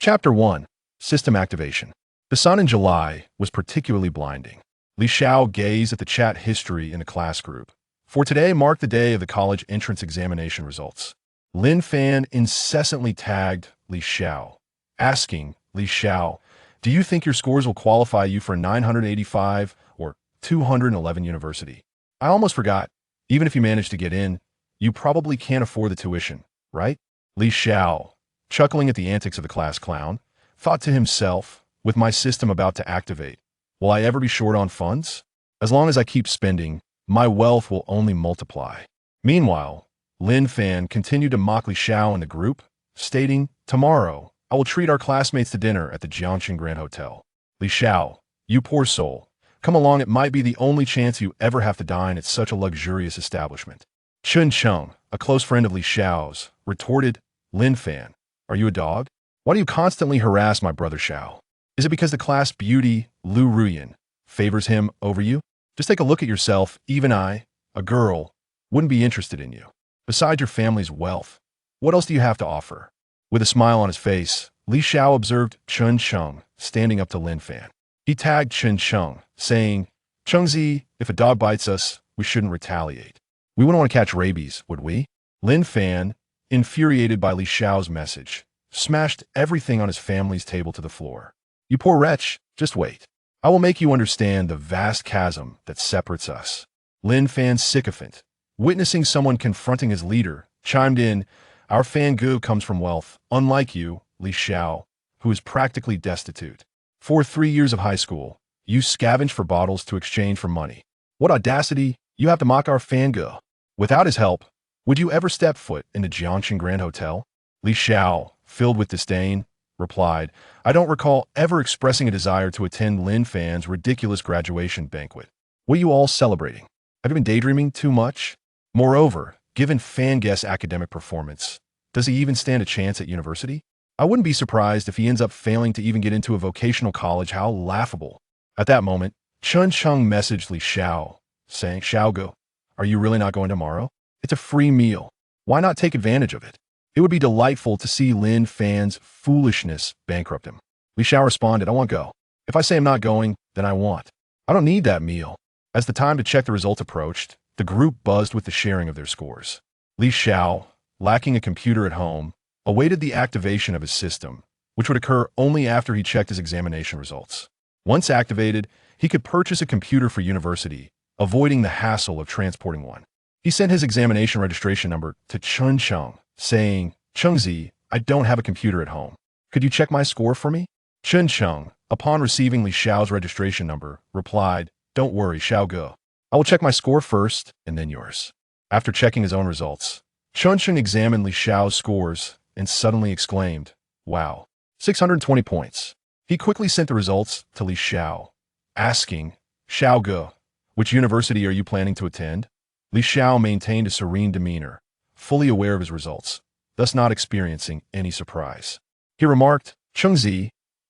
Chapter 1. System Activation. The sun in July was particularly blinding. Li Xiao gazed at the chat history in the class group. For today marked the day of the college entrance examination results. Lin Fan incessantly tagged Li Xiao, asking Li Xiao, "Do you think your scores will qualify you for a 985 or 211 university?" I almost forgot. Even if you manage to get in, you probably can't afford the tuition, right? Li Xiao, chuckling at the antics of the class clown, thought to himself, with my system about to activate, will I ever be short on funds? As long as I keep spending, my wealth will only multiply. Meanwhile, Lin Fan continued to mock Li Xiao in the group, stating, "Tomorrow, I will treat our classmates to dinner at the Jiangxin Grand Hotel. Li Xiao, you poor soul, come along, it might be the only chance you ever have to dine at such a luxurious establishment." Chun Cheng, a close friend of Li Xiao's, retorted, "Lin Fan, are you a dog? Why do you constantly harass my brother Xiao? Is it because the class beauty, Lu Ruyan, favors him over you? Just take a look at yourself. Even I, a girl, wouldn't be interested in you. Besides your family's wealth, what else do you have to offer?" With a smile on his face, Li Xiao observed Chun Cheng standing up to Lin Fan. He tagged Chun Cheng, saying, "Chengzi, if a dog bites us, we shouldn't retaliate. We wouldn't want to catch rabies, would we?" Lin Fan, infuriated by Li Xiao's message, smashed everything on his family's table to the floor. "You poor wretch, just wait. I will make you understand the vast chasm that separates us." Lin Fan's sycophant, witnessing someone confronting his leader, chimed in, "Our Fan Gu comes from wealth, unlike you, Li Xiao, who is practically destitute. For 3 years of high school, you scavenged for bottles to exchange for money. What audacity, you have to mock our Fan Gu. Without his help, would you ever step foot in the Jiangxin Grand Hotel?" Li Xiao, filled with disdain, replied, "I don't recall ever expressing a desire to attend Lin Fan's ridiculous graduation banquet. What are you all celebrating? Have you been daydreaming too much? Moreover, given Fan Guest's academic performance, does he even stand a chance at university? I wouldn't be surprised if he ends up failing to even get into a vocational college. How laughable." At that moment, Chun Cheng messaged Li Xiao, saying, "Xiaogu, are you really not going tomorrow? It's a free meal. Why not take advantage of it? It would be delightful to see Lin Fan's foolishness bankrupt him." Li Xiao responded, "I won't go. If I say I'm not going, then I won't. I don't need that meal." As the time to check the results approached, the group buzzed with the sharing of their scores. Li Xiao, lacking a computer at home, awaited the activation of his system, which would occur only after he checked his examination results. Once activated, he could purchase a computer for university, avoiding the hassle of transporting one. He sent his examination registration number to Chun Cheng, saying, "Chengzi, I don't have a computer at home. Could you check my score for me?" Chun Cheng, upon receiving Li Xiao's registration number, replied, "Don't worry, Xiaogu. I will check my score first, and then yours." After checking his own results, Chun Cheng examined Li Xiao's scores and suddenly exclaimed, "Wow, 620 points." He quickly sent the results to Li Xiao, asking, "Xiaogu, which university are you planning to attend?" Li Xiao maintained a serene demeanor, fully aware of his results, thus not experiencing any surprise. He remarked, "Chengzi,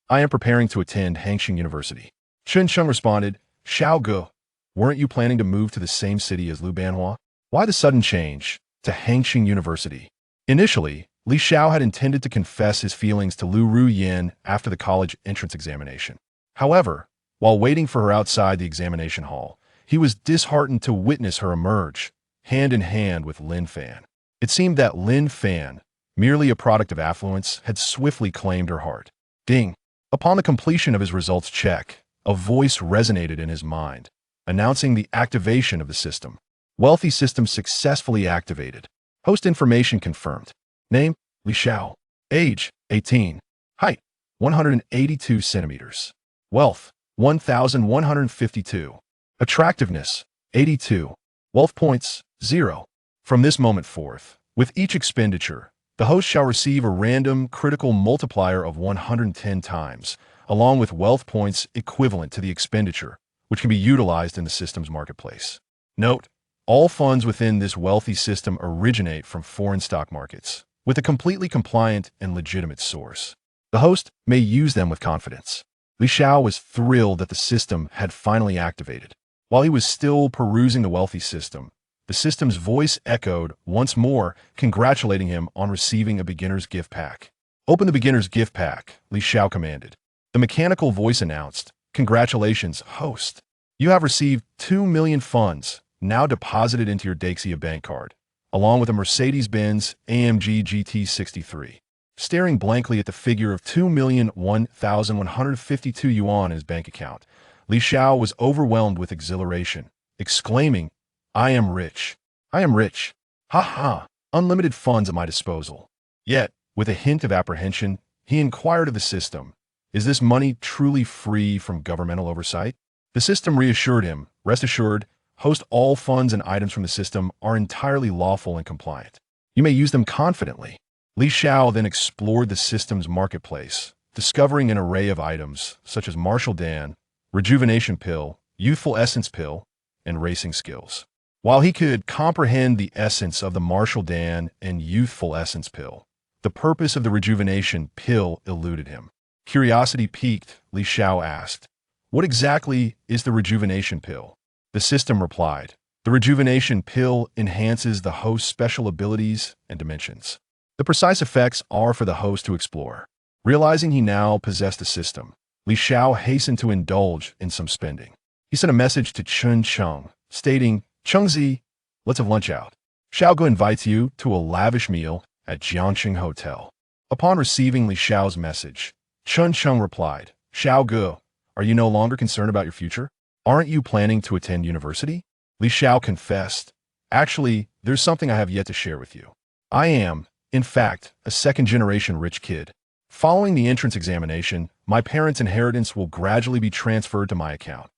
I am preparing to attend Hangxing University." Chun Cheng responded, "Xiaogu, weren't you planning to move to the same city as Lu Banhua? Why the sudden change to Hangxing University?" Initially, Li Xiao had intended to confess his feelings to Lu Ruyan after the college entrance examination. However, while waiting for her outside the examination hall, he was disheartened to witness her emerge, hand in hand with Lin Fan. It seemed that Lin Fan, merely a product of affluence, had swiftly claimed her heart. Ding! Upon the completion of his results check, a voice resonated in his mind, announcing the activation of the system. Wealthy system successfully activated. Host information confirmed. Name, Li Xiao. Age, 18. Height, 182 centimeters. Wealth, 1,152. Attractiveness, 82. Wealth points, 0. From this moment forth, with each expenditure, the host shall receive a random critical multiplier of 110 times, along with wealth points equivalent to the expenditure, which can be utilized in the system's marketplace. Note, all funds within this wealthy system originate from foreign stock markets, with a completely compliant and legitimate source. The host may use them with confidence. Li Xiao was thrilled that the system had finally activated. While he was still perusing the wealthy system, the system's voice echoed once more, congratulating him on receiving a beginner's gift pack. Open the beginner's gift pack, Li Xiao commanded. The mechanical voice announced, "Congratulations, host. You have received 2 million funds, now deposited into your Dexia bank card, along with a Mercedes-Benz AMG GT63. Staring blankly at the figure of 2,001,152 yuan in his bank account, Li Xiao was overwhelmed with exhilaration, exclaiming, "I am rich. I am rich. Ha ha, unlimited funds at my disposal." Yet, with a hint of apprehension, he inquired of the system, "Is this money truly free from governmental oversight?" The system reassured him, "Rest assured, host, all funds and items from the system are entirely lawful and compliant. You may use them confidently." Li Xiao then explored the system's marketplace, discovering an array of items such as Martial Dan, Rejuvenation Pill, Youthful Essence Pill, and Racing Skills. While he could comprehend the essence of the Martial Dan and Youthful Essence Pill, the purpose of the Rejuvenation Pill eluded him. Curiosity piqued, Li Xiao asked, "What exactly is the Rejuvenation Pill?" The system replied, "The Rejuvenation Pill enhances the host's special abilities and dimensions. The precise effects are for the host to explore." Realizing he now possessed the system, Li Xiao hastened to indulge in some spending. He sent a message to Chen Cheng, stating, "Chengzi, let's have lunch out. Xiaoge invites you to a lavish meal at Jiangxing Hotel." Upon receiving Li Xiao's message, Chen Cheng replied, "Xiaoge, are you no longer concerned about your future? Aren't you planning to attend university?" Li Xiao confessed, "Actually, there's something I have yet to share with you. I am, in fact, a second-generation rich kid. Following the entrance examination, my parents' inheritance will gradually be transferred to my account."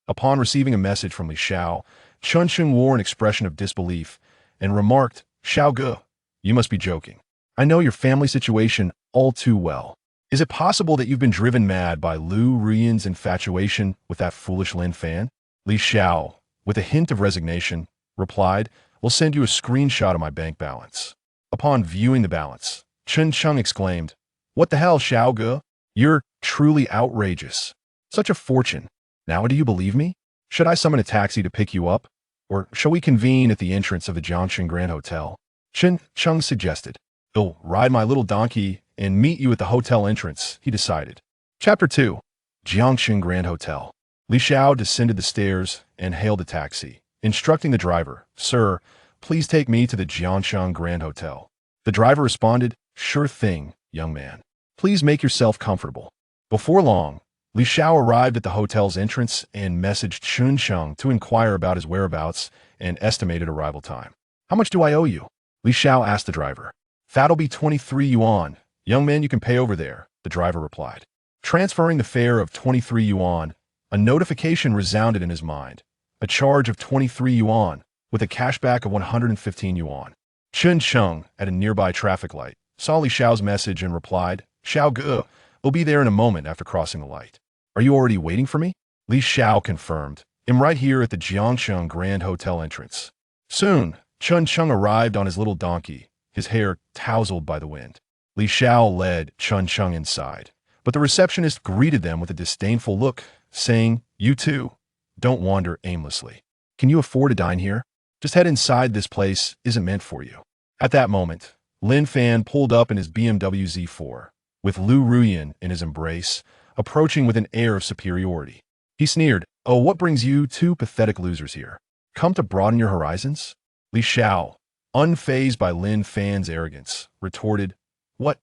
Upon receiving a message from Li Xiao, Chen Cheng wore an expression of disbelief and remarked, "Xiaoge, you must be joking. I know your family situation all too well. Is it possible that you've been driven mad by Lu Ruyan's infatuation with that foolish Lin Fan?" Li Xiao, with a hint of resignation, replied, "We'll send you a screenshot of my bank balance." Upon viewing the balance, Chen Cheng exclaimed, "What the hell, Xiaoge? You're truly outrageous. Such a fortune. Now do you believe me? Should I summon a taxi to pick you up? Or shall we convene at the entrance of the Jiangxing Grand Hotel?" Chen Cheng suggested. "I'll ride my little donkey and meet you at the hotel entrance," he decided. Chapter 2. Jiangxing Grand Hotel. Li Xiao descended the stairs and hailed a taxi, instructing the driver, "Sir, please take me to the Jiangxing Grand Hotel." The driver responded, "Sure thing, young man. Please make yourself comfortable." Before long, Li Xiao arrived at the hotel's entrance and messaged Chen Cheng to inquire about his whereabouts and estimated arrival time. "How much do I owe you?" Li Xiao asked the driver. "That'll be 23 yuan. Young man, you can pay over there," the driver replied. Transferring the fare of 23 yuan, a notification resounded in his mind. A charge of 23 yuan, with a cashback of 115 yuan. Chen Cheng, at a nearby traffic light, saw Li Xiao's message and replied, "Xiaoge, we'll be there in a moment after crossing the light. Are you already waiting for me?" Li Xiao confirmed, "I'm right here at the Jiangxing Grand Hotel entrance." Soon, Chen Cheng arrived on his little donkey, his hair tousled by the wind. Li Xiao led Chen Cheng inside, but the receptionist greeted them with a disdainful look, saying, "You too, don't wander aimlessly. Can you afford to dine here? Just head inside, this place isn't meant for you." At that moment, Lin Fan pulled up in his BMW Z4, with Lu Ruyan in his embrace, approaching with an air of superiority. He sneered, "Oh, what brings you two pathetic losers here? Come to broaden your horizons?" Li Xiao, unfazed by Lin Fan's arrogance, retorted, "What?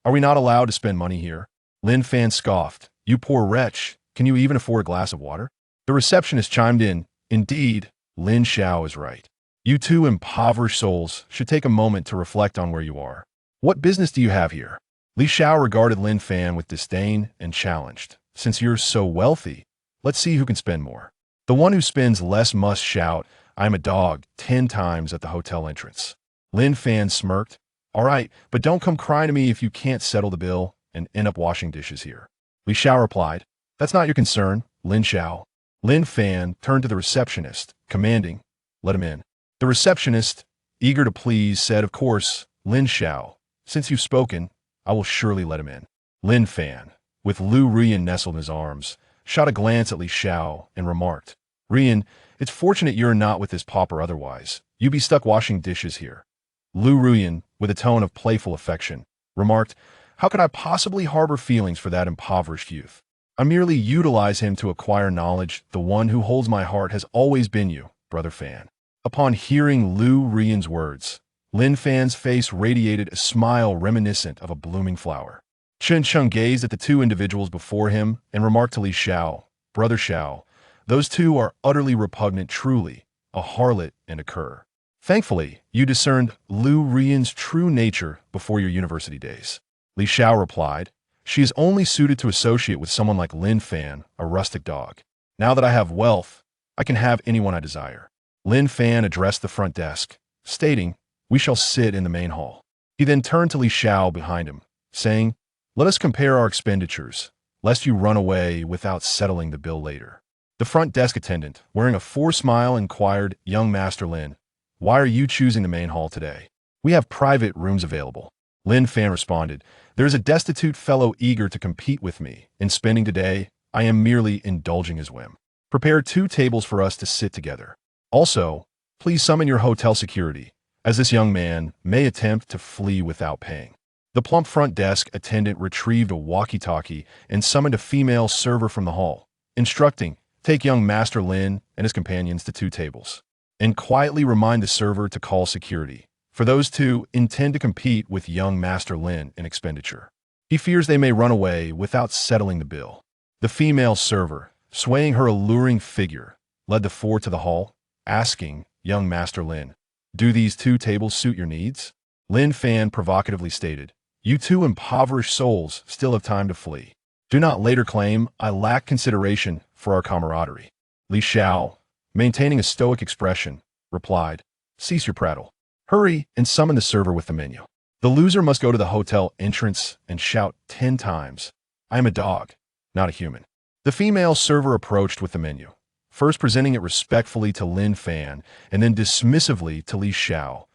Are we not allowed to spend money here?" Lin Fan scoffed, "You poor wretch, can you even afford a glass of water?" The receptionist chimed in, "Indeed, Lin Xiao is right. You two impoverished souls should take a moment to reflect on where you are. What business do you have here?" Li Xiao regarded Lin Fan with disdain and challenged, "Since you're so wealthy, let's see who can spend more. The one who spends less must shout, 'I'm a dog,' 10 times at the hotel entrance." Lin Fan smirked, "All right, but don't come crying to me if you can't settle the bill and end up washing dishes here." Li Xiao replied, "That's not your concern, Lin Xiao." Lin Fan turned to the receptionist, commanding, "Let him in." The receptionist, eager to please, said, "Of course, Lin Xiao. Since you've spoken, I will surely let him in." Lin Fan, with Lu Ruyan nestled in his arms, shot a glance at Li Xiao and remarked, "Ruyan, it's fortunate you're not with this pauper, otherwise you'd be stuck washing dishes here." Lu Ruyan, with a tone of playful affection, remarked, How could I possibly harbor feelings for that impoverished youth? I merely utilize him to acquire knowledge. The one who holds my heart has always been you, Brother Fan. Upon hearing Lu Rian's words, Lin Fan's face radiated a smile reminiscent of a blooming flower. Chen Cheng gazed at the two individuals before him and remarked to Li Xiao, Brother Xiao, those two are utterly repugnant truly, a harlot and a cur. Thankfully, you discerned Lu Rian's true nature before your university days. Li Xiao replied, she is only suited to associate with someone like Lin Fan, a rustic dog. Now that I have wealth, I can have anyone I desire. Lin Fan addressed the front desk, stating, we shall sit in the main hall. He then turned to Li Xiao behind him, saying, let us compare our expenditures, lest you run away without settling the bill later. The front desk attendant, wearing a forced smile, inquired, young Master Lin, why are you choosing the main hall today? We have private rooms available. Lin Fan responded, there is a destitute fellow eager to compete with me. In spending today, I am merely indulging his whim. Prepare 2 tables for us to sit together. Also, please summon your hotel security, as this young man may attempt to flee without paying. The plump front desk attendant retrieved a walkie-talkie and summoned a female server from the hall, instructing, take young Master Lin and his companions to 2 tables, and quietly remind the server to call security, for those two intend to compete with young Master Lin in expenditure. He fears they may run away without settling the bill. The female server, swaying her alluring figure, led the 4 to the hall, asking, young Master Lin, do these 2 tables suit your needs? Lin Fan provocatively stated, you 2 impoverished souls still have time to flee. Do not later claim I lack consideration for our camaraderie. Li Xiao, maintaining a stoic expression, replied, cease your prattle. Hurry and summon the server with the menu. The loser must go to the hotel entrance and shout 10 times, I am a dog, not a human. The female server approached with the menu, first presenting it respectfully to Lin Fan and then dismissively to Li Xiao,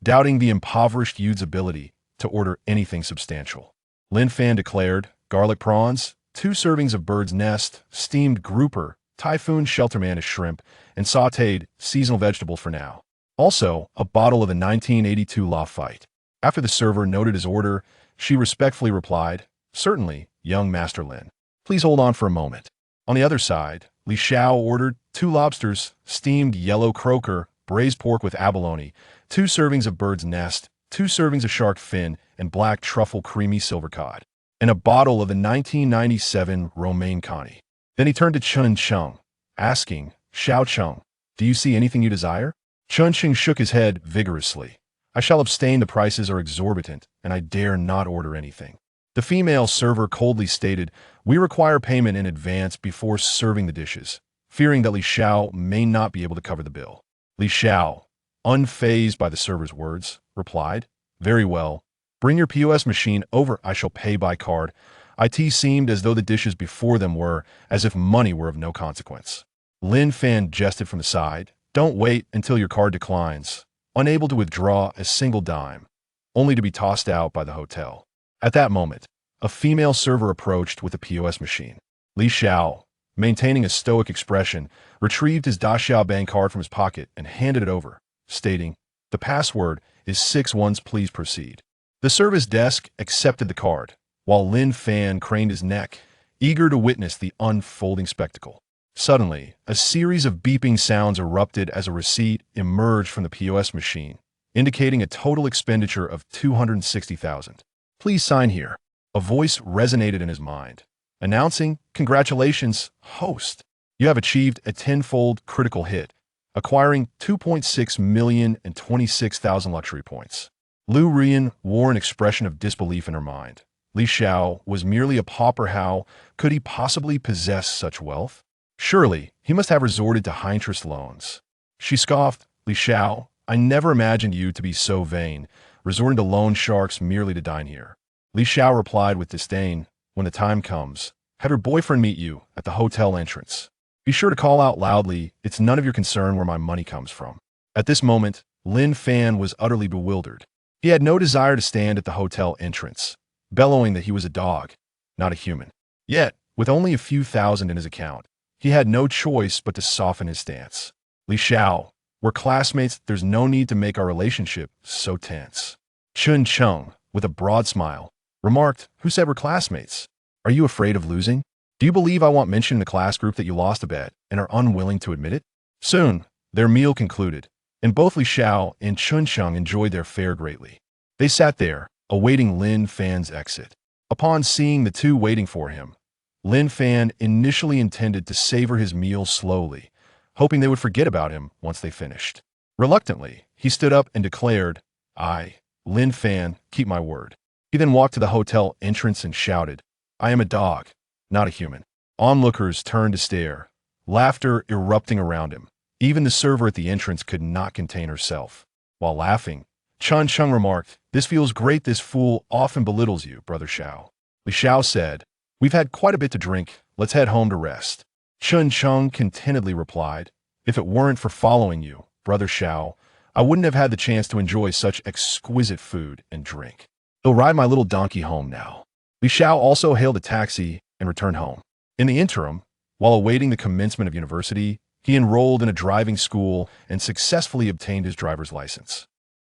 doubting the impoverished youth's ability to order anything substantial. Lin Fan declared, garlic prawns, 2 servings of bird's nest, steamed grouper, typhoon shelterman shrimp, and sautéed seasonal vegetables for now. Also, a bottle of the 1982 Lafite. After the server noted his order, she respectfully replied, certainly, young Master Lin. Please hold on for a moment. On the other side, Li Xiao ordered 2 lobsters, steamed yellow croaker, braised pork with abalone, 2 servings of bird's nest, 2 servings of shark fin, and black truffle creamy silver cod, and a bottle of the 1997 Romaine Conti. Then he turned to Chen Cheng, asking, Xiao Cheng, do you see anything you desire? Chen Cheng shook his head vigorously. I shall abstain, the prices are exorbitant, and I dare not order anything. The female server coldly stated, we require payment in advance before serving the dishes, fearing that Li Xiao may not be able to cover the bill. Li Xiao, unfazed by the server's words, replied, very well, bring your POS machine over, I shall pay by card. It seemed as though the dishes before them were as if money were of no consequence. Lin Fan jested from the side, don't wait until your card declines, unable to withdraw a single dime, only to be tossed out by the hotel. At that moment, a female server approached with a POS machine. Li Xiao, maintaining a stoic expression, retrieved his Daxiao Bank card from his pocket and handed it over, stating, the password is 6 ones, please proceed. The service desk accepted the card, while Lin Fan craned his neck, eager to witness the unfolding spectacle. Suddenly, a series of beeping sounds erupted as a receipt emerged from the POS machine, indicating a total expenditure of 260,000. Please sign here. A voice resonated in his mind, announcing, congratulations, host. You have achieved a 10-fold critical hit, acquiring 2.6 million and 26,000 luxury points. Lu Rian wore an expression of disbelief in her mind. Li Xiao was merely a pauper. How could he possibly possess such wealth? Surely, he must have resorted to high-interest loans. She scoffed, Li Xiao, I never imagined you to be so vain, resorting to loan sharks merely to dine here. Li Xiao replied with disdain, when the time comes, have your boyfriend meet you at the hotel entrance. Be sure to call out loudly, it's none of your concern where my money comes from. At this moment, Lin Fan was utterly bewildered. He had no desire to stand at the hotel entrance, bellowing that he was a dog, not a human. Yet, with only a few thousand in his account, he had no choice but to soften his stance. Li Xiao, we're classmates, there's no need to make our relationship so tense. Chen Cheng, with a broad smile, remarked, "Who said we're classmates? Are you afraid of losing? Do you believe I won't mention in the class group that you lost a bet and are unwilling to admit it?" Soon, their meal concluded, and both Li Xiao and Chunsheng enjoyed their fare greatly. They sat there, awaiting Lin Fan's exit. Upon seeing the two waiting for him, Lin Fan initially intended to savor his meal slowly, hoping they would forget about him once they finished. Reluctantly, he stood up and declared, "I, Lin Fan, keep my word." He then walked to the hotel entrance and shouted, "I am a dog, not a human." Onlookers turned to stare, laughter erupting around him. Even the server at the entrance could not contain herself. While laughing, Chun Chung remarked, "This feels great. This fool often belittles you, Brother Xiao." Li Xiao said, "We've had quite a bit to drink. Let's head home to rest." Chun Chung contentedly replied, "If it weren't for following you, Brother Xiao, I wouldn't have had the chance to enjoy such exquisite food and drink. I'll ride my little donkey home now." Li Xiao also hailed a taxi and returned home. In the interim, while awaiting the commencement of university, he enrolled in a driving school and successfully obtained his driver's license.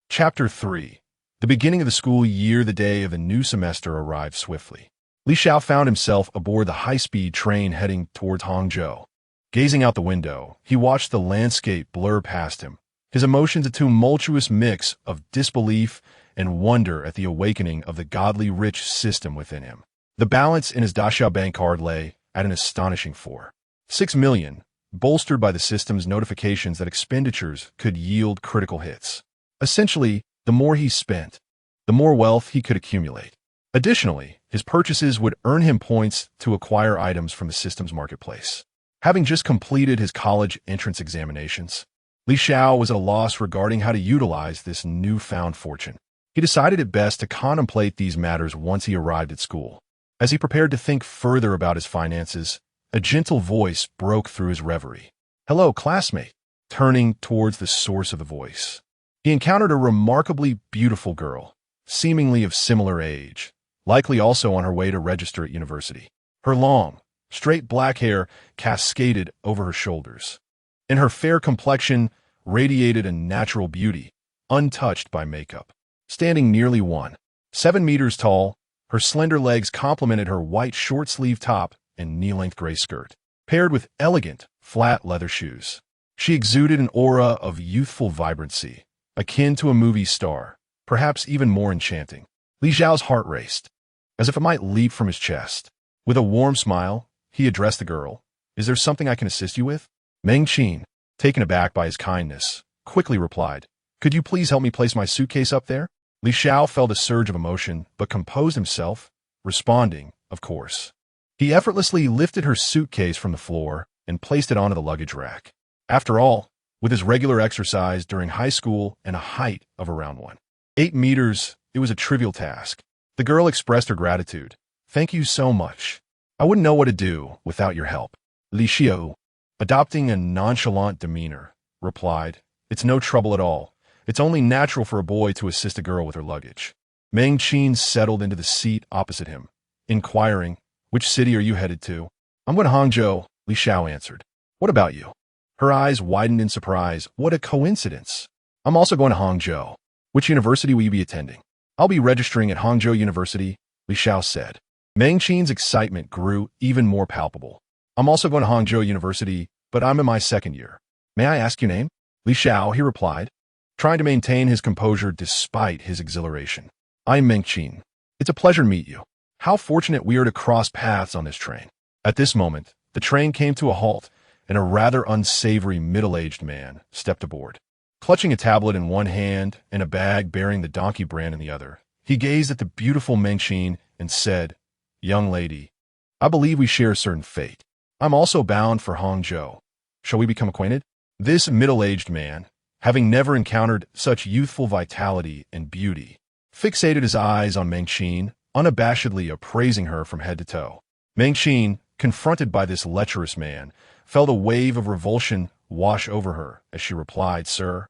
Chapter 3. The beginning of the school year. The day of the new semester arrived swiftly. Li Xiao found himself aboard the high-speed train heading towards Hangzhou. Gazing out the window, he watched the landscape blur past him, his emotions a tumultuous mix of disbelief and wonder at the awakening of the godly rich system within him. The balance in his Daxia bank card lay at an astonishing 4.6 million, bolstered by the system's notifications that expenditures could yield critical hits. Essentially, the more he spent, the more wealth he could accumulate. Additionally, his purchases would earn him points to acquire items from the system's marketplace. Having just completed his college entrance examinations, Li Xiao was at a loss regarding how to utilize this newfound fortune. He decided it best to contemplate these matters once he arrived at school. As he prepared to think further about his finances, a gentle voice broke through his reverie. "Hello, classmate." Turning towards the source of the voice, he encountered a remarkably beautiful girl, seemingly of similar age, likely also on her way to register at university. Her long, straight black hair cascaded over her shoulders, and her fair complexion radiated a natural beauty, untouched by makeup. Standing nearly 1.7 meters tall, her slender legs complemented her white short-sleeved top and knee-length gray skirt, paired with elegant, flat leather shoes. She exuded an aura of youthful vibrancy, akin to a movie star, perhaps even more enchanting. Li Xiao's heart raced, as if it might leap from his chest. With a warm smile, he addressed the girl. "Is there something I can assist you with?" Meng Qin, taken aback by his kindness, quickly replied, "Could you please help me place my suitcase up there?" Li Xiao felt a surge of emotion, but composed himself, responding, "Of course." He effortlessly lifted her suitcase from the floor and placed it onto the luggage rack. After all, with his regular exercise during high school and a height of around 1.8 meters, it was a trivial task. The girl expressed her gratitude. "Thank you so much. I wouldn't know what to do without your help." Li Xiao, adopting a nonchalant demeanor, replied, "It's no trouble at all. It's only natural for a boy to assist a girl with her luggage." Meng Qin settled into the seat opposite him, inquiring, "Which city are you headed to?" "I'm going to Hangzhou," Li Xiao answered. "What about you?" Her eyes widened in surprise. "What a coincidence. I'm also going to Hangzhou. Which university will you be attending?" "I'll be registering at Hangzhou University," Li Xiao said. Meng Qin's excitement grew even more palpable. "I'm also going to Hangzhou University, but I'm in my second year. May I ask your name?" "Li Xiao," he replied, trying to maintain his composure despite his exhilaration. "I'm Meng Qin. It's a pleasure to meet you. How fortunate we are to cross paths on this train." At this moment, the train came to a halt, and a rather unsavory middle-aged man stepped aboard. Clutching a tablet in one hand and a bag bearing the donkey brand in the other, he gazed at the beautiful Meng Qin and said, "Young lady, I believe we share a certain fate. I'm also bound for Hangzhou. Shall we become acquainted?" This middle-aged man, having never encountered such youthful vitality and beauty, fixated his eyes on Meng Qin, unabashedly appraising her from head to toe. Meng Qin, confronted by this lecherous man, felt a wave of revulsion wash over her as she replied, "Sir,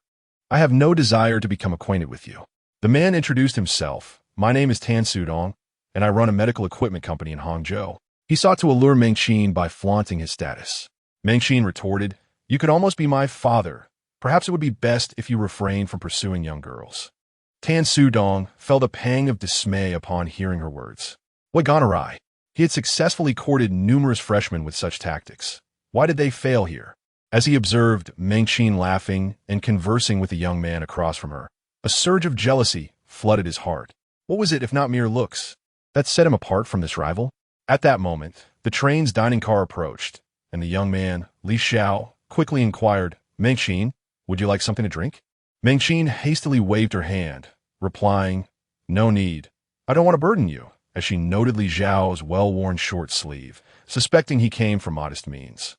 I have no desire to become acquainted with you." The man introduced himself. "My name is Tan Sudong, and I run a medical equipment company in Hangzhou." He sought to allure Meng Qin by flaunting his status. Meng Qin retorted, "You could almost be my father. Perhaps it would be best if you refrain from pursuing young girls." Tan Sudong felt a pang of dismay upon hearing her words. What gone awry? He had successfully courted numerous freshmen with such tactics. Why did they fail here? As he observed Meng Qin laughing and conversing with the young man across from her, a surge of jealousy flooded his heart. What was it if not mere looks that set him apart from this rival? At that moment, the train's dining car approached, and the young man, Xiao, quickly inquired, Meng Qin, would you like something to drink? Meng Qin hastily waved her hand, replying, no need. I don't want to burden you, as she noted Xiao's well-worn short sleeve, suspecting he came from modest means.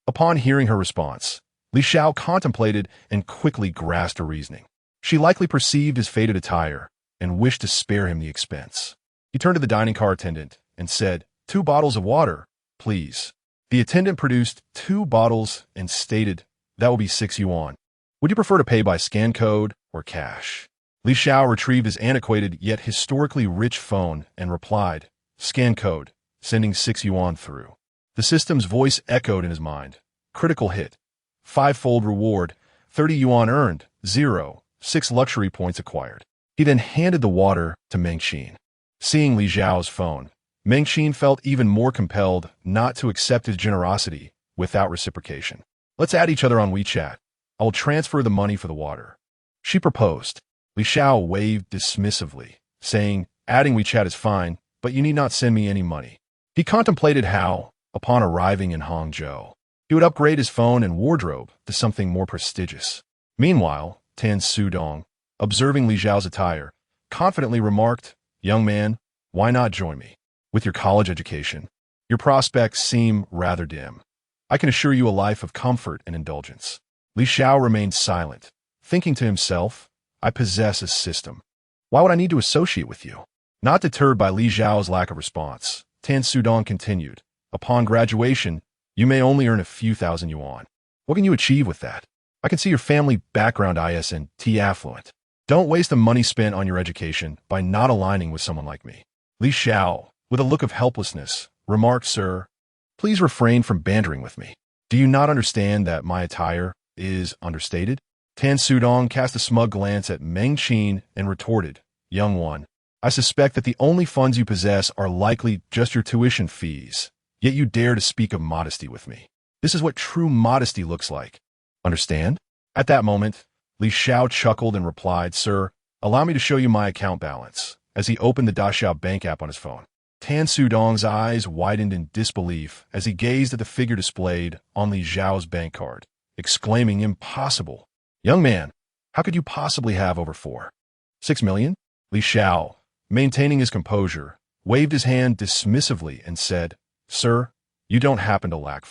Upon hearing her response, Xiao contemplated and quickly grasped her reasoning. She likely perceived his faded attire and wished to spare him the expense. He turned to the dining car attendant and said, 2 bottles of water, please. The attendant produced 2 bottles and stated, that will be 6 yuan. Would you prefer to pay by scan code or cash? Xiao retrieved his antiquated yet historically rich phone and replied, scan code, sending 6 yuan through. The system's voice echoed in his mind. Critical hit. 5-fold reward, 30 yuan earned, 6 luxury points acquired. He then handed the water to Meng Qin. Seeing Xiao's phone, Meng Qin felt even more compelled not to accept his generosity without reciprocation. Let's add each other on WeChat. I will transfer the money for the water. She proposed. Xiao waved dismissively, saying, adding WeChat is fine, but you need not send me any money. He contemplated how, upon arriving in Hangzhou, he would upgrade his phone and wardrobe to something more prestigious. Meanwhile, Tan Sudong, observing Xiao's attire, confidently remarked, young man, why not join me? With your college education, your prospects seem rather dim. I can assure you a life of comfort and indulgence. Xiao remained silent, thinking to himself, I possess a system. Why would I need to associate with you? Not deterred by Xiao's lack of response, Tan Sudong continued, upon graduation, you may only earn a few thousand yuan. What can you achieve with that? I can see your family background is affluent. Don't waste the money spent on your education by not aligning with someone like me. Xiao, with a look of helplessness, remarked, sir, please refrain from bantering with me. Do you not understand that my attire is understated? Tan Sudong cast a smug glance at Meng Qin and retorted, young one, I suspect that the only funds you possess are likely just your tuition fees, yet you dare to speak of modesty with me. This is what true modesty looks like. Understand? At that moment, Xiao chuckled and replied, sir, allow me to show you my account balance, as he opened the Daxiao bank app on his phone. Tan Sudong's eyes widened in disbelief as he gazed at the figure displayed on Xiao's bank card, exclaiming, impossible. Young man, how could you possibly have over 6 million? Xiao, maintaining his composure, waved his hand dismissively and said, sir, you don't happen to lack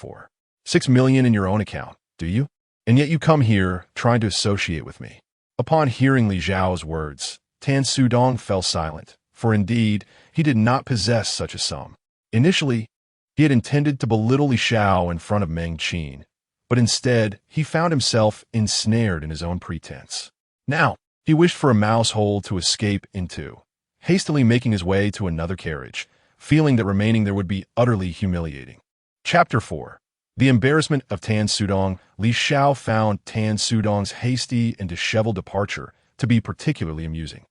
6 million in your own account, do you? And yet you come here trying to associate with me. Upon hearing Xiao's words, Tan Sudong fell silent, for indeed, he did not possess such a sum. Initially, he had intended to belittle Xiao in front of Meng Qin, but instead, he found himself ensnared in his own pretense. Now, he wished for a mouse hole to escape into, hastily making his way to another carriage, feeling that remaining there would be utterly humiliating. Chapter 4. The embarrassment of Tan Sudong. Xiao found Tan Sudong's hasty and disheveled departure to be particularly amusing.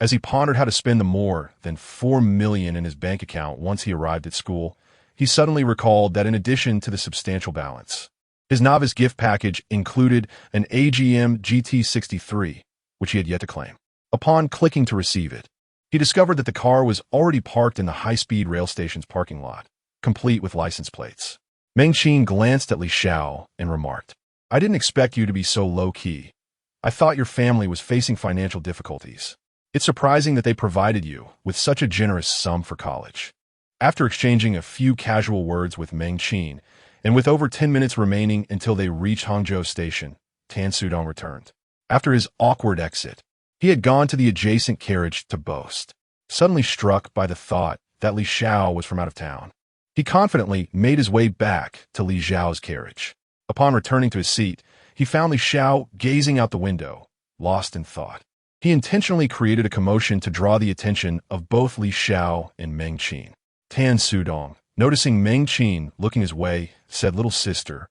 As he pondered how to spend the more than 4 million in his bank account once he arrived at school, he suddenly recalled that in addition to the substantial balance, his novice gift package included an AGM GT63, which he had yet to claim. Upon clicking to receive it, he discovered that the car was already parked in the high-speed rail station's parking lot, complete with license plates. Meng Qin glanced at Xiao and remarked, I didn't expect you to be so low-key. I thought your family was facing financial difficulties. It's surprising that they provided you with such a generous sum for college. After exchanging a few casual words with Meng Qin, and with over 10 minutes remaining until they reached Hangzhou Station, Tan Sudong returned. After his awkward exit, he had gone to the adjacent carriage to boast, suddenly struck by the thought that Xiao was from out of town. He confidently made his way back to Xiao's carriage. Upon returning to his seat, he found Xiao gazing out the window, lost in thought. He intentionally created a commotion to draw the attention of both Xiao and Meng Qin. Tan Sudong, noticing Meng Qin looking his way, said, little sister,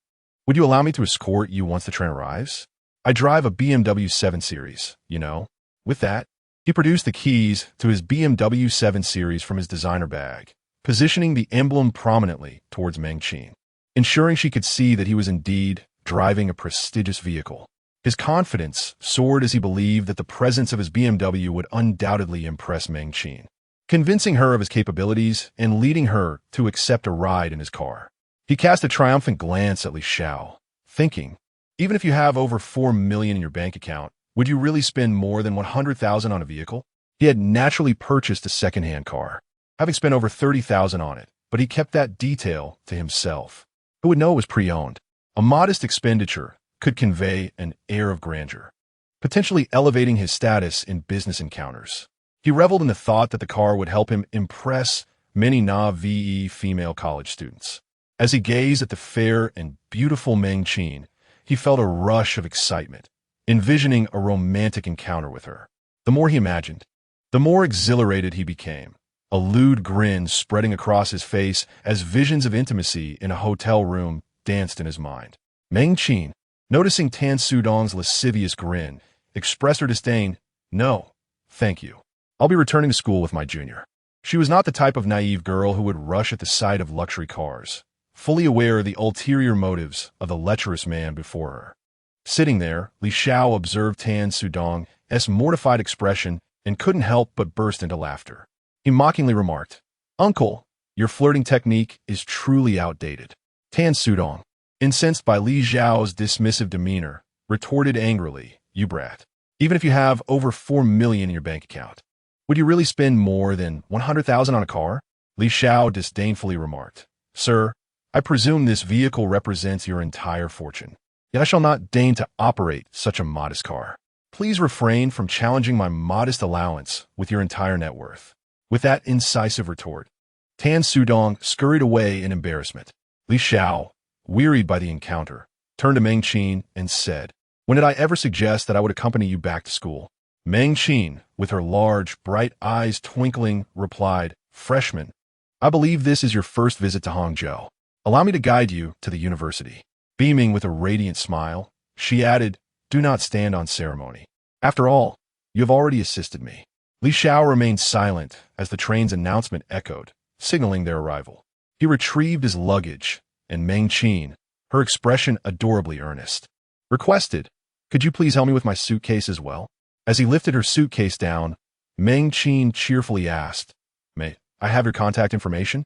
would you allow me to escort you once the train arrives? I drive a BMW 7 Series, you know. With that, He produced the keys to his BMW 7 Series from his designer bag, positioning the emblem prominently towards Meng Qin, ensuring she could see that he was indeed driving a prestigious vehicle. His confidence soared as he believed that the presence of his BMW would undoubtedly impress Meng Qin, convincing her of his capabilities and leading her to accept a ride in his car. He cast a triumphant glance at Li Xiao, thinking, even if you have over 4 million in your bank account, would you really spend more than 100,000 on a vehicle? He had naturally purchased a second-hand car, having spent over 30,000 on it, but he kept that detail to himself. Who would know it was pre-owned? A modest expenditure could convey an air of grandeur, potentially elevating his status in business encounters. He reveled in the thought that the car would help him impress many Na-VE female college students. As he gazed at the fair and beautiful Meng Qin, he felt a rush of excitement, envisioning a romantic encounter with her. The more he imagined, the more exhilarated he became, a lewd grin spreading across his face as visions of intimacy in a hotel room danced in his mind. Meng Qin, noticing Tan Sudong's lascivious grin, expressed her disdain. No, thank you. I'll be returning to school with my junior. She was not the type of naive girl who would rush at the sight of luxury cars, fully aware of the ulterior motives of the lecherous man before her. Sitting there, Li Xiao observed Tan Sudong's mortified expression and couldn't help but burst into laughter. He mockingly remarked, "Uncle, your flirting technique is truly outdated." Tan Sudong, incensed by Li Xiao's dismissive demeanor, retorted angrily, "You brat. Even if you have over 4 million in your bank account, would you really spend more than 100,000 on a car?" Li Xiao disdainfully remarked, "Sir, I presume this vehicle represents your entire fortune. Yet I shall not deign to operate such a modest car. Please refrain from challenging my modest allowance with your entire net worth." With that incisive retort, Tan Sudong scurried away in embarrassment. Li Xiao, wearied by the encounter, turned to Meng Qin and said, "When did I ever suggest that I would accompany you back to school?" Meng Qin, with her large, bright eyes twinkling, replied, "Freshman, I believe this is your first visit to Hangzhou. Allow me to guide you to the university." Beaming with a radiant smile, she added, "Do not stand on ceremony. After all, you have already assisted me." Li Xiao remained silent as the train's announcement echoed, signaling their arrival. He retrieved his luggage, and Meng Qin, her expression adorably earnest, requested, "Could you please help me with my suitcase as well?" As he lifted her suitcase down, Meng Qin cheerfully asked, "May I have your contact information?"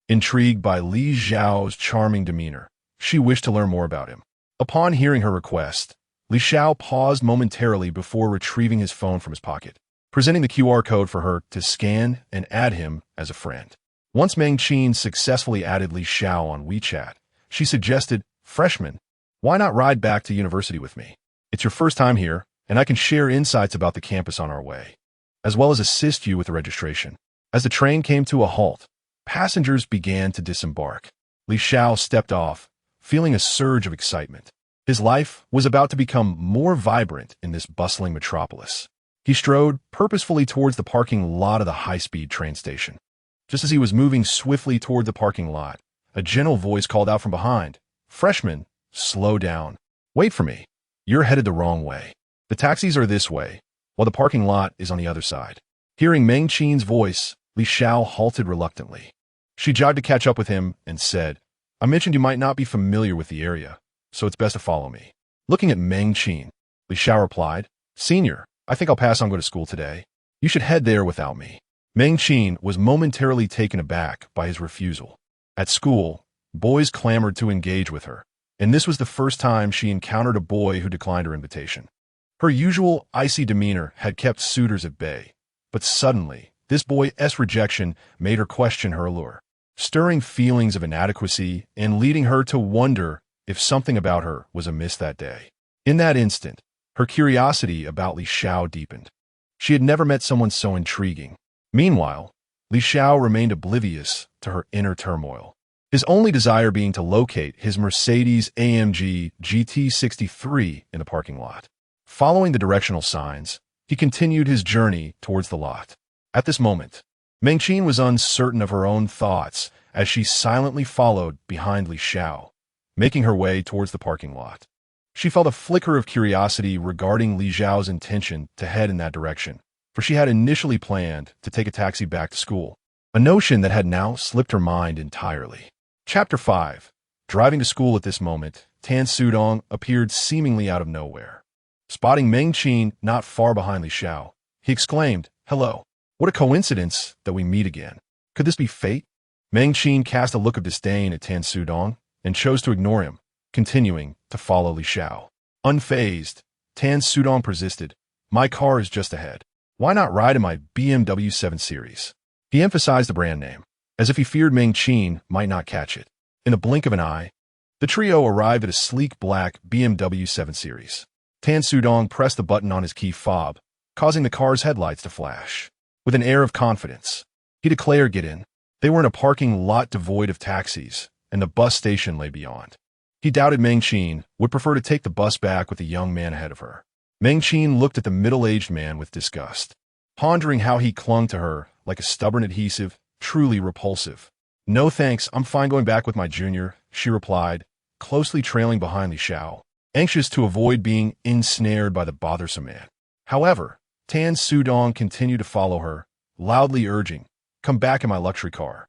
Intrigued by Li Xiao's charming demeanor, she wished to learn more about him. Upon hearing her request, Li Xiao paused momentarily before retrieving his phone from his pocket, presenting the QR code for her to scan and add him as a friend. Once Meng Qin successfully added Li Xiao on WeChat, she suggested, "Freshman, why not ride back to university with me? It's your first time here, and I can share insights about the campus on our way, as well as assist you with the registration." As the train came to a halt, passengers began to disembark. Li Xiao stepped off, feeling a surge of excitement. His life was about to become more vibrant in this bustling metropolis. He strode purposefully towards the parking lot of the high-speed train station. Just as he was moving swiftly toward the parking lot, a gentle voice called out from behind, "Freshman, slow down. Wait for me. You're headed the wrong way. The taxis are this way, while the parking lot is on the other side." Hearing Meng Qin's voice, Li Xiao halted reluctantly. She jogged to catch up with him and said, "I mentioned you might not be familiar with the area, so it's best to follow me." Looking at Meng Qin, Li Xiao replied, "Senior, I think I'll pass on going to school today. You should head there without me." Meng Qin was momentarily taken aback by his refusal. At school, boys clamored to engage with her, and this was the first time she encountered a boy who declined her invitation. Her usual icy demeanor had kept suitors at bay, but suddenly, this boy's rejection made her question her allure, stirring feelings of inadequacy and leading her to wonder if something about her was amiss that day. In that instant, her curiosity about Li Xiao deepened. She had never met someone so intriguing. Meanwhile, Li Xiao remained oblivious to her inner turmoil, his only desire being to locate his Mercedes-AMG GT63 in the parking lot. Following the directional signs, he continued his journey towards the lot. At this moment, Meng Qin was uncertain of her own thoughts as she silently followed behind Li Xiao, making her way towards the parking lot. She felt a flicker of curiosity regarding Li Xiao's intention to head in that direction. For for she had initially planned to take a taxi back to school, a notion that had now slipped her mind entirely. Chapter 5. Driving to school at this moment, Tan Sudong appeared seemingly out of nowhere. Spotting Meng Qin not far behind Li Xiao, he exclaimed, "Hello. What a coincidence that we meet again. Could this be fate?" Meng Qin cast a look of disdain at Tan Sudong and chose to ignore him, continuing to follow Li Xiao. Unfazed, Tan Sudong persisted, "My car is just ahead. Why not ride in my BMW 7 Series?" He emphasized the brand name, as if he feared Meng Qin might not catch it. In the blink of an eye, the trio arrived at a sleek black BMW 7 Series. Tan Sudong pressed the button on his key fob, causing the car's headlights to flash. With an air of confidence, he declared, "Get in." They were in a parking lot devoid of taxis, and the bus station lay beyond. He doubted Meng Qin would prefer to take the bus back with the young man ahead of her. Meng Qin looked at the middle-aged man with disgust, pondering how he clung to her like a stubborn adhesive, truly repulsive. "No thanks, I'm fine going back with my junior," she replied, closely trailing behind Li Xiao, anxious to avoid being ensnared by the bothersome man. However, Tan Sudong continued to follow her, loudly urging, "Come back in my luxury car.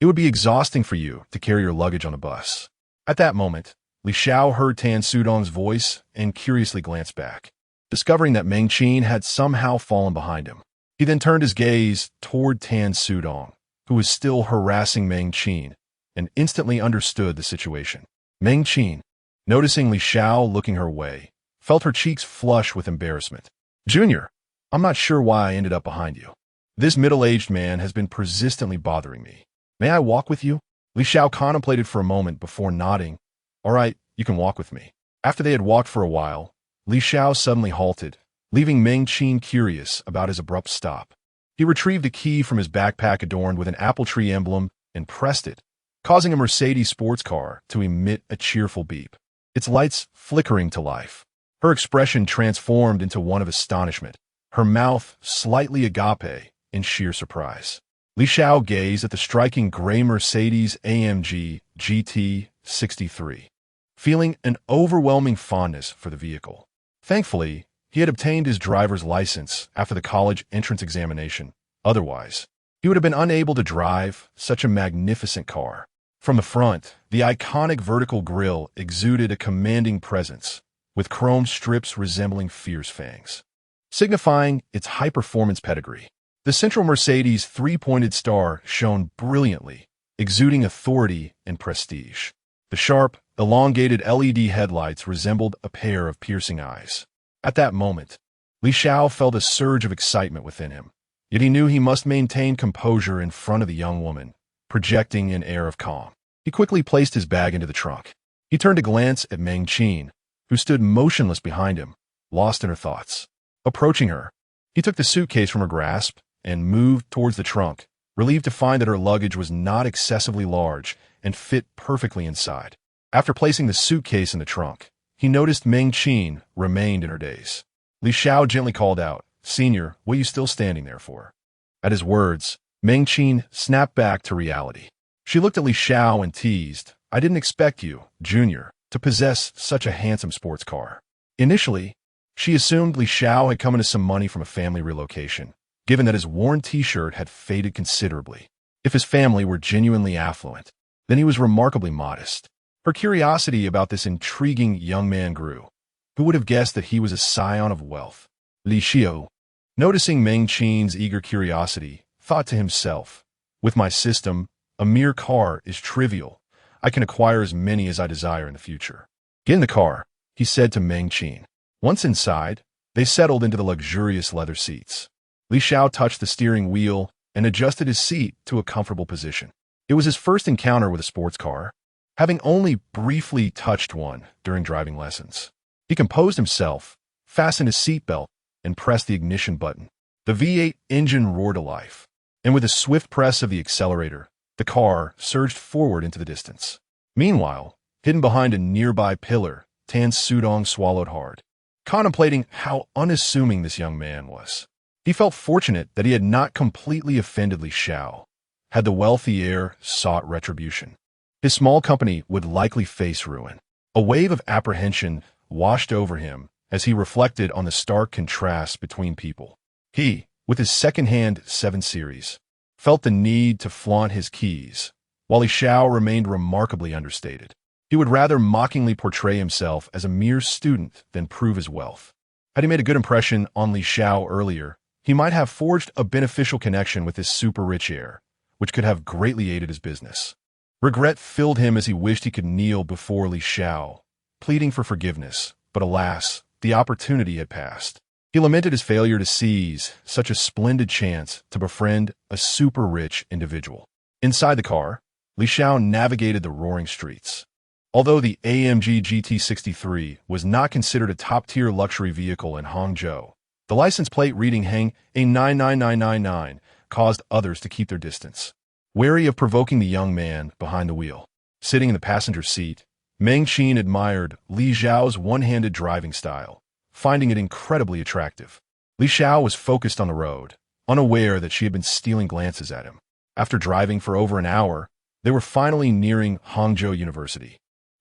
It would be exhausting for you to carry your luggage on a bus." At that moment, Li Xiao heard Tan Sudong's voice and curiously glanced back, discovering that Meng Qin had somehow fallen behind him. He then turned his gaze toward Tan Sudong, who was still harassing Meng Qin, and instantly understood the situation. Meng Qin, noticing Li Xiao looking her way, felt her cheeks flush with embarrassment. "Junior, I'm not sure why I ended up behind you. This middle-aged man has been persistently bothering me. May I walk with you?" Li Xiao contemplated for a moment before nodding. "All right, you can walk with me." After they had walked for a while, Li Xiao suddenly halted, leaving Meng Qin curious about his abrupt stop. He retrieved a key from his backpack adorned with an apple tree emblem and pressed it, causing a Mercedes sports car to emit a cheerful beep, its lights flickering to life. Her expression transformed into one of astonishment, her mouth slightly agape in sheer surprise. Li Xiao gazed at the striking gray Mercedes AMG GT 63, feeling an overwhelming fondness for the vehicle. Thankfully, he had obtained his driver's license after the college entrance examination. Otherwise, he would have been unable to drive such a magnificent car. From the front, the iconic vertical grille exuded a commanding presence, with chrome strips resembling fierce fangs, signifying its high-performance pedigree. The central Mercedes' three-pointed star shone brilliantly, exuding authority and prestige. The sharp, elongated LED headlights resembled a pair of piercing eyes. At that moment, Li Xiao felt a surge of excitement within him, yet he knew he must maintain composure in front of the young woman, projecting an air of calm. He quickly placed his bag into the trunk. He turned to glance at Meng Qin, who stood motionless behind him, lost in her thoughts. Approaching her, he took the suitcase from her grasp and moved towards the trunk, relieved to find that her luggage was not excessively large and fit perfectly inside. After placing the suitcase in the trunk, he noticed Meng Qin remained in her daze. Li Xiao gently called out, "Senior, what are you still standing there for?" At his words, Meng Qin snapped back to reality. She looked at Li Xiao and teased, "I didn't expect you, Junior, to possess such a handsome sports car." Initially, she assumed Li Xiao had come into some money from a family relocation, given that his worn t-shirt had faded considerably. If his family were genuinely affluent, then he was remarkably modest. Her curiosity about this intriguing young man grew. Who would have guessed that he was a scion of wealth? Li Xiao, noticing Meng Qin's eager curiosity, thought to himself, "With my system, a mere car is trivial. I can acquire as many as I desire in the future." "Get in the car," he said to Meng Qin. Once inside, they settled into the luxurious leather seats. Li Xiao touched the steering wheel and adjusted his seat to a comfortable position. It was his first encounter with a sports car, having only briefly touched one during driving lessons. He composed himself, fastened his seatbelt, and pressed the ignition button. The V8 engine roared to life, and with a swift press of the accelerator, the car surged forward into the distance. Meanwhile, hidden behind a nearby pillar, Tan Sudong swallowed hard, contemplating how unassuming this young man was. He felt fortunate that he had not completely offended Li Xiao. Had the wealthy heir sought retribution, his small company would likely face ruin. A wave of apprehension washed over him as he reflected on the stark contrast between people. He, with his second-hand 7 Series, felt the need to flaunt his keys, while Xiao remained remarkably understated. He would rather mockingly portray himself as a mere student than prove his wealth. Had he made a good impression on Xiao earlier, he might have forged a beneficial connection with his super-rich heir, which could have greatly aided his business. Regret filled him as he wished he could kneel before Xiao, pleading for forgiveness, but alas, the opportunity had passed. He lamented his failure to seize such a splendid chance to befriend a super-rich individual. Inside the car, Xiao navigated the roaring streets. Although the AMG GT63 was not considered a top-tier luxury vehicle in Hangzhou, the license plate reading Hang A99999 caused others to keep their distance, wary of provoking the young man behind the wheel. Sitting in the passenger seat, Meng Qin admired Li Xiao's one-handed driving style, finding it incredibly attractive. Li Xiao was focused on the road, unaware that she had been stealing glances at him. After driving for over an hour, they were finally nearing Hangzhou University.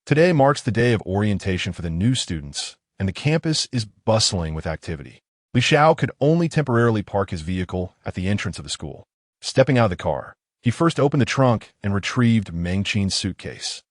Today marks the day of orientation for the new students, and the campus is bustling with activity. Li Xiao could only temporarily park his vehicle at the entrance of the school. Stepping out of the car, he first opened the trunk and retrieved Meng Qin's suitcase.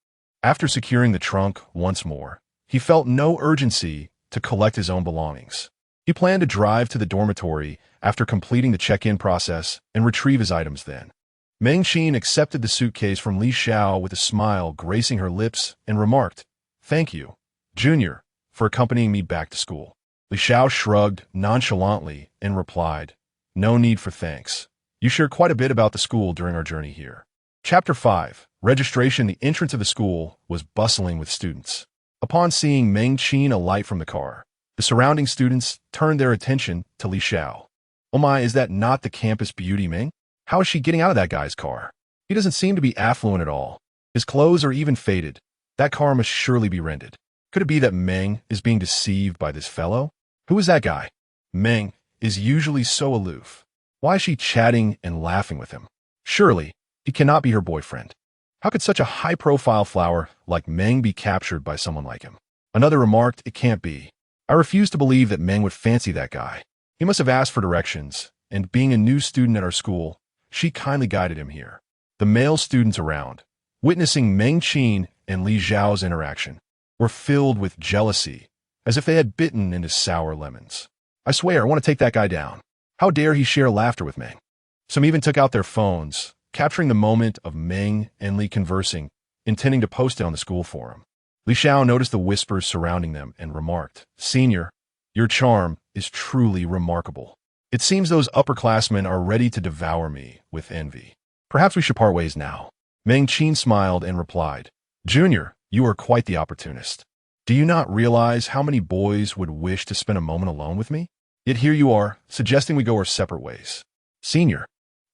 After securing the trunk once more, he felt no urgency to collect his own belongings. He planned to drive to the dormitory after completing the check-in process and retrieve his items then. Meng Qin accepted the suitcase from Li Xiao with a smile gracing her lips and remarked, "Thank you, Junior, for accompanying me back to school." Li Xiao shrugged nonchalantly and replied, "No need for thanks. You shared quite a bit about the school during our journey here." Chapter 5. Registration. The entrance of the school was bustling with students. Upon seeing Meng Qin alight from the car, the surrounding students turned their attention to Li Xiao. "Oh my, is that not the campus beauty, Meng? How is she getting out of that guy's car? He doesn't seem to be affluent at all. His clothes are even faded. That car must surely be rented. Could it be that Meng is being deceived by this fellow? Who is that guy? Meng is usually so aloof. Why is she chatting and laughing with him? Surely, he cannot be her boyfriend. How could such a high-profile flower like Meng be captured by someone like him?" Another remarked, "It can't be. I refuse to believe that Meng would fancy that guy. He must have asked for directions, and being a new student at our school, she kindly guided him here." The male students around, witnessing Meng Qin and Li Xiao's interaction, were filled with jealousy, as if they had bitten into sour lemons. "I swear, I want to take that guy down. How dare he share laughter with Meng?" Some even took out their phones, capturing the moment of Meng and Li conversing, intending to post it on the school forum. Li Xiao noticed the whispers surrounding them and remarked, "Senior, your charm is truly remarkable. It seems those upperclassmen are ready to devour me with envy. Perhaps we should part ways now." Meng Qin smiled and replied, "Junior, you are quite the opportunist. Do you not realize how many boys would wish to spend a moment alone with me? Yet here you are, suggesting we go our separate ways. Senior,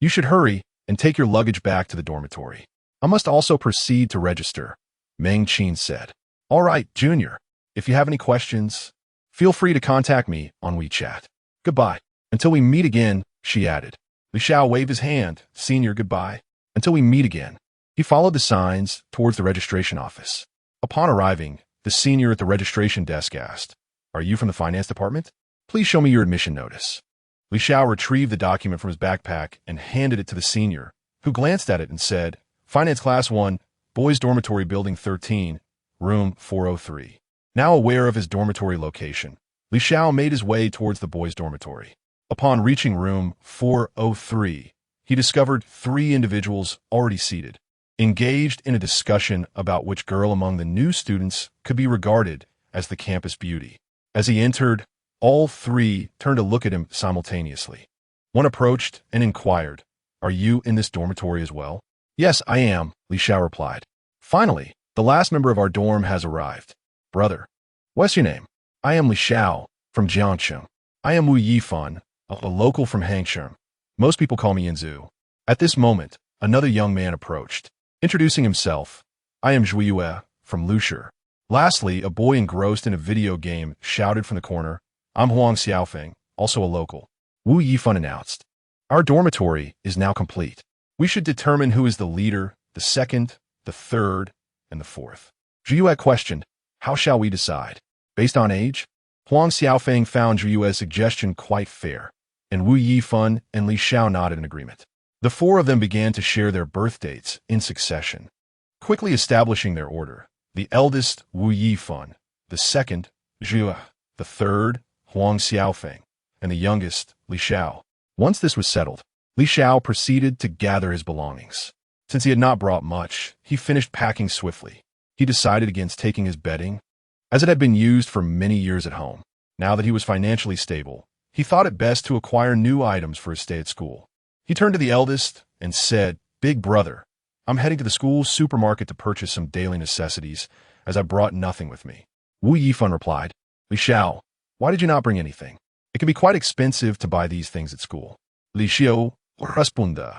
you should hurry and take your luggage back to the dormitory. I must also proceed to register," Meng Qin said. "All right, Junior. If you have any questions, feel free to contact me on WeChat. Goodbye. Until we meet again," she added. Li Xiao waved his hand. "Senior, goodbye. Until we meet again." He followed the signs towards the registration office. Upon arriving, the senior at the registration desk asked, "Are you from the finance department? Please show me your admission notice." Li Xiao retrieved the document from his backpack and handed it to the senior, who glanced at it and said, "Finance Class 1, Boys Dormitory Building 13, Room 403. Now aware of his dormitory location, Li Xiao made his way towards the boys' dormitory. Upon reaching room 403, he discovered 3 individuals already seated, engaged in a discussion about which girl among the new students could be regarded as the campus beauty. As he entered, all 3 turned to look at him simultaneously. One approached and inquired, "Are you in this dormitory as well?" "Yes, I am," Li Xiao replied. "Finally, the last member of our dorm has arrived. Brother, what's your name?" "I am Li Xiao, from Jiangcheng. I am Wu Yifan, a local from Hangzhou. Most people call me Yanzu." At this moment, another young man approached, introducing himself. "I am Zhu Yue, from Lushi." Lastly, a boy engrossed in a video game shouted from the corner, "I'm Huang Xiaofeng, also a local." Wu Yifan announced, "Our dormitory is now complete. We should determine who is the leader, the second, the third, and the fourth." Zhu Yue questioned, "How shall we decide? Based on age?" Huang Xiaofeng found Zhu Yue's suggestion quite fair. and Wu Yifan and Li Xiao nodded in agreement. The four of them began to share their birth dates in succession, quickly establishing their order. The eldest, Wu Yifan, the second, Zhu, the third, Huang Xiaofeng, and the youngest, Li Xiao. Once this was settled, Li Xiao proceeded to gather his belongings. Since he had not brought much, he finished packing swiftly. He decided against taking his bedding, as it had been used for many years at home. Now that he was financially stable, he thought it best to acquire new items for his stay at school. He turned to the eldest and said, "Big brother, I'm heading to the school's supermarket to purchase some daily necessities, as I brought nothing with me." Wu Yifan replied, "Li Xiao, why did you not bring anything? It can be quite expensive to buy these things at school." Li Xiao responded,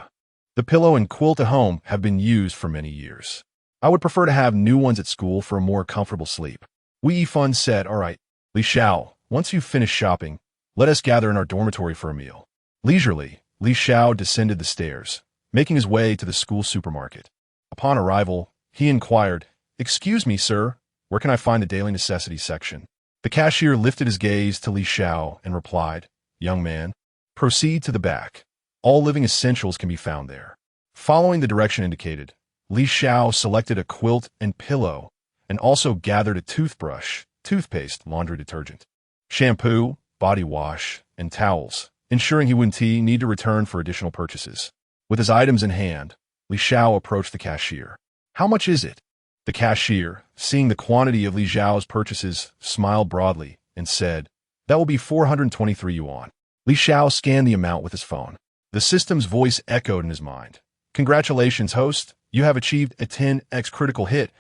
"The pillow and quilt at home have been used for many years. I would prefer to have new ones at school for a more comfortable sleep." Wu Yifan said, "All right, Li Xiao, once you've finished shopping, let us gather in our dormitory for a meal." Leisurely, Li Xiao descended the stairs, making his way to the school supermarket. Upon arrival, he inquired, "Excuse me, sir, where can I find the daily necessities section?" The cashier lifted his gaze to Li Xiao and replied, "Young man, proceed to the back. All living essentials can be found there." Following the direction indicated, Li Xiao selected a quilt and pillow and also gathered a toothbrush, toothpaste, laundry detergent, shampoo, body wash, and towels, ensuring he wouldn't need to return for additional purchases. With his items in hand, Li Xiao approached the cashier. "How much is it?" The cashier, seeing the quantity of Li Xiao's purchases, smiled broadly and said, "That will be 423 yuan." Li Xiao scanned the amount with his phone. The system's voice echoed in his mind. "Congratulations, host. You have achieved a 10x critical hit,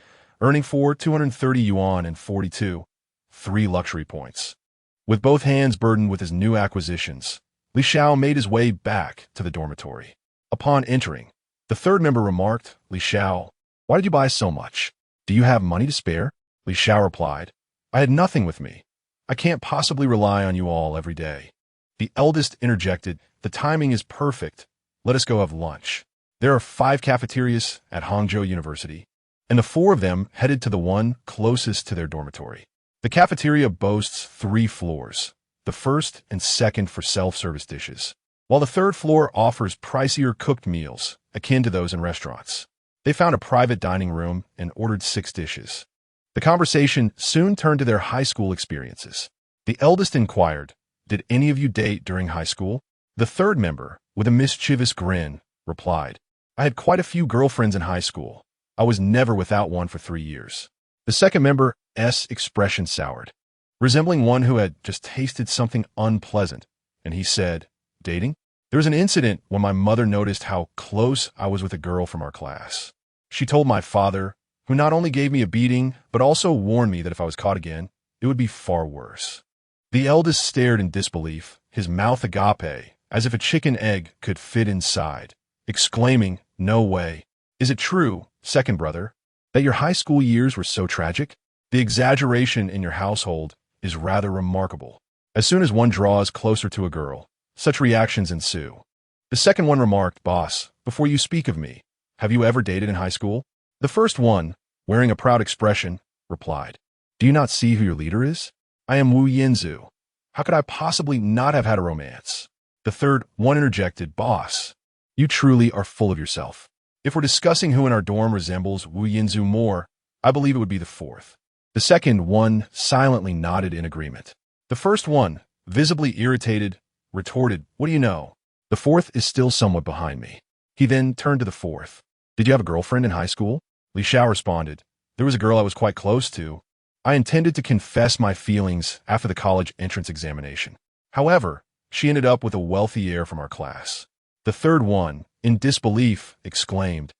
earning 230 yuan and 3 luxury points." With both hands burdened with his new acquisitions, Li Xiao made his way back to the dormitory. Upon entering, the third member remarked, "Li Xiao, why did you buy so much? Do you have money to spare?" Li Xiao replied, "I had nothing with me. I can't possibly rely on you all every day." The eldest interjected, "The timing is perfect. Let us go have lunch." There are 5 cafeterias at Hangzhou University, and the 4 of them headed to the one closest to their dormitory. The cafeteria boasts 3 floors, the first and second for self-service dishes, while the third floor offers pricier cooked meals, akin to those in restaurants. They found a private dining room and ordered 6 dishes. The conversation soon turned to their high school experiences. The eldest inquired, "Did any of you date during high school?" The third member, with a mischievous grin, replied, "I had quite a few girlfriends in high school. I was never without one for 3 years." The second member's expression soured, resembling one who had just tasted something unpleasant, and he said, "Dating? There was an incident when my mother noticed how close I was with a girl from our class. She told my father, who not only gave me a beating, but also warned me that if I was caught again, it would be far worse." The eldest stared in disbelief, his mouth agape, as if a chicken egg could fit inside, exclaiming, "No way. Is it true, second brother, that your high school years were so tragic? The exaggeration in your household is rather remarkable. As soon as one draws closer to a girl, such reactions ensue." The second one remarked, "Boss, before you speak of me, have you ever dated in high school?" The first one, wearing a proud expression, replied, "Do you not see who your leader is? I am Wu Yinzu. How could I possibly not have had a romance?" The third one interjected, "Boss, you truly are full of yourself. If we're discussing who in our dorm resembles Wu Yinzu more, I believe it would be the fourth." The second one silently nodded in agreement. The first one, visibly irritated, retorted, "What do you know? The fourth is still somewhat behind me." He then turned to the fourth. "Did you have a girlfriend in high school?" Li Xiao responded, "There was a girl I was quite close to. I intended to confess my feelings after the college entrance examination. However, she ended up with a wealthy heir from our class." The third one, in disbelief, exclaimed,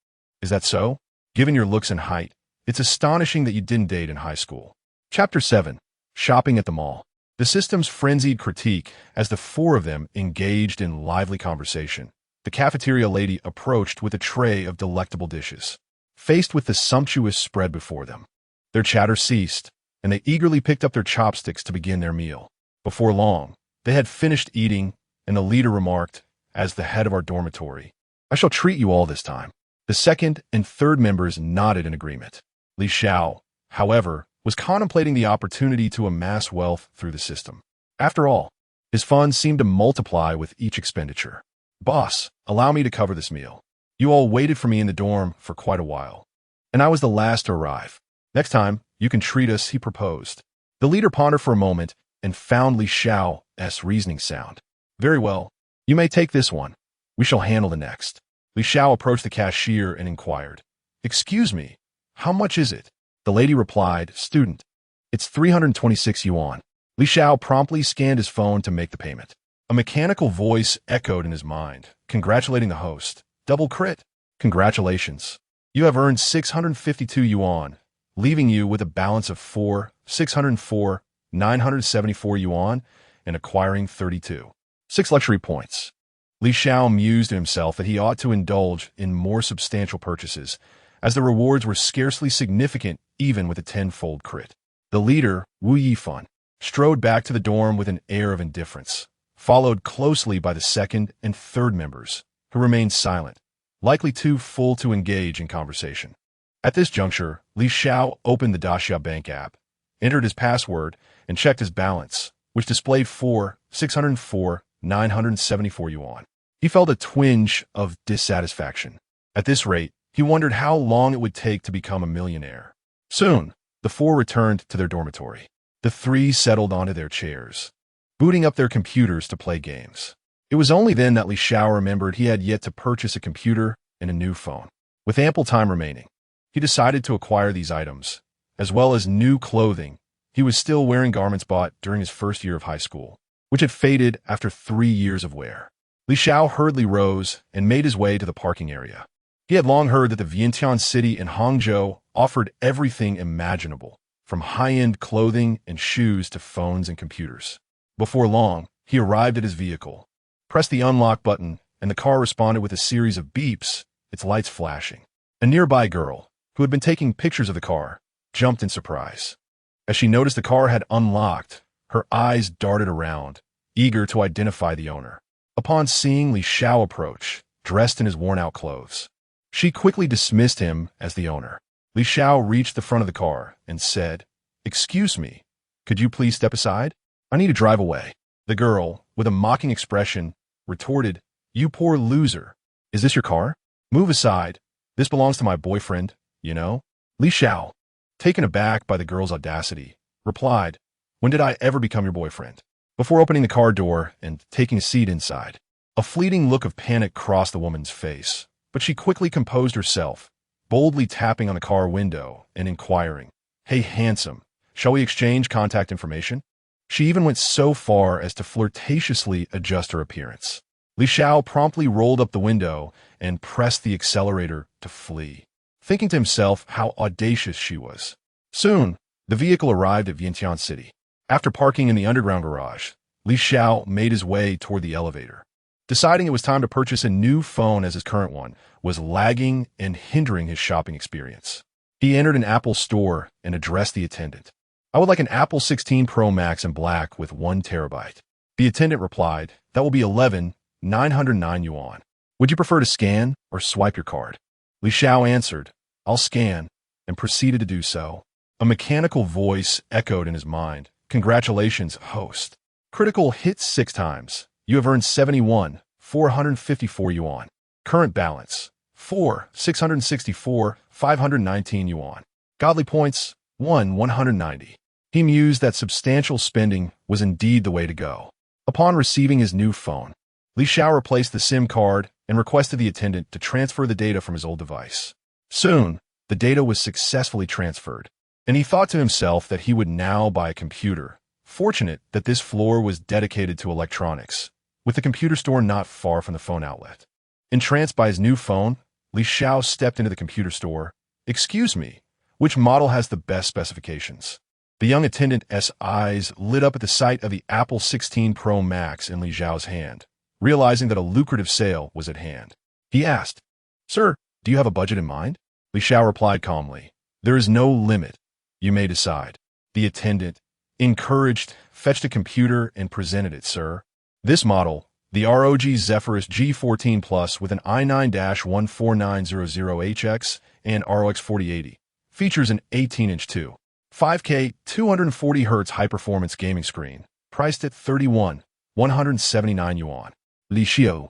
"Is that so? Given your looks and height, it's astonishing that you didn't date in high school." Chapter 7. Shopping at the Mall. The system's frenzied critique as the 4 of them engaged in lively conversation. The cafeteria lady approached with a tray of delectable dishes. Faced with the sumptuous spread before them, their chatter ceased, and they eagerly picked up their chopsticks to begin their meal. Before long, they had finished eating, and the leader remarked, as the head of our dormitory, "I shall treat you all this time." The second and third members nodded in agreement. Li Xiao, however, was contemplating the opportunity to amass wealth through the system. After all, His funds seemed to multiply with each expenditure. Boss, allow me to cover this meal. You all waited for me in the dorm for quite a while, and I was the last to arrive. Next time, you can treat us, he proposed. The leader pondered for a moment and found Li Xiao's reasoning sound. Very well, you may take this one. We shall handle the next. Li Xiao approached the cashier and inquired, Excuse me, how much is it? The lady replied, Student, it's 326 yuan. Li Xiao promptly scanned his phone to make the payment. A mechanical voice echoed in his mind, congratulating the host. Double crit. Congratulations. You have earned 652 yuan, leaving you with a balance of 974 yuan, and acquiring 32. 6 luxury points. Li Xiao mused to himself that he ought to indulge in more substantial purchases, as the rewards were scarcely significant even with a tenfold crit. The leader, Wu Yifan, strode back to the dorm with an air of indifference, followed closely by the second and third members, who remained silent, likely too full to engage in conversation. At this juncture, Li Xiao opened the Daxia Bank app, entered his password, and checked his balance, which displayed 974 yuan. He felt a twinge of dissatisfaction. At this rate, he wondered how long it would take to become a millionaire. Soon, the four returned to their dormitory. The three settled onto their chairs, booting up their computers to play games. It was only then that Li Xiao remembered he had yet to purchase a computer and a new phone. With ample time remaining, he decided to acquire these items, as well as new clothing. He was still wearing garments bought during his first year of high school, which had faded after 3 years of wear. Li Xiao hurriedly rose and made his way to the parking area. He had long heard that the Vientiane city in Hangzhou offered everything imaginable, from high-end clothing and shoes to phones and computers. Before long, he arrived at his vehicle, pressed the unlock button, and the car responded with a series of beeps, its lights flashing. A nearby girl, who had been taking pictures of the car, jumped in surprise. As she noticed the car had unlocked, her eyes darted around, eager to identify the owner. Upon seeing Li Xiao approach, dressed in his worn-out clothes, she quickly dismissed him as the owner. Li Xiao reached the front of the car and said, Excuse me, could you please step aside? I need to drive away. The girl, with a mocking expression, retorted, You poor loser. Is this your car? Move aside. This belongs to my boyfriend, you know? Li Xiao, taken aback by the girl's audacity, replied, When did I ever become your boyfriend? Before opening the car door and taking a seat inside, a fleeting look of panic crossed the woman's face, but she quickly composed herself, boldly tapping on the car window and inquiring, Hey, handsome, shall we exchange contact information? She even went so far as to flirtatiously adjust her appearance. Li Xiao promptly rolled up the window and pressed the accelerator to flee, thinking to himself how audacious she was. Soon, the vehicle arrived at Vientiane City. After parking in the underground garage, Li Xiao made his way toward the elevator. Deciding it was time to purchase a new phone as his current one was lagging and hindering his shopping experience. He entered an Apple store and addressed the attendant. I would like an Apple 16 Pro Max in black with 1 terabyte. The attendant replied, That will be 11,909 yuan. Would you prefer to scan or swipe your card? Li Xiao answered, I'll scan, and proceeded to do so. A mechanical voice echoed in his mind. Congratulations, host. Critical hit 6 times. You have earned 71,454 yuan. Current balance, 664,519 yuan. Godly points, 190. He mused that substantial spending was indeed the way to go. Upon receiving his new phone, Li Xiao replaced the SIM card and requested the attendant to transfer the data from his old device. Soon, the data was successfully transferred, and he thought to himself that he would now buy a computer. Fortunate that this floor was dedicated to electronics, with the computer store not far from the phone outlet. Entranced by his new phone, Li Xiao stepped into the computer store. Excuse me, which model has the best specifications? The young attendant's eyes lit up at the sight of the Apple 16 Pro Max in Li Xiao's hand, realizing that a lucrative sale was at hand. He asked, Sir, do you have a budget in mind? Li Xiao replied calmly, There is no limit. You may decide. The attendant, encouraged, fetched a computer and presented it, Sir. This model, the ROG Zephyrus G14 Plus with an i9-14900HX and ROX 4080, features an 18-inch 5K 240Hz high-performance gaming screen, priced at 31 179 yuan. Xiao,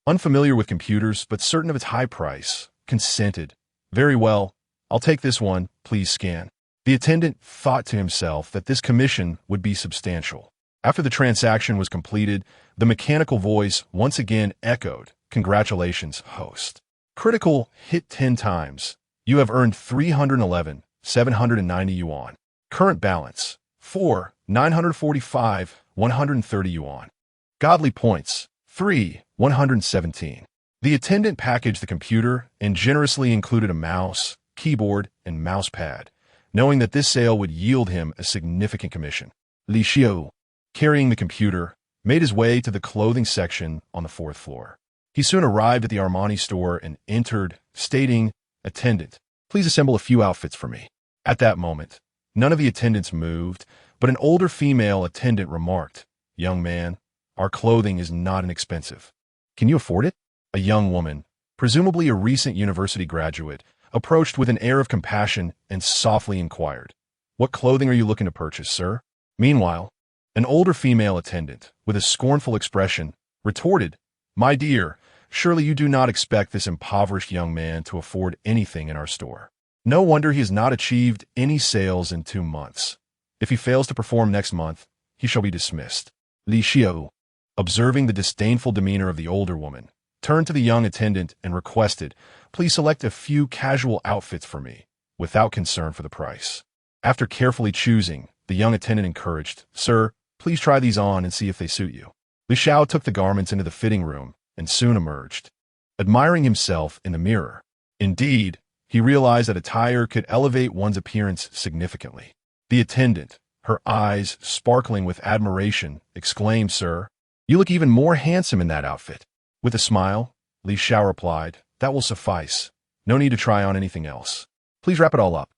unfamiliar with computers but certain of its high price, consented. Very well, I'll take this one, please scan. The attendant thought to himself that this commission would be substantial. After the transaction was completed, the mechanical voice once again echoed, "Congratulations, host. Critical hit 10 times. You have earned 311,790 yuan. Current balance, 4,945,130 yuan. Godly points, 3,117. The attendant packaged the computer and generously included a mouse, keyboard, and mouse pad, knowing that this sale would yield him a significant commission. Xiao, carrying the computer, made his way to the clothing section on the 4th floor. He soon arrived at the Armani store and entered, stating, "Attendant, please assemble a few outfits for me." At that moment, none of the attendants moved, but an older female attendant remarked, "Young man, our clothing is not inexpensive. Can you afford it?" A young woman, presumably a recent university graduate, approached with an air of compassion and softly inquired, "What clothing are you looking to purchase, sir?" Meanwhile, an older female attendant, with a scornful expression, retorted, "My dear, surely you do not expect this impoverished young man to afford anything in our store. No wonder he has not achieved any sales in 2 months. If he fails to perform next month, he shall be dismissed." Xiao, observing the disdainful demeanor of the older woman, turned to the young attendant and requested, "Please select a few casual outfits for me, without concern for the price." After carefully choosing, the young attendant encouraged, "Sir, please try these on and see if they suit you." Xiao took the garments into the fitting room and soon emerged, admiring himself in the mirror. Indeed, he realized that attire could elevate one's appearance significantly. The attendant, her eyes sparkling with admiration, exclaimed, "Sir, you look even more handsome in that outfit." With a smile, Xiao replied, "That will suffice. No need to try on anything else. Please wrap it all up."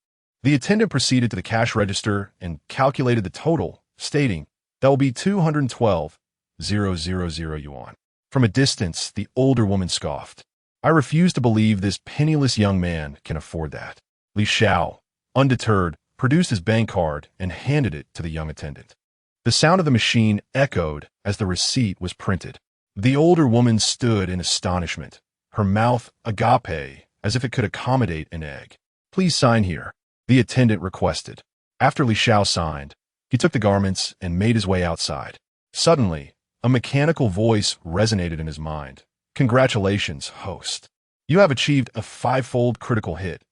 The attendant proceeded to the cash register and calculated the total, stating, "That will be 212,000 yuan." From a distance, the older woman scoffed, "I refuse to believe this penniless young man can afford that." Xiao, undeterred, produced his bank card and handed it to the young attendant. The sound of the machine echoed as the receipt was printed. The older woman stood in astonishment, her mouth agape as if it could accommodate an egg. "Please sign here," the attendant requested. After Xiao signed, he took the garments and made his way outside. Suddenly, a mechanical voice resonated in his mind. "Congratulations, host. You have achieved a 5-fold critical hit,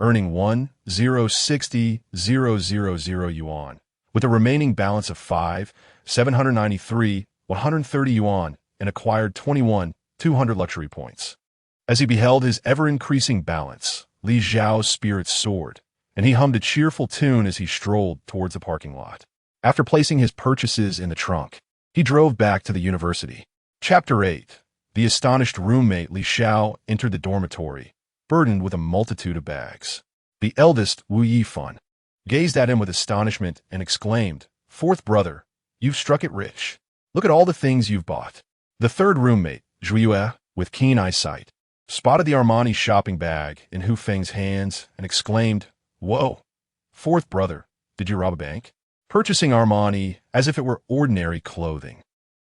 earning 1,060,000 yuan, with a remaining balance of 5,793,130 yuan, and acquired 21,200 luxury points." As he beheld his ever-increasing balance, Li Zhao's spirits soared, and he hummed a cheerful tune as he strolled towards the parking lot. After placing his purchases in the trunk, he drove back to the university. Chapter 8. The astonished roommate Li Xiao entered the dormitory, burdened with a multitude of bags. The eldest, Wu Yifan, gazed at him with astonishment and exclaimed, "Fourth brother, you've struck it rich. Look at all the things you've bought." The third roommate, Zhu Yue, with keen eyesight, spotted the Armani shopping bag in Hu Feng's hands and exclaimed, "Whoa, fourth brother, did you rob a bank?" Purchasing Armani as if it were ordinary clothing.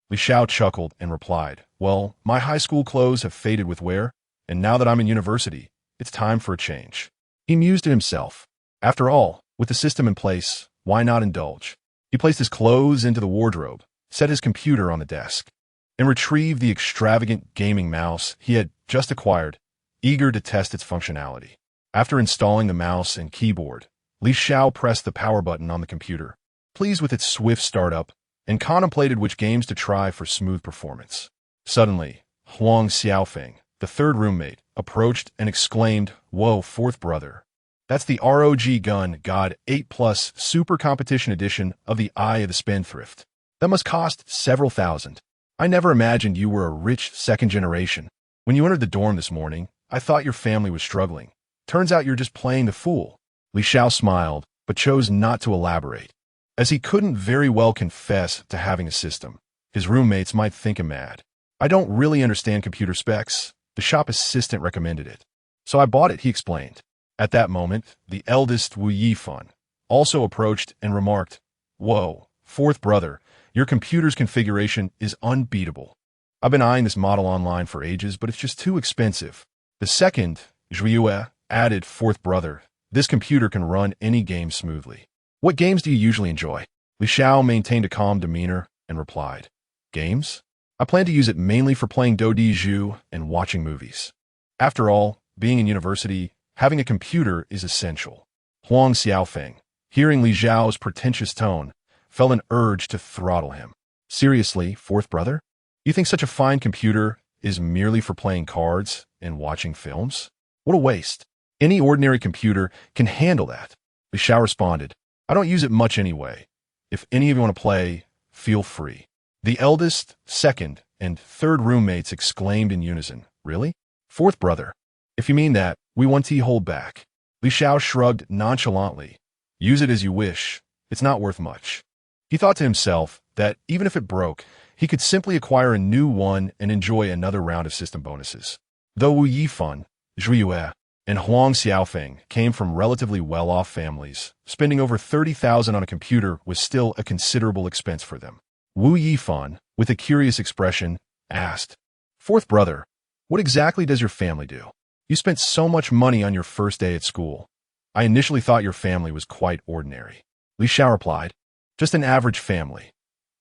Li Xiao chuckled and replied, "Well, my high school clothes have faded with wear, and now that I'm in university, it's time for a change." He mused to himself. After all, with the system in place, why not indulge? He placed his clothes into the wardrobe, set his computer on the desk, and retrieved the extravagant gaming mouse he had just acquired, eager to test its functionality. After installing the mouse and keyboard, Li Xiao pressed the power button on the computer, pleased with its swift startup, and contemplated which games to try for smooth performance. Suddenly, Huang Xiaofeng, the third roommate, approached and exclaimed, "Whoa, fourth brother. That's the ROG Gun God 8 Plus Super Competition Edition of the Eye of the Spendthrift. That must cost several thousand. I never imagined you were a rich second generation. When you entered the dorm this morning, I thought your family was struggling. Turns out you're just playing the fool." Li Xiao smiled, but chose not to elaborate. As he couldn't very well confess to having a system, his roommates might think him mad. "I don't really understand computer specs. The shop assistant recommended it. So I bought it," he explained. At that moment, the eldest Wu Yifan also approached and remarked, "Whoa, fourth brother, Your computer's configuration is unbeatable. I've been eyeing this model online for ages, but it's just too expensive. The second, Xiao, added, fourth brother, this computer can run any game smoothly. What games do you usually enjoy? Xiao maintained a calm demeanor and replied, games? I plan to use it mainly for playing Dou and watching movies. After all, being in university, having a computer is essential. Huang Xiaofeng, hearing Li Zhao's pretentious tone, felt an urge to throttle him. Seriously, fourth brother? You think such a fine computer is merely for playing cards and watching films? What a waste. Any ordinary computer can handle that. Li Xiao responded, I don't use it much anyway. If any of you want to play, feel free. The eldest, second, and third roommates exclaimed in unison, really? Fourth brother. If you mean that, we want to hold back. Li Xiao shrugged nonchalantly. Use it as you wish. It's not worth much. He thought to himself that even if it broke, he could simply acquire a new one and enjoy another round of system bonuses. Though Wu Yifan, Zhu Yue, and Huang Xiaofeng came from relatively well-off families, spending over 30,000 on a computer was still a considerable expense for them. Wu Yifan, with a curious expression, asked, fourth brother, what exactly does your family do? You spent so much money on your first day at school. I initially thought your family was quite ordinary. Li Xiao replied, just an average family.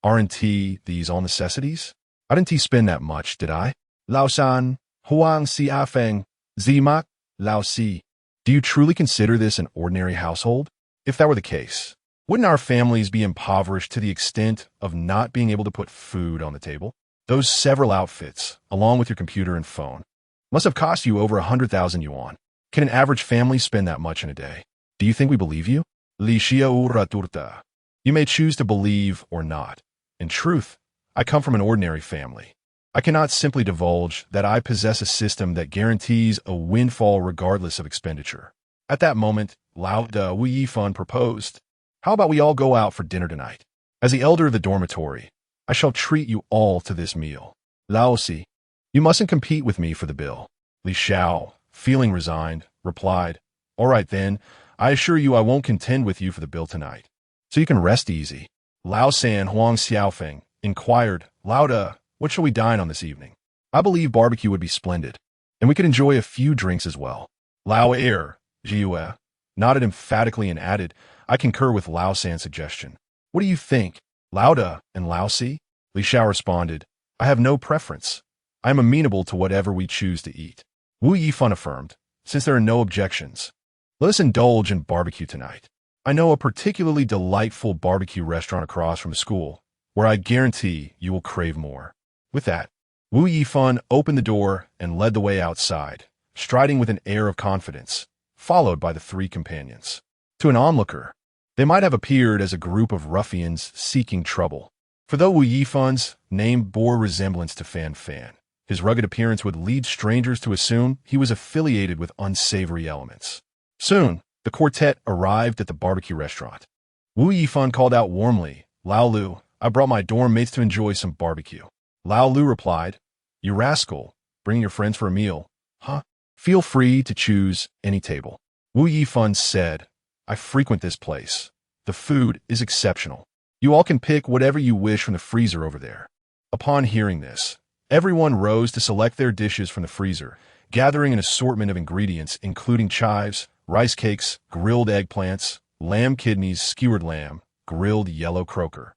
Aren't these all necessities? I didn't spend that much, did I? Lao Shan, Huang Xiaofeng, Zimak, Lao Si. Do you truly consider this an ordinary household? If that were the case, wouldn't our families be impoverished to the extent of not being able to put food on the table? Those several outfits, along with your computer and phone, must have cost you over 100,000 yuan. Can an average family spend that much in a day? Do you think we believe you? Li Xiao Raturta. You may choose to believe or not. In truth, I come from an ordinary family. I cannot simply divulge that I possess a system that guarantees a windfall regardless of expenditure. At that moment, Lao Da Wu Yifan proposed, how about we all go out for dinner tonight? As the elder of the dormitory, I shall treat you all to this meal. Lao Si, you mustn't compete with me for the bill. Li Xiao, feeling resigned, replied, all right then, I assure you I won't contend with you for the bill tonight. So you can rest easy. Lao San Huang Xiaofeng inquired, Lao Da, what shall we dine on this evening? I believe barbecue would be splendid, and we could enjoy a few drinks as well. Lao Jiue nodded emphatically and added, I concur with Lao San's suggestion. What do you think, Lao Da and Lao Si? Li Xiao responded, I have no preference. I am amenable to whatever we choose to eat. Wu Yifan affirmed, since there are no objections, let us indulge in barbecue tonight. I know a particularly delightful barbecue restaurant across from the school, where I guarantee you will crave more. With that, Wu Yifan opened the door and led the way outside, striding with an air of confidence, followed by the three companions. To an onlooker, they might have appeared as a group of ruffians seeking trouble. For though Wu Yifan's name bore resemblance to Fan Fan, his rugged appearance would lead strangers to assume he was affiliated with unsavory elements. Soon, the quartet arrived at the barbecue restaurant. Wu Yifan called out warmly, Lao Lu, I brought my dorm mates to enjoy some barbecue. Lao Lu replied, you rascal, bringing your friends for a meal, huh? Feel free to choose any table. Wu Yifan said, I frequent this place. The food is exceptional. You all can pick whatever you wish from the freezer over there. Upon hearing this, everyone rose to select their dishes from the freezer, gathering an assortment of ingredients including chives, rice cakes, grilled eggplants, lamb kidneys, skewered lamb, grilled yellow croaker,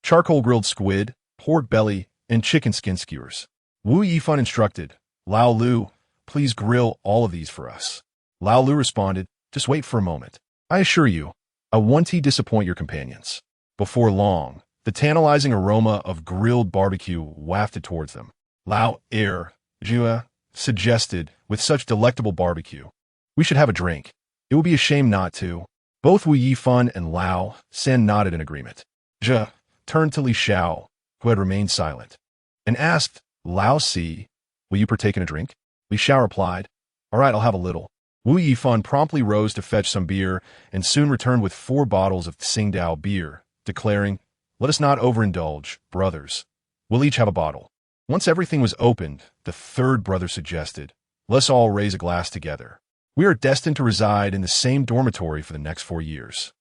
charcoal grilled squid, pork belly, and chicken skin skewers. Wu Yifan instructed, Lao Lu, please grill all of these for us. Lao Lu responded, just wait for a moment. I assure you, I won't disappoint your companions. Before long, the tantalizing aroma of grilled barbecue wafted towards them. Lao Jiue suggested, with such delectable barbecue, we should have a drink. It would be a shame not to. Both Wu Yifan and Lao San nodded in agreement. Zhe turned to Li Xiao, who had remained silent, and asked, Lao Si, will you partake in a drink? Li Xiao replied, all right, I'll have a little. Wu Yifan promptly rose to fetch some beer and soon returned with 4 bottles of Tsingtao beer, declaring, let us not overindulge, brothers. We'll each have a bottle. Once everything was opened, the third brother suggested, let's all raise a glass together. We are destined to reside in the same dormitory for the next 4 years.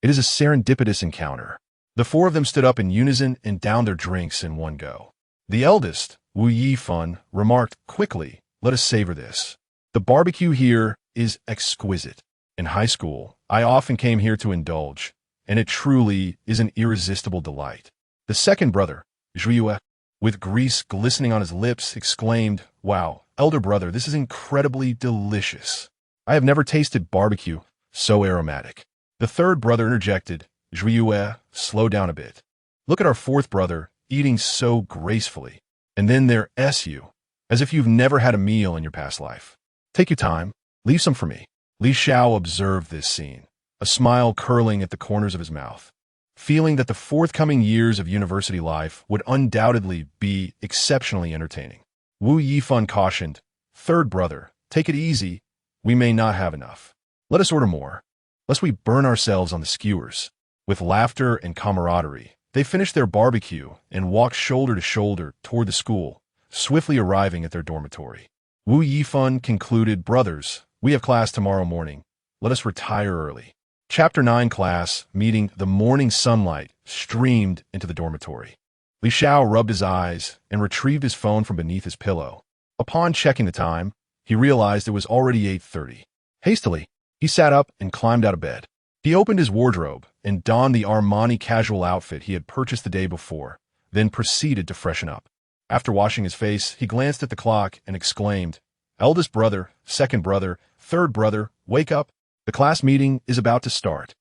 It is a serendipitous encounter. The four of them stood up in unison and downed their drinks in one go. The eldest, Wu Yifan, remarked quickly, "Let us savor this. The barbecue here is exquisite. In high school, I often came here to indulge, and it truly is an irresistible delight." The second brother, Zhuiyue, with grease glistening on his lips, exclaimed, "Wow, elder brother, this is incredibly delicious. I have never tasted barbecue so aromatic." The third brother interjected, "Zhuiyue, slow down a bit. Look at our fourth brother, eating so gracefully. And then there's you, as if you've never had a meal in your past life. Take your time, leave some for me." Li Xiao observed this scene, a smile curling at the corners of his mouth, feeling that the forthcoming years of university life would undoubtedly be exceptionally entertaining. Wu Yifan cautioned, "Third brother, take it easy. We may not have enough. Let us order more, lest we burn ourselves on the skewers." With laughter and camaraderie, they finished their barbecue and walked shoulder to shoulder toward the school, swiftly arriving at their dormitory. Wu Yifan concluded, "Brothers, we have class tomorrow morning. Let us retire early." Chapter 9 class meeting. The morning sunlight streamed into the dormitory. Li Xiao rubbed his eyes and retrieved his phone from beneath his pillow. Upon checking the time, he realized it was already 8:30. Hastily, he sat up and climbed out of bed. He opened his wardrobe and donned the Armani casual outfit he had purchased the day before, then proceeded to freshen up. After washing his face, he glanced at the clock and exclaimed, "Eldest brother, second brother, third brother, wake up. The class meeting is about to start."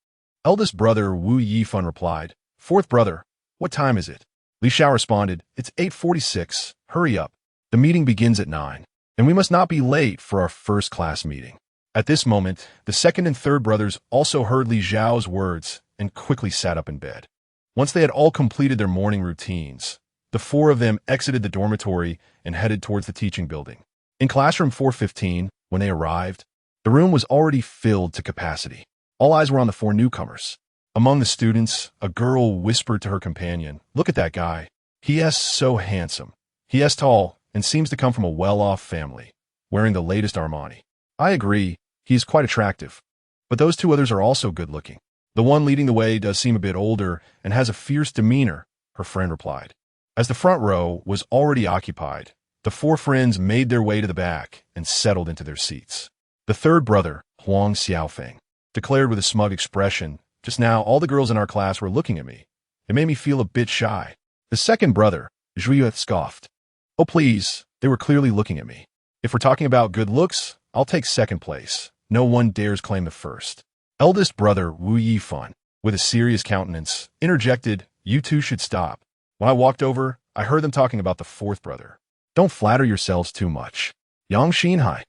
Eldest brother Wu Yifan replied, "Fourth brother, what time is it?" Li Xiao responded, "It's 8:46. Hurry up. The meeting begins at 9, and we must not be late for our first class meeting." At this moment, the second and third brothers also heard Li Xiao's words and quickly sat up in bed. Once they had all completed their morning routines, the four of them exited the dormitory and headed towards the teaching building. In classroom 415, when they arrived, the room was already filled to capacity. All eyes were on the four newcomers. Among the students, a girl whispered to her companion, "Look at that guy. He is so handsome. He is tall and seems to come from a well-off family, wearing the latest Armani." "I agree, he is quite attractive. But those two others are also good-looking. The one leading the way does seem a bit older and has a fierce demeanor," her friend replied. As the front row was already occupied, the four friends made their way to the back and settled into their seats. The third brother, Huang Xiaofeng, declared with a smug expression, "Just now, all the girls in our class were looking at me. It made me feel a bit shy." The second brother, Zhuiyue, scoffed, "Oh please, they were clearly looking at me. If we're talking about good looks, I'll take second place. No one dares claim the first." Eldest brother Wu Yifan, with a serious countenance, interjected, "You two should stop. When I walked over, I heard them talking about the fourth brother. Don't flatter yourselves too much." Yang Shenhao,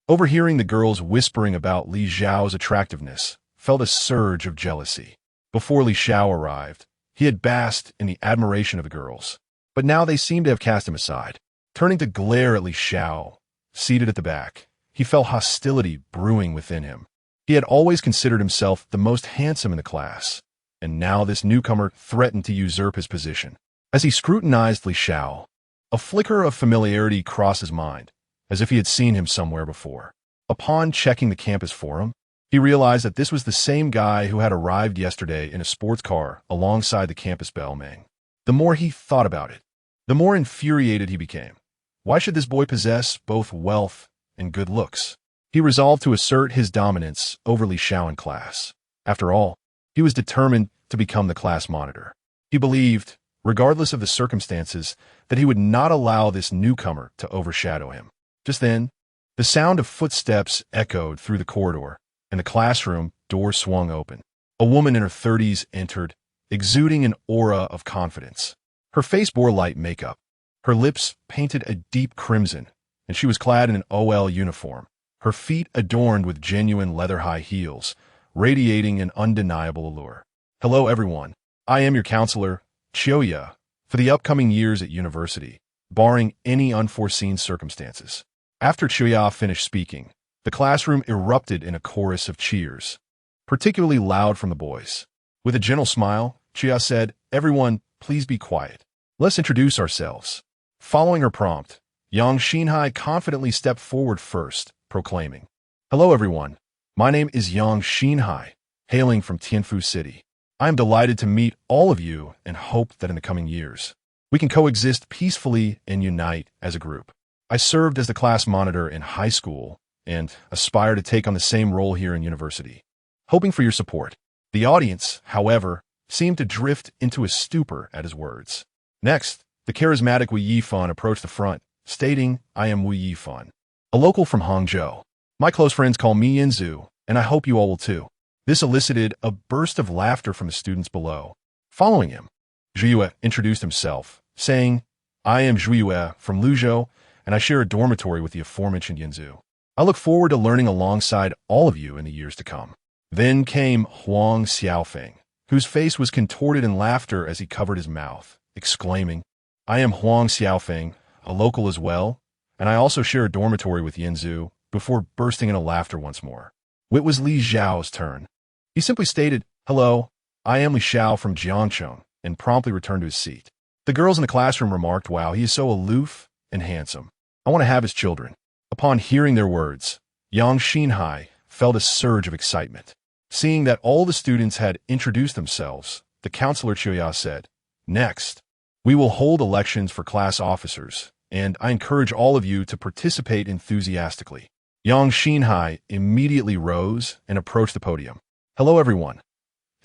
overhearing the girls whispering about Li Xiao's attractiveness, felt a surge of jealousy. Before Li Xiao arrived, he had basked in the admiration of the girls, but now they seemed to have cast him aside. Turning to glare at Li Xiao, seated at the back, he felt hostility brewing within him. He had always considered himself the most handsome in the class, and now this newcomer threatened to usurp his position. As he scrutinized Li Xiao, a flicker of familiarity crossed his mind, as if he had seen him somewhere before. Upon checking the campus forum, he realized that this was the same guy who had arrived yesterday in a sports car alongside the campus bellman. The more he thought about it, the more infuriated he became. Why should this boy possess both wealth and good looks? He resolved to assert his dominance over Li Xiao in class. After all, he was determined to become the class monitor. He believed, regardless of the circumstances, that he would not allow this newcomer to overshadow him. Just then, the sound of footsteps echoed through the corridor, and the classroom door swung open. A woman in her 30s entered, exuding an aura of confidence. Her face bore light makeup. Her lips painted a deep crimson, and she was clad in an OL uniform, her feet adorned with genuine leather high heels, radiating an undeniable allure. "Hello, everyone. I am your counselor, Xiao, for the upcoming years at university, barring any unforeseen circumstances." After Xiao finished speaking, the classroom erupted in a chorus of cheers, particularly loud from the boys. With a gentle smile, Xiao said, "Everyone, please be quiet. Let's introduce ourselves." Following her prompt, Yang Shenhao confidently stepped forward first, proclaiming, "Hello, everyone. My name is Yang Shenhao, hailing from Tianfu City. I am delighted to meet all of you and hope that in the coming years, we can coexist peacefully and unite as a group. I served as the class monitor in high school and aspire to take on the same role here in university, hoping for your support. The audience, however, seemed to drift into a stupor at his words. Next, the charismatic Wu Yifan approached the front, stating, "I am Wu Yifan, a local from Hangzhou. My close friends call me Yanzu, and I hope you all will too." This elicited a burst of laughter from the students below. Following him, Zhiyue introduced himself, saying, "I am Zhiyue from Luzhou, and I share a dormitory with the aforementioned Yanzu. I look forward to learning alongside all of you in the years to come." Then came Huang Xiaofeng, whose face was contorted in laughter as he covered his mouth, exclaiming, "I am Huang Xiaofeng, a local as well, and I also share a dormitory with Yanzu," before bursting into laughter once more. It was Li Xiao's turn. He simply stated, "Hello, I am Li Xiao from Jiangcheng," and promptly returned to his seat. The girls in the classroom remarked, "Wow, he is so aloof and handsome. I want to have his children." Upon hearing their words, young Shenhao felt a surge of excitement. Seeing that all the students had introduced themselves, the counselor Xiao said, "Next, we will hold elections for class officers, and I encourage all of you to participate enthusiastically." Yang Shenhao immediately rose and approached the podium. "Hello, everyone.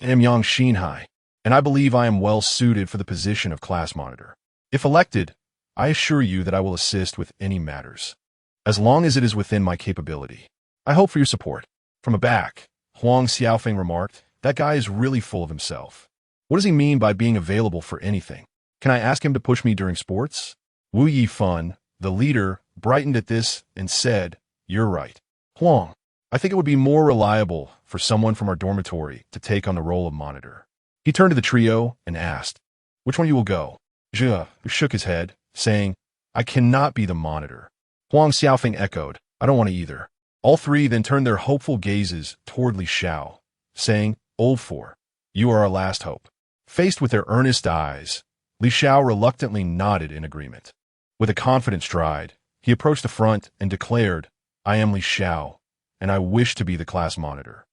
I am Yang Shenhao, and I believe I am well suited for the position of class monitor. If elected, I assure you that I will assist with any matters, as long as it is within my capability. I hope for your support." From a back, Huang Xiaofeng remarked, "That guy is really full of himself. What does he mean by being available for anything? Can I ask him to push me during sports?" Wu Yifan, the leader, brightened at this and said, "You're right, Huang. I think it would be more reliable for someone from our dormitory to take on the role of monitor." He turned to the trio and asked, "Which one of you will go?" Zhe shook his head, saying, "I cannot be the monitor." Huang Xiaofeng echoed, "I don't want to either." All three then turned their hopeful gazes toward Li Xiao, saying, "Old Four, you are our last hope." Faced with their earnest eyes, Li Xiao reluctantly nodded in agreement. With a confident stride, he approached the front and declared, "I am Li Xiao, and I wish to be the class monitor.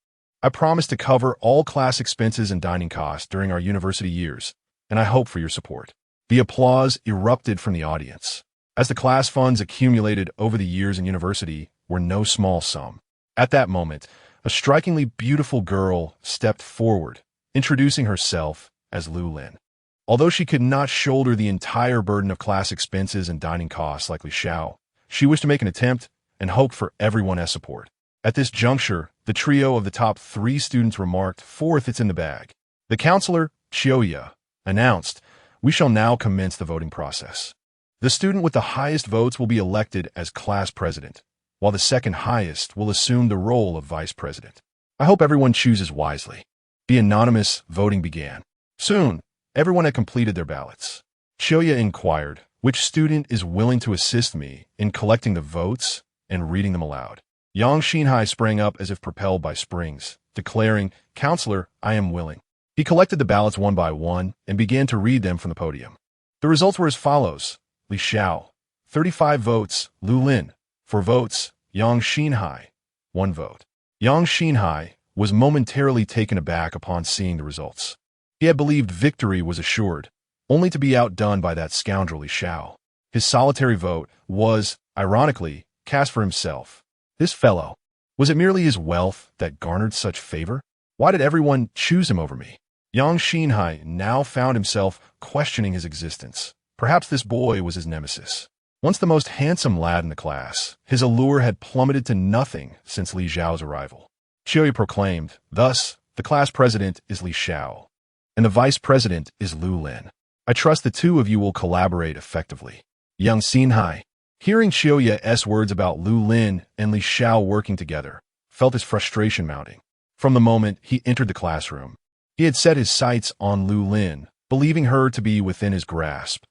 I promise to cover all class expenses and dining costs during our university years, and I hope for your support." The applause erupted from the audience, as the class funds accumulated over the years in university were no small sum. At that moment, a strikingly beautiful girl stepped forward, introducing herself as Lu Lin. Although she could not shoulder the entire burden of class expenses and dining costs like Li Xiao, she wished to make an attempt and hoped for everyone's support. At this juncture, the trio of the top 3 students remarked, "Fourth, it's in the bag." The counselor, Xiao, announced, "We shall now commence the voting process. The student with the highest votes will be elected as class president, while the second highest will assume the role of vice president. I hope everyone chooses wisely." The anonymous voting began. Soon, everyone had completed their ballots. Xiao inquired, "Which student is willing to assist me in collecting the votes and reading them aloud?" Yang Shenhao sprang up as if propelled by springs, declaring, "Counselor, I am willing." He collected the ballots one by one and began to read them from the podium. The results were as follows: Li Xiao, 35 votes; Lu Lin, 4 votes; Yang Shenhao, 1 vote. Yang Shenhao was momentarily taken aback upon seeing the results. He had believed victory was assured, only to be outdone by that scoundrel Li Xiao. His solitary vote was, ironically, cast for himself. This fellow, was it merely his wealth that garnered such favor? Why did everyone choose him over me? Yang Shenhao now found himself questioning his existence. Perhaps this boy was his nemesis. Once the most handsome lad in the class, his allure had plummeted to nothing since Li Xiao's arrival. Xiao proclaimed, "Thus, the class president is Li Xiao, and the vice president is Lu Lin. I trust the two of you will collaborate effectively." Yang Shenhao, hearing Xiao's words about Lu Lin and Li Xiao working together, felt his frustration mounting. From the moment he entered the classroom, he had set his sights on Lu Lin, believing her to be within his grasp,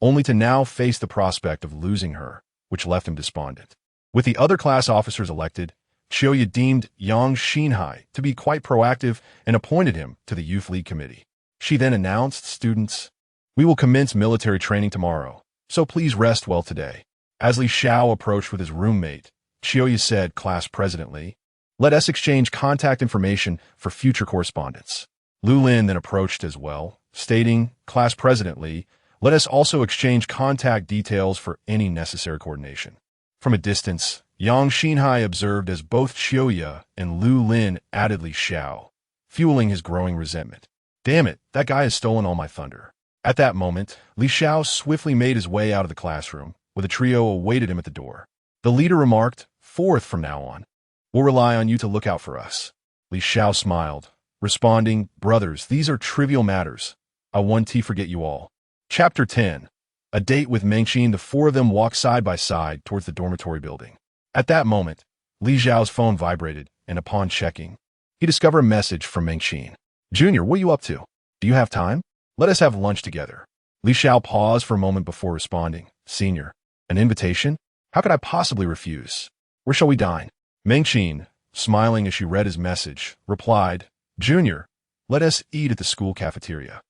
only to now face the prospect of losing her, which left him despondent. With the other class officers elected, Xiao deemed Yang Shenhao to be quite proactive and appointed him to the Youth League Committee. She then announced, "Students, we will commence military training tomorrow, so please rest well today." As Li Xiao approached with his roommate, Xiao said, class presidently, "Let us exchange contact information for future correspondence." Lu Lin then approached as well, stating, "Class President Li, let us also exchange contact details for any necessary coordination." From a distance, Yang Shenhao observed as both Xiao and Lu Lin added Li Xiao, fueling his growing resentment. Damn it, that guy has stolen all my thunder. At that moment, Li Xiao swiftly made his way out of the classroom, where the trio awaited him at the door. The leader remarked, "Fourth from now on. We'll rely on you to look out for us." Li Xiao smiled, responding, "Brothers, these are trivial matters. I won't forget you all." Chapter 10. A date with Mengxin. The four of them walked side by side towards the dormitory building. At that moment, Li Xiao's phone vibrated, and upon checking, he discovered a message from Mengxin. "Junior, what are you up to? Do you have time? Let us have lunch together." Li Xiao paused for a moment before responding. "Senior, an invitation? How could I possibly refuse? Where shall we dine?" Mengxin, smiling as she read his message, replied, "Junior, let us eat at the school cafeteria.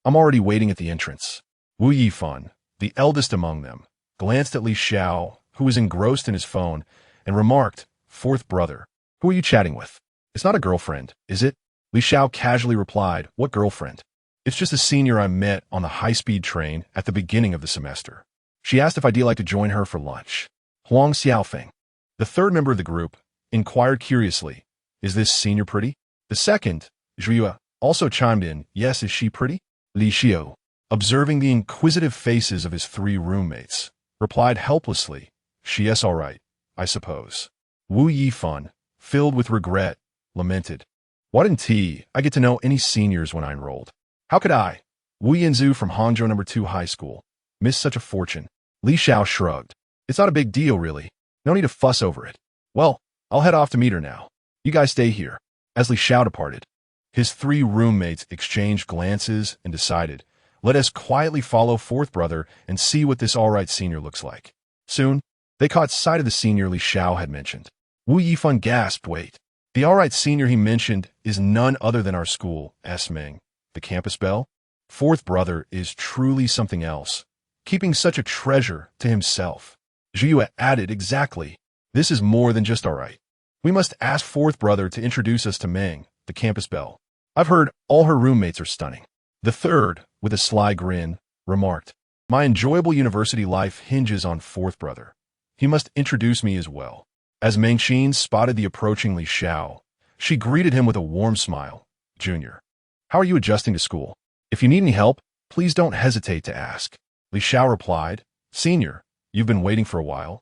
I'm already waiting at the entrance." Wu Yifan, the eldest among them, glanced at Li Xiao, who was engrossed in his phone, and remarked, "Fourth brother, who are you chatting with? It's not a girlfriend, is it?" Li Xiao casually replied, "What girlfriend? It's just a senior I met on the high-speed train at the beginning of the semester. She asked if I'd like to join her for lunch." Huang Xiaofeng, the third member of the group, inquired curiously, "Is this senior pretty?" The second, Zhuya, also chimed in, "Yes, is she pretty?" Li Xiao, observing the inquisitive faces of his three roommates, replied helplessly, "Yes, all right, I suppose." Wu Yifan, filled with regret, lamented, "Why didn't I get to know any seniors when I enrolled? How could I, Wu Yanzu from Hangzhou No. 2 High School, miss such a fortune?" Li Xiao shrugged. "It's not a big deal, really. No need to fuss over it. Well, I'll head off to meet her now. You guys stay here." As Li Xiao departed, his three roommates exchanged glances and decided, "Let us quietly follow fourth brother and see what this all-right senior looks like." Soon, they caught sight of the senior Li Xiao had mentioned. Wu Yifan gasped, "Wait, the all-right senior he mentioned is none other than our school, Meng, the campus belle? Fourth brother is truly something else, keeping such a treasure to himself." Zhuya added, "Exactly. This is more than just all right. We must ask fourth brother to introduce us to Meng, the campus belle. I've heard all her roommates are stunning." The third, with a sly grin, remarked, "My enjoyable university life hinges on fourth brother. He must introduce me as well." As Mengxin spotted the approaching Li Xiao, she greeted him with a warm smile. "Junior, how are you adjusting to school? If you need any help, please don't hesitate to ask." Li Xiao replied, "Senior, you've been waiting for a while.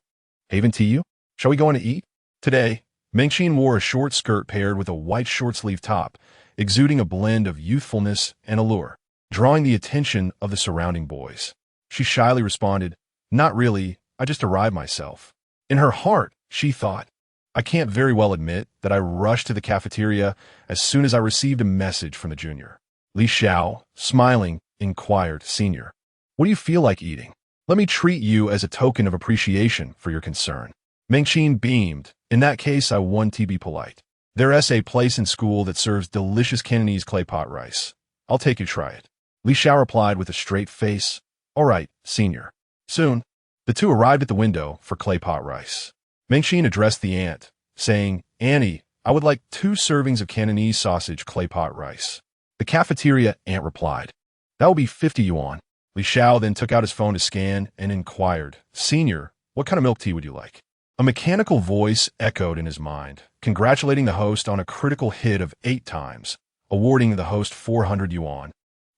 Haven't you? Shall we go in to eat?" Today, Mengxin wore a short skirt paired with a white short-sleeve top, exuding a blend of youthfulness and allure, drawing the attention of the surrounding boys. She shyly responded, "Not really, I just arrived myself." In her heart, she thought, "I can't very well admit that I rushed to the cafeteria as soon as I received a message from the junior." Li Xiao, smiling, inquired, "Senior, what do you feel like eating? Let me treat you as a token of appreciation for your concern." Mengxin beamed, "In that case, I want to be polite. There's a place in school that serves delicious Cantonese clay pot rice. I'll take you to try it." Li Xiao replied with a straight face, "All right, senior." Soon, the two arrived at the window for clay pot rice. Mengxin addressed the aunt, saying, "Annie, I would like 2 servings of Cantonese sausage clay pot rice." The cafeteria aunt replied, "That will be 50 yuan." Li Xiao then took out his phone to scan and inquired, "Senior, what kind of milk tea would you like?" A mechanical voice echoed in his mind, congratulating the host on a critical hit of 8 times, awarding the host 400 yuan,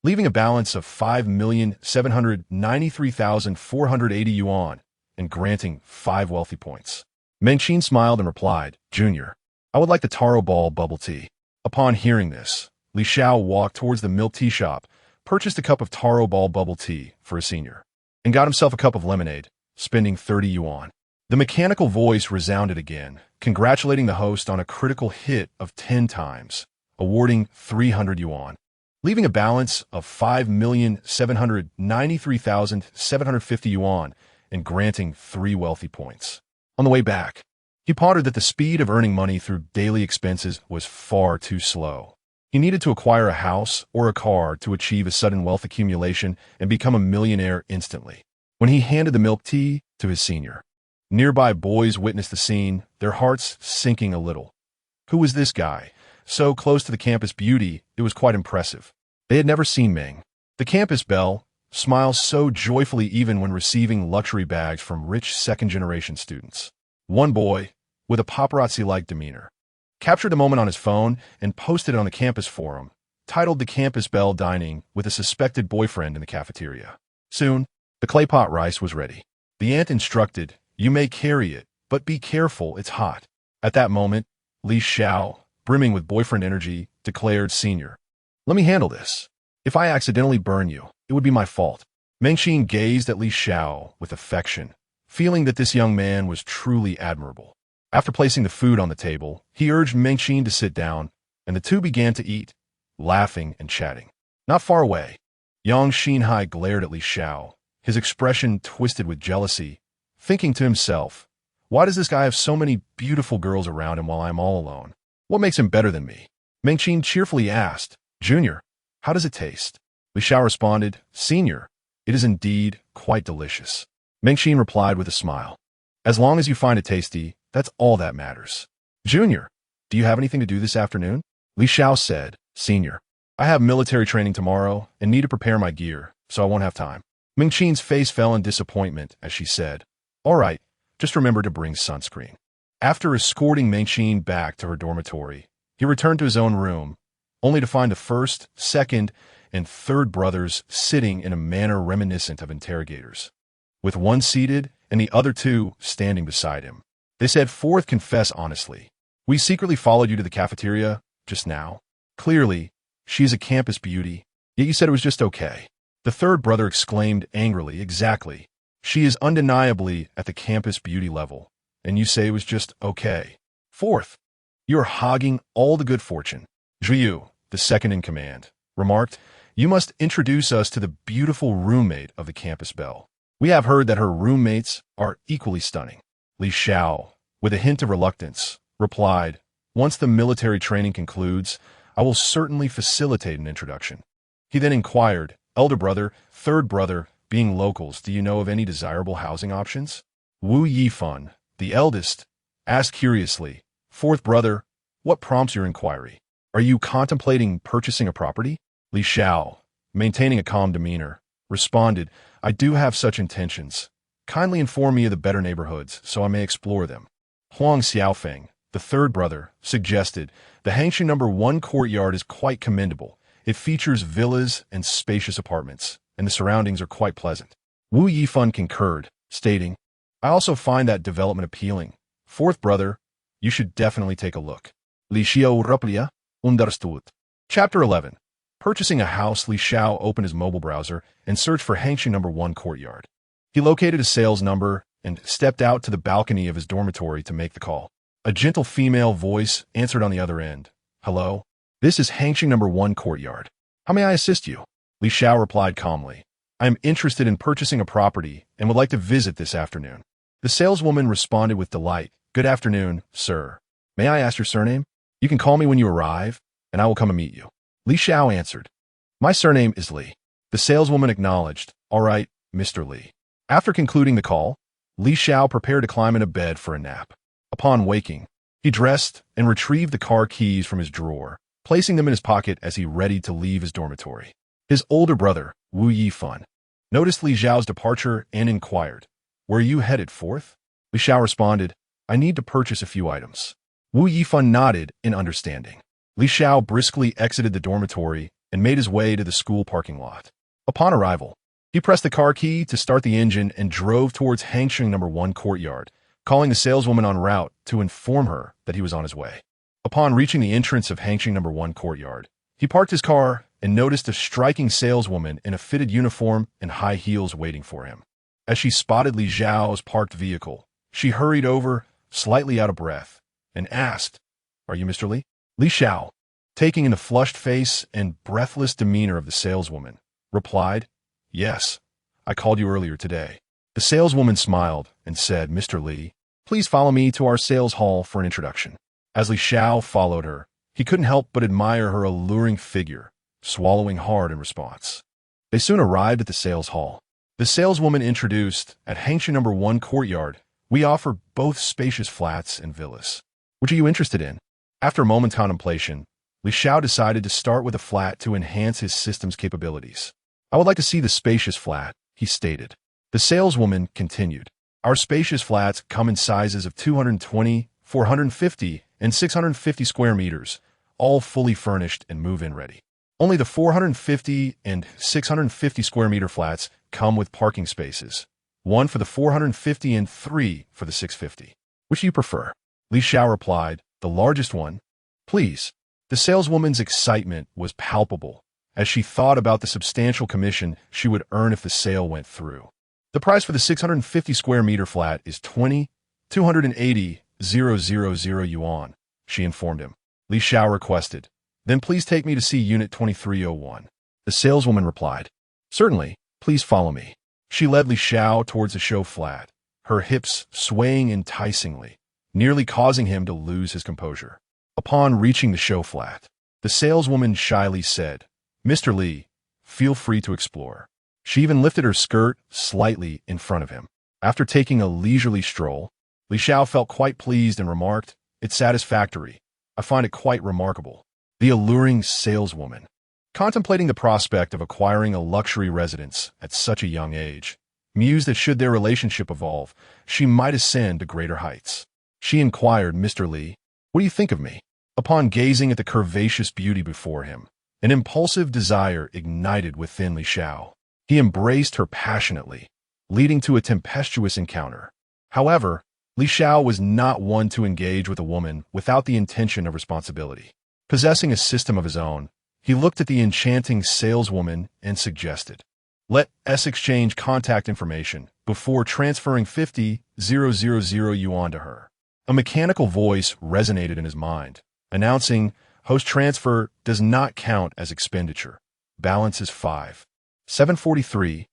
leaving a balance of 5,793,480 yuan, and granting 5 wealthy points. Mengxin smiled and replied, "Junior, I would like the taro ball bubble tea." Upon hearing this, Li Xiao walked towards the milk tea shop, purchased a cup of taro ball bubble tea for a senior, and got himself a cup of lemonade, spending 30 yuan. The mechanical voice resounded again, congratulating the host on a critical hit of 10 times, awarding 300 yuan, leaving a balance of 5,793,750 yuan, and granting 3 wealthy points. On the way back, he pondered that the speed of earning money through daily expenses was far too slow. He needed to acquire a house or a car to achieve a sudden wealth accumulation and become a millionaire instantly. When he handed the milk tea to his senior, nearby boys witnessed the scene, their hearts sinking a little. Who was this guy? So close to the campus beauty, it It was quite impressive. They had never seen Ming, the campus belle, smile so joyfully even when receiving luxury bags from rich second-generation students. One boy, with a paparazzi-like demeanor, captured the moment on his phone and posted it on the campus forum, titled "The Campus Belle Dining with a Suspected Boyfriend in the Cafeteria." Soon, the clay pot rice was ready. The aunt instructed, "You may carry it, but be careful, it's hot." At that moment, Li Xiao, brimming with boyfriend energy, declared, "Senior, let me handle this. If I accidentally burn you, it would be my fault." Mengxin gazed at Li Xiao with affection, feeling that this young man was truly admirable. After placing the food on the table, he urged Mengxin to sit down, and the two began to eat, laughing and chatting. Not far away, young Shenhao glared at Li Xiao, his expression twisted with jealousy, thinking to himself, "Why does this guy have so many beautiful girls around him while I'm all alone? What makes him better than me?" Mengxin cheerfully asked, "Junior, how does it taste?" Li Xiao responded, "Senior, it is indeed quite delicious." Mengxin replied with a smile, "As long as you find it tasty, that's all that matters." "Junior, do you have anything to do this afternoon?" Li Xiao said, "Senior, I have military training tomorrow and need to prepare my gear, so I won't have time." Mengxin's face fell in disappointment as she said, "All right, just remember to bring sunscreen." After escorting Mengxin back to her dormitory, he returned to his own room, only to find the first, second, and third brothers sitting in a manner reminiscent of interrogators, with one seated and the other two standing beside him. They said, "Fourth, confess honestly. We secretly followed you to the cafeteria just now. Clearly, she is a campus beauty, yet you said it was just okay." The third brother exclaimed angrily, "Exactly. She is undeniably at the campus beauty level, and you say it was just okay. Fourth, you are hogging all the good fortune." Zhiyu, the second in command, remarked, "You must introduce us to the beautiful roommate of the campus belle. We have heard that her roommates are equally stunning." Li Xiao, with a hint of reluctance, replied, "Once the military training concludes, I will certainly facilitate an introduction." He then inquired, "Elder brother, third brother, being locals, do you know of any desirable housing options?" Wu Yifan, the eldest, asked curiously, "Fourth brother, what prompts your inquiry? Are you contemplating purchasing a property?" Li Xiao, maintaining a calm demeanor, responded, "I do have such intentions. Kindly inform me of the better neighborhoods so I may explore them." Huang Xiaofeng, the third brother, suggested, "The Hangshu No. 1 courtyard is quite commendable. It features villas and spacious apartments, and the surroundings are quite pleasant." Wu Yifan concurred, stating, "I also find that development appealing. Fourth brother, you should definitely take a look." Li Xiao Ruplia, understood. Chapter 11. Purchasing a house, Li Xiao opened his mobile browser and searched for Hangshu No. 1 courtyard. He located a sales number and stepped out to the balcony of his dormitory to make the call. A gentle female voice answered on the other end. "Hello? This is Hangshu No. 1 courtyard. How may I assist you?" Li Xiao replied calmly, "I am interested in purchasing a property and would like to visit this afternoon." The saleswoman responded with delight, "Good afternoon, sir. May I ask your surname? You can call me when you arrive, and I will come and meet you." Li Xiao answered, "My surname is Li." The saleswoman acknowledged, "All right, Mr. Li." After concluding the call, Li Xiao prepared to climb into bed for a nap. Upon waking, he dressed and retrieved the car keys from his drawer, placing them in his pocket as he readied to leave his dormitory. His older brother, Wu Yifan, noticed Li Xiao's departure and inquired, "Where are you headed, Fourth?" Li Xiao responded, "I need to purchase a few items." Wu Yifan nodded in understanding. Li Xiao briskly exited the dormitory and made his way to the school parking lot. Upon arrival, he pressed the car key to start the engine and drove towards Hangshu No. 1 courtyard, calling the saleswoman en route to inform her that he was on his way. Upon reaching the entrance of Hangshu No. 1 courtyard, he parked his car and noticed a striking saleswoman in a fitted uniform and high heels waiting for him. As she spotted Li Xiao's parked vehicle, she hurried over, slightly out of breath, and asked, "Are you Mr. Li?" Li Xiao, taking in the flushed face and breathless demeanor of the saleswoman, replied, "Yes, I called you earlier today." The saleswoman smiled and said, "Mr. Li, please follow me to our sales hall for an introduction." As Li Xiao followed her, he couldn't help but admire her alluring figure, swallowing hard in response. They soon arrived at the sales hall. The saleswoman introduced, "At Hangshu No. 1 courtyard, we offer both spacious flats and villas. Which are you interested in?" After a moment's contemplation, Li Xiao decided to start with a flat to enhance his system's capabilities. "I would like to see the spacious flat," he stated. The saleswoman continued. "Our spacious flats come in sizes of 220, 450, and 650 square meters, all fully furnished and move-in ready. Only the 450 and 650 square meter flats come with parking spaces, one for the 450 and three for the 650. Which do you prefer?" Li Xiao replied, "The largest one, please." The saleswoman's excitement was palpable as she thought about the substantial commission she would earn if the sale went through. "The price for the 650 square meter flat is 280,000 yuan, she informed him. Li Xiao requested, "Then please take me to see Unit 2301. The saleswoman replied, "Certainly, please follow me." She led Li Xiao towards the show flat, her hips swaying enticingly, nearly causing him to lose his composure. Upon reaching the show flat, the saleswoman shyly said, "Mr. Li, feel free to explore." She even lifted her skirt slightly in front of him. After taking a leisurely stroll, Li Xiao felt quite pleased and remarked, "It's satisfactory. I find it quite remarkable." The alluring saleswoman, contemplating the prospect of acquiring a luxury residence at such a young age, mused that should their relationship evolve, she might ascend to greater heights. She inquired, "Mr. Li, what do you think of me?" Upon gazing at the curvaceous beauty before him, an impulsive desire ignited within Li Xiao. He embraced her passionately, leading to a tempestuous encounter. However, Li Xiao was not one to engage with a woman without the intention of responsibility. Possessing a system of his own, he looked at the enchanting saleswoman and suggested, "Let us exchange contact information before transferring 50,000 yuan to her." A mechanical voice resonated in his mind, announcing, "Host transfer does not count as expenditure. Balance is 750.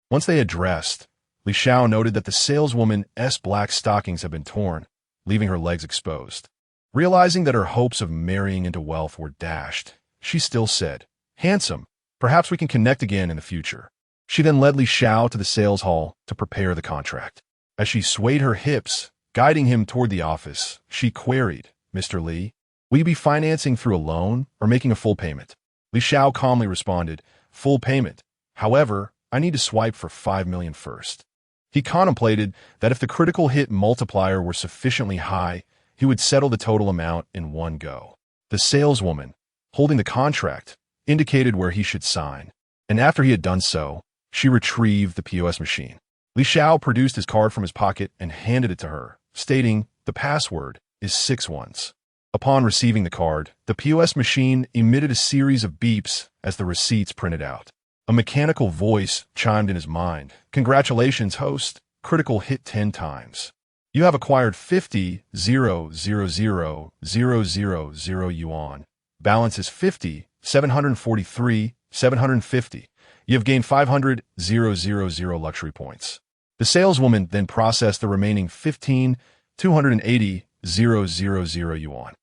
Once they had dressed, Li Xiao noted that the saleswoman's black stockings had been torn, leaving her legs exposed. Realizing that her hopes of marrying into wealth were dashed, she still said, "Handsome, perhaps we can connect again in the future." She then led Li Xiao to the sales hall to prepare the contract. As she swayed her hips, guiding him toward the office, she queried, "Mr. Li, will you be financing through a loan or making a full payment?" Li Xiao calmly responded, "Full payment. However, I need to swipe for 5 million first." He contemplated that if the critical hit multiplier were sufficiently high, he would settle the total amount in one go. The saleswoman, holding the contract, indicated where he should sign, and after he had done so, she retrieved the POS machine. Li Xiao produced his card from his pocket and handed it to her, stating, "The password is 6 ones." Upon receiving the card, the POS machine emitted a series of beeps as the receipts printed out. A mechanical voice chimed in his mind, "Congratulations, host. Critical hit 10 times. You have acquired 50,000 yuan. Balance is 750. You have gained 500,000 luxury points." The saleswoman then processed the remaining 15,280,000 yuan.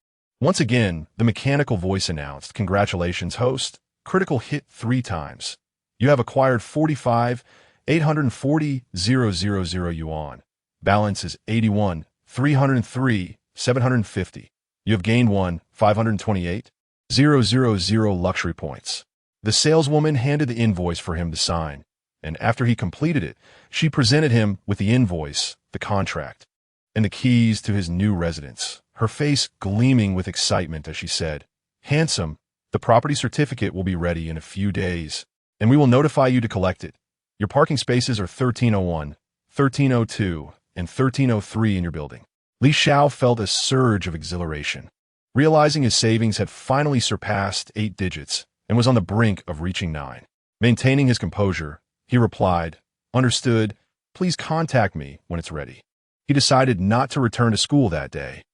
Once again, the mechanical voice announced, "Congratulations, host. Critical hit 3 times. You have acquired 45,840,000 yuan. Balance is 81,303,750. You have gained 528,000 luxury points." The saleswoman handed the invoice for him to sign, and after he completed it, she presented him with the invoice, the contract, and the keys to his new residence, her face gleaming with excitement as she said, "Handsome, the property certificate will be ready in a few days, and we will notify you to collect it. Your parking spaces are 1301, 1302, and 1303 in your building." Li Xiao felt a surge of exhilaration, realizing his savings had finally surpassed 8 digits and was on the brink of reaching 9. Maintaining his composure, he replied, "Understood. Please contact me when it's ready." He decided not to return to school that day,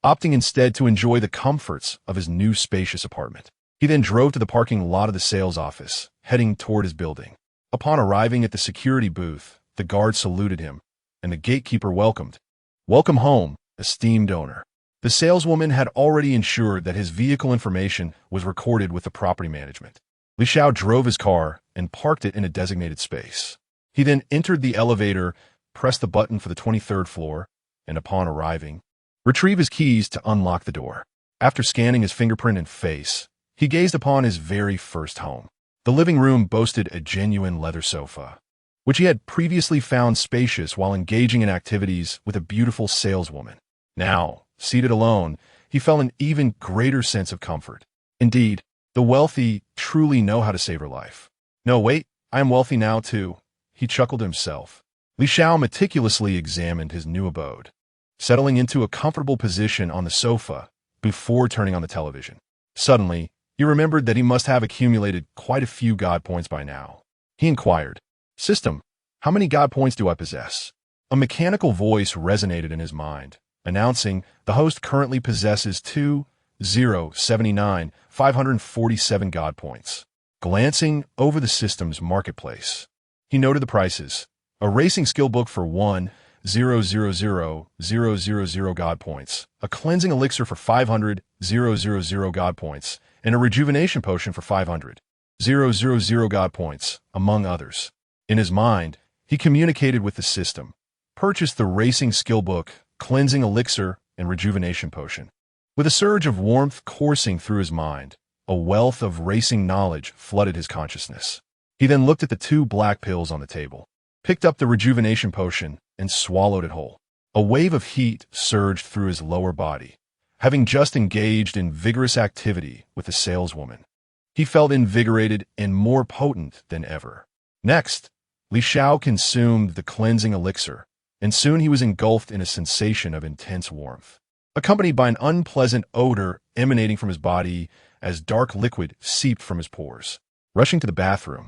opting instead to enjoy the comforts of his new spacious apartment. He then drove to the parking lot of the sales office, heading toward his building. Upon arriving at the security booth, the guard saluted him, and the gatekeeper welcomed. "Welcome home, esteemed owner." The saleswoman had already ensured that his vehicle information was recorded with the property management. Li Xiao drove his car and parked it in a designated space. He then entered the elevator, pressed the button for the 23rd floor, and upon arriving, retrieved his keys to unlock the door. After scanning his fingerprint and face, he gazed upon his very first home. The living room boasted a genuine leather sofa, which he had previously found spacious while engaging in activities with a beautiful saleswoman. Now, seated alone, he felt an even greater sense of comfort. Indeed, the wealthy truly know how to savor life. No, wait, I am wealthy now too, he chuckled to himself. Xiao meticulously examined his new abode, settling into a comfortable position on the sofa before turning on the television. Suddenly, he remembered that he must have accumulated quite a few God points by now. He inquired, "System, how many God points do I possess?" A mechanical voice resonated in his mind, announcing the host currently possesses 2,079,547 God points. Glancing over the system's marketplace, he noted the prices. A racing skill book for 1,000,000 God points, a cleansing elixir for 500,000 God points, and a rejuvenation potion for 500,000 God points, among others. In his mind, he communicated with the system, purchased the racing skill book, cleansing elixir, and rejuvenation potion. With a surge of warmth coursing through his mind, a wealth of racing knowledge flooded his consciousness. He then looked at the 2 black pills on the table, picked up the rejuvenation potion, and swallowed it whole. A wave of heat surged through his lower body. Having just engaged in vigorous activity with a saleswoman, he felt invigorated and more potent than ever. Next, Xiao consumed the cleansing elixir, and soon he was engulfed in a sensation of intense warmth, accompanied by an unpleasant odor emanating from his body as dark liquid seeped from his pores. Rushing to the bathroom,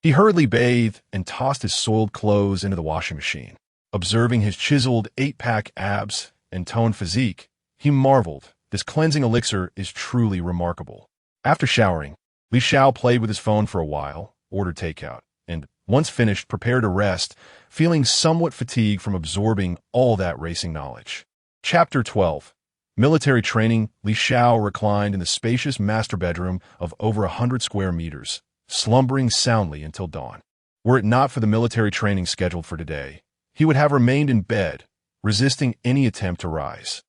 he hurriedly bathed and tossed his soiled clothes into the washing machine. Observing his chiseled 8-pack abs and toned physique, he marveled, "This cleansing elixir is truly remarkable." After showering, Xiao played with his phone for a while, ordered takeout, and, once finished, prepared to rest, feeling somewhat fatigued from absorbing all that racing knowledge. Chapter 12. Military Training. Xiao reclined in the spacious master bedroom of over 100 square meters, slumbering soundly until dawn. Were it not for the military training scheduled for today, he would have remained in bed, resisting any attempt to rise.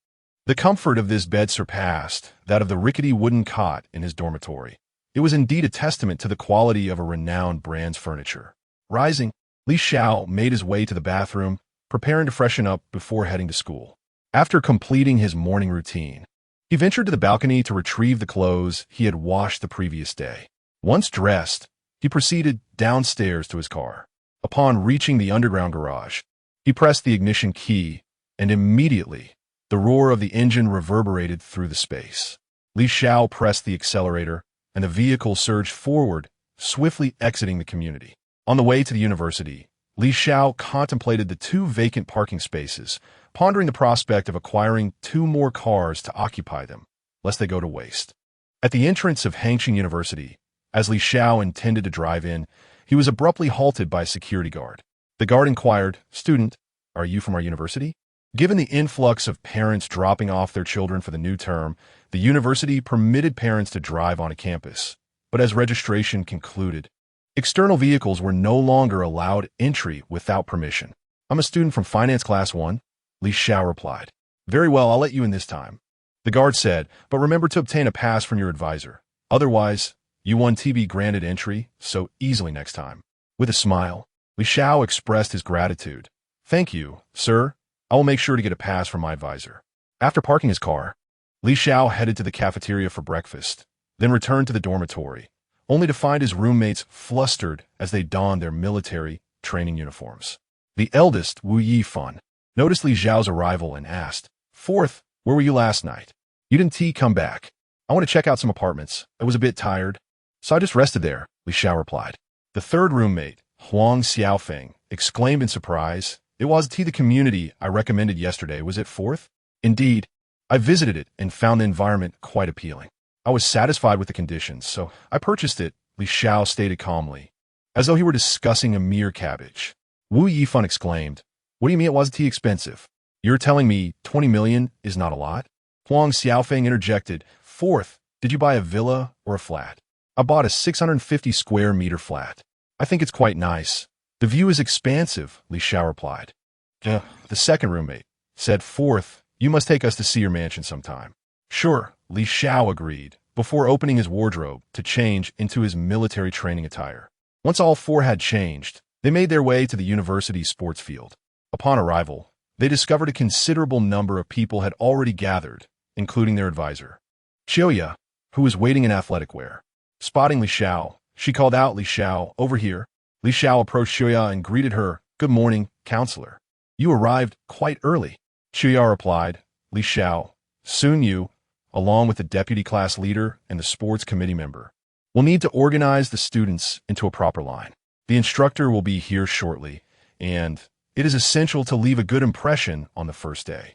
The comfort of this bed surpassed that of the rickety wooden cot in his dormitory. It was indeed a testament to the quality of a renowned brand's furniture. Rising, Xiao made his way to the bathroom, preparing to freshen up before heading to school. After completing his morning routine, he ventured to the balcony to retrieve the clothes he had washed the previous day. Once dressed, he proceeded downstairs to his car. Upon reaching the underground garage, he pressed the ignition key, and immediately, the roar of the engine reverberated through the space. Xiao pressed the accelerator, and the vehicle surged forward, swiftly exiting the community. On the way to the university, Xiao contemplated the 2 vacant parking spaces, pondering the prospect of acquiring 2 more cars to occupy them, lest they go to waste. At the entrance of Hangqing University, as Xiao intended to drive in, he was abruptly halted by a security guard. The guard inquired, "Student, are you from our university?" Given the influx of parents dropping off their children for the new term, the university permitted parents to drive on campus. But as registration concluded, external vehicles were no longer allowed entry without permission. "I'm a student from Finance Class 1, Xiao replied. "Very well, I'll let you in this time," the guard said, "but remember to obtain a pass from your advisor. Otherwise, you won't be granted entry so easily next time." With a smile, Xiao expressed his gratitude. "Thank you, sir. I will make sure to get a pass from my advisor." After parking his car, Xiao headed to the cafeteria for breakfast, then returned to the dormitory, only to find his roommates flustered as they donned their military training uniforms. The eldest, Wu Yifan, noticed Xiao's arrival and asked, "Fourth, where were you last night? You didn't come back." "I want to check out some apartments. I was a bit tired, so I just rested there," Xiao replied. The third roommate, Huang Xiaofeng, exclaimed in surprise, "It was the community I recommended yesterday. Was it fourth?" "Indeed, I visited it and found the environment quite appealing. I was satisfied with the conditions, so I purchased it," Xiao stated calmly, as though he were discussing a mere cabbage. Wu Yifan exclaimed, "What do you mean it wasn't expensive? You're telling me 20 million is not a lot?" Huang Xiaofeng interjected, "Fourth, did you buy a villa or a flat?" "I bought a 650 square meter flat. I think it's quite nice. The view is expansive," Xiao replied. The second roommate said, "Fourth, you must take us to see your mansion sometime." Sure, Li Xiao agreed, before opening his wardrobe to change into his military training attire. Once all four had changed, they made their way to the university's sports field. Upon arrival, they discovered a considerable number of people had already gathered, including their advisor, Xiao, who was waiting in athletic wear. Spotting Li Xiao, she called out, "Li Xiao, over here." Li Xiao approached Xiao and greeted her, "Good morning, counselor. You arrived quite early." Xiao replied, "Li Xiao, soon you, along with the deputy class leader and the sports committee member, will need to organize the students into a proper line. The instructor will be here shortly, and it is essential to leave a good impression on the first day."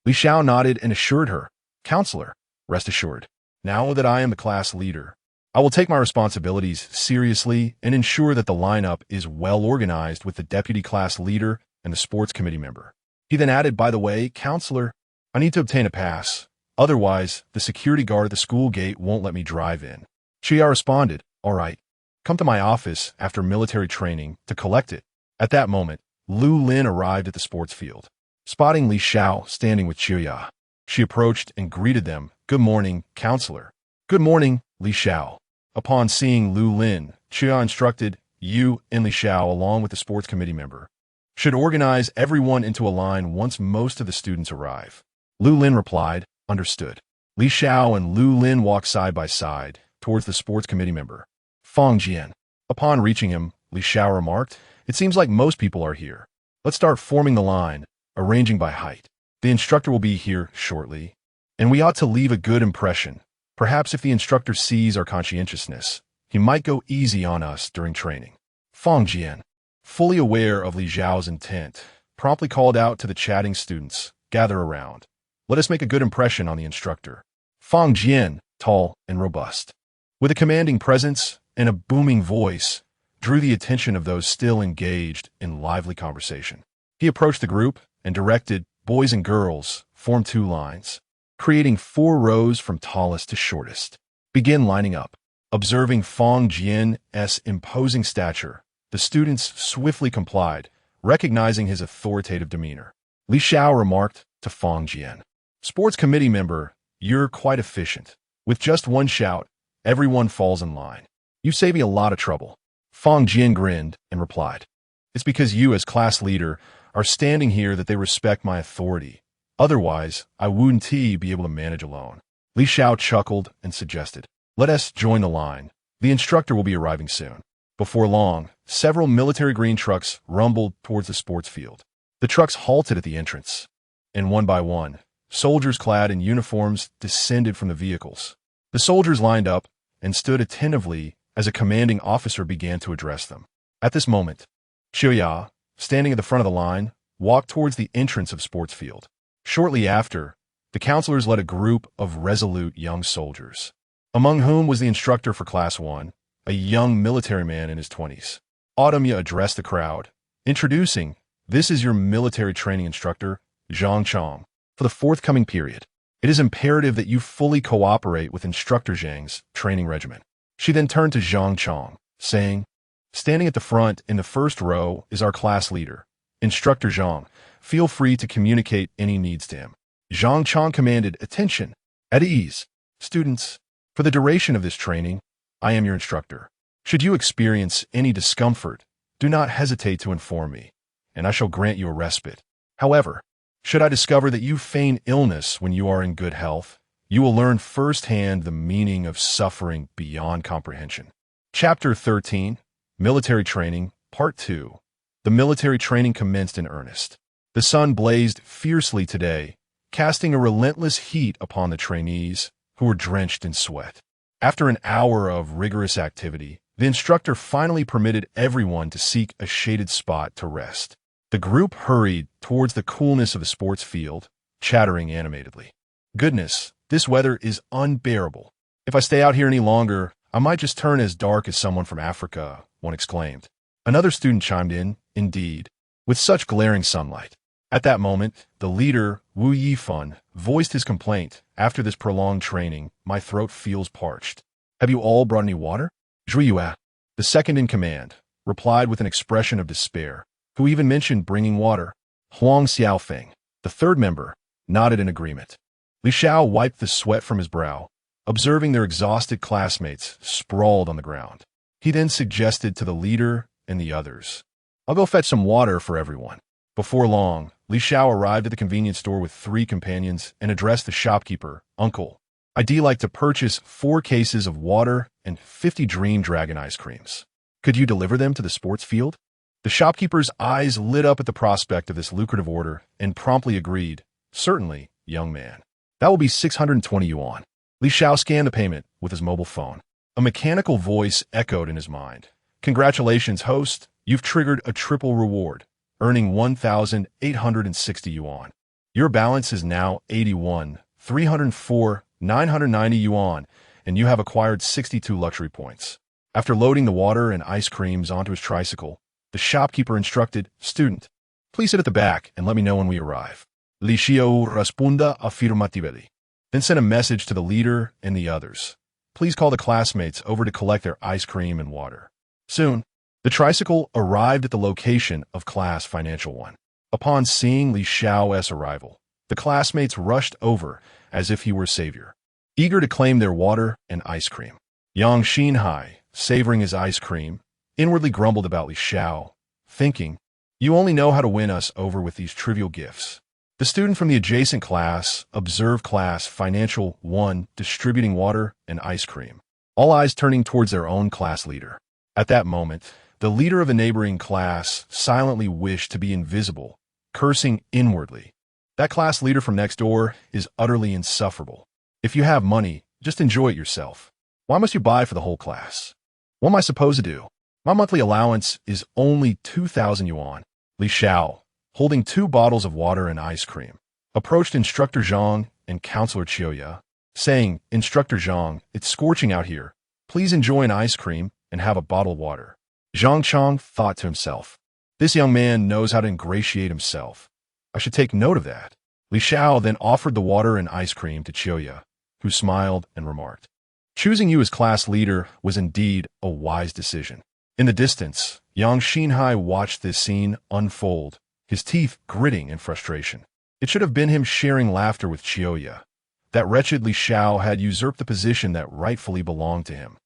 Li Xiao nodded and assured her, "Counselor, rest assured. Now that I am the class leader, I will take my responsibilities seriously and ensure that the lineup is well organized with the deputy class leader and the sports committee member." He then added, "By the way, counselor, I need to obtain a pass. Otherwise, the security guard at the school gate won't let me drive in." Xiao responded, "All right, come to my office after military training to collect it." At that moment, Lu Lin arrived at the sports field. Spotting Li Xiao standing with Xiao, she approached and greeted them, "Good morning, counselor." "Good morning, Li Xiao." Upon seeing Lu Lin, Xiao instructed, "You and Li Xiao, along with the sports committee member, should organize everyone into a line once most of the students arrive." Lu Lin replied, "Understood." Li Xiao and Lu Lin walked side by side towards the sports committee member, Fang Jian. Upon reaching him, Li Xiao remarked, "It seems like most people are here. Let's start forming the line, arranging by height. The instructor will be here shortly, and we ought to leave a good impression. Perhaps if the instructor sees our conscientiousness, he might go easy on us during training." Fang Jian, fully aware of Li Xiao's intent, promptly called out to the chatting students, "Gather around. Let us make a good impression on the instructor." Fang Jian, tall and robust, with a commanding presence and a booming voice, drew the attention of those still engaged in lively conversation. He approached the group and directed, "Boys and girls, form two lines, creating 4 rows from tallest to shortest. Begin lining up." Observing Fang Jian's imposing stature, the students swiftly complied, recognizing his authoritative demeanor. Li Xiao remarked to Fang Jian, "Sports committee member, you're quite efficient. With just one shout, everyone falls in line. You save me a lot of trouble." Fang Jian grinned and replied, "It's because you, as class leader, are standing here that they respect my authority. Otherwise, I wouldn't be able to manage alone." Li Xiao chuckled and suggested, "Let us join the line. The instructor will be arriving soon." Before long, several military green trucks rumbled towards the sports field. The trucks halted at the entrance, and one by one, soldiers clad in uniforms descended from the vehicles. The soldiers lined up and stood attentively as a commanding officer began to address them. At this moment, Xiao, standing at the front of the line, walked towards the entrance of sports field. Shortly after, the counselors led a group of resolute young soldiers, among whom was the instructor for Class 1, a young military man in his 20s. Autumya addressed the crowd, introducing, "This is your military training instructor, Zhang Chong, for the forthcoming period. It is imperative that you fully cooperate with Instructor Zhang's training regimen." She then turned to Zhang Chong, saying, "Standing at the front in the first row is our class leader, Instructor Zhang. Feel free to communicate any needs to him." Zhang Chong commanded, "Attention, at ease. Students, for the duration of this training, I am your instructor. Should you experience any discomfort, do not hesitate to inform me, and I shall grant you a respite. However, should I discover that you feign illness when you are in good health, you will learn firsthand the meaning of suffering beyond comprehension." Chapter 13, Military Training, Part 2. The military training commenced in earnest. The sun blazed fiercely today, casting a relentless heat upon the trainees, who were drenched in sweat. After an hour of rigorous activity, the instructor finally permitted everyone to seek a shaded spot to rest. The group hurried towards the coolness of the sports field, chattering animatedly. "Goodness, this weather is unbearable. If I stay out here any longer, I might just turn as dark as someone from Africa," one exclaimed. Another student chimed in, "Indeed, with such glaring sunlight." At that moment, the leader, Wu Yifan, voiced his complaint, "After this prolonged training, my throat feels parched. Have you all brought any water?" Zhui Yue, the second in command, replied with an expression of despair, who even mentioned bringing water. Huang Xiaofeng, the third member, nodded in agreement. Li Xiao wiped the sweat from his brow, observing their exhausted classmates sprawled on the ground. He then suggested to the leader and the others, "I'll go fetch some water for everyone." Before long, Li Xiao arrived at the convenience store with 3 companions and addressed the shopkeeper, "Uncle, I'd like to purchase 4 cases of water and 50 Dream Dragon ice creams. Could you deliver them to the sports field?" The shopkeeper's eyes lit up at the prospect of this lucrative order and promptly agreed, "Certainly, young man. That will be 620 yuan." Li Xiao scanned the payment with his mobile phone. A mechanical voice echoed in his mind. "Congratulations, host. You've triggered a triple reward, earning 1,860 yuan. Your balance is now 81,304,990 yuan, and you have acquired 62 luxury points." After loading the water and ice creams onto his tricycle, the shopkeeper instructed, "Student, please sit at the back and let me know when we arrive." Li Xiao responda afirmatively, then sent a message to the leader and the others. "Please call the classmates over to collect their ice cream and water." Soon, the tricycle arrived at the location of Class Financial 1. Upon seeing Li Xiao's arrival, the classmates rushed over as if he were savior, eager to claim their water and ice cream. Young Shenhao, savoring his ice cream, inwardly grumbled about Li Xiao, thinking, "You only know how to win us over with these trivial gifts." The student from the adjacent class observed Class Financial 1 distributing water and ice cream, all eyes turning towards their own class leader. At that moment, the leader of a neighboring class silently wished to be invisible, cursing inwardly. "That class leader from next door is utterly insufferable. If you have money, just enjoy it yourself. Why must you buy for the whole class? What am I supposed to do? My monthly allowance is only 2,000 yuan." Li Xiao, holding 2 bottles of water and ice cream, approached Instructor Zhang and Counselor Xiao, saying, "Instructor Zhang, it's scorching out here. Please enjoy an ice cream and have a bottle of water." Zhang Chang thought to himself, "This young man knows how to ingratiate himself. I should take note of that." Li Xiao then offered the water and ice cream to Xiao, who smiled and remarked, "Choosing you as class leader was indeed a wise decision." In the distance, young Shenhao watched this scene unfold, his teeth gritting in frustration. It should have been him sharing laughter with Xiao. That wretched Li Xiao had usurped the position that rightfully belonged to him.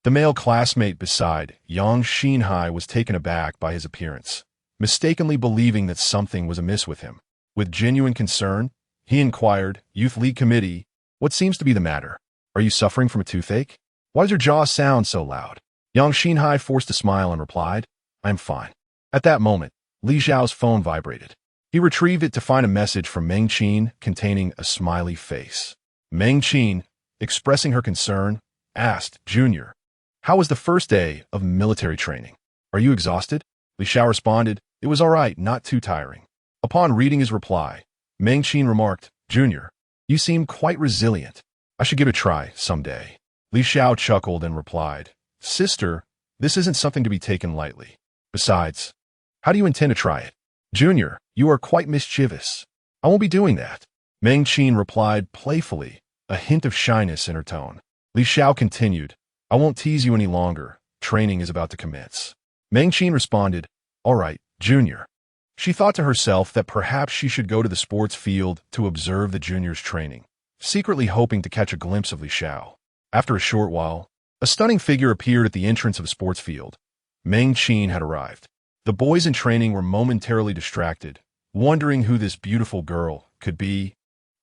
The male classmate beside young Shenhao was taken aback by his appearance, mistakenly believing that something was amiss with him. With genuine concern, he inquired, "Youth League Committee, what seems to be the matter? Are you suffering from a toothache? Why does your jaw sound so loud?" Young Shenhao forced a smile and replied, "I am fine." At that moment, Li Xiao's phone vibrated. He retrieved it to find a message from Meng Qin containing a smiley face. Meng Qin, expressing her concern, asked, "Junior, how was the first day of military training? Are you exhausted?" Li Xiao responded, "It was all right, not too tiring." Upon reading his reply, Meng Qin remarked, "Junior, you seem quite resilient. I should give it a try someday." Li Xiao chuckled and replied, "Sister, this isn't something to be taken lightly. Besides, how do you intend to try it?" "Junior, you are quite mischievous. I won't be doing that." Meng Qin replied playfully, a hint of shyness in her tone. Li Xiao continued, "I won't tease you any longer. Training is about to commence." Meng Qin responded, "All right, Junior." She thought to herself that perhaps she should go to the sports field to observe the juniors' training, secretly hoping to catch a glimpse of Li Xiao. After a short while, a stunning figure appeared at the entrance of the sports field. Meng Qin had arrived. The boys in training were momentarily distracted, wondering who this beautiful girl could be,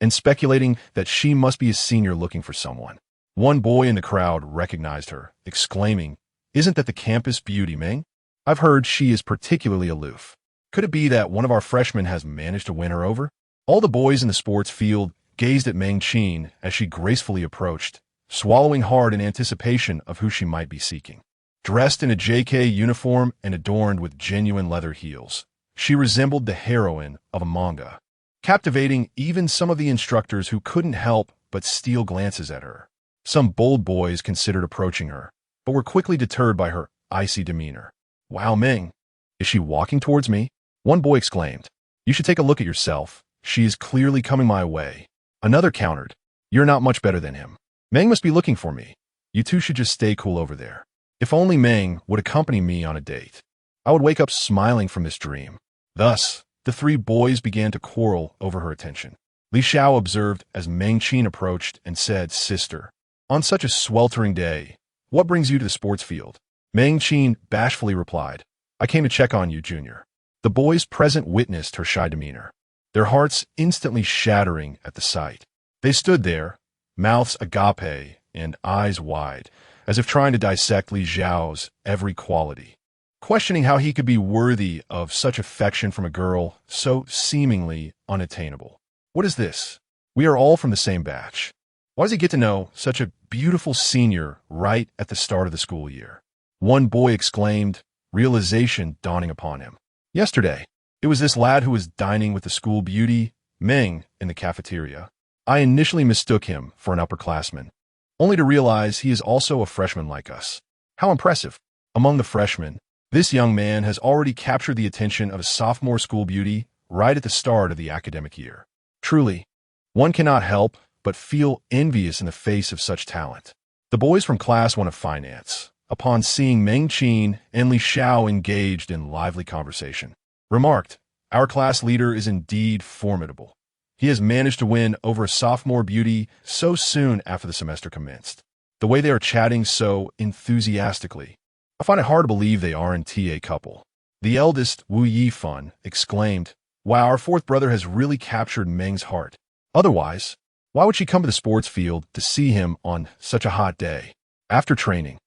and speculating that she must be a senior looking for someone. One boy in the crowd recognized her, exclaiming, "Isn't that the campus beauty, Meng? I've heard she is particularly aloof. Could it be that one of our freshmen has managed to win her over?" All the boys in the sports field gazed at Meng Qin as she gracefully approached, swallowing hard in anticipation of who she might be seeking. Dressed in a JK uniform and adorned with genuine leather heels, she resembled the heroine of a manga, captivating even some of the instructors who couldn't help but steal glances at her. Some bold boys considered approaching her, but were quickly deterred by her icy demeanor. "Wow, Meng, is she walking towards me?" One boy exclaimed. "You should take a look at yourself. She is clearly coming my way." Another countered, "You're not much better than him. Meng must be looking for me. You two should just stay cool over there." If only Meng would accompany me on a date, I would wake up smiling from this dream. Thus, the 3 boys began to quarrel over her attention. Li Xiao observed as Meng Qin approached and said, "Sister, on such a sweltering day, what brings you to the sports field?" Meng Qin bashfully replied, "I came to check on you, Junior." The boys present witnessed her shy demeanor, their hearts instantly shattering at the sight. They stood there, mouths agape and eyes wide, as if trying to dissect Li Xiao's every quality, questioning how he could be worthy of such affection from a girl so seemingly unattainable. What is this? We are all from the same batch. Why does he get to know such a beautiful senior right at the start of the school year? One boy exclaimed, realization dawning upon him. Yesterday, it was this lad who was dining with the school beauty, Meng, in the cafeteria. I initially mistook him for an upperclassman, only to realize he is also a freshman like us. How impressive! Among the freshmen, this young man has already captured the attention of a sophomore school beauty right at the start of the academic year. Truly, one cannot help but feel envious in the face of such talent. The boys from class 1 of finance, upon seeing Meng Qin and Li Xiao engaged in lively conversation, remarked, "Our class leader is indeed formidable. He has managed to win over a sophomore beauty so soon after the semester commenced. The way they are chatting so enthusiastically, I find it hard to believe they aren't a couple." The eldest, Wu Yifan, exclaimed, "Wow, our fourth brother has really captured Meng's heart. Otherwise, why would she come to the sports field to see him on such a hot day? After training,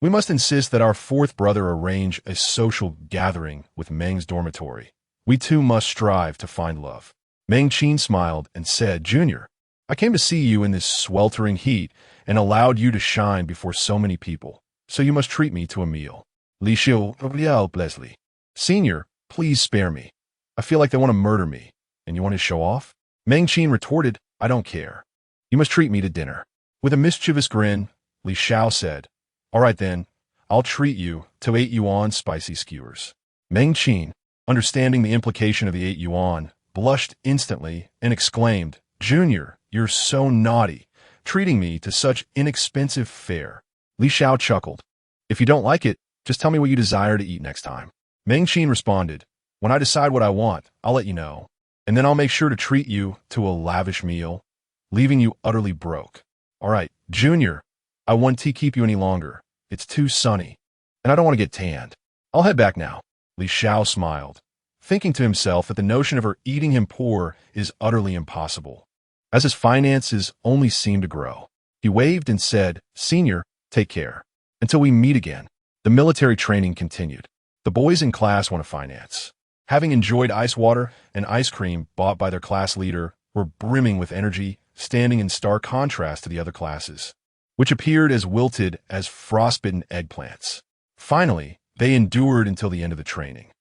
we must insist that our fourth brother arrange a social gathering with Meng's dormitory. We too must strive to find love." Meng Qin smiled and said, "Junior, I came to see you in this sweltering heat and allowed you to shine before so many people, so you must treat me to a meal." Li Xiao, Blesley. "Senior, please spare me. I feel like they want to murder me, and you want to show off?" Meng Qin retorted, "I don't care. You must treat me to dinner." With a mischievous grin, Li Xiao said, "All right then, I'll treat you to 8 yuan spicy skewers." Meng Qin, understanding the implication of the 8 yuan, blushed instantly and exclaimed, "Junior, you're so naughty, treating me to such inexpensive fare." Li Xiao chuckled, "If you don't like it, just tell me what you desire to eat next time." Meng Qin responded, "When I decide what I want, I'll let you know, and then I'll make sure to treat you to a lavish meal, leaving you utterly broke. All right, Junior, I won't keep you any longer. It's too sunny, and I don't want to get tanned. I'll head back now." Li Xiao smiled, thinking to himself that the notion of her eating him poor is utterly impossible, as his finances only seem to grow. He waved and said, "Senior, take care. Until we meet again." The military training continued. The boys in class 1 of finance, having enjoyed ice water and ice cream bought by their class leader, were brimming with energy, standing in stark contrast to the other classes, which appeared as wilted as frostbitten eggplants. Finally, they endured until the end of the training.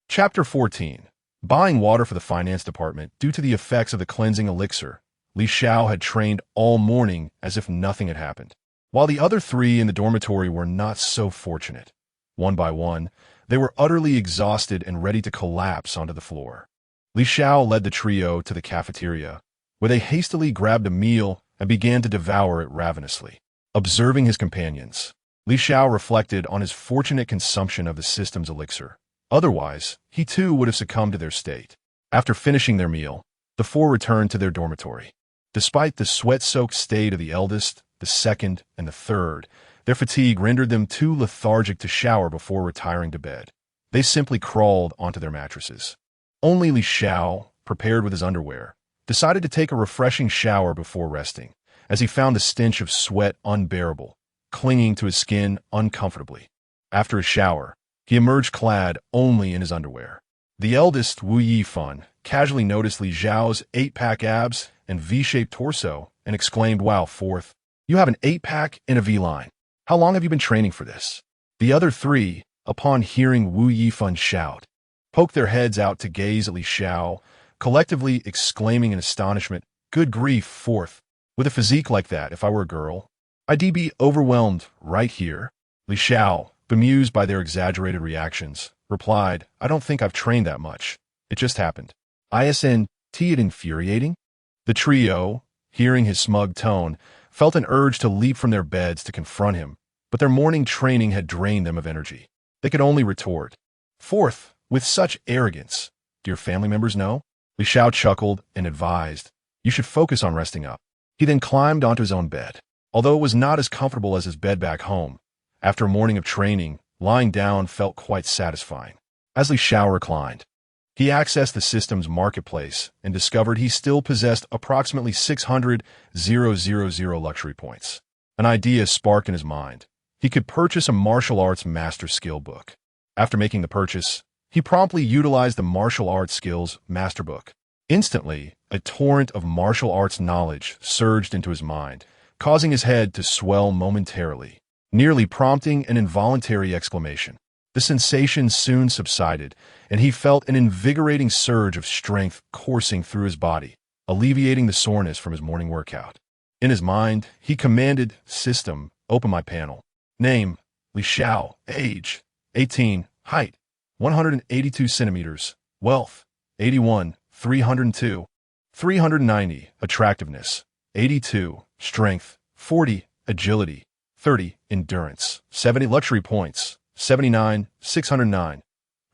Chapter 14. Buying water for the finance department due to the effects of the cleansing elixir. Li Xiao had trained all morning as if nothing had happened, while the other 3 in the dormitory were not so fortunate. One by one, they were utterly exhausted and ready to collapse onto the floor. Li Xiao led the trio to the cafeteria, where they hastily grabbed a meal and began to devour it ravenously. Observing his companions, Li Xiao reflected on his fortunate consumption of the system's elixir. Otherwise, he too would have succumbed to their state. After finishing their meal, the 4 returned to their dormitory. Despite the sweat-soaked state of the eldest, the second, and the third, their fatigue rendered them too lethargic to shower before retiring to bed. They simply crawled onto their mattresses. Only Li Xiao, prepared with his underwear, decided to take a refreshing shower before resting, as he found the stench of sweat unbearable, clinging to his skin uncomfortably. After his shower, he emerged clad only in his underwear. The eldest, Wu Yifan, casually noticed Li Xiao's 8-pack abs and V-shaped torso and exclaimed, "Wow, fourth, you have an 8-pack and a V-line. How long have you been training for this?" The other 3, upon hearing Wu Yifan shout, poked their heads out to gaze at Li Xiao, collectively exclaiming in astonishment, "Good grief, fourth, with a physique like that, if I were a girl, I'd be overwhelmed right here." Li Xiao, bemused by their exaggerated reactions, replied, "I don't think I've trained that much. It just happened." Isn't it infuriating? The trio, hearing his smug tone, felt an urge to leap from their beds to confront him, but their morning training had drained them of energy. They could only retort, "Fourth, with such arrogance. Do your family members know?" Li Xiao chuckled and advised, You should focus on resting up. He then climbed onto his own bed. Although it was not as comfortable as his bed back home, after a morning of training, lying down felt quite satisfying. As Li Xiao reclined, he accessed the system's marketplace and discovered he still possessed approximately 600,000 luxury points. An idea sparked in his mind. He could purchase a martial arts master skill book. After making the purchase, he promptly utilized the martial arts skills master book. Instantly, a torrent of martial arts knowledge surged into his mind, causing his head to swell momentarily, nearly prompting an involuntary exclamation. The sensation soon subsided, and he felt an invigorating surge of strength coursing through his body, alleviating the soreness from his morning workout. In his mind, he commanded, "System, open my panel." Name, Li Xiao. Age, 18. Height, 182 centimeters. Wealth, 81. 302. 390. Attractiveness, 82. Strength, 40. Agility, 30. Endurance, 70. Luxury points, 79. 609.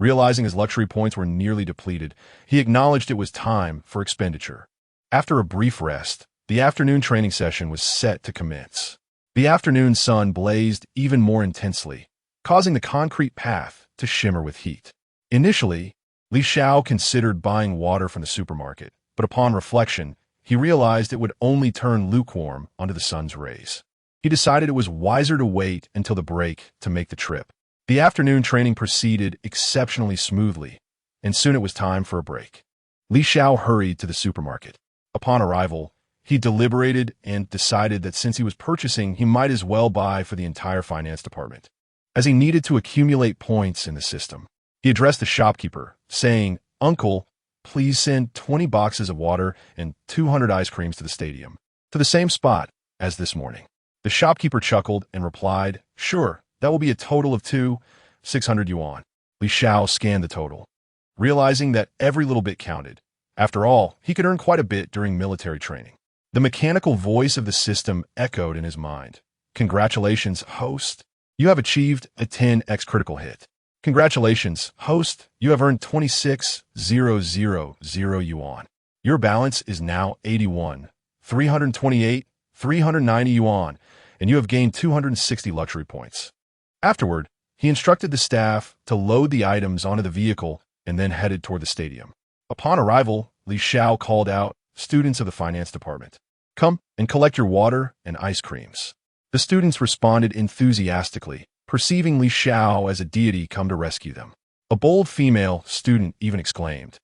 Realizing his luxury points were nearly depleted, he acknowledged it was time for expenditure. After a brief rest, the afternoon training session was set to commence. The afternoon sun blazed even more intensely, causing the concrete path to shimmer with heat. Initially, Li Xiao considered buying water from the supermarket, but upon reflection, he realized it would only turn lukewarm under the sun's rays. He decided it was wiser to wait until the break to make the trip. The afternoon training proceeded exceptionally smoothly, and soon it was time for a break. Li Xiao hurried to the supermarket. Upon arrival, he deliberated and decided that since he was purchasing, he might as well buy for the entire finance department, as he needed to accumulate points in the system. He addressed the shopkeeper, saying, "Uncle, please send 20 boxes of water and 200 ice creams to the stadium, to the same spot as this morning." The shopkeeper chuckled and replied, "Sure, that will be a total of 600 yuan. Li Xiao scanned the total, realizing that every little bit counted. After all, he could earn quite a bit during military training. The mechanical voice of the system echoed in his mind. "Congratulations, host. You have achieved a 10x critical hit. Congratulations, host. You have earned 26,000 yuan. Your balance is now 81, 328, 390 yuan, and you have gained 260 luxury points." Afterward, he instructed the staff to load the items onto the vehicle and then headed toward the stadium. Upon arrival, Li Xiao called out, "Students of the finance department, come and collect your water and ice creams." The students responded enthusiastically, perceiving Li Xiao as a deity come to rescue them. A bold female student even exclaimed,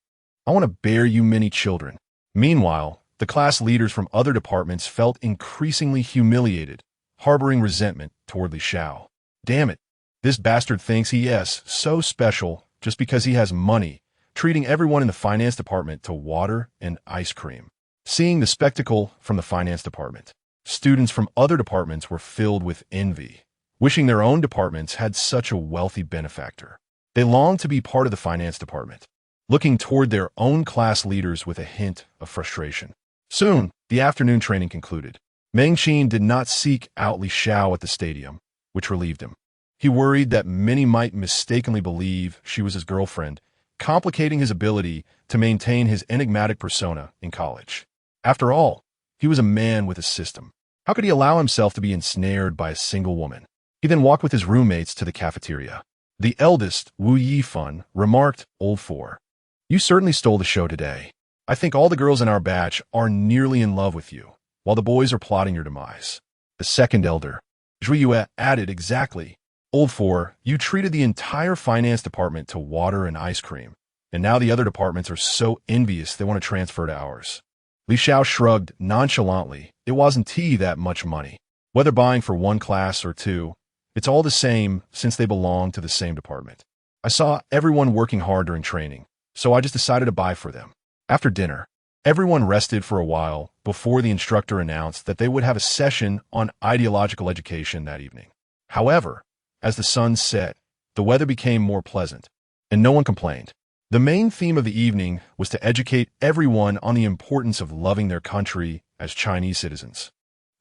"I want to bear you many children." Meanwhile, the class leaders from other departments felt increasingly humiliated, harboring resentment toward Li Xiao. Damn it, this bastard thinks he is so special just because he has money, treating everyone in the finance department to water and ice cream. Seeing the spectacle from the finance department, students from other departments were filled with envy, wishing their own departments had such a wealthy benefactor. They longed to be part of the finance department, looking toward their own class leaders with a hint of frustration. Soon, the afternoon training concluded. Meng Qin did not seek out Li Xiao at the stadium, which relieved him. He worried that many might mistakenly believe she was his girlfriend, complicating his ability to maintain his enigmatic persona in college. After all, he was a man with a system. How could he allow himself to be ensnared by a single woman? He then walked with his roommates to the cafeteria. The eldest, Wu Yifan, remarked, "Old Four, you certainly stole the show today. I think all the girls in our batch are nearly in love with you, while the boys are plotting your demise." The second elder, Zhui Yue, added, "Exactly. Old Four, you treated the entire finance department to water and ice cream, and now the other departments are so envious they want to transfer to ours." Li Xiao shrugged nonchalantly. It wasn't that much money. Whether buying for one class or two, it's all the same since they belong to the same department. I saw everyone working hard during training, so I just decided to buy for them. After dinner, everyone rested for a while before the instructor announced that they would have a session on ideological education that evening. However, as the sun set, the weather became more pleasant, and no one complained. The main theme of the evening was to educate everyone on the importance of loving their country as Chinese citizens,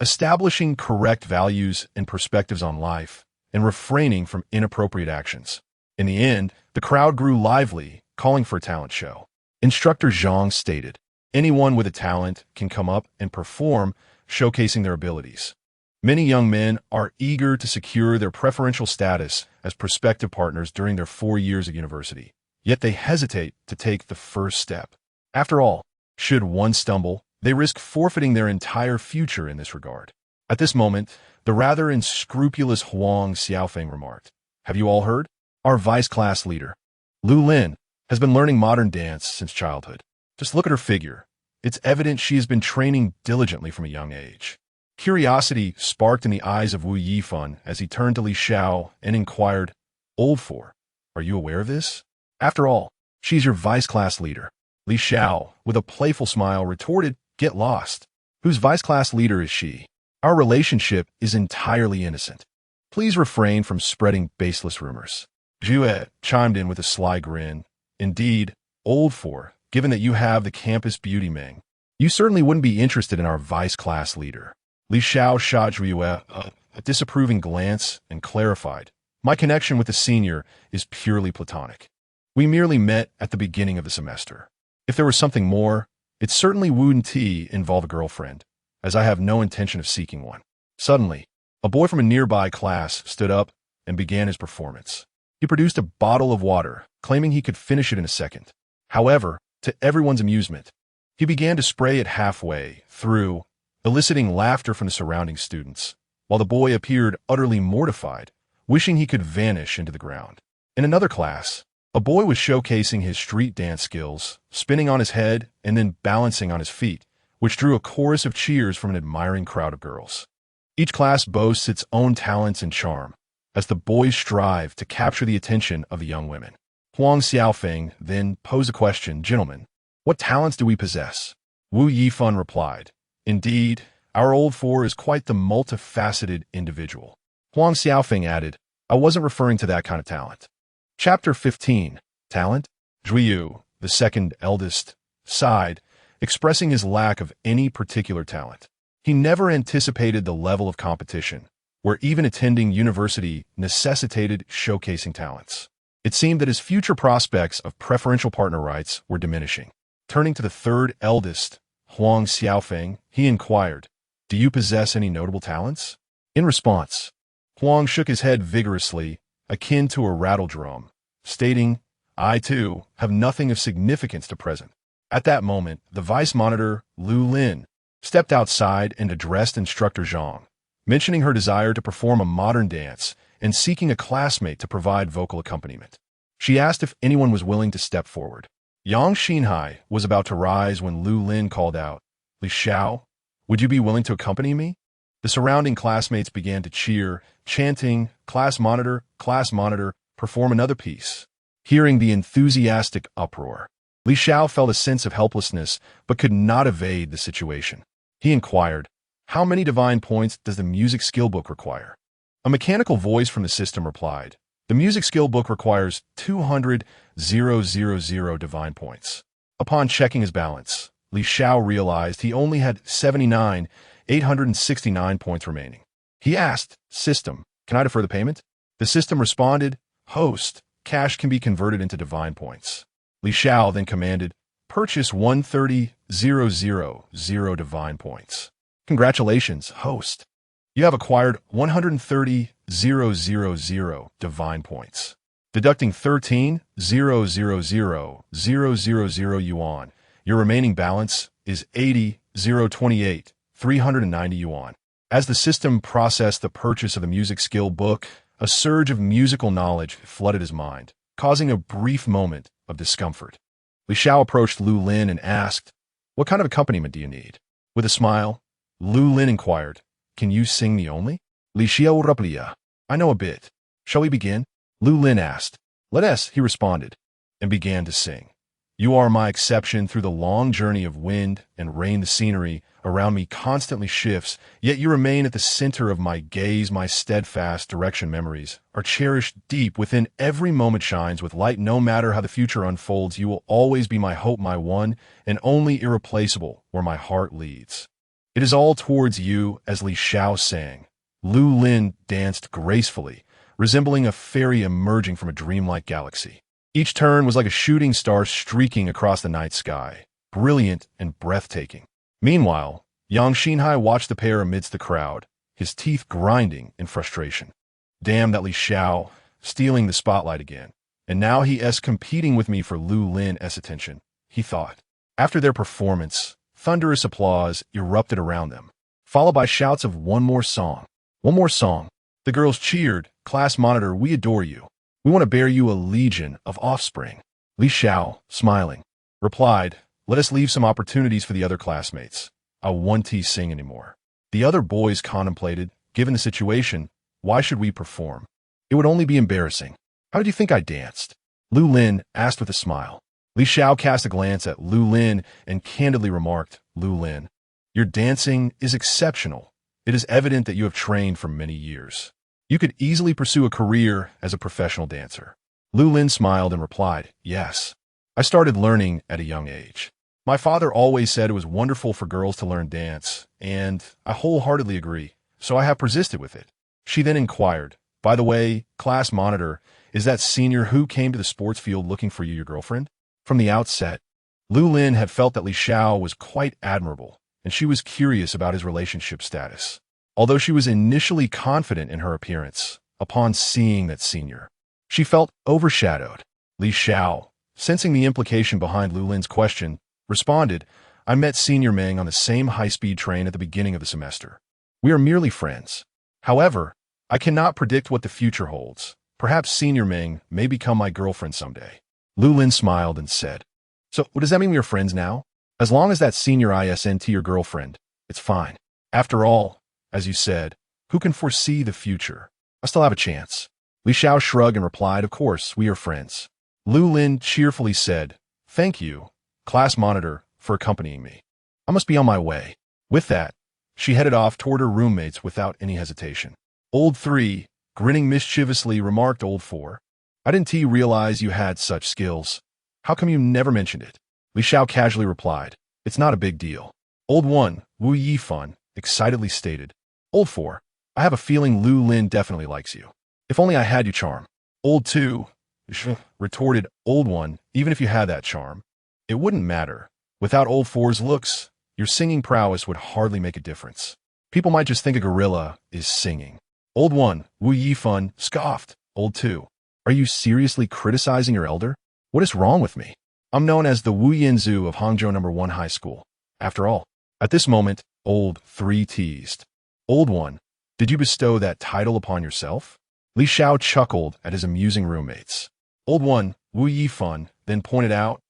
establishing correct values and perspectives on life, and refraining from inappropriate actions. In the end, the crowd grew lively, calling for a talent show. Instructor Zhang stated, Anyone with a talent can come up and perform, showcasing their abilities. Many young men are eager to secure their preferential status as prospective partners during their 4 years at university, yet they hesitate to take the first step. After all, should one stumble, they risk forfeiting their entire future in this regard. At this moment, the rather unscrupulous Huang Xiaofeng remarked, "Have you all heard? Our vice class leader, Lu Lin, has been learning modern dance since childhood. Just look at her figure. It's evident she has been training diligently from a young age." Curiosity sparked in the eyes of Wu Yifan as he turned to Li Xiao and inquired, "Old Four, are you aware of this? After all, she's your vice class leader." Li Xiao, with a playful smile, retorted, "Get lost. Whose vice class leader is she? Our relationship is entirely innocent. Please refrain from spreading baseless rumors." Zhue chimed in with a sly grin. "Indeed, Old Four, given that you have the campus beauty Meng, you certainly wouldn't be interested in our vice class leader." Li Xiao shot Zhue a disapproving glance and clarified, "My connection with the senior is purely platonic. We merely met at the beginning of the semester. If there was something more, it certainly wouldn't involve a girlfriend, as I have no intention of seeking one." Suddenly, a boy from a nearby class stood up and began his performance. He produced a bottle of water, claiming he could finish it in a second. However, to everyone's amusement, he began to spray it halfway through, eliciting laughter from the surrounding students, while the boy appeared utterly mortified, wishing he could vanish into the ground. In another class, a boy was showcasing his street dance skills, spinning on his head and then balancing on his feet, which drew a chorus of cheers from an admiring crowd of girls. Each class boasts its own talents and charm, as the boys strive to capture the attention of the young women. Huang Xiaofeng then posed a question, "Gentlemen, what talents do we possess?" Wu Yifan replied, "Indeed, our Old Four is quite the multifaceted individual." Huang Xiaofeng added, "I wasn't referring to that kind of talent." Chapter 15, Talent. Zhuyu, the second eldest, sighed, expressing his lack of any particular talent. He never anticipated the level of competition, where even attending university necessitated showcasing talents. It seemed that his future prospects of preferential partner rights were diminishing. Turning to the third eldest, Huang Xiaofeng, he inquired, "Do you possess any notable talents?" In response, Huang shook his head vigorously, akin to a rattle drum, stating, "I, too, have nothing of significance to present." At that moment, the vice monitor, Lu Lin, stepped outside and addressed Instructor Zhang, mentioning her desire to perform a modern dance and seeking a classmate to provide vocal accompaniment. She asked if anyone was willing to step forward. Yang Shenhao was about to rise when Lu Lin called out, "Li Xiao, would you be willing to accompany me?" The surrounding classmates began to cheer, chanting, class monitor, perform another piece." Hearing the enthusiastic uproar, Li Xiao felt a sense of helplessness but could not evade the situation. He inquired, "How many divine points does the music skill book require?" A mechanical voice from the system replied, "The music skill book requires 200,000 divine points." Upon checking his balance, Li Xiao realized he only had 79,869 points remaining. He asked, "System, can I defer the payment?" The system responded, "Host, cash can be converted into divine points." Li Xiao then commanded, "Purchase 130,000 divine points." "Congratulations, host. You have acquired 130,000 divine points. Deducting 13,000,000 yuan, your remaining balance is 80,028,390 yuan." As the system processed the purchase of the music skill book, a surge of musical knowledge flooded his mind, causing a brief moment of discomfort. Li Xiao approached Lu Lin and asked, "What kind of accompaniment do you need?" With a smile, Lu Lin inquired, "Can you sing me only?" Li Xiao replied, "I know a bit. Shall we begin?" Lu Lin asked. "Let us," he responded, and began to sing. "You are my exception through the long journey of wind and rain. The scenery around me constantly shifts, yet you remain at the center of my gaze. My steadfast direction memories are cherished deep within. Every moment shines with light. No matter how the future unfolds, you will always be my hope, my one and only irreplaceable where my heart leads." It is all towards you, as Li Xiao sang. Lu Lin danced gracefully, resembling a fairy emerging from a dreamlike galaxy. Each turn was like a shooting star streaking across the night sky, brilliant and breathtaking. Meanwhile, young Shenhao watched the pair amidst the crowd, his teeth grinding in frustration. Damn that Li Xiao, stealing the spotlight again. And now he is competing with me for Lu Lin's attention, he thought. After their performance, thunderous applause erupted around them, followed by shouts of one more song. One more song. The girls cheered, "Class monitor, we adore you. We want to bear you a legion of offspring." Li Xiao, smiling, replied, "Let us leave some opportunities for the other classmates. I won't sing anymore." The other boys contemplated, given the situation, why should we perform? It would only be embarrassing. How did you think I danced? Lu Lin asked with a smile. Li Xiao cast a glance at Lu Lin and candidly remarked, "Lu Lin, your dancing is exceptional. It is evident that you have trained for many years. You could easily pursue a career as a professional dancer." Lu Lin smiled and replied, "Yes. I started learning at a young age. My father always said it was wonderful for girls to learn dance, and I wholeheartedly agree, so I have persisted with it." She then inquired, "By the way, class monitor, is that senior who came to the sports field looking for you your girlfriend?" From the outset, Lu Lin had felt that Li Xiao was quite admirable, and she was curious about his relationship status. Although she was initially confident in her appearance, upon seeing that senior, she felt overshadowed. Li Xiao, sensing the implication behind Lu Lin's question, responded, "I met Senior Meng on the same high-speed train at the beginning of the semester. We are merely friends. However, I cannot predict what the future holds. Perhaps Senior Meng may become my girlfriend someday." Lu Lin smiled and said, "So, what does that mean we are friends now? As long as that senior isn't your girlfriend, it's fine. After all, as you said, who can foresee the future? I still have a chance." Li Xiao shrugged and replied, "Of course, we are friends." Lu Lin cheerfully said, "Thank you, class monitor, for accompanying me. I must be on my way." With that, she headed off toward her roommates without any hesitation. Old 3, grinning mischievously, remarked Old 4, "I didn't realize you had such skills. How come you never mentioned it?" Li Xiao casually replied, "It's not a big deal." Old 1, Wu Yifan, excitedly stated, "Old 4, I have a feeling Lu Lin definitely likes you. If only I had your charm." Old 2, retorted Old 1, "Even if you had that charm, it wouldn't matter. Without Old 4's looks, your singing prowess would hardly make a difference. People might just think a gorilla is singing." Old 1, Wu Yifan, scoffed. Old 2, "Are you seriously criticizing your elder? What is wrong with me? I'm known as the Wu Yinzu of Hangzhou No. 1 High School. After all." At this moment, Old 3 teased, "Old 1, did you bestow that title upon yourself?" Li Xiao chuckled at his amusing roommates. Old 1, Wu Yifan, then pointed out,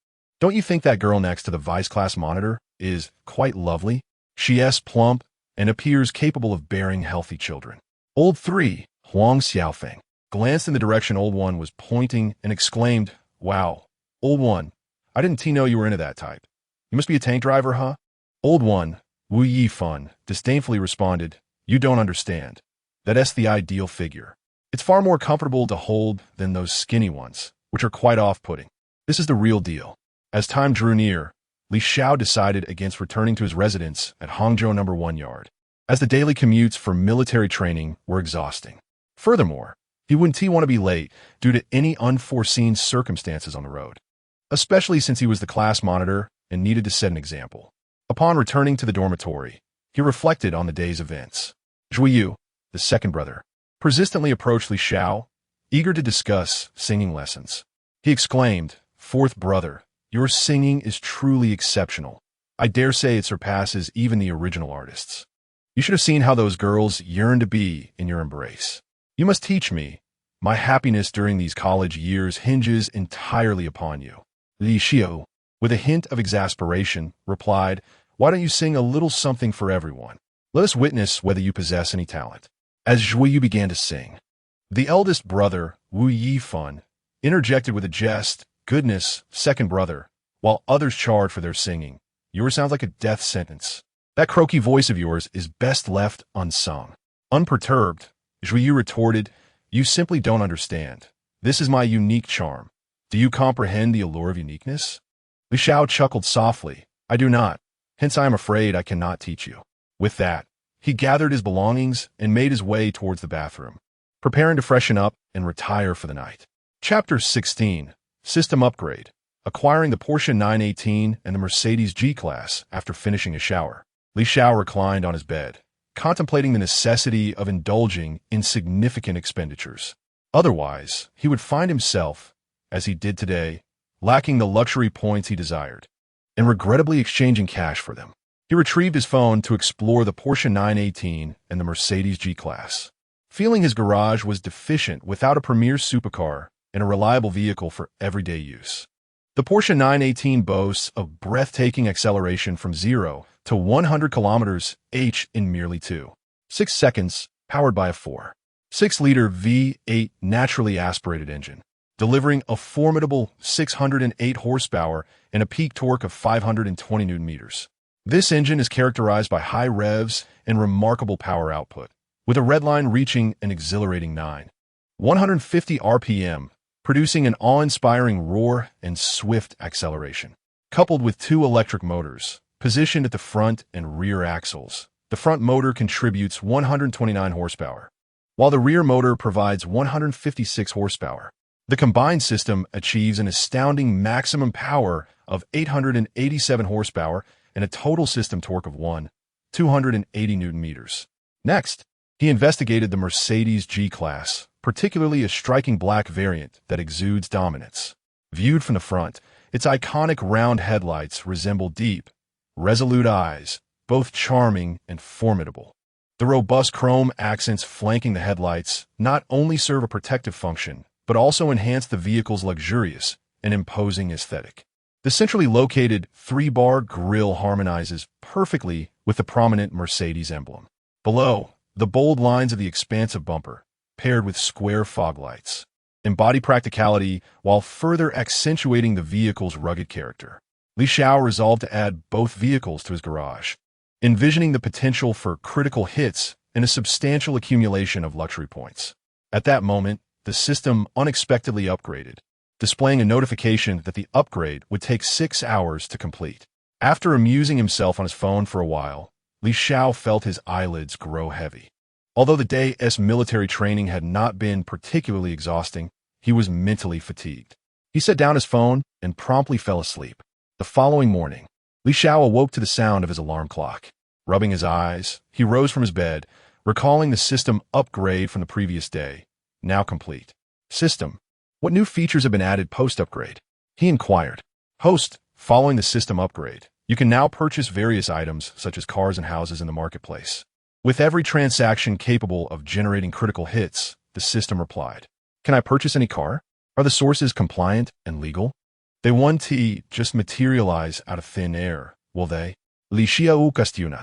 "Don't you think that girl next to the vice class monitor is quite lovely? She is plump and appears capable of bearing healthy children." Old 3, Huang Xiaofeng, glanced in the direction Old 1 was pointing and exclaimed, "Wow, Old 1, I didn't know you were into that type. You must be a tank driver, huh?" Old 1, Wu Yifan, disdainfully responded, "You don't understand. That's the ideal figure. It's far more comfortable to hold than those skinny ones, which are quite off-putting. This is the real deal." As time drew near, Li Xiao decided against returning to his residence at Hangzhou No. 1 Yard, as the daily commutes for military training were exhausting. Furthermore, he wouldn't want to be late due to any unforeseen circumstances on the road, especially since he was the class monitor and needed to set an example. Upon returning to the dormitory, he reflected on the day's events. Zhuyu, the second brother, persistently approached Li Xiao, eager to discuss singing lessons. He exclaimed, "Fourth brother, your singing is truly exceptional. I dare say it surpasses even the original artists. You should have seen how those girls yearn to be in your embrace. You must teach me. My happiness during these college years hinges entirely upon you." Li Xiao, with a hint of exasperation, replied, "Why don't you sing a little something for everyone? Let us witness whether you possess any talent." As Zhuyu began to sing, the eldest brother, Wu Yifan, interjected with a jest, "Goodness, second brother," while others charred for their singing. "Yours sounds like a death sentence. That croaky voice of yours is best left unsung." Unperturbed, Zhuyu retorted, "You simply don't understand. This is my unique charm. Do you comprehend the allure of uniqueness?" Li Xiao chuckled softly, "I do not. Hence I am afraid I cannot teach you." With that, he gathered his belongings and made his way towards the bathroom, preparing to freshen up and retire for the night. Chapter 16, System Upgrade. acquiring the Porsche 918 and the Mercedes G-Class after finishing a shower. Xiao reclined on his bed, contemplating the necessity of indulging in significant expenditures. Otherwise, he would find himself, as he did today, lacking the luxury points he desired, and regrettably exchanging cash for them. He retrieved his phone to explore the Porsche 918 and the Mercedes G-Class. Feeling his garage was deficient without a premier supercar and a reliable vehicle for everyday use. The Porsche 918 boasts of breathtaking acceleration from 0 to 100 km/h in merely 2.6 seconds, powered by a 4.6-liter V8 naturally aspirated engine, delivering a formidable 608 horsepower and a peak torque of 520 Nm. This engine is characterized by high revs and remarkable power output, with a redline reaching an exhilarating 950 RPM, producing an awe-inspiring roar and swift acceleration. Coupled with two electric motors, positioned at the front and rear axles, the front motor contributes 129 horsepower, while the rear motor provides 156 horsepower. The combined system achieves an astounding maximum power of 887 horsepower and a total system torque of 280 Nm. Next, he investigated the Mercedes G-Class, particularly a striking black variant that exudes dominance. Viewed from the front, its iconic round headlights resemble deep, resolute eyes, both charming and formidable. The robust chrome accents flanking the headlights not only serve a protective function, but also enhance the vehicle's luxurious and imposing aesthetic. The centrally located 3-bar grille harmonizes perfectly with the prominent Mercedes emblem. Below, the bold lines of the expansive bumper, paired with square fog lights, embody practicality while further accentuating the vehicle's rugged character. Xiao resolved to add both vehicles to his garage, envisioning the potential for critical hits and a substantial accumulation of luxury points. At that moment, the system unexpectedly upgraded, displaying a notification that the upgrade would take 6 hours to complete. After amusing himself on his phone for a while, Xiao felt his eyelids grow heavy. Although the day's military training had not been particularly exhausting, he was mentally fatigued. He set down his phone and promptly fell asleep. The following morning, Xiao awoke to the sound of his alarm clock. Rubbing his eyes, he rose from his bed, recalling the system upgrade from the previous day, now complete. System: what new features have been added post-upgrade? He inquired. Host: following the system upgrade, you can now purchase various items such as cars and houses in the marketplace. With every transaction capable of generating critical hits, the system replied. Can I purchase any car? Are the sources compliant and legal? They won't just materialize out of thin air, will they? Xiao questioned.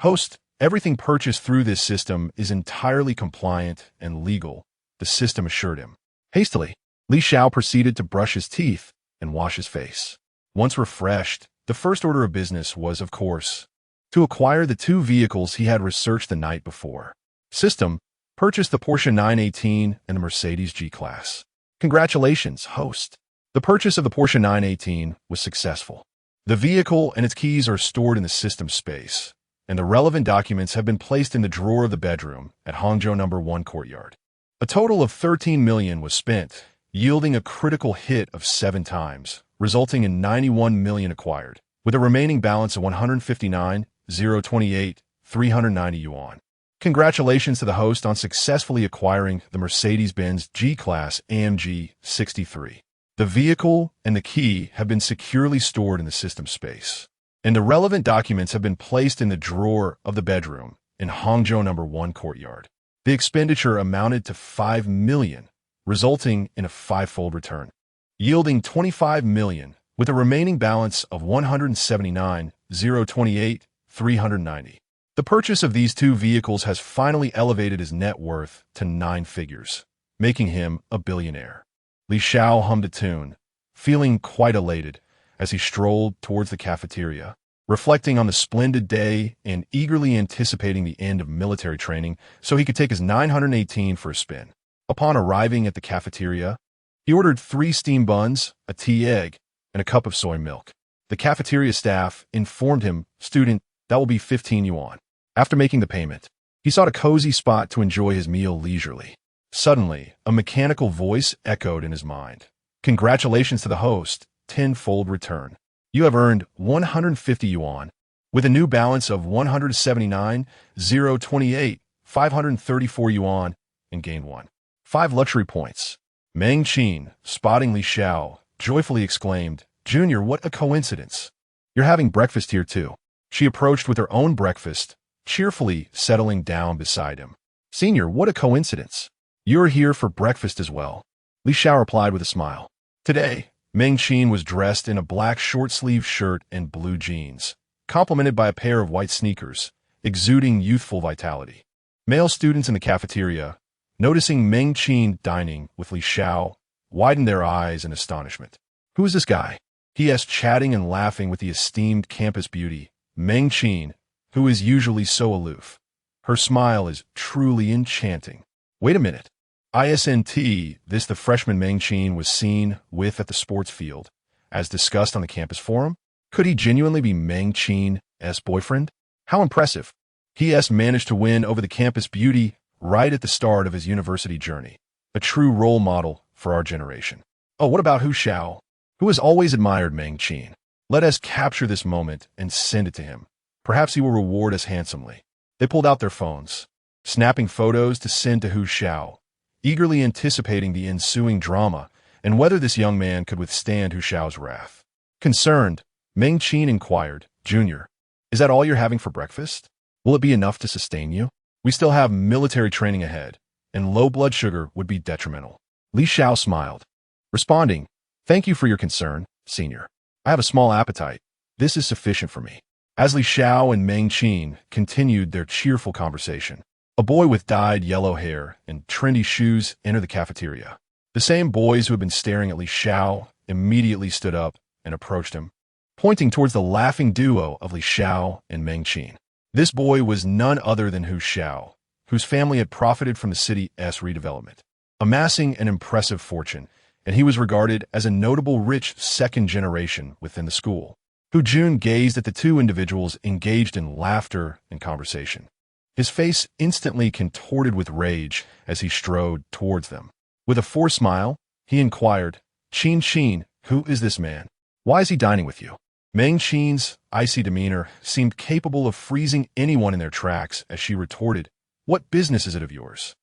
Host: everything purchased through this system is entirely compliant and legal, the system assured him. Hastily, Xiao proceeded to brush his teeth and wash his face. Once refreshed, the first order of business was, of course, to acquire the two vehicles he had researched the night before. System: purchase the Porsche 918 and the Mercedes G-Class. Congratulations, host. The purchase of the Porsche 918 was successful. The vehicle and its keys are stored in the system space, and the relevant documents have been placed in the drawer of the bedroom at Hangzhou No. 1 courtyard. A total of 13 million was spent, yielding a critical hit of 7 times, resulting in 91 million acquired, with a remaining balance of 159,028, 390 yuan. Congratulations to the host on successfully acquiring the Mercedes-Benz G-Class AMG 63. The vehicle and the key have been securely stored in the system space, and the relevant documents have been placed in the drawer of the bedroom in Hangzhou No. 1 courtyard. The expenditure amounted to 5 million, resulting in a 5-fold return, yielding 25 million, with a remaining balance of 179,028, 390. The purchase of these two vehicles has finally elevated his net worth to 9 figures, making him a billionaire. Xiao hummed a tune, feeling quite elated as he strolled towards the cafeteria, reflecting on the splendid day and eagerly anticipating the end of military training so he could take his 918 for a spin. Upon arriving at the cafeteria, he ordered 3 steamed buns, a tea egg, and a cup of soy milk. The cafeteria staff informed him, "Student, that will be 15 yuan." After making the payment, he sought a cozy spot to enjoy his meal leisurely. Suddenly, a mechanical voice echoed in his mind. Congratulations to the host. tenfold return. You have earned 150 yuan. With a new balance of 179,028, 534 yuan, and gain 1. 5 luxury points. Meng Qin, spotting Li Xiao, joyfully exclaimed, "Junior, what a coincidence. You're having breakfast here too." She approached with her own breakfast, cheerfully settling down beside him. "Senior, what a coincidence. You're here for breakfast as well." Li Xiao replied with a smile. Today, Meng Qin was dressed in a black short-sleeved shirt and blue jeans, complemented by a pair of white sneakers, exuding youthful vitality. Male students in the cafeteria, noticing Meng Qin dining with Li Xiao, widened their eyes in astonishment. "Who is this guy?" he asked, chatting and laughing with the esteemed campus beauty, Meng Qin, who is usually so aloof. Her smile is truly enchanting. "Wait a minute. ISNT, this the freshman Meng Qin was seen with at the sports field, as discussed on the campus forum? Could he genuinely be Meng Qin's boyfriend? How impressive. He has managed to win over the campus beauty right at the start of his university journey. A true role model for our generation. Oh, what about Hu Xiao, who has always admired Meng Qin? Let us capture this moment and send it to him. Perhaps he will reward us handsomely." They pulled out their phones, snapping photos to send to Hu Xiao, eagerly anticipating the ensuing drama and whether this young man could withstand Hu Xiao's wrath. Concerned, Meng Qin inquired, "Junior, is that all you're having for breakfast? Will it be enough to sustain you? We still have military training ahead, and low blood sugar would be detrimental." Li Xiao smiled, responding, "Thank you for your concern, senior. I have a small appetite. This is sufficient for me." As Li Xiao and Meng Qin continued their cheerful conversation, a boy with dyed yellow hair and trendy shoes entered the cafeteria. The same boys who had been staring at Li Xiao immediately stood up and approached him, pointing towards the laughing duo of Li Xiao and Meng Qin. This boy was none other than Hu Xiao, whose family had profited from the city's redevelopment, amassing an impressive fortune, and he was regarded as a notable rich second generation within the school. Hu Jun gazed at the two individuals engaged in laughter and conversation. His face instantly contorted with rage as he strode towards them. With a forced smile, he inquired, Qin, who is this man? Why is he dining with you?" Meng Qin's icy demeanor seemed capable of freezing anyone in their tracks as she retorted, "What business is it of yours?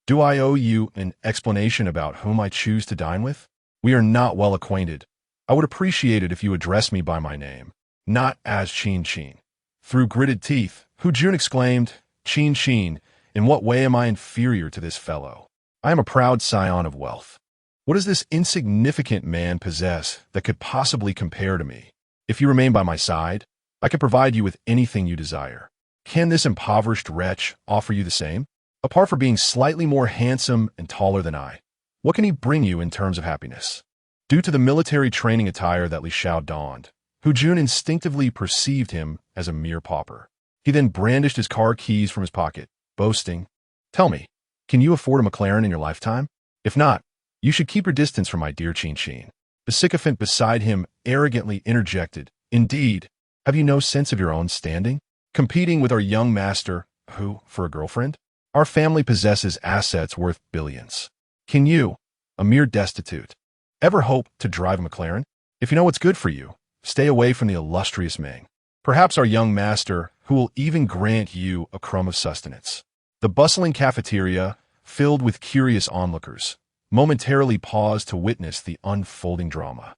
Do I owe you an explanation about whom I choose to dine with? We are not well acquainted. I would appreciate it if you address me by my name, not as Qin. Through gritted teeth, Hu Jun exclaimed, Qin, in what way am I inferior to this fellow? I am a proud scion of wealth. What does this insignificant man possess that could possibly compare to me? If you remain by my side, I can provide you with anything you desire. Can this impoverished wretch offer you the same? Apart from being slightly more handsome and taller than I, what can he bring you in terms of happiness?" Due to the military training attire that Li Xiao donned, Hu Jun instinctively perceived him as a mere pauper. He then brandished his car keys from his pocket, boasting, "Tell me, can you afford a McLaren in your lifetime? If not, you should keep your distance from my dear Qin." The sycophant beside him arrogantly interjected, "Indeed, have you no sense of your own standing? Competing with our young master, who, for a girlfriend? Our family possesses assets worth billions. Can you, a mere destitute, ever hope to drive a McLaren? If you know what's good for you, stay away from the illustrious Meng. Perhaps our young master, who will even grant you a crumb of sustenance." The bustling cafeteria, filled with curious onlookers, momentarily paused to witness the unfolding drama.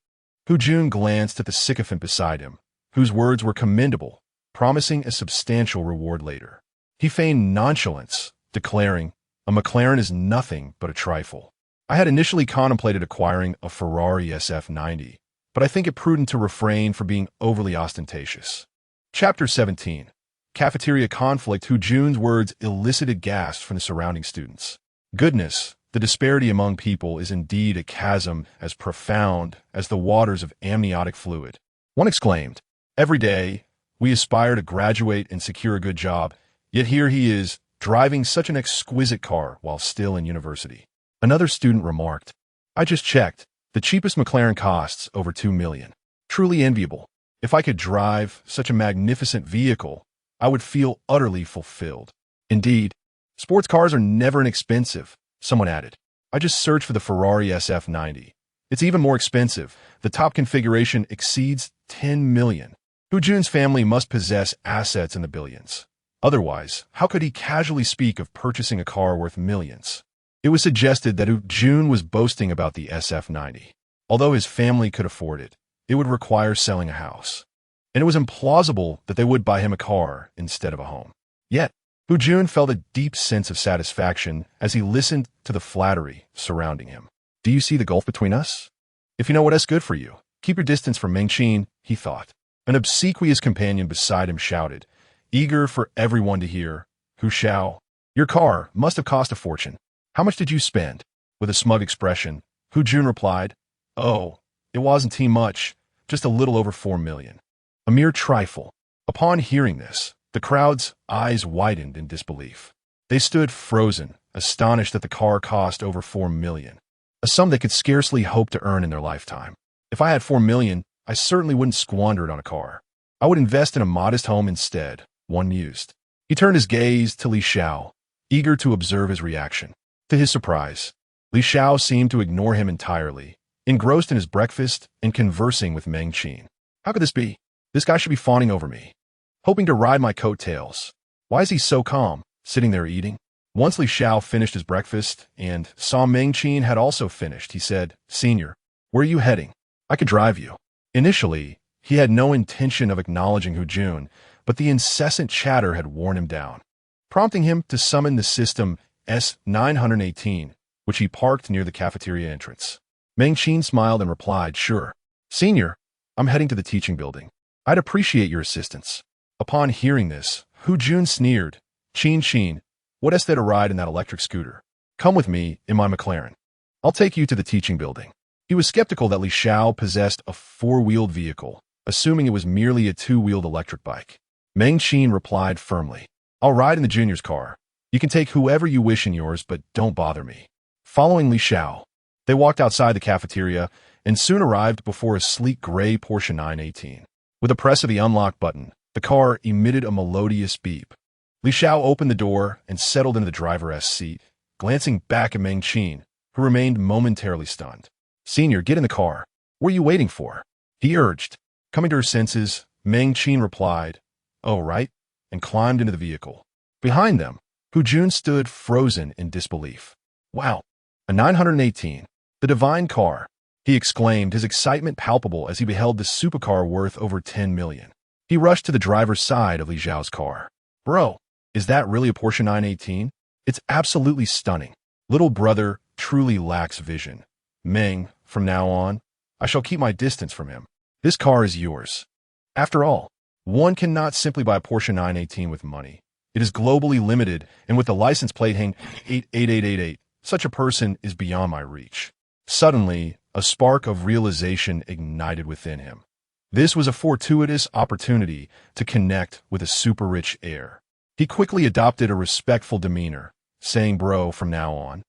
Hu Jun glanced at the sycophant beside him, whose words were commendable, promising a substantial reward later. He feigned nonchalance, declaring, "A McLaren is nothing but a trifle. I had initially contemplated acquiring a Ferrari SF90, but I think it prudent to refrain from being overly ostentatious." Chapter 17. Cafeteria conflict. Hu Jun's words elicited gasps from the surrounding students. Goodness, the disparity among people is indeed a chasm as profound as the waters of amniotic fluid. One exclaimed, "Every day, we aspire to graduate and secure a good job, yet here he is, driving such an exquisite car while still in university." Another student remarked, "I just checked. The cheapest McLaren costs over 2 million. Truly enviable. If I could drive such a magnificent vehicle, I would feel utterly fulfilled." "Indeed, sports cars are never inexpensive," someone added. "I just searched for the Ferrari SF90, It's even more expensive. The top configuration exceeds 10 million. Hu Jun's family must possess assets in the billions. Otherwise, how could he casually speak of purchasing a car worth millions? It was suggested that Hu Jun was boasting about the SF90. Although his family could afford it, it would require selling a house. And it was implausible that they would buy him a car instead of a home. Yet, Hu Jun felt a deep sense of satisfaction as he listened to the flattery surrounding him. Do you see the gulf between us? If you know what is good for you, keep your distance from Mengqin, he thought. An obsequious companion beside him shouted, eager for everyone to hear, Hu Xiao, your car must have cost a fortune. How much did you spend? With a smug expression, Hu Jun replied, oh, it wasn't too much, just a little over 4 million. A mere trifle. Upon hearing this, the crowd's eyes widened in disbelief. They stood frozen, astonished that the car cost over 4 million, a sum they could scarcely hope to earn in their lifetime. If I had 4 million, I certainly wouldn't squander it on a car. I would invest in a modest home instead, one mused. He turned his gaze to Li Xiao, eager to observe his reaction. To his surprise, Li Xiao seemed to ignore him entirely, engrossed in his breakfast and conversing with Mengqin. How could this be? This guy should be fawning over me, hoping to ride my coattails. Why is he so calm, sitting there eating? Once Li Xiao finished his breakfast and saw Mengqin had also finished, he said, Senior, where are you heading? I could drive you. Initially, he had no intention of acknowledging Hu Jun, but the incessant chatter had worn him down, prompting him to summon the system S918, which he parked near the cafeteria entrance. Mengqin smiled and replied, Sure. Senior, I'm heading to the teaching building. I'd appreciate your assistance. Upon hearing this, Hu Jun sneered, Qin, what is there to ride in that electric scooter? Come with me in my McLaren. I'll take you to the teaching building. He was skeptical that Li Xiao possessed a four-wheeled vehicle, assuming it was merely a two-wheeled electric bike. Mengqin replied firmly, I'll ride in the junior's car. You can take whoever you wish in yours, but don't bother me. Following Li Xiao, they walked outside the cafeteria and soon arrived before a sleek gray Porsche 918. With a press of the unlock button, the car emitted a melodious beep. Li Xiao opened the door and settled into the driver's seat, glancing back at Mengqin, who remained momentarily stunned. Senior, get in the car. What are you waiting for? He urged. Coming to her senses, Mengqin replied, Oh, right, and climbed into the vehicle. Behind them, Hu Jun stood frozen in disbelief. Wow, a 918, the divine car, he exclaimed, his excitement palpable as he beheld the supercar worth over 10 million. He rushed to the driver's side of Li Xiao's car. Bro, is that really a Porsche 918? It's absolutely stunning. Little brother truly lacks vision. Meng, from now on, I shall keep my distance from him. This car is yours. After all, one cannot simply buy a Porsche 918 with money. It is globally limited, and with the license plate hanging 88888, such a person is beyond my reach. Suddenly, a spark of realization ignited within him. This was a fortuitous opportunity to connect with a super-rich heir. He quickly adopted a respectful demeanor, saying, Bro, from now on,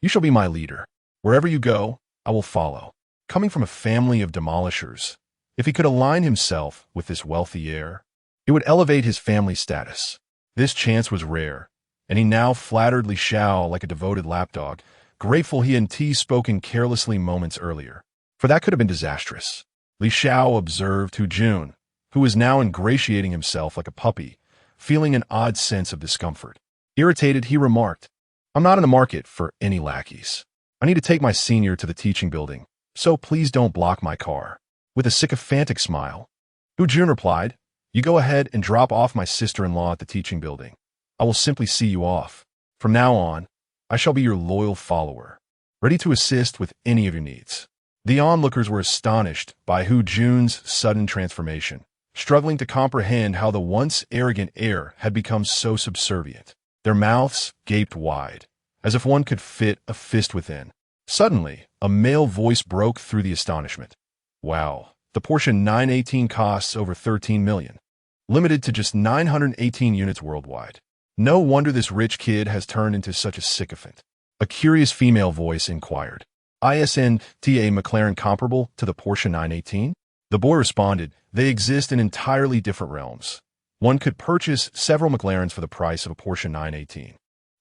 you shall be my leader. Wherever you go, I will follow. Coming from a family of demolishers, if he could align himself with this wealthy heir, it would elevate his family status. This chance was rare, and he now flattered Li Xiao like a devoted lapdog, grateful he and T spoken carelessly moments earlier, for that could have been disastrous. Li Xiao observed Hu Jun, who was now ingratiating himself like a puppy, feeling an odd sense of discomfort. Irritated, he remarked, I'm not in the market for any lackeys. I need to take my senior to the teaching building, so please don't block my car. With a sycophantic smile, Hu Jun replied, You go ahead and drop off my sister-in-law at the teaching building. I will simply see you off. From now on, I shall be your loyal follower, ready to assist with any of your needs. The onlookers were astonished by Hu Jun's sudden transformation, struggling to comprehend how the once arrogant heir had become so subservient. Their mouths gaped wide, as if one could fit a fist within. Suddenly, a male voice broke through the astonishment. Wow, the Porsche 918 costs over 13 million, limited to just 918 units worldwide. No wonder this rich kid has turned into such a sycophant. A curious female voice inquired, Isn't a McLaren comparable to the Porsche 918? The boy responded, They exist in entirely different realms. One could purchase several McLarens for the price of a Porsche 918.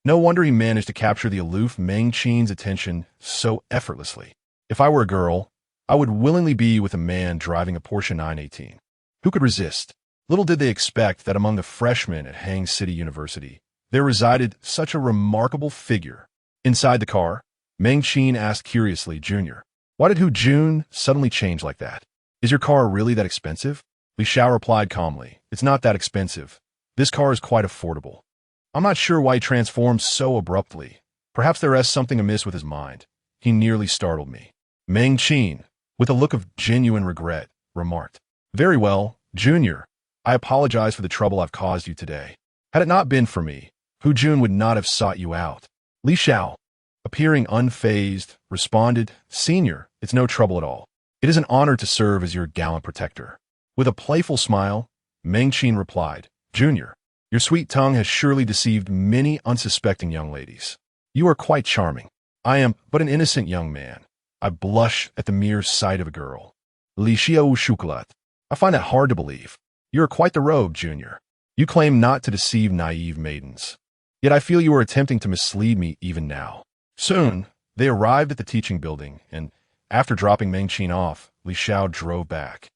No wonder he managed to capture the aloof Mengqin's attention so effortlessly. If I were a girl, I would willingly be with a man driving a Porsche 918. Who could resist? Little did they expect that among the freshmen at Hang City University, there resided such a remarkable figure. Inside the car, Meng Qin asked curiously, Junior, why did Hu Jun suddenly change like that? Is your car really that expensive? Li Xiao replied calmly, it's not that expensive. This car is quite affordable. I'm not sure why he transformed so abruptly. Perhaps there is something amiss with his mind. He nearly startled me. Meng Qin, with a look of genuine regret, remarked, very well, Junior. I apologize for the trouble I've caused you today. Had it not been for me, Hu Jun would not have sought you out. Li Xiao, appearing unfazed, responded, Senior, it's no trouble at all. It is an honor to serve as your gallant protector. With a playful smile, Meng Qin replied, Junior, your sweet tongue has surely deceived many unsuspecting young ladies. You are quite charming. I am but an innocent young man. I blush at the mere sight of a girl. Li Xiao Shukulat. I find that hard to believe. You are quite the rogue, Junior. You claim not to deceive naive maidens. Yet I feel you are attempting to mislead me even now. Soon, they arrived at the teaching building, and after dropping Meng Qin off, Li Xiao drove back,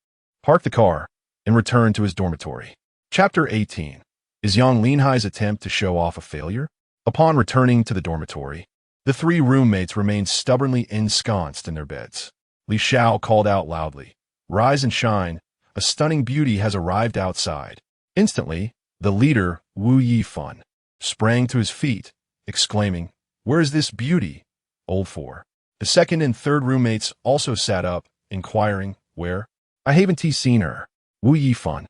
parked the car, and returned to his dormitory. Chapter 18. Is Yang Linhai's attempt to show off a failure? Upon returning to the dormitory, the three roommates remained stubbornly ensconced in their beds. Li Xiao called out loudly, Rise and shine, a stunning beauty has arrived outside. Instantly, the leader, Wu Yifan, sprang to his feet, exclaiming, Where is this beauty? Old four. The second and third roommates also sat up, inquiring, Where? I haven't seen her. Wu Yifan,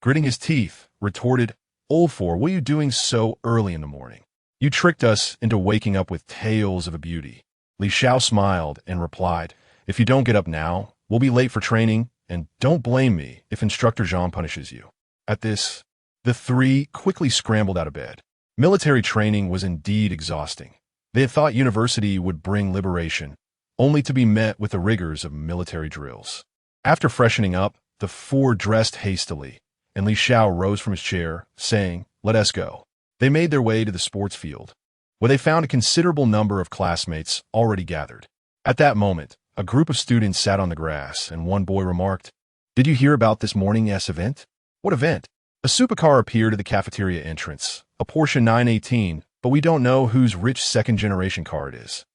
gritting his teeth, retorted, Old four, what are you doing so early in the morning? You tricked us into waking up with tales of a beauty. Li Xiao smiled and replied, If you don't get up now, we'll be late for training, and don't blame me if Instructor Zhang punishes you. At this, the three quickly scrambled out of bed. Military training was indeed exhausting. They had thought university would bring liberation, only to be met with the rigors of military drills. After freshening up, the four dressed hastily, and Li Xiao rose from his chair, saying, Let us go. They made their way to the sports field, where they found a considerable number of classmates already gathered. At that moment, a group of students sat on the grass, and one boy remarked, Did you hear about this morning's event? What event? A supercar appeared at the cafeteria entrance, a Porsche 918, but we don't know whose rich second-generation car it is.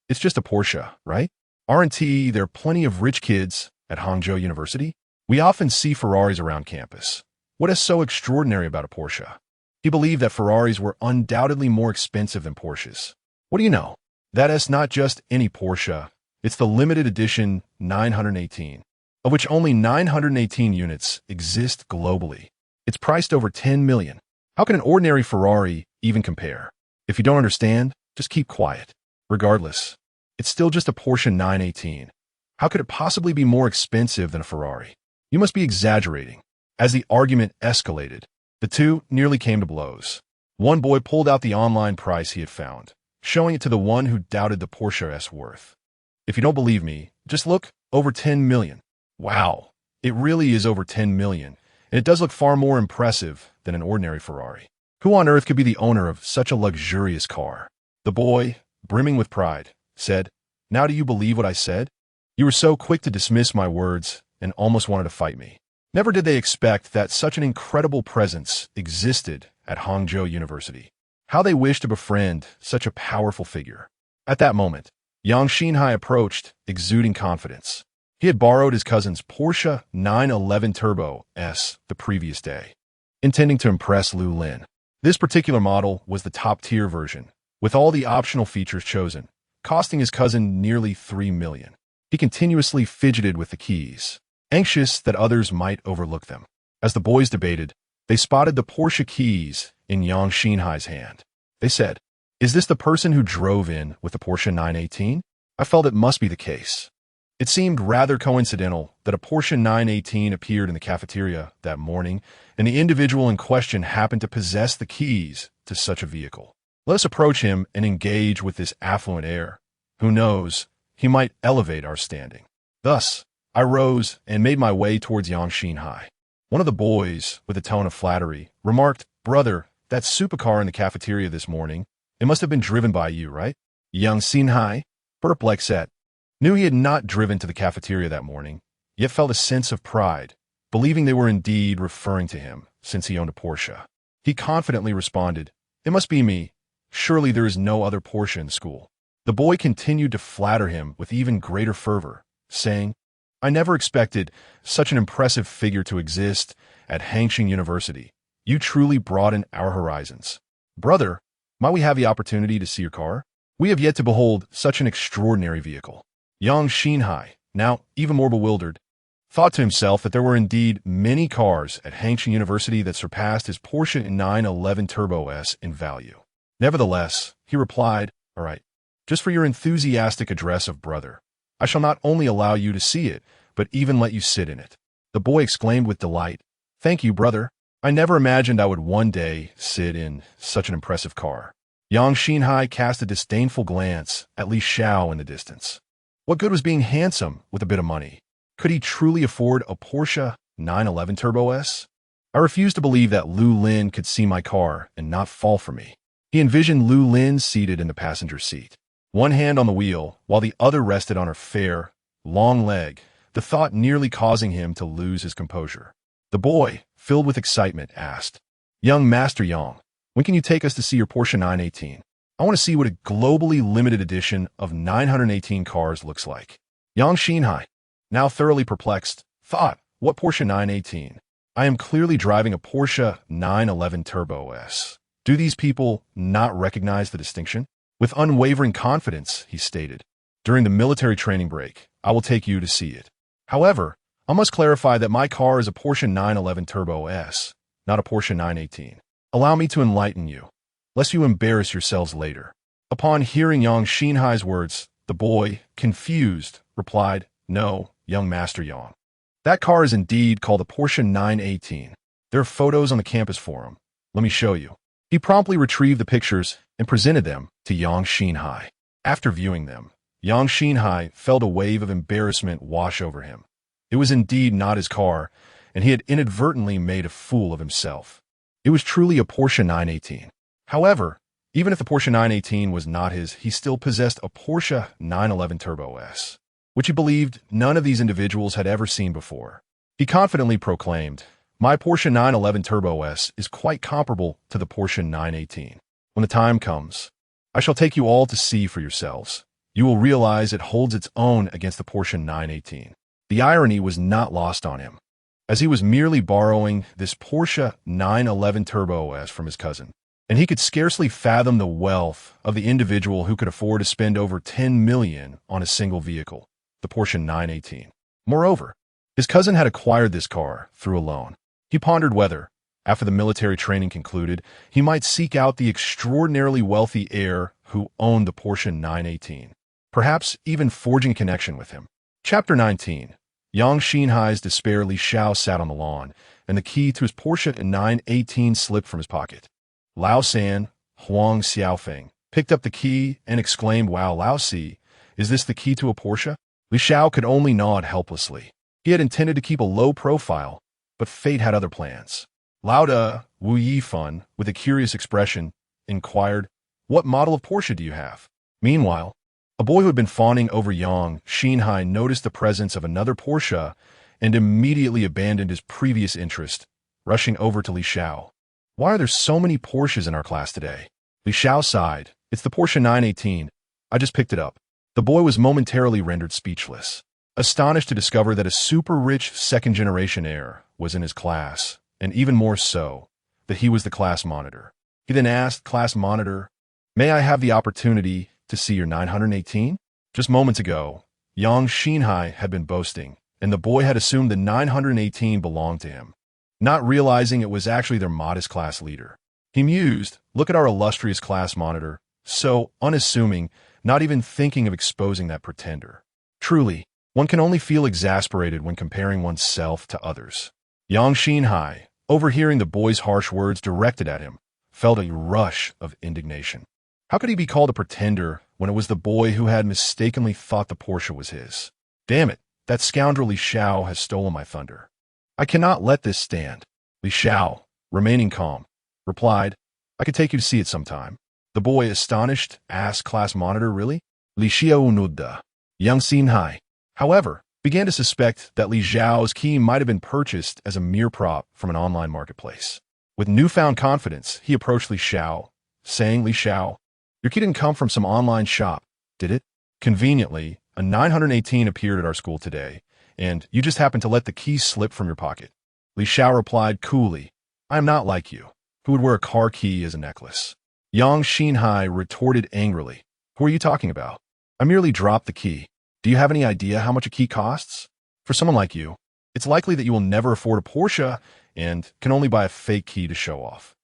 It's just a Porsche, right? Aren't there plenty of rich kids at Hangzhou University? We often see Ferraris around campus. What is so extraordinary about a Porsche? He believed that Ferraris were undoubtedly more expensive than Porsches. What do you know? That is not just any Porsche. It's the limited edition 918, of which only 918 units exist globally. It's priced over 10 million. How can an ordinary Ferrari even compare? If you don't understand, just keep quiet. Regardless, it's still just a Porsche 918. How could it possibly be more expensive than a Ferrari? You must be exaggerating. As the argument escalated, the two nearly came to blows. One boy pulled out the online price he had found, showing it to the one who doubted the Porsche's worth. If you don't believe me, just look, over 10 million. Wow, it really is over 10 million, and it does look far more impressive than an ordinary Ferrari. Who on earth could be the owner of such a luxurious car? The boy, brimming with pride, said, Now do you believe what I said? You were so quick to dismiss my words and almost wanted to fight me. Never did they expect that such an incredible presence existed at Hangzhou University. How they wished to befriend such a powerful figure. At that moment, Yang Shenhao approached, exuding confidence. He had borrowed his cousin's Porsche 911 Turbo S the previous day, intending to impress Lu Lin. This particular model was the top-tier version, with all the optional features chosen, costing his cousin nearly 3 million. He continuously fidgeted with the keys, anxious that others might overlook them. As the boys debated, they spotted the Porsche keys in Yang Shenhai's hand. They said, Is this the person who drove in with the Porsche 918? I felt it must be the case. It seemed rather coincidental that a Porsche 918 appeared in the cafeteria that morning, and the individual in question happened to possess the keys to such a vehicle. Let us approach him and engage with this affluent air. Who knows, he might elevate our standing. Thus, I rose and made my way towards Yang Shenhai. One of the boys, with a tone of flattery, remarked, Brother, that supercar in the cafeteria this morning, it must have been driven by you, right? Yang Shenhai, perplexed said, knew he had not driven to the cafeteria that morning, yet felt a sense of pride, believing they were indeed referring to him, since he owned a Porsche. He confidently responded, "It must be me. Surely there is no other Porsche in school." The boy continued to flatter him with even greater fervor, saying, "I never expected such an impressive figure to exist at Hangqing University. You truly broaden our horizons. Brother, might we have the opportunity to see your car? We have yet to behold such an extraordinary vehicle." Young Shenhao, now even more bewildered, thought to himself that there were indeed many cars at Hangqing University that surpassed his Porsche 911 Turbo S in value. Nevertheless, he replied, "All right, just for your enthusiastic address of brother, I shall not only allow you to see it, but even let you sit in it." The boy exclaimed with delight, "Thank you, brother. I never imagined I would one day sit in such an impressive car." Yang Shenhao cast a disdainful glance at Li Xiao in the distance. What good was being handsome with a bit of money? Could he truly afford a Porsche 911 Turbo S? I refuse to believe that Lu Lin could see my car and not fall for me. He envisioned Lu Lin seated in the passenger seat, one hand on the wheel while the other rested on her fair, long leg, the thought nearly causing him to lose his composure. The boy, filled with excitement, asked, "Young Master Yang, when can you take us to see your Porsche 918? I want to see what a globally limited edition of 918 cars looks like." Yang Shenhao, now thoroughly perplexed, thought, "What Porsche 918? I am clearly driving a Porsche 911 Turbo S. Do these people not recognize the distinction?" With unwavering confidence, he stated, "During the military training break, I will take you to see it. However, I must clarify that my car is a Porsche 911 Turbo S, not a Porsche 918. Allow me to enlighten you, lest you embarrass yourselves later." Upon hearing Yang Shenhai's words, the boy, confused, replied, "No, young Master Yang. That car is indeed called a Porsche 918. There are photos on the campus forum. Let me show you." He promptly retrieved the pictures and presented them to Yang Shenhao. After viewing them, Yang Shenhao felt a wave of embarrassment wash over him. It was indeed not his car, and he had inadvertently made a fool of himself. It was truly a Porsche 918. However, even if the Porsche 918 was not his, he still possessed a Porsche 911 Turbo S, which he believed none of these individuals had ever seen before. He confidently proclaimed, "My Porsche 911 Turbo S is quite comparable to the Porsche 918. When the time comes, I shall take you all to see for yourselves. You will realize it holds its own against the Porsche 918. The irony was not lost on him, as he was merely borrowing this Porsche 911 Turbo S from his cousin, and he could scarcely fathom the wealth of the individual who could afford to spend over 10 million on a single vehicle, the Porsche 918. Moreover, his cousin had acquired this car through a loan. He pondered whether, after the military training concluded, he might seek out the extraordinarily wealthy heir who owned the Porsche 918, perhaps even forging a connection with him. Chapter 19. Yang Shenhai's despair. Li Xiao sat on the lawn, and the key to his Porsche 918 slipped from his pocket. Lao San, Huang Xiaofeng, picked up the key and exclaimed, "Wow, Lao Si, is this the key to a Porsche?" Li Xiao could only nod helplessly. He had intended to keep a low profile, but fate had other plans. Lauda Wu Yifan, with a curious expression, inquired, "What model of Porsche do you have?" Meanwhile, a boy who had been fawning over Yang Shenhao noticed the presence of another Porsche and immediately abandoned his previous interest, rushing over to Li Xiao. "Why are there so many Porsches in our class today?" Li Xiao sighed. "It's the Porsche 918. I just picked it up." The boy was momentarily rendered speechless, astonished to discover that a super-rich second-generation heir was in his class, and even more so, that he was the class monitor. He then asked, "Class monitor, may I have the opportunity to see your 918? Just moments ago, Yang Shenhao had been boasting, and the boy had assumed the 918 belonged to him, not realizing it was actually their modest class leader. He mused, "Look at our illustrious class monitor, so unassuming, not even thinking of exposing that pretender. Truly, one can only feel exasperated when comparing oneself to others." Yang Shenhao, overhearing the boy's harsh words directed at him, felt a rush of indignation. How could he be called a pretender when it was the boy who had mistakenly thought the Porsche was his? Damn it, that scoundrel Li Xiao has stolen my thunder. I cannot let this stand. Li Xiao, remaining calm, replied, "I could take you to see it sometime." The boy, astonished, asked, "Class monitor, really?" Li Xiao nodded. Young Shenhao, however, began to suspect that Li Xiao's key might have been purchased as a mere prop from an online marketplace. With newfound confidence, he approached Li Xiao, saying, "Li Xiao, your key didn't come from some online shop, did it? Conveniently, a 918 appeared at our school today, and you just happened to let the key slip from your pocket." Li Xiao replied coolly, "I am not like you, who would wear a car key as a necklace." Yang Shenhao retorted angrily, "Who are you talking about? I merely dropped the key. Do you have any idea how much a key costs? For someone like you, it's likely that you will never afford a Porsche and can only buy a fake key to show off.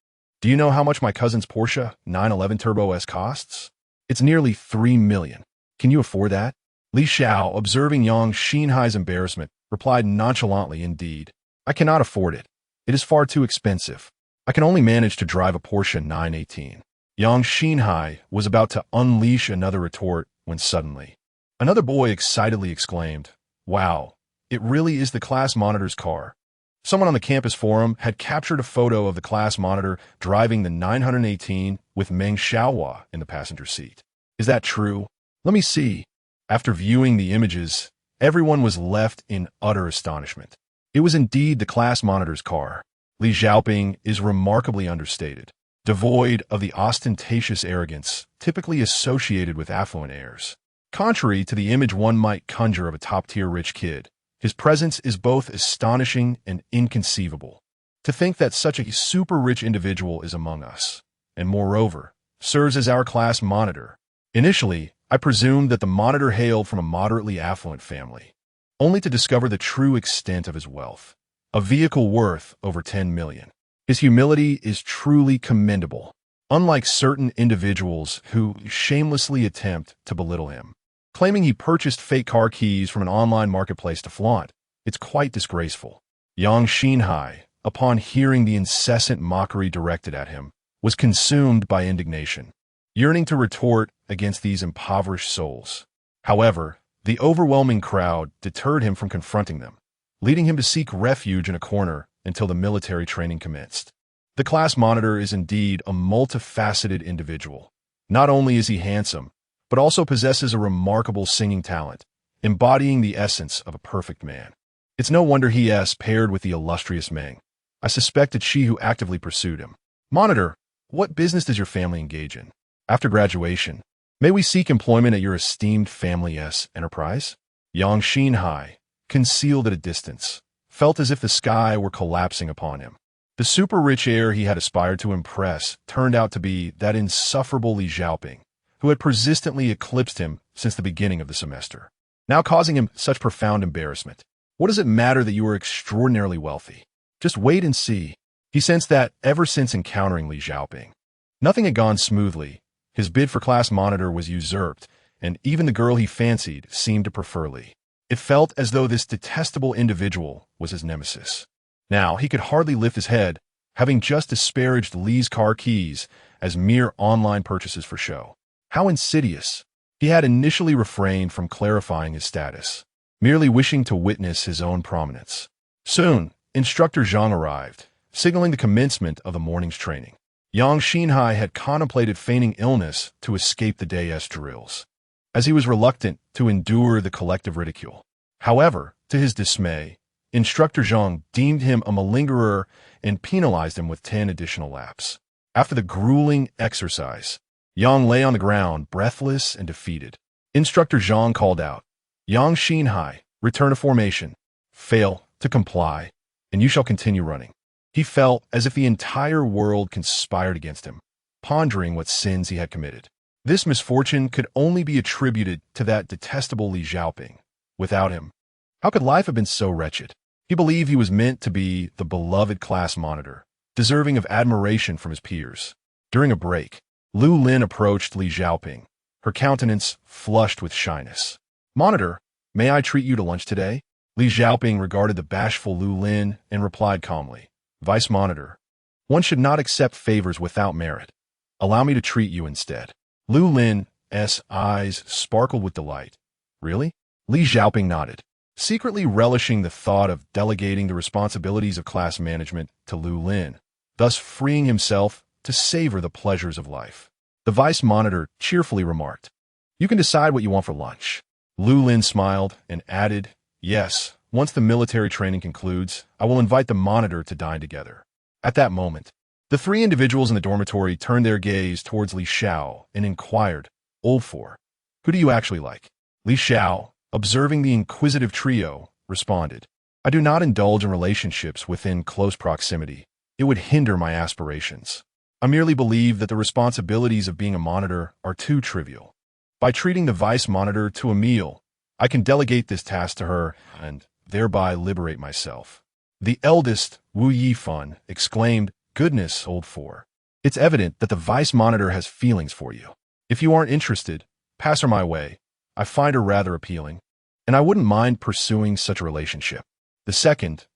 Do you know how much my cousin's Porsche 911 Turbo S costs? It's nearly 3 million. Can you afford that?" Li Xiao, observing Yang Shenhai's embarrassment, replied nonchalantly, "Indeed, I cannot afford it. It is far too expensive. I can only manage to drive a Porsche 918. Yang Shenhao was about to unleash another retort when suddenly, another boy excitedly exclaimed, "Wow, it really is the class monitor's car." Someone on the campus forum had captured a photo of the class monitor driving the 918 with Meng Xiaohua in the passenger seat. "Is that true? Let me see." After viewing the images, everyone was left in utter astonishment. It was indeed the class monitor's car. Li Xiaoping is remarkably understated, devoid of the ostentatious arrogance typically associated with affluent heirs. Contrary to the image one might conjure of a top-tier rich kid, his presence is both astonishing and inconceivable. To think that such a super-rich individual is among us, and moreover, serves as our class monitor. Initially, I presumed that the monitor hailed from a moderately affluent family, only to discover the true extent of his wealth, a vehicle worth over 10 million. His humility is truly commendable, unlike certain individuals who shamelessly attempt to belittle him. Claiming he purchased fake car keys from an online marketplace to flaunt, it's quite disgraceful. Yang Shenhao, upon hearing the incessant mockery directed at him, was consumed by indignation, yearning to retort against these impoverished souls. However, the overwhelming crowd deterred him from confronting them, leading him to seek refuge in a corner until the military training commenced. The class monitor is indeed a multifaceted individual. Not only is he handsome, but also possesses a remarkable singing talent, embodying the essence of a perfect man. It's no wonder he is paired with the illustrious Meng. I suspect it's she who actively pursued him. "Monitor, what business does your family engage in? After graduation, may we seek employment at your esteemed family's enterprise?" Yang Shenhao, concealed at a distance, felt as if the sky were collapsing upon him. The super-rich heir he had aspired to impress turned out to be that insufferable Li Xiaoping, who had persistently eclipsed him since the beginning of the semester, now causing him such profound embarrassment. What does it matter that you are extraordinarily wealthy? Just wait and see. He sensed that ever since encountering Li Xiaoping, nothing had gone smoothly. His bid for class monitor was usurped, and even the girl he fancied seemed to prefer Li. It felt as though this detestable individual was his nemesis. Now he could hardly lift his head, having just disparaged Li's car keys as mere online purchases for show. How insidious! He had initially refrained from clarifying his status, merely wishing to witness his own prominence. Soon, Instructor Zhang arrived, signaling the commencement of the morning's training. Yang Shenhao had contemplated feigning illness to escape the day's drills, as he was reluctant to endure the collective ridicule. However, to his dismay, Instructor Zhang deemed him a malingerer and penalized him with 10 additional laps. After the grueling exercise, Yang lay on the ground, breathless and defeated. Instructor Zhang called out, "Yang Shenhao, return to formation. Fail to comply, and you shall continue running." He felt as if the entire world conspired against him, pondering what sins he had committed. This misfortune could only be attributed to that detestable Li Xiaoping. Without him, how could life have been so wretched? He believed he was meant to be the beloved class monitor, deserving of admiration from his peers. During a break, Lu Lin approached Li Xiaoping, her countenance flushed with shyness. "Monitor, may I treat you to lunch today?" Li Xiaoping regarded the bashful Lu Lin and replied calmly, "Vice Monitor, one should not accept favors without merit. Allow me to treat you instead." Lu Lin's eyes sparkled with delight. "Really?" Li Xiaoping nodded, secretly relishing the thought of delegating the responsibilities of class management to Lu Lin, thus freeing himself to savor the pleasures of life. The Vice Monitor cheerfully remarked, "You can decide what you want for lunch. Lu Lin smiled and added, yes, once the military training concludes, I will invite the monitor to dine together. At that moment, the three individuals in the dormitory turned their gaze towards Li Xiao and inquired, Old Four, who do you actually like? Li Xiao, observing the inquisitive trio, responded, I do not indulge in relationships within close proximity. It would hinder my aspirations. I merely believe that the responsibilities of being a monitor are too trivial. By treating the vice monitor to a meal, I can delegate this task to her and thereby liberate myself. The eldest, Wu Yifan, exclaimed, Goodness, Old Four. It's evident that the vice monitor has feelings for you. If you aren't interested, pass her my way. I find her rather appealing, and I wouldn't mind pursuing such a relationship. The second,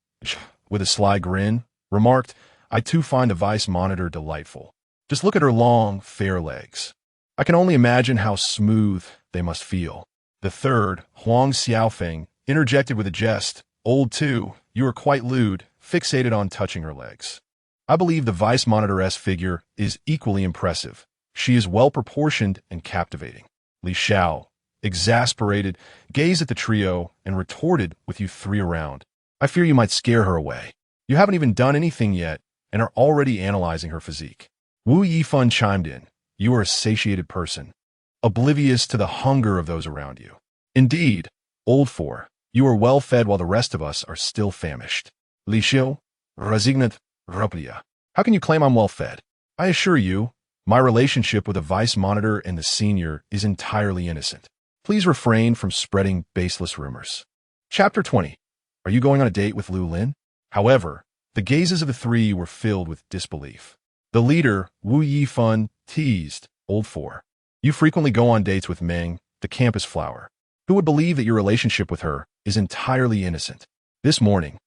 with a sly grin, remarked, I too find the vice monitor delightful. Just look at her long, fair legs. I can only imagine how smooth they must feel. The third, Huang Xiaofeng, interjected with a jest, Old Two, you are quite lewd, fixated on touching her legs. I believe the vice monitoress figure is equally impressive. She is well-proportioned and captivating. Li Xiao, exasperated, gazed at the trio and retorted with you three around. I fear you might scare her away. You haven't even done anything yet and are already analyzing her physique. Wu Yifan chimed in. You are a satiated person, oblivious to the hunger of those around you. Indeed, Old Four, you are well fed while the rest of us are still famished. Li Xiao, resignat, ruplia. How can you claim I'm well fed? I assure you, my relationship with the vice monitor and the senior is entirely innocent. Please refrain from spreading baseless rumors. Chapter 20. Are you going on a date with Lu Lin? However, the gazes of the three were filled with disbelief. The leader, Wu Yifan, teased, Old Four. You frequently go on dates with Meng, the campus flower. Who would believe that your relationship with her is entirely innocent? This morning,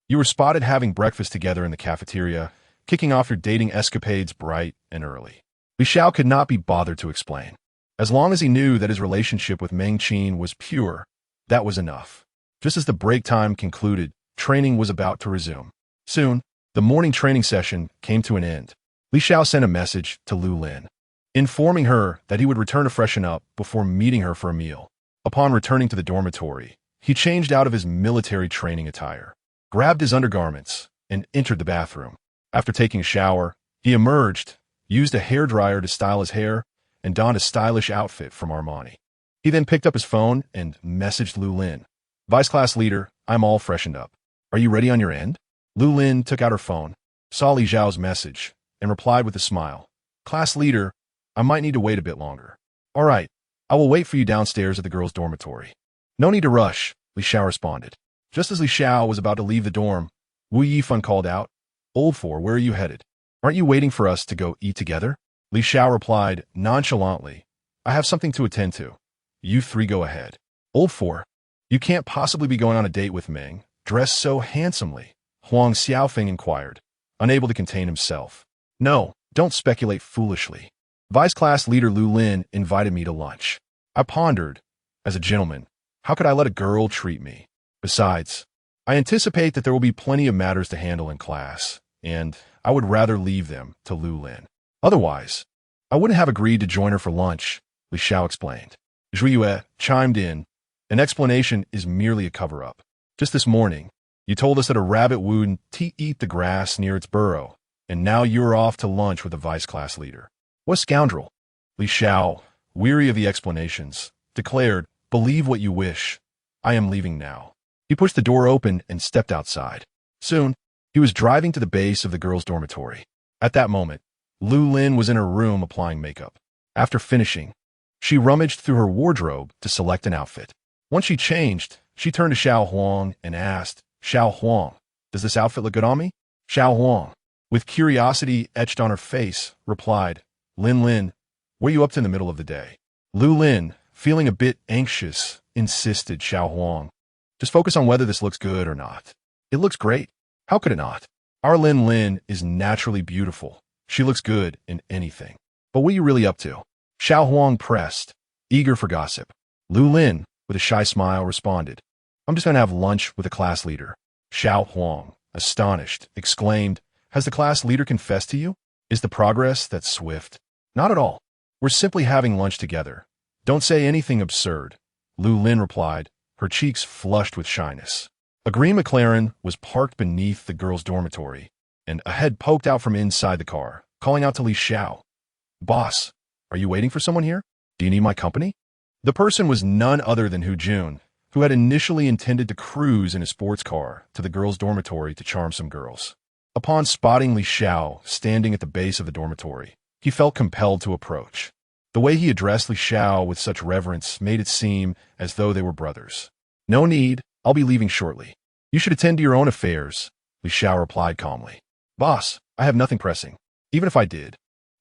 you were spotted having breakfast together in the cafeteria, kicking off your dating escapades bright and early. Li Xiao could not be bothered to explain. As long as he knew that his relationship with Meng Qin was pure, that was enough. Just as the break time concluded, training was about to resume. Soon, the morning training session came to an end. Li Xiao sent a message to Lu Lin, informing her that he would return to freshen up before meeting her for a meal. Upon returning to the dormitory, he changed out of his military training attire, grabbed his undergarments, and entered the bathroom. After taking a shower, he emerged, used a hairdryer to style his hair, and donned a stylish outfit from Armani. He then picked up his phone and messaged Lu Lin. Vice class leader, I'm all freshened up. Are you ready on your end? Lu Lin took out her phone, saw Li Xiao's message, and replied with a smile. Class leader, I might need to wait a bit longer. All right, I will wait for you downstairs at the girls' dormitory. No need to rush, Li Xiao responded. Just as Li Xiao was about to leave the dorm, Wu Yifan called out, Old Four, where are you headed? Aren't you waiting for us to go eat together? Li Xiao replied nonchalantly, I have something to attend to. You three go ahead. Old Four, you can't possibly be going on a date with Meng, dressed so handsomely, Huang Xiaofeng inquired, unable to contain himself. No, don't speculate foolishly. Vice class leader Lu Lin invited me to lunch. I pondered, as a gentleman, how could I let a girl treat me? Besides, I anticipate that there will be plenty of matters to handle in class, and I would rather leave them to Lu Lin. Otherwise, I wouldn't have agreed to join her for lunch, Li Xiao explained. Zhu Yue chimed in. An explanation is merely a cover-up. Just this morning, you told us that a rabbit wouldn't eat the grass near its burrow, and now you're off to lunch with the vice class leader. What scoundrel? Li Xiao, weary of the explanations, declared, Believe what you wish. I am leaving now. He pushed the door open and stepped outside. Soon, he was driving to the base of the girls' dormitory. At that moment, Lu Lin was in her room applying makeup. After finishing, she rummaged through her wardrobe to select an outfit. Once she changed, she turned to Xiao Huang and asked, Xiao Huang, does this outfit look good on me? Xiao Huang, with curiosity etched on her face, replied, Lin, what are you up to in the middle of the day? Lu Lin, feeling a bit anxious, insisted Xiao Huang. Just focus on whether this looks good or not. It looks great. How could it not? Our Lin is naturally beautiful. She looks good in anything. But what are you really up to? Xiao Huang pressed, eager for gossip. Lu Lin, with a shy smile, responded, I'm just going to have lunch with the class leader. Xiao Huang, astonished, exclaimed, Has the class leader confessed to you? Is the progress that swift? Not at all. We're simply having lunch together. Don't say anything absurd. Lu Lin replied, her cheeks flushed with shyness. A green McLaren was parked beneath the girls' dormitory, and a head poked out from inside the car, calling out to Li Xiao. Boss, are you waiting for someone here? Do you need my company? The person was none other than Hu Jun, who had initially intended to cruise in a sports car to the girls' dormitory to charm some girls. Upon spotting Li Xiao standing at the base of the dormitory, he felt compelled to approach. The way he addressed Li Xiao with such reverence made it seem as though they were brothers. No need, I'll be leaving shortly. You should attend to your own affairs, Li Xiao replied calmly. Boss, I have nothing pressing. Even if I did,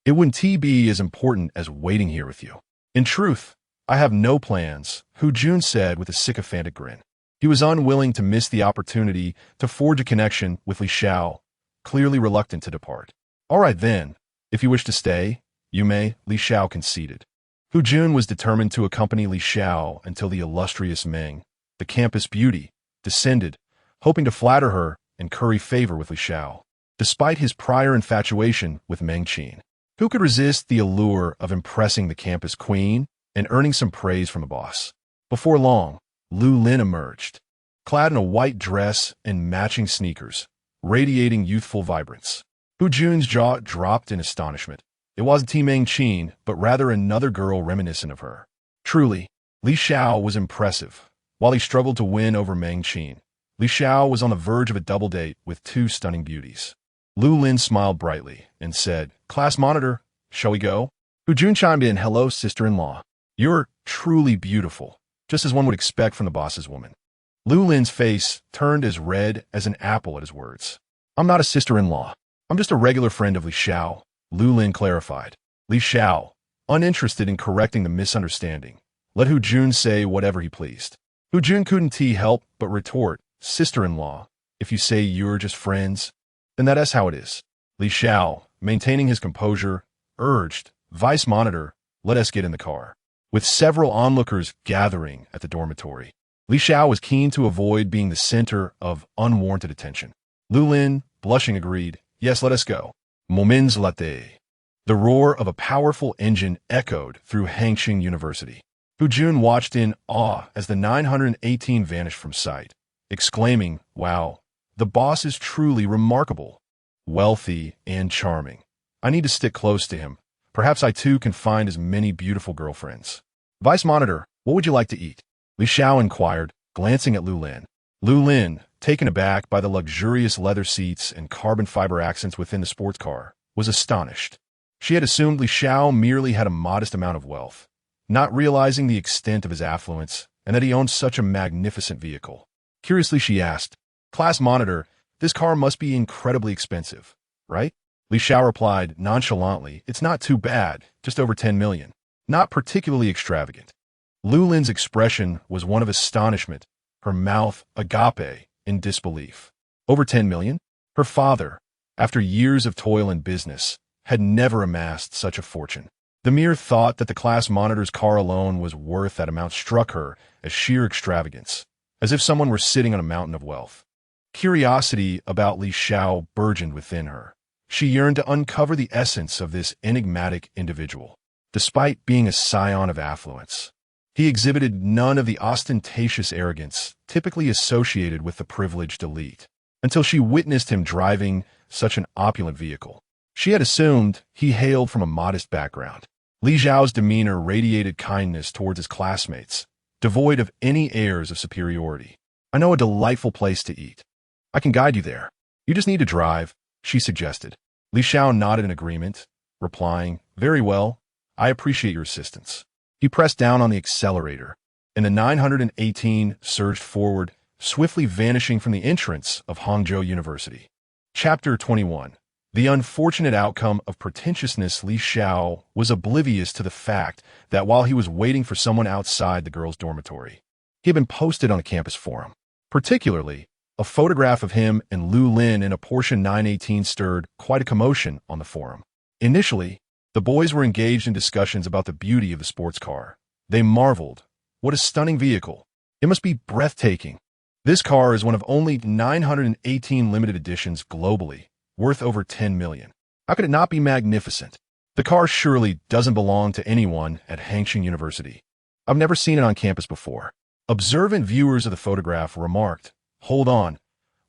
it wouldn't be as important as waiting here with you. In truth, I have no plans, Hu Jun said with a sycophantic grin. He was unwilling to miss the opportunity to forge a connection with Li Xiao, clearly reluctant to depart. All right then, if you wish to stay, you may, Li Xiao conceded. Hu Jun was determined to accompany Li Xiao until the illustrious Meng, the campus beauty, descended, hoping to flatter her and curry favor with Li Xiao. Despite his prior infatuation with Meng Qin, who could resist the allure of impressing the campus queen and earning some praise from the boss? Before long, Lu Lin emerged, clad in a white dress and matching sneakers, radiating youthful vibrance. Hu Jun's jaw dropped in astonishment. It wasn't Meng Qin, but rather another girl reminiscent of her. Truly, Li Xiao was impressive. While he struggled to win over Meng Qin, Li Xiao was on the verge of a double date with two stunning beauties. Lu Lin smiled brightly and said, Class monitor, shall we go? Hu Jun chimed in, hello, sister-in-law. You're truly beautiful, just as one would expect from the boss's woman. Lu Lin's face turned as red as an apple at his words. I'm not a sister-in-law. I'm just a regular friend of Li Xiao, Lu Lin clarified. Li Xiao, uninterested in correcting the misunderstanding, let Hu Jun say whatever he pleased. Hu Jun couldn't help but retort, sister-in-law, if you say you're just friends, then that's how it is. Li Xiao, maintaining his composure, urged, Vice Monitor, let us get in the car. With several onlookers gathering at the dormitory, Li Xiao was keen to avoid being the center of unwarranted attention. Lu Lin, blushing, agreed, yes, let us go. Moments latte. The roar of a powerful engine echoed through Hangqing University. Hu Jun watched in awe as the 918 vanished from sight, exclaiming, wow, the boss is truly remarkable, wealthy, and charming. I need to stick close to him. Perhaps I too can find as many beautiful girlfriends. Vice Monitor, what would you like to eat? Li Xiao inquired, glancing at Lu Lin. Lu Lin, taken aback by the luxurious leather seats and carbon fiber accents within the sports car, was astonished. She had assumed Li Xiao merely had a modest amount of wealth, not realizing the extent of his affluence and that he owned such a magnificent vehicle. Curiously, she asked, Class Monitor, this car must be incredibly expensive, right? Li Xiao replied nonchalantly, it's not too bad, just over 10 million. Not particularly extravagant. Lu Lin's expression was one of astonishment, her mouth agape in disbelief. Over 10 million? Her father, after years of toil and business, had never amassed such a fortune. The mere thought that the Class Monitor's car alone was worth that amount struck her as sheer extravagance, as if someone were sitting on a mountain of wealth. Curiosity about Li Xiao burgeoned within her. She yearned to uncover the essence of this enigmatic individual. Despite being a scion of affluence, he exhibited none of the ostentatious arrogance typically associated with the privileged elite, until she witnessed him driving such an opulent vehicle. She had assumed he hailed from a modest background. Li Xiao's demeanor radiated kindness towards his classmates, devoid of any airs of superiority. I know a delightful place to eat. I can guide you there. You just need to drive, she suggested. Li Xiao nodded in agreement, replying, very well, I appreciate your assistance. He pressed down on the accelerator, and the 918 surged forward, swiftly vanishing from the entrance of Hangzhou University. Chapter 21. The unfortunate outcome of pretentiousness. Li Xiao was oblivious to the fact that while he was waiting for someone outside the girls' dormitory, he had been posted on a campus forum. Particularly, a photograph of him and Lu Lin in a Porsche 918 stirred quite a commotion on the forum. Initially, the boys were engaged in discussions about the beauty of the sports car. They marveled. What a stunning vehicle. It must be breathtaking. This car is one of only 918 limited editions globally, worth over 10 million. How could it not be magnificent? The car surely doesn't belong to anyone at Hangqing University. I've never seen it on campus before. Observant viewers of the photograph remarked, hold on,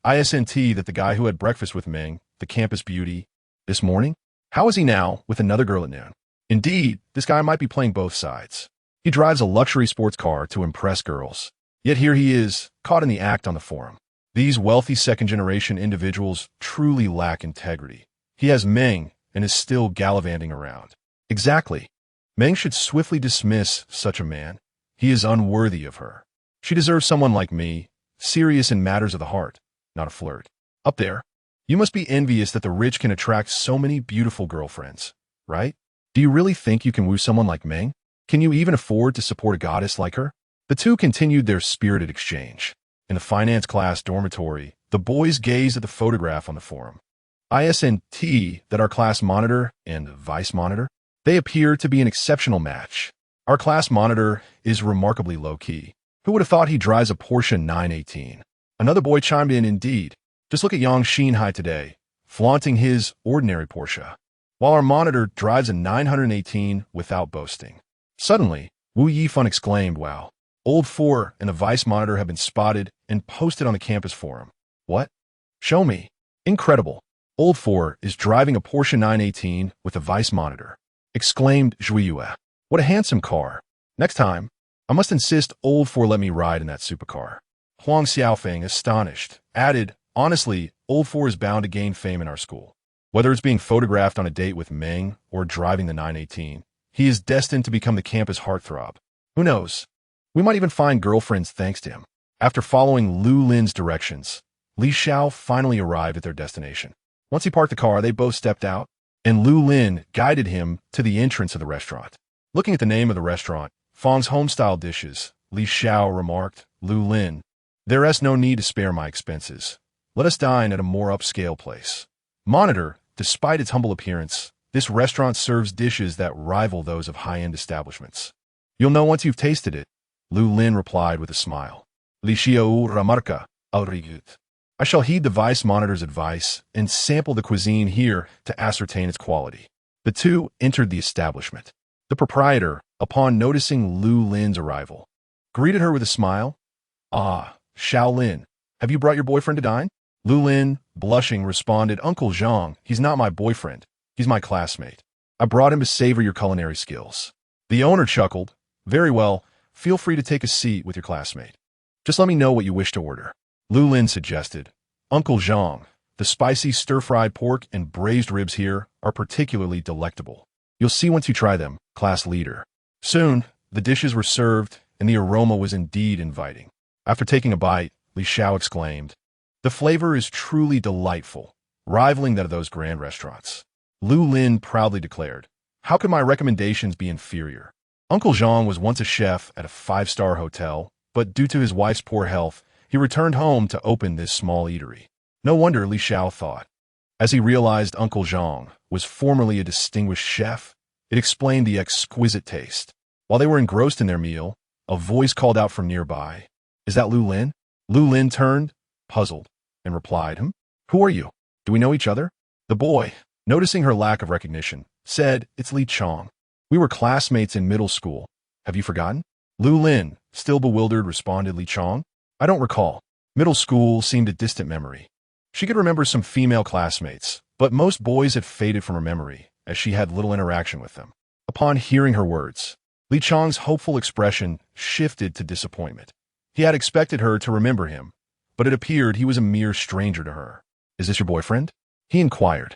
ISNT that the guy who had breakfast with Ming, the campus beauty, this morning? How is he now with another girl at noon? Indeed, this guy might be playing both sides. He drives a luxury sports car to impress girls. Yet here he is, caught in the act on the forum. These wealthy second-generation individuals truly lack integrity. He has Ming and is still gallivanting around. Exactly. Meng should swiftly dismiss such a man. He is unworthy of her. She deserves someone like me, serious in matters of the heart, not a flirt. Up there, you must be envious that the rich can attract so many beautiful girlfriends, right? Do you really think you can woo someone like Meng? Can you even afford to support a goddess like her? The two continued their spirited exchange. In the finance class dormitory, the boys gazed at the photograph on the forum. ISNT that our class monitor and vice monitor, they appear to be an exceptional match. Our class monitor is remarkably low-key. Who would have thought he drives a Porsche 918? Another boy chimed in, indeed. Just look at young Shenhao today, flaunting his ordinary Porsche, while our monitor drives a 918 without boasting. Suddenly, Wu Yifan exclaimed, wow. Old 4 and the vice monitor have been spotted and posted on the campus forum. What? Show me. Incredible. Old 4 is driving a Porsche 918 with a vice monitor, exclaimed Zhuiyue. What a handsome car. Next time, I must insist Old 4 let me ride in that supercar. Huang Xiaofeng, astonished, added, honestly, Old 4 is bound to gain fame in our school. Whether it's being photographed on a date with Meng or driving the 918, he is destined to become the campus heartthrob. Who knows? We might even find girlfriends thanks to him. After following Lu Lin's directions, Li Xiao finally arrived at their destination. Once he parked the car, they both stepped out, and Lu Lin guided him to the entrance of the restaurant. Looking at the name of the restaurant, Fang's home-style dishes, Li Xiao remarked, Lu Lin, there is no need to spare my expenses. Let us dine at a more upscale place. Monitor, despite its humble appearance, this restaurant serves dishes that rival those of high-end establishments. You'll know once you've tasted it, Lu Lin replied with a smile. Li Xiao remarca, aurigut. I shall heed the vice monitor's advice and sample the cuisine here to ascertain its quality. The two entered the establishment. The proprietor, upon noticing Lu Lin's arrival, greeted her with a smile. Ah, Xiao Lin, have you brought your boyfriend to dine? Lu Lin, blushing, responded, Uncle Zhang, he's not my boyfriend. He's my classmate. I brought him to savor your culinary skills. The owner chuckled. Very well. Feel free to take a seat with your classmate. Just let me know what you wish to order. Lu Lin suggested. Uncle Zhang, the spicy stir-fried pork and braised ribs here are particularly delectable. You'll see once you try them, class leader. Soon, the dishes were served, and the aroma was indeed inviting. After taking a bite, Li Xiao exclaimed, the flavor is truly delightful, rivaling that of those grand restaurants. Lu Lin proudly declared, how could my recommendations be inferior? Uncle Zhang was once a chef at a 5-star hotel, but due to his wife's poor health, he returned home to open this small eatery. No wonder, Li Xiao thought. As he realized Uncle Zhang was formerly a distinguished chef, it explained the exquisite taste. While they were engrossed in their meal, a voice called out from nearby. Is that Lu Lin? Lu Lin turned, puzzled, and replied, Who are you? Do we know each other? The boy, noticing her lack of recognition, said, It's Li Chong. We were classmates in middle school. Have you forgotten? Lu Lin, still bewildered, responded, Li Chong. I don't recall. Middle school seemed a distant memory. She could remember some female classmates, but most boys had faded from her memory, as she had little interaction with them. Upon hearing her words, Li Chong's hopeful expression shifted to disappointment. He had expected her to remember him, but it appeared he was a mere stranger to her. Is this your boyfriend? He inquired.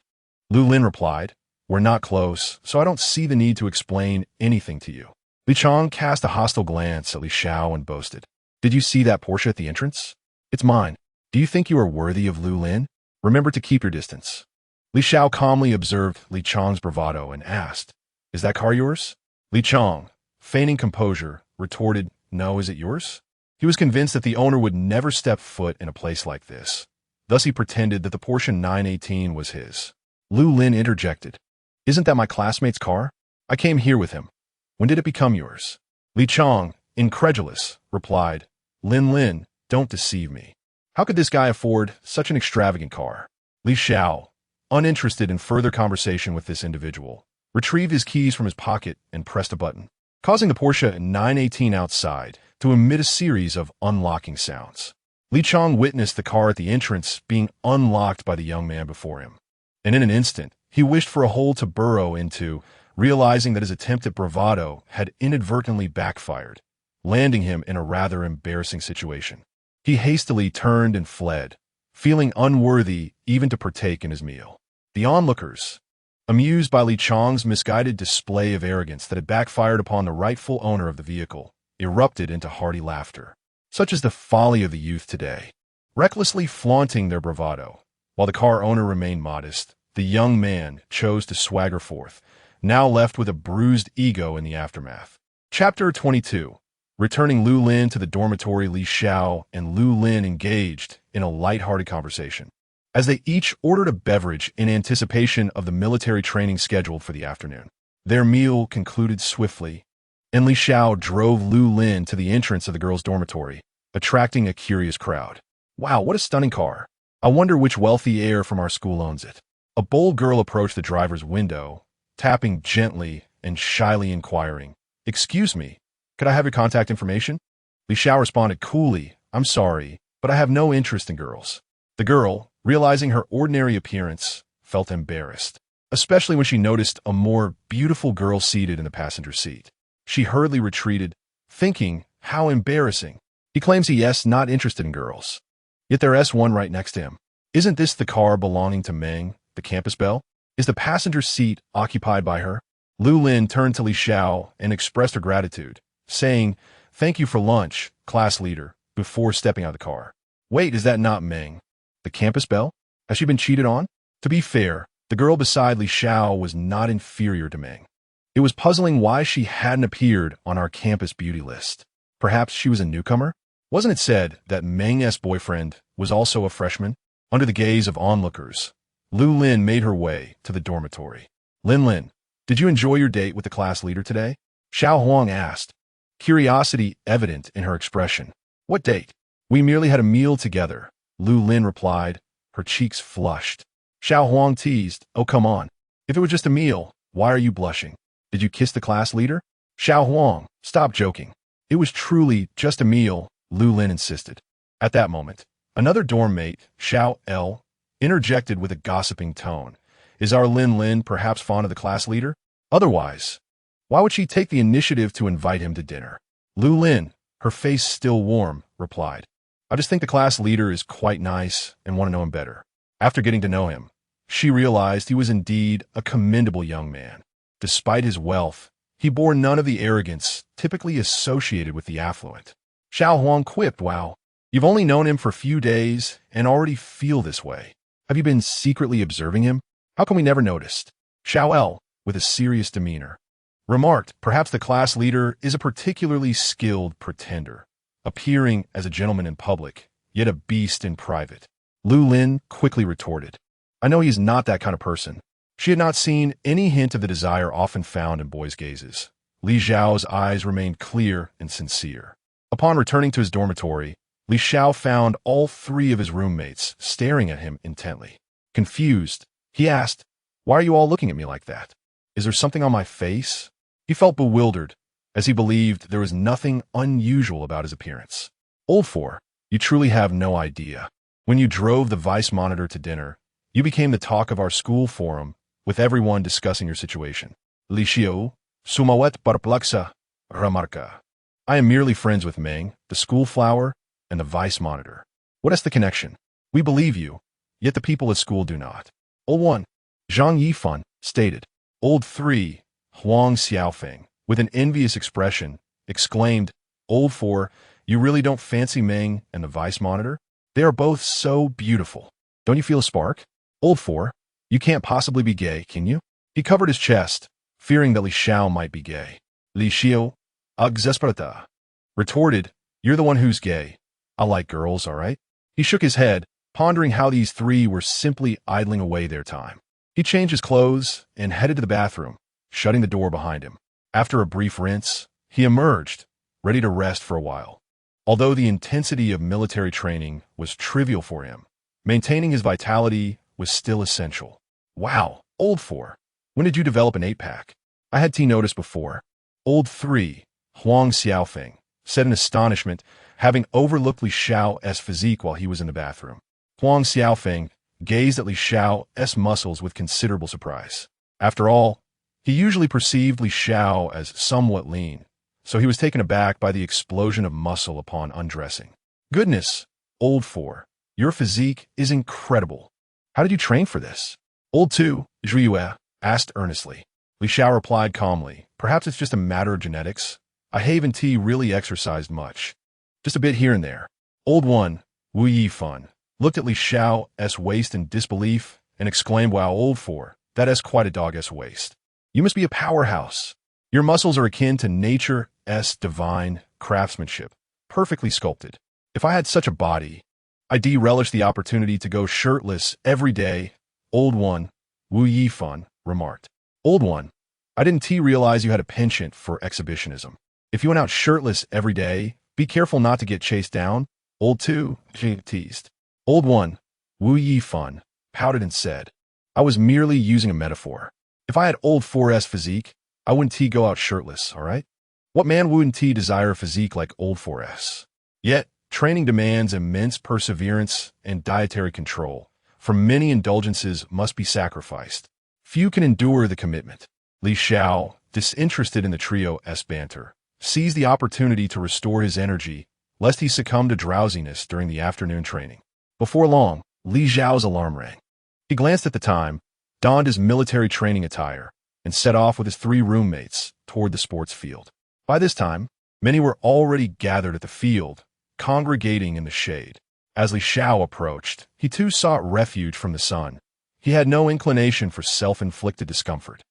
Lu Lin replied, We're not close, so I don't see the need to explain anything to you. Li Chong cast a hostile glance at Li Xiao and boasted, Did you see that Porsche at the entrance? It's mine. Do you think you are worthy of Lu Lin? Remember to keep your distance. Li Xiao calmly observed Li Chong's bravado and asked, Is that car yours? Li Chong, feigning composure, retorted, No, is it yours? He was convinced that the owner would never step foot in a place like this. Thus he pretended that the Porsche 918 was his. Lu Lin interjected, Isn't that my classmate's car? I came here with him. When did it become yours? Li Chong, incredulous, replied, Lin, don't deceive me. How could this guy afford such an extravagant car? Li Xiao, uninterested in further conversation with this individual, retrieved his keys from his pocket and pressed a button. causing the Porsche 918 outside to emit a series of unlocking sounds. Li Chong witnessed the car at the entrance being unlocked by the young man before him. And in an instant, he wished for a hole to burrow into, realizing that his attempt at bravado had inadvertently backfired, landing him in a rather embarrassing situation. He hastily turned and fled, feeling unworthy even to partake in his meal. The onlookers, amused by Li Chong's misguided display of arrogance that had backfired upon the rightful owner of the vehicle, erupted into hearty laughter. Such is the folly of the youth today, recklessly flaunting their bravado. While the car owner remained modest, the young man chose to swagger forth, now left with a bruised ego in the aftermath. Chapter 22. Returning Lu Lin to the dormitory, Li Xiao and Lu Lin engaged in a light-hearted conversation, as they each ordered a beverage in anticipation of the military training scheduled for the afternoon. Their meal concluded swiftly, and Li Xiao drove Lu Lin to the entrance of the girls' dormitory, attracting a curious crowd. Wow, what a stunning car. I wonder which wealthy heir from our school owns it. A bold girl approached the driver's window, tapping gently and shyly inquiring, "Excuse me, could I have your contact information?" Li Xiao responded coolly, "I'm sorry, but I have no interest in girls." The girl, realizing her ordinary appearance, felt embarrassed, especially when she noticed a more beautiful girl seated in the passenger seat. She hurriedly retreated, thinking, how embarrassing. He claims he not interested in girls. Yet there's one right next to him. Isn't this the car belonging to Meng, the campus belle? Is the passenger seat occupied by her? Lu Lin turned to Li Xiao and expressed her gratitude, saying, "Thank you for lunch, class leader," before stepping out of the car. Wait, is that not Meng, the campus belle? Has she been cheated on? To be fair, the girl beside Li Xiao was not inferior to Meng. It was puzzling why she hadn't appeared on our campus beauty list. Perhaps she was a newcomer? Wasn't it said that Meng's boyfriend was also a freshman? Under the gaze of onlookers, Lu Lin made her way to the dormitory. Lin, did you enjoy your date with the class leader today?" Xiao Huang asked, curiosity evident in her expression. "What date? We merely had a meal together," Lu Lin replied, her cheeks flushed. Xiao Huang teased, "Oh, come on. If it was just a meal, why are you blushing? Did you kiss the class leader?" Xiao Huang, stop joking. "It was truly just a meal," Lu Lin insisted. At that moment, another dorm mate, Xiao L, interjected with a gossiping tone. "Is our Lin perhaps fond of the class leader? Otherwise, why would she take the initiative to invite him to dinner?" Lu Lin, her face still warm, replied, "I just think the class leader is quite nice and want to know him better." After getting to know him, she realized he was indeed a commendable young man. Despite his wealth, he bore none of the arrogance typically associated with the affluent. Xiao Huang quipped, "Wow, you've only known him for a few days and already feel this way. Have you been secretly observing him? How come we never noticed?" Xiao L, with a serious demeanor, remarked, "Perhaps the class leader is a particularly skilled pretender, appearing as a gentleman in public, yet a beast in private." Lu Lin quickly retorted, "I know he is not that kind of person." She had not seen any hint of the desire often found in boys' gazes. Li Xiao's eyes remained clear and sincere. Upon returning to his dormitory, Li Xiao found all three of his roommates staring at him intently. Confused, he asked, "Why are you all looking at me like that? Is there something on my face?" He felt bewildered, as he believed there was nothing unusual about his appearance. "Old four, you truly have no idea. When you drove the vice monitor to dinner, you became the talk of our school forum, with everyone discussing your situation." Li Xiao, sumawet perplexa, remarca. "I am merely friends with Meng, the school flower, and the vice monitor. What is the connection? We believe you, yet the people at school do not." Old 1, Zhang Yifan, stated. Old 3, Huang Xiaofeng, with an envious expression, exclaimed, "Old 4, you really don't fancy Meng and the vice monitor? They are both so beautiful. Don't you feel a spark? Old 4, you can't possibly be gay, can you?" He covered his chest, fearing that Li Xiao might be gay. Li Xiao, exasperata, retorted, "You're the one who's gay. I like girls, all right?" He shook his head, pondering how these three were simply idling away their time. He changed his clothes and headed to the bathroom, shutting the door behind him. After a brief rinse, he emerged, ready to rest for a while. Although the intensity of military training was trivial for him, maintaining his vitality was still essential. "Wow, old 4, when did you develop an 8-pack? I had T notice before." Old 3, Huang Xiaofeng, said in astonishment, having overlooked Li Xiao's physique while he was in the bathroom. Huang Xiaofeng gazed at Li Xiao's muscles with considerable surprise. After all, he usually perceived Li Xiao as somewhat lean, so he was taken aback by the explosion of muscle upon undressing. Goodness, Old 4, your physique is incredible. How did you train for this? Old 2, Zhiyue, asked earnestly. Li Xiao replied calmly, perhaps it's just a matter of genetics. I haven't really exercised much. Just a bit here and there. Old 1, Wu Yifan, looked at Li Xiao's waist in disbelief and exclaimed, wow, Old 4, that is quite a dog's waist. You must be a powerhouse. Your muscles are akin to nature's divine craftsmanship, perfectly sculpted. If I had such a body, I'd relish the opportunity to go shirtless every day, Old 1, Wu Yifan remarked. Old 1, I didn't realize you had a penchant for exhibitionism. If you went out shirtless every day, be careful not to get chased down, Old 2, teased. Old 1, Wu Yifan, pouted and said, I was merely using a metaphor. If I had Old 4's physique, I wouldn't go out shirtless, all right? What man wouldn't desire a physique like Old 4's? Yet, training demands immense perseverance and dietary control, for many indulgences must be sacrificed. Few can endure the commitment. Li Xiao, disinterested in the trio's banter, seized the opportunity to restore his energy, lest he succumb to drowsiness during the afternoon training. Before long, Li Xiao's alarm rang. He glanced at the time, donned his military training attire, and set off with his 3 roommates toward the sports field. By this time, many were already gathered at the field, congregating in the shade. As Li Xiao approached, he too sought refuge from the sun. He had no inclination for self-inflicted discomfort.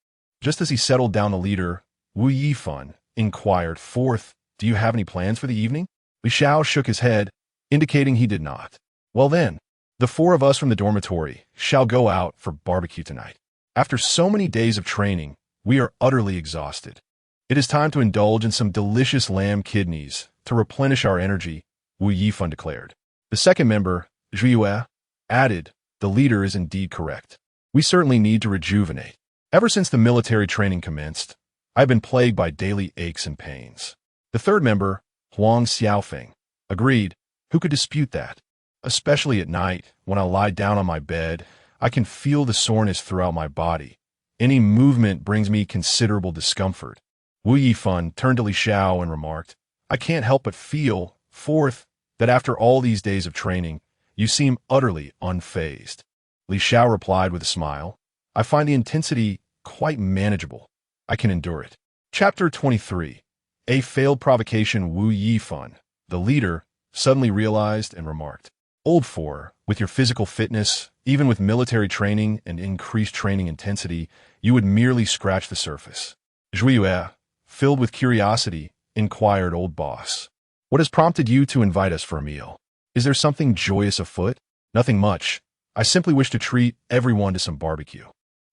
Just as he settled down, the leader, Wu Yifan, inquired, Fourth, do you have any plans for the evening? Li Xiao shook his head, indicating he did not. Well then, the 4 of us from the dormitory shall go out for barbecue tonight. After so many days of training, we are utterly exhausted. It is time to indulge in some delicious lamb kidneys to replenish our energy, Wu Yifan declared. The second member, Zhiyue, added, the leader is indeed correct. We certainly need to rejuvenate. Ever since the military training commenced, I've been plagued by daily aches and pains. The third member, Huang Xiaofeng, agreed. Who could dispute that? Especially at night, when I lie down on my bed, I can feel the soreness throughout my body. Any movement brings me considerable discomfort. Wu Yifan turned to Li Xiao and remarked, I can't help but feel, Fourth, that after all these days of training, you seem utterly unfazed. Li Xiao replied with a smile, I find the intensity quite manageable. I can endure it. Chapter 23. A failed provocation. Wu Yifan, the leader, suddenly realized and remarked, Old 4, with your physical fitness, even with military training and increased training intensity, you would merely scratch the surface. Zhiyue, filled with curiosity, inquired, Old Boss, what has prompted you to invite us for a meal? Is there something joyous afoot? Nothing much. I simply wish to treat everyone to some barbecue.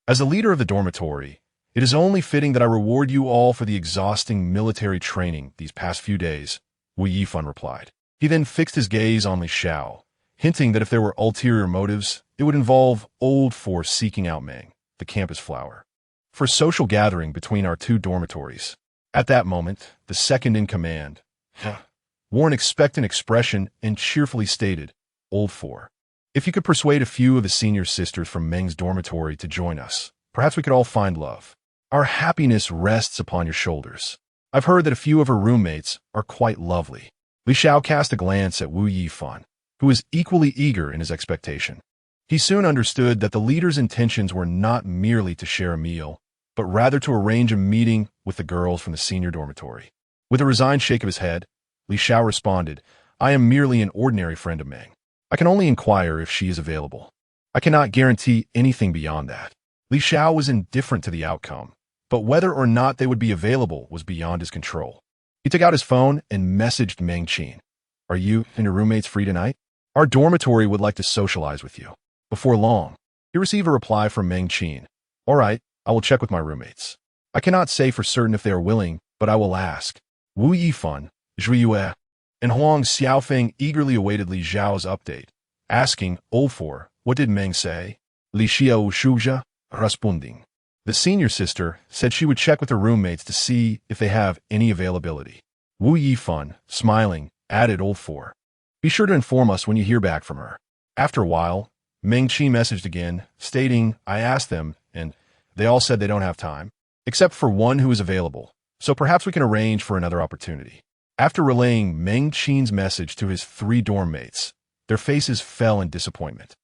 As the leader of the dormitory, it is only fitting that I reward you all for the exhausting military training these past few days, Wu Yifan replied. He then fixed his gaze on Li Xiao, hinting that if there were ulterior motives, it would involve Old 4 seeking out Meng, the campus flower, for a social gathering between our 2 dormitories. At that moment, the second in command wore an expectant expression and cheerfully stated, Old 4, if you could persuade a few of the senior sisters from Meng's dormitory to join us, perhaps we could all find love. Our happiness rests upon your shoulders. I've heard that a few of her roommates are quite lovely. Li Xiao cast a glance at Wu Yifan, who was equally eager in his expectation. He soon understood that the leader's intentions were not merely to share a meal, but rather to arrange a meeting with the girls from the senior dormitory. With a resigned shake of his head, Li Xiao responded, I am merely an ordinary friend of Meng. I can only inquire if she is available. I cannot guarantee anything beyond that. Li Xiao was indifferent to the outcome, but whether or not they would be available was beyond his control. He took out his phone and messaged Meng Qin. Are you and your roommates free tonight? Our dormitory would like to socialize with you. Before long, he received a reply from Meng Qin. All right, I will check with my roommates. I cannot say for certain if they are willing, but I will ask. Wu Yifan, Zhiyue, and Huang Xiaofeng eagerly awaited Li Xiao's update, asking, Old 4, what did Meng say? Li Xiao Shuja, responding. The senior sister said she would check with her roommates to see if they have any availability. Wu Yifun, smiling, added old 4. Be sure to inform us when you hear back from her. After a while, Meng Qi messaged again, stating, I asked them, and they all said they don't have time, except for one who is available, so perhaps we can arrange for another opportunity. After relaying Meng Qi's message to his 3 dorm mates, their faces fell in disappointment,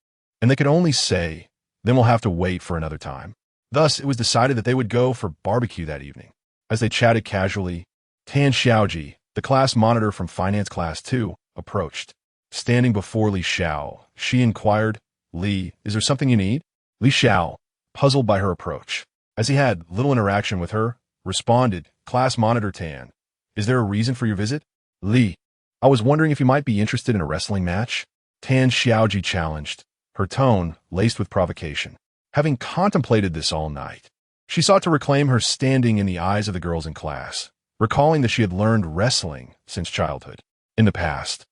and they could only say, then we'll have to wait for another time. Thus, it was decided that they would go for barbecue that evening. As they chatted casually, Tan Xiaoji, the class monitor from Finance Class 2, approached. Standing before Li Xiao, she inquired, Li, is there something you need? Li Xiao, puzzled by her approach, as he had little interaction with her, responded, Class Monitor Tan, is there a reason for your visit? Li, I was wondering if you might be interested in a wrestling match? Tan Xiaoji challenged, her tone laced with provocation. Having contemplated this all night, she sought to reclaim her standing in the eyes of the girls in class, recalling that she had learned wrestling since childhood. In the past,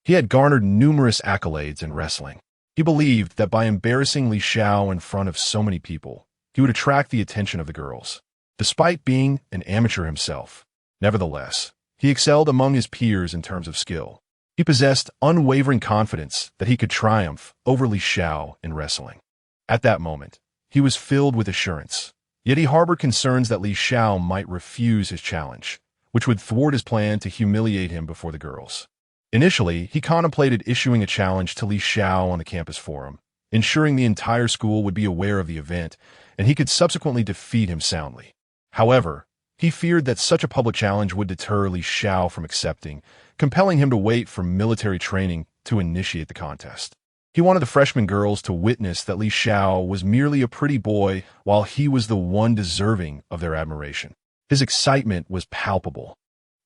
he had garnered numerous accolades in wrestling. He believed that by embarrassing Li Xiao in front of so many people, he would attract the attention of the girls. Despite being an amateur himself, nevertheless, he excelled among his peers in terms of skill. He possessed unwavering confidence that he could triumph over Li Xiao in wrestling. At that moment, he was filled with assurance, yet he harbored concerns that Li Xiao might refuse his challenge, which would thwart his plan to humiliate him before the girls. Initially, he contemplated issuing a challenge to Li Xiao on the campus forum, ensuring the entire school would be aware of the event, and he could subsequently defeat him soundly. However, he feared that such a public challenge would deter Li Xiao from accepting, compelling him to wait for military training to initiate the contest. He wanted the freshman girls to witness that Li Xiao was merely a pretty boy while he was the one deserving of their admiration. His excitement was palpable.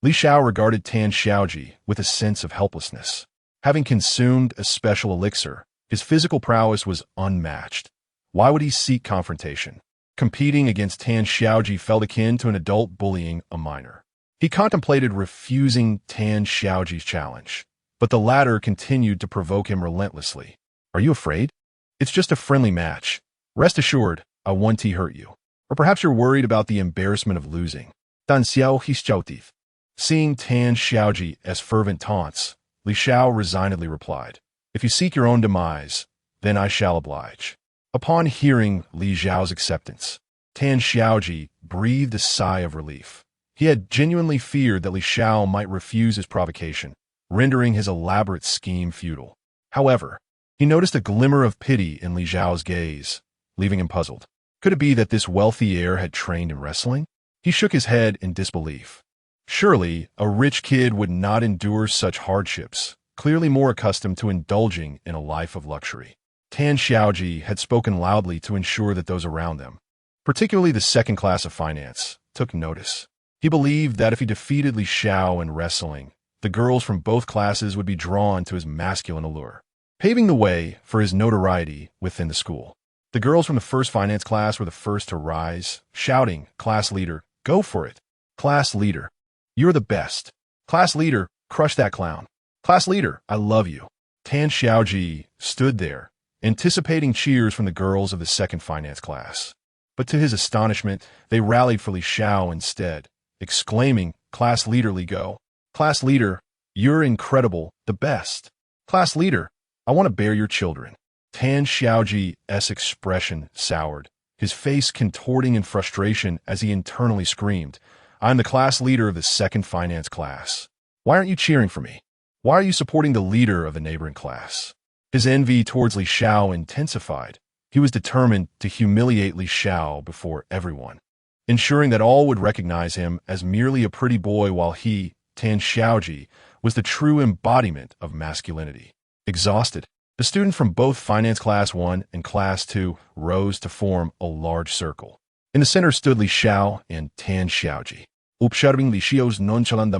Li Xiao regarded Tan Xiaoji with a sense of helplessness. Having consumed a special elixir, his physical prowess was unmatched. Why would he seek confrontation? Competing against Tan Xiaoji felt akin to an adult bullying a minor. He contemplated refusing Tan Xiaoji's challenge, but the latter continued to provoke him relentlessly. Are you afraid? It's just a friendly match. Rest assured, I won't hurt you. Or perhaps you're worried about the embarrassment of losing. Dan Xiao Hixiaotif. Seeing Tan Xiaoji as fervent taunts, Li Xiao resignedly replied, If you seek your own demise, then I shall oblige. Upon hearing Li Xiao's acceptance, Tan Xiaoji breathed a sigh of relief. He had genuinely feared that Li Xiao might refuse his provocation, rendering his elaborate scheme futile. However, he noticed a glimmer of pity in Li Xiao's gaze, leaving him puzzled. Could it be that this wealthy heir had trained in wrestling? He shook his head in disbelief. Surely, a rich kid would not endure such hardships, clearly more accustomed to indulging in a life of luxury. Tan Xiaoji had spoken loudly to ensure that those around them, particularly the second class of finance, took notice. He believed that if he defeated Li Xiao in wrestling, the girls from both classes would be drawn to his masculine allure, paving the way for his notoriety within the school. The girls from the first finance class were the first to rise, shouting, Class leader, go for it. Class leader, you're the best. Class leader, crush that clown. Class leader, I love you. Tan Xiaoji stood there, anticipating cheers from the girls of the second finance class. But to his astonishment, they rallied for Li Xiao instead, exclaiming, Class leader, Li go. Class leader, you're incredible, the best. Class leader, I want to bear your children. Tan Xiaoji's expression soured, his face contorting in frustration as he internally screamed, I'm the class leader of the second finance class. Why aren't you cheering for me? Why are you supporting the leader of the neighboring class? His envy towards Li Xiao intensified. He was determined to humiliate Li Xiao before everyone, ensuring that all would recognize him as merely a pretty boy while he, Tan Xiaoji, was the true embodiment of masculinity. Exhausted, the students from both Finance Class 1 and Class 2 rose to form a large circle. In the center stood Li Xiao and Tan Xiaoji, observing Li Xiao's nonchalant.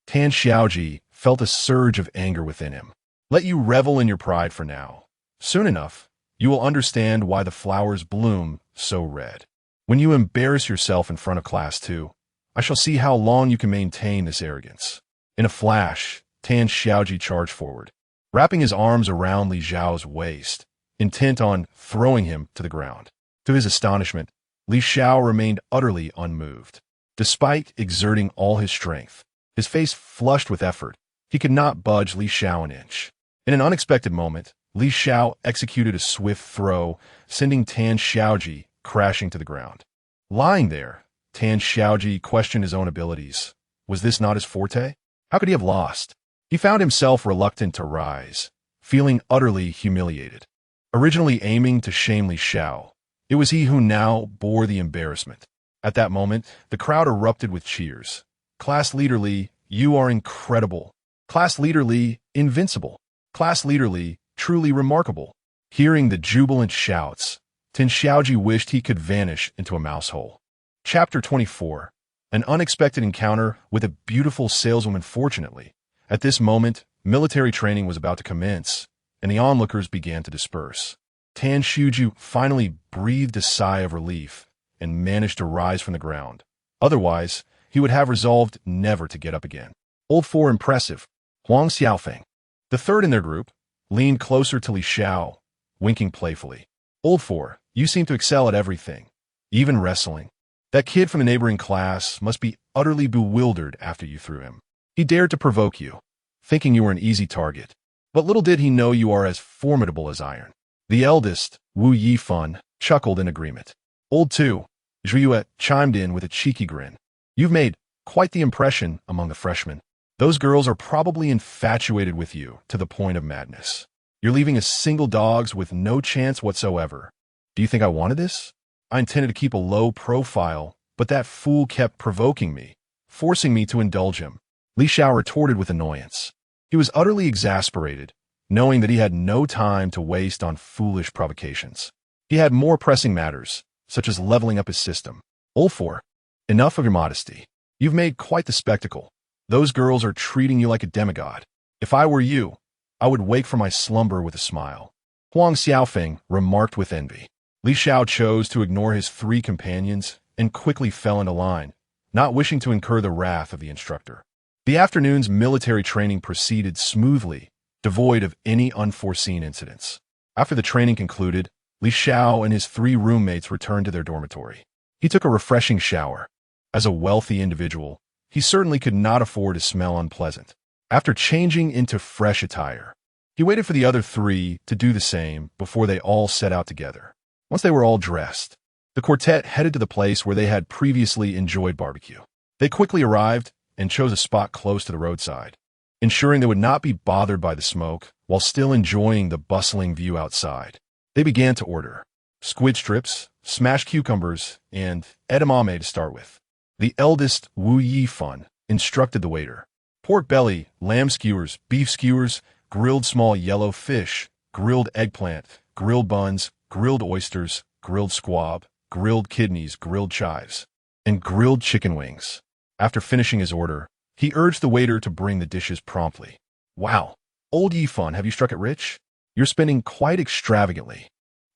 Tan Xiaoji felt a surge of anger within him. Let you revel in your pride for now. Soon enough, you will understand why the flowers bloom so red. When you embarrass yourself in front of Class 2, I shall see how long you can maintain this arrogance. In a flash, Tan Xiaoji charged forward, wrapping his arms around Li Xiao's waist, intent on throwing him to the ground. To his astonishment, Li Xiao remained utterly unmoved. Despite exerting all his strength, his face flushed with effort, he could not budge Li Xiao an inch. In an unexpected moment, Li Xiao executed a swift throw, sending Tan Xiaoji crashing to the ground. Lying there, Tan Xiaoji questioned his own abilities. Was this not his forte? How could he have lost? He found himself reluctant to rise, feeling utterly humiliated. Originally aiming to shame Li Xiao, it was he who now bore the embarrassment. At that moment, the crowd erupted with cheers. Class Leader Li, you are incredible. Class Leader Li, invincible. Class Leader Li, truly remarkable. Hearing the jubilant shouts, Tan Xiaoji wished he could vanish into a mouse hole. Chapter 24. An unexpected encounter with a beautiful saleswoman. Fortunately, at this moment, military training was about to commence, and the onlookers began to disperse. Tan Xiaoji finally breathed a sigh of relief and managed to rise from the ground. Otherwise, he would have resolved never to get up again. Old Four impressive. Huang Xiaofeng, the third in their group, leaned closer to Li Xiao, winking playfully. Old Four, you seem to excel at everything, even wrestling. That kid from the neighboring class must be utterly bewildered after you threw him. He dared to provoke you, thinking you were an easy target. But little did he know you are as formidable as iron. The eldest, Wu Yifan, chuckled in agreement. Old Two, Zhuiyue chimed in with a cheeky grin. You've made quite the impression among the freshmen. Those girls are probably infatuated with you to the point of madness. You're leaving us single dogs with no chance whatsoever. Do you think I wanted this? I intended to keep a low profile, but that fool kept provoking me, forcing me to indulge him. Li Xiao retorted with annoyance. He was utterly exasperated, knowing that he had no time to waste on foolish provocations. He had more pressing matters, such as leveling up his system. Old Four, enough of your modesty. You've made quite the spectacle. Those girls are treating you like a demigod. If I were you, I would wake from my slumber with a smile. Huang Xiaofeng remarked with envy. Li Xiao chose to ignore his three companions and quickly fell into line, not wishing to incur the wrath of the instructor. The afternoon's military training proceeded smoothly, devoid of any unforeseen incidents. After the training concluded, Li Xiao and his three roommates returned to their dormitory. He took a refreshing shower. As a wealthy individual, he certainly could not afford to smell unpleasant. After changing into fresh attire, he waited for the other three to do the same before they all set out together. Once they were all dressed, the quartet headed to the place where they had previously enjoyed barbecue. They quickly arrived and chose a spot close to the roadside, ensuring they would not be bothered by the smoke while still enjoying the bustling view outside. They began to order squid strips, smashed cucumbers, and edamame to start with. The eldest, Wu Yifan, instructed the waiter. Pork belly, lamb skewers, beef skewers, grilled small yellow fish, grilled eggplant, grilled buns, grilled oysters, grilled squab, grilled kidneys, grilled chives, and grilled chicken wings. After finishing his order, he urged the waiter to bring the dishes promptly. Wow, old Yifan, have you struck it rich? You're spending quite extravagantly,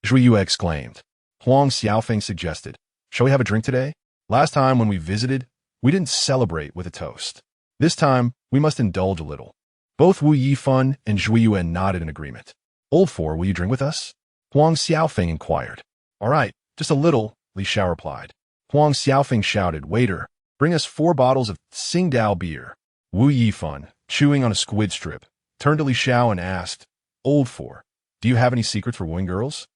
Zhuiyue exclaimed. Huang Xiaofeng suggested, shall we have a drink today? Last time when we visited, we didn't celebrate with a toast. This time, we must indulge a little. Both Wu Yifan and Zhuiyue nodded in agreement. Old Four, will you drink with us? Huang Xiaofeng inquired. All right, just a little, Li Xiao replied. Huang Xiaofeng shouted, waiter, bring us 4 bottles of Tsingtao beer. Wu Yifan, chewing on a squid strip, turned to Li Xiao and asked, Old Four, do you have any secrets for wooing girls?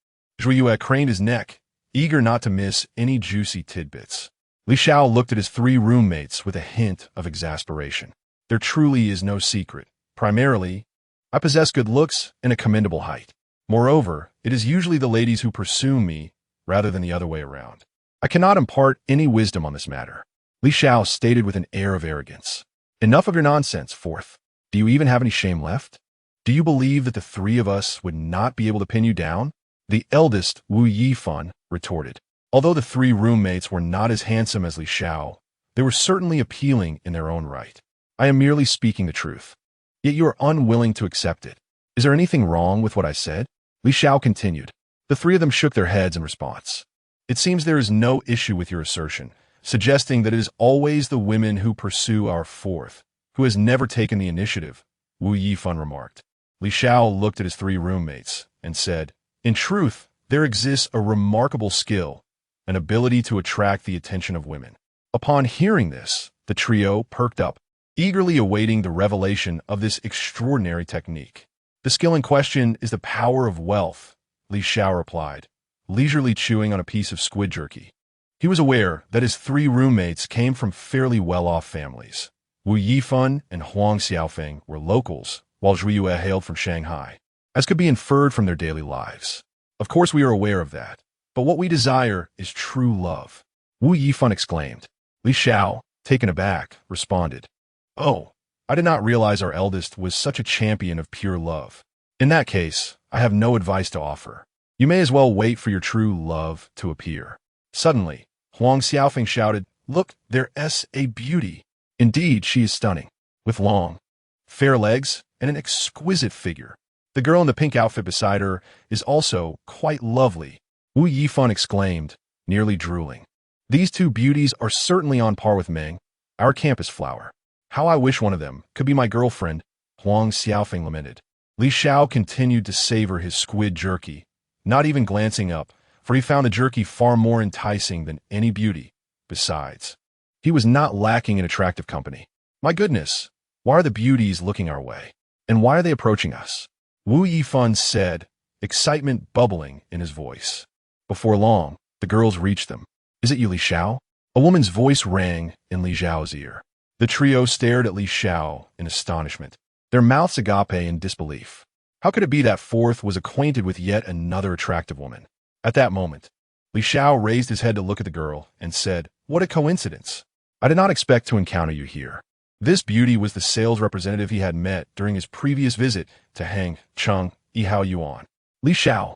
Zhuiyue craned his neck, eager not to miss any juicy tidbits. Li Xiao looked at his 3 roommates with a hint of exasperation. There truly is no secret. Primarily, I possess good looks and a commendable height. Moreover, it is usually the ladies who pursue me rather than the other way around. I cannot impart any wisdom on this matter. Li Xiao stated with an air of arrogance. Enough of your nonsense, Fourth. Do you even have any shame left? Do you believe that the 3 of us would not be able to pin you down? The eldest, Wu Yifan, retorted. Although the 3 roommates were not as handsome as Li Xiao, they were certainly appealing in their own right. I am merely speaking the truth. Yet you are unwilling to accept it. Is there anything wrong with what I said? Li Xiao continued. The 3 of them shook their heads in response. It seems there is no issue with your assertion, suggesting that it is always the women who pursue our Fourth, who has never taken the initiative, Wu Yifan remarked. Li Xiao looked at his 3 roommates and said, in truth, there exists a remarkable skill an ability to attract the attention of women. Upon hearing this, the trio perked up, eagerly awaiting the revelation of this extraordinary technique. The skill in question is the power of wealth, Li Xiao replied, leisurely chewing on a piece of squid jerky. He was aware that his 3 roommates came from fairly well-off families. Wu Yifan and Huang Xiaofeng were locals, while Zhu Yue hailed from Shanghai, as could be inferred from their daily lives. Of course we are aware of that, but what we desire is true love. Wu Yifan exclaimed. Li Xiao, taken aback, responded, "Oh, I did not realize our eldest was such a champion of pure love. In that case, I have no advice to offer. You may as well wait for your true love to appear." Suddenly, Huang Xiaofeng shouted, "Look, there's a beauty. Indeed, she is stunning, with long, fair legs and an exquisite figure. The girl in the pink outfit beside her is also quite lovely," Wu Yifan exclaimed, nearly drooling. "These 2 beauties are certainly on par with Meng, our campus flower. How I wish one of them could be my girlfriend," Huang Xiaofeng lamented. Li Xiao continued to savor his squid jerky, not even glancing up, for he found the jerky far more enticing than any beauty. Besides, he was not lacking in attractive company. My goodness, why are the beauties looking our way? And why are they approaching us? Wu Yifan said, excitement bubbling in his voice. Before long, the girls reached them. "Is it you, Li Xiao?" A woman's voice rang in Li Xiao's ear. The trio stared at Li Xiao in astonishment, their mouths agape in disbelief. How could it be that fourth was acquainted with yet another attractive woman? At that moment, Li Xiao raised his head to look at the girl and said, "What a coincidence. I did not expect to encounter you here." This beauty was the sales representative he had met during his previous visit to Hang Chung Yihao Yuan. "Li Xiao,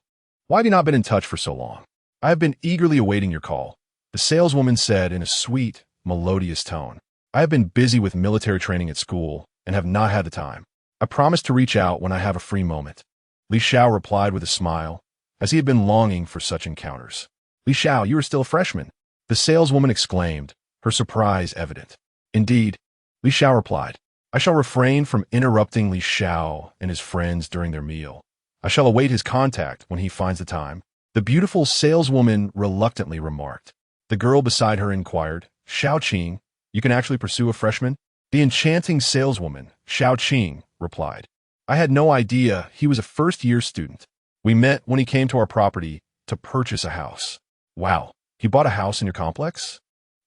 why have you not been in touch for so long? I have been eagerly awaiting your call," the saleswoman said in a sweet, melodious tone. "I have been busy with military training at school and have not had the time. I promise to reach out when I have a free moment." Li Xiao replied with a smile, as he had been longing for such encounters. "Li Xiao, you are still a freshman," the saleswoman exclaimed, her surprise evident. "Indeed," Li Xiao replied. "I shall refrain from interrupting Li Xiao and his friends during their meal. I shall await his contact when he finds the time," the beautiful saleswoman reluctantly remarked. The girl beside her inquired, "Xiao Qing, you can actually pursue a freshman?" The enchanting saleswoman, Xiao Qing, replied, "I had no idea he was a first-year student. We met when he came to our property to purchase a house." "Wow, he bought a house in your complex?"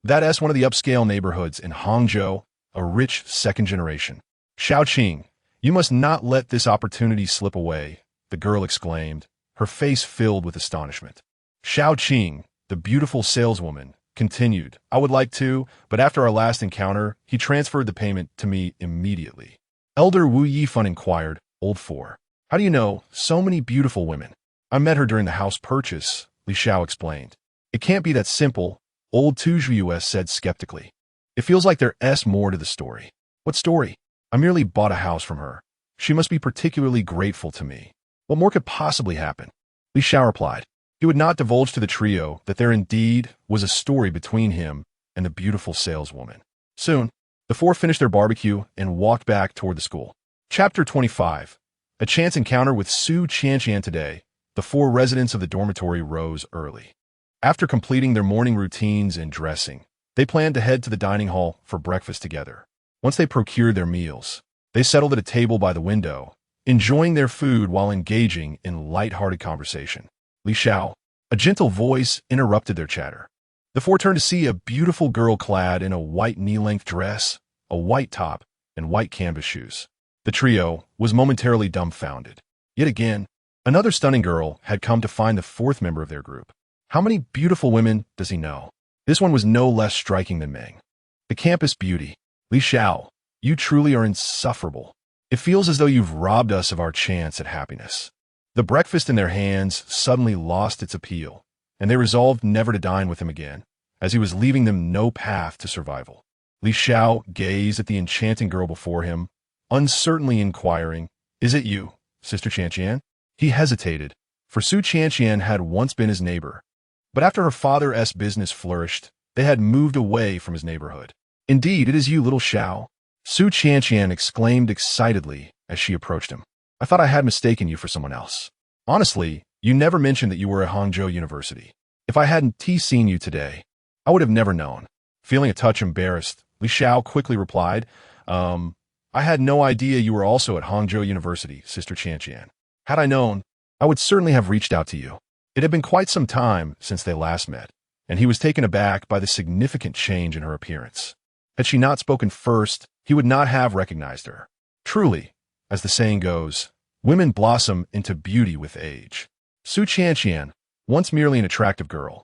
"That's one of the upscale neighborhoods in Hangzhou, a rich second generation." "Xiao Qing, you must not let this opportunity slip away," the girl exclaimed, her face filled with astonishment. Xiao Qing, the beautiful saleswoman, continued, "I would like to, but after our last encounter, he transferred the payment to me immediately." Elder Wu Yifan inquired, "Old four, how do you know so many beautiful women?" "I met her during the house purchase," Li Xiao explained. "It can't be that simple," Old Zhu said skeptically. "It feels like there's more to the story." "What story?" "I merely bought a house from her. She must be particularly grateful to me. What more could possibly happen?" Li Xiao replied. He would not divulge to the trio that there indeed was a story between him and the beautiful saleswoman. Soon, the 4 finished their barbecue and walked back toward the school. Chapter 25. A chance encounter with Su Qianqian today. The 4 residents of the dormitory rose early. After completing their morning routines and dressing, they planned to head to the dining hall for breakfast together. Once they procured their meals, they settled at a table by the window, enjoying their food while engaging in light-hearted conversation. Li Xiao, a gentle voice, interrupted their chatter. The 4 turned to see a beautiful girl clad in a white knee-length dress, a white top, and white canvas shoes. The trio was momentarily dumbfounded. Yet again, another stunning girl had come to find the 4th member of their group. How many beautiful women does he know? This one was no less striking than Meng. The campus beauty. Li Xiao, you truly are insufferable. It feels as though you've robbed us of our chance at happiness. The breakfast in their hands suddenly lost its appeal, and they resolved never to dine with him again, as he was leaving them no path to survival. Li Xiao gazed at the enchanting girl before him, uncertainly inquiring, "Is it you, Sister Qianqian?" He hesitated, for Su Qianqian had once been his neighbor, but after her father's business flourished, they had moved away from his neighborhood. "Indeed, it is you, little Xiao," Su Qianqian exclaimed excitedly as she approached him. "I thought I had mistaken you for someone else. Honestly, you never mentioned that you were at Hangzhou University." If I hadn't seen you today, I would have never known. Feeling a touch embarrassed, Li Xiao quickly replied, I had no idea you were also at Hangzhou University, Sister Qianqian. Had I known, I would certainly have reached out to you. It had been quite some time since they last met, and he was taken aback by the significant change in her appearance. Had she not spoken first, he would not have recognized her. Truly, as the saying goes, women blossom into beauty with age. Su Qianqian, once merely an attractive girl,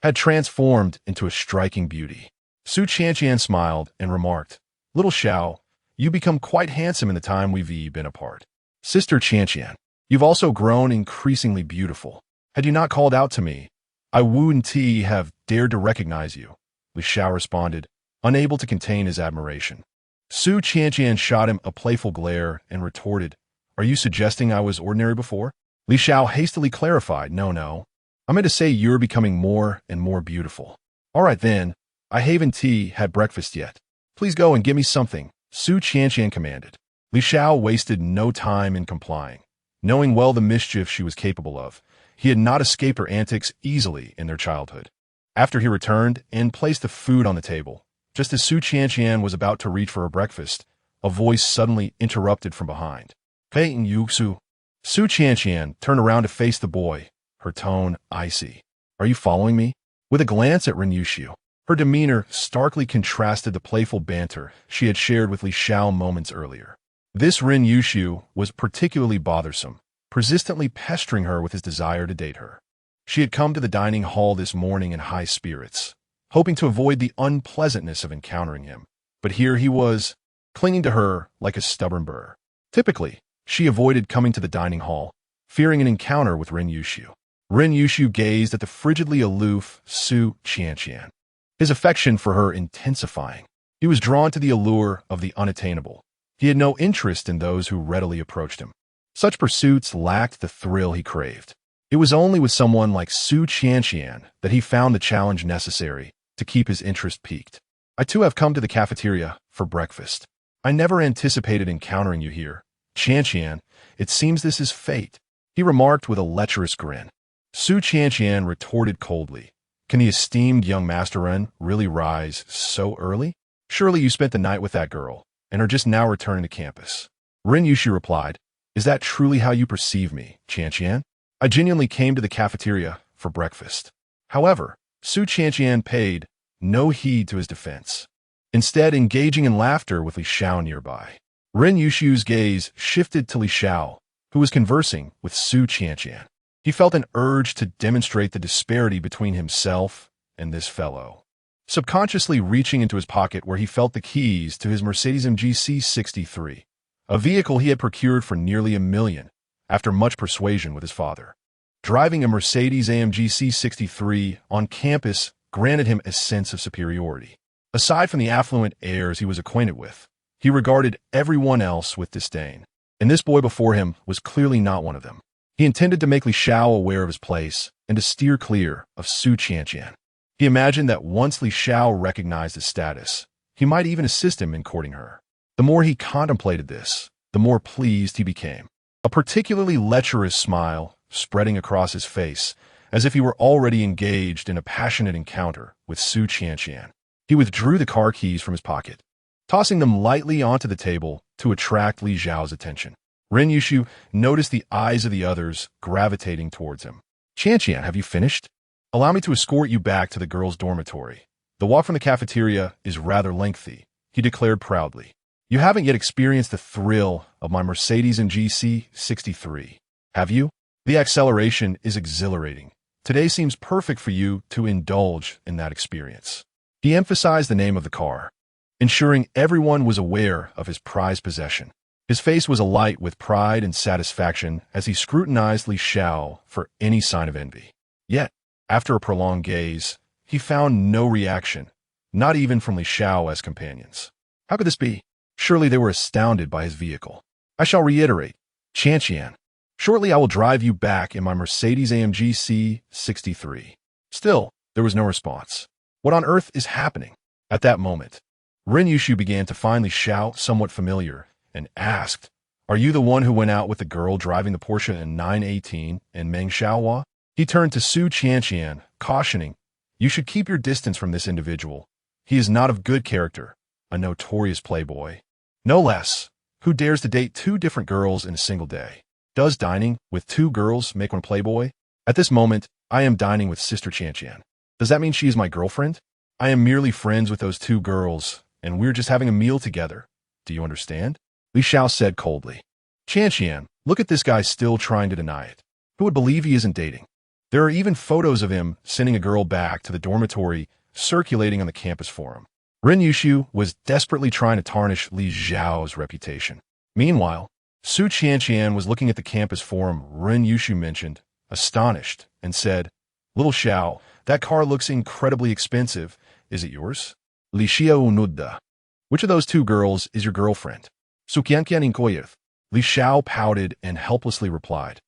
had transformed into a striking beauty. Su Qianqian smiled and remarked, Little Xiao, you become quite handsome in the time we've been apart. Sister Qianqian, you've also grown increasingly beautiful. Had you not called out to me, I wouldn't have dared to recognize you. Li Xiao responded, unable to contain his admiration. Su Qianqian shot him a playful glare and retorted, Are you suggesting I was ordinary before? Li Xiao hastily clarified, No. I meant to say you're becoming more and more beautiful. All right then, I haven't had breakfast yet. Please go and give me something, Su Qianqian commanded. Li Xiao wasted no time in complying. Knowing well the mischief she was capable of, he had not escaped her antics easily in their childhood. After he returned and placed the food on the table, just as Su Qianqian was about to reach for her breakfast, a voice suddenly interrupted from behind. Hey, Yuxu. Su Qianqian turned around to face the boy, her tone icy. Are you following me? With a glance at Ren Yuxiu, her demeanor starkly contrasted the playful banter she had shared with Li Xiao moments earlier. This Ren Yuxiu was particularly bothersome, persistently pestering her with his desire to date her. She had come to the dining hall this morning in high spirits, hoping to avoid the unpleasantness of encountering him, but here he was, clinging to her like a stubborn burr. Typically, she avoided coming to the dining hall, fearing an encounter with Ren Yuxiu. Ren Yuxiu gazed at the frigidly aloof Su Qianqian, his affection for her intensifying. He was drawn to the allure of the unattainable. He had no interest in those who readily approached him. Such pursuits lacked the thrill he craved. It was only with someone like Su Qianqian that he found the challenge necessary to keep his interest piqued. I too have come to the cafeteria for breakfast. I never anticipated encountering you here. Qianqian, it seems this is fate, he remarked with a lecherous grin. Su Qianqian retorted coldly, Can the esteemed young Master Ren really rise so early? Surely you spent the night with that girl, and are just now returning to campus. Ren Yushi replied, Is that truly how you perceive me, Qianqian? I genuinely came to the cafeteria for breakfast. However, Su Qianqian paid no heed to his defense, instead engaging in laughter with Li Xiao nearby. Ren Yuxiu's gaze shifted to Li Xiao, who was conversing with Su Qianqian. He felt an urge to demonstrate the disparity between himself and this fellow. Subconsciously reaching into his pocket where he felt the keys to his Mercedes-AMG C63, a vehicle he had procured for nearly $1 million after much persuasion with his father. Driving a Mercedes-AMG C63 on campus granted him a sense of superiority. Aside from the affluent heirs he was acquainted with, he regarded everyone else with disdain, and this boy before him was clearly not one of them. He intended to make Li Xiao aware of his place and to steer clear of Su Qianqian. He imagined that once Li Xiao recognized his status, he might even assist him in courting her. The more he contemplated this, the more pleased he became. A particularly lecherous smile spreading across his face, as if he were already engaged in a passionate encounter with Su Qianqian. He withdrew the car keys from his pocket, tossing them lightly onto the table to attract Li Xiao's attention. Ren Yuxiu noticed the eyes of the others gravitating towards him. Qianqian, have you finished? Allow me to escort you back to the girls' dormitory. The walk from the cafeteria is rather lengthy, he declared proudly. You haven't yet experienced the thrill of my Mercedes-AMG C63, have you? The acceleration is exhilarating. Today seems perfect for you to indulge in that experience. He emphasized the name of the car, ensuring everyone was aware of his prized possession. His face was alight with pride and satisfaction as he scrutinized Li Xiao for any sign of envy. Yet, after a prolonged gaze, he found no reaction, not even from Li Xiao as companions. How could this be? Surely they were astounded by his vehicle. I shall reiterate, Qianqian, shortly I will drive you back in my Mercedes-AMG C63. Still, there was no response. What on earth is happening? At that moment, Ren Yuxiu began to find Li Xiao somewhat familiar and asked, Are you the one who went out with the girl driving the Porsche in 918 and Meng Xiaohua? He turned to Su Qianqian cautioning, "You should keep your distance from this individual. He is not of good character, a notorious playboy. No less, who dares to date two different girls in a single day? Does dining with two girls make one playboy? At this moment, I am dining with Sister Qianqian. Does that mean she is my girlfriend? I am merely friends with those two girls, and we're just having a meal together. Do you understand?" Li Xiao said coldly. "Qianqian, look at this guy still trying to deny it. Who would believe he isn't dating? There are even photos of him sending a girl back to the dormitory circulating on the campus forum." Ren Yushu was desperately trying to tarnish Li Xiao's reputation. Meanwhile, Su Qianqian was looking at the campus forum Ren Yushu mentioned, astonished, and said, "Little Xiao, that car looks incredibly expensive. Is it yours?" Li Xiao nudda. "Which of those two girls is your girlfriend?" Su Qianqian inquired. Li Xiao pouted and helplessly replied,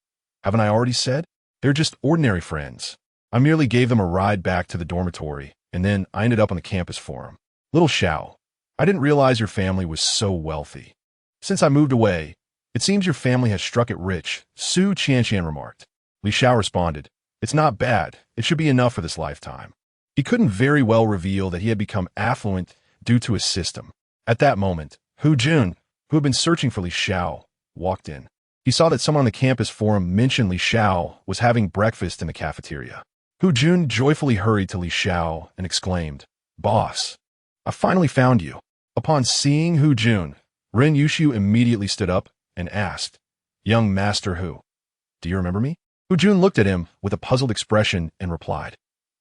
"Haven't I already said? They're just ordinary friends. I merely gave them a ride back to the dormitory, and then I ended up on the campus forum. Little Xiao, I didn't realize your family was so wealthy. Since I moved away, it seems your family has struck it rich," Su Qianqian remarked. Li Xiao responded, "It's not bad. It should be enough for this lifetime." He couldn't very well reveal that he had become affluent due to his system. At that moment, Hu Jun, who had been searching for Li Xiao, walked in. He saw that someone on the campus forum mentioned Li Xiao was having breakfast in the cafeteria. Hu Jun joyfully hurried to Li Xiao and exclaimed, "Boss, I finally found you." Upon seeing Hu Jun, Ren Yushu immediately stood up and asked, "Young Master Hu, do you remember me?" Hu Jun looked at him with a puzzled expression and replied,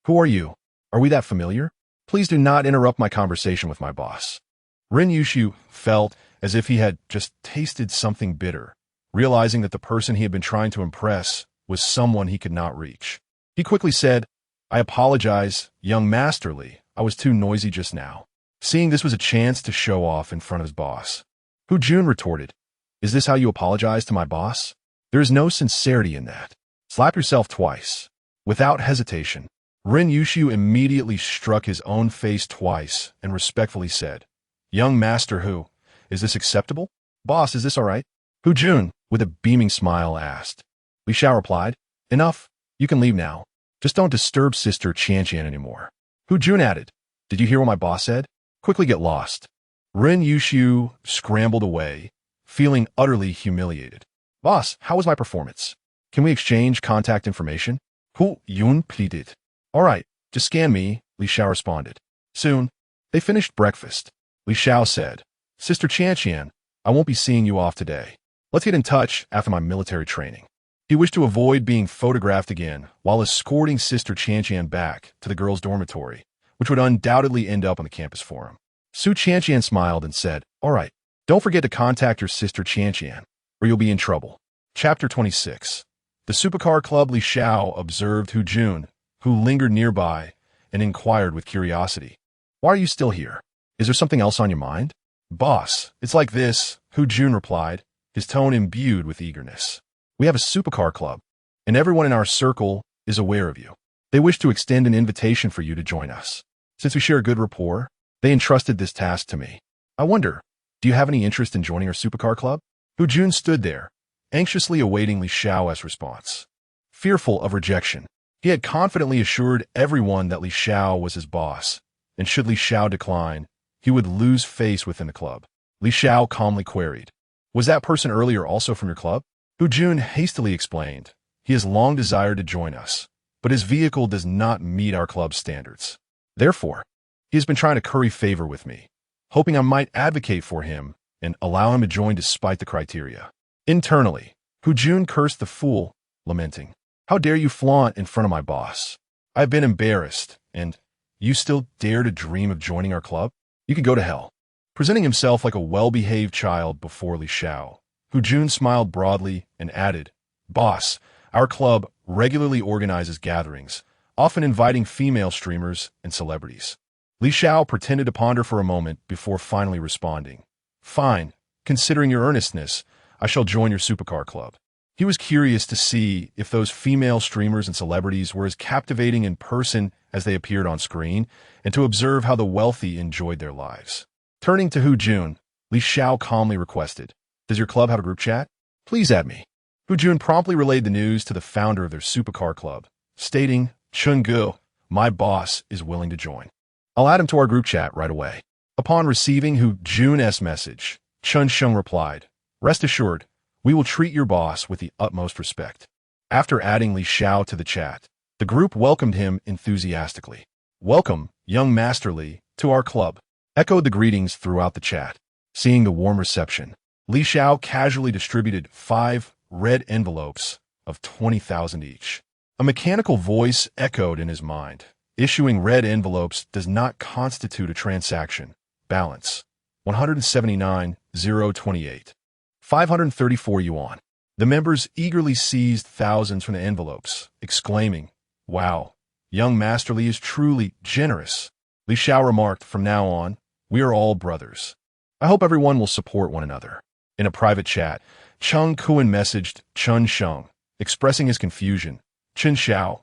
"Who are you? Are we that familiar? Please do not interrupt my conversation with my boss." Ren Yushu felt as if he had just tasted something bitter, realizing that the person he had been trying to impress was someone he could not reach. He quickly said, "I apologize, young Master Li. I was too noisy just now." Seeing this was a chance to show off in front of his boss, Hu Jun retorted, "Is this how you apologize to my boss? There is no sincerity in that. Slap yourself twice." Without hesitation, Ren Yushu immediately struck his own face twice and respectfully said, "Young Master Hu, is this acceptable? Boss, is this all right?" Hu Jun, with a beaming smile, asked. Li Xiao replied, "Enough. You can leave now. Just don't disturb Sister Qianqian anymore." Hu Jun added, "Did you hear what my boss said? Quickly get lost." Ren Yushu scrambled away, feeling utterly humiliated. "Boss, how was my performance? Can we exchange contact information?" Hu Yun pleaded. "All right, just scan me," Li Xiao responded. Soon, they finished breakfast. Li Xiao said, "Sister Qianqian, I won't be seeing you off today. Let's get in touch after my military training." He wished to avoid being photographed again while escorting Sister Qianqian back to the girls' dormitory, which would undoubtedly end up on the campus forum. Su Qianqian smiled and said, "All right, don't forget to contact your Sister Qianqian, or you'll be in trouble." Chapter 26. The Supercar Club. Li Xiao observed Hu Jun, who lingered nearby, and inquired with curiosity, "Why are you still here? Is there something else on your mind?" "Boss, it's like this," Hu Jun replied, his tone imbued with eagerness. "We have a Supercar Club, and everyone in our circle is aware of you. They wish to extend an invitation for you to join us. Since we share a good rapport, they entrusted this task to me. I wonder, do you have any interest in joining our Supercar Club?" Hu Jun stood there, anxiously awaiting Li Xiao's response. Fearful of rejection, he had confidently assured everyone that Li Xiao was his boss, and should Li Xiao decline, he would lose face within the club. Li Xiao calmly queried, "Was that person earlier also from your club?" Hu Jun hastily explained, "He has long desired to join us, but his vehicle does not meet our club's standards. Therefore, he has been trying to curry favor with me, hoping I might advocate for him and allow him to join despite the criteria." Internally, Hu Jun cursed the fool, lamenting, "How dare you flaunt in front of my boss? I've been embarrassed, and you still dare to dream of joining our club? You can go to hell." Presenting himself like a well-behaved child before Li Xiao, Hu Jun smiled broadly and added, "Boss, our club regularly organizes gatherings, often inviting female streamers and celebrities." Li Xiao pretended to ponder for a moment before finally responding, "Fine, considering your earnestness, I shall join your Supercar Club." He was curious to see if those female streamers and celebrities were as captivating in person as they appeared on screen, and to observe how the wealthy enjoyed their lives. Turning to Hu Jun, Li Xiao calmly requested, "Does your club have a group chat? Please add me." Hu Jun promptly relayed the news to the founder of their Supercar Club, stating Chungu, my boss, is willing to join. I'll add him to our group chat right away. Upon receiving Hu Jun's message, Chun Sheng replied, rest assured, we will treat your boss with the utmost respect. After adding Li Xiao to the chat, the group welcomed him enthusiastically. Welcome, young Master Li, to our club. Echoed the greetings throughout the chat. Seeing the warm reception, Li Xiao casually distributed 5 red envelopes of 20,000 each. A mechanical voice echoed in his mind. Issuing red envelopes does not constitute a transaction. Balance: 179,028. 534 yuan. The members eagerly seized thousands from the envelopes, exclaiming, wow, young Master Li is truly generous. Li Xiao remarked, from now on, we are all brothers. I hope everyone will support one another. In a private chat, Cheng Kuan messaged Chun Sheng, expressing his confusion. Chen Xiao,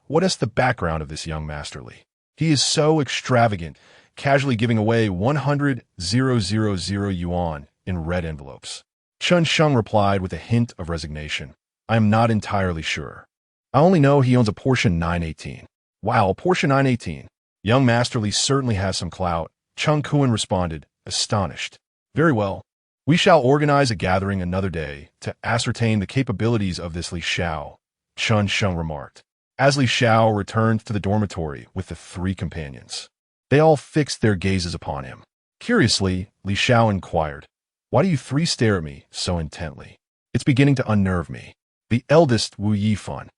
what is the background of this young Master Li? He is so extravagant, casually giving away 100,000 yuan in red envelopes. Chun Sheng replied with a hint of resignation. I am not entirely sure. I only know he owns a Porsche 918. Wow, Porsche 918. Young Master Li certainly has some clout. Cheng Kuan responded, astonished. Very well. We shall organize a gathering another day to ascertain the capabilities of this Li Xiao, Chun Sheng remarked. As Li Xiao returned to the dormitory with the 3 companions, they all fixed their gazes upon him. Curiously, Li Xiao inquired, why do you 3 stare at me so intently? It's beginning to unnerve me. The eldest, Wu Yifan,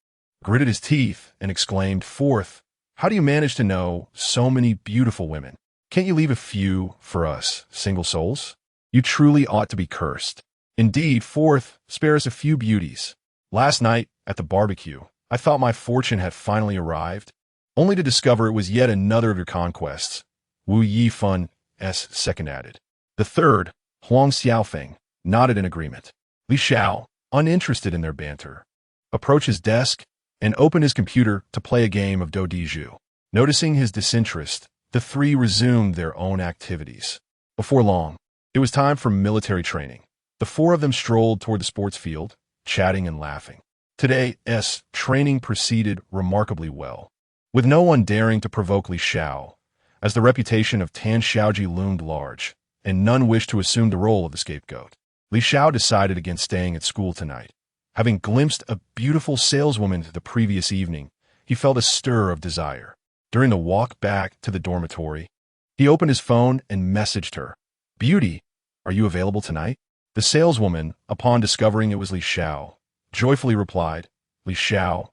gritted his teeth and exclaimed, Fourth, how do you manage to know so many beautiful women? Can't you leave a few for us, single souls? You truly ought to be cursed. Indeed, Fourth, spare us a few beauties. Last night, at the barbecue, I thought my fortune had finally arrived, only to discover it was yet another of your conquests. Wu Yifan's second added. The third, Huang Xiaofeng, nodded in agreement. Li Xiao, uninterested in their banter, approached his desk and opened his computer to play a game of Dodiju. Noticing his disinterest, the 3 resumed their own activities. Before long, it was time for military training. The 4 of them strolled toward the sports field, chatting and laughing. Today's training proceeded remarkably well, with no one daring to provoke Li Xiao, as the reputation of Tan Xiaoji loomed large, and none wished to assume the role of the scapegoat. Li Xiao decided against staying at school tonight. Having glimpsed a beautiful saleswoman the previous evening, he felt a stir of desire. During the walk back to the dormitory, he opened his phone and messaged her. Beauty, are you available tonight? The saleswoman, upon discovering it was Li Xiao, joyfully replied, Li Xiao,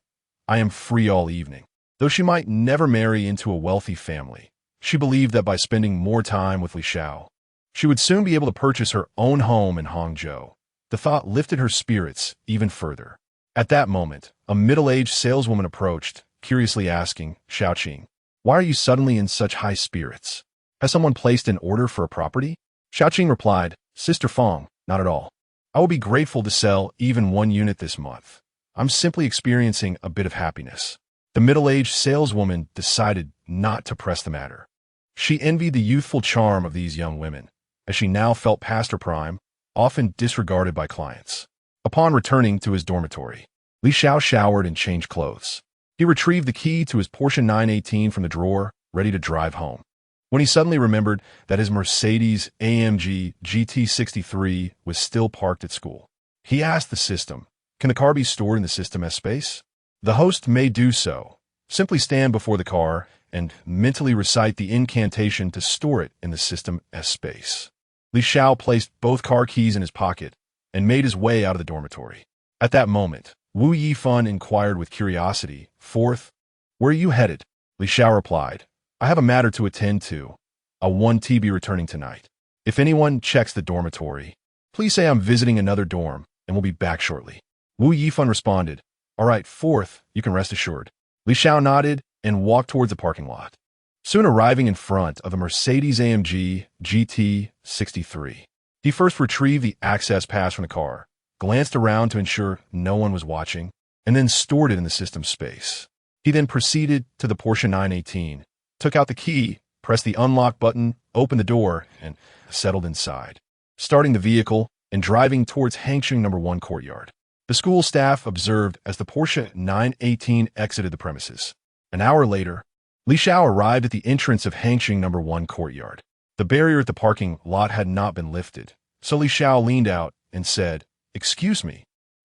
I am free all evening. Though she might never marry into a wealthy family, she believed that by spending more time with Li Xiao, she would soon be able to purchase her own home in Hangzhou. The thought lifted her spirits even further. At that moment, a middle-aged saleswoman approached, curiously asking, Xiaoqing, why are you suddenly in such high spirits? Has someone placed an order for a property? Xiaoqing replied, Sister Fong, not at all. I will be grateful to sell even 1 unit this month. I'm simply experiencing a bit of happiness. The middle-aged saleswoman decided not to press the matter. She envied the youthful charm of these young women, as she now felt past her prime, often disregarded by clients. Upon returning to his dormitory, Li Xiao showered and changed clothes. He retrieved the key to his Porsche 918 from the drawer, ready to drive home, when he suddenly remembered that his Mercedes-AMG GT63 was still parked at school. He asked the system, can the car be stored in the System S space? The host may do so. Simply stand before the car and mentally recite the incantation to store it in the System S space. Li Xiao placed both car keys in his pocket and made his way out of the dormitory. At that moment, Wu Yifan inquired with curiosity, Fourth, where are you headed? Li Xiao replied, I have a matter to attend to. A 1T be returning tonight. If anyone checks the dormitory, please say I'm visiting another dorm and will be back shortly. Wu Yifan responded, all right, Fourth, you can rest assured. Li Xiao nodded and walked towards the parking lot, soon arriving in front of a Mercedes-AMG GT63. He first retrieved the access pass from the car, glanced around to ensure no one was watching, and then stored it in the system space. He then proceeded to the Porsche 918, took out the key, pressed the unlock button, opened the door, and settled inside, starting the vehicle and driving towards Hangsheng No. 1 courtyard. The school staff observed as the Porsche 918 exited the premises. An hour later, Li Xiao arrived at the entrance of Hangqing No. 1 courtyard. The barrier at the parking lot had not been lifted, so Li Xiao leaned out and said, "Excuse me.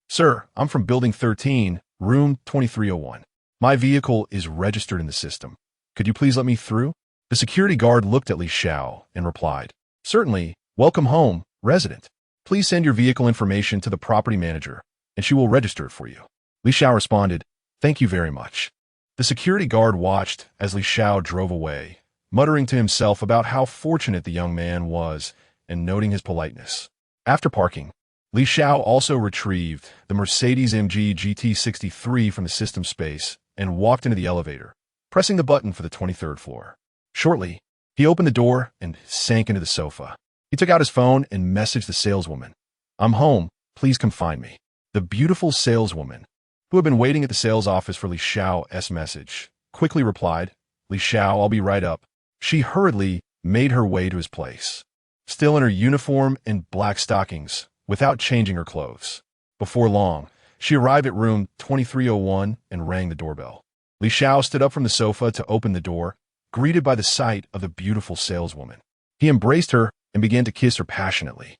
Sir, I'm from Building 13, Room 2301. My vehicle is registered in the system. Could you please let me through?" The security guard looked at Li Xiao and replied, "Certainly. Welcome home, resident. Please send your vehicle information to the property manager, and she will register it for you." Li Xiao responded, "Thank you very much." The security guard watched as Li Xiao drove away, muttering to himself about how fortunate the young man was and noting his politeness. After parking, Li Xiao also retrieved the Mercedes-AMG GT63 from the system space and walked into the elevator, pressing the button for the 23rd floor. Shortly, he opened the door and sank into the sofa. He took out his phone and messaged the saleswoman, "I'm home, please come find me." The beautiful saleswoman, who had been waiting at the sales office for Li Xiao's message, quickly replied, "Li Xiao, I'll be right up." She hurriedly made her way to his place, still in her uniform and black stockings, without changing her clothes. Before long, she arrived at room 2301 and rang the doorbell. Li Xiao stood up from the sofa to open the door, greeted by the sight of the beautiful saleswoman. He embraced her and began to kiss her passionately.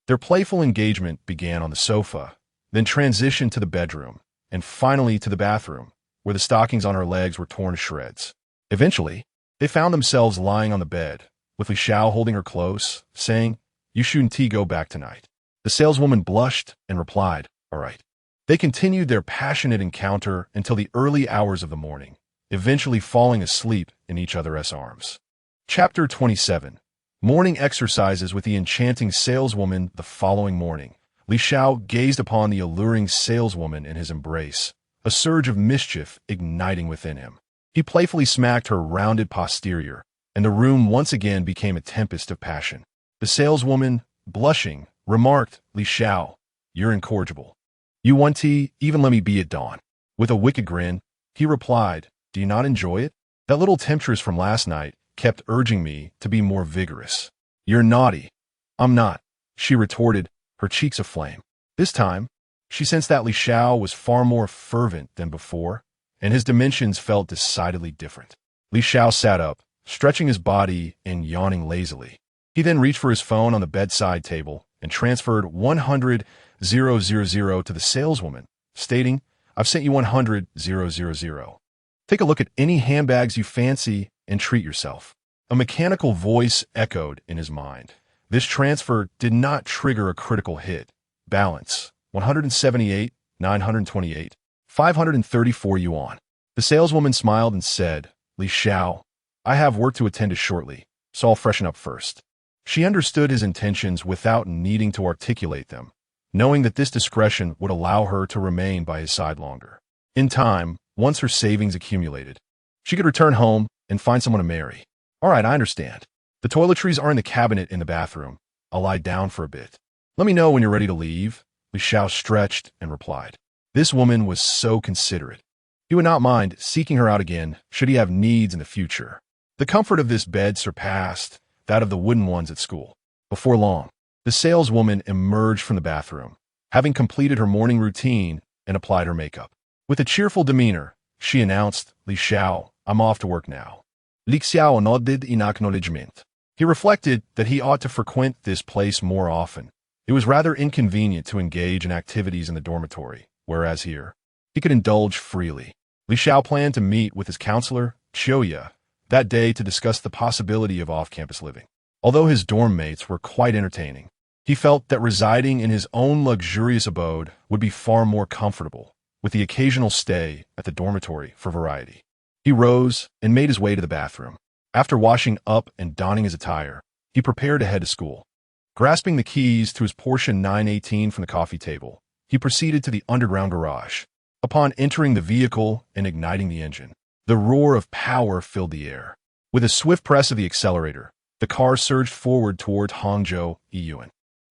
Their playful engagement began on the sofa, then transitioned to the bedroom, and finally to the bathroom, where the stockings on her legs were torn to shreds. Eventually, they found themselves lying on the bed, with Li Xiao holding her close, saying, "You shouldn't go back tonight." The saleswoman blushed and replied, "All right." They continued their passionate encounter until the early hours of the morning, eventually falling asleep in each other's arms. Chapter 27. Morning exercises with the enchanting saleswoman. The following morning, Li Xiao gazed upon the alluring saleswoman in his embrace, a surge of mischief igniting within him. He playfully smacked her rounded posterior, and the room once again became a tempest of passion. The saleswoman, blushing, remarked, "Li Xiao, you're incorrigible. You want tea? Even let me be at dawn." With a wicked grin, he replied, "Do you not enjoy it? That little temptress from last night kept urging me to be more vigorous." "You're naughty." "I'm not," she retorted, her cheeks aflame. This time, she sensed that Li Xiao was far more fervent than before, and his dimensions felt decidedly different. Li Xiao sat up, stretching his body and yawning lazily. He then reached for his phone on the bedside table and transferred 100,000 to the saleswoman, stating, "I've sent you 100,000. Take a look at any handbags you fancy and treat yourself." A mechanical voice echoed in his mind. This transfer did not trigger a critical hit. Balance, 178,928, 534 yuan. The saleswoman smiled and said, "Li Xiao, I have work to attend to shortly, so I'll freshen up first." She understood his intentions without needing to articulate them, knowing that this discretion would allow her to remain by his side longer. In time, once her savings accumulated, she could return home and find someone to marry. "All right, I understand. The toiletries are in the cabinet in the bathroom. I'll lie down for a bit. Let me know when you're ready to leave." Li Xiao stretched and replied. This woman was so considerate. He would not mind seeking her out again should he have needs in the future. The comfort of this bed surpassed that of the wooden ones at school. Before long, the saleswoman emerged from the bathroom, having completed her morning routine and applied her makeup. With a cheerful demeanor, she announced, "Li Xiao, I'm off to work now." Li Xiao nodded in acknowledgement. He reflected that he ought to frequent this place more often. It was rather inconvenient to engage in activities in the dormitory, whereas here, he could indulge freely. Li Xiao planned to meet with his counselor, Xiao, that day to discuss the possibility of off-campus living. Although his dorm mates were quite entertaining, he felt that residing in his own luxurious abode would be far more comfortable, with the occasional stay at the dormitory for variety. He rose and made his way to the bathroom. After washing up and donning his attire, he prepared to head to school. Grasping the keys to his Porsche 918 from the coffee table, he proceeded to the underground garage. Upon entering the vehicle and igniting the engine, the roar of power filled the air. With a swift press of the accelerator, the car surged forward toward Hangzhou, Yiyuan.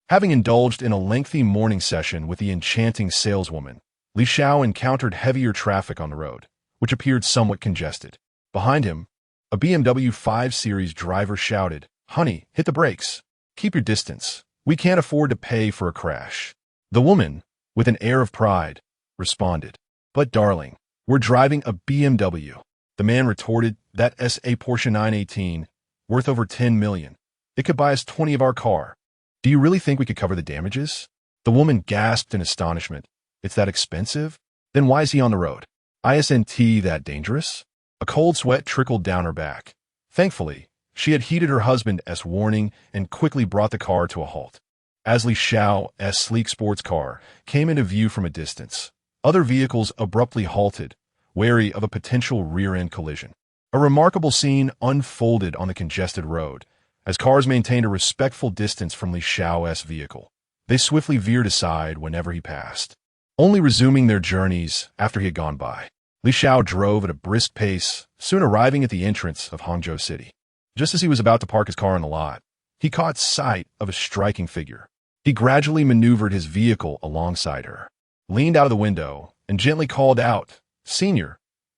Having indulged in a lengthy morning session with the enchanting saleswoman, Li Xiao encountered heavier traffic on the road, which appeared somewhat congested. Behind him, a BMW 5 Series driver shouted, "Honey, hit the brakes. Keep your distance. We can't afford to pay for a crash." The woman, with an air of pride, responded, "But darling, we're driving a BMW. The man retorted, "That's a Porsche 918, worth over 10 million. It could buy us 20 of our car. Do you really think we could cover the damages?" The woman gasped in astonishment. "It's that expensive? Then why is he on the road? Isn't that dangerous?" A cold sweat trickled down her back. Thankfully, she had heeded her husband's warning and quickly brought the car to a halt. As Li Xiao's sleek sports car came into view from a distance, other vehicles abruptly halted, wary of a potential rear-end collision. A remarkable scene unfolded on the congested road, as cars maintained a respectful distance from Li Xiao's vehicle. They swiftly veered aside whenever he passed, only resuming their journeys after he had gone by. Li Xiao drove at a brisk pace, soon arriving at the entrance of Hangzhou City. Just as he was about to park his car in the lot, he caught sight of a striking figure. He gradually maneuvered his vehicle alongside her, leaned out of the window, and gently called out, "Senior,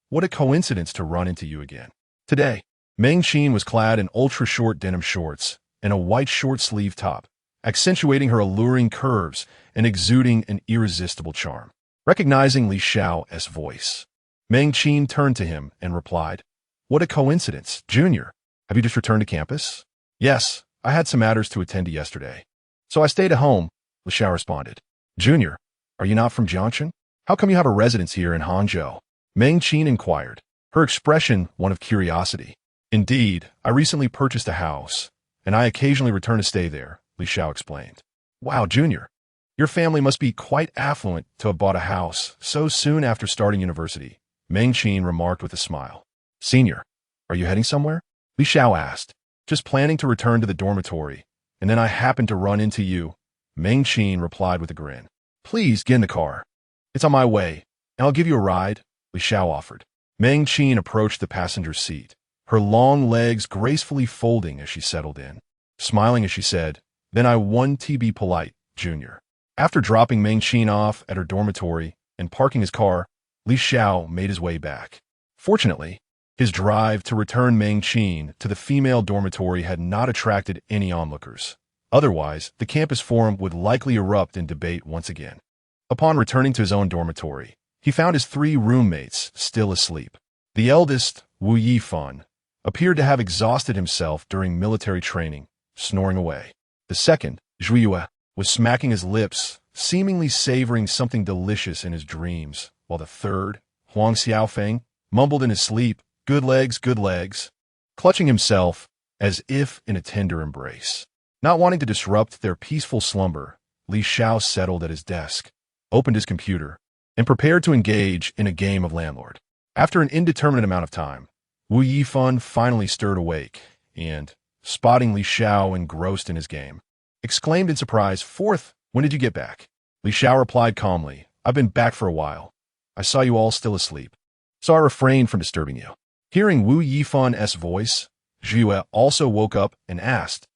what a coincidence to run into you again." Today, Meng Qin was clad in ultra-short denim shorts and a white short-sleeve top, accentuating her alluring curves and exuding an irresistible charm. Recognizing Li Xiao's voice, Meng Qin turned to him and replied, "What a coincidence, Junior. Have you just returned to campus?" "Yes, I had some matters to attend to yesterday, so I stayed at home," Li Xiao responded. "Junior, are you not from Jiangxin? How come you have a residence here in Hangzhou?" Meng Qin inquired, her expression one of curiosity. "Indeed, I recently purchased a house, and I occasionally return to stay there," Li Xiao explained. "Wow, Junior, your family must be quite affluent to have bought a house so soon after starting university," Meng Qin remarked with a smile. "Senior, are you heading somewhere?" Li Xiao asked. "Just planning to return to the dormitory, and then I happened to run into you," Meng Qin replied with a grin. "Please get in the car. It's on my way, and I'll give you a ride," Li Xiao offered. Meng Qin approached the passenger seat, her long legs gracefully folding as she settled in. Smiling as she said, "Then I want to be polite, Junior." After dropping Meng Qin off at her dormitory and parking his car, Li Xiao made his way back. Fortunately, his drive to return Meng Qin to the female dormitory had not attracted any onlookers. Otherwise, the campus forum would likely erupt in debate once again. Upon returning to his own dormitory, he found his 3 roommates still asleep. The eldest, Wu Yifan, appeared to have exhausted himself during military training, snoring away. The second, Zhu Yue, was smacking his lips, seemingly savoring something delicious in his dreams, while the third, Huang Xiaofeng, mumbled in his sleep, good legs," clutching himself as if in a tender embrace. Not wanting to disrupt their peaceful slumber, Li Xiao settled at his desk, opened his computer, and prepared to engage in a game of landlord. After an indeterminate amount of time, Wu Yifan finally stirred awake and, spotting Li Xiao engrossed in his game, exclaimed in surprise, "Fourth, when did you get back?" Li Xiao replied calmly, "I've been back for a while. I saw you all still asleep, so I refrained from disturbing you." Hearing Wu Yifan's voice, Zhu also woke up and asked,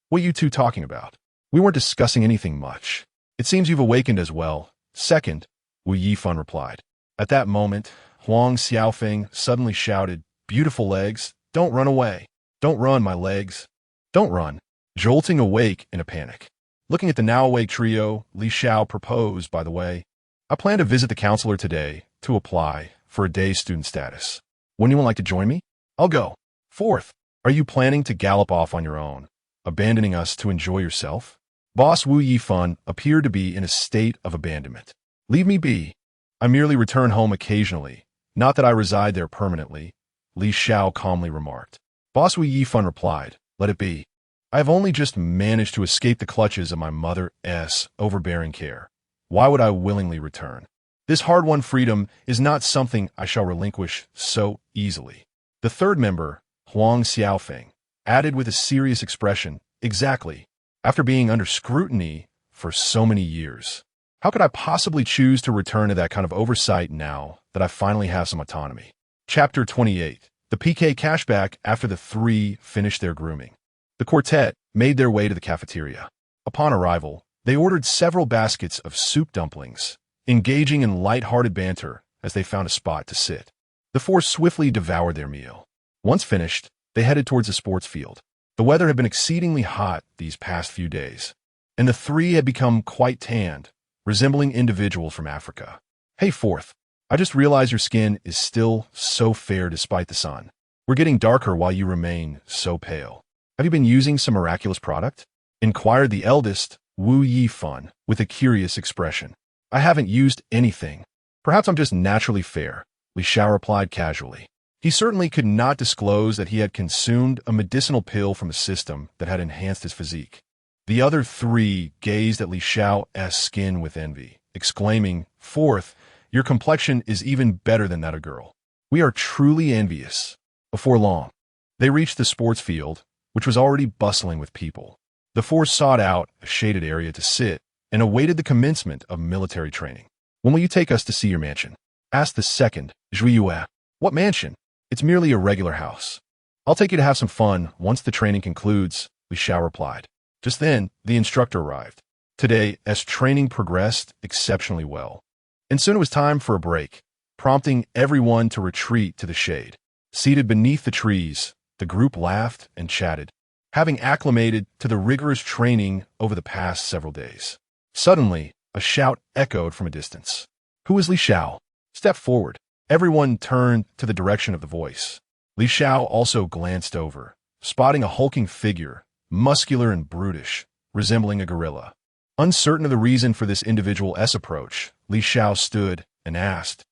"What are you two talking about? We weren't discussing anything much. It seems you've awakened as well." "Second," Wu Yifan replied. At that moment, Huang Xiaofeng suddenly shouted, "Beautiful legs, don't run away. Don't run, my legs. Don't run," jolting awake in a panic. Looking at the now-awake trio, Li Xiao proposed, "By the way, I plan to visit the counselor today to apply for a day student status. Would anyone like to join me? I'll go." "Fourth, are you planning to gallop off on your own, abandoning us to enjoy yourself?" Boss Wu Yifan appeared to be in a state of abandonment. "Leave me be. I merely return home occasionally, not that I reside there permanently," Li Xiao calmly remarked. Boss Wu Yifan replied, "Let it be. I have only just managed to escape the clutches of my mother's overbearing care. Why would I willingly return? This hard-won freedom is not something I shall relinquish so easily." The third member, Huang Xiaofeng, added with a serious expression, "Exactly. After being under scrutiny for so many years, how could I possibly choose to return to that kind of oversight now that I finally have some autonomy?" Chapter 28. The PK cashback. After the 3 finished their grooming, the quartet made their way to the cafeteria. Upon arrival, they ordered several baskets of soup dumplings, engaging in light-hearted banter as they found a spot to sit. The 4 swiftly devoured their meal. Once finished, they headed towards the sports field. The weather had been exceedingly hot these past few days, and the 3 had become quite tanned, resembling individuals from Africa. "Hey, Fourth, I just realized your skin is still so fair despite the sun. We're getting darker while you remain so pale. Have you been using some miraculous product? Inquired the eldest, Wu Yifan, with a curious expression. I haven't used anything. Perhaps I'm just naturally fair, Li Xiao replied casually. He certainly could not disclose that he had consumed a medicinal pill from a system that had enhanced his physique. The other three gazed at Li Xiao's skin with envy, exclaiming, "Fourth, your complexion is even better than that of a girl. We are truly envious." Before long, they reached the sports field, which was already bustling with people. The four sought out a shaded area to sit and awaited the commencement of military training. "When will you take us to see your mansion?" asked the second, Zhui Yue. "What mansion? It's merely a regular house. I'll take you to have some fun once the training concludes," Li Xiao replied. Just then, the instructor arrived. Today, as training progressed exceptionally well. And soon it was time for a break, prompting everyone to retreat to the shade. Seated beneath the trees, the group laughed and chatted, having acclimated to the rigorous training over the past several days. Suddenly, a shout echoed from a distance. "Who is Li Xiao? Step forward." Everyone turned to the direction of the voice. Li Xiao also glanced over, spotting a hulking figure, muscular and brutish, resembling a gorilla. Uncertain of the reason for this individual's approach, Li Xiao stood and asked,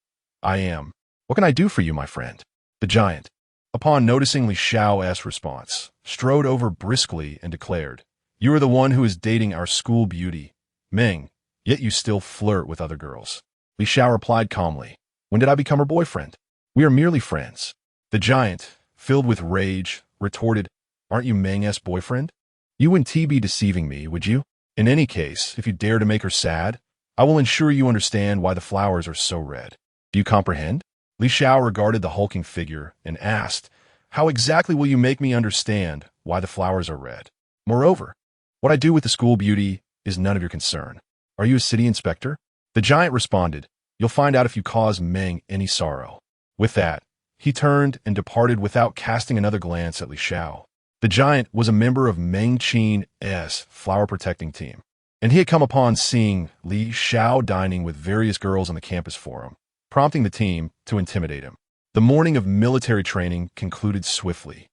"I am. What can I do for you, my friend?" The giant, upon noticing Li Xiao's response, strode over briskly and declared, "You are the one who is dating our school beauty, Meng, yet you still flirt with other girls." Li Xiao replied calmly, "When did I become her boyfriend? We are merely friends." The giant, filled with rage, retorted, "Aren't you Meng's boyfriend? You wouldn't be deceiving me, would you? In any case, if you dare to make her sad, I will ensure you understand why the flowers are so red. Do you comprehend?" Li Xiao regarded the hulking figure and asked, "How exactly will you make me understand why the flowers are red? Moreover, what I do with the school beauty is none of your concern. Are you a city inspector?" The giant responded, "You'll find out if you cause Meng any sorrow." With that, he turned and departed without casting another glance at Li Xiao. The giant was a member of Meng Qin's flower protecting team, and he had come upon seeing Li Xiao dining with various girls on the campus forum, prompting the team to intimidate him. The morning of military training concluded swiftly.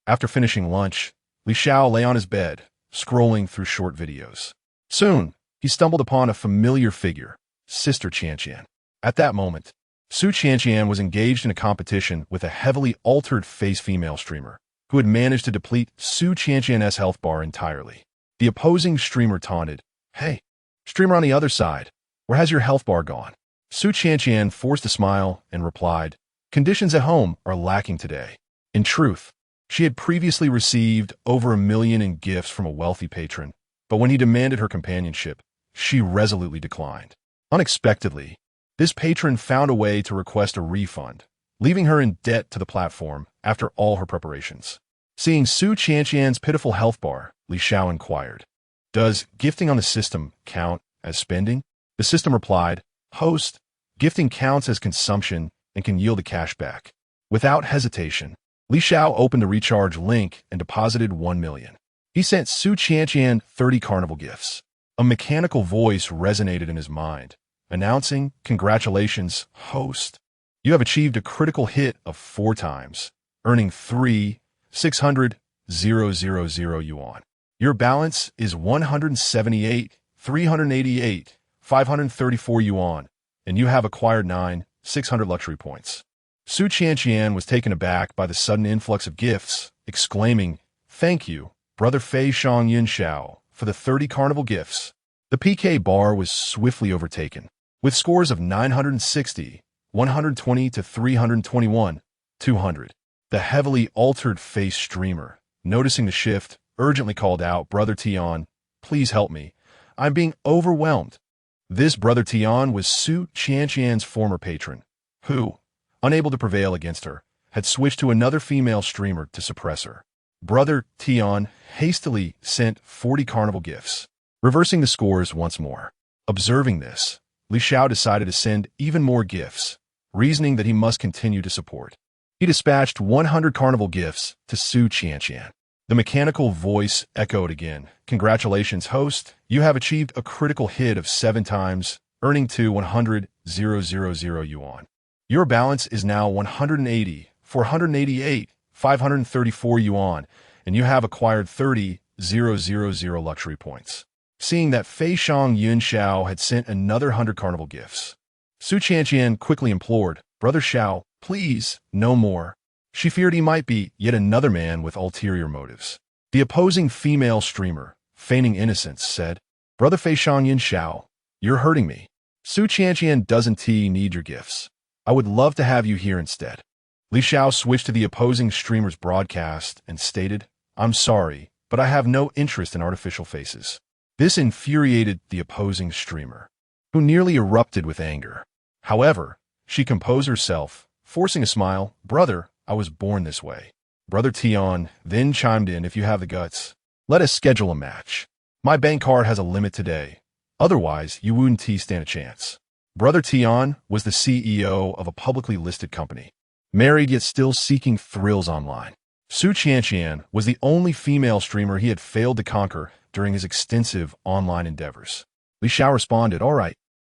After finishing lunch, Li Xiao lay on his bed, scrolling through short videos. Soon, he stumbled upon a familiar figure, Sister Qianqian. At that moment, Su Qianqian was engaged in a competition with a heavily altered face female streamer, who had managed to deplete Su Qianqian's health bar entirely. The opposing streamer taunted, "Hey, streamer on the other side, where has your health bar gone?" Su Qianqian forced a smile and replied, "Conditions at home are lacking today." In truth, she had previously received over 1 million in gifts from a wealthy patron, but when he demanded her companionship, she resolutely declined. Unexpectedly, this patron found a way to request a refund, leaving her in debt to the platform after all her preparations. Seeing Su Qianqian's pitiful health bar, Li Xiao inquired, "Does gifting on the system count as spending?" The system replied, "Host, gifting counts as consumption and can yield a cashback." Without hesitation, Li Xiao opened a recharge link and deposited 1 million. He sent Su Qianqian 30 carnival gifts. A mechanical voice resonated in his mind, announcing, "Congratulations, host. You have achieved a critical hit of 4 times, earning 3,600,000 yuan. Your balance is 178,388,534 yuan, and you have acquired 9,600 luxury points." Su Qianqian was taken aback by the sudden influx of gifts, exclaiming, "Thank you, Brother Fei Shang Yin Xiao, for the 30 carnival gifts." The PK bar was swiftly overtaken, with scores of 960, 120 to 321, 200. The heavily altered face streamer, noticing the shift, urgently called out, "Brother Tian, please help me. I'm being overwhelmed." This Brother Tian was Su Qianqian's former patron, who, unable to prevail against her, had switched to another female streamer to suppress her. Brother Tian hastily sent 40 carnival gifts, reversing the scores once more. Observing this, Li Xiao decided to send even more gifts, reasoning that he must continue to support. He dispatched 100 carnival gifts to Su Qianqian. The mechanical voice echoed again, "Congratulations, host. You have achieved a critical hit of 7 times, earning 100,000 yuan. Your balance is now 180, 488, 534 yuan, and you have acquired 30,000 luxury points. Seeing that Fei Shang Yun Xiao had sent another 100 carnival gifts, Su Qianqian quickly implored, "Brother Xiao, please, no more." She feared he might be yet another man with ulterior motives. The opposing female streamer, feigning innocence, said, "Brother Fei Shang Yun Xiao, you're hurting me. Su Qianqian doesn't need your gifts. I would love to have you here instead." Li Xiao switched to the opposing streamer's broadcast and stated, "I'm sorry, but I have no interest in artificial faces." This infuriated the opposing streamer, who nearly erupted with anger. However, she composed herself, forcing a smile. "Brother, I was born this way." Brother Tian then chimed in, "If you have the guts, let us schedule a match. My bank card has a limit today. Otherwise, you wouldn't stand a chance." Brother Tian was the CEO of a publicly listed company, married yet still seeking thrills online. Su Qianqian was the only female streamer he had failed to conquer during his extensive online endeavors. Li Xiao responded, "All right,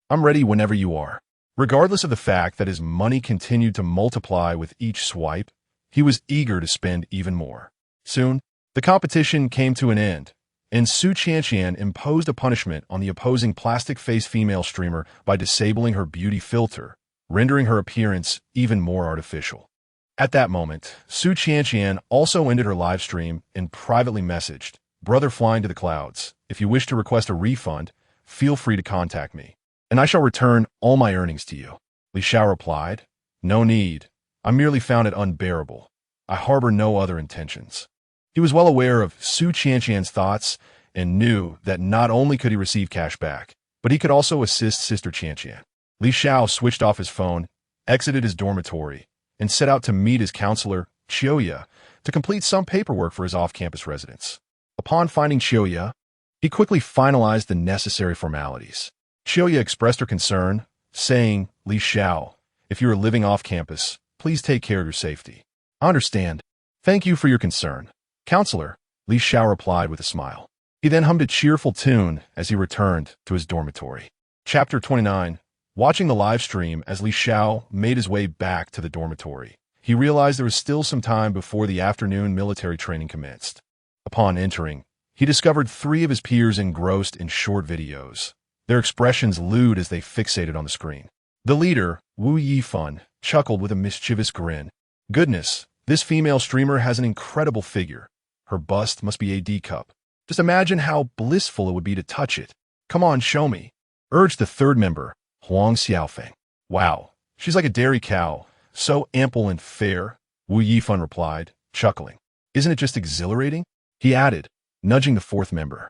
I'm ready whenever you are." Regardless of the fact that his money continued to multiply with each swipe, he was eager to spend even more. Soon, the competition came to an end, and Su Qianqian imposed a punishment on the opposing plastic-faced female streamer by disabling her beauty filter, rendering her appearance even more artificial. At that moment, Su Qianqian also ended her live stream and privately messaged, "Brother flying to the clouds, if you wish to request a refund, feel free to contact me, and I shall return all my earnings to you." Li Xiao replied, "No need. I merely found it unbearable. I harbor no other intentions." He was well aware of Su Qianqian's thoughts and knew that not only could he receive cash back, but he could also assist Sister Qianqian. Li Xiao switched off his phone, exited his dormitory, and set out to meet his counselor, Xiao, to complete some paperwork for his off-campus residence. Upon finding Xiao, he quickly finalized the necessary formalities. Xiao expressed her concern, saying, "Li Xiao, if you are living off-campus, please take care of your safety." "I understand. Thank you for your concern, Counselor," Li Xiao replied with a smile. He then hummed a cheerful tune as he returned to his dormitory. Chapter 29. Watching the live stream as Li Xiao made his way back to the dormitory, he realized there was still some time before the afternoon military training commenced. Upon entering, he discovered 3 of his peers engrossed in short videos, their expressions lewd as they fixated on the screen. The leader, Wu Yifan, chuckled with a mischievous grin. "Goodness, this female streamer has an incredible figure. Her bust must be a D cup. Just imagine how blissful it would be to touch it. Come on, show me," urged the third member, Huang Xiaofeng. "Wow, she's like a dairy cow, so ample and fair," Wu Yifan replied, chuckling. "Isn't it just exhilarating?" he added, nudging the fourth member.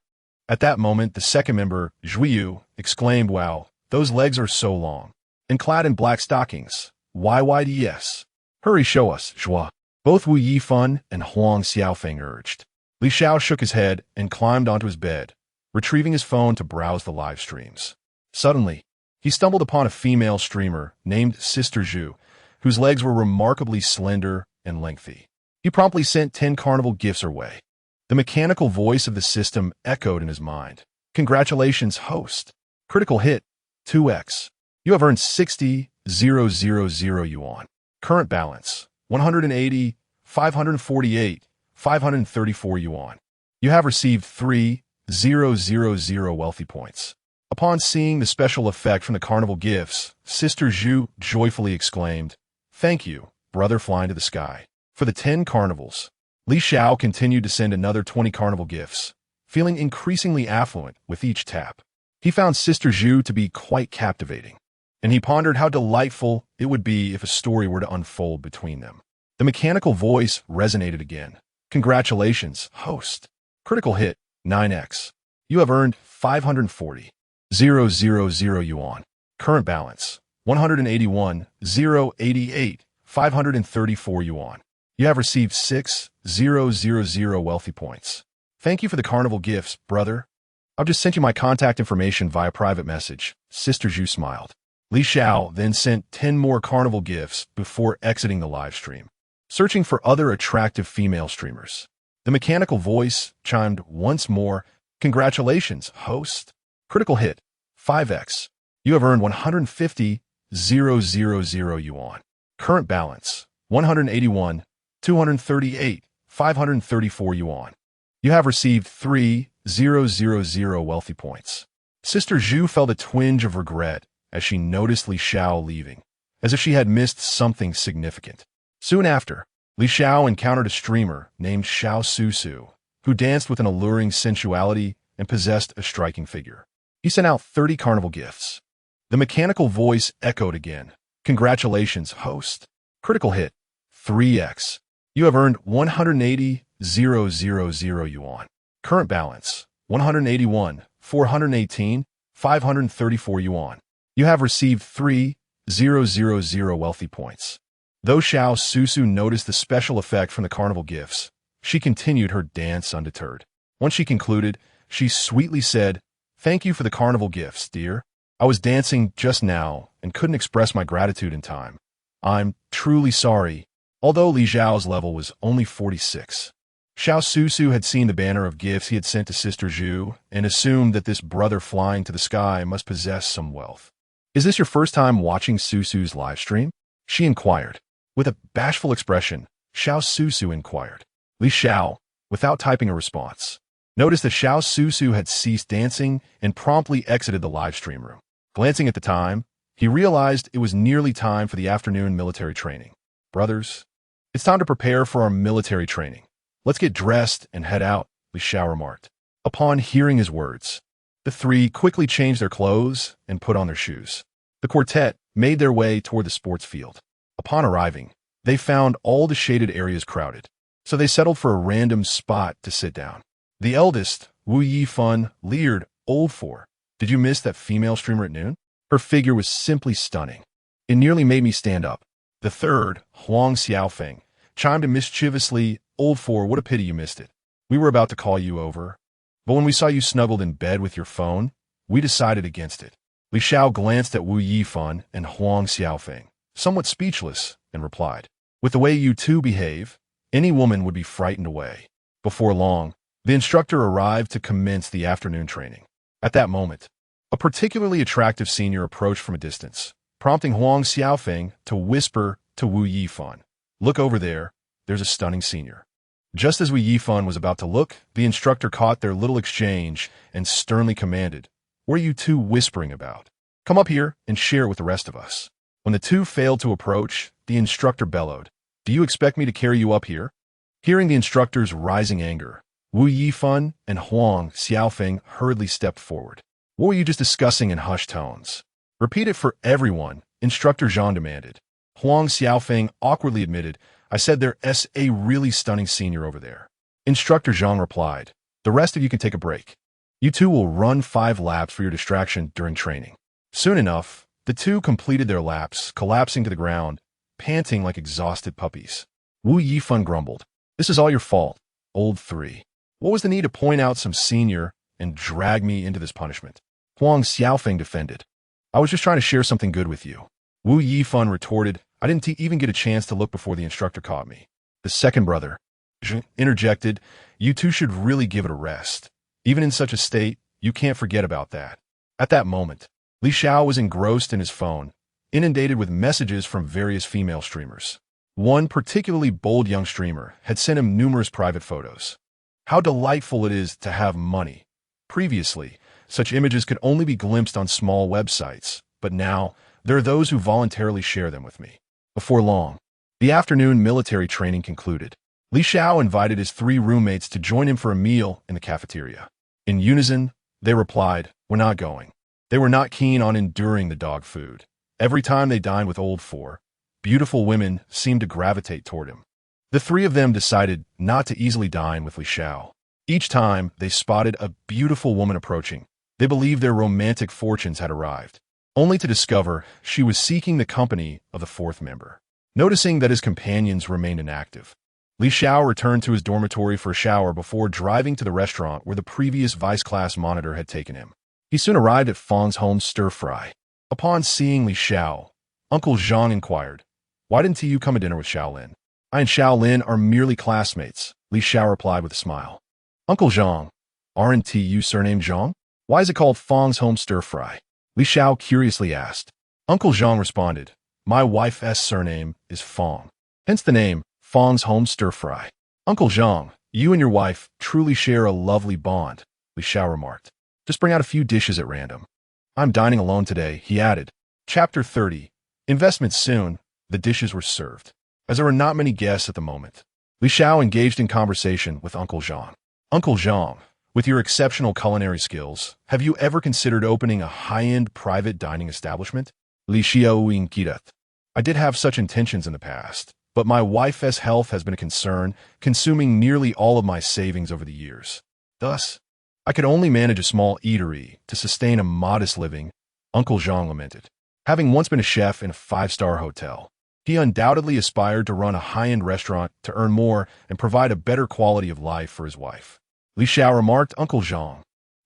At that moment, the second member, Zhuyu, exclaimed, "Wow, those legs are so long. And clad in black stockings. YYDS. Hurry, show us, Zhua." Both Wu Yifan and Huang Xiaofeng urged. Li Xiao shook his head and climbed onto his bed, retrieving his phone to browse the live streams. Suddenly, he stumbled upon a female streamer named Sister Zhu, whose legs were remarkably slender and lengthy. He promptly sent 10 carnival gifts her way. The mechanical voice of the system echoed in his mind. "Congratulations, host. Critical hit, 2x. You have earned 60,000 yuan. Current balance, 180, 548, 534 yuan. You have received 3,000 wealthy points." Upon seeing the special effect from the carnival gifts, Sister Zhu joyfully exclaimed, "Thank you, brother flying to the sky." For the 10 carnivals, Li Xiao continued to send another 20 carnival gifts, feeling increasingly affluent with each tap. He found Sister Zhu to be quite captivating, and he pondered how delightful it would be if a story were to unfold between them. The mechanical voice resonated again. "Congratulations, host. Critical hit, 9x. You have earned 540,000 yuan. Current balance, 181,088, 534 yuan. You have received 6,000 wealthy points. Thank you for the carnival gifts, brother. I've just sent you my contact information via private message." Sister Zhu smiled. Li Xiao then sent 10 more carnival gifts before exiting the live stream, searching for other attractive female streamers. The mechanical voice chimed once more, "Congratulations, host. Critical hit, 5x. You have earned 150,000 yuan. Current balance, 181, 238, 534 yuan. You have received 3,000 wealthy points. Sister Zhu felt a twinge of regret as she noticed Li Xiao leaving, as if she had missed something significant. Soon after, Li Xiao encountered a streamer named Xiao Susu, who danced with an alluring sensuality and possessed a striking figure. He sent out 30 carnival gifts. The mechanical voice echoed again. Congratulations, host. Critical hit, 3x. You have earned 180,000 yuan. Current balance, 181, 418, 534 yuan. You have received 3,000 wealthy points. Though Xiao Susu noticed the special effect from the carnival gifts, she continued her dance undeterred. Once she concluded, she sweetly said, "Thank you for the carnival gifts, dear. I was dancing just now and couldn't express my gratitude in time. I'm truly sorry." Although Li Xiao's level was only 46. Xiao Susu had seen the banner of gifts he had sent to Sister Zhu and assumed that this brother flying to the sky must possess some wealth. "Is this your first time watching Susu's live stream?" she inquired. With a bashful expression, Xiao Susu inquired. Li Xiao, without typing a response, noticed that Xiao Susu had ceased dancing and promptly exited the live stream room. Glancing at the time, he realized it was nearly time for the afternoon military training. "Brothers, it's time to prepare for our military training. Let's get dressed and head out," Li Xiao remarked. Upon hearing his words, the three quickly changed their clothes and put on their shoes. The quartet made their way toward the sports field. Upon arriving, they found all the shaded areas crowded, so they settled for a random spot to sit down. The eldest, Wu Yifan, leered, "Old for. Did you miss that female streamer at noon? Her figure was simply stunning. It nearly made me stand up." The third, Huang Xiaofeng, chimed in mischievously, "Old for, what a pity you missed it. We were about to call you over, but when we saw you snuggled in bed with your phone, we decided against it." Li Xiao glanced at Wu Yifan and Huang Xiaofeng, somewhat speechless, and replied, "With the way you two behave, any woman would be frightened away." Before long, the instructor arrived to commence the afternoon training. At that moment, a particularly attractive senior approached from a distance, prompting Huang Xiaofeng to whisper to Wu Yifan, "Look over there, there's a stunning senior." Just as Wu Yifan was about to look, the instructor caught their little exchange and sternly commanded, "What are you two whispering about? Come up here and share it with the rest of us." When the two failed to approach, the instructor bellowed, "Do you expect me to carry you up here?" Hearing the instructor's rising anger, Wu Yifan and Huang Xiaofeng hurriedly stepped forward. "What were you just discussing in hushed tones? Repeat it for everyone," Instructor Zhang demanded. Huang Xiaofeng awkwardly admitted, "I said there's a really stunning senior over there." Instructor Zhang replied, "The rest of you can take a break. You two will run 5 laps for your distraction during training." Soon enough, the two completed their laps, collapsing to the ground, panting like exhausted puppies. Wu Yifan grumbled, "This is all your fault, old 3. What was the need to point out some senior and drag me into this punishment?" Huang Xiaofeng defended, "I was just trying to share something good with you." Wu Yifan retorted, "I didn't even get a chance to look before the instructor caught me." The second brother interjected, "You two should really give it a rest. Even in such a state, you can't forget about that." At that moment, Li Xiao was engrossed in his phone, inundated with messages from various female streamers. One particularly bold young streamer had sent him numerous private photos. "How delightful it is to have money. Previously, such images could only be glimpsed on small websites, but now there are those who voluntarily share them with me." Before long, the afternoon military training concluded. Li Xiao invited his 3 roommates to join him for a meal in the cafeteria. In unison, they replied, "We're not going." They were not keen on enduring the dog food. Every time they dined with Old 4, beautiful women seemed to gravitate toward him. The 3 of them decided not to easily dine with Li Xiao. Each time they spotted a beautiful woman approaching, they believed their romantic fortunes had arrived, only to discover she was seeking the company of the 4th member. Noticing that his companions remained inactive, Li Xiao returned to his dormitory for a shower before driving to the restaurant where the previous vice-class monitor had taken him. He soon arrived at Fang's home stir-fry. Upon seeing Li Xiao, Uncle Zhang inquired, "Why didn't you come to dinner with Xiaolin?" "I and Xiaolin are merely classmates," Li Xiao replied with a smile. "Uncle Zhang, aren't you surnamed Zhang? Why is it called Fang's home stir-fry?" Li Xiao curiously asked. Uncle Zhang responded, "My wife's surname is Fong. Hence the name, Fong's Home Stir Fry." "Uncle Zhang, you and your wife truly share a lovely bond," Li Xiao remarked. "Just bring out a few dishes at random." "I'm dining alone today," he added. Chapter 30. Investment soon. The dishes were served. As there were not many guests at the moment, Li Xiao engaged in conversation with Uncle Zhang. "Uncle Zhang, with your exceptional culinary skills, have you ever considered opening a high-end private dining establishment?" Li Xiao inquired. "I did have such intentions in the past, but my wife's health has been a concern, consuming nearly all of my savings over the years. Thus, I could only manage a small eatery to sustain a modest living," Uncle Zhang lamented. Having once been a chef in a five-star hotel, he undoubtedly aspired to run a high-end restaurant to earn more and provide a better quality of life for his wife. Li Xiao remarked, "Uncle Zhang,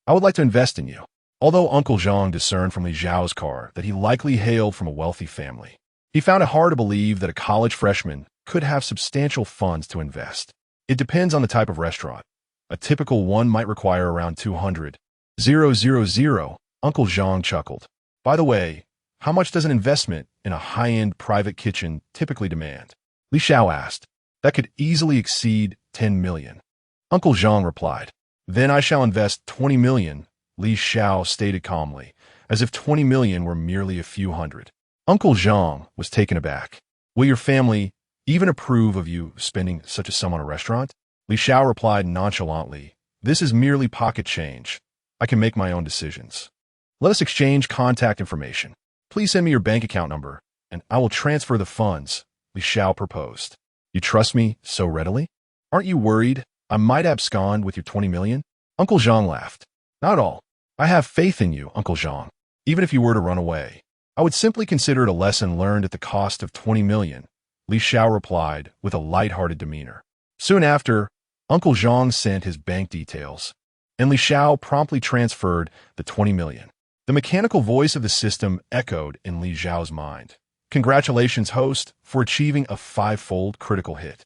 I would like to invest in you." Although Uncle Zhang discerned from Li Xiao's car that he likely hailed from a wealthy family, he found it hard to believe that a college freshman could have substantial funds to invest. "It depends on the type of restaurant. A typical one might require around 200,000. Uncle Zhang chuckled. "By the way, how much does an investment in a high-end private kitchen typically demand?" Li Xiao asked. "That could easily exceed 10 million. Uncle Zhang replied. "Then I shall invest 20 million, Li Xiao stated calmly, as if 20 million were merely a few hundred. Uncle Zhang was taken aback. "Will your family even approve of you spending such a sum on a restaurant?" Li Xiao replied nonchalantly, "This is merely pocket change. I can make my own decisions. Let us exchange contact information. Please send me your bank account number, and I will transfer the funds," Li Xiao proposed. "You trust me so readily? Aren't you worried I might abscond with your 20 million? Uncle Zhang laughed. "Not at all. I have faith in you, Uncle Zhang. Even if you were to run away, I would simply consider it a lesson learned at the cost of 20 million, Li Xiao replied with a light-hearted demeanor. Soon after, Uncle Zhang sent his bank details, and Li Xiao promptly transferred the 20 million. The mechanical voice of the system echoed in Li Xiao's mind. "Congratulations, host, for achieving a five-fold critical hit.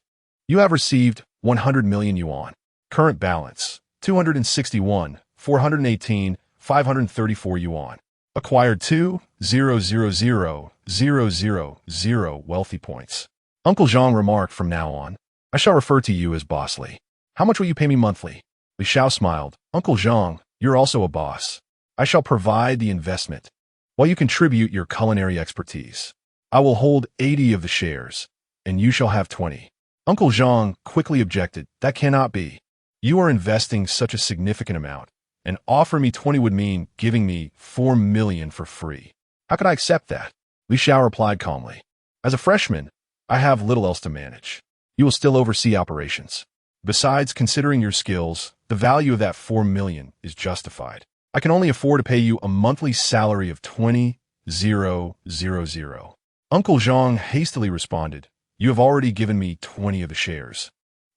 You have received 100 million yuan. Current balance, 261,418,534 yuan. Acquired 2,000,000 wealthy points." Uncle Zhang remarked, "From now on, I shall refer to you as Boss Li. How much will you pay me monthly?" Li Xiao smiled. "Uncle Zhang, you're also a boss. I shall provide the investment, while you contribute your culinary expertise. I will hold 80 of the shares, and you shall have 20. Uncle Zhang quickly objected. "That cannot be. You are investing such a significant amount, and offer me 20 would mean giving me 4 million for free. How could I accept that?" Li Xiao replied calmly. "As a freshman, I have little else to manage. You will still oversee operations. Besides, considering your skills, the value of that 4 million is justified. I can only afford to pay you a monthly salary of 20,000. Uncle Zhang hastily responded, "You have already given me 20 of the shares.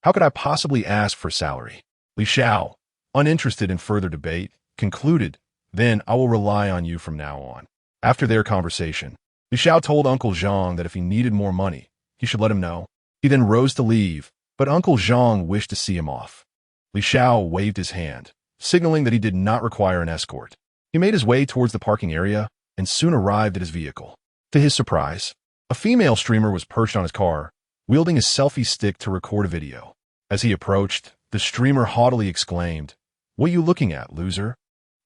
How could I possibly ask for salary?" Li Xiao, uninterested in further debate, concluded, "Then I will rely on you from now on." After their conversation, Li Xiao told Uncle Zhang that if he needed more money, he should let him know. He then rose to leave, but Uncle Zhang wished to see him off. Li Xiao waved his hand, signaling that he did not require an escort. He made his way towards the parking area and soon arrived at his vehicle. To his surprise, a female streamer was perched on his car, wielding a selfie stick to record a video. As he approached, the streamer haughtily exclaimed, "What are you looking at, loser?"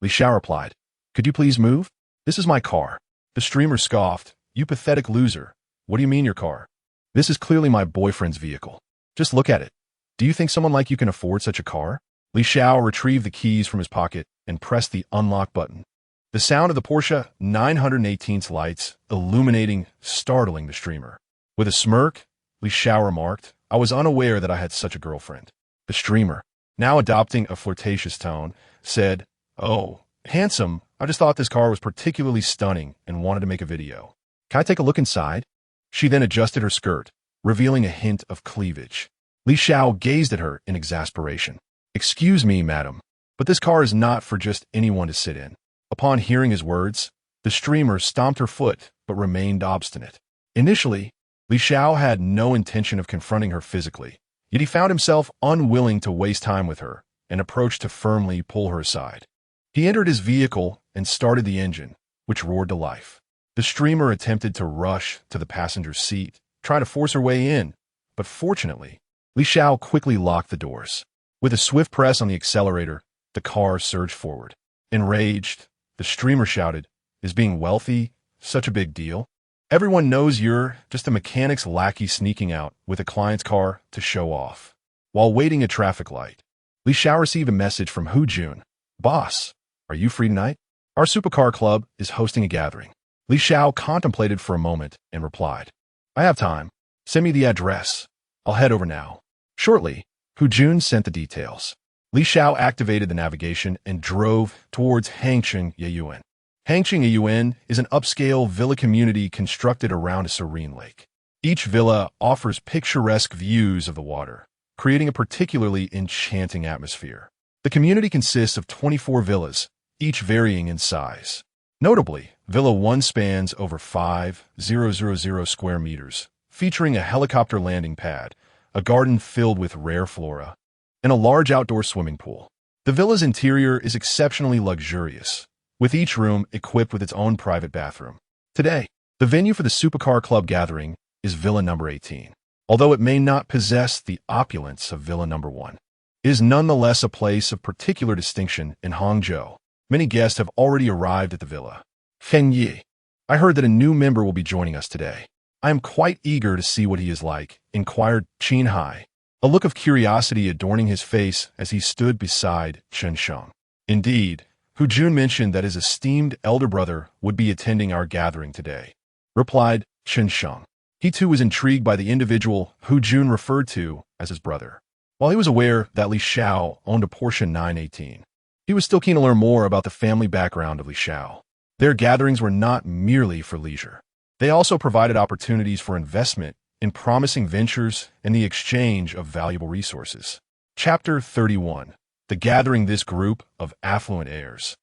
Li Xiao replied, "Could you please move? This is my car." The streamer scoffed, "You pathetic loser. What do you mean your car? This is clearly my boyfriend's vehicle. Just look at it. Do you think someone like you can afford such a car?" Li Xiao retrieved the keys from his pocket and pressed the unlock button. The sound of the Porsche 918's lights illuminating startling the streamer. With a smirk, Li Xiao remarked, "I was unaware that I had such a girlfriend." The streamer, now adopting a flirtatious tone, said, "Oh, handsome, I just thought this car was particularly stunning and wanted to make a video. Can I take a look inside?" She then adjusted her skirt, revealing a hint of cleavage. Li Xiao gazed at her in exasperation. "Excuse me, madam, but this car is not for just anyone to sit in." Upon hearing his words, the streamer stomped her foot but remained obstinate. Initially, Li Xiao had no intention of confronting her physically, yet he found himself unwilling to waste time with her and approached to firmly pull her aside. He entered his vehicle and started the engine, which roared to life. The streamer attempted to rush to the passenger's seat, trying to force her way in, but fortunately, Li Xiao quickly locked the doors. With a swift press on the accelerator, the car surged forward. Enraged, the streamer shouted, "Is being wealthy such a big deal? Everyone knows you're just a mechanic's lackey sneaking out with a client's car to show off." While waiting at traffic light, Li Xiao received a message from Hu Jun. "Boss, are you free tonight? Our supercar club is hosting a gathering." Li Xiao contemplated for a moment and replied, "I have time. Send me the address. I'll head over now." Shortly, Hu Jun sent the details. Li Xiao activated the navigation and drove towards Hangcheng Yeyuan. Hangcheng Yeyuan is an upscale villa community constructed around a serene lake. Each villa offers picturesque views of the water, creating a particularly enchanting atmosphere. The community consists of 24 villas, each varying in size. Notably, Villa 1 spans over 5,000 square meters, featuring a helicopter landing pad, a garden filled with rare flora, and a large outdoor swimming pool. The villa's interior is exceptionally luxurious, with each room equipped with its own private bathroom. Today, the venue for the Supercar Club gathering is Villa number 18. Although it may not possess the opulence of Villa number 1, it is nonetheless a place of particular distinction in Hangzhou. Many guests have already arrived at the villa. "Feng Yi, I heard that a new member will be joining us today. I am quite eager to see what he is like," inquired Shenhao, a look of curiosity adorning his face as he stood beside Shenhao. "Indeed, Hu Jun mentioned that his esteemed elder brother would be attending our gathering today," replied Shenhao. He too was intrigued by the individual Hu Jun referred to as his brother. While he was aware that Li Xiao owned a Porsche 918, he was still keen to learn more about the family background of Li Xiao. Their gatherings were not merely for leisure. They also provided opportunities for investment in promising ventures and the exchange of valuable resources. Chapter 31. The gathering. This group of affluent heirs,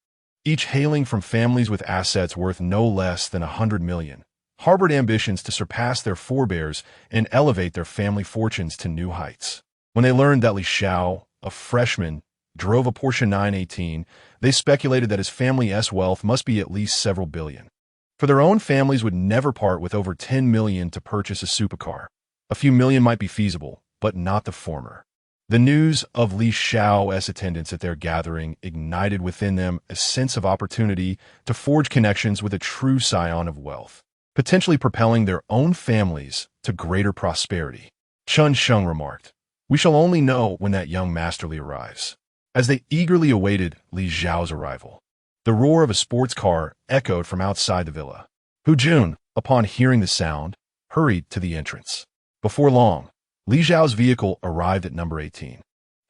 each hailing from families with assets worth no less than 100 million, harbored ambitions to surpass their forebears and elevate their family fortunes to new heights. When they learned that Li Xiao, a freshman, drove a Porsche 918, they speculated that his family's wealth must be at least several billion. For their own families would never part with over 10 million to purchase a supercar. A few million might be feasible, but not the former. The news of Li Xiao's attendance at their gathering ignited within them a sense of opportunity to forge connections with a true scion of wealth, potentially propelling their own families to greater prosperity. Chun Sheng remarked, "We shall only know when that young masterly arrives." As they eagerly awaited Li Xiao's arrival, the roar of a sports car echoed from outside the villa. Hu Jun, upon hearing the sound, hurried to the entrance. Before long, Li Xiao's vehicle arrived at number 18.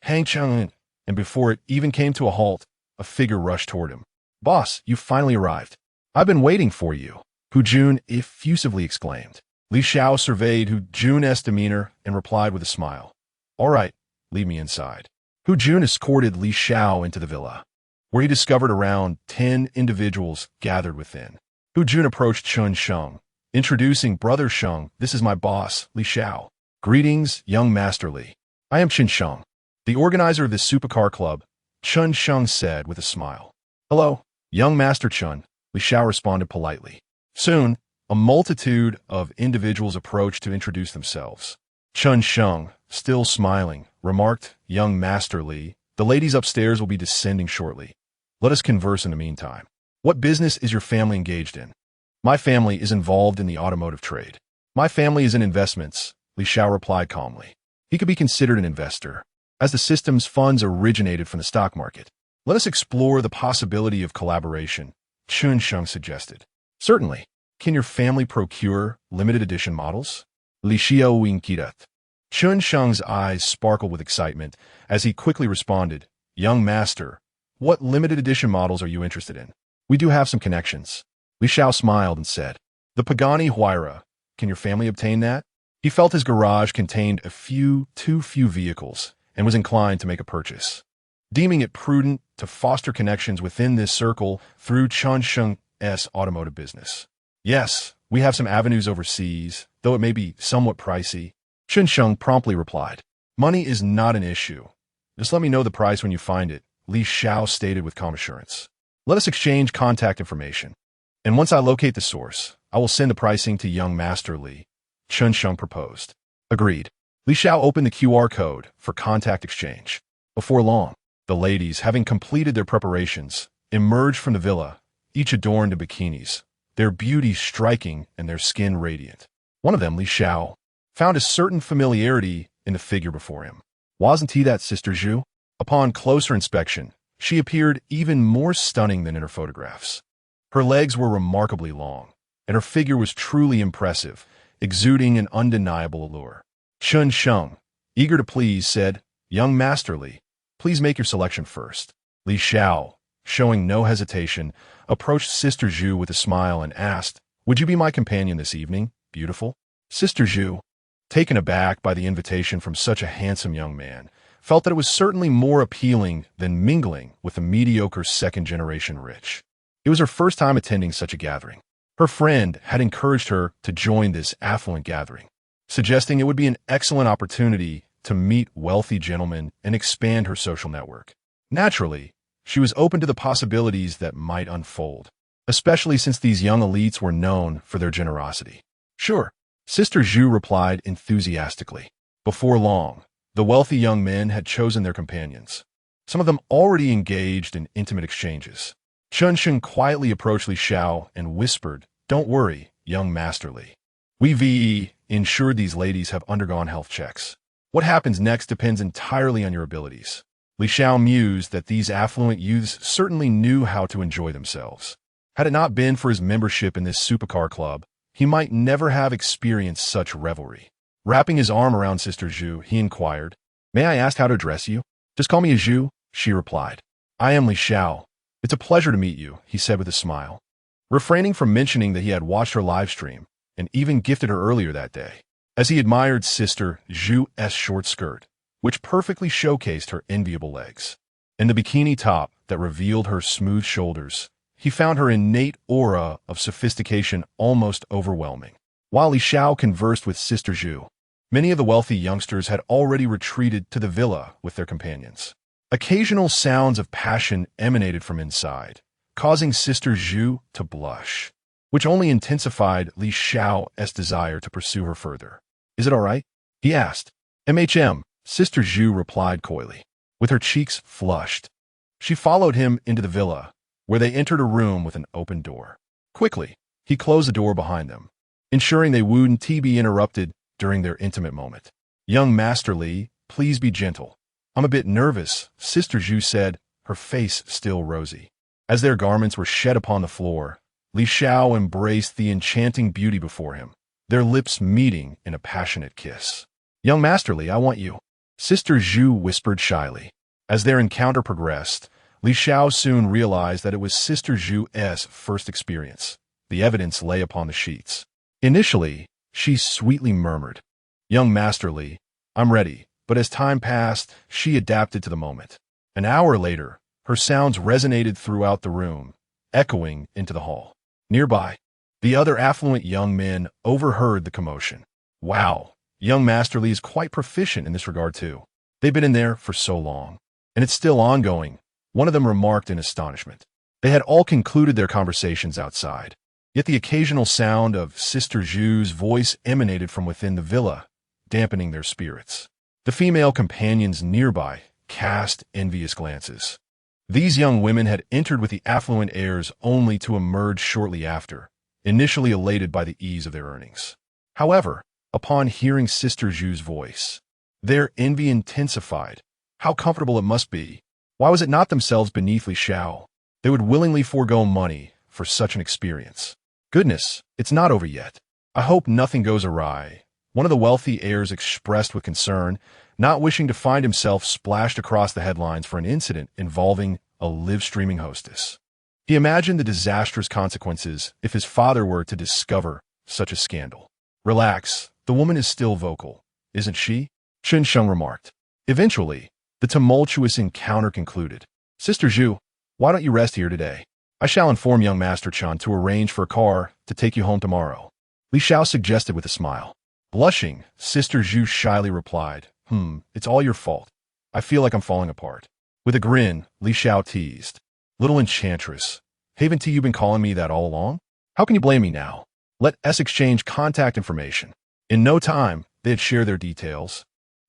Hangcheng, and before it even came to a halt, a figure rushed toward him. "Boss, you finally arrived. I've been waiting for you," Hu Jun effusively exclaimed. Li Xiao surveyed Hu Jun's demeanor and replied with a smile, "All right, lead me inside." Hu Jun escorted Li Xiao into the villa, where he discovered around 10 individuals gathered within. Hu Jun approached Chun Sheng, introducing Brother Sheng. "This is my boss, Li Xiao." "Greetings, young Master Li. I am Chun Sheng, the organizer of this supercar club," Chun Sheng said with a smile. "Hello, young Master Chun," Li Xiao responded politely. Soon, a multitude of individuals approached to introduce themselves. Chun Sheng, still smiling, remarked, "Young Master Li, the ladies upstairs will be descending shortly. Let us converse in the meantime. What business is your family engaged in?" "My family is involved in the automotive trade." "My family is in investments," Li Xiao replied calmly. He could be considered an investor, as the system's funds originated from the stock market. "Let us explore the possibility of collaboration," Chun Sheng suggested. "Certainly. Can your family procure limited edition models?" Li Xiao inquired. Chun Sheng's eyes sparkled with excitement as he quickly responded, "Young master, what limited edition models are you interested in? We do have some connections." Li Xiao smiled and said, "The Pagani Huayra. Can your family obtain that?" He felt his garage contained too few vehicles and was inclined to make a purchase. Deeming it prudent to foster connections within this circle through Chun Sheng's automotive business. "Yes, we have some avenues overseas, though it may be somewhat pricey," Chun Sheng promptly replied. "Money is not an issue. Just let me know the price when you find it," Li Xiao stated with calm assurance. "Let us exchange contact information." And once I locate the source, I will send the pricing to young Master Li, Shenhao proposed. Agreed. Li Xiao opened the QR code for contact exchange. Before long, the ladies, having completed their preparations, emerged from the villa, each adorned in bikinis, their beauty striking and their skin radiant. One of them, Li Xiao, found a certain familiarity in the figure before him. Wasn't he that Sister Zhu? Upon closer inspection, she appeared even more stunning than in her photographs. Her legs were remarkably long, and her figure was truly impressive, exuding an undeniable allure. Shenhao, eager to please, said, "Young Master Li, please make your selection first." Li Xiao, showing no hesitation, approached Sister Zhu with a smile and asked, "Would you be my companion this evening, beautiful?" Sister Zhu, taken aback by the invitation from such a handsome young man, felt that it was certainly more appealing than mingling with the mediocre second-generation rich. It was her first time attending such a gathering. Her friend had encouraged her to join this affluent gathering, suggesting it would be an excellent opportunity to meet wealthy gentlemen and expand her social network. Naturally, she was open to the possibilities that might unfold, especially since these young elites were known for their generosity. Sure, Sister Zhu replied enthusiastically. Before long, the wealthy young men had chosen their companions, some of them already engaged in intimate exchanges. Shenhao quietly approached Li Xiao and whispered, "Don't worry, young Master Li. We've ensured these ladies have undergone health checks. What happens next depends entirely on your abilities." Li Xiao mused that these affluent youths certainly knew how to enjoy themselves. Had it not been for his membership in this supercar club, he might never have experienced such revelry. Wrapping his arm around Sister Zhu, he inquired, "May I ask how to address you?" "Just call me Zhu," she replied. "I am Li Xiao. It's a pleasure to meet you," he said with a smile, refraining from mentioning that he had watched her live stream and even gifted her earlier that day, as he admired Sister Zhu's short skirt, which perfectly showcased her enviable legs. In the bikini top that revealed her smooth shoulders, he found her innate aura of sophistication almost overwhelming. While Li Xiao conversed with Sister Zhu, many of the wealthy youngsters had already retreated to the villa with their companions. Occasional sounds of passion emanated from inside, causing Sister Zhu to blush, which only intensified Li Xiao's desire to pursue her further. "Is it all right?" he asked. Sister Zhu replied coyly, with her cheeks flushed. She followed him into the villa, where they entered a room with an open door. Quickly, he closed the door behind them, ensuring they wouldn't be interrupted during their intimate moment. "Young Master Li, please be gentle. I'm a bit nervous," Sister Zhu said, her face still rosy. As their garments were shed upon the floor, Li Xiao embraced the enchanting beauty before him, their lips meeting in a passionate kiss. "Young Master Li, I want you," Sister Zhu whispered shyly. As their encounter progressed, Li Xiao soon realized that it was Sister Zhu's first experience. The evidence lay upon the sheets. Initially, she sweetly murmured, "Young Master Li, I'm ready," but as time passed, she adapted to the moment. An hour later, her sounds resonated throughout the room, echoing into the hall. Nearby, the other affluent young men overheard the commotion. "Wow, young Master Li is quite proficient in this regard too. They've been in there for so long, and it's still ongoing," one of them remarked in astonishment. They had all concluded their conversations outside, yet the occasional sound of Sister Zhu's voice emanated from within the villa, dampening their spirits. The female companions nearby cast envious glances. These young women had entered with the affluent heirs only to emerge shortly after, initially elated by the ease of their earnings. However, upon hearing Sister Zhu's voice, their envy intensified. How comfortable it must be. Why was it not themselves beneath Li Xiao? They would willingly forego money for such an experience. "Goodness, it's not over yet. I hope nothing goes awry," one of the wealthy heirs expressed with concern, not wishing to find himself splashed across the headlines for an incident involving a live-streaming hostess. He imagined the disastrous consequences if his father were to discover such a scandal. "Relax, the woman is still vocal, isn't she?" Shenhao remarked. Eventually, the tumultuous encounter concluded. "Sister Zhu, why don't you rest here today? I shall inform young Master Chan to arrange for a car to take you home tomorrow," Li Xiao suggested with a smile. Blushing, Sister Zhu shyly replied, "It's all your fault. I feel like I'm falling apart." With a grin, Li Xiao teased, "Little enchantress, haven't you been calling me that all along?" How can you blame me now? Let us exchange contact information. In no time, they had shared their details,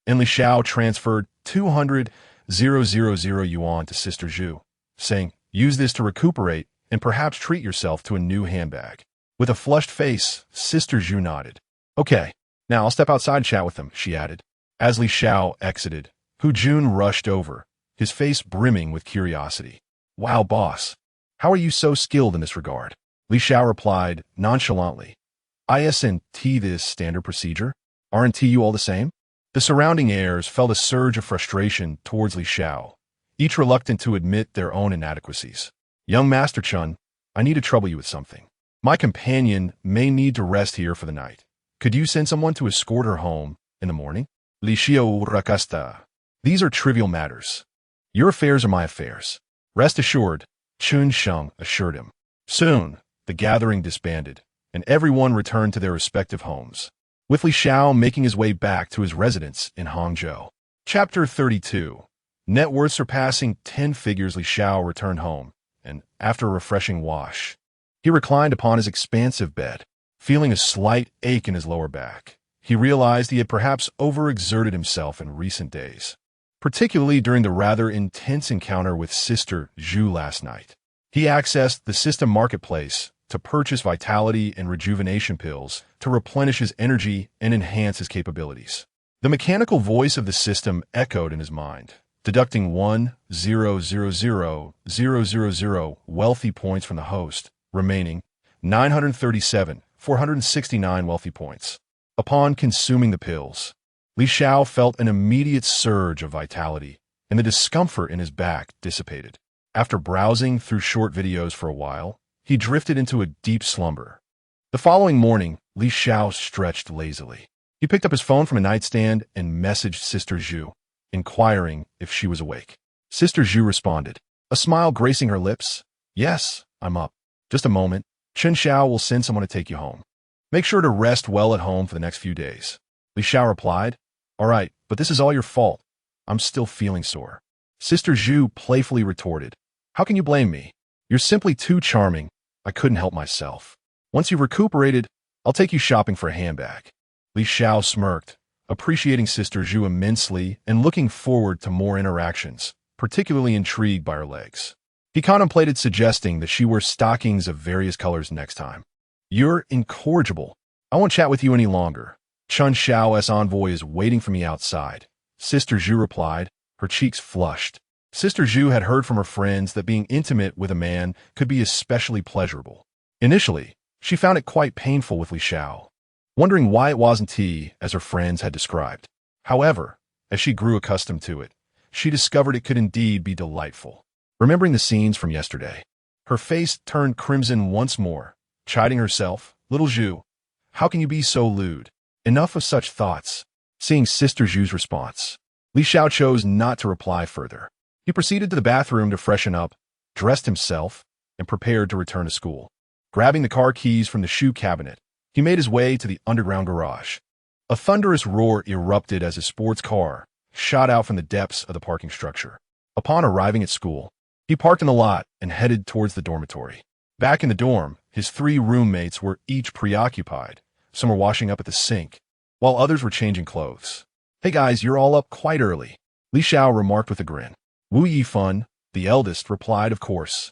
and Li Xiao transferred 200,000 yuan to Sister Zhu, saying, use this to recuperate and perhaps treat yourself to a new handbag. With a flushed face, Sister Zhu nodded. Okay, now I'll step outside and chat with them, she added. As Li Xiao exited, Hu Jun rushed over, his face brimming with curiosity. Wow, boss. How are you so skilled in this regard? Li Xiao replied nonchalantly. Isn't this standard procedure? Aren't you all the same? The surrounding heirs felt a surge of frustration towards Li Xiao, each reluctant to admit their own inadequacies. Young Master Chun, I need to trouble you with something. My companion may need to rest here for the night. Could you send someone to escort her home in the morning? Li Xiao rakasta. These are trivial matters. Your affairs are my affairs. Rest assured, Chun Sheng assured him. Soon, the gathering disbanded, and everyone returned to their respective homes, with Li Xiao making his way back to his residence in Hangzhou. Chapter 32. Net worth surpassing 10 figures, Li Xiao returned home, and, after a refreshing wash, he reclined upon his expansive bed, feeling a slight ache in his lower back. He realized he had perhaps overexerted himself in recent days, particularly during the rather intense encounter with Sister Zhu last night. He accessed the system marketplace to purchase vitality and rejuvenation pills to replenish his energy and enhance his capabilities. The mechanical voice of the system echoed in his mind, deducting 1,000,000 wealthy points from the host, remaining 937,469 wealthy points. Upon consuming the pills, Li Xiao felt an immediate surge of vitality, and the discomfort in his back dissipated. After browsing through short videos for a while, he drifted into a deep slumber. The following morning, Li Xiao stretched lazily. He picked up his phone from a nightstand and messaged Sister Zhu, inquiring if she was awake. Sister Zhu responded, a smile gracing her lips. Yes, I'm up. Just a moment. Chen Xiao will send someone to take you home. Make sure to rest well at home for the next few days. Li Xiao replied, all right, but this is all your fault. I'm still feeling sore. Sister Zhu playfully retorted, how can you blame me? You're simply too charming. I couldn't help myself. Once you've recuperated, I'll take you shopping for a handbag. Li Xiao smirked, appreciating Sister Zhu immensely and looking forward to more interactions, particularly intrigued by her legs. He contemplated suggesting that she wear stockings of various colors next time. You're incorrigible. I won't chat with you any longer. Chun Xiao's envoy is waiting for me outside. Sister Zhu replied, her cheeks flushed. Sister Zhu had heard from her friends that being intimate with a man could be especially pleasurable. Initially, she found it quite painful with Li Xiao, wondering why it wasn't he as her friends had described. However, as she grew accustomed to it, she discovered it could indeed be delightful. Remembering the scenes from yesterday, her face turned crimson once more, chiding herself, little Zhu, how can you be so lewd? Enough of such thoughts. Seeing Sister Zhu's response, Li Xiao chose not to reply further. He proceeded to the bathroom to freshen up, dressed himself, and prepared to return to school. Grabbing the car keys from the shoe cabinet, he made his way to the underground garage. A thunderous roar erupted as his sports car shot out from the depths of the parking structure. Upon arriving at school, he parked in the lot and headed towards the dormitory. Back in the dorm, his 3 roommates were each preoccupied. Some were washing up at the sink, while others were changing clothes. Hey guys, you're all up quite early, Li Xiao remarked with a grin. Wu Yifun, the eldest, replied, of course.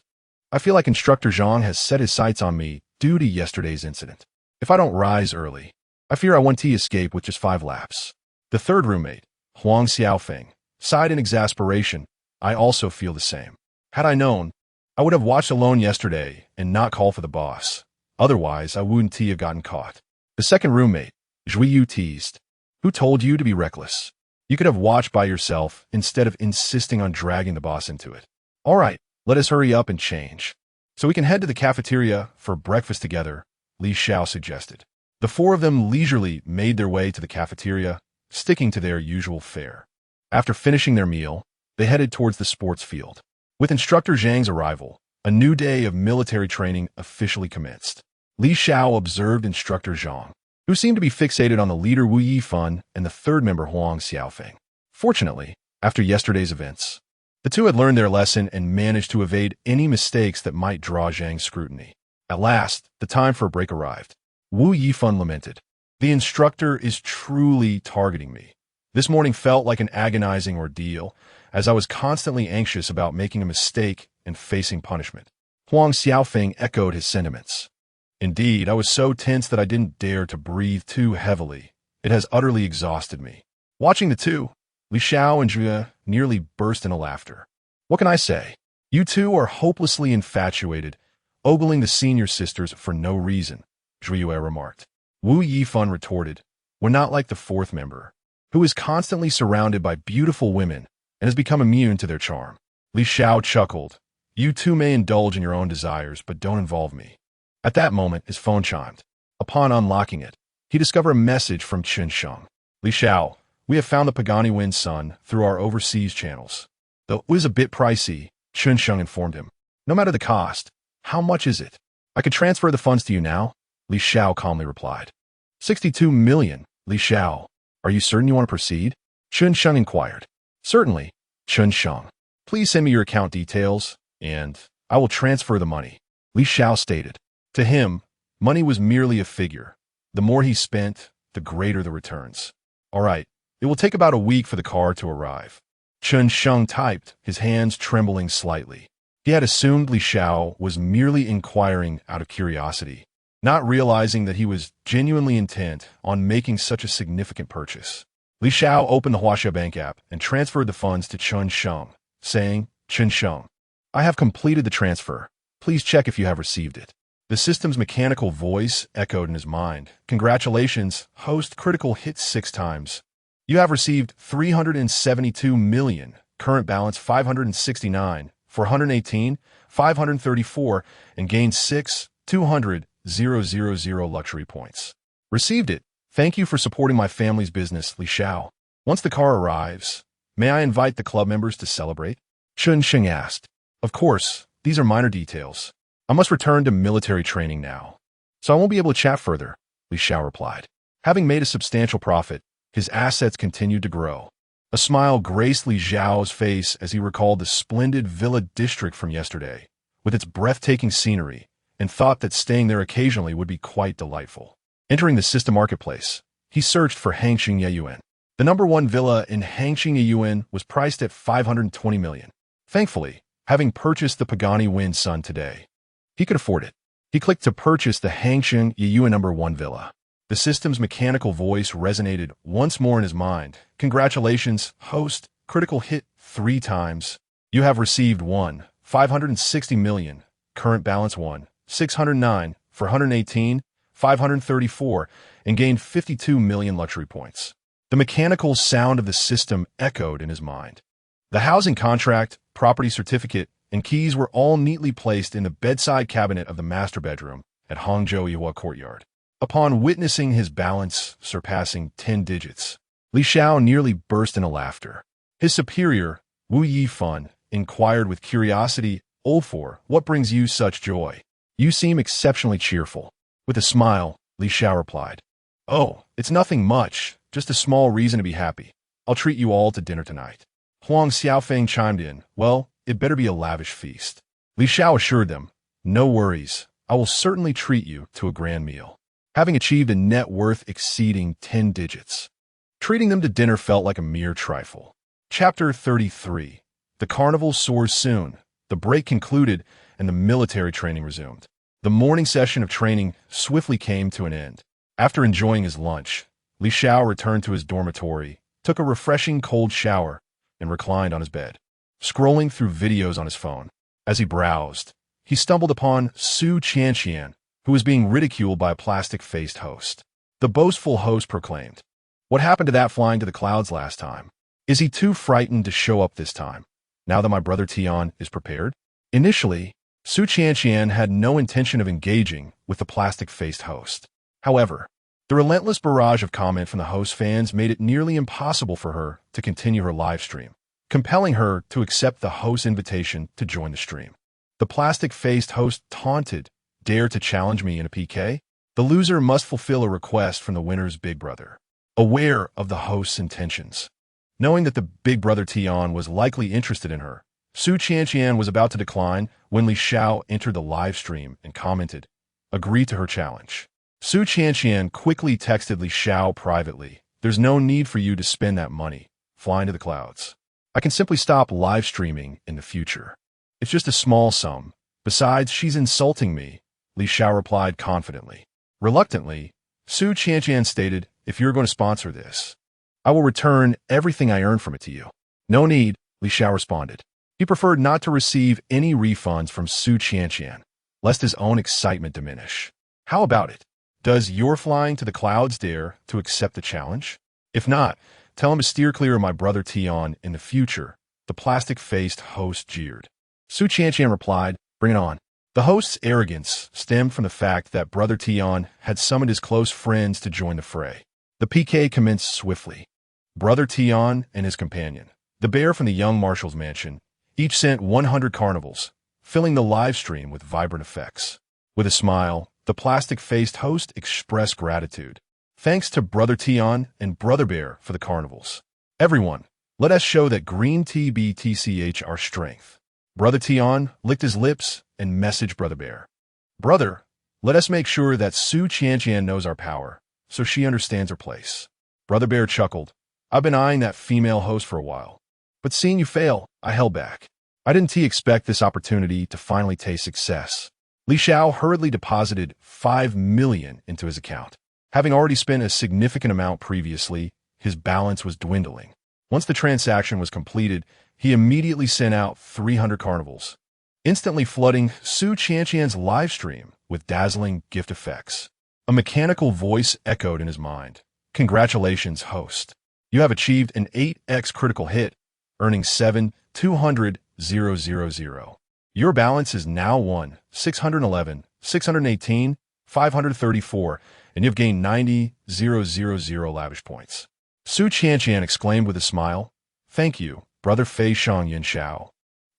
I feel like Instructor Zhang has set his sights on me due to yesterday's incident. If I don't rise early, I fear I won't escape with just 5 laps. The third roommate, Huang Xiaofeng, sighed in exasperation. I also feel the same. Had I known, I would have watched alone yesterday and not call for the boss. Otherwise, I wouldn't have gotten caught. The second roommate, Zhuiyu, teased. Who told you to be reckless? You could have watched by yourself instead of insisting on dragging the boss into it. All right, let us hurry up and change, so we can head to the cafeteria for breakfast together, Li Xiao suggested. The 4 of them leisurely made their way to the cafeteria, sticking to their usual fare. After finishing their meal, they headed towards the sports field. With Instructor Zhang's arrival, a new day of military training officially commenced. Li Xiao observed Instructor Zhang, who seemed to be fixated on the leader Wu Yifun and the third member Huang Xiaofeng. Fortunately, after yesterday's events, the 2 had learned their lesson and managed to evade any mistakes that might draw Zhang's scrutiny. At last, the time for a break arrived. Wu Yifan lamented. The instructor is truly targeting me. This morning felt like an agonizing ordeal, as I was constantly anxious about making a mistake and facing punishment. Huang Xiaofeng echoed his sentiments. Indeed, I was so tense that I didn't dare to breathe too heavily. It has utterly exhausted me. Watching the two, Li Xiao and Zhuge nearly burst into laughter. What can I say? You two are hopelessly infatuated, ogling the senior sisters for no reason, Zhuge remarked. Wu Yifan retorted, we're not like the fourth member, who is constantly surrounded by beautiful women and has become immune to their charm. Li Xiao chuckled. You two may indulge in your own desires, but don't involve me. At that moment, his phone chimed. Upon unlocking it, he discovered a message from Shenhao. Li Xiao, we have found the Pagani Wind Sun through our overseas channels. Though it was a bit pricey, Shenhao informed him. No matter the cost, how much is it? I could transfer the funds to you now, Li Xiao calmly replied. 62 million, Li Xiao. Are you certain you want to proceed? Shenhao inquired. Certainly, Shenhao. Please send me your account details, and I will transfer the money, Li Xiao stated. To him, money was merely a figure. The more he spent, the greater the returns. All right, it will take about a week for the car to arrive. Shenhao typed, his hands trembling slightly. He had assumed Li Xiao was merely inquiring out of curiosity, not realizing that he was genuinely intent on making such a significant purchase. Li Xiao opened the Huaxia Bank app and transferred the funds to Shenhao, saying, Shenhao, I have completed the transfer. Please check if you have received it. The system's mechanical voice echoed in his mind. Congratulations, host critical hit 6 times. You have received 372 million, current balance 569, 418, 534, and gained 6,200,000 luxury points. Received it. Thank you for supporting my family's business, Li Xiao. Once the car arrives, may I invite the club members to celebrate? Shenhao asked. Of course, these are minor details. I must return to military training now, so I won't be able to chat further, Li Xiao replied. Having made a substantial profit, his assets continued to grow. A smile graced Li Xiao's face as he recalled the splendid villa district from yesterday, with its breathtaking scenery, and thought that staying there occasionally would be quite delightful. Entering the system marketplace, he searched for Hangxing Yeyuan. The number 1 villa in Hangxing Yeyuan was priced at 520 million. Thankfully, having purchased the Pagani Wind Sun today, he could afford it. He clicked to purchase the Hangxing Yeyuan number 1 villa. The system's mechanical voice resonated once more in his mind. Congratulations, host, critical hit 3 times. You have received 560 million, current balance 609, 418, 534, and gained 52 million luxury points. The mechanical sound of the system echoed in his mind. The housing contract, property certificate, and keys were all neatly placed in the bedside cabinet of the master bedroom at Hangzhou Yihua Courtyard. Upon witnessing his balance surpassing 10 digits, Li Xiao nearly burst into laughter. His superior, Wu Yifan, inquired with curiosity, Old Four, what brings you such joy? You seem exceptionally cheerful. With a smile, Li Xiao replied, Oh, it's nothing much, just a small reason to be happy. I'll treat you all to dinner tonight. Huang Xiaofeng chimed in, Well, it better be a lavish feast. Li Xiao assured them, No worries, I will certainly treat you to a grand meal. Having achieved a net worth exceeding 10 digits, treating them to dinner felt like a mere trifle. Chapter 33. The carnival soars soon. The break concluded and the military training resumed. The morning session of training swiftly came to an end. After enjoying his lunch, Li Xiao returned to his dormitory, took a refreshing cold shower, and reclined on his bed, scrolling through videos on his phone. As he browsed, he stumbled upon Su Qianqian, who was being ridiculed by a plastic-faced host. The boastful host proclaimed, What happened to that flying to the clouds last time? Is he too frightened to show up this time, now that my brother Tian is prepared? Initially, Su Qianqian had no intention of engaging with the plastic-faced host. However, the relentless barrage of comment from the host fans made it nearly impossible for her to continue her live stream, compelling her to accept the host's invitation to join the stream. The plastic-faced host taunted, Dare to challenge me in a PK? The loser must fulfill a request from the winner's big brother. Aware of the host's intentions, knowing that the big brother Tian was likely interested in her, Su Qianqian was about to decline when Li Xiao entered the live stream and commented, agree to her challenge. Su Qianqian quickly texted Li Xiao privately, "There's no need for you to spend that money. Fly into the clouds. I can simply stop live streaming in the future. It's just a small sum. Besides, she's insulting me," Li Xiao replied confidently. Reluctantly, Su Qianqian stated, "If you're going to sponsor this, I will return everything I earned from it to you." "No need," Li Xiao responded. He preferred not to receive any refunds from Su Qianqian, lest his own excitement diminish. "How about it? Does your flying to the clouds dare to accept the challenge? If not, tell him to steer clear of my brother Tian in the future," the plastic-faced host jeered. Su Qianqian replied, "Bring it on." The host's arrogance stemmed from the fact that brother Tian had summoned his close friends to join the fray. The PK commenced swiftly. Brother Tian and his companion, the bear from the young marshal's mansion, each sent 100 carnivals, filling the live stream with vibrant effects. With a smile, the plastic-faced host expressed gratitude. "Thanks to Brother Tian and Brother Bear for the carnivals. Everyone, let us show that green tea BTCH our strength." Brother Tian licked his lips and messaged Brother Bear, "Brother, let us make sure that Su Qianqian knows our power, so she understands her place." Brother Bear chuckled, "I've been eyeing that female host for a while, but seeing you fail, I held back. I didn't expect this opportunity to finally taste success." Li Xiao hurriedly deposited 5 million into his account. Having already spent a significant amount previously, his balance was dwindling. Once the transaction was completed, he immediately sent out 300 carnivals, instantly flooding Su Qianqian's live stream with dazzling gift effects. A mechanical voice echoed in his mind. "Congratulations, host. You have achieved an 8x critical hit, earning 7,200,000. Your balance is now 1,611, 618, 534, and you've gained 90,000 lavish points." Su Qianqian exclaimed with a smile, "Thank you, Brother Fei Shang Yin Xiao.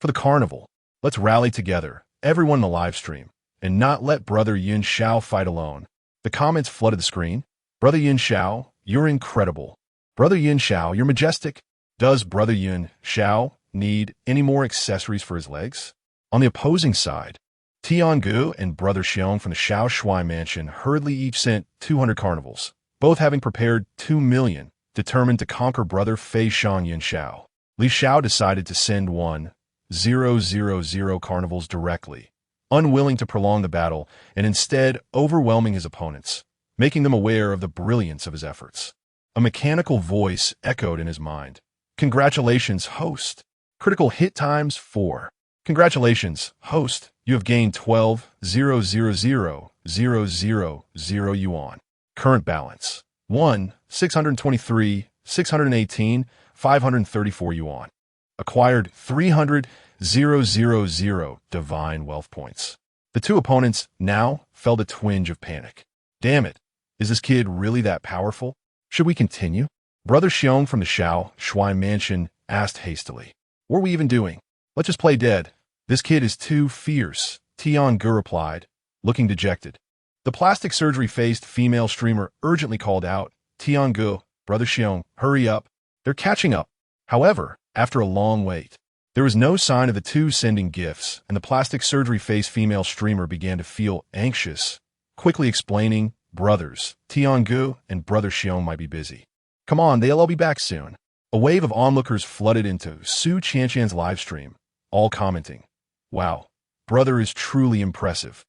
For the carnival, let's rally together, everyone in the live stream, and not let Brother Yin Xiao fight alone." The comments flooded the screen. "Brother Yin Xiao, you're incredible. Brother Yin Xiao, you're majestic. Does Brother Yin Xiao need any more accessories for his legs?" On the opposing side, Tiangu and Brother Xiong from the Xiao Shui mansion hurriedly each sent 200 carnivals, both having prepared 2 million, determined to conquer Brother Fei Shang Yin Xiao. Li Xiao decided to send 1,000 carnivals directly, unwilling to prolong the battle and instead overwhelming his opponents, making them aware of the brilliance of his efforts. A mechanical voice echoed in his mind. "Congratulations, host. Critical hit times 4. Congratulations, host. You have gained 12,000,000 yuan. Current balance, 1,623, 618, 534 yuan. Acquired 300,000 divine wealth points." The two opponents now felt a twinge of panic. "Damn it, is this kid really that powerful? Should we continue?" Brother Xiong from the Xiao Shui mansion asked hastily. "What are we even doing? Let's just play dead. This kid is too fierce," Tiangu replied, looking dejected. The plastic surgery-faced female streamer urgently called out, "Tiangu, Brother Xiong, hurry up. They're catching up." However, after a long wait, there was no sign of the two sending gifts, and the plastic surgery-faced female streamer began to feel anxious, quickly explaining, "Brothers, Tiangu and Brother Xiong might be busy. Come on, they'll all be back soon." A wave of onlookers flooded into Su Qianqian's live stream, all commenting, "Wow, brother is truly impressive.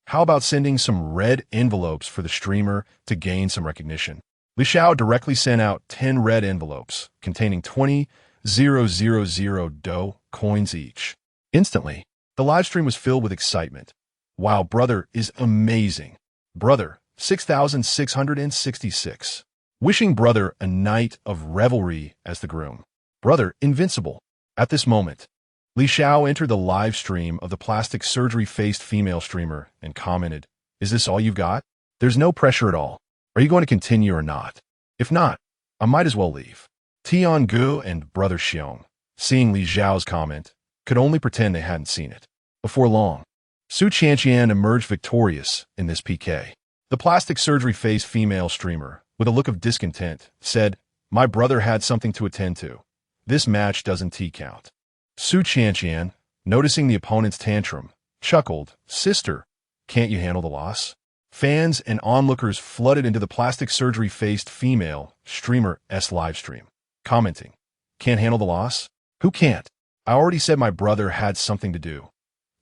How about sending some red envelopes for the streamer to gain some recognition?" Li Xiao directly sent out 10 red envelopes containing 20,000 dough coins each. Instantly, the live stream was filled with excitement. "Wow, brother is amazing. Brother, 6,666. Wishing brother a night of revelry as the groom. Brother, invincible." At this moment, Li Xiao entered the live stream of the plastic surgery-faced female streamer and commented, "Is this all you've got? There's no pressure at all. Are you going to continue or not? If not, I might as well leave." Tiangu and Brother Xiong, seeing Li Xiao's comment, could only pretend they hadn't seen it. Before long, Su Qianqian emerged victorious in this PK. The plastic surgery-faced female streamer, with a look of discontent, said, "My brother had something to attend to. This match doesn't count." Su Qianqian, noticing the opponent's tantrum, chuckled, "Sister, Can't you handle the loss? Fans and onlookers flooded into the plastic surgery-faced female streamer's livestream, commenting, "Can't handle the loss? Who can't? I already said my brother had something to do.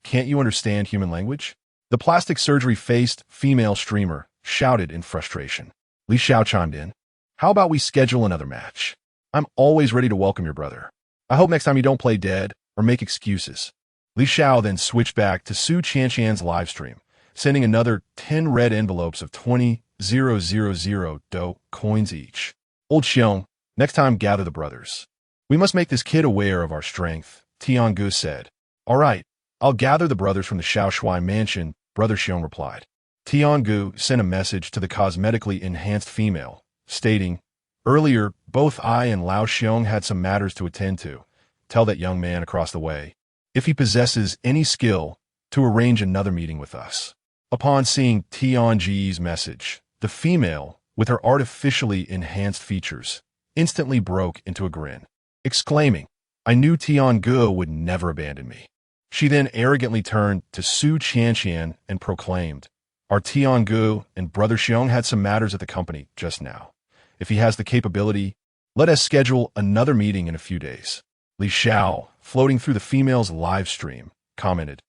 Can't you understand human language?" The plastic surgery-faced female streamer shouted in frustration. Xiao chimed in, "How about we schedule another match? I'm always ready to welcome your brother. I hope next time you don't play dead or make excuses." Xiao then switched back to Su Qianqian's livestream, sending another 10 red envelopes of 20,000 do coins each. "Old Xiong, next time gather the brothers. We must make this kid aware of our strength," Tiangu said. "All right, I'll gather the brothers from the Shaoshui mansion," Brother Xiong replied. Tiangu sent a message to the cosmetically enhanced female, stating, "Earlier, both I and Lao Xiong had some matters to attend to. Tell that young man across the way, if he possesses any skill, to arrange another meeting with us." Upon seeing Tiangu's message, the female, with her artificially enhanced features, instantly broke into a grin, exclaiming, "I knew Tiangu would never abandon me." She then arrogantly turned to Su Qianqian and proclaimed, "Our Tiangu and Brother Xiong had some matters at the company just now. If he has the capability, let us schedule another meeting in a few days." Xiao, floating through the female's live stream, commented,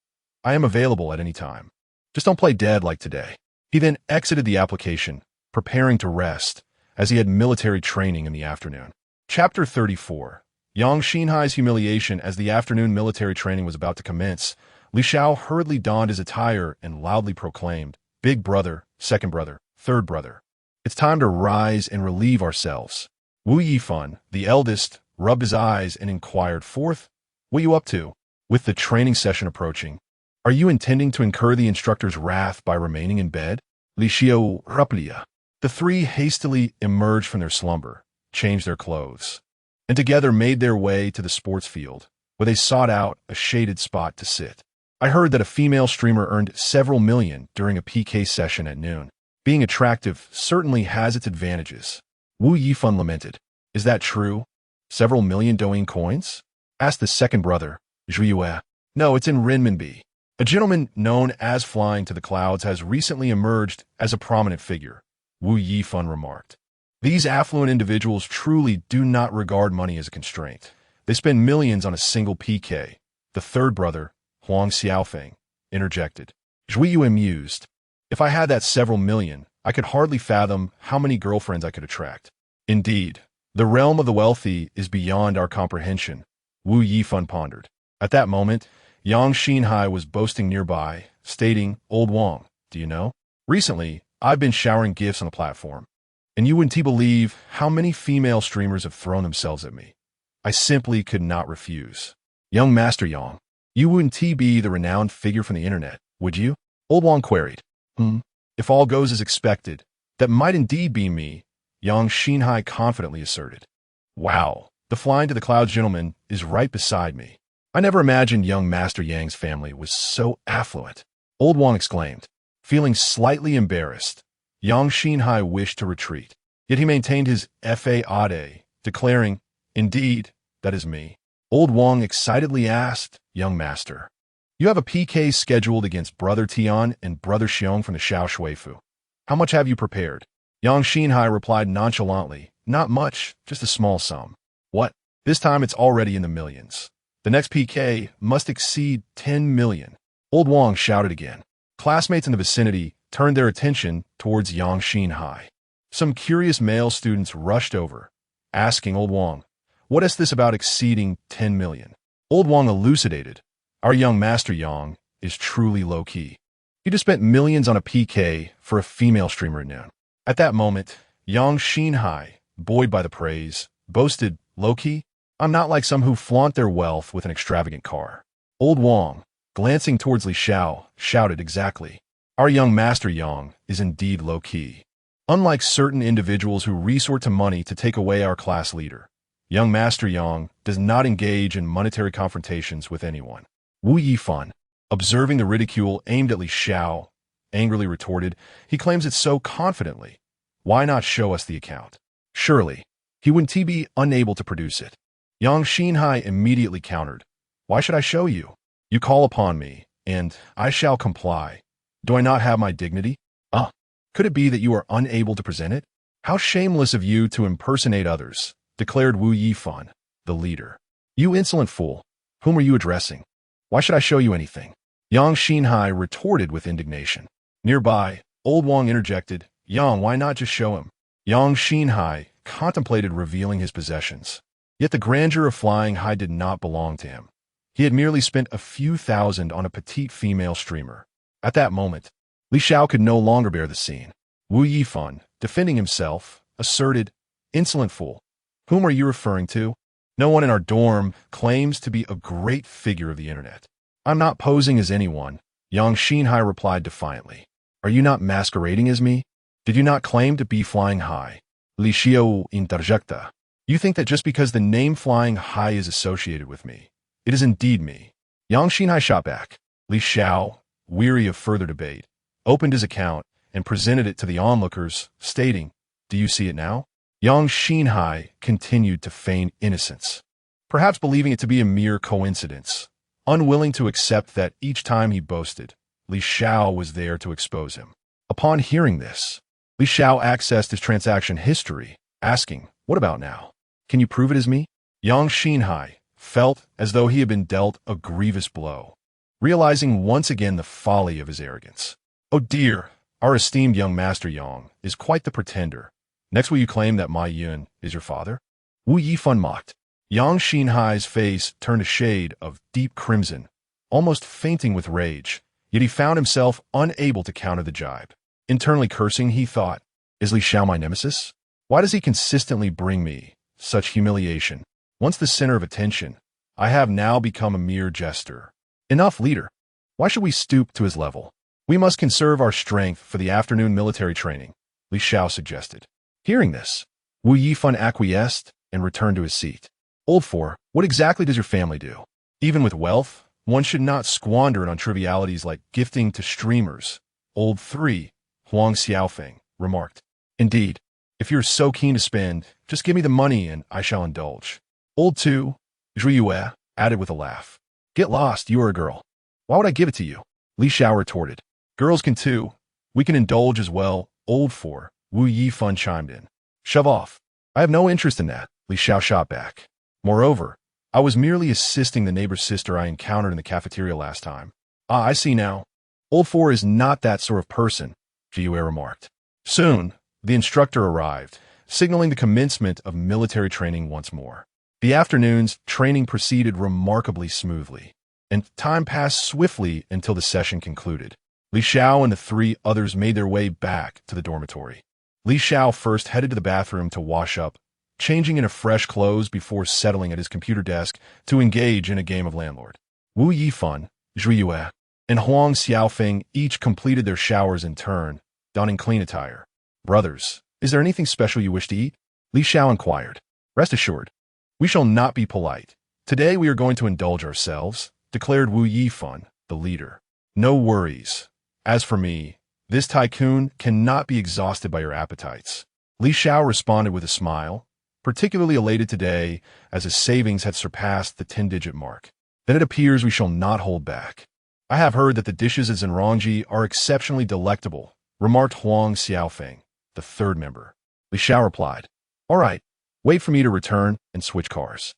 "I am available at any time. Just don't play dead like today." He then exited the application, preparing to rest, as he had military training in the afternoon. Chapter 34. Yang Shenhai's humiliation. As the afternoon military training was about to commence, Xiao hurriedly donned his attire and loudly proclaimed, "Big brother, second brother, third brother. It's time to rise and relieve ourselves." Wu Yifan, the eldest, rubbed his eyes and inquired, "Fourth, what you up to?" With the training session approaching, "Are you intending to incur the instructor's wrath by remaining in bed?" Xiao Raplia. The three hastily emerged from their slumber, changed their clothes, and together made their way to the sports field, where they sought out a shaded spot to sit. "I heard that a female streamer earned several million during a PK session at noon. Being attractive certainly has its advantages." Wu Yifan lamented. "Is that true? Several million Douyin coins?" asked the second brother, Zhuiyue. "No, it's in renminbi. A gentleman known as Flying to the Clouds has recently emerged as a prominent figure," Wu Yifan remarked. "These affluent individuals truly do not regard money as a constraint. They spend millions on a single PK." The third brother, Huang Xiaofeng, interjected. Zhuiyue mused, "If I had that several million, I could hardly fathom how many girlfriends I could attract." "Indeed, the realm of the wealthy is beyond our comprehension," Wu Yifan pondered. At that moment, Yang Shenhai was boasting nearby, stating, "Old Wang, do you know? Recently, I've been showering gifts on the platform, and you wouldn't believe how many female streamers have thrown themselves at me. I simply could not refuse." "Young Master Yang, you wouldn't be the renowned figure from the internet, would you?" Old Wang queried. If all goes as expected, that might indeed be me," Yang Shenhai confidently asserted. "Wow, the Flying to the Clouds gentleman is right beside me. I never imagined young Master Yang's family was so affluent," Old Wang exclaimed. Feeling slightly embarrassed, Yang Shenhai wished to retreat, yet he maintained his faade, declaring, "Indeed, that is me." Old Wang excitedly asked, "Young Master, you have a PK scheduled against Brother Tian and Brother Xiong from the Shaoshui Fu. How much have you prepared?" Yang Shenhai replied nonchalantly, "Not much, just a small sum." "What? This time it's already in the millions. The next PK must exceed 10 million. Old Wang shouted again. Classmates in the vicinity turned their attention towards Yang Shenhai. Some curious male students rushed over, asking Old Wang, "What is this about exceeding 10 million?" Old Wang elucidated, "Our young Master Yang is truly low-key. He just spent millions on a PK for a female streamer at noon." At that moment, Yang Shenhai, buoyed by the praise, boasted, "Low-key? I'm not like some who flaunt their wealth with an extravagant car." Old Wang, glancing towards Li Xiao, shouted, "Exactly. Our young Master Yang is indeed low-key. Unlike certain individuals who resort to money to take away our class leader, young Master Yang does not engage in monetary confrontations with anyone." Wu Yifan, observing the ridicule aimed at Li Xiao, angrily retorted, "He claims it so confidently. Why not show us the account? Surely, he wouldn't be unable to produce it." Yang Shenhai immediately countered, "Why should I show you? You call upon me, and I shall comply. Do I not have my dignity? Ah, could it be that you are unable to present it? How shameless of you to impersonate others, declared Wu Yifan, the leader. You insolent fool, whom are you addressing? Why should I show you anything? Yang Shenhao retorted with indignation. Nearby, Old Wang interjected, Yang, why not just show him? Yang Shenhao contemplated revealing his possessions. Yet the grandeur of flying high did not belong to him. He had merely spent a few thousand on a petite female streamer. At that moment, Li Xiao could no longer bear the scene. Wu Yifan, defending himself, asserted, Insolent fool, whom are you referring to? No one in our dorm claims to be a great figure of the internet. I'm not posing as anyone, Yang Shenhao replied defiantly. Are you not masquerading as me? Did you not claim to be flying high? Li Xiao interjecta. You think that just because the name flying high is associated with me, it is indeed me. Yang Shenhao shot back. Li Xiao, weary of further debate, opened his account and presented it to the onlookers, stating, Do you see it now? Yang Shenhao continued to feign innocence, perhaps believing it to be a mere coincidence, unwilling to accept that each time he boasted, Li Xiao was there to expose him. Upon hearing this, Li Xiao accessed his transaction history, asking, What about now? Can you prove it as me? Yang Shenhao felt as though he had been dealt a grievous blow, realizing once again the folly of his arrogance. Oh dear, our esteemed young master Yang is quite the pretender. Next will you claim that my Yun is your father? Wu Yifan mocked. Yang Shenhai's face turned a shade of deep crimson, almost fainting with rage, yet he found himself unable to counter the jibe. Internally cursing, he thought, Is Li Xiao my nemesis? Why does he consistently bring me such humiliation? Once the center of attention, I have now become a mere jester. Enough, leader. Why should we stoop to his level? We must conserve our strength for the afternoon military training, Li Xiao suggested. Hearing this, Wu Yifan acquiesced and returned to his seat. Old Four, what exactly does your family do? Even with wealth, one should not squander it on trivialities like gifting to streamers. Old Three, Huang Xiaofeng, remarked. Indeed, if you're so keen to spend, just give me the money and I shall indulge. Old Two, Zhu Yue, added with a laugh. Get lost, you are a girl. Why would I give it to you? Li Xiao retorted. Girls can too. We can indulge as well. Old Four, Wu Yifan chimed in. Shove off. I have no interest in that, Li Xiao shot back. Moreover, I was merely assisting the neighbor's sister I encountered in the cafeteria last time. Ah, I see now. Old Four is not that sort of person, Zhu Yue remarked. Soon, the instructor arrived, signaling the commencement of military training once more. The afternoon's training proceeded remarkably smoothly, and time passed swiftly until the session concluded. Li Xiao and the three others made their way back to the dormitory. Li Xiao first headed to the bathroom to wash up, changing into fresh clothes before settling at his computer desk to engage in a game of landlord. Wu Yifan, Zhu Yue, and Huang Xiaofeng each completed their showers in turn, donning clean attire. Brothers, is there anything special you wish to eat? Li Xiao inquired. Rest assured, we shall not be polite. Today we are going to indulge ourselves, declared Wu Yifan, the leader. No worries. As for me, this tycoon cannot be exhausted by your appetites. Li Xiao responded with a smile, particularly elated today as his savings had surpassed the 10-digit mark. Then it appears we shall not hold back. I have heard that the dishes at Zenrongji are exceptionally delectable, remarked Huang Xiaofeng, the third member. Li Xiao replied, All right, wait for me to return and switch cars.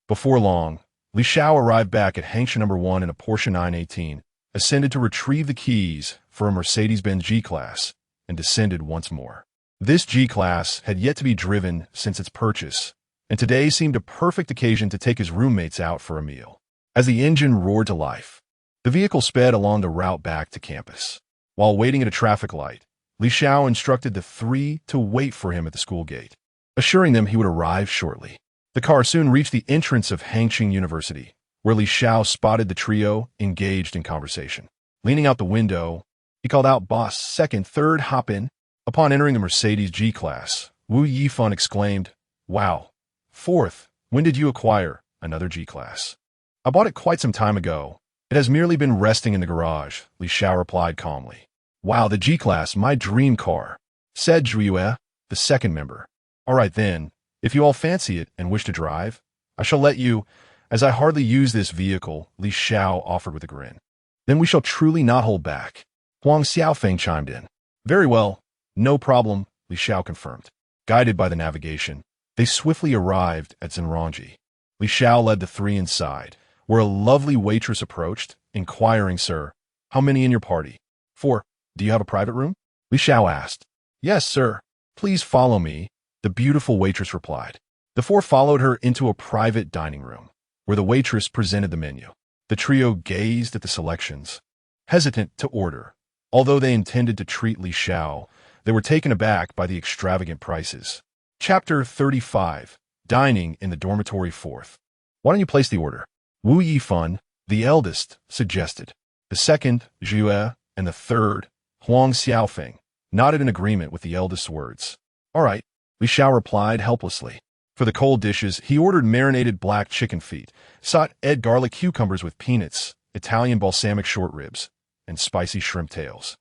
Before long, Li Xiao arrived back at Hangsha No. 1 in a Porsche 918, ascended to retrieve the keys for a Mercedes-Benz G-Class, and descended once more. This G-Class had yet to be driven since its purchase, and today seemed a perfect occasion to take his roommates out for a meal. As the engine roared to life, the vehicle sped along the route back to campus. While waiting at a traffic light, Li Xiao instructed the three to wait for him at the school gate, assuring them he would arrive shortly. The car soon reached the entrance of Hangqing University, where Li Xiao spotted the trio engaged in conversation. Leaning out the window, he called out, Boss, second, third, hop in. Upon entering the Mercedes G-Class, Wu Yifan exclaimed, Wow. Fourth, when did you acquire another G-Class? I bought it quite some time ago. It has merely been resting in the garage, Li Xiao replied calmly. Wow, the G-Class, my dream car, said Zhu Yue, the second member. All right then, if you all fancy it and wish to drive, I shall let you, as I hardly use this vehicle, Li Xiao offered with a grin. Then we shall truly not hold back. Huang Xiaofeng chimed in. Very well, no problem, Li Xiao confirmed. Guided by the navigation, they swiftly arrived at Zenrongji. Li Xiao led the three inside, where a lovely waitress approached, inquiring, Sir, how many in your party? 4. Do you have a private room? Li Xiao asked. Yes, sir. Please follow me, the beautiful waitress replied. The four followed her into a private dining room, where the waitress presented the menu. The trio gazed at the selections, hesitant to order. Although they intended to treat Li Xiao, they were taken aback by the extravagant prices. Chapter 35. Dining in the Dormitory 4th. Why don't you place the order? Wu Yifan, the eldest, suggested. The second, Xiao, and the third, Huang Xiaofeng, nodded in agreement with the eldest's words. All right, Li Xiao replied helplessly. For the cold dishes, he ordered marinated black chicken feet, sauteed garlic cucumbers with peanuts, Italian balsamic short ribs, and spicy shrimp tails.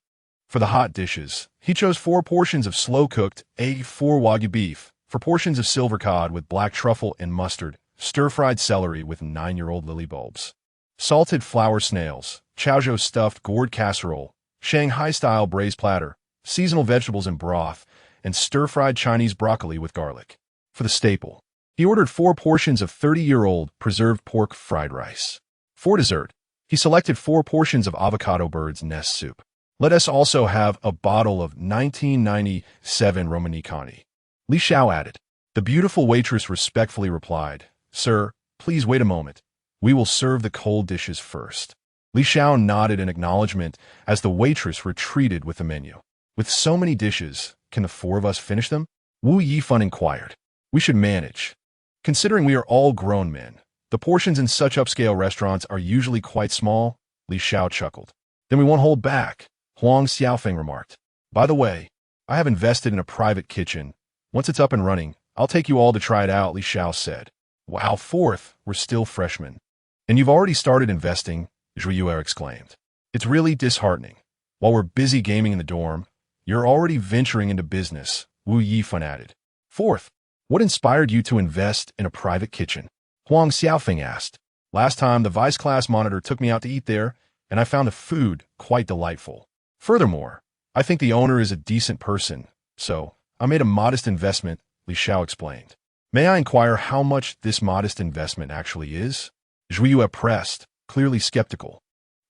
For the hot dishes, he chose 4 portions of slow-cooked A4 Wagyu beef, 4 portions of silver cod with black truffle and mustard, stir-fried celery with 9-year-old lily bulbs, salted flour snails, Chaozhou stuffed gourd casserole, Shanghai-style braised platter, seasonal vegetables and broth, and stir-fried Chinese broccoli with garlic. For the staple, he ordered 4 portions of 30-year-old preserved pork fried rice. For dessert, he selected 4 portions of avocado bird's nest soup. Let us also have a bottle of 1997 Romanicani. Li Xiao added. The beautiful waitress respectfully replied, Sir, please wait a moment. We will serve the cold dishes first. Li Xiao nodded in acknowledgement as the waitress retreated with the menu. With so many dishes, can the 4 of us finish them? Wu Yifan inquired. We should manage. Considering we are all grown men, the portions in such upscale restaurants are usually quite small, Li Xiao chuckled. Then we won't hold back, Huang Xiaofeng remarked. By the way, I have invested in a private kitchen. Once it's up and running, I'll take you all to try it out, Li Xiao said. Wow, 4th, we're still freshmen. And you've already started investing, Zhuyu exclaimed. It's really disheartening. While we're busy gaming in the dorm, you're already venturing into business, Wu Yifan added. 4th, what inspired you to invest in a private kitchen? Huang Xiaofeng asked. Last time, the vice class monitor took me out to eat there, and I found the food quite delightful. Furthermore, I think the owner is a decent person, so I made a modest investment, Li Xiao explained. May I inquire how much this modest investment actually is? Zhuyu pressed, clearly skeptical.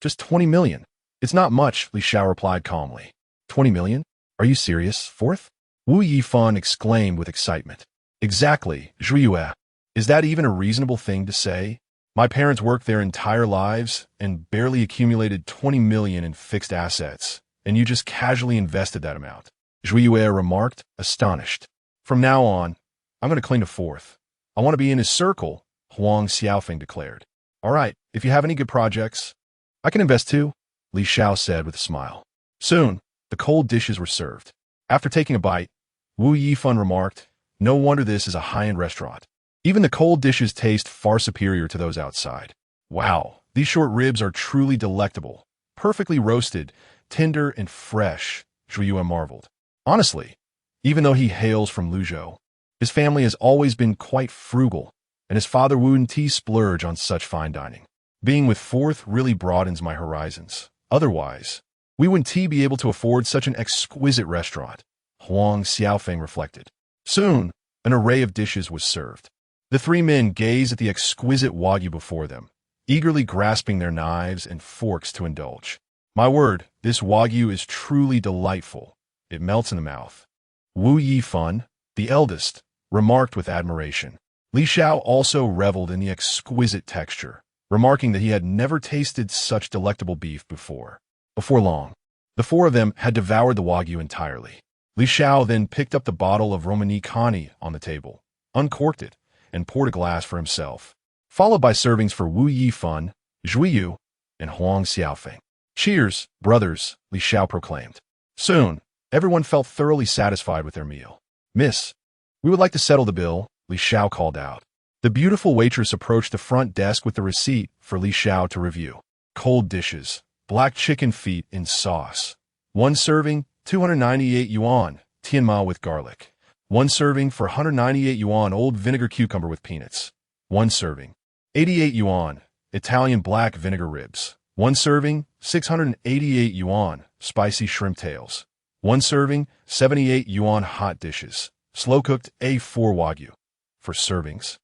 Just 20 million. It's not much, Li Xiao replied calmly. 20 million? Are you serious, 4th? Wu Yifan exclaimed with excitement. Exactly, Zhuyu. Is that even a reasonable thing to say? My parents worked their entire lives and barely accumulated 20 million in fixed assets, and you just casually invested that amount. Zhuyu remarked, astonished. From now on, I'm going to cling to 4th. I want to be in his circle, Huang Xiaofeng declared. All right, if you have any good projects, I can invest too, Li Xiao said with a smile. Soon, the cold dishes were served. After taking a bite, Wu Yifan remarked, no wonder this is a high-end restaurant. Even the cold dishes taste far superior to those outside. Wow, these short ribs are truly delectable. Perfectly roasted, tender and fresh, Zhuyu marveled. Honestly, even though he hails from Luzhou, his family has always been quite frugal, and his father wouldn't splurge on such fine dining. Being with 4th really broadens my horizons. Otherwise, we wouldn't be able to afford such an exquisite restaurant, Huang Xiaofeng reflected. Soon, an array of dishes was served. The 3 men gazed at the exquisite wagyu before them, eagerly grasping their knives and forks to indulge. My word, this wagyu is truly delightful. It melts in the mouth. Wu Yifan, the eldest, remarked with admiration. Li Xiao also reveled in the exquisite texture, remarking that he had never tasted such delectable beef before. Before long, the 4 of them had devoured the wagyu entirely. Li Xiao then picked up the bottle of Romanicani on the table, uncorked it, and poured a glass for himself, followed by servings for Wu Yifan, Zhuyu, and Huang Xiaofeng. Cheers, brothers, Li Xiao proclaimed. Soon, everyone felt thoroughly satisfied with their meal. Miss, we would like to settle the bill, Li Xiao called out. The beautiful waitress approached the front desk with the receipt for Li Xiao to review. Cold dishes, black chicken feet in sauce. 1 serving, 298 yuan, tianma with garlic. 1 serving for 198 yuan, old vinegar cucumber with peanuts. 1 serving, 88 yuan, Italian black vinegar ribs. 1 serving, 688 yuan, spicy shrimp tails. 1 serving, 78 yuan hot dishes. Slow-cooked A4 Wagyu. For servings,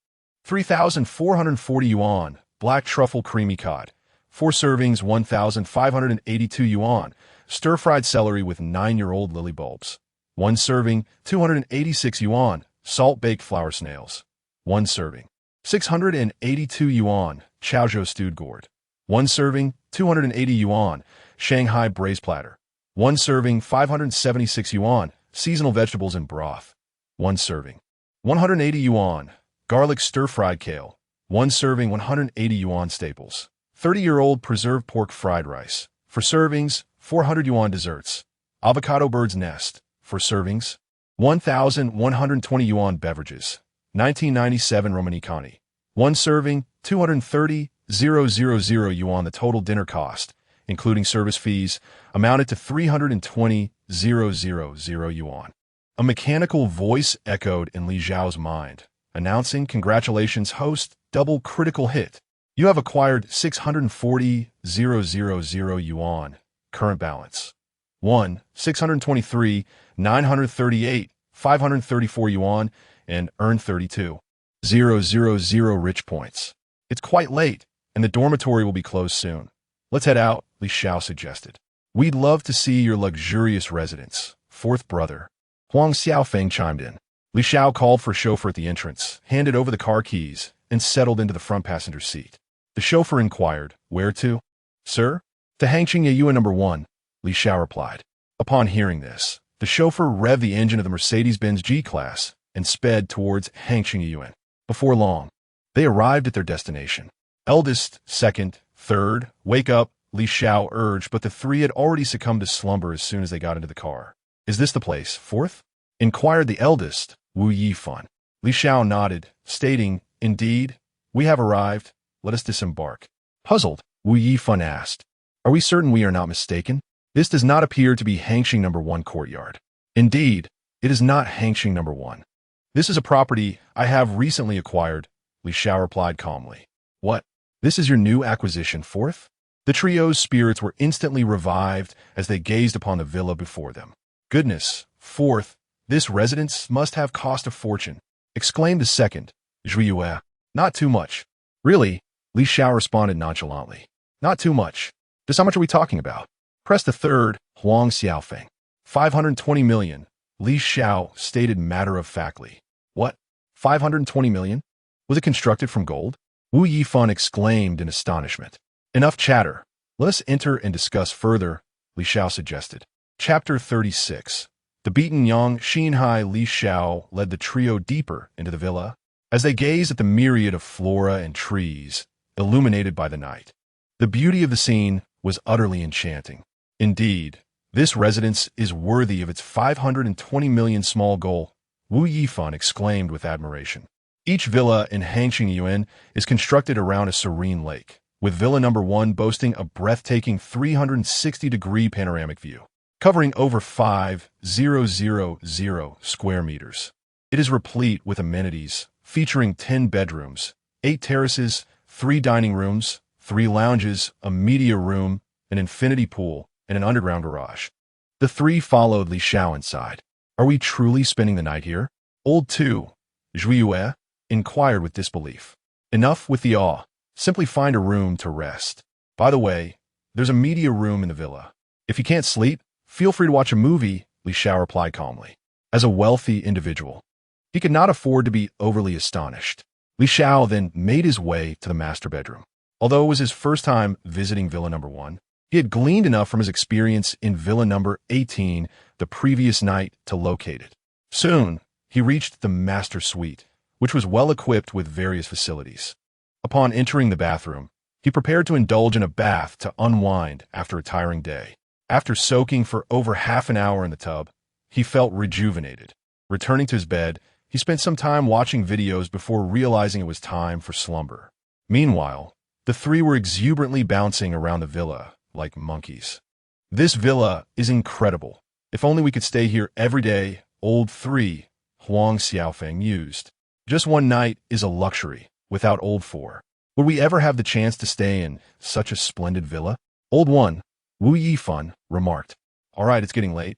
3,440 yuan, black truffle creamy cod. 4 servings, 1,582 yuan, stir-fried celery with 9-year-old lily bulbs. 1 serving, 286 yuan, salt-baked flour snails. 1 serving, 682 yuan, Xiao stewed gourd. 1 serving, 280 yuan, Shanghai braised platter. 1 serving, 576 yuan, seasonal vegetables and broth. 1 serving, 180 yuan, garlic stir-fried kale. 1 serving, 180 yuan staples. 30-year-old preserved pork fried rice. For servings, 400 yuan desserts. Avocado bird's nest. For servings, 1,120 yuan beverages. 1997 Romanicani. 1 serving, 230,000 yuan. The total dinner cost, including service fees, amounted to 320,000 yuan. A mechanical voice echoed in Li Xiao's mind, announcing, "Congratulations, host, double critical hit. You have acquired 640,000 yuan. Current balance, 1,623,938, 534 yuan, and earned 32,000 rich points. It's quite late, and the dormitory will be closed soon. Let's head out," Li Xiao suggested. "We'd love to see your luxurious residence, fourth brother." Huang Xiaofeng chimed in. Li Xiao called for a chauffeur at the entrance, handed over the car keys, and settled into the front passenger seat. The chauffeur inquired, "Where to?" "Sir?" "To Hangqing Yuan number 1, Li Xiao replied. Upon hearing this, the chauffeur revved the engine of the Mercedes-Benz G-Class and sped towards Hangqing Yuan. Before long, they arrived at their destination. "Eldest, second, third, wake up," Li Xiao urged, but the 3 had already succumbed to slumber as soon as they got into the car. "Is this the place, fourth?" inquired the eldest, Wu Yifan. Li Xiao nodded, stating, "Indeed, we have arrived. Let us disembark." Puzzled, Wu Yifan asked, "Are we certain we are not mistaken? This does not appear to be Hangqing number 1 courtyard." "Indeed, it is not Hangqing number 1. This is a property I have recently acquired," Li Xiao replied calmly. "What? This is your new acquisition, fourth?" The trio's spirits were instantly revived as they gazed upon the villa before them. "Goodness, fourth, this residence must have cost a fortune," exclaimed the second, Zhu Yue. "Not too much." "Really?" Li Xiao responded nonchalantly. "Not too much. Just how much are we talking about?" Pressed the third, Huang Xiaofeng. 520 million, Li Xiao stated matter-of-factly. "What? 520 million? Was it constructed from gold?" Wu Yifan exclaimed in astonishment. "Enough chatter. Let us enter and discuss further," Li Xiao suggested. Chapter 36. The beaten young Shenhao Li Xiao led the trio deeper into the villa. As they gazed at the myriad of flora and trees, illuminated by the night, the beauty of the scene was utterly enchanting. Indeed, this residence is worthy of its 520 million small goal, Wu Yifan exclaimed with admiration. Each villa in Hangqing Yuan is constructed around a serene lake, with villa number 1 boasting a breathtaking 360-degree panoramic view, covering over 5,000 square meters. It is replete with amenities, featuring 10 bedrooms, 8 terraces, 3 dining rooms, 3 lounges, a media room, an infinity pool, and an underground garage. The 3 followed Li Xiao inside. "Are we truly spending the night here?" Old 2, Zhu Yue, inquired with disbelief. "Enough with the awe. Simply find a room to rest. By the way, there's a media room in the villa. If you can't sleep, feel free to watch a movie," Li Xiao replied calmly. As a wealthy individual, he could not afford to be overly astonished. Li Xiao then made his way to the master bedroom. Although it was his first time visiting villa number 1, he had gleaned enough from his experience in villa number 18 the previous night to locate it. Soon, he reached the master suite, which was well equipped with various facilities. Upon entering the bathroom, he prepared to indulge in a bath to unwind after a tiring day. After soaking for over half an hour in the tub, he felt rejuvenated. Returning to his bed, he spent some time watching videos before realizing it was time for slumber. Meanwhile, the 3 were exuberantly bouncing around the villa like monkeys. "This villa is incredible. If only we could stay here every day," Old 3, Huang Xiaofeng mused. "Just one night is a luxury, without Old 4. Would we ever have the chance to stay in such a splendid villa?" Old 1, Wu Yifan, remarked. All right, it's getting late.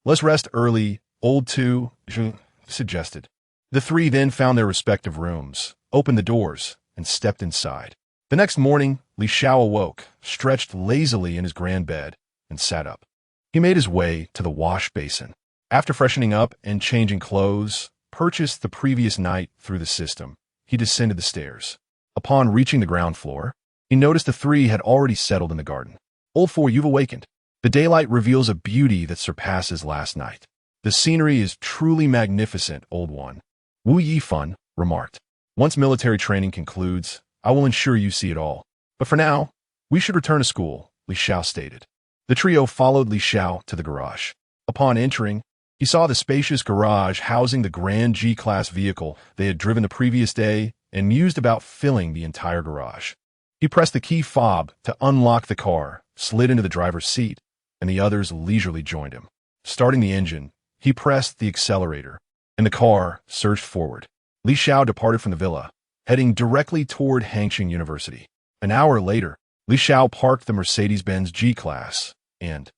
Let's rest early, old two, je suggested. The three then found their respective rooms, opened the doors, and stepped inside. The next morning, Li Xiao awoke, stretched lazily in his grand bed, and sat up. He made his way to the wash basin. After freshening up and changing clothes, purchased the previous night through the system, he descended the stairs. Upon reaching the ground floor, he noticed the three had already settled in the garden. Old four, you've awakened. The daylight reveals a beauty that surpasses last night. The scenery is truly magnificent, old one. Wu Yifan remarked. Once military training concludes, I will ensure you see it all. But for now, we should return to school, Li Xiao stated. The trio followed Li Xiao to the garage. Upon entering, he saw the spacious garage housing the grand G-Class vehicle they had driven the previous day and mused about filling the entire garage. He pressed the key fob to unlock the car, slid into the driver's seat, and the others leisurely joined him. Starting the engine, he pressed the accelerator, and the car surged forward. Li Xiao departed from the villa, heading directly toward Hangqing University. An hour later, Li Xiao parked the Mercedes-Benz G-Class and,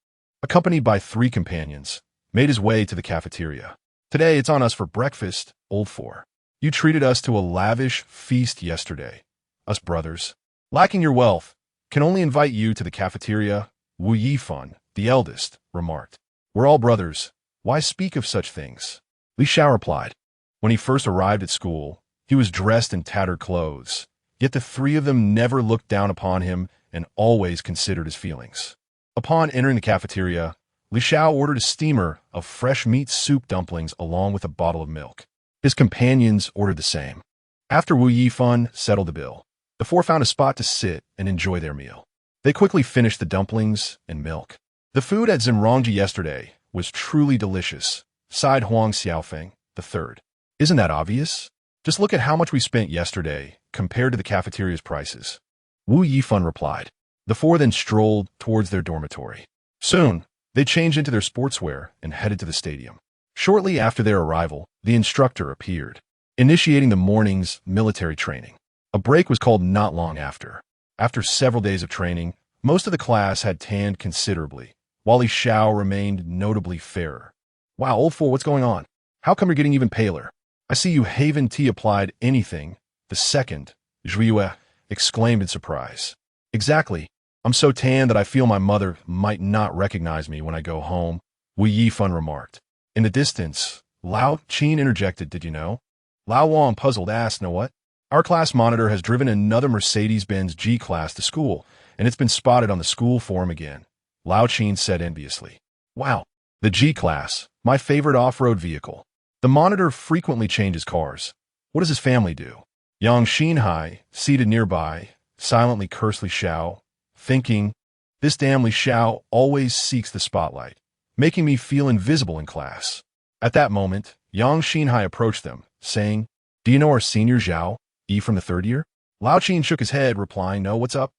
accompanied by three companions, made his way to the cafeteria. Today it's on us for breakfast, old four. You treated us to a lavish feast yesterday. Us brothers, lacking your wealth, can only invite you to the cafeteria, Wu Yifan, the eldest, remarked. We're all brothers. Why speak of such things? Li Xiao replied. When he first arrived at school, he was dressed in tattered clothes, yet the three of them never looked down upon him and always considered his feelings. Upon entering the cafeteria, Li Xiao ordered a steamer of fresh meat soup dumplings along with a bottle of milk. His companions ordered the same. After Wu Yifan settled the bill, the four found a spot to sit and enjoy their meal. They quickly finished the dumplings and milk. The food at Zhenrongji yesterday was truly delicious, sighed Huang Xiaofeng, the third. Isn't that obvious? Just look at how much we spent yesterday compared to the cafeteria's prices. Wu Yifan replied. The four then strolled towards their dormitory. Soon, they changed into their sportswear and headed to the stadium. Shortly after their arrival, the instructor appeared, initiating the morning's military training. A break was called not long after. After several days of training, most of the class had tanned considerably, while Li Xiao remained notably fairer. Wow, old fool, what's going on? How come you're getting even paler? I see you haven't tea applied anything. The second, Zhuiyue exclaimed in surprise. Exactly. I'm so tan that I feel my mother might not recognize me when I go home, Wu Yifan remarked. In the distance, Lao Qin interjected, did you know? Lao Wang, puzzled, asked, know what? Our class monitor has driven another Mercedes-Benz G-Class to school, and it's been spotted on the school forum again, Lao Qin said enviously. Wow, the G-Class, my favorite off-road vehicle. The monitor frequently changes cars. What does his family do? Young Shenhao, seated nearby, silently cursed Li Xiao, thinking, this damn Li Xiao always seeks the spotlight, making me feel invisible in class. At that moment, Yang Shenhao approached them, saying, do you know our senior Xiao, E from the third year? Lao Qin shook his head, replying, no, what's up?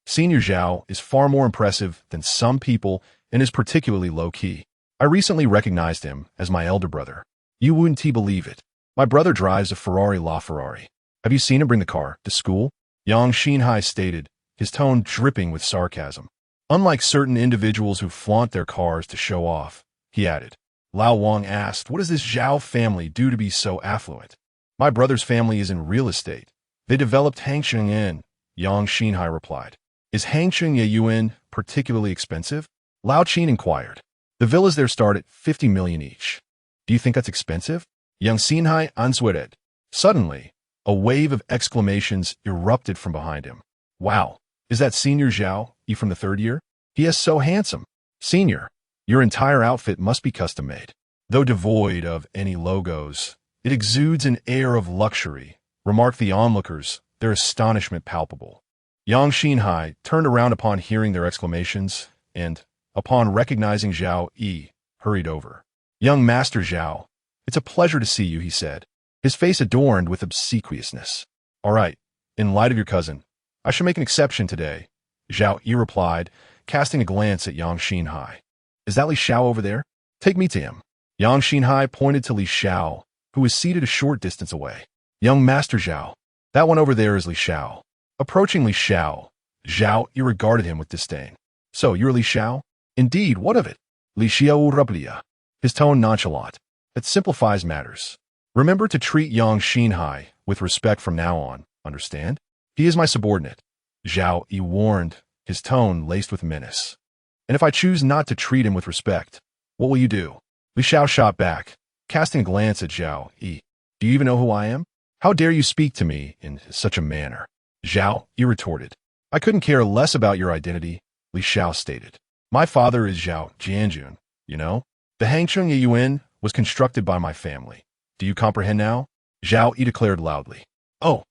Senior Xiao is far more impressive than some people and is particularly low-key. I recently recognized him as my elder brother. You wouldn't believe it. My brother drives a Ferrari LaFerrari. Have you seen him bring the car to school? Yang Shenhao stated, his tone dripping with sarcasm. Unlike certain individuals who flaunt their cars to show off, he added. Lao Wang asked, what does this Zhao family do to be so affluent? My brother's family is in real estate. They developed Hangqing Yuan, Yang Shenhao replied. Is Hangqing Yuan particularly expensive? Lao Qin inquired. The villas there start at 50 million each. Do you think that's expensive? Yang Shenhao answered. Suddenly, a wave of exclamations erupted from behind him. Wow, is that Senior Xiao, you from the third year? He is so handsome. Senior, your entire outfit must be custom-made. Though devoid of any logos, it exudes an air of luxury, remarked the onlookers, their astonishment palpable. Yang Shenhao turned around upon hearing their exclamations and, upon recognizing Zhao Yi, hurried over. Young Master Zhao, it's a pleasure to see you, he said, his face adorned with obsequiousness. All right, in light of your cousin, I should make an exception today, Zhao Yi replied, casting a glance at Yang Shenhao. Is that Li Xiao over there? Take me to him. Yang Shenhao pointed to Li Xiao, who was seated a short distance away. Young Master Zhao, that one over there is Li Xiao. Approaching Li Xiao, Zhao Yi regarded him with disdain. So, you're Li Xiao? Indeed, what of it? Li Xiao replia. His tone nonchalant. It simplifies matters. Remember to treat young Shenhao with respect from now on, understand? He is my subordinate. Xiao Yi warned, his tone laced with menace. And if I choose not to treat him with respect, what will you do? Li Xiao shot back, casting a glance at Xiao Yi. Do you even know who I am? How dare you speak to me in such a manner? Xiao Yi retorted. I couldn't care less about your identity, Li Xiao stated. My father is Xiao Jianjun, you know? The Hangcheng Yuan was constructed by my family. Do you comprehend now? Xiao Yi declared loudly. Oh,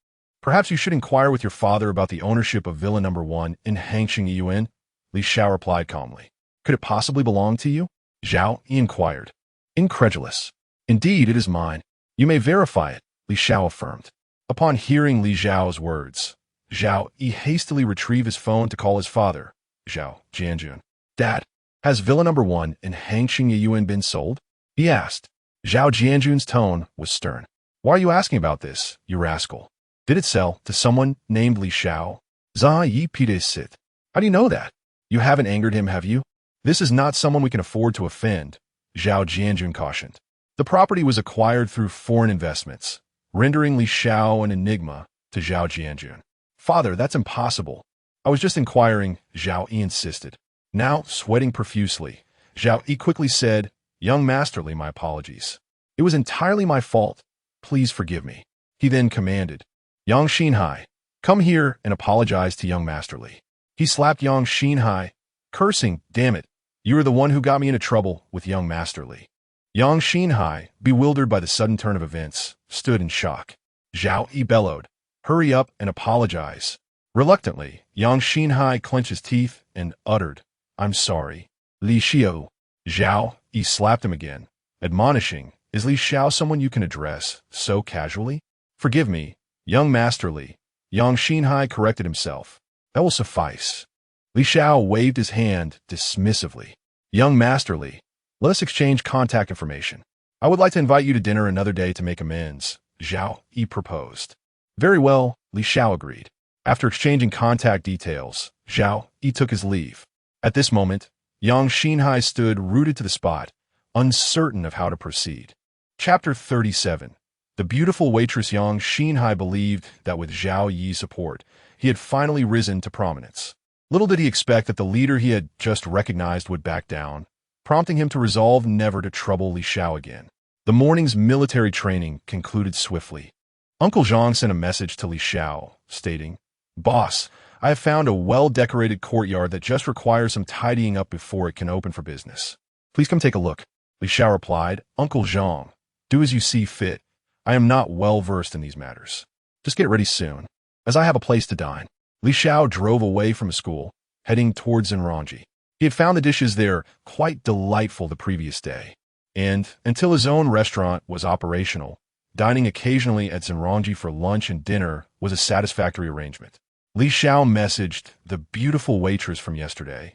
perhaps you should inquire with your father about the ownership of Villa Number 1 in Hangcheng Yuan, Li Xiao replied calmly. Could it possibly belong to you? Xiao Yi inquired. Incredulous. Indeed, it is mine. You may verify it, Li Xiao affirmed. Upon hearing Li Xiao's words, Xiao Yi hastily retrieved his phone to call his father, Xiao Jianjun. Dad, has Villa Number 1 in Hangcheng Yuan been sold? He asked. Xiao Jianjun's tone was stern. Why are you asking about this, you rascal? Did it sell to someone named Li Xiao? Za Yi pide sit. How do you know that? You haven't angered him, have you? This is not someone we can afford to offend, Xiao Jianjun cautioned. The property was acquired through foreign investments, rendering Li Xiao an enigma to Xiao Jianjun. Father, that's impossible. I was just inquiring, Xiao Yi insisted. Now, sweating profusely, Xiao Yi quickly said, Young Masterly, my apologies. It was entirely my fault. Please forgive me. He then commanded, Yang Shenhao, come here and apologize to Young Masterly. He slapped Yang Shenhao, cursing, damn it, you are the one who got me into trouble with Young Masterly. Yang Shenhao, bewildered by the sudden turn of events, stood in shock. Xiao Yi bellowed, hurry up and apologize. Reluctantly, Yang Shenhao clenched his teeth and uttered, I'm sorry. Li Xiao. Xiao Yi slapped him again, admonishing, is Li Xiao someone you can address so casually? Forgive me, Young Masterly. Yang Shenhao corrected himself. That will suffice. Li Xiao waved his hand dismissively. Young Masterly, let us exchange contact information. I would like to invite you to dinner another day to make amends, Xiao Yi proposed. Very well, Li Xiao agreed. After exchanging contact details, Xiao Yi took his leave. At this moment, Yang Shenhao stood rooted to the spot, uncertain of how to proceed. Chapter 37. The beautiful waitress Yang Shenhao believed that with Xiao Yi's support, he had finally risen to prominence. Little did he expect that the leader he had just recognized would back down, prompting him to resolve never to trouble Li Xiao again. The morning's military training concluded swiftly. Uncle Zhang sent a message to Li Xiao, stating, Boss, I have found a well-decorated courtyard that just requires some tidying up before it can open for business. Please come take a look. Li Xiao replied, Uncle Zhang, do as you see fit. I am not well-versed in these matters. Just get ready soon, as I have a place to dine. Li Xiao drove away from his school, heading towards Zenrongji. He had found the dishes there quite delightful the previous day, and, until his own restaurant was operational, dining occasionally at Zenrongji for lunch and dinner was a satisfactory arrangement. Li Xiao messaged the beautiful waitress from yesterday,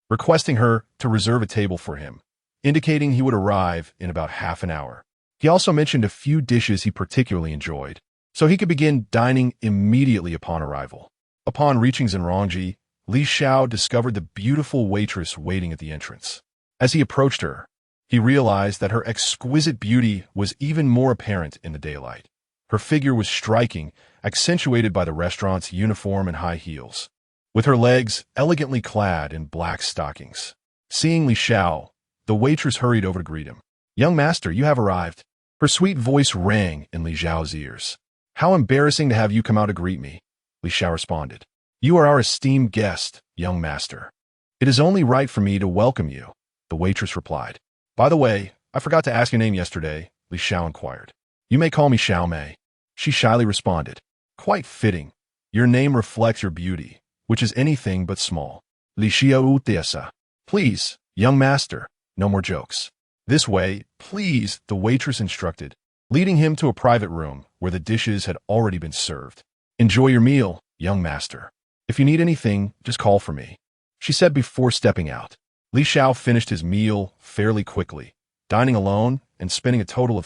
requesting her to reserve a table for him, indicating he would arrive in about half an hour. He also mentioned a few dishes he particularly enjoyed, so he could begin dining immediately upon arrival. Upon reaching Zenrongji, Li Xiao discovered the beautiful waitress waiting at the entrance. As he approached her, he realized that her exquisite beauty was even more apparent in the daylight. Her figure was striking, accentuated by the restaurant's uniform and high heels, with her legs elegantly clad in black stockings. Seeing Li Xiao, the waitress hurried over to greet him. Young master, you have arrived. Her sweet voice rang in Li Xiao's ears. How embarrassing to have you come out to greet me, Li Xiao responded. You are our esteemed guest, young master. It is only right for me to welcome you, the waitress replied. By the way, I forgot to ask your name yesterday, Li Xiao inquired. You may call me Xiao Mei. She shyly responded. Quite fitting. Your name reflects your beauty, which is anything but small. Li Xiao Utiasa. Please, young master, no more jokes. This way, please, the waitress instructed, leading him to a private room where the dishes had already been served. Enjoy your meal, young master. If you need anything, just call for me, she said before stepping out. Li Xiao finished his meal fairly quickly, dining alone and spending a total of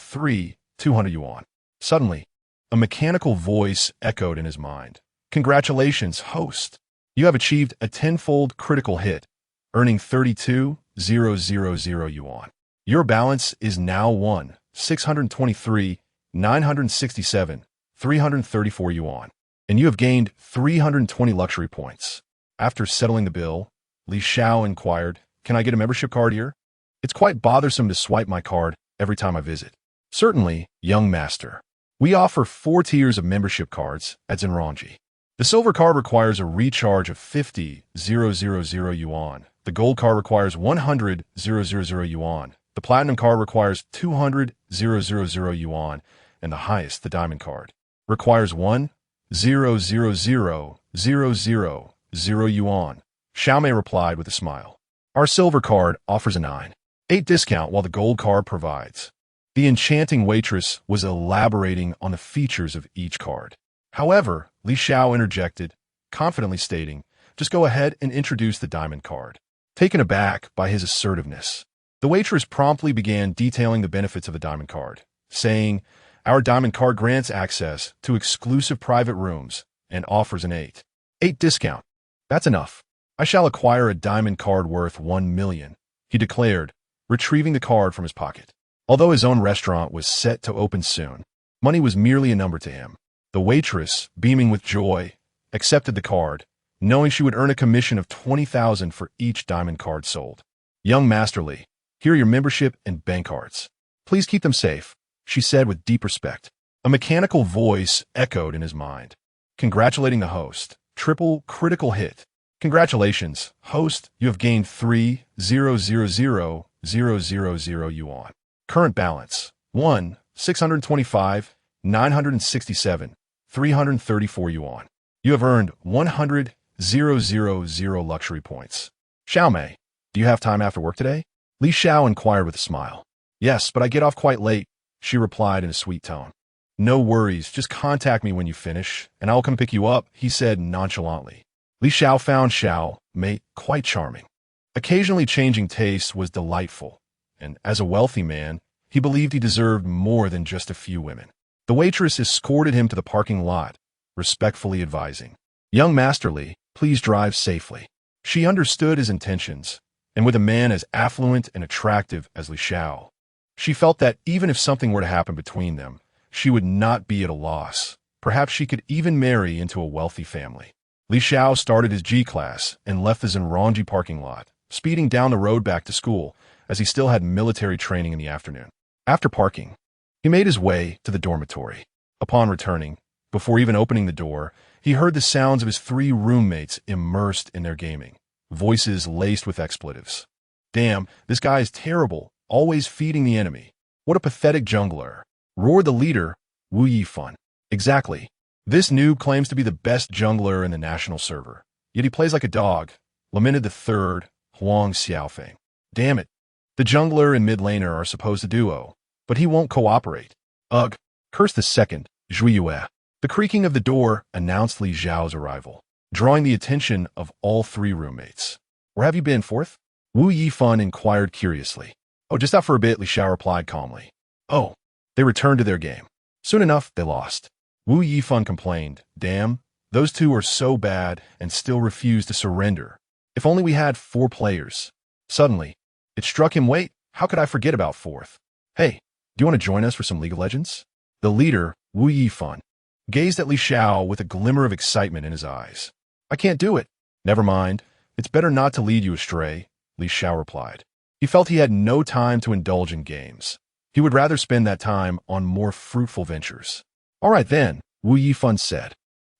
200 yuan. Suddenly, a mechanical voice echoed in his mind. Congratulations, host. You have achieved a tenfold critical hit, earning 32 yuan. Your balance is now 1,623,967, 334 yuan, and you have gained 320 luxury points. After settling the bill, Li Xiao inquired, "Can I get a membership card here? It's quite bothersome to swipe my card every time I visit." "Certainly, young master. We offer 4 tiers of membership cards at Zenranji. The silver card requires a recharge of 50,000 yuan. The gold card requires 100,000 yuan. The platinum card requires 200,000 yuan. And the highest, the diamond card, requires 1,000,000 yuan. Xiao replied with a smile. Our silver card offers a 9.8 discount while the gold card provides. The enchanting waitress was elaborating on the features of each card. However, Li Xiao interjected, confidently stating, "Just go ahead and introduce the diamond card." Taken aback by his assertiveness, the waitress promptly began detailing the benefits of the diamond card, saying, "Our diamond card grants access to exclusive private rooms and offers an 8.8 discount. That's enough. I shall acquire a diamond card worth 1 million, he declared, retrieving the card from his pocket. Although his own restaurant was set to open soon, money was merely a number to him. The waitress, beaming with joy, accepted the card, knowing she would earn a commission of 20,000 for each diamond card sold. "Young Master Li, here are your membership and bank cards. Please keep them safe," she said with deep respect. A mechanical voice echoed in his mind, congratulating the host. Triple critical hit. "Congratulations, host, you have gained 3,000,000 yuan. Current balance, 1,625,967, 334 yuan. You have earned 100,000 luxury points. Xiao, do you have time after work today?" Li Xiao inquired with a smile. "Yes, but I get off quite late," she replied in a sweet tone. "No worries, just contact me when you finish, and I'll come pick you up," he said nonchalantly. Li Xiao found Xiao quite charming. Occasionally changing tastes was delightful, and as a wealthy man, he believed he deserved more than just a few women. The waitress escorted him to the parking lot, respectfully advising, "Young Master Li, please drive safely." She understood his intentions, and with a man as affluent and attractive as Li Xiao, she felt that even if something were to happen between them, she would not be at a loss. Perhaps she could even marry into a wealthy family. Li Xiao started his G-class and left the Zenranji parking lot, speeding down the road back to school, as he still had military training in the afternoon. After parking, he made his way to the dormitory. Upon returning, before even opening the door, he heard the sounds of his 3 roommates immersed in their gaming, voices laced with expletives. "Damn, this guy is terrible, always feeding the enemy. What a pathetic jungler," roared the leader, Wu Yifan. "Exactly. This noob claims to be the best jungler in the national server, yet he plays like a dog," lamented the third, Huang Xiaofeng. "Damn it. The jungler and mid laner are supposed to duo, but he won't cooperate. Ugh," cursed the second, Zhui Yue. The creaking of the door announced Li Xiao's arrival, drawing the attention of all 3 roommates. "Where have you been, fourth?" Wu Yifan inquired curiously. "Oh, just out for a bit," Li Xiao replied calmly. "Oh." They returned to their game. Soon enough, they lost. Wu Yifan complained, "Damn, those 2 are so bad and still refuse to surrender. If only we had 4 players." Suddenly, it struck him, "Wait, how could I forget about fourth? Hey, do you want to join us for some League of Legends?" The leader, Wu Yifan, gazed at Li Xiao with a glimmer of excitement in his eyes. "I can't do it." "Never mind. It's better not to lead you astray," Li Xiao replied. He felt he had no time to indulge in games. He would rather spend that time on more fruitful ventures. "All right then," Wu Yifan said.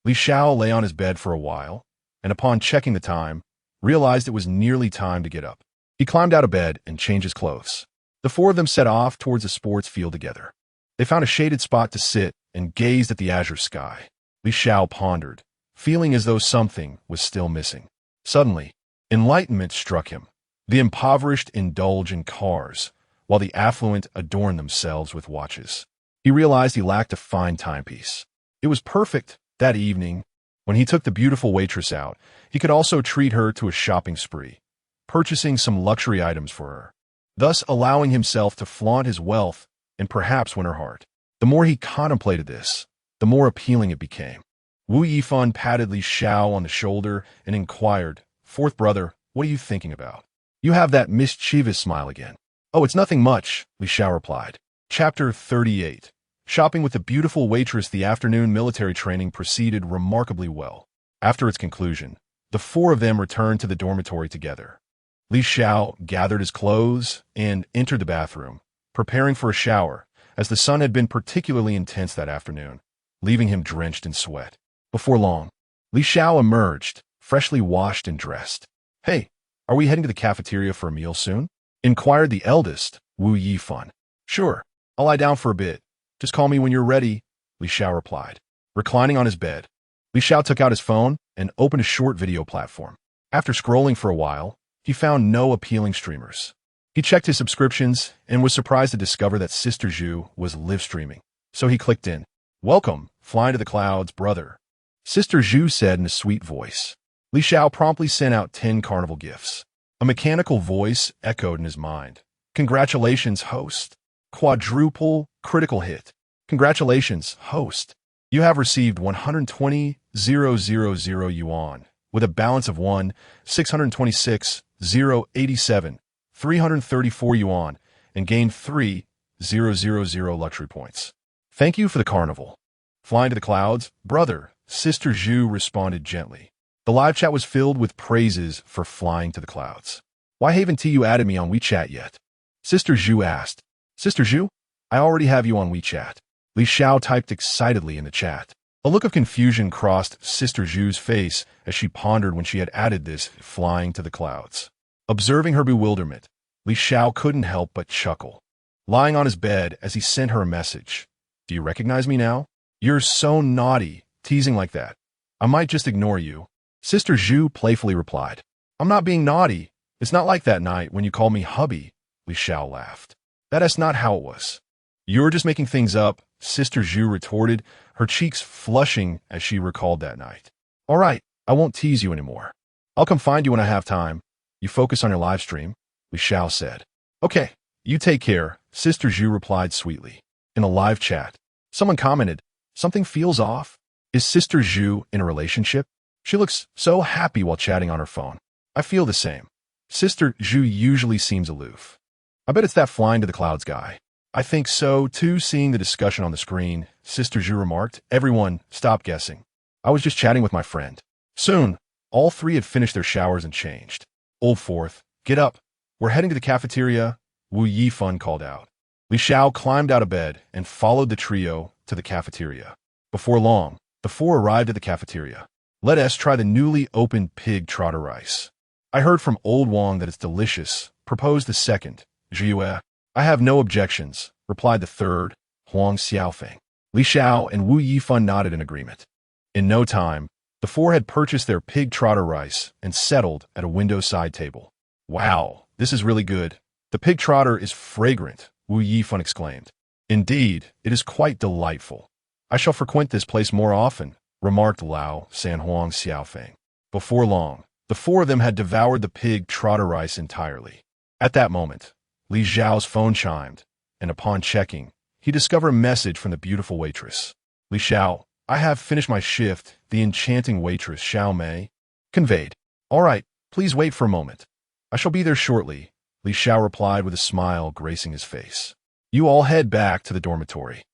Li Xiao lay on his bed for a while, and upon checking the time, realized it was nearly time to get up. He climbed out of bed and changed his clothes. The 4 of them set off towards the sports field together. They found a shaded spot to sit and gazed at the azure sky. Li Xiao pondered, feeling as though something was still missing. Suddenly, enlightenment struck him. The impoverished indulge in cars, while the affluent adorn themselves with watches. He realized he lacked a fine timepiece. It was perfect that evening. When he took the beautiful waitress out, he could also treat her to a shopping spree, purchasing some luxury items for her, thus allowing himself to flaunt his wealth and perhaps win her heart. The more he contemplated this, the more appealing it became. Wu Yifan patted Li Xiao on the shoulder and inquired, "Fourth brother, what are you thinking about?" You have that mischievous smile again. Oh, it's nothing much, Li Xiao replied. Chapter 38. Shopping with the beautiful waitress. The afternoon military training proceeded remarkably well. After its conclusion, the four of them returned to the dormitory together. Li Xiao gathered his clothes and entered the bathroom, preparing for a shower, as the sun had been particularly intense that afternoon, leaving him drenched in sweat. Before long, Li Xiao emerged, freshly washed and dressed. Hey, are we heading to the cafeteria for a meal soon? Inquired the eldest, Wu Yifan. Sure, I'll lie down for a bit. Just call me when you're ready, Li Xiao replied. Reclining on his bed, Li Xiao took out his phone and opened a short video platform. After scrolling for a while, he found no appealing streamers. He checked his subscriptions and was surprised to discover that Sister Zhu was live streaming. So he clicked in. Welcome, flying to the clouds, brother, Sister Zhu said in a sweet voice. Li Xiao promptly sent out 10 carnival gifts. A mechanical voice echoed in his mind. Congratulations, host. Quadruple critical hit. Congratulations, host. You have received 120,000 yuan, with a balance of 1,626,087, 334 yuan, and gained 3,000 luxury points. Thank you for the carnival. Flying to the clouds, brother, Sister Zhu responded gently. The live chat was filled with praises for flying to the clouds. Why haven't you added me on WeChat yet? Sister Zhu asked. Sister Zhu, I already have you on WeChat. Li Xiao typed excitedly in the chat. A look of confusion crossed Sister Zhu's face as she pondered when she had added this flying to the clouds. Observing her bewilderment, Li Xiao couldn't help but chuckle. Lying on his bed as he sent her a message. Do you recognize me now? You're so naughty, teasing like that. I might just ignore you. Sister Zhu playfully replied. I'm not being naughty. It's not like that night when you called me hubby, Li Xiao laughed. That's not how it was. You're just making things up, Sister Zhu retorted, her cheeks flushing as she recalled that night. All right, I won't tease you anymore. I'll come find you when I have time. You focus on your live stream, Li Xiao said. Okay, you take care, Sister Zhu replied sweetly. In a live chat, someone commented, something feels off. Is Sister Zhu in a relationship? She looks so happy while chatting on her phone. I feel the same. Sister Zhu usually seems aloof. I bet it's that flying to the clouds guy. I think so, too. Seeing the discussion on the screen, Sister Zhu remarked, everyone, stop guessing. I was just chatting with my friend. Soon, all three had finished their showers and changed. Old Fourth, get up. We're heading to the cafeteria, Wu Yifan called out. Li Xiao climbed out of bed and followed the trio to the cafeteria. Before long, the four arrived at the cafeteria. Let us try the newly opened pig trotter rice. I heard from Old Wang that it's delicious, proposed the second, Zhiyue. I have no objections, replied the third, Huang Xiaofeng. Li Xiao and Wu Yifan nodded in agreement. In no time, the four had purchased their pig trotter rice and settled at a window side table. Wow, this is really good. The pig trotter is fragrant, Wu Yifan exclaimed. Indeed, it is quite delightful. I shall frequent this place more often, remarked Lao San Huang Xiaofeng. Before long, the four of them had devoured the pig trotter rice entirely. At that moment, Li Xiao's phone chimed, and upon checking, he discovered a message from the beautiful waitress. Li Xiao, I have finished my shift, the enchanting waitress Xiao Mei conveyed. All right, please wait for a moment. I shall be there shortly, Li Xiao replied with a smile gracing his face. You all head back to the dormitory.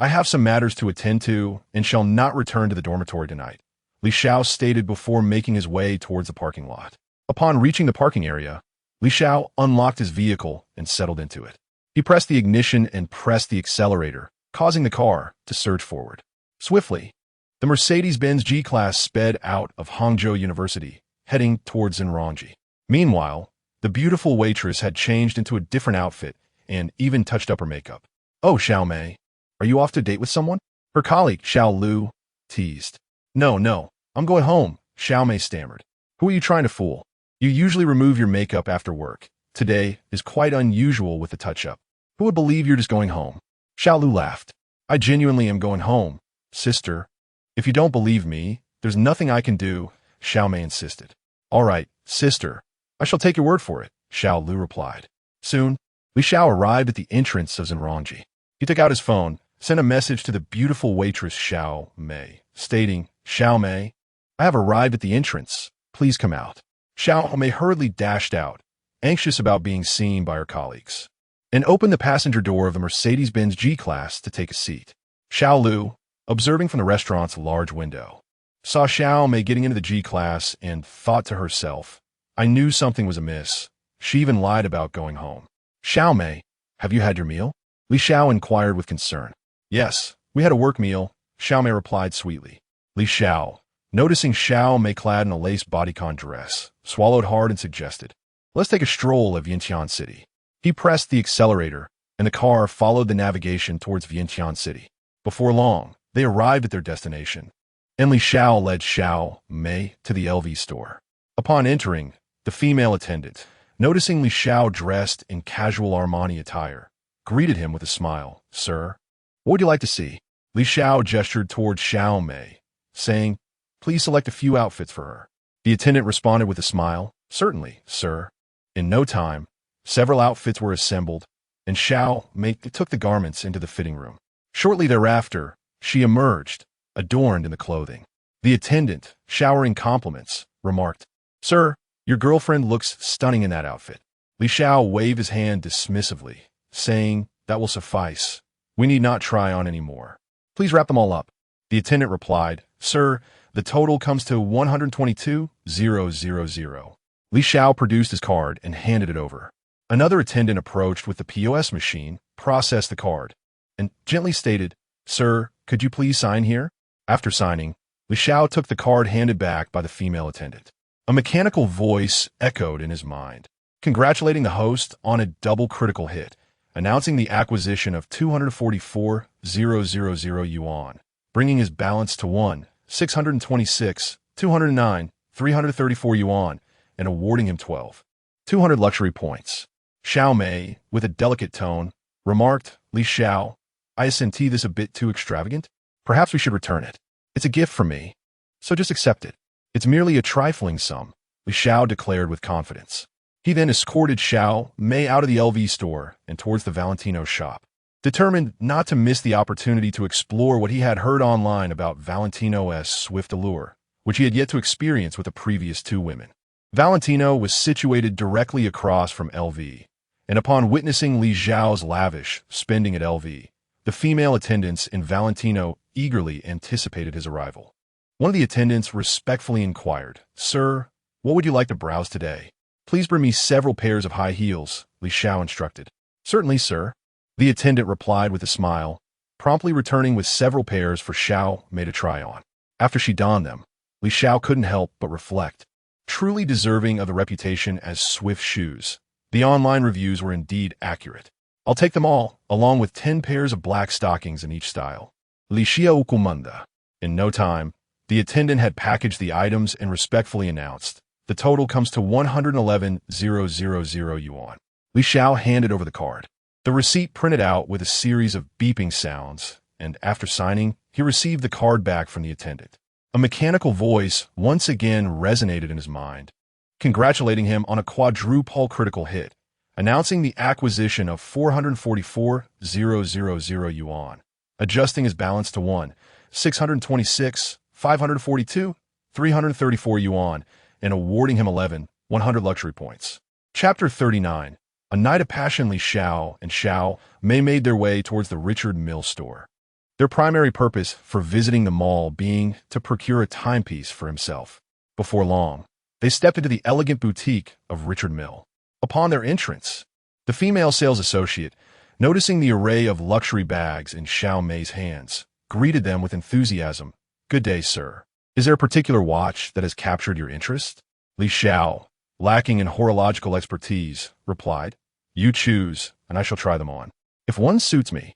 I have some matters to attend to and shall not return to the dormitory tonight, Li Xiao stated before making his way towards the parking lot. Upon reaching the parking area, Li Xiao unlocked his vehicle and settled into it. He pressed the ignition and pressed the accelerator, causing the car to surge forward. Swiftly, the Mercedes-Benz G-Class sped out of Hangzhou University, heading towards Zenrongji. Meanwhile, the beautiful waitress had changed into a different outfit and even touched up her makeup. Oh, Xiao Mei, are you off to date with someone? Her colleague, Xiao Lu, teased. No, I'm going home, Xiao Mei stammered. Who are you trying to fool? You usually remove your makeup after work. Today is quite unusual with the touch-up. Who would believe you're just going home? Xiao Lu laughed. I genuinely am going home, sister. If you don't believe me, there's nothing I can do, Xiao Mei insisted. All right, sister. I shall take your word for it, Xiao Lu replied. Soon, Li Xiao arrived at the entrance of Zenrongji. He took out his phone, sent a message to the beautiful waitress Xiao Mei, stating, Xiao Mei, I have arrived at the entrance. Please come out. Xiao Mei hurriedly dashed out, anxious about being seen by her colleagues, and opened the passenger door of the Mercedes-Benz G-Class to take a seat. Xiao Lu, observing from the restaurant's large window, saw Xiao Mei getting into the G-Class and thought to herself, I knew something was amiss. She even lied about going home. Xiao Mei, have you had your meal? Li Xiao inquired with concern. Yes, we had a work meal, Xiao Mei replied sweetly. Li Xiao, noticing Xiao Mei clad in a lace bodycon dress, swallowed hard and suggested, let's take a stroll at Vientiane City. He pressed the accelerator, and the car followed the navigation towards Vientiane City. Before long, they arrived at their destination, and Li Xiao led Xiao Mei to the LV store. Upon entering, the female attendant, noticing Li Xiao dressed in casual Armani attire, greeted him with a smile. Sir, what would you like to see? Li Xiao gestured toward Xiao Mei, saying, please select a few outfits for her. The attendant responded with a smile. Certainly, sir. In no time, several outfits were assembled, and Xiao Mei took the garments into the fitting room. Shortly thereafter, she emerged, adorned in the clothing. The attendant, showering compliments, remarked, Sir, your girlfriend looks stunning in that outfit. Li Xiao waved his hand dismissively, saying, that will suffice. We need not try on any more. Please wrap them all up. The attendant replied, Sir, the total comes to 122,000. Li Xiao produced his card and handed it over. Another attendant approached with the POS machine, processed the card, and gently stated, Sir, could you please sign here? After signing, Li Xiao took the card handed back by the female attendant. A mechanical voice echoed in his mind, congratulating the host on a double critical hit, announcing the acquisition of 244,000 yuan, bringing his balance to 1,626,209,334 yuan, and awarding him 12,200 luxury points. Xiao Mei, with a delicate tone, remarked, Li Xiao, I sent this a bit too extravagant. Perhaps we should return it. It's a gift from me, so just accept it. It's merely a trifling sum, Li Xiao declared with confidence. He then escorted Xiao Mei out of the LV store and towards the Valentino shop, determined not to miss the opportunity to explore what he had heard online about Valentino's swift allure, which he had yet to experience with the previous two women. Valentino was situated directly across from LV, and upon witnessing Li Xiao's lavish spending at LV, the female attendants in Valentino eagerly anticipated his arrival. One of the attendants respectfully inquired, Sir, what would you like to browse today? Please bring me several pairs of high heels, Li Xiao instructed. Certainly, sir. The attendant replied with a smile, promptly returning with several pairs for Xiao Mei to try on. After she donned them, Li Xiao couldn't help but reflect. Truly deserving of the reputation as swift shoes, the online reviews were indeed accurate. I'll take them all, along with 10 pairs of black stockings in each style. Li Xiao kumanda. In no time, the attendant had packaged the items and respectfully announced, the total comes to 111,000 yuan. Li Xiao handed over the card. The receipt printed out with a series of beeping sounds, and after signing, he received the card back from the attendant. A mechanical voice once again resonated in his mind, congratulating him on a quadruple critical hit, announcing the acquisition of 444,000 yuan, adjusting his balance to 1,626,542,334 yuan, and awarding him 11,100 luxury points. Chapter 39. A night of passion. Li Xiao and Xiao Mei made their way towards the Richard Mille store, their primary purpose for visiting the mall being to procure a timepiece for himself. Before long, they stepped into the elegant boutique of Richard Mille. Upon their entrance, the female sales associate, noticing the array of luxury bags in Xiao Mei's hands, greeted them with enthusiasm. Good day, sir. Is there a particular watch that has captured your interest? Li Xiao, lacking in horological expertise, replied, You choose, and I shall try them on. If one suits me,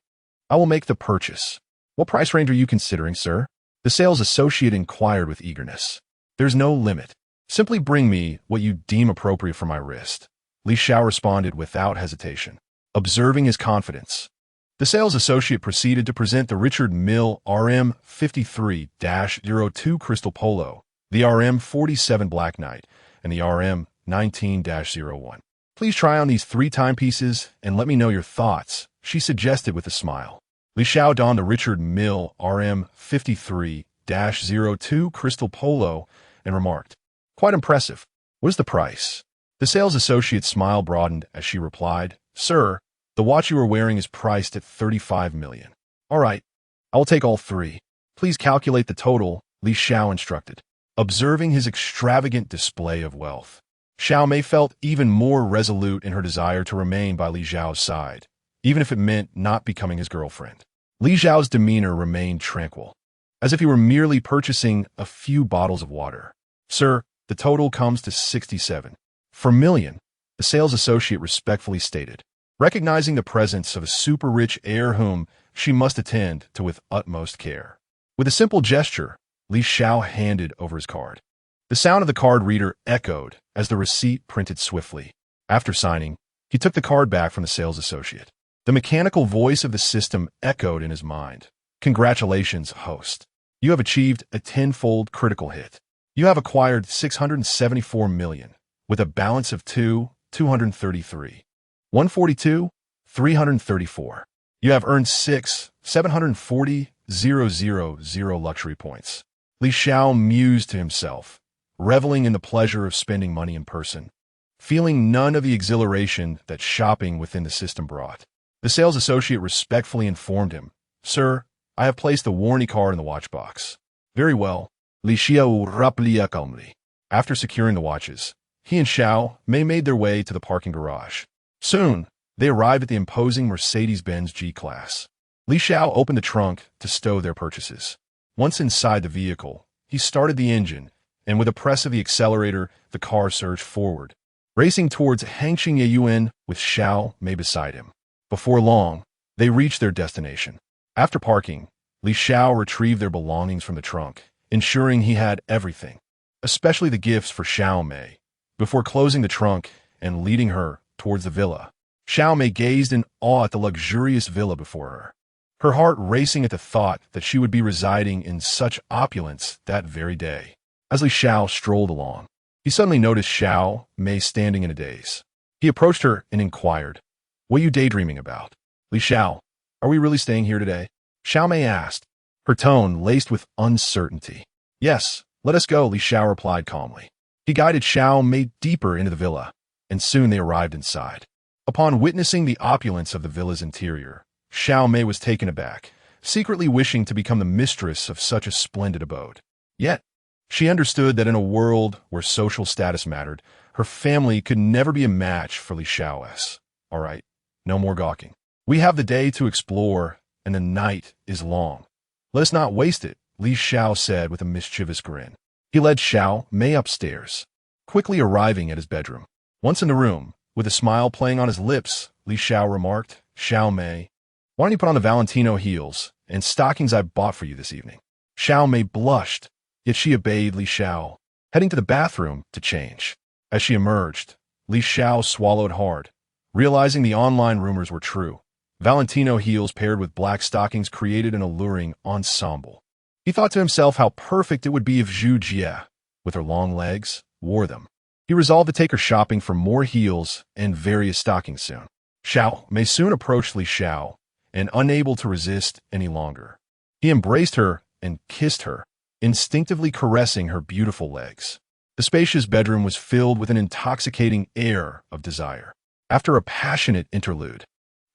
I will make the purchase. What price range are you considering, sir? The sales associate inquired with eagerness. There's no limit. Simply bring me what you deem appropriate for my wrist. Li Xiao responded without hesitation. Observing his confidence, the sales associate proceeded to present the Richard Mille RM53-02 Crystal Polo, the RM47 Black Knight, and the RM19-01. Please try on these 3 timepieces and let me know your thoughts, she suggested with a smile. Li Xiao donned the Richard Mille RM53-02 Crystal Polo and remarked, Quite impressive. What is the price? The sales associate's smile broadened as she replied, "Sir, the watch you are wearing is priced at 35 million. All right, I will take all three. Please calculate the total," Li Xiao instructed. Observing his extravagant display of wealth, Xiao Mei felt even more resolute in her desire to remain by Li Xiao's side, even if it meant not becoming his girlfriend. Li Xiao's demeanor remained tranquil, as if he were merely purchasing a few bottles of water. "Sir, the total comes to 67. For million," the sales associate respectfully stated, recognizing the presence of a super-rich heir whom she must attend to with utmost care. With a simple gesture, Li Xiao handed over his card. The sound of the card reader echoed as the receipt printed swiftly. After signing, he took the card back from the sales associate. The mechanical voice of the system echoed in his mind. "Congratulations, host. You have achieved a tenfold critical hit. You have acquired 674 million, with a balance of 233. 142, 334. You have earned 740,000 luxury points." Li Xiao mused to himself, reveling in the pleasure of spending money in person, feeling none of the exhilaration that shopping within the system brought. The sales associate respectfully informed him, "Sir, I have placed the warranty card in the watch box." "Very well." Li Xiao replied calmly. After securing the watches, he and Xiao Mei made their way to the parking garage. Soon, they arrived at the imposing Mercedes-Benz G-Class. Li Xiao opened the trunk to stow their purchases. Once inside the vehicle, he started the engine, and with a press of the accelerator, the car surged forward, racing towards Hangqing Yuyuan with Xiao Mei beside him. Before long, they reached their destination. After parking, Li Xiao retrieved their belongings from the trunk, ensuring he had everything, especially the gifts for Xiao Mei, before closing the trunk and leading her towards the villa. Xiao Mei gazed in awe at the luxurious villa before her, her heart racing at the thought that she would be residing in such opulence that very day. As Li Xiao strolled along, he suddenly noticed Xiao Mei standing in a daze. He approached her and inquired, "What are you daydreaming about?" "Li Xiao, are we really staying here today?" Xiao Mei asked, her tone laced with uncertainty. "Yes, let us go," Li Xiao replied calmly. He guided Xiao Mei deeper into the villa, and soon they arrived inside. Upon witnessing the opulence of the villa's interior, Xiao Mei was taken aback, secretly wishing to become the mistress of such a splendid abode. Yet, she understood that in a world where social status mattered, her family could never be a match for Li Xiao's. "All right, no more gawking. We have the day to explore, and the night is long. Let us not waste it," Li Xiao said with a mischievous grin. He led Xiao Mei upstairs, quickly arriving at his bedroom. Once in the room, with a smile playing on his lips, Li Xiao remarked, "Xiao Mei, why don't you put on the Valentino heels and stockings I bought for you this evening?" Xiao Mei blushed, yet she obeyed Li Xiao, heading to the bathroom to change. As she emerged, Li Xiao swallowed hard, realizing the online rumors were true. Valentino heels paired with black stockings created an alluring ensemble. He thought to himself how perfect it would be if Zhu Jie, with her long legs, wore them. He resolved to take her shopping for more heels and various stockings soon. Xiao Mei soon approached Li Xiao, and unable to resist any longer, he embraced her and kissed her, instinctively caressing her beautiful legs. The spacious bedroom was filled with an intoxicating air of desire. After a passionate interlude,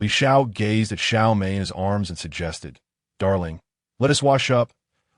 Li Xiao gazed at Xiao Mei in his arms and suggested, "Darling, let us wash up.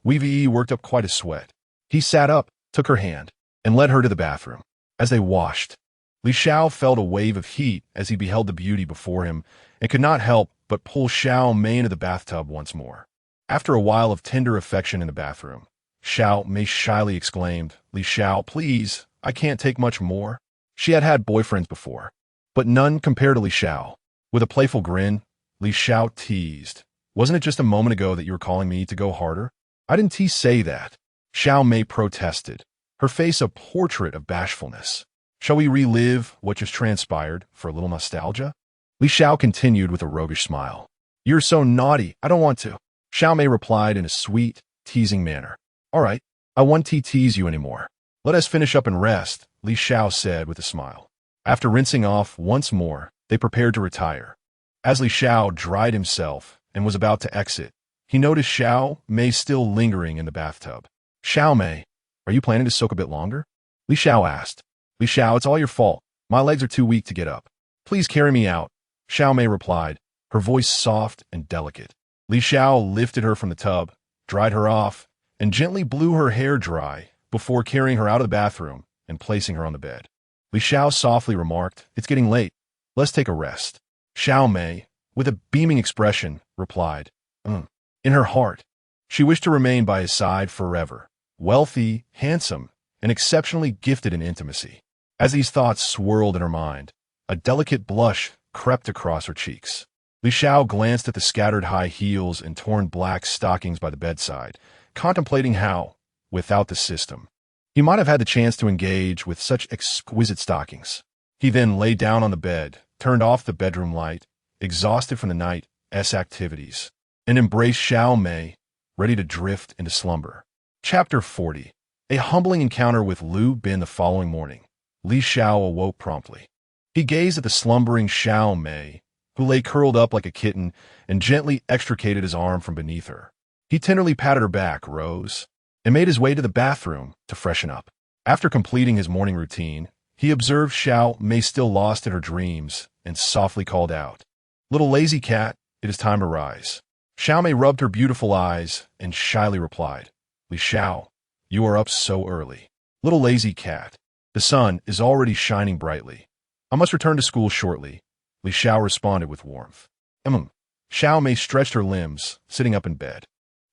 We've worked up quite a sweat." He sat up, took her hand, and led her to the bathroom. As they washed, Li Xiao felt a wave of heat as he beheld the beauty before him and could not help but pull Xiao Mei into the bathtub once more. After a while of tender affection in the bathroom, Xiao Mei shyly exclaimed, "Li Xiao, please, I can't take much more." She had had boyfriends before, but none compared to Li Xiao. With a playful grin, Li Xiao teased, "Wasn't it just a moment ago that you were calling me to go harder?" "I didn't say that." Xiao Mei protested, her face a portrait of bashfulness. "Shall we relive what just transpired for a little nostalgia?" Li Xiao continued with a roguish smile. "You're so naughty, I don't want to." Xiao Mei replied in a sweet, teasing manner. "All right, I won't tease you anymore. Let us finish up and rest," Li Xiao said with a smile. After rinsing off once more, they prepared to retire. As Li Xiao dried himself and was about to exit, he noticed Xiao Mei still lingering in the bathtub. "Xiao Mei, are you planning to soak a bit longer?" Li Xiao asked. "Li Xiao, it's all your fault. My legs are too weak to get up. Please carry me out, Xiao Mei replied, her voice soft and delicate. Li Xiao lifted her from the tub, dried her off, and gently blew her hair dry before carrying her out of the bathroom and placing her on the bed. Li Xiao softly remarked, "It's getting late. Let's take a rest." Xiao Mei, with a beaming expression, replied, In her heart, she wished to remain by his side forever, wealthy, handsome, and exceptionally gifted in intimacy. As these thoughts swirled in her mind, a delicate blush crept across her cheeks. Li Xiao glanced at the scattered high heels and torn black stockings by the bedside, contemplating how, without the system, he might have had the chance to engage with such exquisite stockings. He then lay down on the bed, turned off the bedroom light, exhausted from the night's activities, and embraced Xiao Mei, ready to drift into slumber. Chapter 40. A humbling encounter with Lu Bin. The following morning, Li Xiao awoke promptly. He gazed at the slumbering Xiao Mei, who lay curled up like a kitten, and gently extricated his arm from beneath her. He tenderly patted her back, rose, and made his way to the bathroom to freshen up. After completing his morning routine, he observed Xiao Mei still lost in her dreams and softly called out, "Little lazy cat, it is time to rise." Xiao Mei rubbed her beautiful eyes and shyly replied, "Li Xiao, you are up so early. Little lazy cat, the sun is already shining brightly. I must return to school shortly." Li Xiao responded with warmth. Xiao Mei stretched her limbs, sitting up in bed.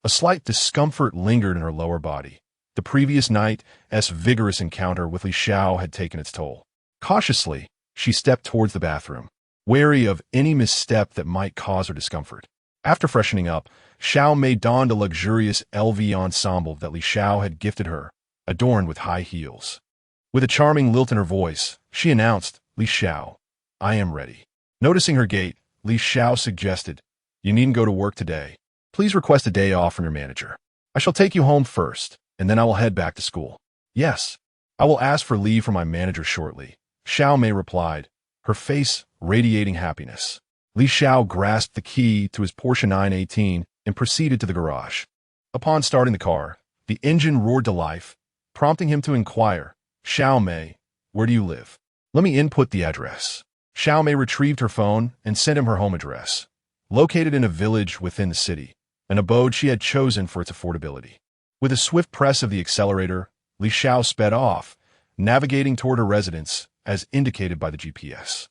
A slight discomfort lingered in her lower body. The previous night's vigorous encounter with Li Xiao had taken its toll. Cautiously, she stepped towards the bathroom, wary of any misstep that might cause her discomfort. After freshening up, Xiao Mei donned a luxurious LV ensemble that Li Xiao had gifted her, adorned with high heels. With a charming lilt in her voice, she announced, "Li Xiao, I am ready." Noticing her gait, Li Xiao suggested, "You needn't go to work today. Please request a day off from your manager. I shall take you home first, and then I will head back to school." "Yes, I will ask for leave from my manager shortly," Xiao Mei replied, her face radiating happiness. Li Xiao grasped the key to his Porsche 918 and proceeded to the garage. Upon starting the car, the engine roared to life, prompting him to inquire, "Xiao Mei, where do you live? Let me input the address." Xiao Mei retrieved her phone and sent him her home address, located in a village within the city, an abode she had chosen for its affordability. With a swift press of the accelerator, Li Xiao sped off, navigating toward her residence as indicated by the GPS.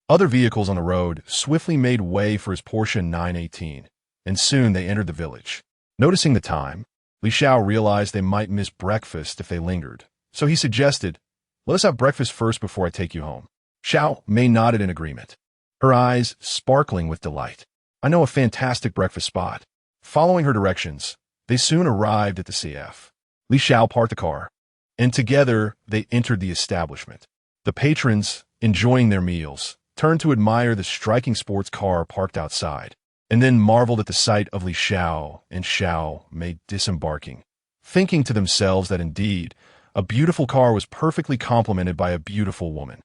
Other vehicles on the road swiftly made way for his Porsche 918, and soon they entered the village. Noticing the time, Li Xiao realized they might miss breakfast if they lingered, so he suggested, "Let us have breakfast first before I take you home." Xiao Mei nodded in agreement, her eyes sparkling with delight. "I know a fantastic breakfast spot." Following her directions, they soon arrived at the CF. Li Xiao parked the car, and together they entered the establishment. The patrons, enjoying their meals, turned to admire the striking sports car parked outside, and then marveled at the sight of Li Xiao and Xiao Mei disembarking, thinking to themselves that indeed, a beautiful car was perfectly complemented by a beautiful woman.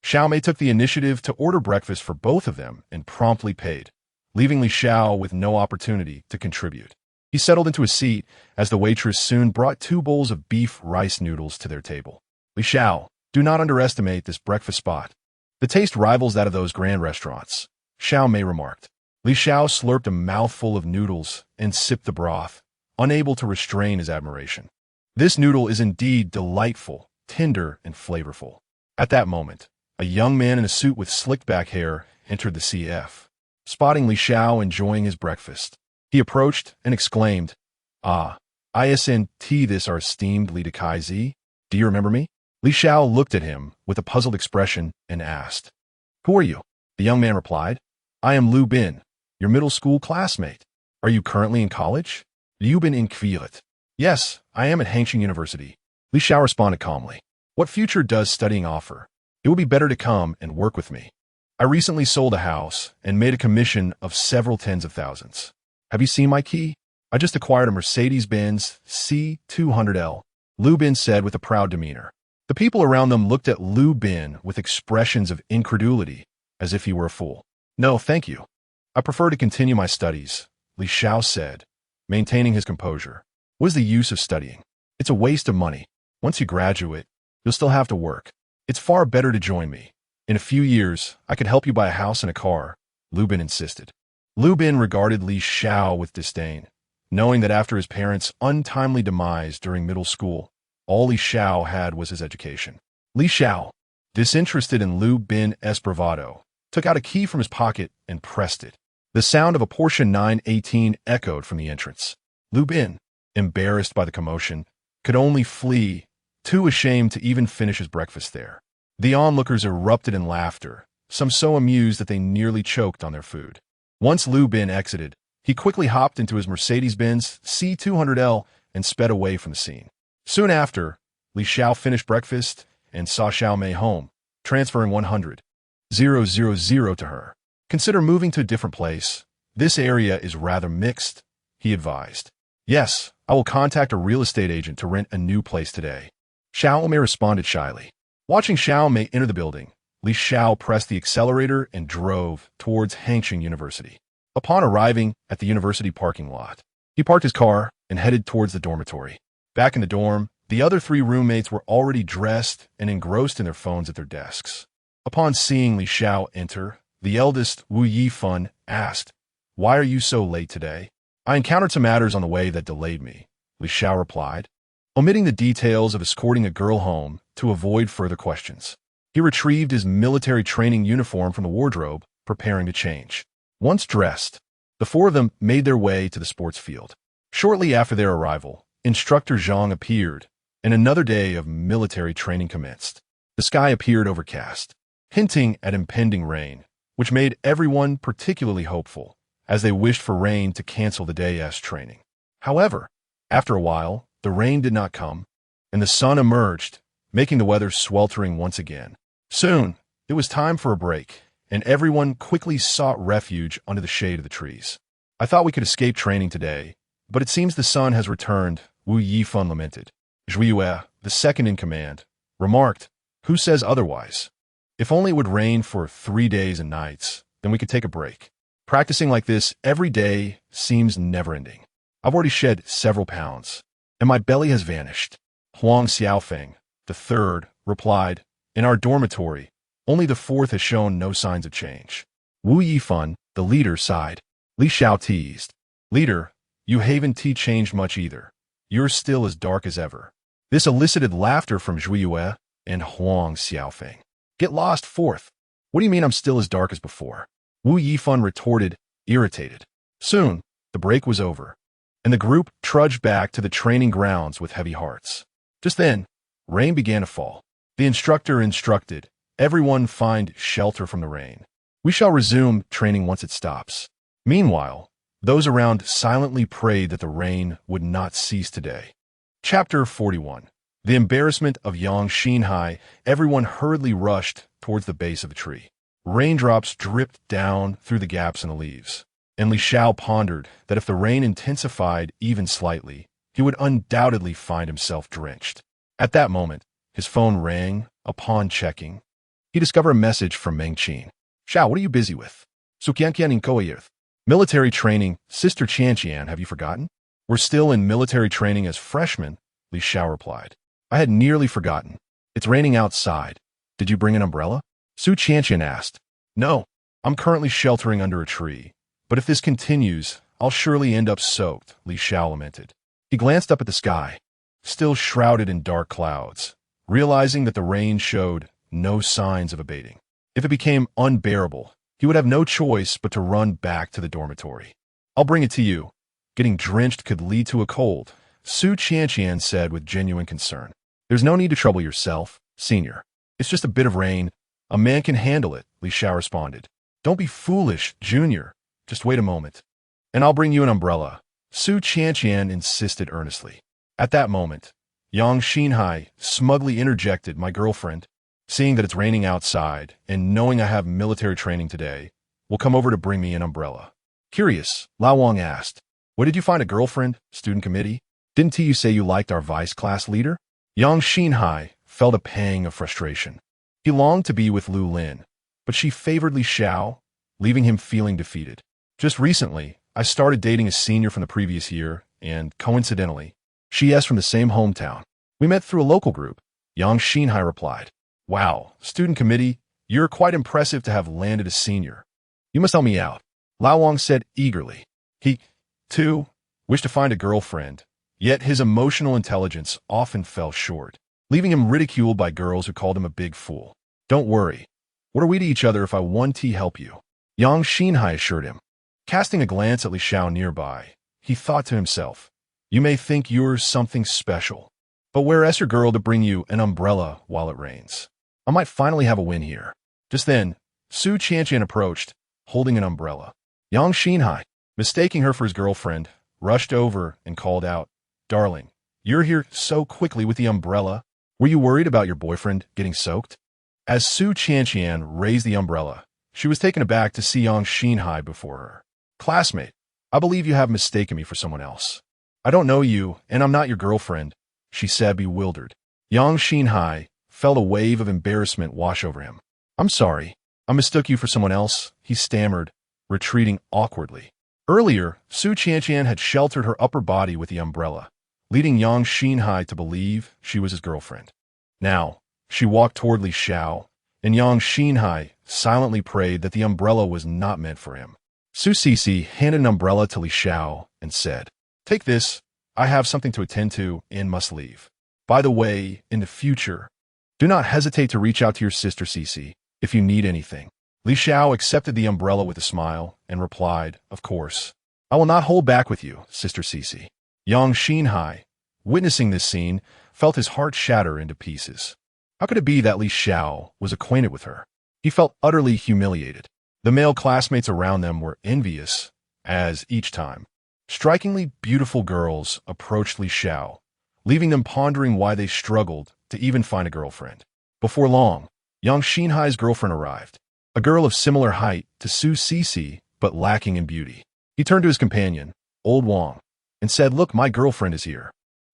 Xiao Mei took the initiative to order breakfast for both of them and promptly paid, leaving Li Xiao with no opportunity to contribute. He settled into a seat as the waitress soon brought 2 bowls of beef rice noodles to their table. "Li Xiao, do not underestimate this breakfast spot. The taste rivals that of those grand restaurants," Xiao Mei remarked. Li Xiao slurped a mouthful of noodles and sipped the broth, unable to restrain his admiration. "This noodle is indeed delightful, tender, and flavorful." At that moment, a young man in a suit with slicked back hair entered the CF. Spotting Li Xiao enjoying his breakfast, he approached and exclaimed, "Ah, isn't this our esteemed Li Decaizi? Do you remember me?" Li Xiao looked at him with a puzzled expression and asked, "Who are you?" The young man replied, "I am Lu Bin, your middle school classmate. Are you currently in college?" "Liu Bin in Kvilet." "Yes, I am at Hangqing University." Li Xiao responded calmly. "What future does studying offer? It would be better to come and work with me. I recently sold a house and made a commission of several tens of thousands. Have you seen my key? I just acquired a Mercedes-Benz C200L, Lu Bin said with a proud demeanor. The people around them looked at Lu Bin with expressions of incredulity, as if he were a fool. "No, thank you. I prefer to continue my studies," Li Xiao said, maintaining his composure. "What is the use of studying? It's a waste of money. Once you graduate, you'll still have to work. It's far better to join me. In a few years, I could help you buy a house and a car, Lu Bin insisted. Lu Bin regarded Li Xiao with disdain, knowing that after his parents' untimely demise during middle school, all Li Xiao had was his education. Li Xiao, disinterested in Lu Bin's bravado, took out a key from his pocket and pressed it. The sound of a Porsche 918 echoed from the entrance. Lu Bin, embarrassed by the commotion, could only flee, too ashamed to even finish his breakfast there. The onlookers erupted in laughter, some so amused that they nearly choked on their food. Once Lu Bin exited, he quickly hopped into his Mercedes-Benz C200L and sped away from the scene. Soon after, Li Xiao finished breakfast and saw Xiao Mei home, transferring 100,000 to her. Consider moving to a different place. This area is rather mixed, he advised. Yes, I will contact a real estate agent to rent a new place today. Xiao Mei responded shyly. Watching Xiao Mei enter the building, Li Xiao pressed the accelerator and drove towards Hangqing University. Upon arriving at the university parking lot, he parked his car and headed towards the dormitory. Back in the dorm, the other 3 roommates were already dressed and engrossed in their phones at their desks. Upon seeing Li Xiao enter, the eldest, Wu Yifan, asked, "Why are you so late today?" "I encountered some matters on the way that delayed me," Li Xiao replied, omitting the details of escorting a girl home to avoid further questions. He retrieved his military training uniform from the wardrobe, preparing to change. Once dressed, the 4 of them made their way to the sports field. Shortly after their arrival, Instructor Zhang appeared, and another day of military training commenced. The sky appeared overcast, hinting at impending rain, which made everyone particularly hopeful, as they wished for rain to cancel the day's training. However, after a while, the rain did not come, and the sun emerged, making the weather sweltering once again. Soon, it was time for a break, and everyone quickly sought refuge under the shade of the trees. "I thought we could escape training today, but it seems the sun has returned," Wu Yifan lamented. Zhuiyue, the second in command, remarked, "Who says otherwise? If only it would rain for 3 days and nights, then we could take a break. Practicing like this every day seems never-ending. I've already shed several pounds, and my belly has vanished." Huang Xiaofeng, the third, replied, "In our dormitory, only the 4th has shown no signs of change." Wu Yifan, the leader, sighed. Li Xiao teased, "Leader, you haven't changed much either. You're still as dark as ever." This elicited laughter from Zhuiyue and Huang Xiaofeng. "Get lost, 4th. What do you mean I'm still as dark as before?" Wu Yifan retorted, irritated. Soon, the break was over, and the group trudged back to the training grounds with heavy hearts. Just then, rain began to fall. The instructor instructed, "Everyone find shelter from the rain. We shall resume training once it stops." Meanwhile, those around silently prayed that the rain would not cease today. Chapter 41. The embarrassment of Yang Shenhao. Everyone hurriedly rushed towards the base of the tree. Raindrops dripped down through the gaps in the leaves, and Li Xiao pondered that if the rain intensified even slightly, he would undoubtedly find himself drenched. At that moment, his phone rang. Upon checking, he discovered a message from Meng Qin. "Xiao, what are you busy with?" "Suqianqian in Koyerth. Military training, Sister Qianqian, have you forgotten?" "We're still in military training as freshmen," Li Xiao replied. "I had nearly forgotten. It's raining outside. Did you bring an umbrella?" Su Qianqian asked. "No, I'm currently sheltering under a tree, but if this continues, I'll surely end up soaked," Li Xiao lamented. He glanced up at the sky, still shrouded in dark clouds, realizing that the rain showed no signs of abating. If it became unbearable, he would have no choice but to run back to the dormitory. "I'll bring it to you. Getting drenched could lead to a cold," Su Qianqian said with genuine concern. "There's no need to trouble yourself, senior. It's just a bit of rain. A man can handle it," Li Xiao responded. "Don't be foolish, junior. Just wait a moment, and I'll bring you an umbrella," Su Qianqian insisted earnestly. At that moment, Yang Shenhao smugly interjected, "My girlfriend, seeing that it's raining outside and knowing I have military training today, will come over to bring me an umbrella." Curious, Lao Wang asked, "What did you find a girlfriend, student committee? Didn't you say you liked our vice class leader?" Yang Shenhao felt a pang of frustration. He longed to be with Lu Lin, but she favored Li Xiao, leaving him feeling defeated. "Just recently, I started dating a senior from the previous year, and coincidentally, she is from the same hometown. We met through a local group," Yang Shenhao replied. "Wow, student committee, You're quite impressive to have landed a senior. You must help me out, Lao Wang said eagerly. He, too, wished to find a girlfriend, yet his emotional intelligence often fell short, leaving him ridiculed by girls who called him a big fool. Don't worry. What are we to each other if I want to help you? Yang Shenhao assured him. Casting a glance at Li Xiao nearby, he thought to himself, you may think you're something special, but where's your girl to bring you an umbrella while it rains? I might finally have a win here. Just then, Su Qianqian approached, holding an umbrella. Yang Shenhao, mistaking her for his girlfriend, rushed over and called out, Darling, you're here so quickly with the umbrella. Were you worried about your boyfriend getting soaked? As Su Qianqian raised the umbrella, she was taken aback to see Yang Shenhao before her. Classmate, I believe you have mistaken me for someone else. I don't know you, and I'm not your girlfriend, she said, bewildered. Yang Shenhao felt a wave of embarrassment wash over him. I'm sorry, I mistook you for someone else, he stammered, retreating awkwardly. Earlier, Su Qianqian had sheltered her upper body with the umbrella, leading Yang Shenhao to believe she was his girlfriend. Now, she walked toward Li Xiao, and Yang Shenhao silently prayed that the umbrella was not meant for him. Su Cece handed an umbrella to Li Xiao and said, Take this, I have something to attend to and must leave. By the way, in the future, do not hesitate to reach out to your sister Cece if you need anything. Li Xiao accepted the umbrella with a smile and replied, Of course. I will not hold back with you, Sister Cece. Yang Shenhao, witnessing this scene, felt his heart shatter into pieces. How could it be that Li Xiao was acquainted with her? He felt utterly humiliated. The male classmates around them were envious, as each time, strikingly beautiful girls approached Li Xiao, leaving them pondering why they struggled to even find a girlfriend. Before long, Yang Shenhai's girlfriend arrived, a girl of similar height to Su Cece, but lacking in beauty. He turned to his companion, Old Wang, and said, Look, my girlfriend is here.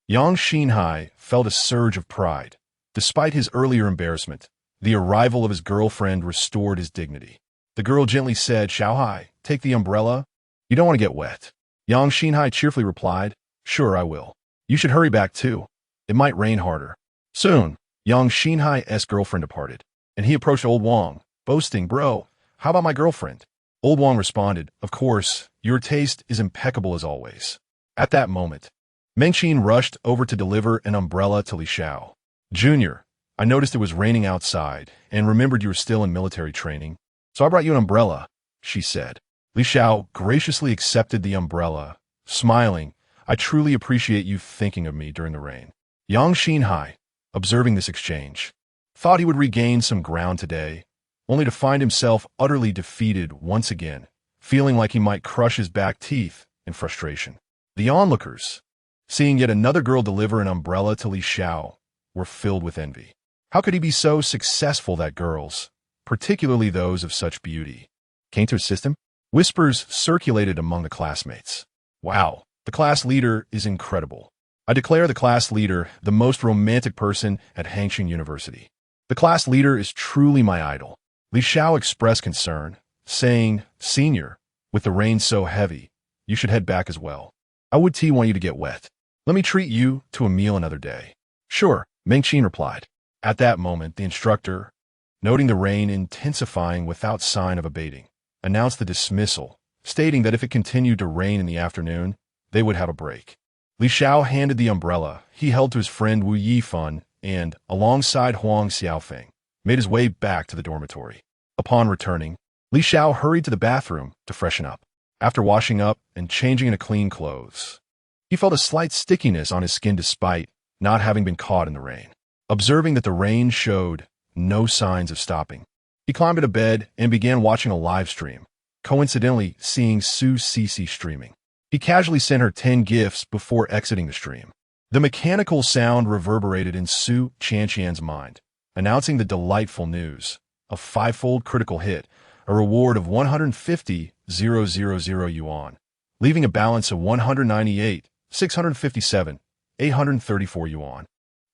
Yang Shenhao felt a surge of pride. Despite his earlier embarrassment, the arrival of his girlfriend restored his dignity. The girl gently said, Xiao, take the umbrella. You don't want to get wet. Yang Shenhao cheerfully replied, Sure, I will. You should hurry back too. It might rain harder. Soon, Yang Shenhai's girlfriend departed, and he approached Old Wang, boasting, Bro, how about my girlfriend? Old Wang responded, Of course, your taste is impeccable as always. At that moment, Mengqin rushed over to deliver an umbrella to Li Xiao. Junior, I noticed it was raining outside and remembered you were still in military training, so I brought you an umbrella, she said. Li Xiao graciously accepted the umbrella, smiling, I truly appreciate you thinking of me during the rain. Yang Shenhao, observing this exchange, thought he would regain some ground today, only to find himself utterly defeated once again, feeling like he might crush his back teeth in frustration. The onlookers, seeing yet another girl deliver an umbrella to Li Xiao, were filled with envy. How could he be so successful that girls, particularly those of such beauty, came to assist him? Whispers circulated among the classmates. Wow, the class leader is incredible. I declare the class leader the most romantic person at Hangqin University. The class leader is truly my idol. Li Xiao expressed concern, saying, Senior, with the rain so heavy, you should head back as well. I would want you to get wet. Let me treat you to a meal another day. Sure, Mengqin replied. At that moment, the instructor, noting the rain intensifying without sign of abating, announced the dismissal, stating that if it continued to rain in the afternoon, they would have a break. Li Xiao handed the umbrella he held to his friend Wu Yifan and, alongside Huang Xiaofeng, made his way back to the dormitory. Upon returning, Li Xiao hurried to the bathroom to freshen up. After washing up and changing into clean clothes, he felt a slight stickiness on his skin despite not having been caught in the rain. Observing that the rain showed no signs of stopping, he climbed into bed and began watching a live stream, coincidentally seeing Su Cece streaming. He casually sent her 10 gifts before exiting the stream. The mechanical sound reverberated in Su Qianqian's mind, announcing the delightful news, a 5-fold critical hit, a reward of 150,000 yuan, leaving a balance of 198,657,834 yuan,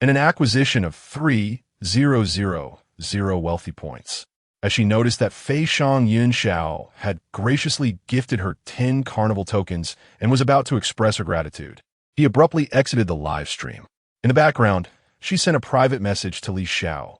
and an acquisition of 3,000 wealthy points. As she noticed that Fei Shang Yun Xiao had graciously gifted her 10 carnival tokens and was about to express her gratitude, he abruptly exited the live stream. In the background, she sent a private message to Li Xiao.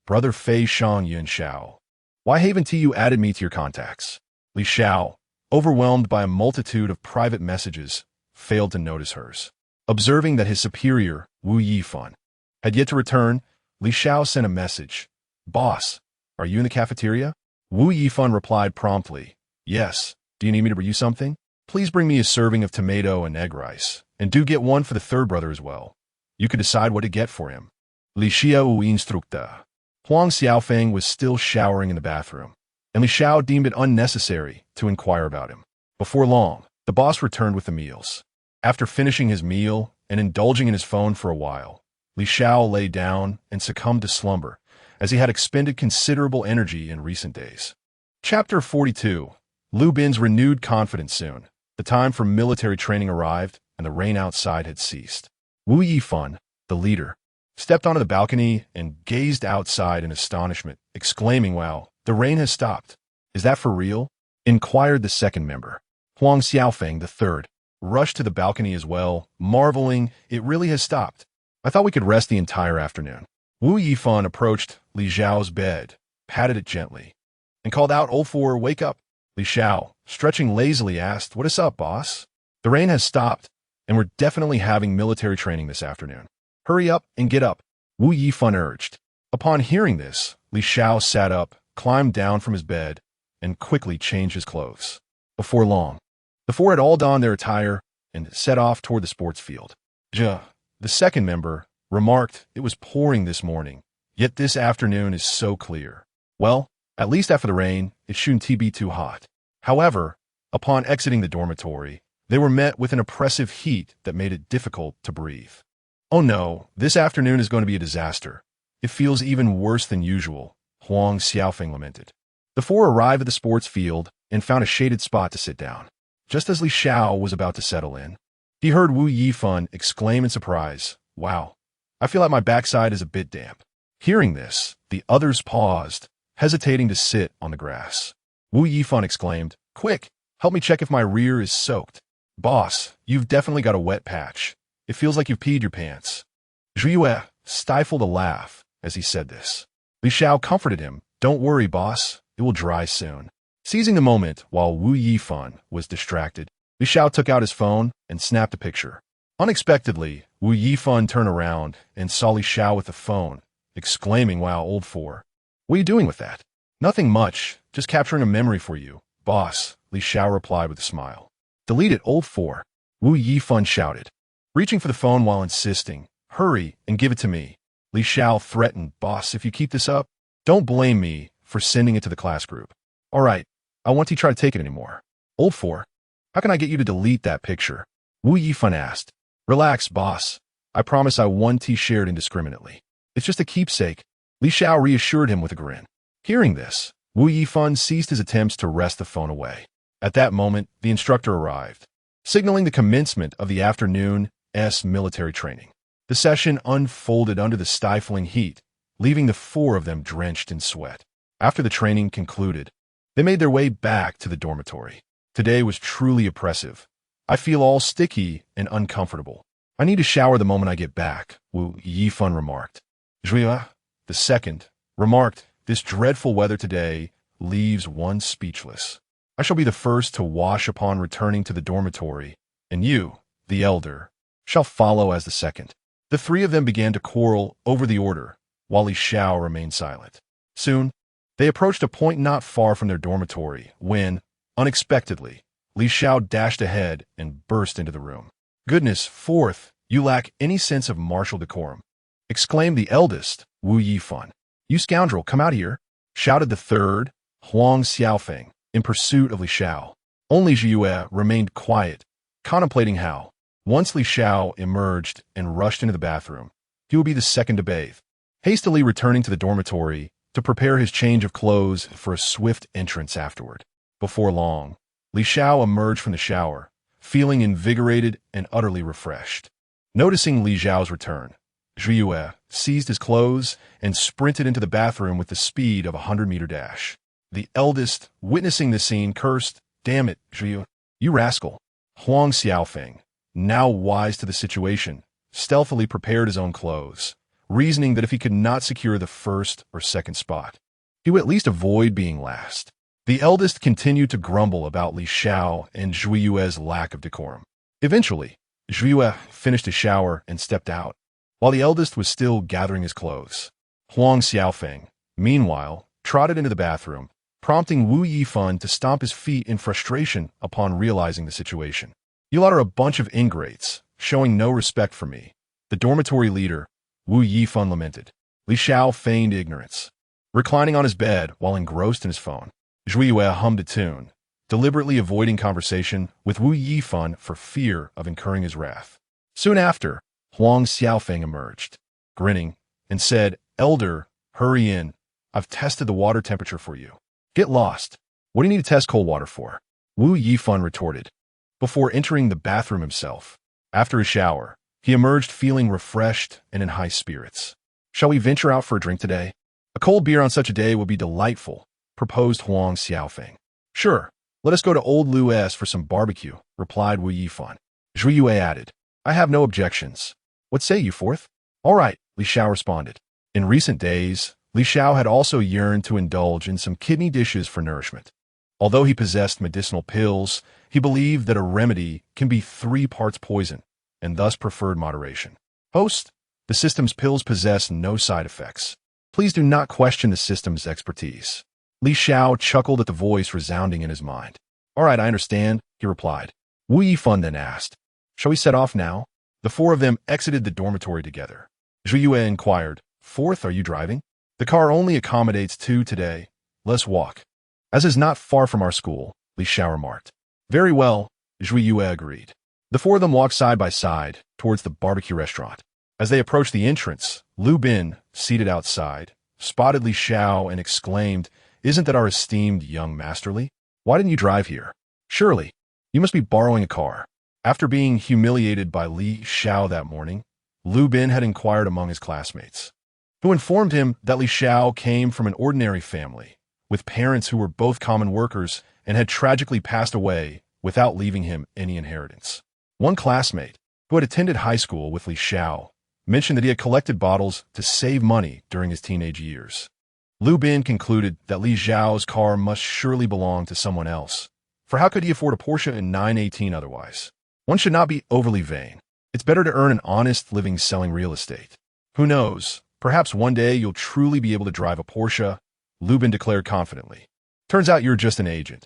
Brother Fei Shang Yun Xiao, Why haven't you added me to your contacts? Li Xiao, overwhelmed by a multitude of private messages, failed to notice hers. Observing that his superior, Wu Yifan, had yet to return, Li Xiao sent a message. Boss, are you in the cafeteria? Wu Yifan replied promptly. Yes. Do you need me to bring you something? Please bring me a serving of tomato and egg rice, and do get one for the third brother as well. You could decide what to get for him. Li Xiao instructa. Huang Xiaofeng was still showering in the bathroom, and Li Xiao deemed it unnecessary to inquire about him. Before long, the boss returned with the meals. After finishing his meal and indulging in his phone for a while, Li Xiao lay down and succumbed to slumber, as he had expended considerable energy in recent days. Chapter 42. Lu Bin's renewed confidence soon. The time for military training arrived, and the rain outside had ceased. Wu Yifan, the leader, stepped onto the balcony and gazed outside in astonishment, exclaiming, "Wow, the rain has stopped. Is that for real?" Inquired the second member. Huang Xiaofeng, the third, rushed to the balcony as well, marveling, "It really has stopped. I thought we could rest the entire afternoon." Wu Yifan approached Li Xiao's bed, patted it gently, and called out, "Old Four, wake up." Li Xiao, stretching lazily, asked, "What is up, boss?" "The rain has stopped, and we're definitely having military training this afternoon. Hurry up and get up," Wu Yifan urged. Upon hearing this, Li Xiao sat up, climbed down from his bed, and quickly changed his clothes. Before long, the four had all donned their attire and set off toward the sports field. Zhe, the second member, remarked, "It was pouring this morning, yet this afternoon is so clear. Well, at least after the rain, it shouldn't be too hot." However, upon exiting the dormitory, they were met with an oppressive heat that made it difficult to breathe. "Oh no, this afternoon is going to be a disaster. It feels even worse than usual," Huang Xiaofeng lamented. The four arrived at the sports field and found a shaded spot to sit down. Just as Li Xiao was about to settle in, he heard Wu Yifan exclaim in surprise, "Wow, I feel like my backside is a bit damp." Hearing this, the others paused, hesitating to sit on the grass. Wu Yifan exclaimed, "Quick, help me check if my rear is soaked." "Boss, you've definitely got a wet patch. It feels like you've peed your pants." Zhiyue stifled a laugh as he said this. Li Xiao comforted him, "Don't worry, boss. It will dry soon." Seizing the moment while Wu Yifan was distracted, Li Xiao took out his phone and snapped a picture. Unexpectedly, Wu Yifan turned around and saw Li Xiao with the phone, exclaiming, "Wow, old four. What are you doing with that?" "Nothing much, just capturing a memory for you, boss," Li Xiao replied with a smile. "Delete it, old four," Wu Yifan shouted, reaching for the phone while insisting, "Hurry and give it to me." Li Xiao threatened, "Boss, if you keep this up, don't blame me for sending it to the class group." "All right, I won't try to take it anymore." "Old four, how can I get you to delete that picture?" Wu Yifan asked. "Relax, boss. I promise I won't share it indiscriminately. It's just a keepsake," Li Xiao reassured him with a grin. Hearing this, Wu Yifan ceased his attempts to wrest the phone away. At that moment, the instructor arrived, signaling the commencement of the afternoon's military training. The session unfolded under the stifling heat, leaving the four of them drenched in sweat. After the training concluded, they made their way back to the dormitory. "Today was truly oppressive. I feel all sticky and uncomfortable. I need to shower the moment I get back," Wu Yifan remarked. Zhiyue, the second, remarked, "This dreadful weather today leaves one speechless. I shall be the first to wash upon returning to the dormitory, and you, the elder, shall follow as the second." The three of them began to quarrel over the order, while Li Xiao remained silent. Soon, they approached a point not far from their dormitory when, unexpectedly, Li Xiao dashed ahead and burst into the room. "Goodness, fourth, you lack any sense of martial decorum," exclaimed the eldest, Wu Yifan. "You scoundrel, come out here," shouted the third, Huang Xiaofeng, in pursuit of Li Xiao. Only Zhiyue remained quiet, contemplating how, once Li Xiao emerged and rushed into the bathroom, he would be the second to bathe. Hastily returning to the dormitory to prepare his change of clothes for a swift entrance afterward. Before long, Li Xiao emerged from the shower, feeling invigorated and utterly refreshed. Noticing Li Xiao's return, Zhiyue seized his clothes and sprinted into the bathroom with the speed of a 100-meter dash. The eldest, witnessing the scene, cursed, "Damn it, Xiao, you rascal." Huang Xiaofeng, now wise to the situation, stealthily prepared his own clothes, reasoning that if he could not secure the first or second spot, He would at least avoid being last. The eldest continued to grumble about Li Xiao and Zhui Yue's lack of decorum. Eventually, Zhui Yue finished his shower and stepped out, while the eldest was still gathering his clothes. Huang Xiaofeng, meanwhile, trotted into the bathroom, prompting Wu Yifan to stomp his feet in frustration upon realizing the situation. "You lot are a bunch of ingrates, showing no respect for me," the dormitory leader, Wu Yifan, lamented. Li Xiao feigned ignorance. Reclining on his bed while engrossed in his phone, Zhui Yue hummed a tune, deliberately avoiding conversation with Wu Yifan for fear of incurring his wrath. Soon after, Huang Xiaofeng emerged, grinning, and said, "Elder, hurry in. I've tested the water temperature for you." "Get lost. What do you need to test cold water for?" Wu Yifan retorted, before entering the bathroom himself. After his shower, he emerged feeling refreshed and in high spirits. "Shall we venture out for a drink today? A cold beer on such a day would be delightful," proposed Huang Xiaofeng. "Sure, let us go to Old Lu's for some barbecue," replied Wu Yifan. Zhui Yue added, "I have no objections. What say you, fourth?" "All right," Li Xiao responded. In recent days, Li Xiao had also yearned to indulge in some kidney dishes for nourishment. Although he possessed medicinal pills, he believed that a remedy can be 3 parts poison, and thus preferred moderation. "Host, the system's pills possess no side effects. Please do not question the system's expertise." Li Xiao chuckled at the voice resounding in his mind. "All right, I understand," he replied. Wu Yifan then asked, "Shall we set off now?" The 4 of them exited the dormitory together. Zhui Yue inquired, "Fourth, are you driving?" "The car only accommodates 2 today. Let's walk." "As is not far from our school," Li Xiao remarked. "Very well," Zhui Yue agreed. The 4 of them walked side by side towards the barbecue restaurant. As they approached the entrance, Lu Bin, seated outside, spotted Li Xiao and exclaimed, "Isn't that our esteemed young masterly? Why didn't you drive here? Surely, you must be borrowing a car." After being humiliated by Li Xiao that morning, Lu Bin had inquired among his classmates, who informed him that Li Xiao came from an ordinary family, with parents who were both common workers and had tragically passed away without leaving him any inheritance. One classmate, who had attended high school with Li Xiao, mentioned that he had collected bottles to save money during his teenage years. Lu Bin concluded that Li Xiao's car must surely belong to someone else, for how could he afford a Porsche in 918 otherwise? One should not be overly vain. It's better to earn an honest living selling real estate. Who knows, perhaps one day you'll truly be able to drive a Porsche, Lu Bin declared confidently. "Turns out you're just an agent.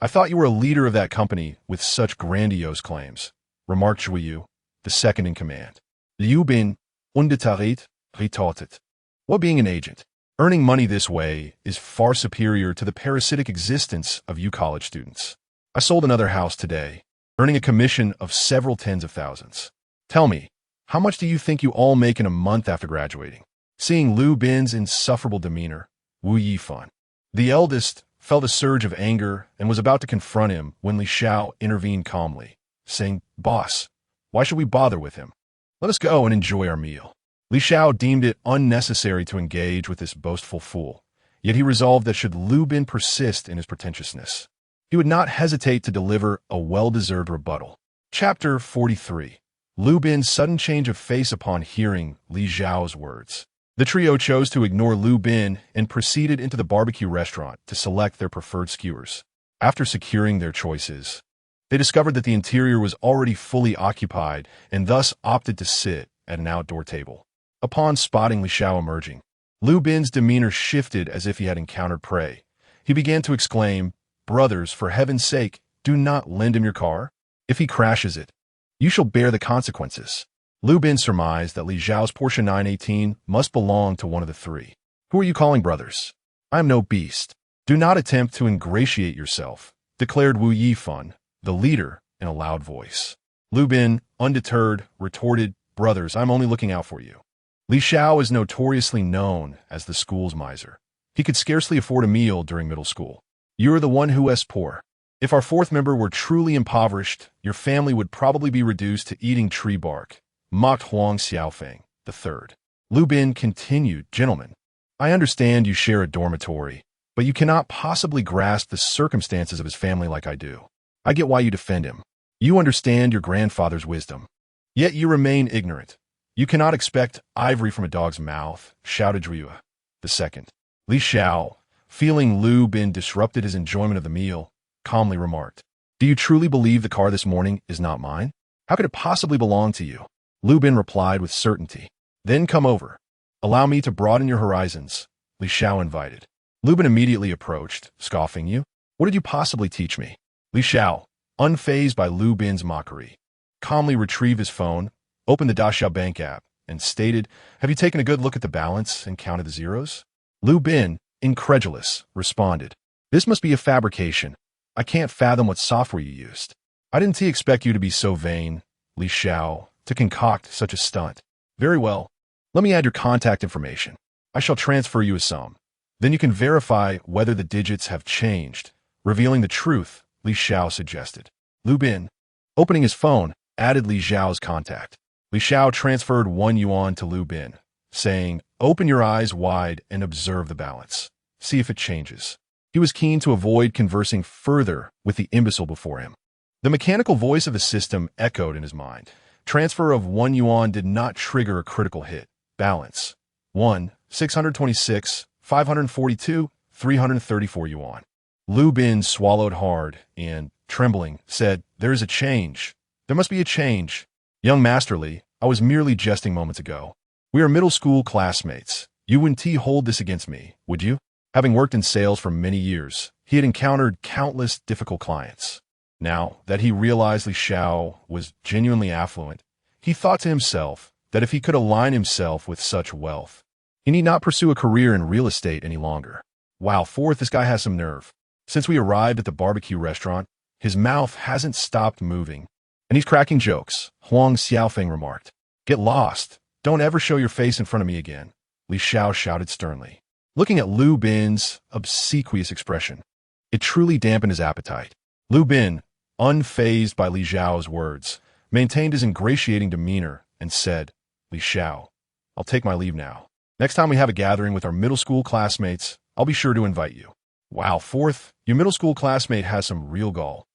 I thought you were a leader of that company with such grandiose claims," remarked Zhui Yu, the second in command. Liu Bin, undetarit, retorted. "What being an agent? Earning money this way is far superior to the parasitic existence of you college students. I sold another house today, earning a commission of several tens of thousands. Tell me, how much do you think you all make in a month after graduating?" Seeing Lu Bin's insufferable demeanor, Wu Yifan, the eldest, felt a surge of anger and was about to confront him when Li Xiao intervened calmly, saying, "Boss, why should we bother with him? Let us go and enjoy our meal." Li Xiao deemed it unnecessary to engage with this boastful fool, yet he resolved that should Lu Bin persist in his pretentiousness, he would not hesitate to deliver a well-deserved rebuttal. Chapter 43. Lu Bin's sudden change of face upon hearing Li Xiao's words. The trio chose to ignore Lu Bin and proceeded into the barbecue restaurant to select their preferred skewers. After securing their choices, they discovered that the interior was already fully occupied and thus opted to sit at an outdoor table. Upon spotting Li Xiao emerging, Lu Bin's demeanor shifted as if he had encountered prey. He began to exclaim, "Brothers, for heaven's sake, do not lend him your car. If he crashes it, you shall bear the consequences." Lu Bin surmised that Li Xiao's Porsche 918 must belong to one of the 3. "Who are you calling brothers? I am no beast. Do not attempt to ingratiate yourself," declared Wu Yifan, the leader, in a loud voice. Lu Bin, undeterred, retorted, "Brothers, I'm only looking out for you." Li Xiao is notoriously known as the school's miser. He could scarcely afford a meal during middle school. "You are the one who is poor. If our 4th member were truly impoverished, your family would probably be reduced to eating tree bark," mocked Huang Xiaofeng, the 3rd. Lu Bin continued, "Gentlemen, I understand you share a dormitory, but you cannot possibly grasp the circumstances of his family like I do. I get why you defend him. You understand your grandfather's wisdom. Yet you remain ignorant. You cannot expect ivory from a dog's mouth," shouted Zhui Yue, the 2nd. Li Xiao, feeling Lu Bin disrupted his enjoyment of the meal, calmly remarked, "Do you truly believe the car this morning is not mine? How could it possibly belong to you?" Lu Bin replied with certainty. "Then come over. Allow me to broaden your horizons," Li Xiao invited. Lu Bin immediately approached, scoffing, "You? What did you possibly teach me?" Li Xiao, unfazed by Lu Bin's mockery, calmly retrieved his phone, opened the Daxiao Bank app, and stated, "Have you taken a good look at the balance and counted the zeros?" Lu Bin, incredulous, responded, "This must be a fabrication. I can't fathom what software you used." "I didn't expect you to be so vain, Li Xiao, to concoct such a stunt." "Very well. Let me add your contact information. I shall transfer you a sum. Then you can verify whether the digits have changed." Revealing the truth, Li Xiao suggested. Lu Bin, opening his phone, added Li Xiao's contact. Li Xiao transferred 1 yuan to Lu Bin, saying, "Open your eyes wide and observe the balance. See if it changes." He was keen to avoid conversing further with the imbecile before him. The mechanical voice of the system echoed in his mind. Transfer of 1 yuan did not trigger a critical hit. Balance: 1, 626, 542, 334 yuan. Lu Bin swallowed hard and, trembling, said, "There is a change. There must be a change. Young Master Li, I was merely jesting moments ago. We are middle school classmates. You wouldn't hold this against me, would you?" Having worked in sales for many years, he had encountered countless difficult clients. Now that he realized Li Xiao was genuinely affluent, he thought to himself that if he could align himself with such wealth, he need not pursue a career in real estate any longer. Wow, fourth, this guy has some nerve. Since we arrived at the barbecue restaurant, his mouth hasn't stopped moving. And he's cracking jokes, Huang Xiaofeng remarked. "Get lost. Don't ever show your face in front of me again," Li Xiao shouted sternly. Looking at Lu Bin's obsequious expression, it truly dampened his appetite. Lu Bin, unfazed by Li Xiao's words, maintained his ingratiating demeanor and said, "Li Xiao, I'll take my leave now. Next time we have a gathering with our middle school classmates, I'll be sure to invite you." "Wow, fourth, your middle school classmate has some real gall."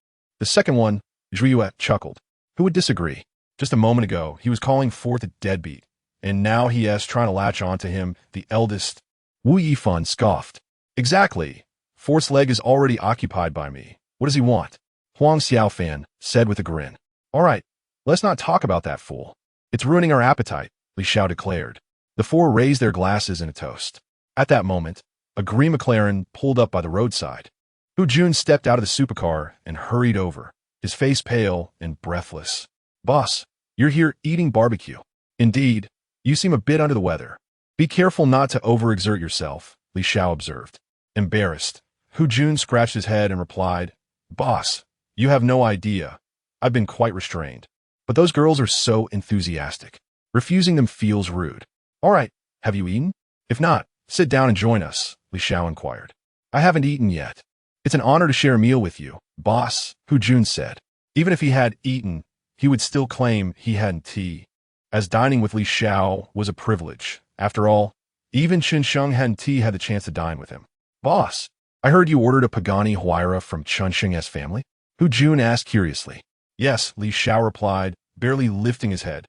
The second one, Zhuiyue, chuckled. Who would disagree? Just a moment ago, he was calling Fourth a deadbeat, and now he is trying to latch on to him, the eldest. Wu Yifan scoffed. "Exactly. Fourth's leg is already occupied by me. What does he want?" Huang Xiaofan said with a grin. "All right, let's not talk about that fool. It's ruining our appetite," Li Xiao declared. The four raised their glasses in a toast. At that moment, a green McLaren pulled up by the roadside. Hu Jun stepped out of the supercar and hurried over, his face pale and breathless. "Boss, you're here eating barbecue. Indeed, you seem a bit under the weather. Be careful not to overexert yourself," Li Xiao observed. Embarrassed, Hu Jun scratched his head and replied, "Boss, you have no idea. I've been quite restrained. But those girls are so enthusiastic. Refusing them feels rude." "All right, have you eaten? If not, sit down and join us," Li Xiao inquired. "I haven't eaten yet." "It's an honor to share a meal with you, boss," Hu Jun said. Even if he had eaten, he would still claim he hadn't tea, as dining with Li Xiao was a privilege. After all, even Chen Sheng hadn't had the chance to dine with him. "Boss, I heard you ordered a Pagani Huayra from Chen Sheng's family?" Hu Jun asked curiously. "Yes," Li Xiao replied, barely lifting his head,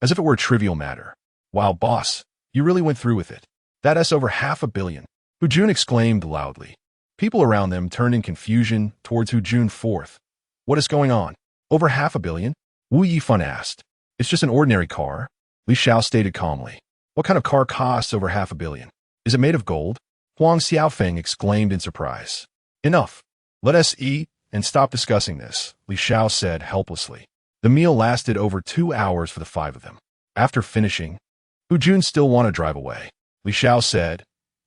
as if it were a trivial matter. "Wow, boss, you really went through with it. That's over 500 million. Hu Jun exclaimed loudly. People around them turned in confusion towards Hu Jun Fourth. "What is going on? Over 500 million? Wu Yifan asked. "It's just an ordinary car," Li Xiao stated calmly. "What kind of car costs over 500 million? Is it made of gold?" Huang Xiaofeng exclaimed in surprise. "Enough. Let us eat and stop discussing this," Li Xiao said helplessly. The meal lasted over 2 hours for the five of them. After finishing, Hu Jun still wanted to drive away. Li Xiao said,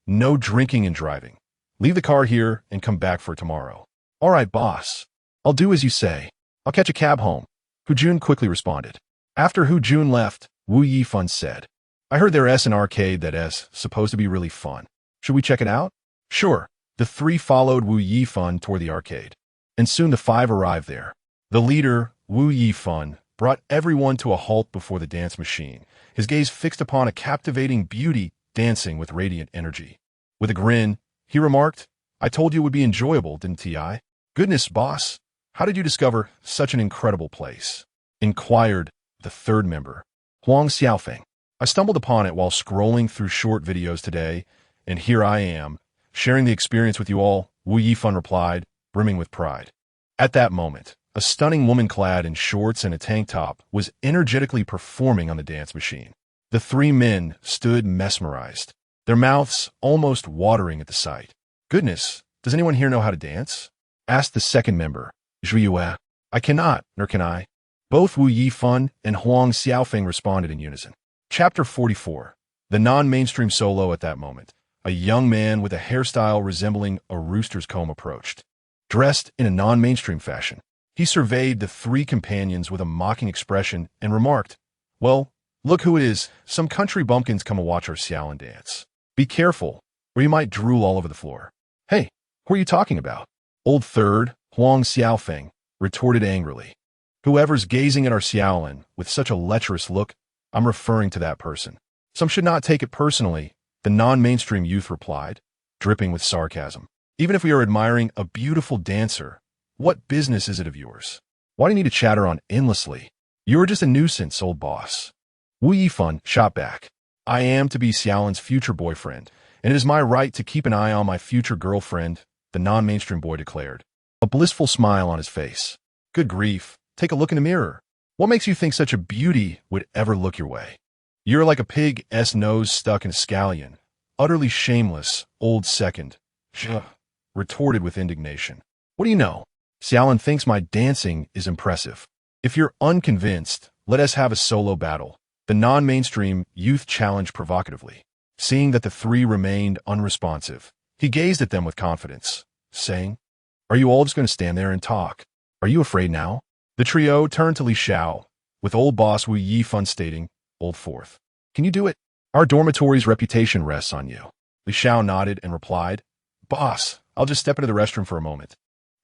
"No drinking and driving. Leave the car here and come back for tomorrow." "All right, boss. I'll do as you say. I'll catch a cab home," Hu Jun quickly responded. After Hu Jun left, Wu Yifan said, "I heard there's an arcade that's supposed to be really fun. Should we check it out?" "Sure." The three followed Wu Yifan toward the arcade, and soon the five arrived there. The leader, Wu Yifan, brought everyone to a halt before the dance machine, his gaze fixed upon a captivating beauty dancing with radiant energy. With a grin, he remarked, "I told you it would be enjoyable, didn't I?" "Goodness, boss, how did you discover such an incredible place?" inquired the third member, Huang Xiaofeng. "I stumbled upon it while scrolling through short videos today, and here I am, sharing the experience with you all, Wu Yifan replied, brimming with pride. At that moment, a stunning woman clad in shorts and a tank top was energetically performing on the dance machine. The three men stood mesmerized, their mouths almost watering at the sight. Goodness, does anyone here know how to dance? Asked the second member, Zhu Yue. I cannot, nor can I. Both Wu Yifan and Huang Xiaofeng responded in unison. Chapter 44. The non-mainstream solo. At that moment, a young man with a hairstyle resembling a rooster's comb approached. Dressed in a non-mainstream fashion, he surveyed the three companions with a mocking expression and remarked, Well, look who it is. Some country bumpkins come and watch our Xiao dance. Be careful, or you might drool all over the floor. Hey, who are you talking about? Old third, Huang Xiaofeng, retorted angrily. Whoever's gazing at our Xiaolin with such a lecherous look, I'm referring to that person. Some should not take it personally, the non-mainstream youth replied, dripping with sarcasm. Even if we are admiring a beautiful dancer, what business is it of yours? Why do you need to chatter on endlessly? You are just a nuisance, old boss. Wu Yifan shot back. I am to be Xiaolin's future boyfriend, and it is my right to keep an eye on my future girlfriend, the non-mainstream boy declared, a blissful smile on his face. Good grief, take a look in the mirror. What makes you think such a beauty would ever look your way? You're like a pig's nose stuck in a scallion, utterly shameless, old second, retorted with indignation. What do you know? Xiaolin thinks my dancing is impressive. If you're unconvinced, let us have a solo battle, the non-mainstream youth challenged provocatively. Seeing that the three remained unresponsive, he gazed at them with confidence, saying, Are you all just going to stand there and talk? Are you afraid now? The trio turned to Li Xiao, with old boss Wu Yifan stating, Old fourth. Can you do it? Our dormitory's reputation rests on you. Li Xiao nodded and replied, Boss, I'll just step into the restroom for a moment.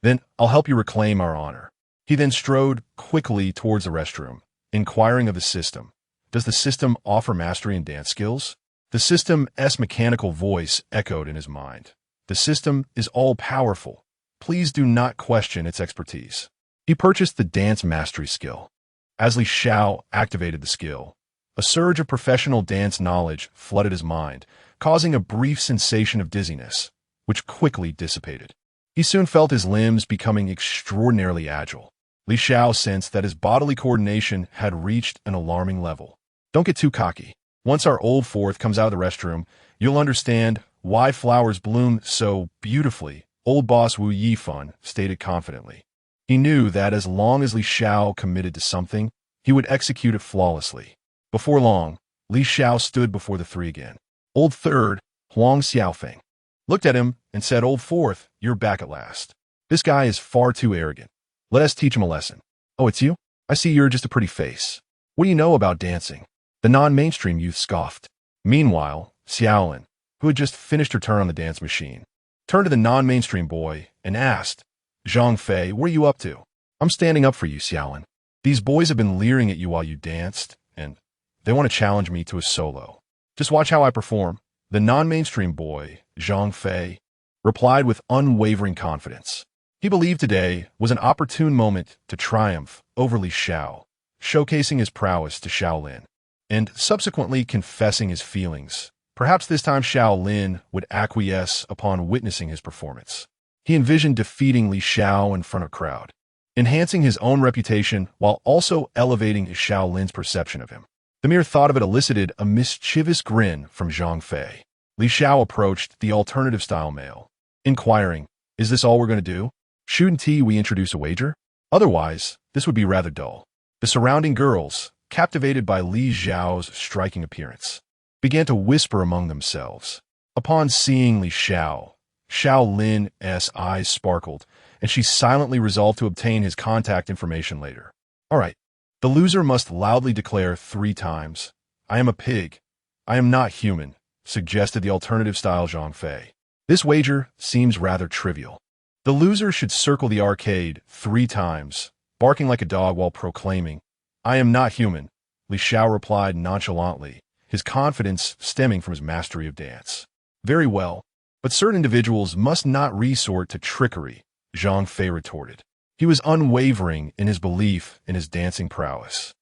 Then I'll help you reclaim our honor. He then strode quickly towards the restroom, inquiring of the system. Does the system offer mastery in dance skills? The system's mechanical voice echoed in his mind. The system is all-powerful. Please do not question its expertise. He purchased the dance mastery skill. As Li Xiao activated the skill, a surge of professional dance knowledge flooded his mind, causing a brief sensation of dizziness, which quickly dissipated. He soon felt his limbs becoming extraordinarily agile. Li Xiao sensed that his bodily coordination had reached an alarming level. Don't get too cocky. Once our old fourth comes out of the restroom, you'll understand why flowers bloom so beautifully, old boss Wu Yifan stated confidently. He knew that as long as Li Xiao committed to something, he would execute it flawlessly. Before long, Li Xiao stood before the three again. Old third, Huang Xiaofeng, looked at him and said, Old fourth, you're back at last. This guy is far too arrogant. Let us teach him a lesson. Oh, it's you? I see you're just a pretty face. What do you know about dancing? The non-mainstream youth scoffed. Meanwhile, Xiaolin, who had just finished her turn on the dance machine, turned to the non-mainstream boy and asked, Zhang Fei, what are you up to? I'm standing up for you, Xiaolin. These boys have been leering at you while you danced, and they want to challenge me to a solo. Just watch how I perform. The non-mainstream boy, Zhang Fei, replied with unwavering confidence. He believed today was an opportune moment to triumph over Li Xiao, showcasing his prowess to Shaolin, and subsequently confessing his feelings. Perhaps this time Shaolin would acquiesce upon witnessing his performance. He envisioned defeating Li Xiao in front of a crowd, enhancing his own reputation while also elevating Shaolin's perception of him. The mere thought of it elicited a mischievous grin from Zhang Fei. Li Xiao approached the alternative-style male, inquiring, Is this all we're going to do? Shouldn't we introduce a wager? Otherwise, this would be rather dull. The surrounding girls, captivated by Li Xiao's striking appearance, began to whisper among themselves. Upon seeing Li Xiao, Shaolin's eyes sparkled, and she silently resolved to obtain his contact information later. All right. The loser must loudly declare 3 times, I am a pig. I am not human, suggested the alternative-style Zhang Fei. This wager seems rather trivial. The loser should circle the arcade 3 times, barking like a dog while proclaiming, I am not human, Li Xiao replied nonchalantly, his confidence stemming from his mastery of dance. Very well, but certain individuals must not resort to trickery, Zhang Fei retorted. He was unwavering in his belief in his dancing prowess.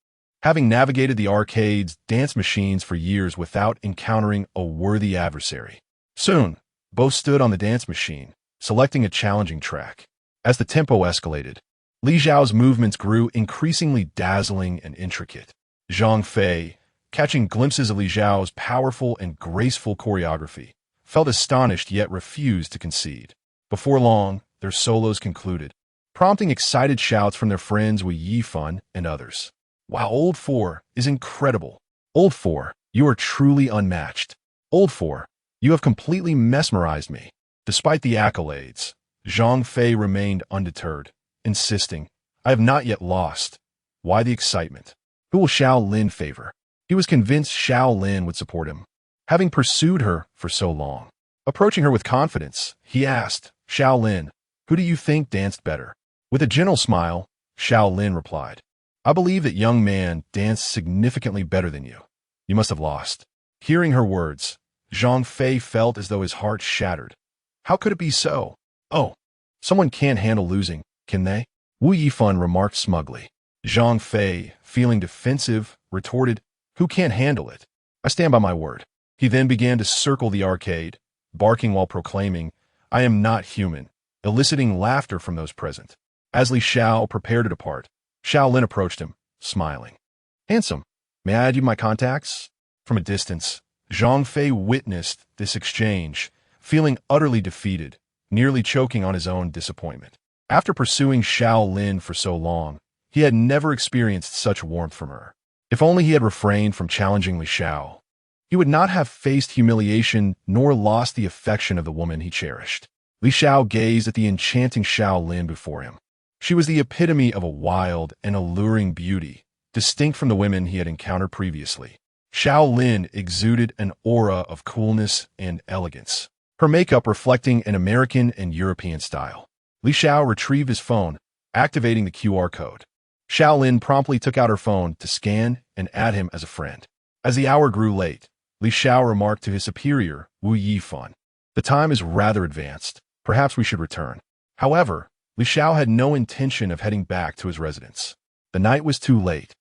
Having navigated the arcade's dance machines for years without encountering a worthy adversary. Soon, Both stood on the dance machine, selecting a challenging track. As the tempo escalated, Li Xiao's movements grew increasingly dazzling and intricate. Zhang Fei, catching glimpses of Li Xiao's powerful and graceful choreography, felt astonished yet refused to concede. Before long, their solos concluded, prompting excited shouts from their friends Wu Yifan and others. Wow, Old Four is incredible. Old Four, you are truly unmatched. Old Four, you have completely mesmerized me. Despite the accolades, Zhang Fei remained undeterred, insisting, I have not yet lost. Why the excitement? Who will Xiao Lin favor? He was convinced Xiao Lin would support him, having pursued her for so long. Approaching her with confidence, he asked, Xiao Lin, who do you think danced better? With a gentle smile, Xiao Lin replied, I believe that young man danced significantly better than you. You must have lost. Hearing her words, Zhang Fei felt as though his heart shattered. How could it be so? Oh, someone can't handle losing, can they? Wu Yifan remarked smugly. Zhang Fei, feeling defensive, retorted, who can't handle it? I stand by my word. He then began to circle the arcade, barking while proclaiming, I am not human, eliciting laughter from those present. As Li Xiao prepared to depart, Xiao Lin approached him, smiling. Handsome, may I add you my contacts? From a distance, Zhang Fei witnessed this exchange, feeling utterly defeated, nearly choking on his own disappointment. After pursuing Xiao Lin for so long, he had never experienced such warmth from her. If only he had refrained from challenging Li Xiao, he would not have faced humiliation nor lost the affection of the woman he cherished. Li Xiao gazed at the enchanting Xiao Lin before him. She was the epitome of a wild and alluring beauty, distinct from the women he had encountered previously. Xiao Lin exuded an aura of coolness and elegance, her makeup reflecting an American and European style. Li Xiao retrieved his phone, activating the QR code. Xiao Lin promptly took out her phone to scan and add him as a friend. As the hour grew late, Li Xiao remarked to his superior, Wu Yifan, the time is rather advanced. Perhaps we should return. However, Li Xiao had no intention of heading back to his residence. The night was too late,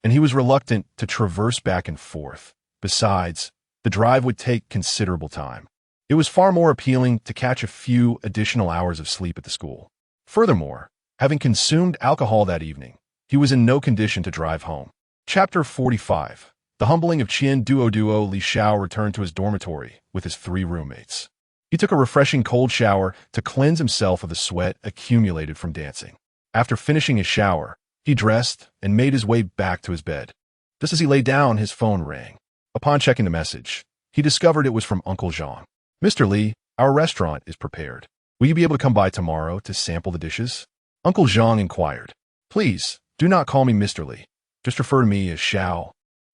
and he was reluctant to traverse back and forth. Besides, the drive would take considerable time. It was far more appealing to catch a few additional hours of sleep at the school. Furthermore, having consumed alcohol that evening, he was in no condition to drive home. Chapter 45. The humbling of Qian Duo. Li Xiao returned to his dormitory with his 3 roommates. He took a refreshing cold shower to cleanse himself of the sweat accumulated from dancing. After finishing his shower, he dressed and made his way back to his bed. Just as he lay down, his phone rang. Upon checking the message, he discovered it was from Uncle Zhang. Mr. Li, our restaurant is prepared. Will you be able to come by tomorrow to sample the dishes? Uncle Zhang inquired. Please, do not call me Mr. Li. Just refer to me as Xiao.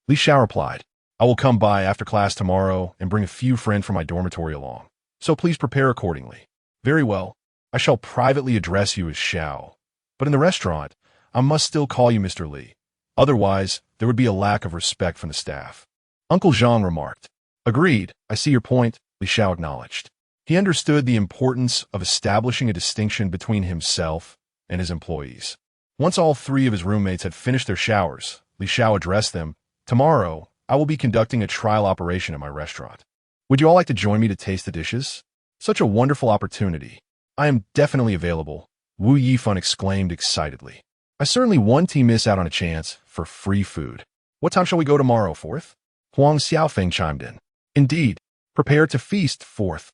Li Xiao replied, I will come by after class tomorrow and bring a few friends from my dormitory along. So please prepare accordingly. Very well. I shall privately address you as Xiao. But in the restaurant, I must still call you Mr. Li. Otherwise, there would be a lack of respect from the staff. Uncle Zhang remarked. Agreed. I see your point, Li Xiao acknowledged. He understood the importance of establishing a distinction between himself and his employees. Once all 3 of his roommates had finished their showers, Li Xiao addressed them. Tomorrow, I will be conducting a trial operation at my restaurant. Would you all like to join me to taste the dishes? Such a wonderful opportunity. I am definitely available, Wu Yifan exclaimed excitedly. I certainly won't miss out on a chance for free food. What time shall we go tomorrow, 4th? Huang Xiaofeng chimed in. Indeed. Prepare to feast, 4th.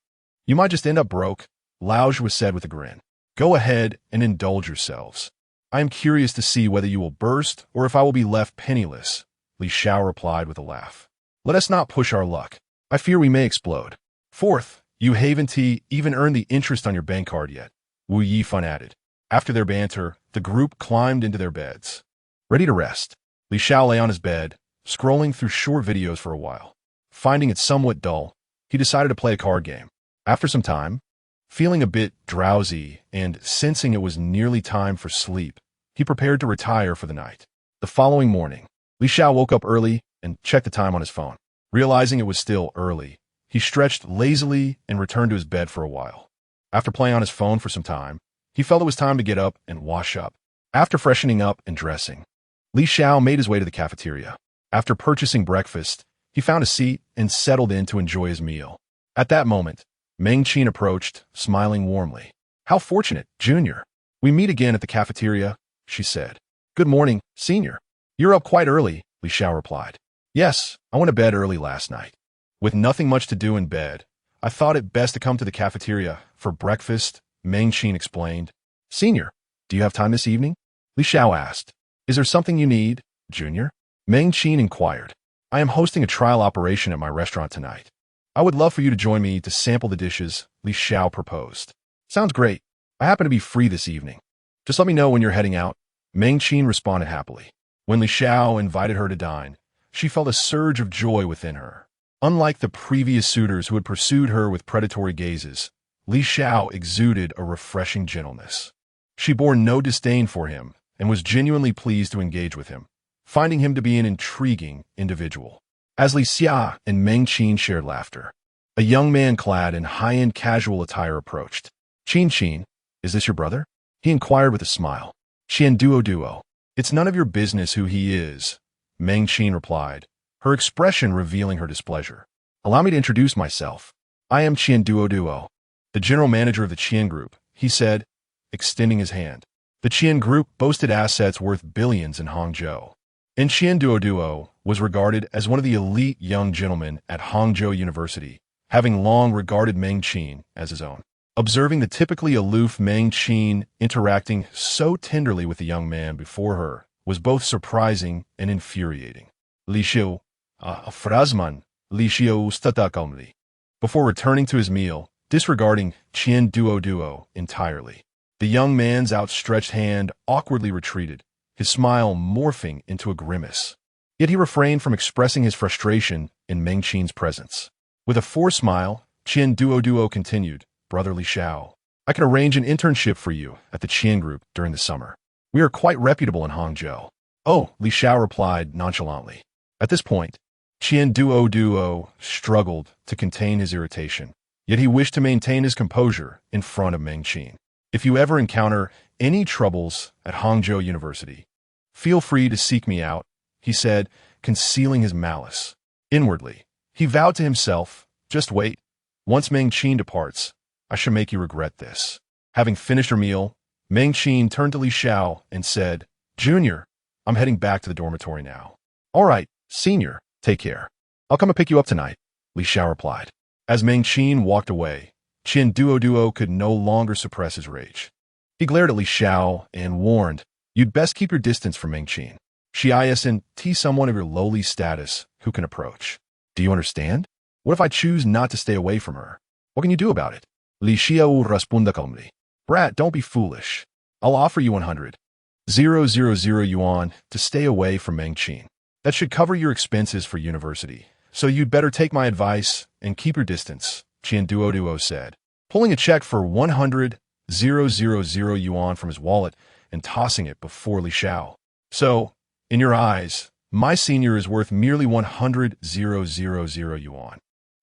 You might just end up broke, Lao Zhu said with a grin. Go ahead and indulge yourselves. I am curious to see whether you will burst or if I will be left penniless, Li Xiao replied with a laugh. Let us not push our luck. I fear we may explode. 4th, you haven't even earned the interest on your bank card yet, Wu Yifan added. After their banter, the group climbed into their beds. Ready to rest, Li Xiao lay on his bed, scrolling through short videos for a while. Finding it somewhat dull, he decided to play a card game. After some time, feeling a bit drowsy and sensing it was nearly time for sleep, he prepared to retire for the night. The following morning, Li Xiao woke up early and checked the time on his phone. Realizing it was still early, he stretched lazily and returned to his bed for a while. After playing on his phone for some time, he felt it was time to get up and wash up. After freshening up and dressing, Li Xiao made his way to the cafeteria. After purchasing breakfast, he found a seat and settled in to enjoy his meal. At that moment, Meng Qin approached, smiling warmly. How fortunate, Junior. We meet again at the cafeteria, she said. Good morning, Senior. You're up quite early, Li Xiao replied. Yes, I went to bed early last night. With nothing much to do in bed, I thought it best to come to the cafeteria for breakfast, Meng Qin explained. Senior, do you have time this evening? Li Xiao asked. Is there something you need, Junior? Meng Qin inquired. I am hosting a trial operation at my restaurant tonight. I would love for you to join me to sample the dishes, Li Xiao proposed. Sounds great. I happen to be free this evening. Just let me know when you're heading out. Meng Qin responded happily. When Li Xiao invited her to dine, she felt a surge of joy within her. Unlike the previous suitors who had pursued her with predatory gazes, Li Xiao exuded a refreshing gentleness. She bore no disdain for him and was genuinely pleased to engage with him, finding him to be an intriguing individual. As Li Xia and Meng Qin shared laughter, a young man clad in high-end casual attire approached. Qin, is this your brother? He inquired with a smile. Duo. It's none of your business who he is, Meng Qin replied, her expression revealing her displeasure. Allow me to introduce myself. I am Duo, the general manager of the Qian Group, he said, extending his hand. The Qian Group boasted assets worth billions in Hangzhou, and Duo was regarded as one of the elite young gentlemen at Hangzhou University, having long regarded Meng Qin as his own. Observing the typically aloof Meng Qin interacting so tenderly with the young man before her was both surprising and infuriating. Li Xiao, Frasman, Li Xiao statakomli. Before returning to his meal, disregarding Duo entirely, the young man's outstretched hand awkwardly retreated, his smile morphing into a grimace. Yet he refrained from expressing his frustration in Meng Qin's presence. With a forced smile, Duo continued, Brother Li Xiao, I can arrange an internship for you at the Qian Group during the summer. We are quite reputable in Hangzhou. Oh, Li Xiao replied nonchalantly. At this point, Duo struggled to contain his irritation, yet he wished to maintain his composure in front of Meng Qin. If you ever encounter any troubles at Hangzhou University, feel free to seek me out, he said, concealing his malice. Inwardly, he vowed to himself, just wait. Once Meng Qin departs, I shall make you regret this. Having finished her meal, Meng Qin turned to Li Xiao and said, Junior, I'm heading back to the dormitory now. All right, Senior, take care. I'll come and pick you up tonight, Li Xiao replied. As Meng Qin walked away, Duo could no longer suppress his rage. He glared at Li Xiao and warned, You'd best keep your distance from Meng Qin. She isn't someone of your lowly status who can approach. Do you understand? What if I choose not to stay away from her? What can you do about it? Li Xiao responded calmly. Brat, don't be foolish. I'll offer you 100,000 yuan to stay away from Meng Qin. That should cover your expenses for university. So you'd better take my advice and keep your distance, Duo said, pulling a check for 100,000 yuan from his wallet and tossing it before Li Xiao. So, in your eyes, my senior is worth merely 100,000 yuan.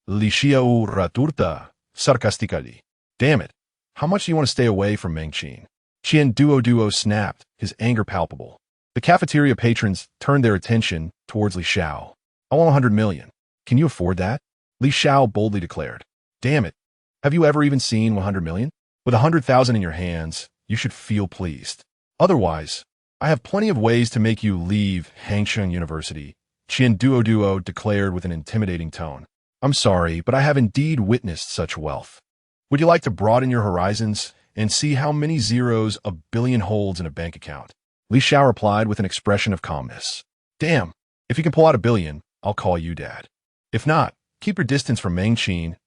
Li Xiao raturta sarcastically. Damn it. How much do you want to stay away from Meng Qin? Duo snapped, his anger palpable. The cafeteria patrons turned their attention towards Li Xiao. I want 100 million. Can you afford that? Li Xiao boldly declared. Damn it. Have you ever even seen 100 million? With 100,000 in your hands, you should feel pleased. Otherwise, I have plenty of ways to make you leave Hangzhou University, Duo declared with an intimidating tone. I'm sorry, but I have indeed witnessed such wealth. Would you like to broaden your horizons and see how many zeros a billion holds in a bank account? Li Xiao replied with an expression of calmness. Damn, if you can pull out 1 billion, I'll call you dad. If not, keep your distance from Meng Qin,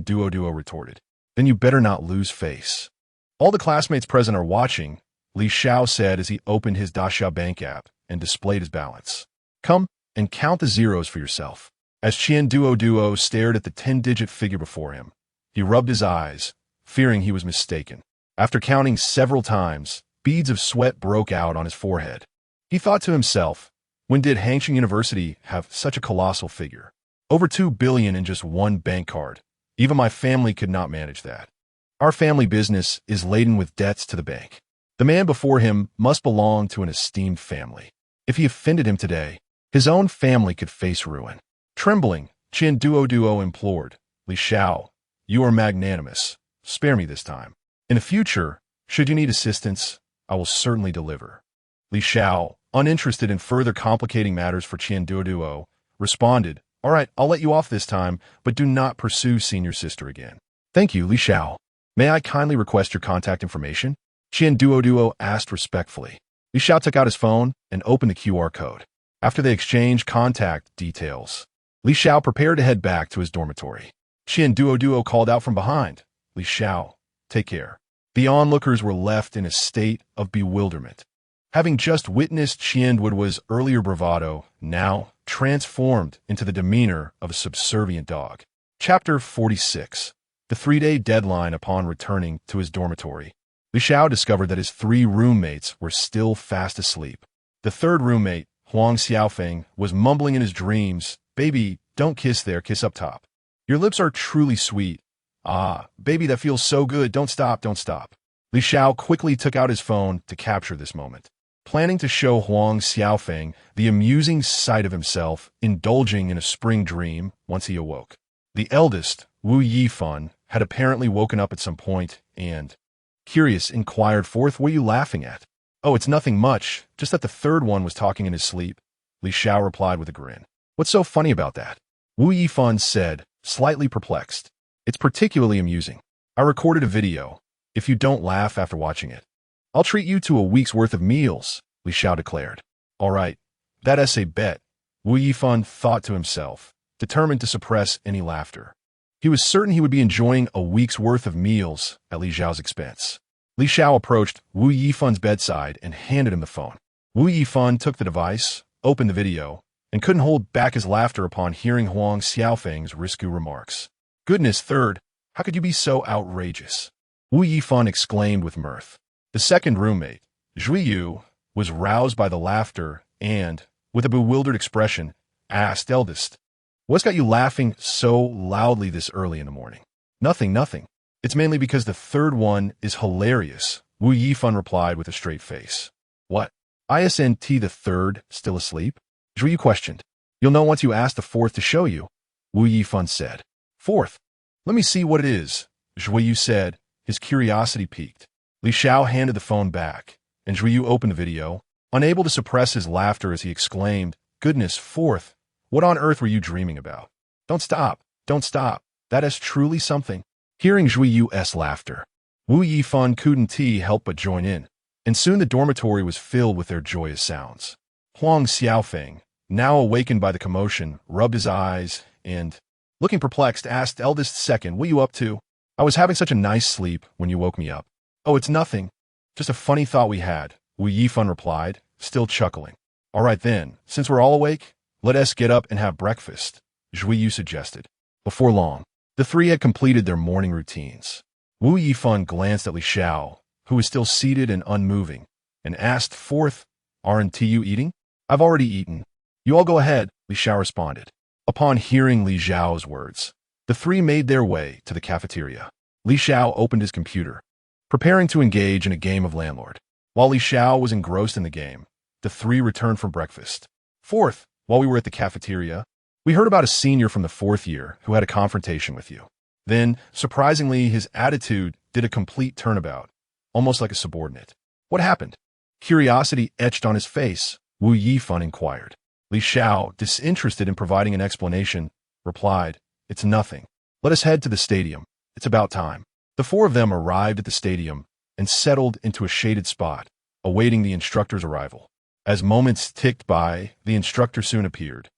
Duo retorted. Then you better not lose face. All the classmates present are watching, Li Xiao said as he opened his Daxia bank app and displayed his balance. Come and count the zeros for yourself. As Duo stared at the 10-digit figure before him, he rubbed his eyes, fearing he was mistaken. After counting several times, beads of sweat broke out on his forehead. He thought to himself, when did Hangzhou University have such a colossal figure? Over 2 billion in just one bank card. Even my family could not manage that. Our family business is laden with debts to the bank. The man before him must belong to an esteemed family. If he offended him today, his own family could face ruin. Trembling, Duo implored, Li Xiao, You are magnanimous. Spare me this time. In the future, should you need assistance, I will certainly deliver. Li Xiao, uninterested in further complicating matters for Qian, responded, All right, I'll let you off this time, but do not pursue senior sister again. Thank you, Li Xiao. May I kindly request your contact information? Qian asked respectfully. Li Xiao took out his phone and opened the QR code. After they exchanged contact details, Li Xiao prepared to head back to his dormitory. Qian called out from behind. Li Xiao, take care. The onlookers were left in a state of bewilderment. Having just witnessed Qian's earlier bravado, now transformed into the demeanor of a subservient dog. Chapter 46. The 3-day deadline upon returning to his dormitory. Li Xiao discovered that his 3 roommates were still fast asleep. The third roommate, Huang Xiaofeng, was mumbling in his dreams, Baby, don't kiss there, kiss up top. Your lips are truly sweet. Ah, baby, that feels so good, don't stop, don't stop. Li Xiao quickly took out his phone to capture this moment, planning to show Huang Xiaofeng the amusing sight of himself indulging in a spring dream once he awoke. The eldest, Wu Yifan, had apparently woken up at some point and, curious, inquired forth, What are you laughing at? Oh, it's nothing much, just that the third one was talking in his sleep. Li Xiao replied with a grin. What's so funny about that? Wu Yifan said, slightly perplexed. It's particularly amusing. I recorded a video. If you don't laugh after watching it, I'll treat you to a week's worth of meals, Li Xiao declared. All right, that's a bet, Wu Yifan thought to himself, determined to suppress any laughter. He was certain he would be enjoying a week's worth of meals at Li Xiao's expense. Li Xiao approached Wu Yifan's bedside and handed him the phone. Wu Yifan took the device, opened the video, and couldn't hold back his laughter upon hearing Huang Xiaofeng's risque remarks. Goodness, third, how could you be so outrageous? Wu Yifan exclaimed with mirth. The second roommate, Zhuiyu, was roused by the laughter and, with a bewildered expression, asked eldest, What's got you laughing so loudly this early in the morning? Nothing, nothing. It's mainly because the third one is hilarious, Wu Yifan replied with a straight face. What? Isn't the third still asleep? Zhuiyu questioned. You'll know once you ask the fourth to show you, Wu Yifan said. Fourth? Let me see what it is, Zhuiyu said, his curiosity piqued. Li Xiao handed the phone back, and Zhuiyu opened the video, unable to suppress his laughter as he exclaimed, Goodness, fourth, what on earth were you dreaming about? Don't stop, don't stop, that is truly something. Hearing Zhuiyu's laughter, Wu Yifan couldn't help but join in, and soon the dormitory was filled with their joyous sounds. Huang Xiaofeng, now awakened by the commotion, rubbed his eyes and, looking perplexed, asked eldest second, What you up to? I was having such a nice sleep when you woke me up. Oh, it's nothing. Just a funny thought we had, Wu Yifan replied, still chuckling. All right then, since we're all awake, let us get up and have breakfast, Zhuiyu suggested. Before long, the 3 had completed their morning routines. Wu Yifan glanced at Li Xiao, who was still seated and unmoving, and asked fourth, Aren't you eating? I've already eaten. You all go ahead, Li Xiao responded. Upon hearing Li Xiao's words, the 3 made their way to the cafeteria. Li Xiao opened his computer, preparing to engage in a game of landlord. While Li Xiao was engrossed in the game, the 3 returned from breakfast. Fourth, while we were at the cafeteria, we heard about a senior from the 4th year who had a confrontation with you. Then, surprisingly, his attitude did a complete turnabout, almost like a subordinate. What happened? Curiosity etched on his face, Wu Yifan inquired. Li Xiao, disinterested in providing an explanation, replied, It's nothing. Let us head to the stadium. It's about time. The 4 of them arrived at the stadium and settled into a shaded spot, awaiting the instructor's arrival. As moments ticked by, the instructor soon appeared.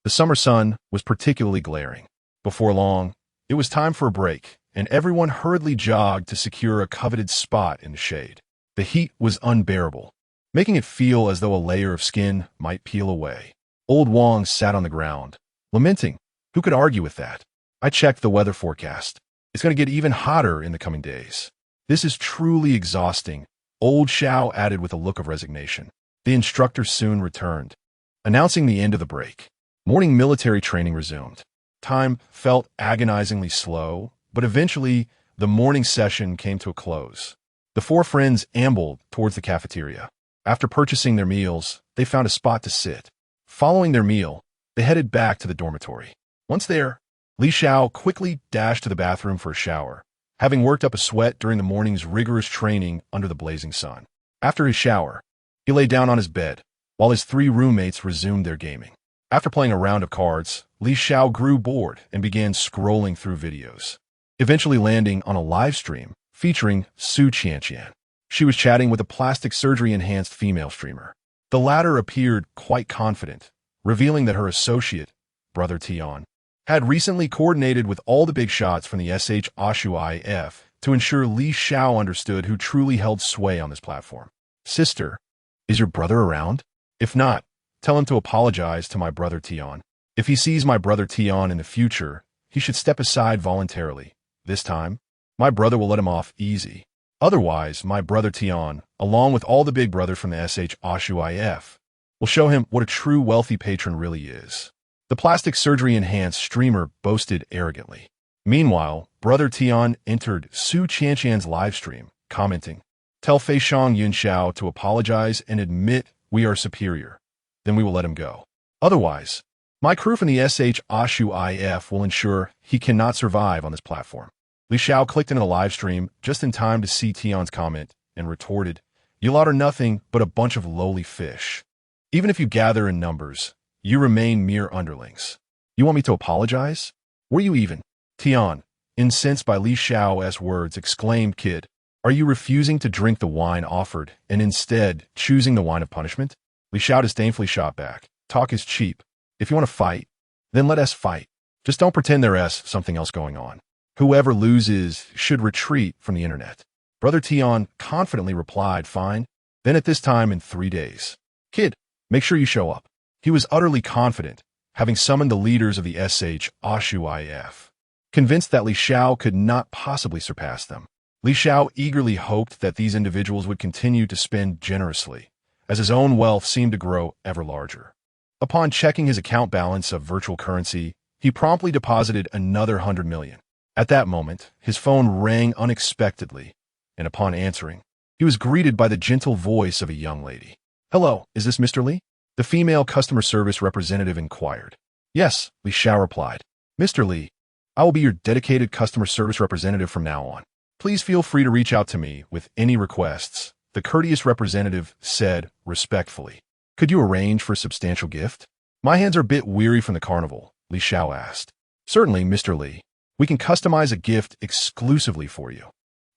The summer sun was particularly glaring. Before long, it was time for a break, and everyone hurriedly jogged to secure a coveted spot in the shade. The heat was unbearable, making it feel as though a layer of skin might peel away. Old Wang sat on the ground, lamenting. Who could argue with that? I checked the weather forecast. It's going to get even hotter in the coming days. This is truly exhausting, Old Xiao added with a look of resignation. The instructor soon returned, announcing the end of the break. Morning military training resumed. Time felt agonizingly slow, but eventually the morning session came to a close. The 4 friends ambled towards the cafeteria. After purchasing their meals, they found a spot to sit. Following their meal, they headed back to the dormitory. Once there, Li Xiao quickly dashed to the bathroom for a shower, having worked up a sweat during the morning's rigorous training under the blazing sun. After his shower, he lay down on his bed, while his three roommates resumed their gaming. After playing a round of cards, Li Xiao grew bored and began scrolling through videos, eventually landing on a live stream featuring Su Qianqian. She was chatting with a plastic surgery-enhanced female streamer. The latter appeared quite confident, revealing that her associate, brother Tian, had recently coordinated with all the big shots from the Shenhao to ensure Li Xiao understood who truly held sway on this platform. Sister, is your brother around? If not, tell him to apologize to my brother Tian. If he sees my brother Tian in the future, he should step aside voluntarily. This time, my brother will let him off easy. Otherwise, my brother Tian, along with all the big brothers from the Shenhao, will show him what a true wealthy patron really is. The plastic surgery-enhanced streamer boasted arrogantly. Meanwhile, brother Tian entered Su Qianqian's livestream, commenting, "Tell Fei Shang Yunxiao to apologize and admit we are superior. Then we will let him go. Otherwise, my crew from the Shenhao will ensure he cannot survive on this platform." Li Xiao clicked into the live stream just in time to see Tian's comment and retorted, "You lot are nothing but a bunch of lowly fish. Even if you gather in numbers, you remain mere underlings. You want me to apologize? Were you even?" Tian, incensed by Li Xiao's words, exclaimed, "Kid, are you refusing to drink the wine offered and instead choosing the wine of punishment?" Li Xiao disdainfully shot back, "Talk is cheap. If you want to fight, then let us fight. Just don't pretend there's something else going on. Whoever loses should retreat from the internet." Brother Tian confidently replied, "Fine. Then at this time in 3 days. Kid, make sure you show up." He was utterly confident, having summoned the leaders of the Shenhao, convinced that Li Xiao could not possibly surpass them. Li Xiao eagerly hoped that these individuals would continue to spend generously, as his own wealth seemed to grow ever larger. Upon checking his account balance of virtual currency, he promptly deposited another 100 million. At that moment, his phone rang unexpectedly, and upon answering, he was greeted by the gentle voice of a young lady. "Hello, is this Mr. Li?" The female customer service representative inquired. "Yes," Li Xiao replied. "Mr. Li, I will be your dedicated customer service representative from now on. Please feel free to reach out to me with any requests," the courteous representative said respectfully. "Could you arrange for a substantial gift?" "My hands are a bit weary from the carnival," Li Xiao asked. "Certainly, Mr. Li. We can customize a gift exclusively for you.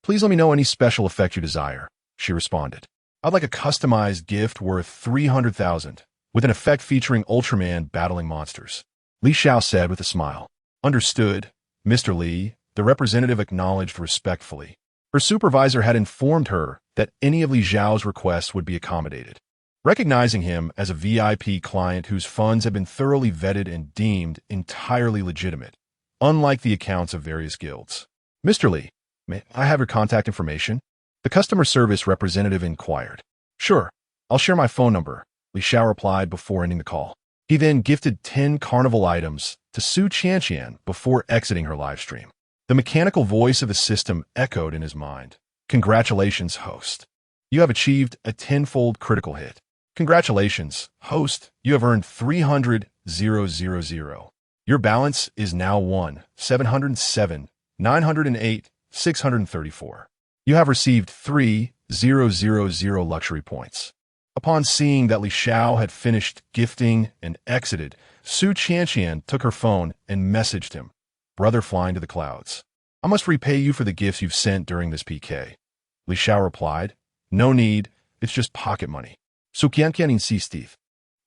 Please let me know any special effect you desire," she responded. "I'd like a customized gift worth 300,000, with an effect featuring Ultraman battling monsters," Li Xiao said with a smile. "Understood, Mr. Li," the representative acknowledged respectfully. Her supervisor had informed her that any of Li Xiao's requests would be accommodated. Recognizing him as a VIP client whose funds had been thoroughly vetted and deemed entirely legitimate, unlike the accounts of various guilds. "Mr. Li, may I have your contact information?" the customer service representative inquired. "Sure, I'll share my phone number," Li Xiao replied before ending the call. He then gifted 10 carnival items to Su Qianqian before exiting her live stream. The mechanical voice of the system echoed in his mind. "Congratulations, host. You have achieved a 10-fold critical hit. Congratulations, host. You have earned 300,000. Your balance is now 1,707,908,634. You have received 3,000 luxury points." Upon seeing that Li Xiao had finished gifting and exited, Su Qianqian took her phone and messaged him, "Brother flying to the clouds, I must repay you for the gifts you've sent during this PK." Li Xiao replied, "No need, it's just pocket money." Su Qianqian insisted,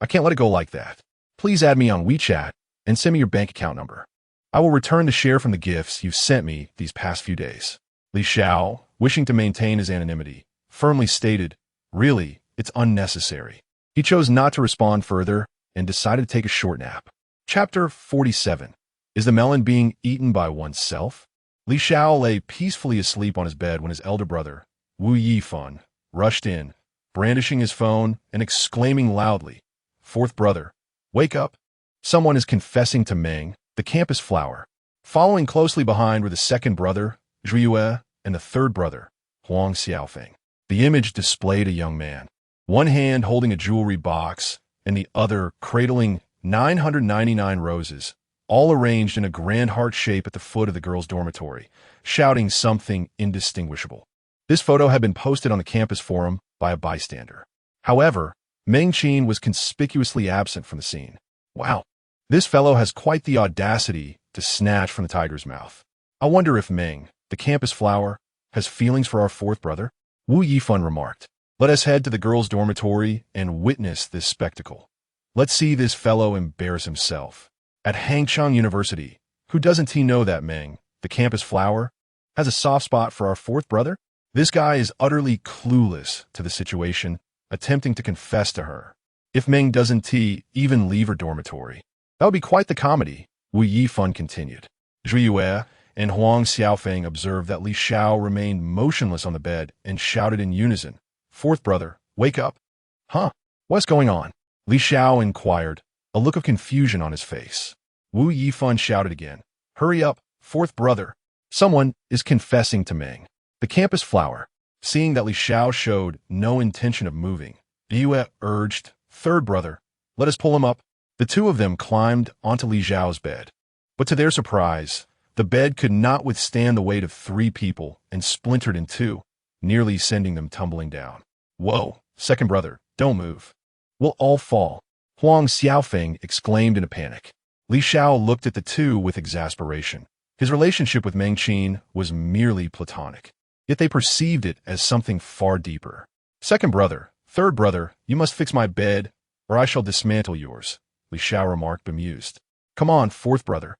"I can't let it go like that. Please add me on WeChat and send me your bank account number. I will return the share from the gifts you've sent me these past few days." Li Xiao, wishing to maintain his anonymity, firmly stated, "Really, it's unnecessary." He chose not to respond further and decided to take a short nap. Chapter 47. Is the melon being eaten by oneself? Li Xiao lay peacefully asleep on his bed when his elder brother, Wu Yifan, rushed in, brandishing his phone and exclaiming loudly, "Fourth brother, wake up. Someone is confessing to Meng, the campus flower." Following closely behind were the second brother, Zhiyue, and the third brother, Huang Xiaofeng. The image displayed a young man, one hand holding a jewelry box and the other cradling 999 roses, all arranged in a grand heart shape at the foot of the girls' dormitory, shouting something indistinguishable. This photo had been posted on the campus forum by a bystander. However, Meng Qin was conspicuously absent from the scene. Wow, this fellow has quite the audacity to snatch from the tiger's mouth. I wonder if Meng, the campus flower, has feelings for our fourth brother? Wu Yifan remarked. Let us head to the girls' dormitory and witness this spectacle. Let's see this fellow embarrass himself. At Hangchang University, who doesn't he know that Meng, the campus flower, has a soft spot for our fourth brother? This guy is utterly clueless to the situation, attempting to confess to her. If Meng doesn't even leave her dormitory, that would be quite the comedy, Wu Yifan continued. Zhu Yue and Huang Xiaofeng observed that Li Xiao remained motionless on the bed and shouted in unison, "Fourth brother, wake up." Huh? What's going on? Li Xiao inquired, a look of confusion on his face. Wu Yifan shouted again, "Hurry up, fourth brother. Someone is confessing to Meng, the campus flower." Seeing that Li Xiao showed no intention of moving, Yue urged, "Third brother, let us pull him up." The two of them climbed onto Li Xiao's bed. But to their surprise, the bed could not withstand the weight of 3 people and splintered in 2, nearly sending them tumbling down. "Whoa, second brother, don't move. We'll all fall," Huang Xiaofeng exclaimed in a panic. Li Xiao looked at the two with exasperation. His relationship with Meng Qin was merely platonic, yet they perceived it as something far deeper. "Second brother, third brother, you must fix my bed, or I shall dismantle yours," Li Xiao remarked, bemused. "Come on, fourth brother.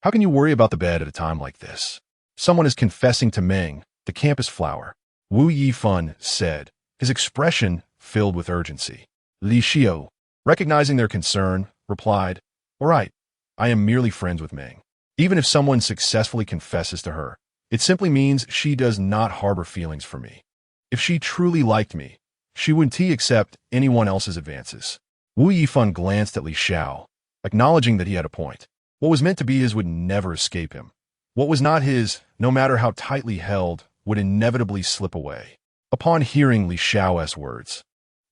How can you worry about the bed at a time like this? Someone is confessing to Meng, the campus flower," Wu Yifan said, his expression filled with urgency. Li Xiao, recognizing their concern, replied, "All right, I am merely friends with Meng. Even if someone successfully confesses to her, it simply means she does not harbor feelings for me. If she truly liked me, she wouldn't accept anyone else's advances." Wu Yifan glanced at Li Xiao, acknowledging that he had a point. What was meant to be his would never escape him. What was not his, no matter how tightly held, would inevitably slip away. Upon hearing Li Xiao's words,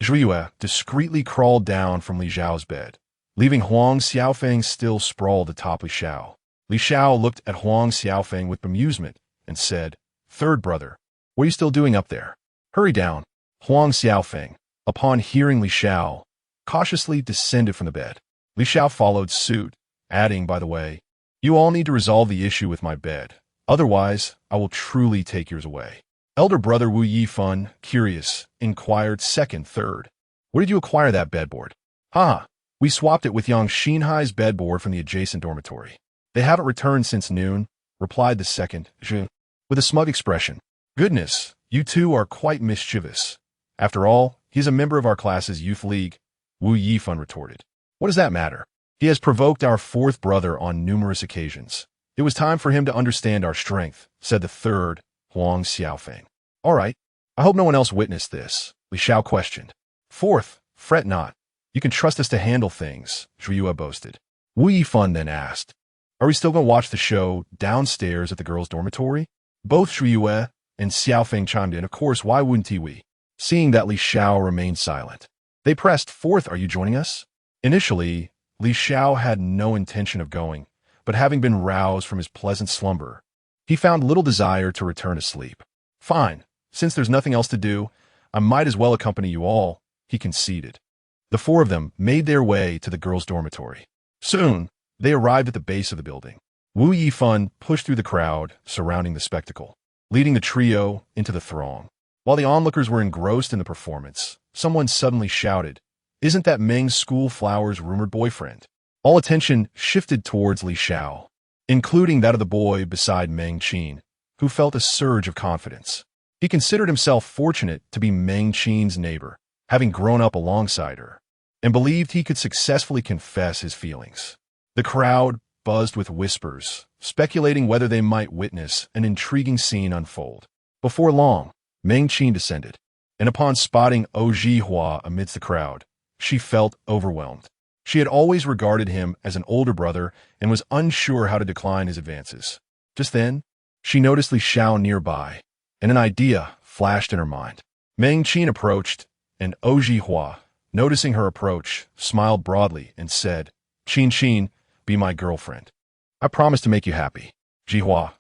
Zhu Yue discreetly crawled down from Li Xiao's bed, leaving Huang Xiaofeng still sprawled atop Li Xiao. Li Xiao looked at Huang Xiaofeng with bemusement and said, "Third brother, what are you still doing up there? Hurry down." Huang Xiaofeng, upon hearing Li Xiao, cautiously descended from the bed. Li Xiao followed suit, adding, "By the way, you all need to resolve the issue with my bed. Otherwise, I will truly take yours away." Elder brother Wu Yifan, curious, inquired, "Third, where did you acquire that bedboard?" "Ha, we swapped it with young Shenhai's bedboard from the adjacent dormitory. They haven't returned since noon," replied the second, Zhu, with a smug expression. "Goodness, you two are quite mischievous. After all, he's a member of our class's youth league," Wu Yifan retorted. "What does that matter? He has provoked our fourth brother on numerous occasions. It was time for him to understand our strength," said the third, Huang Xiaofeng. "All right, I hope no one else witnessed this," Li Xiao questioned. "Fourth, fret not. You can trust us to handle things," Zhu Yue boasted. Wu Yifan then asked, "Are we still going to watch the show downstairs at the girls' dormitory?" Both Zhu Yue and Xiaofeng chimed in, "Of course, why wouldn't we?" Seeing that Li Xiao remained silent, they pressed, "Fourth, are you joining us?" Initially, Li Xiao had no intention of going, but having been roused from his pleasant slumber, he found little desire to return to sleep. "Fine, since there's nothing else to do, I might as well accompany you all," he conceded. The 4 of them made their way to the girls' dormitory. Soon, they arrived at the base of the building. Wu Yifan pushed through the crowd surrounding the spectacle, leading the trio into the throng. While the onlookers were engrossed in the performance, someone suddenly shouted, "Isn't that Meng's school flower's rumored boyfriend?" All attention shifted towards Li Xiao, including that of the boy beside Meng Qin, who felt a surge of confidence. He considered himself fortunate to be Meng Qin's neighbor, having grown up alongside her, and believed he could successfully confess his feelings. The crowd buzzed with whispers, speculating whether they might witness an intriguing scene unfold. Before long, Meng Qin descended, and upon spotting Hua amidst the crowd, she felt overwhelmed. She had always regarded him as an older brother and was unsure how to decline his advances. Just then, she noticed Li Xiao nearby, and an idea flashed in her mind. Meng Qin approached, and Hua, noticing her approach, smiled broadly and said, "Qin, be my girlfriend." I promise to make you happy. Jihua,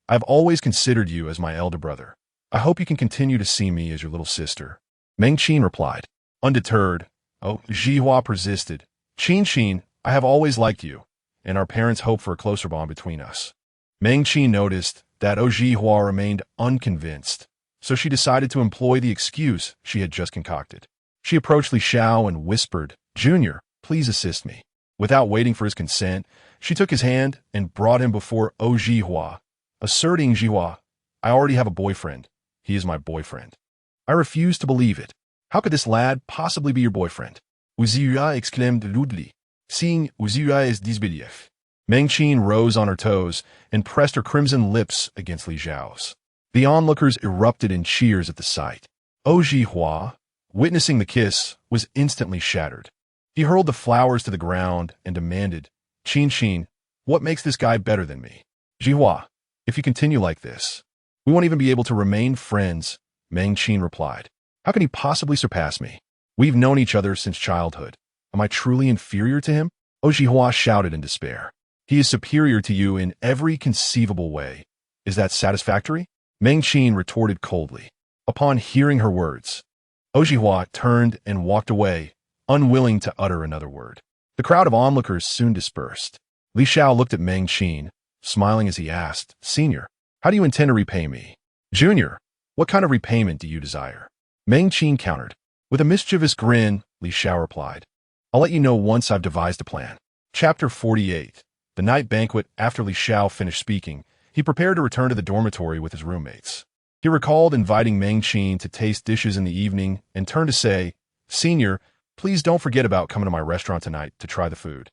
I've always considered you as my elder brother. I hope you can continue to see me as your little sister. Meng Qin replied. Undeterred, Jihua persisted. Qin, I have always liked you, and our parents hope for a closer bond between us. Meng Qin noticed that Jihua remained unconvinced, so she decided to employ the excuse she had just concocted. She approached Li Xiao and whispered, Junior, please assist me. Without waiting for his consent, she took his hand and brought him before Jihua, asserting, Jihua, I already have a boyfriend. He is my boyfriend. I refuse to believe it. How could this lad possibly be your boyfriend? Uziyuya exclaimed rudely, seeing Uziyuya's disbelief. Meng Qin rose on her toes and pressed her crimson lips against Li Xiao's. The onlookers erupted in cheers at the sight. Jihua, witnessing the kiss, was instantly shattered. He hurled the flowers to the ground and demanded, Qin, what makes this guy better than me? Jihua, if you continue like this, we won't even be able to remain friends, Meng Qin replied. How can he possibly surpass me? We've known each other since childhood. Am I truly inferior to him? Jihua shouted in despair. He is superior to you in every conceivable way. Is that satisfactory? Meng Qin retorted coldly. Upon hearing her words, Jihua turned and walked away, unwilling to utter another word. The crowd of onlookers soon dispersed. Li Xiao looked at Meng Qin, smiling as he asked, Senior, how do you intend to repay me? Junior, what kind of repayment do you desire? Meng Qin countered. With a mischievous grin, Li Xiao replied, I'll let you know once I've devised a plan. Chapter 48. The night banquet. After Li Xiao finished speaking, he prepared to return to the dormitory with his roommates. He recalled inviting Meng Qin to taste dishes in the evening and turned to say, Senior, please don't forget about coming to my restaurant tonight to try the food.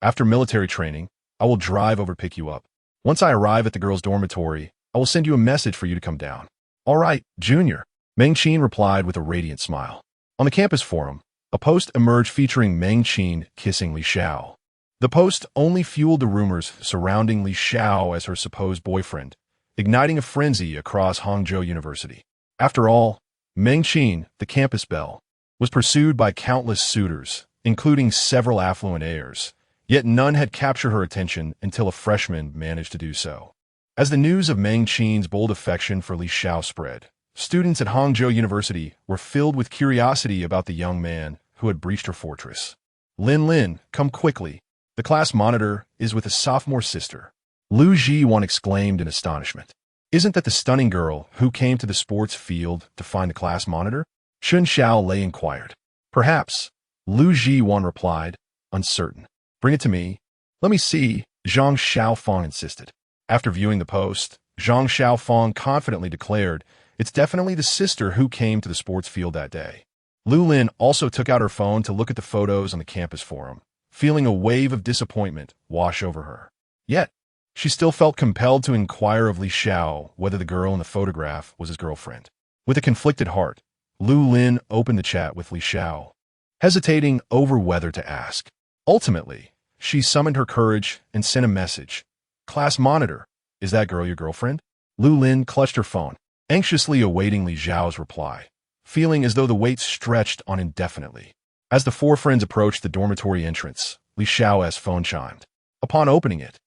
After military training, I will drive over to pick you up. Once I arrive at the girls' dormitory, I will send you a message for you to come down. All right, Junior, Meng Qin replied with a radiant smile. On the campus forum, a post emerged featuring Meng Qin kissing Li Xiao. The post only fueled the rumors surrounding Li Xiao as her supposed boyfriend, igniting a frenzy across Hangzhou University. After all, Meng Qin, the campus belle, was pursued by countless suitors, including several affluent heirs, yet none had captured her attention until a freshman managed to do so. As the news of Meng Qin's bold affection for Li Xiao spread, students at Hangzhou University were filled with curiosity about the young man who had breached her fortress. Lin, come quickly. The class monitor is with a sophomore sister. Lu Ji1 exclaimed in astonishment. Isn't that the stunning girl who came to the sports field to find the class monitor? Shenhao Lei inquired. Perhaps, Lu Ji1 replied, uncertain. Bring it to me. Let me see, Zhang Xiaofeng insisted. After viewing the post, Zhang Xiaofeng confidently declared, it's definitely the sister who came to the sports field that day. Lu Lin also took out her phone to look at the photos on the campus forum, feeling a wave of disappointment wash over her. Yet, she still felt compelled to inquire of Li Xiao whether the girl in the photograph was his girlfriend. With a conflicted heart, Lu Lin opened the chat with Li Xiao, hesitating over whether to ask. Ultimately, she summoned her courage and sent a message. Class monitor, is that girl your girlfriend? Lu Lin clutched her phone, anxiously awaiting Li Xiao's reply, feeling as though the wait stretched on indefinitely. As the four friends approached the dormitory entrance, Li Xiao's phone chimed. Upon opening it,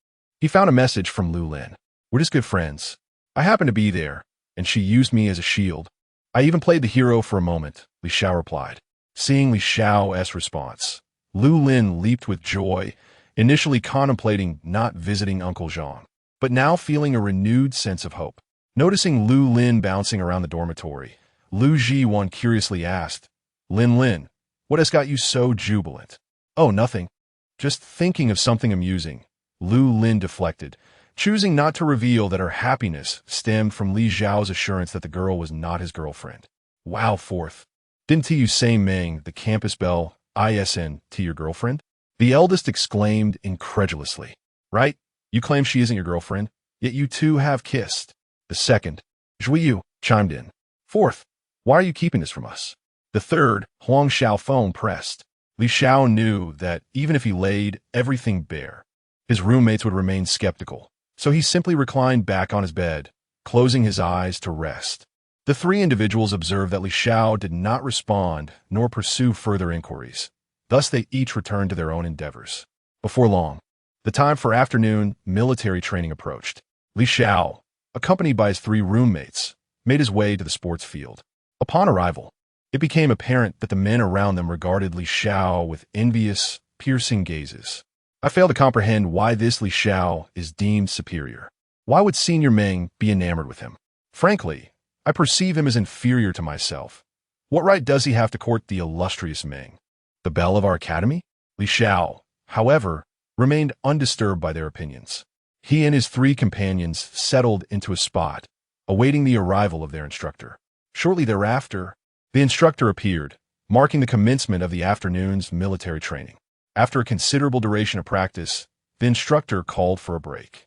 he found a message from Lu Lin. We're just good friends. I happened to be there, and she used me as a shield. I even played the hero for a moment, Li Xiao replied. Seeing Li Xiao's response, Lu Lin leaped with joy, initially contemplating not visiting Uncle Zhang, but now feeling a renewed sense of hope. Noticing Lu Lin bouncing around the dormitory, Lu Ji1 curiously asked, Lin, what has got you so jubilant? Oh, nothing. Just thinking of something amusing. Lu Lin deflected, choosing not to reveal that her happiness stemmed from Li Xiao's assurance that the girl was not his girlfriend. Wow, fourth. Didn't you say Meng, the campus belle, ISN, to your girlfriend? The eldest exclaimed incredulously. Right? You claim she isn't your girlfriend, yet you two have kissed. The second, Zhuiyu, chimed in. Fourth, why are you keeping this from us? The third, Huang Xiaofeng, pressed. Li Xiao knew that even if he laid everything bare, his roommates would remain skeptical, so he simply reclined back on his bed, closing his eyes to rest. The three individuals observed that Li Xiao did not respond nor pursue further inquiries. Thus they each returned to their own endeavors. Before long, The time for afternoon military training approached. Li Xiao, accompanied by his 3 roommates, made his way to the sports field. Upon arrival, it became apparent that the men around them regarded Li Xiao with envious, piercing gazes. I fail to comprehend why this Li Xiao is deemed superior. Why would Senior Meng be enamored with him? Frankly, I perceive him as inferior to myself. What right does he have to court the illustrious Meng, the belle of our academy? Li Xiao, however, remained undisturbed by their opinions. He and his 3 companions settled into a spot, awaiting the arrival of their instructor. Shortly thereafter, the instructor appeared, marking the commencement of the afternoon's military training. After a considerable duration of practice, the instructor called for a break.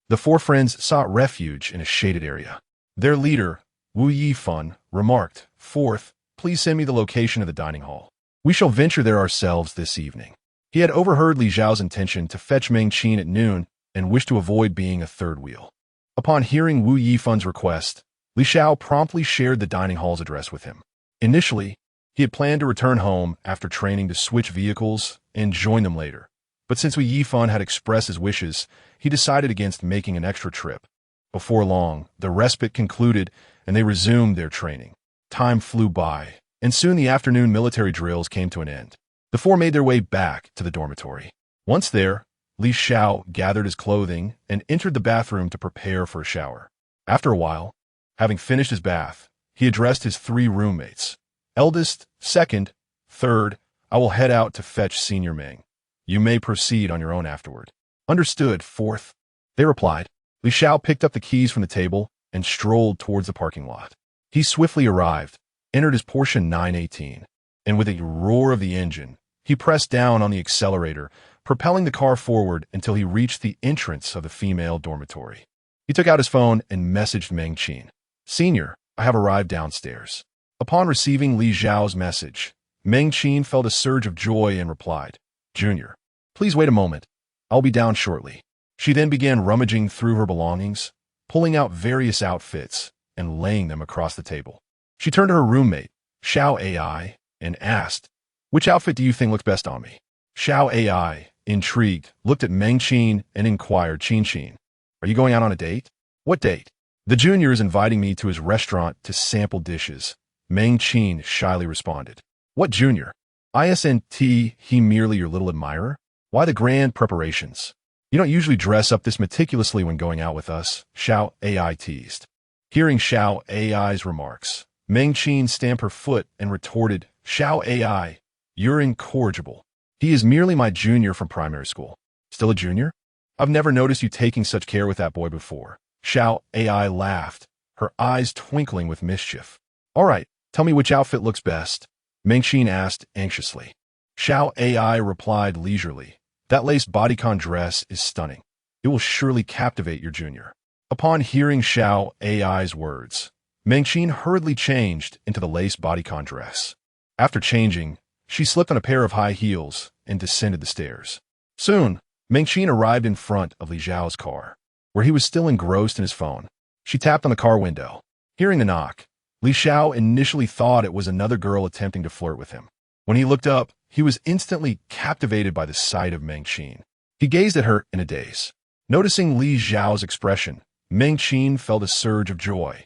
The 4 friends sought refuge in a shaded area. Their leader, Wu Yifan, remarked, "Fourth, please send me the location of the dining hall. We shall venture there ourselves this evening." He had overheard Li Zhao's intention to fetch Meng Qin at noon and wished to avoid being a third wheel. Upon hearing Wu Yifan's request, Li Xiao promptly shared the dining hall's address with him. Initially, he had planned to return home after training to switch vehicles and join them later. But since Wu Yifan had expressed his wishes, he decided against making an extra trip. Before long, the respite concluded and they resumed their training. Time flew by, and soon the afternoon military drills came to an end. The 4 made their way back to the dormitory. Once there, Li Xiao gathered his clothing and entered the bathroom to prepare for a shower. After a while, having finished his bath, he addressed his 3 roommates. "Eldest, second, third, I will head out to fetch Senior Meng. You may proceed on your own afterward." "Understood, fourth," they replied. Li Xiao picked up the keys from the table and strolled towards the parking lot. He swiftly arrived, entered his Porsche 918, and with a roar of the engine, he pressed down on the accelerator, propelling the car forward until he reached the entrance of the female dormitory. He took out his phone and messaged Meng Qin. "Senior, I have arrived downstairs." Upon receiving Li Zhao's message, Meng Qin felt a surge of joy and replied, "Junior, please wait a moment. I'll be down shortly." She then began rummaging through her belongings, pulling out various outfits and laying them across the table. She turned to her roommate, Xiao AI, and asked, "Which outfit do you think looks best on me?" Xiao AI, intrigued, looked at Meng Qin and inquired, "Qin, are you going out on a date?" "What date?" "The junior is inviting me to his restaurant to sample dishes," Meng Qin shyly responded. "What junior? Isn't he merely your little admirer? Why the grand preparations? You don't usually dress up this meticulously when going out with us," Xiao AI teased. Hearing Xiao AI's remarks, Meng Qin stamped her foot and retorted, "Xiao AI, you're incorrigible. He is merely my junior from primary school." "Still a junior? I've never noticed you taking such care with that boy before." Xiao AI laughed, her eyes twinkling with mischief. "All right, tell me which outfit looks best," Meng Qin asked anxiously. Xiao AI replied leisurely, "That lace bodycon dress is stunning. It will surely captivate your junior." Upon hearing Xiao AI's words, Meng Qin hurriedly changed into the lace bodycon dress. After changing, she slipped on a pair of high heels and descended the stairs. Soon, Meng Qin arrived in front of Li Zhao's car, where he was still engrossed in his phone. She tapped on the car window. Hearing the knock, Li Xiao initially thought it was another girl attempting to flirt with him. When he looked up, he was instantly captivated by the sight of Meng Qin. He gazed at her in a daze. Noticing Li Zhao's expression, Meng Qin felt a surge of joy.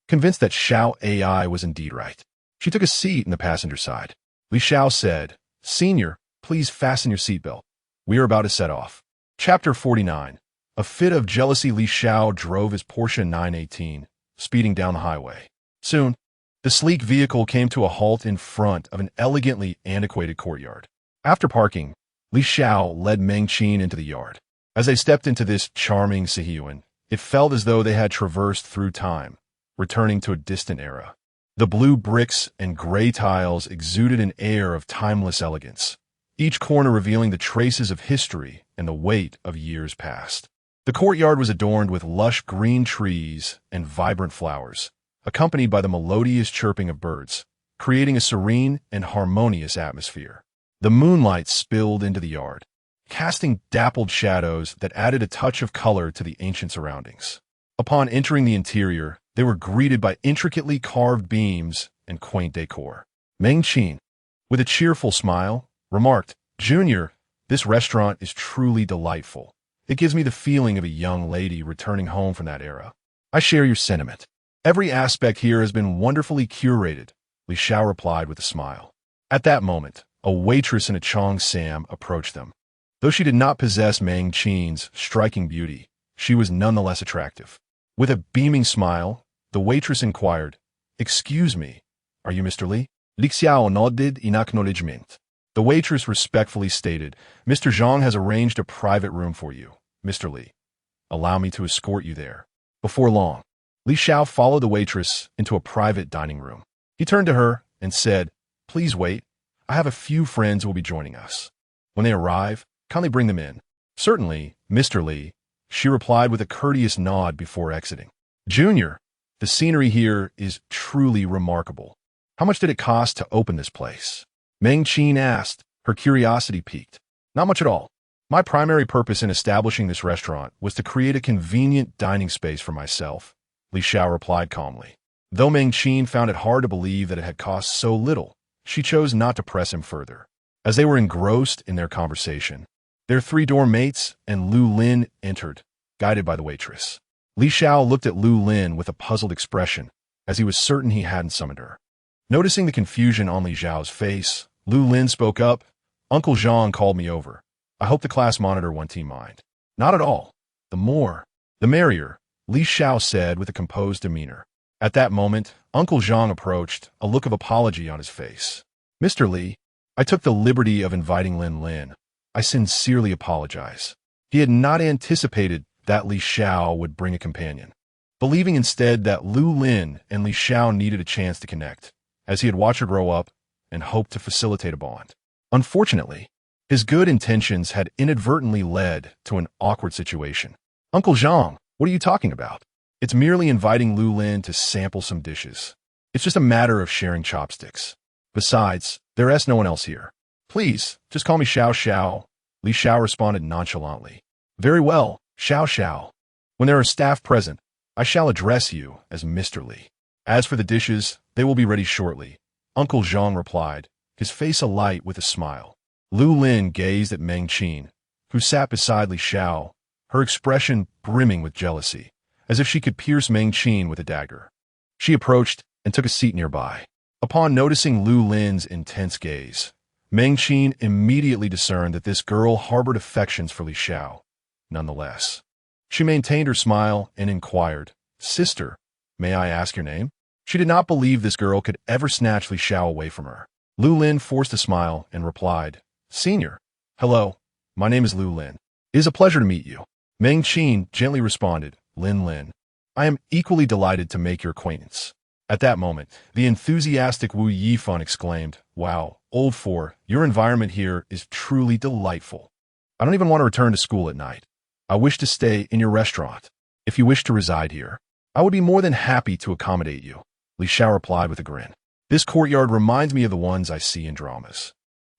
Convinced that Xiao AI was indeed right, she took a seat in the passenger side. Li Xiao said, "Senior, please fasten your seatbelt. We are about to set off." Chapter 49. A fit of jealousy. Li Xiao drove his Porsche 918, speeding down the highway. Soon, the sleek vehicle came to a halt in front of an elegantly antiquated courtyard. After parking, Li Xiao led Meng Qin into the yard. As they stepped into this charming Sihuan, it felt as though they had traversed through time, returning to a distant era. The blue bricks and gray tiles exuded an air of timeless elegance, each corner revealing the traces of history and the weight of years past. The courtyard was adorned with lush green trees and vibrant flowers, accompanied by the melodious chirping of birds, creating a serene and harmonious atmosphere. The moonlight spilled into the yard, casting dappled shadows that added a touch of color to the ancient surroundings. Upon entering the interior, they were greeted by intricately carved beams and quaint decor. Meng Qin, with a cheerful smile, remarked, "Junior, this restaurant is truly delightful. It gives me the feeling of a young lady returning home from that era. I share your sentiment. Every aspect here has been wonderfully curated, Li Xiao replied with a smile. At that moment, a waitress in a Chong Sam approached them. Though she did not possess Meng Qin's striking beauty, she was nonetheless attractive. With a beaming smile, the waitress inquired, "Excuse me, are you Mr. Li?" Li Xiao nodded in acknowledgement. The waitress respectfully stated, "Mr. Zhang has arranged a private room for you, Mr. Li. Allow me to escort you there." Before long, Li Xiao followed the waitress into a private dining room. He turned to her and said, "Please wait. I have a few friends who will be joining us. When they arrive, kindly bring them in." "Certainly, Mr. Li," she replied with a courteous nod before exiting. "Junior, the scenery here is truly remarkable. How much did it cost to open this place?" Meng Qin asked, her curiosity piqued. "Not much at all. My primary purpose in establishing this restaurant was to create a convenient dining space for myself," Li Xiao replied calmly. Though Meng Qin found it hard to believe that it had cost so little, she chose not to press him further. As they were engrossed in their conversation, their three-door mates and Lu Lin entered, guided by the waitress. Li Xiao looked at Lu Lin with a puzzled expression, as he was certain he hadn't summoned her. Noticing the confusion on Li Xiao's face, Lu Lin spoke up, "Uncle Zhang called me over. I hope the class monitor won't mind." "Not at all. The more, the merrier," Li Xiao said with a composed demeanor. At that moment, Uncle Zhang approached, a look of apology on his face. "Mr. Li, I took the liberty of inviting Lin Lin. I sincerely apologize." He had not anticipated that Li Xiao would bring a companion, believing instead that Lu Lin and Li Xiao needed a chance to connect, as he had watched her grow up and hoped to facilitate a bond. Unfortunately, his good intentions had inadvertently led to an awkward situation. "Uncle Zhang, what are you talking about? It's merely inviting Lu Lin to sample some dishes. It's just a matter of sharing chopsticks. Besides, there's no one else here. Please, just call me Xiao Xiao," Li Xiao responded nonchalantly. "Very well, Xiao Xiao. When there are staff present, I shall address you as Mr. Li. As for the dishes, they will be ready shortly," Uncle Zhang replied, his face alight with a smile. Lu Lin gazed at Meng Qin, who sat beside Li Xiao, her expression brimming with jealousy, as if she could pierce Meng Qin with a dagger. She approached and took a seat nearby. Upon noticing Lu Lin's intense gaze, Meng Qin immediately discerned that this girl harbored affections for Li Xiao. Nonetheless, she maintained her smile and inquired, "Sister, may I ask your name?" She did not believe this girl could ever snatch Li Xiao away from her. Lu Lin forced a smile and replied, "Senior, hello, my name is Lu Lin. It is a pleasure to meet you." Meng Qin gently responded, "Lin Lin, I am equally delighted to make your acquaintance." At that moment, the enthusiastic Wu Yifan exclaimed, "Wow, old four, your environment here is truly delightful. I don't even want to return to school at night. I wish to stay in your restaurant. If you wish to reside here, I would be more than happy to accommodate you," Li Xiao replied with a grin. "This courtyard reminds me of the ones I see in dramas.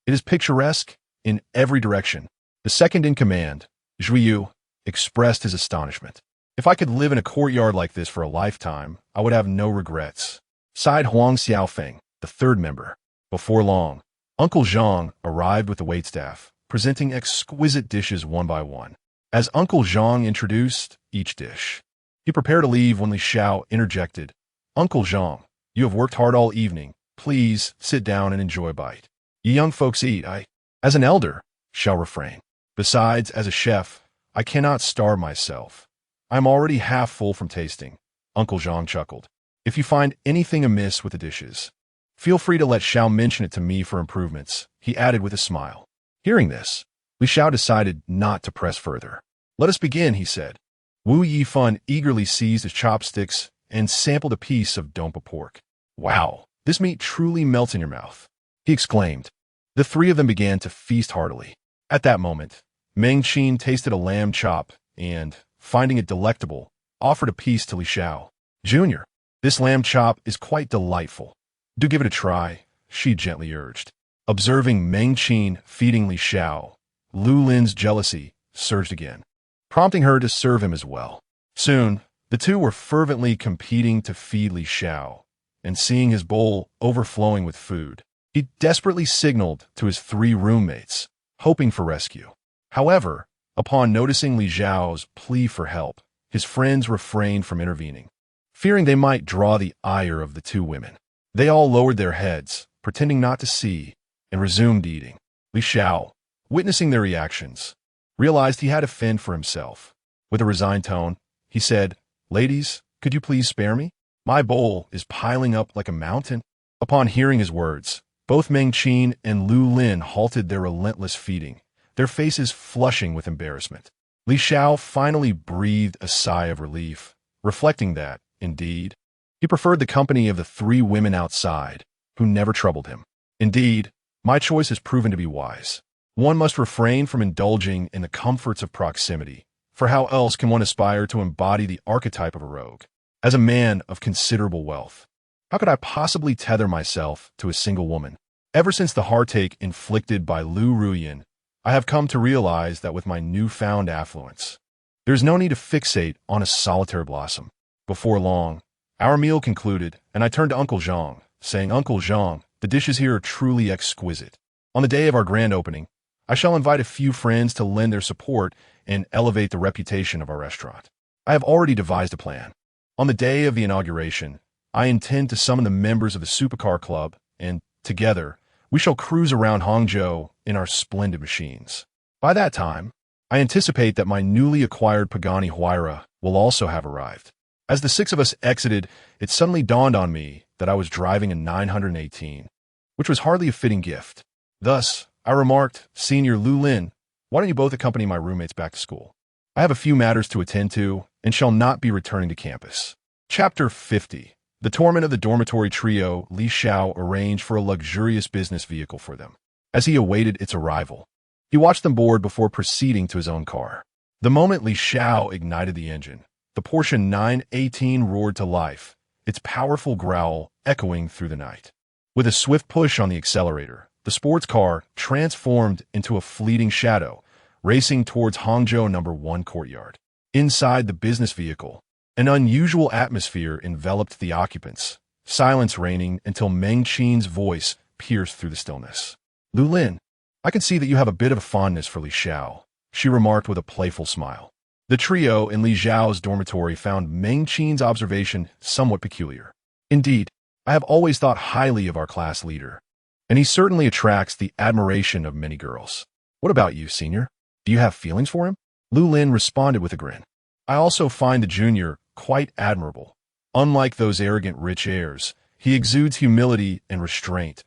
It is picturesque in every direction." The second in command, Zhuyu, expressed his astonishment. "If I could live in a courtyard like this for a lifetime, I would have no regrets," sighed Huang Xiaofeng, the third member. Before long, Uncle Zhang arrived with the waitstaff, presenting exquisite dishes one by one. As Uncle Zhang introduced each dish, he prepared to leave when Li Xiao interjected, "Uncle Zhang, you have worked hard all evening. Please sit down and enjoy a bite. You young folks eat. As an elder, shall refrain. Besides, as a chef, I cannot starve myself. I'm already half full from tasting." Uncle Zhang chuckled. "If you find anything amiss with the dishes, feel free to let Xiao mention it to me for improvements," he added with a smile. Hearing this, Li Xiao decided not to press further. "Let us begin," he said. Wu Yifan eagerly seized his chopsticks and sampled a piece of dompa pork. "Wow, this meat truly melts in your mouth," he exclaimed. The three of them began to feast heartily. At that moment, Meng Qin tasted a lamb chop and, finding it delectable, offered a piece to Li Xiao. "Junior, this lamb chop is quite delightful. Do give it a try," she gently urged. Observing Meng Qin feeding Li Xiao, Lu Lin's jealousy surged again, prompting her to serve him as well. Soon, the two were fervently competing to feed Li Xiao, and seeing his bowl overflowing with food, he desperately signaled to his three roommates, hoping for rescue. However, Upon noticing Li Xiao's plea for help, his friends refrained from intervening, fearing they might draw the ire of the two women. They all lowered their heads, pretending not to see, and resumed eating. Li Xiao, witnessing their reactions, realized he had to fend for himself. With a resigned tone, he said, "Ladies, could you please spare me? My bowl is piling up like a mountain." Upon hearing his words, both Meng Qin and Lu Lin halted their relentless feeding, their faces flushing with embarrassment. Li Xiao finally breathed a sigh of relief, reflecting that, indeed, he preferred the company of the three women outside, who never troubled him. Indeed, my choice has proven to be wise. One must refrain from indulging in the comforts of proximity, for how else can one aspire to embody the archetype of a rogue? As a man of considerable wealth, how could I possibly tether myself to a single woman? Ever since the heartache inflicted by Lu Ruyin, I have come to realize that with my newfound affluence, there is no need to fixate on a solitary blossom. Before long, our meal concluded, and I turned to Uncle Zhang, saying, "Uncle Zhang, the dishes here are truly exquisite. On the day of our grand opening, I shall invite a few friends to lend their support and elevate the reputation of our restaurant. I have already devised a plan. On the day of the inauguration, I intend to summon the members of the Supercar Club, and, together, we shall cruise around Hangzhou in our splendid machines. By that time, I anticipate that my newly acquired Pagani Huayra will also have arrived." As the six of us exited, it suddenly dawned on me that I was driving a 918, which was hardly a fitting gift. Thus, I remarked, "Senior Lu Lin, why don't you both accompany my roommates back to school? I have a few matters to attend to and shall not be returning to campus." Chapter 50. The torment of the dormitory trio. Li Xiao arranged for a luxurious business vehicle for them. As he awaited its arrival, he watched them board before proceeding to his own car. The moment Li Xiao ignited the engine, the Porsche 918 roared to life, its powerful growl echoing through the night. With a swift push on the accelerator, the sports car transformed into a fleeting shadow, racing towards Hangzhou No. 1 courtyard. Inside the business vehicle, an unusual atmosphere enveloped the occupants, silence reigning until Meng Qin's voice pierced through the stillness. "Lu Lin, I can see that you have a bit of a fondness for Li Xiao," she remarked with a playful smile. The trio in Li Xiao's dormitory found Meng Qin's observation somewhat peculiar. "Indeed, I have always thought highly of our class leader, and he certainly attracts the admiration of many girls. What about you, senior? Do you have feelings for him?" Lu Lin responded with a grin. "I also find the junior quite admirable. Unlike those arrogant rich heirs, he exudes humility and restraint,"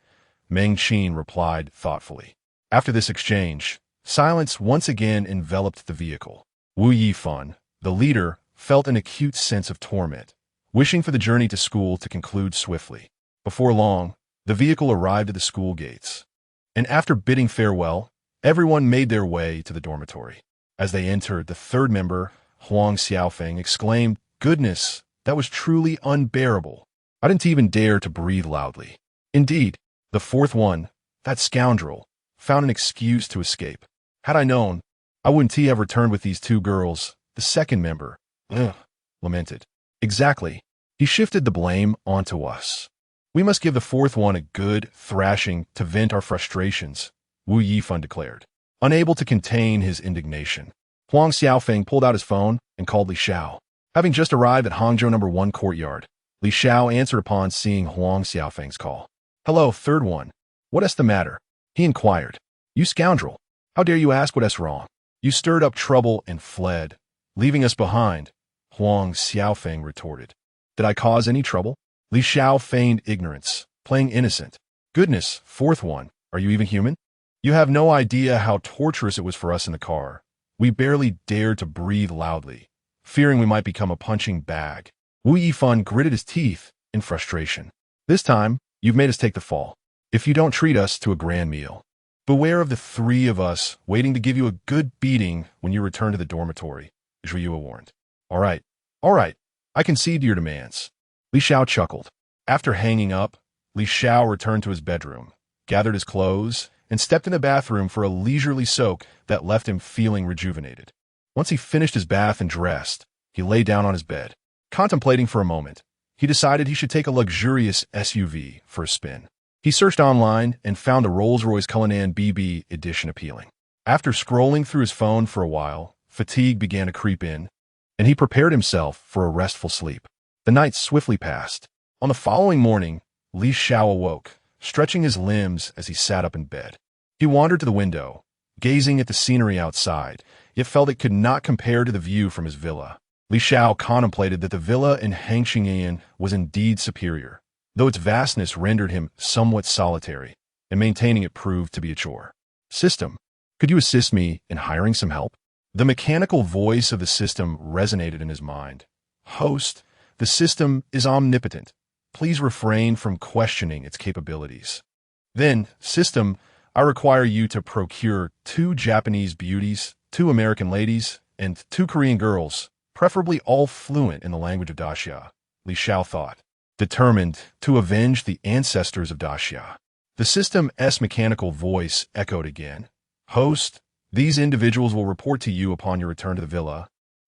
Meng Qin replied thoughtfully. After this exchange, silence once again enveloped the vehicle. Wu Yifan, the leader, felt an acute sense of torment, wishing for the journey to school to conclude swiftly. Before long, the vehicle arrived at the school gates, and after bidding farewell, everyone made their way to the dormitory. As they entered, the third member, Huang Xiaofeng, exclaimed, "Goodness, that was truly unbearable. I didn't even dare to breathe loudly." Indeed, the fourth one, that scoundrel, found an excuse to escape. "Had I known, I wouldn't have returned with these two girls," the second member, lamented. "Exactly. He shifted the blame onto us. We must give the fourth one a good thrashing to vent our frustrations," Wu Yifan declared. Unable to contain his indignation, Huang Xiaofeng pulled out his phone and called Li Xiao. Having just arrived at Hangzhou No. 1 courtyard, Li Xiao answered upon seeing Huang Xiaofeng's call. "Hello, third one. What is the matter?" he inquired. "You scoundrel. How dare you ask what is wrong? You stirred up trouble and fled, leaving us behind," Huang Xiaofeng retorted. "Did I cause any trouble?" Li Xiao feigned ignorance, playing innocent. "Goodness, fourth one, are you even human? You have no idea how torturous it was for us in the car. We barely dared to breathe loudly, fearing we might become a punching bag." Wu Yifan gritted his teeth in frustration. "This time, you've made us take the fall. If you don't treat us to a grand meal, beware of the three of us waiting to give you a good beating when you return to the dormitory," Zhuyu warned. All right, I concede to your demands." Li Xiao chuckled. After hanging up, Li Xiao returned to his bedroom, gathered his clothes, and stepped in the bathroom for a leisurely soak that left him feeling rejuvenated. Once he finished his bath and dressed, he lay down on his bed. Contemplating for a moment, he decided he should take a luxurious SUV for a spin. He searched online and found a Rolls-Royce Cullinan BB edition appealing. After scrolling through his phone for a while, fatigue began to creep in, and he prepared himself for a restful sleep. The night swiftly passed. On the following morning, Li Xiao awoke, stretching his limbs as he sat up in bed. He wandered to the window, gazing at the scenery outside, yet felt it could not compare to the view from his villa. Li Xiao contemplated that the villa in Hangxingyan was indeed superior, though its vastness rendered him somewhat solitary, and maintaining it proved to be a chore. System, could you assist me in hiring some help? The mechanical voice of the system resonated in his mind. Host, the system is omnipotent. Please refrain from questioning its capabilities. Then, system, I require you to procure 2 Japanese beauties, 2 American ladies, and 2 Korean girls, preferably all fluent in the language of Daxia, Li Xiao thought, determined to avenge the ancestors of Daxia. The system's mechanical voice echoed again. Host, these individuals will report to you upon your return to the villa,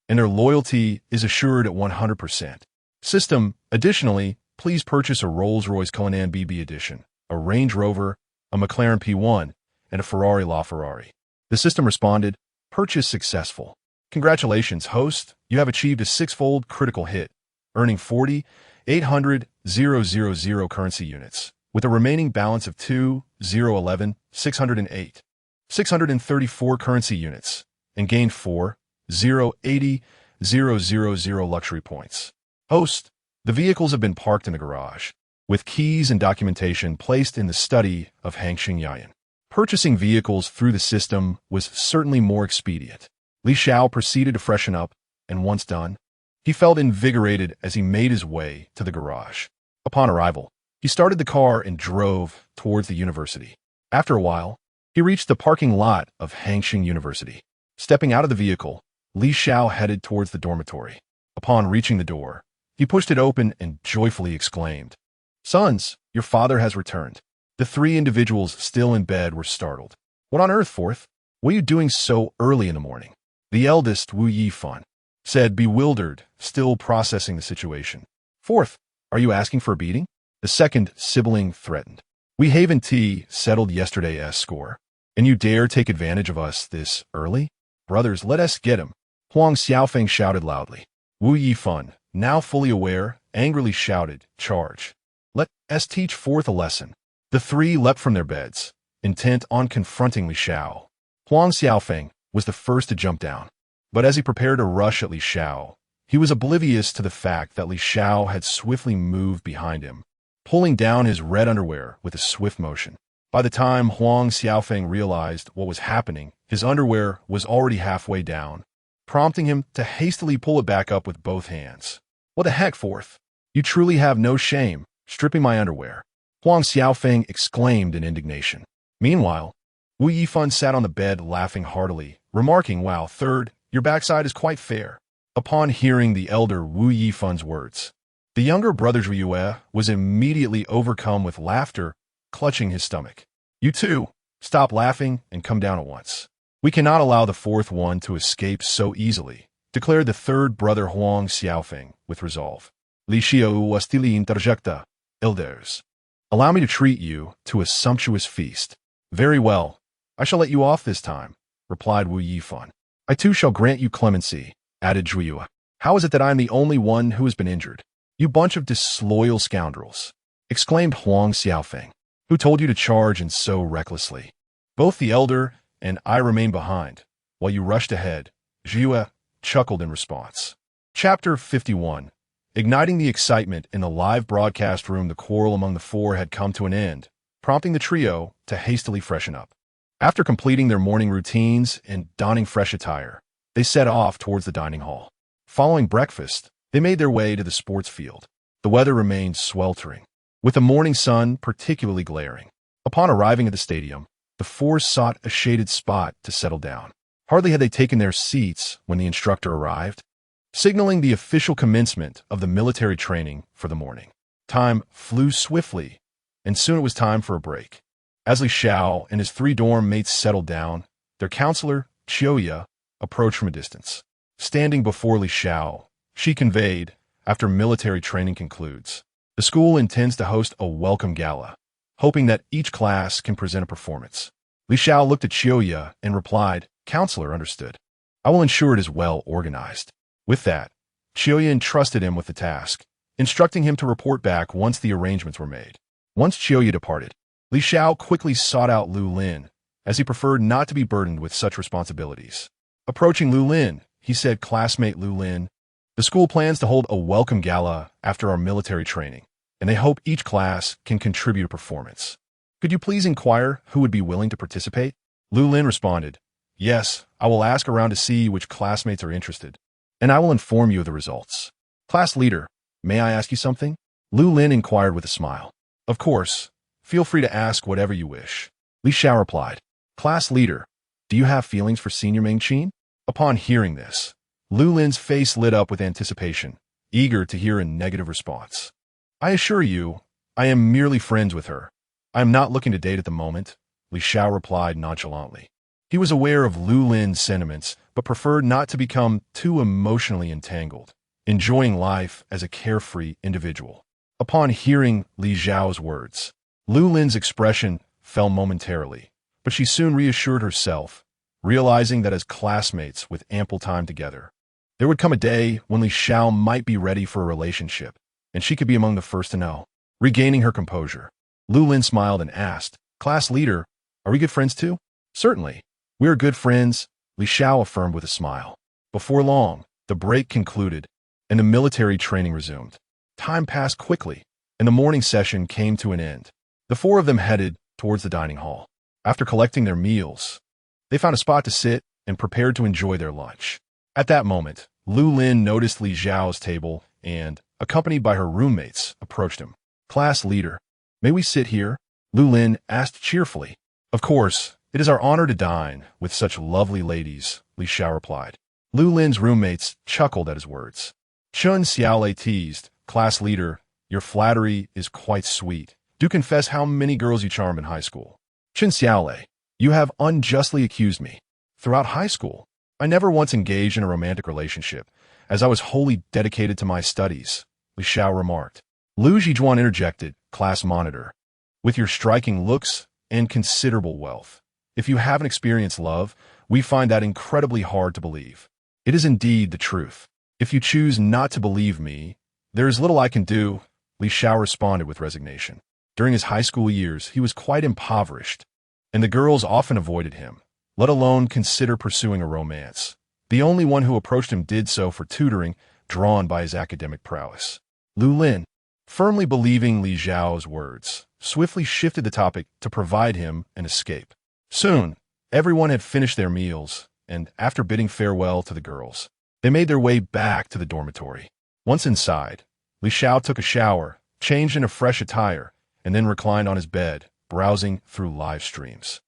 and their loyalty is assured at 100%. System, additionally, please purchase a Rolls-Royce Cullinan BB edition, a Range Rover, a McLaren P1, and a Ferrari LaFerrari. The system responded, purchase successful. Congratulations, host. You have achieved a 6-fold critical hit, earning 40,800,000 currency units, with a remaining balance of 2,011,608. 634 currency units, and gained 4,080,000 luxury points. Host, the vehicles have been parked in the garage, with keys and documentation placed in the study of Hangxingyan. Purchasing vehicles through the system was certainly more expedient. Li Xiao proceeded to freshen up, and once done, he felt invigorated as he made his way to the garage. Upon arrival, he started the car and drove towards the university. After a while, he reached the parking lot of Hangxing University. Stepping out of the vehicle, Li Xiao headed towards the dormitory. Upon reaching the door, he pushed it open and joyfully exclaimed, Sons, your father has returned. The 3 individuals still in bed were startled. What on earth, Fourth? What are you doing so early in the morning? The eldest, Wu Yifan, said, bewildered, still processing the situation. Fourth, are you asking for a beating? The second sibling threatened. We haven't settled yesterday's score, and you dare take advantage of us this early? Brothers, let us get him. Huang Xiaofeng shouted loudly. Wu Yifan, now fully aware, angrily shouted, charge. Let us teach Fourth a lesson. The 3 leapt from their beds, intent on confronting Li Xiao. Huang Xiaofeng was the first to jump down, but as he prepared to rush at Li Xiao, he was oblivious to the fact that Li Xiao had swiftly moved behind him, pulling down his red underwear with a swift motion. By the time Huang Xiaofeng realized what was happening, his underwear was already halfway down, prompting him to hastily pull it back up with both hands. What the heck, Fourth? You truly have no shame, stripping my underwear, Huang Xiaofeng exclaimed in indignation. Meanwhile, Wu Yifan sat on the bed laughing heartily, remarking, wow, third, your backside is quite fair. Upon hearing the elder Wu Yifan's words, the younger brother Zhuiyue was immediately overcome with laughter, clutching his stomach. You two, stop laughing and come down at once. We cannot allow the 4th one to escape so easily, declared the 3rd brother Huang Xiaofeng with resolve. Li Xiao ostili interjecta, elders. Allow me to treat you to a sumptuous feast. Very well, I shall let you off this time, replied Wu Yifan. I too shall grant you clemency, added Zhuiyue. How is it that I am the only one who has been injured? You bunch of disloyal scoundrels, exclaimed Huang Xiaofeng. Who told you to charge in so recklessly? Both the elder and I remain behind, while you rushed ahead, Zhuiyue chuckled in response. Chapter 51. Igniting the excitement in the live broadcast room, the quarrel among the 4 had come to an end, prompting the trio to hastily freshen up. After completing their morning routines and donning fresh attire, they set off towards the dining hall. Following breakfast, they made their way to the sports field. The weather remained sweltering, with the morning sun particularly glaring. Upon arriving at the stadium, the 4 sought a shaded spot to settle down. Hardly had they taken their seats when the instructor arrived, signaling the official commencement of the military training for the morning. Time flew swiftly, and soon it was time for a break. As Li Xiao and his 3 dorm mates settled down, their counselor, Qiao, approached from a distance. Standing before Li Xiao, she conveyed, after military training concludes, the school intends to host a welcome gala, hoping that each class can present a performance. Li Xiao looked at Xiao and replied, "Counselor, understood. I will ensure it is well organized." With that, Xiao entrusted him with the task, instructing him to report back once the arrangements were made. Once Xiao departed, Li Xiao quickly sought out Lu Lin, as he preferred not to be burdened with such responsibilities. Approaching Lu Lin, he said, "Classmate Lu Lin, the school plans to hold a welcome gala after our military training, and they hope each class can contribute a performance. Could you please inquire who would be willing to participate?" Lu Lin responded, "Yes, I will ask around to see which classmates are interested, and I will inform you of the results." "Class leader, may I ask you something?" Lu Lin inquired with a smile. "Of course, feel free to ask whatever you wish." Li Xiao replied, "Class leader, do you have feelings for Senior Mengqin?" Upon hearing this, Lu Lin's face lit up with anticipation, eager to hear a negative response. "I assure you, I am merely friends with her. I am not looking to date at the moment," Li Xiao replied nonchalantly. He was aware of Lu Lin's sentiments, but preferred not to become too emotionally entangled, enjoying life as a carefree individual. Upon hearing Li Xiao's words, Lu Lin's expression fell momentarily, but she soon reassured herself, realizing that as classmates with ample time together, there would come a day when Li Xiao might be ready for a relationship, and she could be among the first to know. Regaining her composure, Lu Lin smiled and asked, "Class leader, are we good friends too?" "Certainly. We are good friends," Li Xiao affirmed with a smile. Before long, the break concluded, and the military training resumed. Time passed quickly, and the morning session came to an end. The four of them headed towards the dining hall. After collecting their meals, they found a spot to sit and prepared to enjoy their lunch. At that moment, Lu Lin noticed Li Xiao's table and, accompanied by her roommates, approached him. "Class leader, may we sit here?" Lu Lin asked cheerfully. "Of course, it is our honor to dine with such lovely ladies," Li Xiao replied. Lu Lin's roommates chuckled at his words. Chun Xiao teased, "Class leader, your flattery is quite sweet. Do confess how many girls you charmed in high school." "Chun Xiao, you have unjustly accused me. Throughout high school, I never once engaged in a romantic relationship, as I was wholly dedicated to my studies," Li Xiao remarked. Lu Zhijuan interjected, "Class monitor, with your striking looks and considerable wealth, if you haven't experienced love, we find that incredibly hard to believe." "It is indeed the truth. If you choose not to believe me, there is little I can do," Li Xiao responded with resignation. During his high school years, he was quite impoverished, and the girls often avoided him, let alone consider pursuing a romance. The only one who approached him did so for tutoring, drawn by his academic prowess. Lu Lin, firmly believing Li Xiao's words, swiftly shifted the topic to provide him an escape. Soon, everyone had finished their meals, and after bidding farewell to the girls, they made their way back to the dormitory. Once inside, Li Xiao took a shower, changed into fresh attire, and then reclined on his bed, browsing through live streams.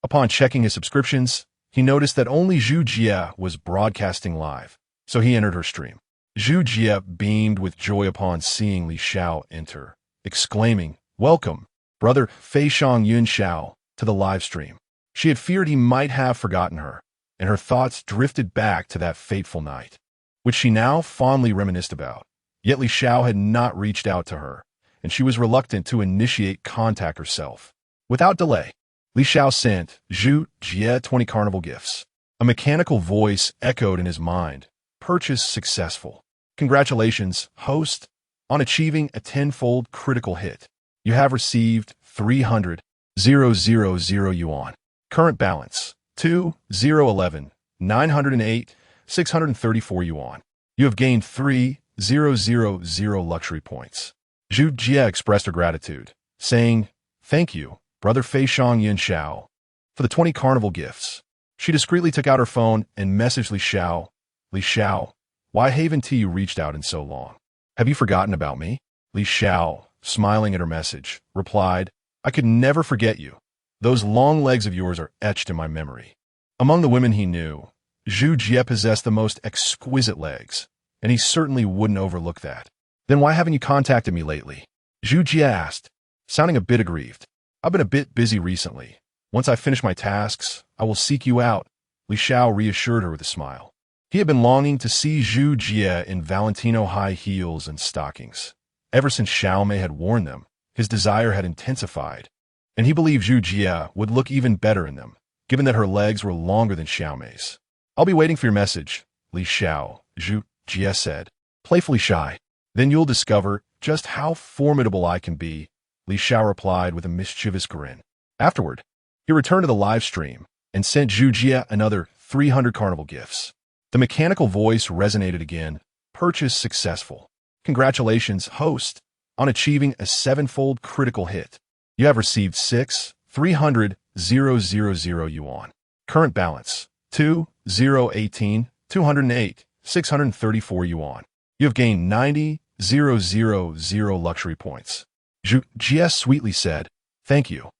Upon checking his subscriptions, he noticed that only Zhu Jie was broadcasting live, so he entered her stream. Zhu Jie beamed with joy upon seeing Li Xiao enter, exclaiming, "Welcome, brother Fei Shang Yun Xiao, to the live stream." She had feared he might have forgotten her, and her thoughts drifted back to that fateful night, which she now fondly reminisced about. Yet Li Xiao had not reached out to her, and she was reluctant to initiate contact herself. Without delay, Li Xiao sent Zhu Jie 20 carnival gifts. A mechanical voice echoed in his mind. "Purchase successful. Congratulations, host, on achieving a tenfold critical hit. You have received 300,000 yuan. Current balance, 2,011, 908, 634 yuan. You have gained 3,000 luxury points." Zhu Jie expressed her gratitude, saying, "Thank you, brother Fei Shang Yin Xiao, for the 20 carnival gifts." She discreetly took out her phone and messaged Li Xiao. "Li Xiao, why haven't you reached out in so long? Have you forgotten about me?" Li Xiao, smiling at her message, replied, "I could never forget you. Those long legs of yours are etched in my memory." Among the women he knew, Zhu Jie possessed the most exquisite legs, and he certainly wouldn't overlook that. "Then why haven't you contacted me lately?" Zhu Jie asked, sounding a bit aggrieved. "I've been a bit busy recently. Once I finish my tasks, I will seek you out," Li Xiao reassured her with a smile. He had been longing to see Zhu Jie in Valentino high heels and stockings. Ever since Xiao Mei had worn them, his desire had intensified, and he believed Zhu Jia would look even better in them, given that her legs were longer than Xiaomei's. "I'll be waiting for your message," Li Xiao, Zhu Jia said, playfully shy. "Then you'll discover just how formidable I can be," Li Xiao replied with a mischievous grin. Afterward, he returned to the live stream and sent Zhu Jia another 300 carnival gifts. The mechanical voice resonated again. "Purchase successful. Congratulations, host, on achieving a 7-fold critical hit. You have received 6,300,000 yuan. Current balance, 2,018,208, 634 yuan. You have gained 90,000 luxury points." Zhu Jia sweetly said, "Thank you,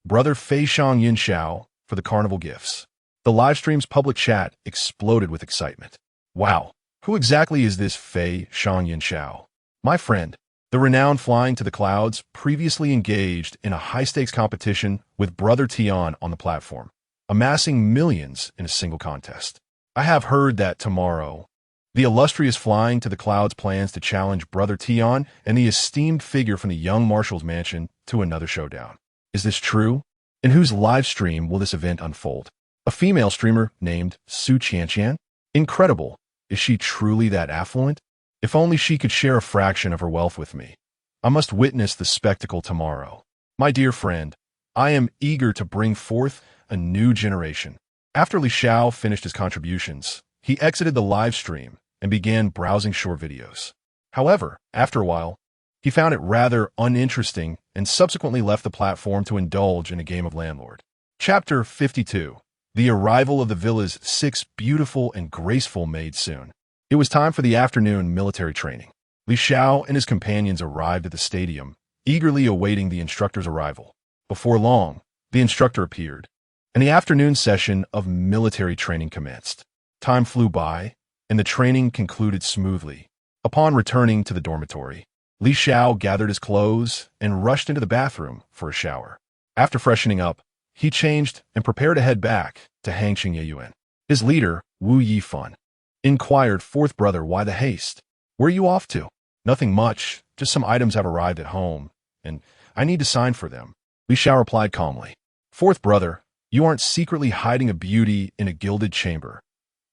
brother Fei Shang Yin Xiao, for the carnival gifts." The livestream's public chat exploded with excitement. "Wow, who exactly is this Fei Shang Yin Xiao? My friend, the renowned flying to the clouds, previously engaged in a high-stakes competition with Brother Tian on the platform, amassing millions in a single contest. I have heard that tomorrow, the illustrious flying to the clouds plans to challenge Brother Tian and the esteemed figure from the young marshal's mansion to another showdown. Is this true? In whose live stream will this event unfold? A female streamer named Su Qianqian? Incredible. Is she truly that affluent? If only she could share a fraction of her wealth with me. I must witness the spectacle tomorrow. My dear friend, I am eager to bring forth a new generation." After Li Xiao finished his contributions, he exited the live stream and began browsing short videos. However, after a while, he found it rather uninteresting and subsequently left the platform to indulge in a game of landlord. Chapter 52. The arrival of the villa's 6 beautiful and graceful maids soon. It was time for the afternoon military training. Li Xiao and his companions arrived at the stadium, eagerly awaiting the instructor's arrival. Before long, the instructor appeared, and the afternoon session of military training commenced. Time flew by, and the training concluded smoothly. Upon returning to the dormitory, Li Xiao gathered his clothes and rushed into the bathroom for a shower. After freshening up, he changed and prepared to head back to Hangqing Yeyuan. His leader, Wu Yifan, inquired, "Fourth brother, why the haste? Where are you off to?" "Nothing much, just some items have arrived at home, and I need to sign for them," Li Xiao replied calmly. "Fourth brother, you aren't secretly hiding a beauty in a gilded chamber,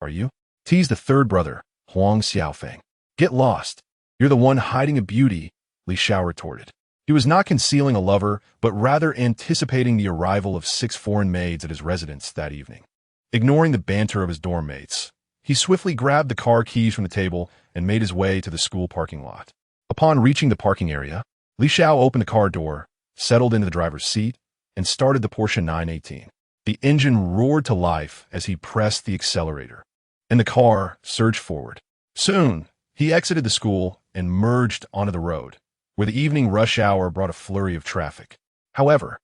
are you?" teased the third brother, Huang Xiaofeng. "Get lost. You're the one hiding a beauty," Li Xiao retorted. He was not concealing a lover, but rather anticipating the arrival of 6 foreign maids at his residence that evening. Ignoring the banter of his dorm mates, he swiftly grabbed the car keys from the table and made his way to the school parking lot. Upon reaching the parking area, Li Xiao opened the car door, settled into the driver's seat, and started the Porsche 918. The engine roared to life as he pressed the accelerator, and the car surged forward. Soon, he exited the school and merged onto the road, where the evening rush hour brought a flurry of traffic. However,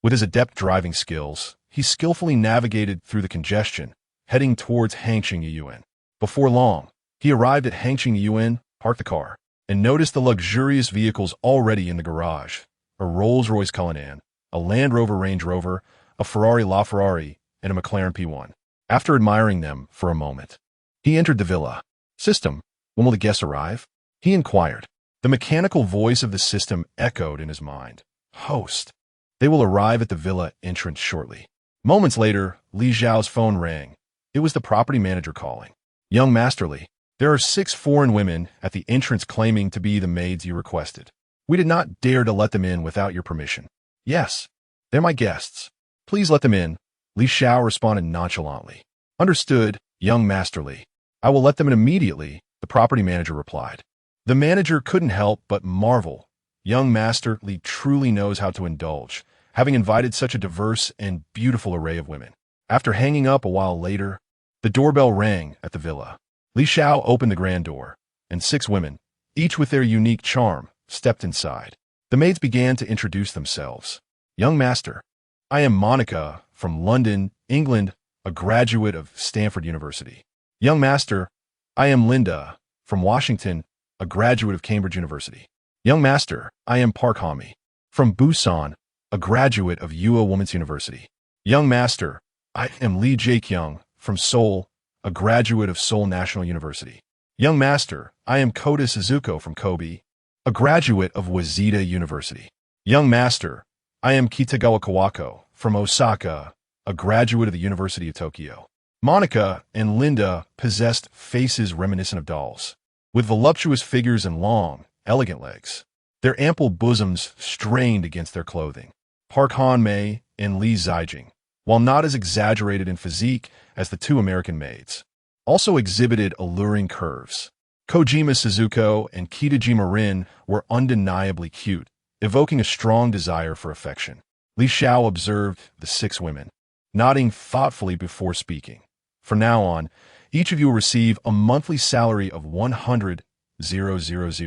with his adept driving skills, he skillfully navigated through the congestion, heading towards Hangqing Yeyuan. Before long, he arrived at Hangqing Yeyuan, parked the car, and noticed the luxurious vehicles already in the garage: a Rolls-Royce Cullinan, a Land Rover Range Rover, a Ferrari LaFerrari, and a McLaren P1. After admiring them for a moment, he entered the villa. "System, when will the guests arrive?" he inquired. The mechanical voice of the system echoed in his mind. "Host, they will arrive at the villa entrance shortly." Moments later, Li Xiao's phone rang. It was the property manager calling. "Young Master Li, there are 6 foreign women at the entrance claiming to be the maids you requested. We did not dare to let them in without your permission." "Yes, they're my guests. Please let them in," Li Xiao responded nonchalantly. "Understood, young Master Li. I will let them in immediately," the property manager replied. The manager couldn't help but marvel. Young Master Li truly knows how to indulge, having invited such a diverse and beautiful array of women. After hanging up a while later, the doorbell rang at the villa. Li Xiao opened the grand door, and 6 women, each with their unique charm, stepped inside. The maids began to introduce themselves. "Young Master, I am Monica from London, England, a graduate of Stanford University." "Young Master, I am Linda from Washington, a graduate of Cambridge University." "Young Master, I am Park Hami from Busan, a graduate of Ua Women's University." "Young Master, I am Lee Jae-kyung from Seoul, a graduate of Seoul National University." "Young Master, I am Kota Suzuko from Kobe, a graduate of Waseda University." "Young Master, I am Kitagawa Kawako, from Osaka, a graduate of the University of Tokyo. Monica and Linda possessed faces reminiscent of dolls, with voluptuous figures and long, elegant legs. Their ample bosoms strained against their clothing. Park Han-mei and Li Zijing, while not as exaggerated in physique as the two American maids, also exhibited alluring curves. Kojima Suzuko and Kitajima Rin were undeniably cute, evoking a strong desire for affection. Li Xiao observed the 6 women, nodding thoughtfully before speaking. From now on, each of you will receive a monthly salary of 100,000.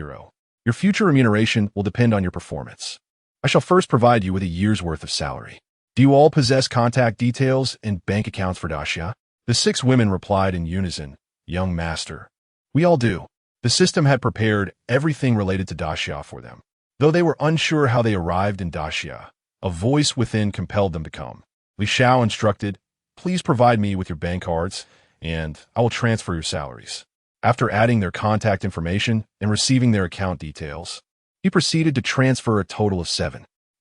Your future remuneration will depend on your performance. I shall first provide you with a year's worth of salary. Do you all possess contact details and bank accounts for Dacia? The 6 women replied in unison, "Young master." We all do. The system had prepared everything related to Dacia for them. Though they were unsure how they arrived in Dacia, a voice within compelled them to come. Li Xiao instructed, "Please provide me with your bank cards, and I will transfer your salaries." After adding their contact information and receiving their account details, he proceeded to transfer a total of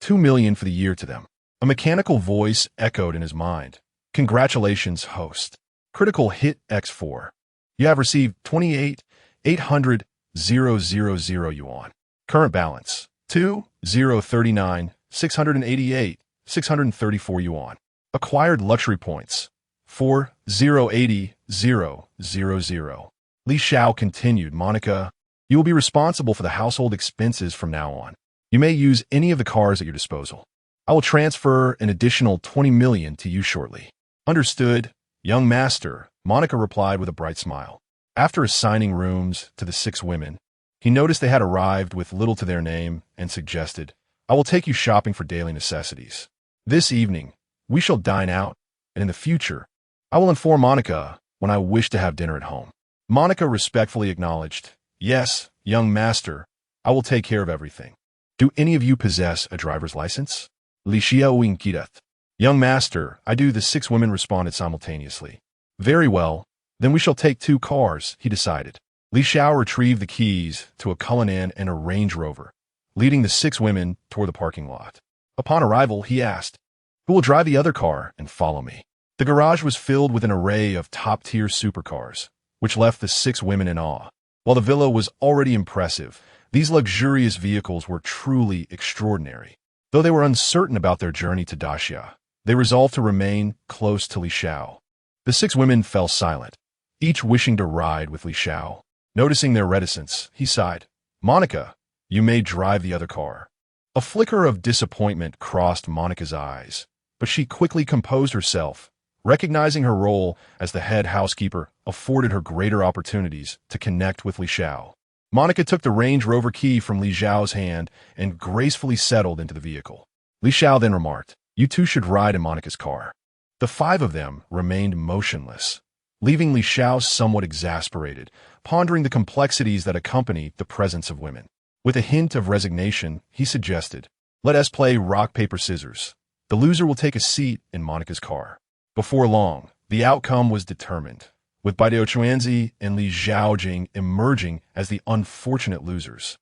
2 million for the year to them. A mechanical voice echoed in his mind. "Congratulations, host. Critical hit X4. You have received 28,800,000 yuan. Current balance, 2,039,688,634 yuan. Acquired luxury points, 4,080,000. Li Xiao continued, "Monica, you will be responsible for the household expenses from now on. You may use any of the cars at your disposal. I will transfer an additional 20 million to you shortly." "Understood, young master," Monica replied with a bright smile. After assigning rooms to the 6 women, he noticed they had arrived with little to their name and suggested, "I will take you shopping for daily necessities. This evening, we shall dine out, and in the future, I will inform Monica when I wish to have dinner at home." Monica respectfully acknowledged, "Yes, young master, I will take care of everything. Do any of you possess a driver's license?" Li Xiao inquired. "Young master, I do," the 6 women responded simultaneously. "Very well, then we shall take 2 cars," he decided. Li Xiao retrieved the keys to a Cullinan and a Range Rover, leading the 6 women toward the parking lot. Upon arrival, he asked, "Who will drive the other car and follow me?" The garage was filled with an array of top-tier supercars, which left the 6 women in awe. While the villa was already impressive, these luxurious vehicles were truly extraordinary. Though they were uncertain about their journey to Dacia, they resolved to remain close to Li Xiao. The 6 women fell silent, each wishing to ride with Li Xiao. Noticing their reticence, he sighed, "Monica, you may drive the other car." A flicker of disappointment crossed Monica's eyes, but she quickly composed herself. Recognizing her role as the head housekeeper afforded her greater opportunities to connect with Li Xiao. Monica took the Range Rover key from Li Xiao's hand and gracefully settled into the vehicle. Li Xiao then remarked, "You two should ride in Monica's car." The 5 of them remained motionless, leaving Li Xiao somewhat exasperated, pondering the complexities that accompany the presence of women. With a hint of resignation, he suggested, "Let us play rock, paper, scissors. The loser will take a seat in Monica's car." Before long, the outcome was determined, with Baidio Chuanzi and Li Xiaojing emerging as the unfortunate losers.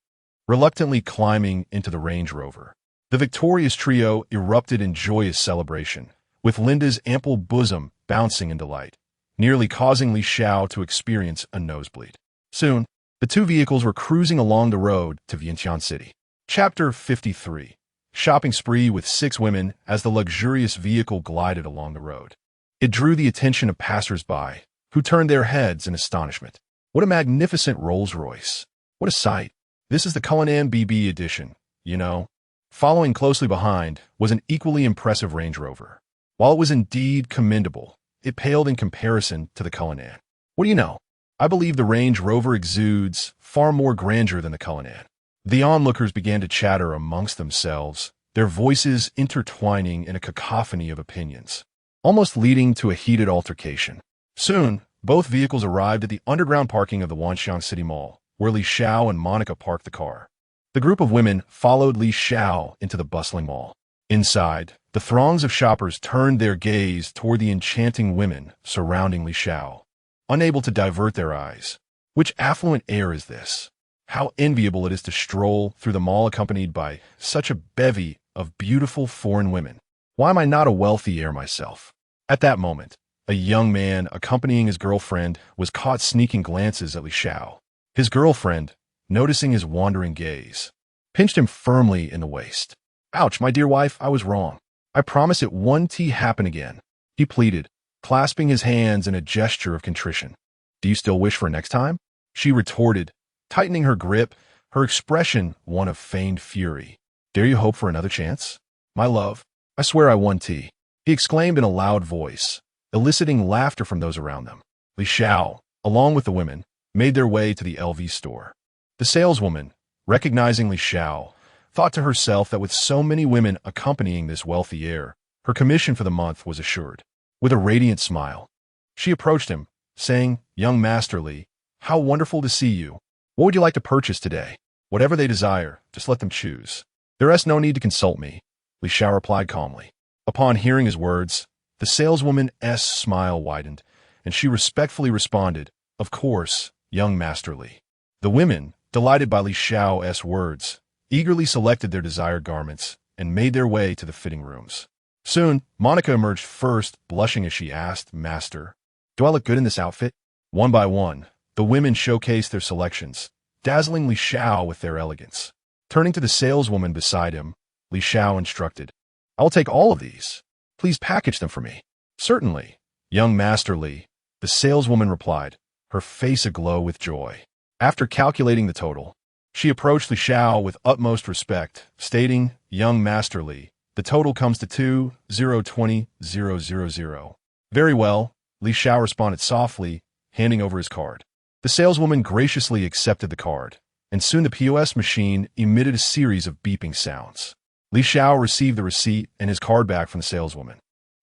Reluctantly climbing into the Range Rover, the victorious trio erupted in joyous celebration, with Linda's ample bosom bouncing in delight, nearly causing Li Xiao to experience a nosebleed. Soon, the 2 vehicles were cruising along the road to Vientiane City. Chapter 53. Shopping spree with 6 women as the luxurious vehicle glided along the road. It drew the attention of passers-by, who turned their heads in astonishment. What a magnificent Rolls-Royce. What a sight. This is the Cullinan BB edition, you know. Following closely behind was an equally impressive Range Rover. While it was indeed commendable, it paled in comparison to the Cullinan. What do you know? I believe the Range Rover exudes far more grandeur than the Cullinan. The onlookers began to chatter amongst themselves, their voices intertwining in a cacophony of opinions, almost leading to a heated altercation. Soon, both vehicles arrived at the underground parking of the Wanxiang City Mall, where Li Xiao and Monica parked the car. The group of women followed Li Xiao into the bustling mall. Inside, the throngs of shoppers turned their gaze toward the enchanting women surrounding Li Xiao, unable to divert their eyes. Which affluent air is this? How enviable it is to stroll through the mall accompanied by such a bevy of beautiful foreign women. Why am I not a wealthy heir myself? At that moment, a young man accompanying his girlfriend was caught sneaking glances at Li Xiao. His girlfriend, noticing his wandering gaze, pinched him firmly in the waist. Ouch, my dear wife, I was wrong. I promise it won't happen again, he pleaded, clasping his hands in a gesture of contrition. Do you still wish for next time? She retorted, tightening her grip, her expression one of feigned fury. Dare you hope for another chance? My love, I swear I won't, he exclaimed in a loud voice, eliciting laughter from those around them. Li Xiao, along with the women, made their way to the LV store. The saleswoman, recognizing Li Xiao, thought to herself that with so many women accompanying this wealthy heir, her commission for the month was assured. With a radiant smile, she approached him, saying, Young Master Li, how wonderful to see you. What would you like to purchase today? Whatever they desire, just let them choose. There is no need to consult me, Li Xiao replied calmly. Upon hearing his words, the saleswoman's smile widened, and she respectfully responded, Of course, young Master Li. The women, delighted by Li Xiao's words, eagerly selected their desired garments and made their way to the fitting rooms. Soon, Monica emerged first, blushing as she asked, Master, do I look good in this outfit? One by one, the women showcased their selections, dazzling Li Xiao with their elegance. Turning to the saleswoman beside him, Li Xiao instructed, I will take all of these. Please package them for me. Certainly, young Master Li, the saleswoman replied, her face aglow with joy. After calculating the total, she approached Li Xiao with utmost respect, stating, Young Master Li, the total comes to 2,020,000. Very well, Li Xiao responded softly, handing over his card. The saleswoman graciously accepted the card, and soon the POS machine emitted a series of beeping sounds. Li Xiao received the receipt and his card back from the saleswoman,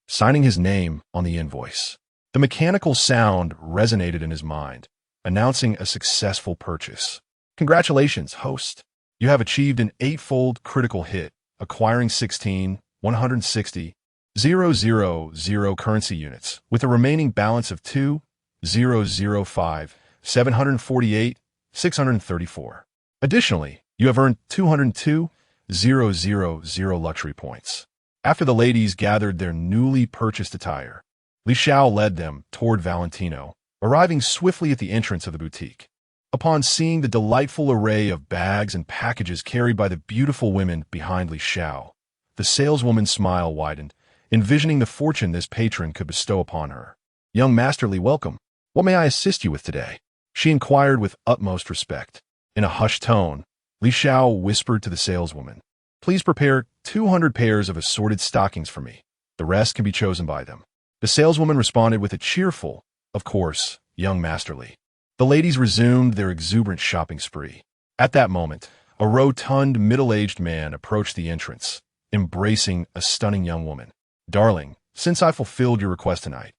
signing his name on the invoice. The mechanical sound resonated in his mind, announcing a successful purchase. Congratulations, host. You have achieved an 8-fold critical hit, acquiring 16,160,000 currency units, with a remaining balance of 2,005,748,634. Additionally, you have earned 202,000 luxury points. After the ladies gathered their newly purchased attire, Li Xiao led them toward Valentino, arriving swiftly at the entrance of the boutique. Upon seeing the delightful array of bags and packages carried by the beautiful women behind Li Xiao, the saleswoman's smile widened, envisioning the fortune this patron could bestow upon her. Young Master Li, welcome. What may I assist you with today? She inquired with utmost respect. In a hushed tone, Li Xiao whispered to the saleswoman, Please prepare 200 pairs of assorted stockings for me. The rest can be chosen by them. The saleswoman responded with a cheerful, Of course, young Master Li. The ladies resumed their exuberant shopping spree. At that moment, a rotund, middle-aged man approached the entrance, embracing a stunning young woman. Darling, since I fulfilled your request tonight,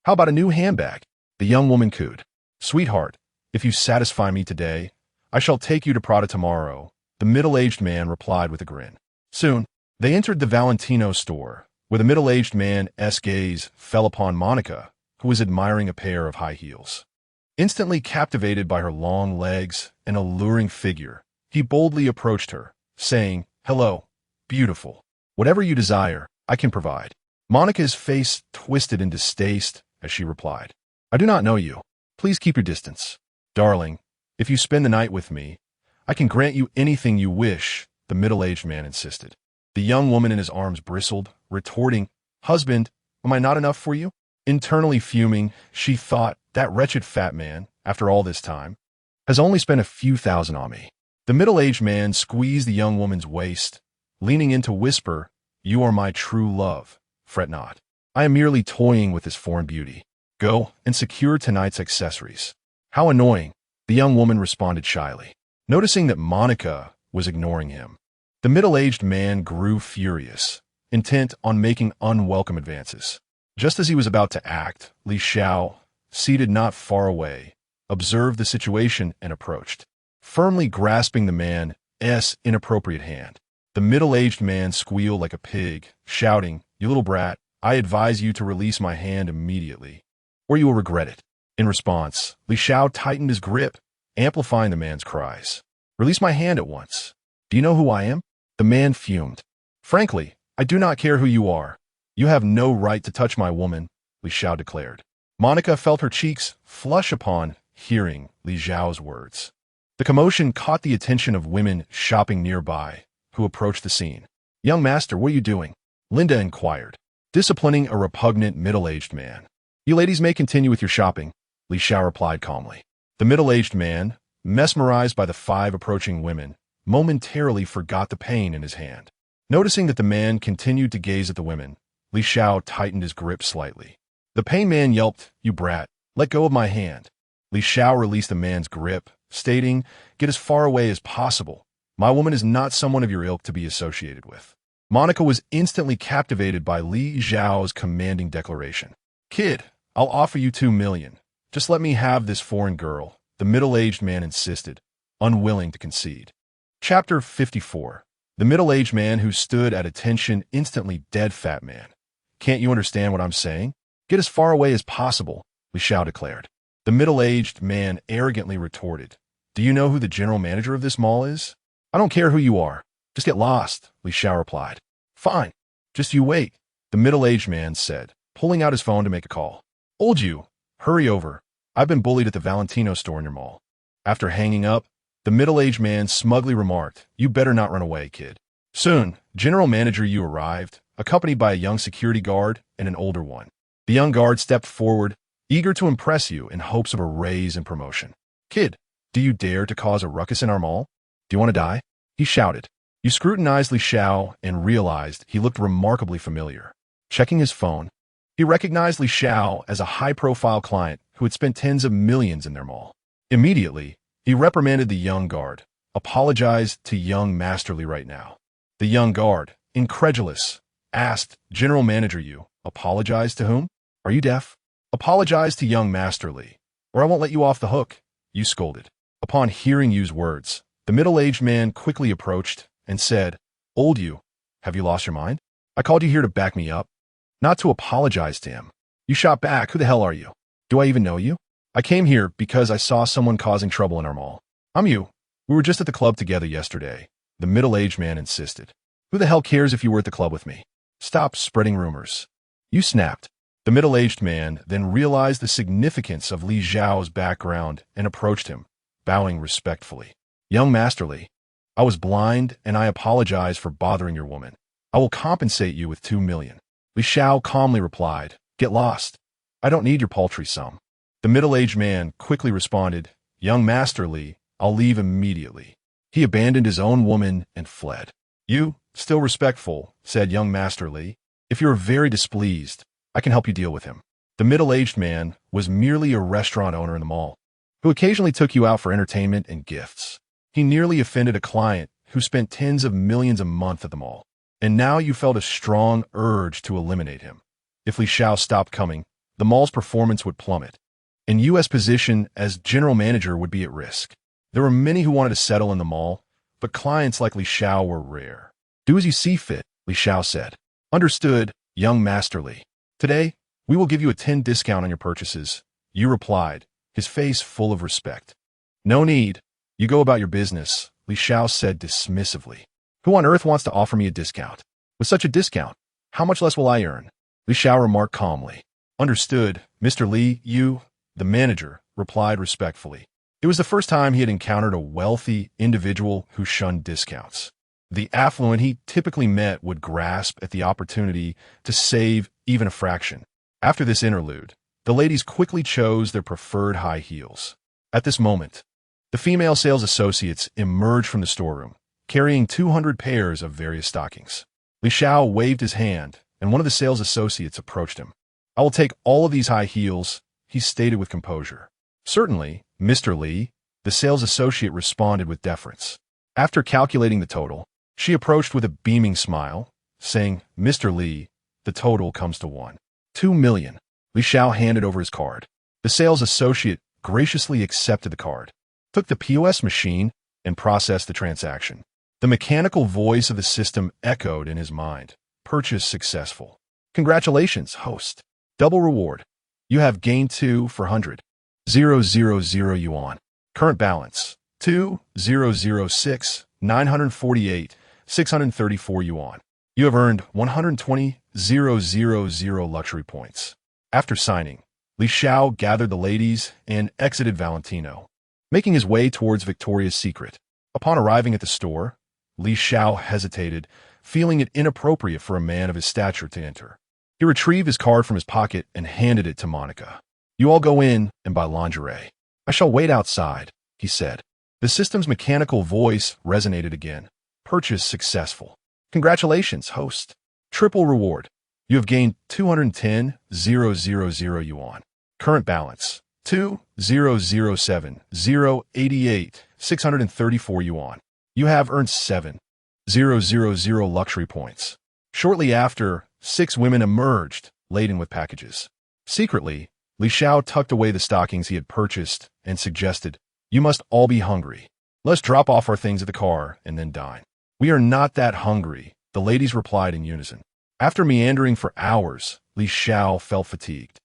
how about a new handbag? The young woman cooed. Sweetheart, if you satisfy me today, I shall take you to Prada tomorrow, the middle-aged man replied with a grin. Soon, they entered the Valentino store, where the middle-aged man's gaze fell upon Monica, who was admiring a pair of high heels. Instantly captivated by her long legs and alluring figure, he boldly approached her, saying, Hello, beautiful. Whatever you desire, I can provide. Monica's face twisted in distaste as she replied, I do not know you. Please keep your distance. Darling, if you spend the night with me, I can grant you anything you wish, the middle-aged man insisted. The young woman in his arms bristled, retorting, Husband, am I not enough for you? Internally fuming, she thought, that wretched fat man, after all this time, has only spent a few thousand on me. The middle-aged man squeezed the young woman's waist, leaning in to whisper, You are my true love. Fret not. I am merely toying with this foreign beauty. Go and secure tonight's accessories. How annoying, the young woman responded shyly. Noticing that Monica was ignoring him, the middle-aged man grew furious, intent on making unwelcome advances. Just as he was about to act, Li Xiao, seated not far away, observed the situation and approached, firmly grasping the man's inappropriate hand. The middle-aged man squealed like a pig, shouting, You little brat, I advise you to release my hand immediately, or you will regret it. In response, Li Xiao tightened his grip, amplifying the man's cries. Release my hand at once. Do you know who I am? The man fumed. Frankly, I do not care who you are. You have no right to touch my woman, Li Xiao declared. Monica felt her cheeks flush upon hearing Li Xiao's words. The commotion caught the attention of women shopping nearby, who approached the scene. Young master, what are you doing? Linda inquired, disciplining a repugnant middle-aged man. You ladies may continue with your shopping, Li Xiao replied calmly. The middle-aged man, mesmerized by the 5 approaching women, momentarily forgot the pain in his hand. Noticing that the man continued to gaze at the women, Li Xiao tightened his grip slightly. The pain man yelped, "You brat, let go of my hand." Li Xiao released the man's grip, stating, "Get as far away as possible. My woman is not someone of your ilk to be associated with." Monica was instantly captivated by Li Xiao's commanding declaration. "Kid, I'll offer you 2 million. Just let me have this foreign girl," the middle-aged man insisted, unwilling to concede. Chapter 54. The middle-aged man who stood at attention instantly dead fat man. "Can't you understand what I'm saying? Get as far away as possible," Li Xiao declared. The middle-aged man arrogantly retorted, "Do you know who the general manager of this mall is?" "I don't care who you are. Just get lost," Li Xiao replied. "Fine. Just you wait," the middle-aged man said, pulling out his phone to make a call. "Old you. Hurry over. I've been bullied at the Valentino store in your mall." After hanging up, the middle-aged man smugly remarked, "You better not run away, kid." Soon, General Manager Yu arrived, accompanied by a young security guard and an older one. The young guard stepped forward, eager to impress Yu in hopes of a raise and promotion. "Kid, do you dare to cause a ruckus in our mall? Do you want to die?" he shouted. Yu scrutinized Li Xiao and realized he looked remarkably familiar. Checking his phone, he recognized Li Xiao as a high-profile client who had spent tens of millions in their mall. Immediately, he reprimanded the young guard. "Apologize to young Master Li right now." The young guard, incredulous, asked, "General Manager Yu, apologize to whom? Are you deaf?" "Apologize to young Master Li, or I won't let you off the hook," Yu scolded. Upon hearing Yu's words, the middle-aged man quickly approached and said, "Old Yu, have you lost your mind? I called you here to back me up, not to apologize to him." Yu shot back, "Who the hell are you? Do I even know you? I came here because I saw someone causing trouble in our mall." "I'm Yu. We were just at the club together yesterday," the middle-aged man insisted. "Who the hell cares if you were at the club with me? Stop spreading rumors." Yu snapped. The middle-aged man then realized the significance of Li Xiao's background and approached him, bowing respectfully. "Young Master Li, I was blind and I apologize for bothering your woman. I will compensate you with 2 million. Li Xiao calmly replied, "Get lost. I don't need your paltry sum." The middle-aged man quickly responded, "Young Master Li, I'll leave immediately." He abandoned his own woman and fled. "You, still respectful," said young Master Li. "If you're very displeased, I can help you deal with him." The middle-aged man was merely a restaurant owner in the mall, who occasionally took you out for entertainment and gifts. He nearly offended a client who spent tens of millions a month at the mall, and now you felt a strong urge to eliminate him. If Li Xiao stopped coming, the mall's performance would plummet, and U.S. position as general manager would be at risk. There were many who wanted to settle in the mall, but clients like Li Xiao were rare. "Do as you see fit," Li Xiao said. "Understood, young Master Li. Today, we will give you a 10% discount on your purchases," Yu replied, his face full of respect. "No need. You go about your business," Li Xiao said dismissively. "Who on earth wants to offer me a discount? With such a discount, how much less will I earn?" Li Xiao remarked calmly. "Understood, Mr. Li," Yu, the manager, replied respectfully. It was the first time he had encountered a wealthy individual who shunned discounts. The affluent he typically met would grasp at the opportunity to save even a fraction. After this interlude, the ladies quickly chose their preferred high heels. At this moment, the female sales associates emerged from the storeroom, carrying 200 pairs of various stockings. Li Xiao waved his hand, and one of the sales associates approached him. "I will take all of these high heels," he stated with composure. "Certainly, Mr. Li," the sales associate responded with deference. After calculating the total, she approached with a beaming smile, saying, "Mr. Li, the total comes to 2 million. Li Xiao handed over his card. The sales associate graciously accepted the card, took the POS machine, and processed the transaction. The mechanical voice of the system echoed in his mind. "Purchase successful. Congratulations, host. Double reward. You have gained 2,400,000 yuan. Current balance, 2,006,948,634 yuan. You have earned 120,000 luxury points. After signing, Li Xiao gathered the ladies and exited Valentino, making his way towards Victoria's Secret. Upon arriving at the store, Li Xiao hesitated, feeling it inappropriate for a man of his stature to enter. He retrieved his card from his pocket and handed it to Monica. You all go in and buy lingerie. I shall wait outside, he said. The system's mechanical voice resonated again. Purchase successful. Congratulations, host. Triple reward. You have gained 210,000 yuan. Current balance, 2,007,088, 634 yuan. You have earned 7,000 luxury points. Shortly after, 6 women emerged, laden with packages. Secretly, Li Xiao tucked away the stockings he had purchased and suggested, You must all be hungry. Let's drop off our things at the car and then dine. We are not that hungry, the ladies replied in unison. After meandering for hours, Li Xiao felt fatigued.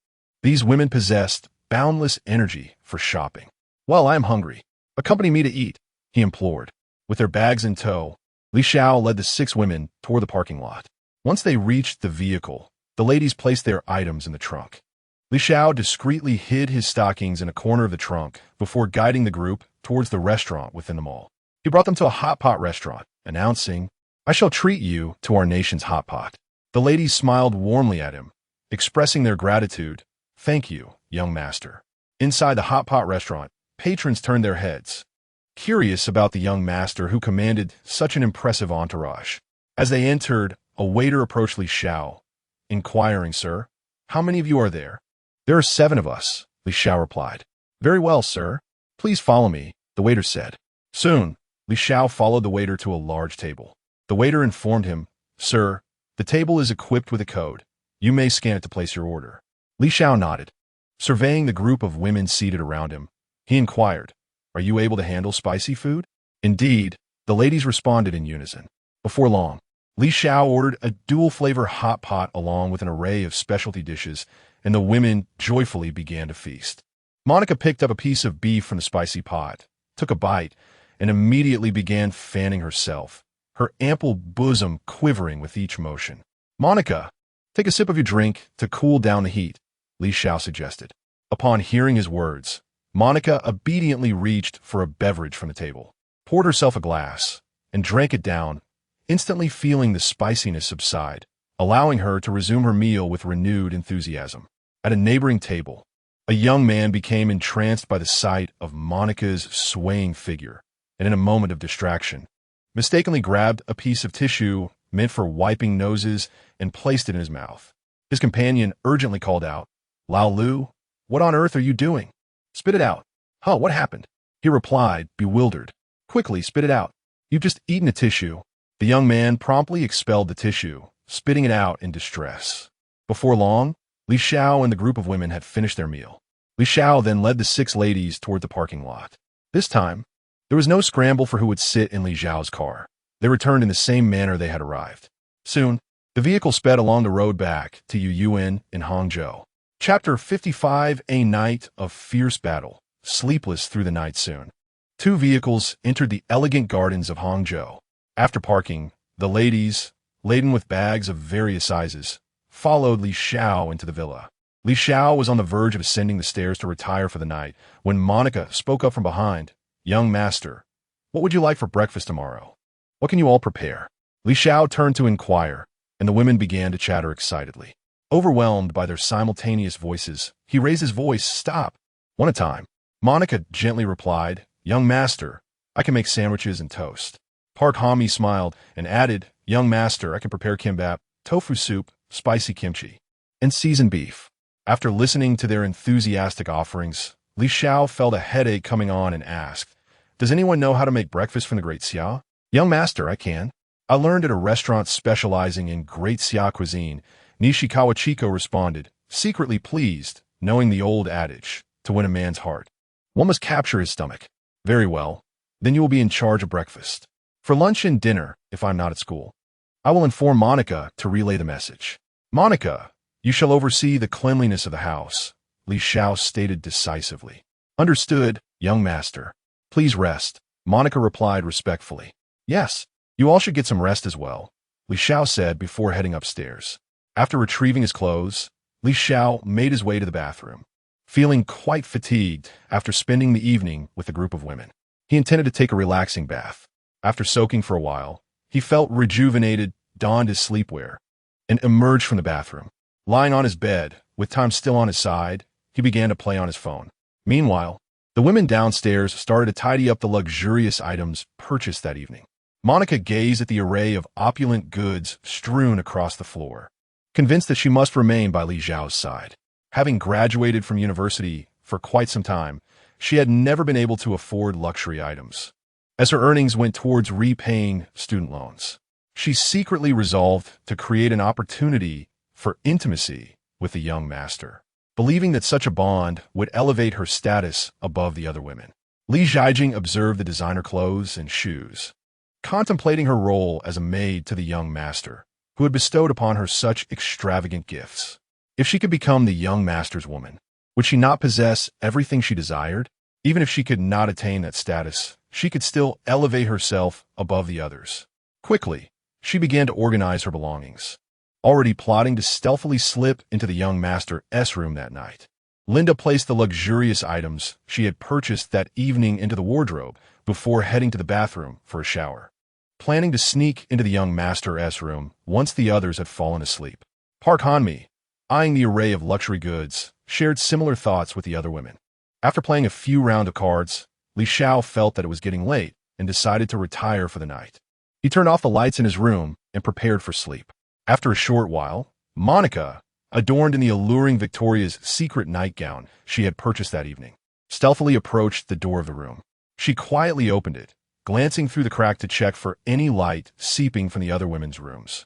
These women possessed boundless energy for shopping. Well, I am hungry. Accompany me to eat, he implored. With their bags in tow, Li Xiao led the 6 women toward the parking lot. Once they reached the vehicle, the ladies placed their items in the trunk. Li Xiao discreetly hid his stockings in a corner of the trunk before guiding the group towards the restaurant within the mall. He brought them to a hot pot restaurant, announcing, I shall treat you to our nation's hot pot. The ladies smiled warmly at him, expressing their gratitude. Thank you, young master. Inside the hot pot restaurant, patrons turned their heads, curious about the young master who commanded such an impressive entourage. As they entered, a waiter approached Li Xiao, inquiring, Sir, how many of you are there? There are 7 of us, Li Xiao replied. Very well, sir. Please follow me, the waiter said. Soon, Li Xiao followed the waiter to a large table. The waiter informed him, Sir, the table is equipped with a code. You may scan it to place your order. Li Xiao nodded. Surveying the group of women seated around him, he inquired, Are you able to handle spicy food? Indeed, the ladies responded in unison. Before long, Li Xiao ordered a dual-flavor hot pot along with an array of specialty dishes, and the women joyfully began to feast. Monica picked up a piece of beef from the spicy pot, took a bite, and immediately began fanning herself, her ample bosom quivering with each motion. Monica, take a sip of your drink to cool down the heat, Li Xiao suggested. Upon hearing his words, Monica obediently reached for a beverage from the table, poured herself a glass, and drank it down, instantly feeling the spiciness subside, allowing her to resume her meal with renewed enthusiasm. At a neighboring table, a young man became entranced by the sight of Monica's swaying figure, and in a moment of distraction, mistakenly grabbed a piece of tissue meant for wiping noses and placed it in his mouth. His companion urgently called out, Lao Lu, what on earth are you doing? Spit it out. Huh, what happened? He replied, bewildered. Quickly, spit it out. You've just eaten a tissue. The young man promptly expelled the tissue, spitting it out in distress. Before long, Li Xiao and the group of women had finished their meal. Li Xiao then led the 6 ladies toward the parking lot. This time, there was no scramble for who would sit in Li Xiao's car. They returned in the same manner they had arrived. Soon, the vehicle sped along the road back to Yuyuan in Hangzhou. Chapter 55, A Night of Fierce Battle. Sleepless through the night soon. 2 vehicles entered the elegant gardens of Hangzhou. After parking, the ladies, laden with bags of various sizes, followed Li Xiao into the villa. Li Xiao was on the verge of ascending the stairs to retire for the night when Monica spoke up from behind. Young master, what would you like for breakfast tomorrow? What can you all prepare? Li Xiao turned to inquire, and the women began to chatter excitedly. Overwhelmed by their simultaneous voices, he raised his voice, Stop! One at a time. Monica gently replied, Young master, I can make sandwiches and toast. Park Hami smiled and added, Young master, I can prepare kimbap, tofu soup, spicy kimchi, and seasoned beef. After listening to their enthusiastic offerings, Li Xiao felt a headache coming on and asked, Does anyone know how to make breakfast from the great Xiao? Young master, I can. I learned at a restaurant specializing in great Xiao cuisine. Nishikawa Chico responded, secretly pleased, knowing the old adage, to win a man's heart, one must capture his stomach. Very well, then you will be in charge of breakfast. For lunch and dinner, if I'm not at school, I will inform Monica to relay the message. Monica, you shall oversee the cleanliness of the house, Li Xiao stated decisively. Understood, young master. Please rest, Monica replied respectfully. Yes, you all should get some rest as well. Li Xiao said before heading upstairs. After retrieving his clothes, Li Xiao made his way to the bathroom. Feeling quite fatigued after spending the evening with a group of women, he intended to take a relaxing bath. After soaking for a while, he felt rejuvenated, donned his sleepwear, and emerged from the bathroom. Lying on his bed, with time still on his side, he began to play on his phone. Meanwhile, the women downstairs started to tidy up the luxurious items purchased that evening. Monica gazed at the array of opulent goods strewn across the floor, convinced that she must remain by Li Xiao's side. Having graduated from university for quite some time, she had never been able to afford luxury items, as her earnings went towards repaying student loans. She secretly resolved to create an opportunity for intimacy with the young master, believing that such a bond would elevate her status above the other women. Li Xiaojing observed the designer clothes and shoes, contemplating her role as a maid to the young master, who had bestowed upon her such extravagant gifts. If she could become the young master's woman, would she not possess everything she desired? Even if she could not attain that status, she could still elevate herself above the others. Quickly, she began to organize her belongings, already plotting to stealthily slip into the young master's room that night. Linda placed the luxurious items she had purchased that evening into the wardrobe before heading to the bathroom for a shower, planning to sneak into the young master's room once the others had fallen asleep. Park Hanmi, eyeing the array of luxury goods, shared similar thoughts with the other women. After playing a few rounds of cards, Li Xiao felt that it was getting late and decided to retire for the night. He turned off the lights in his room and prepared for sleep. After a short while, Monica, adorned in the alluring Victoria's Secret nightgown she had purchased that evening, stealthily approached the door of the room. She quietly opened it, glancing through the crack to check for any light seeping from the other women's rooms.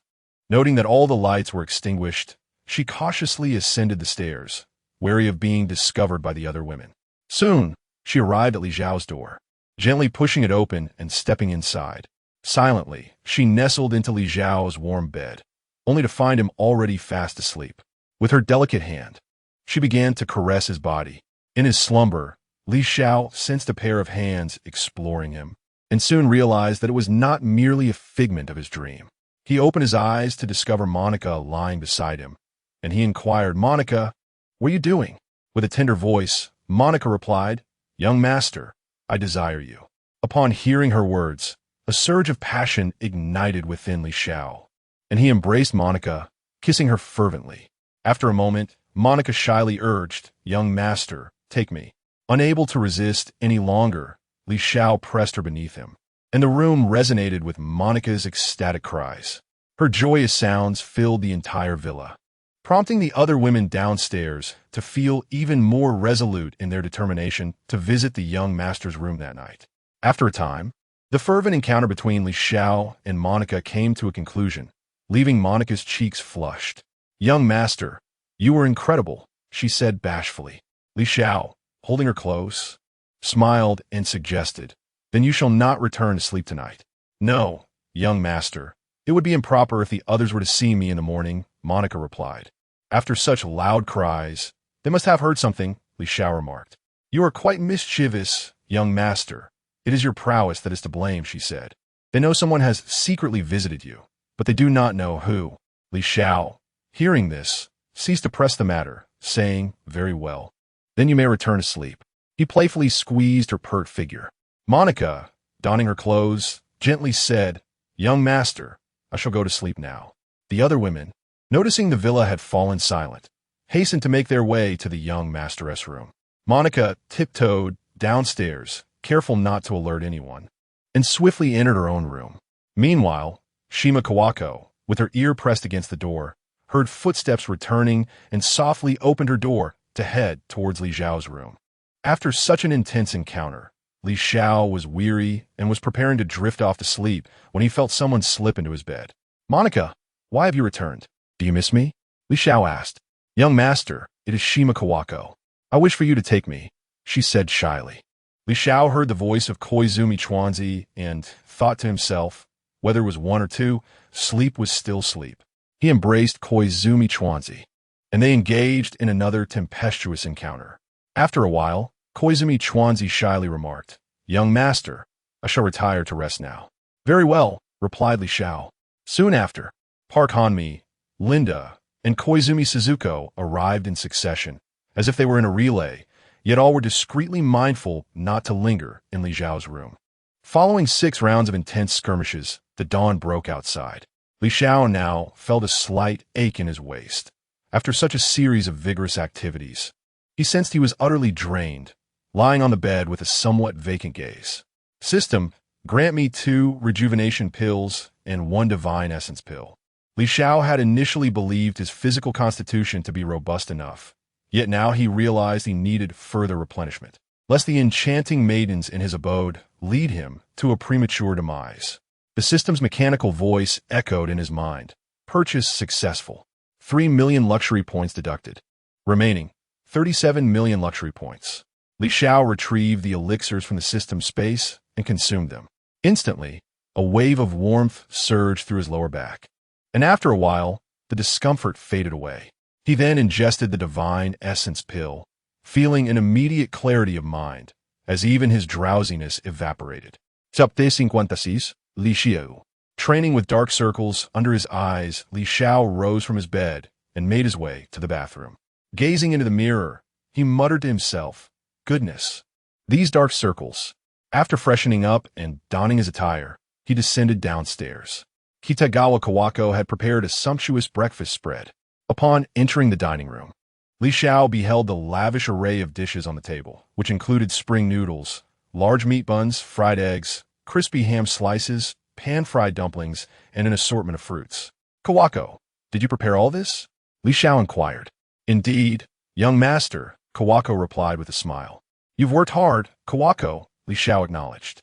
Noting that all the lights were extinguished, she cautiously ascended the stairs, wary of being discovered by the other women. Soon, she arrived at Li Xiao's door, gently pushing it open and stepping inside. Silently, she nestled into Li Xiao's warm bed, only to find him already fast asleep. With her delicate hand, she began to caress his body. In his slumber, Li Xiao sensed a pair of hands exploring him, and soon realized that it was not merely a figment of his dream. He opened his eyes to discover Monica lying beside him, and he inquired, "Monica, what are you doing?" With a tender voice, Monica replied, "Young master, I desire you." Upon hearing her words, a surge of passion ignited within Li Xiao, and he embraced Monica, kissing her fervently. After a moment, Monica shyly urged, "Young master, take me." Unable to resist any longer, Li Xiao pressed her beneath him, and the room resonated with Monica's ecstatic cries. Her joyous sounds filled the entire villa, prompting the other women downstairs to feel even more resolute in their determination to visit the young master's room that night. After a time, the fervent encounter between Li Xiao and Monica came to a conclusion, leaving Monica's cheeks flushed. "Young master, you were incredible," she said bashfully. Li Xiao, holding her close, smiled and suggested, "Then you shall not return to sleep tonight." "No, young master, it would be improper if the others were to see me in the morning," Monica replied. After such loud cries, "They must have heard something," Li Xiao remarked. "You are quite mischievous, young master. It is your prowess that is to blame," she said. "They know someone has secretly visited you, but they do not know who." Li Xiao, hearing this, ceased to press the matter, saying, "Very well. Then you may return to sleep." He playfully squeezed her pert figure. Monica, donning her clothes, gently said, "Young master, I shall go to sleep now." The other women, noticing the villa had fallen silent, hastened to make their way to the young master's room. Monica tiptoed downstairs, careful not to alert anyone, and swiftly entered her own room. Meanwhile, Shima Kawako, with her ear pressed against the door, heard footsteps returning and softly opened her door to head towards Li Xiao's room. After such an intense encounter, Li Xiao was weary and was preparing to drift off to sleep when he felt someone slip into his bed. "Monica, why have you returned? Do you miss me?" Li Xiao asked. "Young master, it is Shima Kawako. I wish for you to take me," she said shyly. Li Xiao heard the voice of Koizumi Chuanzi and thought to himself, whether it was one or two, sleep was still sleep. He embraced Koizumi Chuanzi, and they engaged in another tempestuous encounter. After a while, Koizumi Chuanzi shyly remarked, "Young master, I shall retire to rest now." "Very well," replied Li Xiao. Soon after, Park Hanmi, Linda, and Koizumi Suzuko arrived in succession, as if they were in a relay, yet all were discreetly mindful not to linger in Li Xiao's room. Following 6 rounds of intense skirmishes, the dawn broke outside. Li Xiao now felt a slight ache in his waist. After such a series of vigorous activities, he sensed he was utterly drained, lying on the bed with a somewhat vacant gaze. System, grant me 2 rejuvenation pills and 1 divine essence pill. Li Xiao had initially believed his physical constitution to be robust enough, yet now he realized he needed further replenishment, lest the enchanting maidens in his abode lead him to a premature demise. The system's mechanical voice echoed in his mind. Purchase successful. 3 million luxury points deducted. Remaining, 37 million luxury points. Li Xiao retrieved the elixirs from the system's space and consumed them. Instantly, a wave of warmth surged through his lower back, and after a while, the discomfort faded away. He then ingested the divine essence pill, feeling an immediate clarity of mind, as even his drowsiness evaporated. Chapter 56, Li Xiao. Training with dark circles under his eyes, Li Xiao rose from his bed and made his way to the bathroom. Gazing into the mirror, he muttered to himself, "Goodness, these dark circles." After freshening up and donning his attire, he descended downstairs. Kitagawa Kawako had prepared a sumptuous breakfast spread. Upon entering the dining room, Li Xiao beheld the lavish array of dishes on the table, which included spring noodles, large meat buns, fried eggs, crispy ham slices, pan-fried dumplings, and an assortment of fruits. "Kawako, did you prepare all this?" Li Xiao inquired. "Indeed, young master," Kawako replied with a smile. "You've worked hard, Kawako," Li Xiao acknowledged.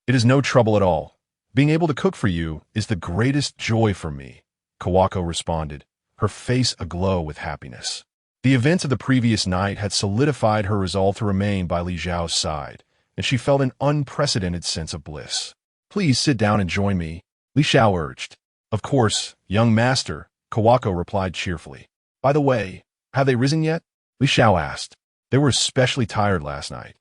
"It is no trouble at all. Being able to cook for you is the greatest joy for me," Kawako responded, her face aglow with happiness. The events of the previous night had solidified her resolve to remain by Li Xiao's side, and she felt an unprecedented sense of bliss. "Please sit down and join me," Li Xiao urged. "Of course, young master," Kawako replied cheerfully. "By the way, have they risen yet?" Li Xiao asked. "They were especially tired last night,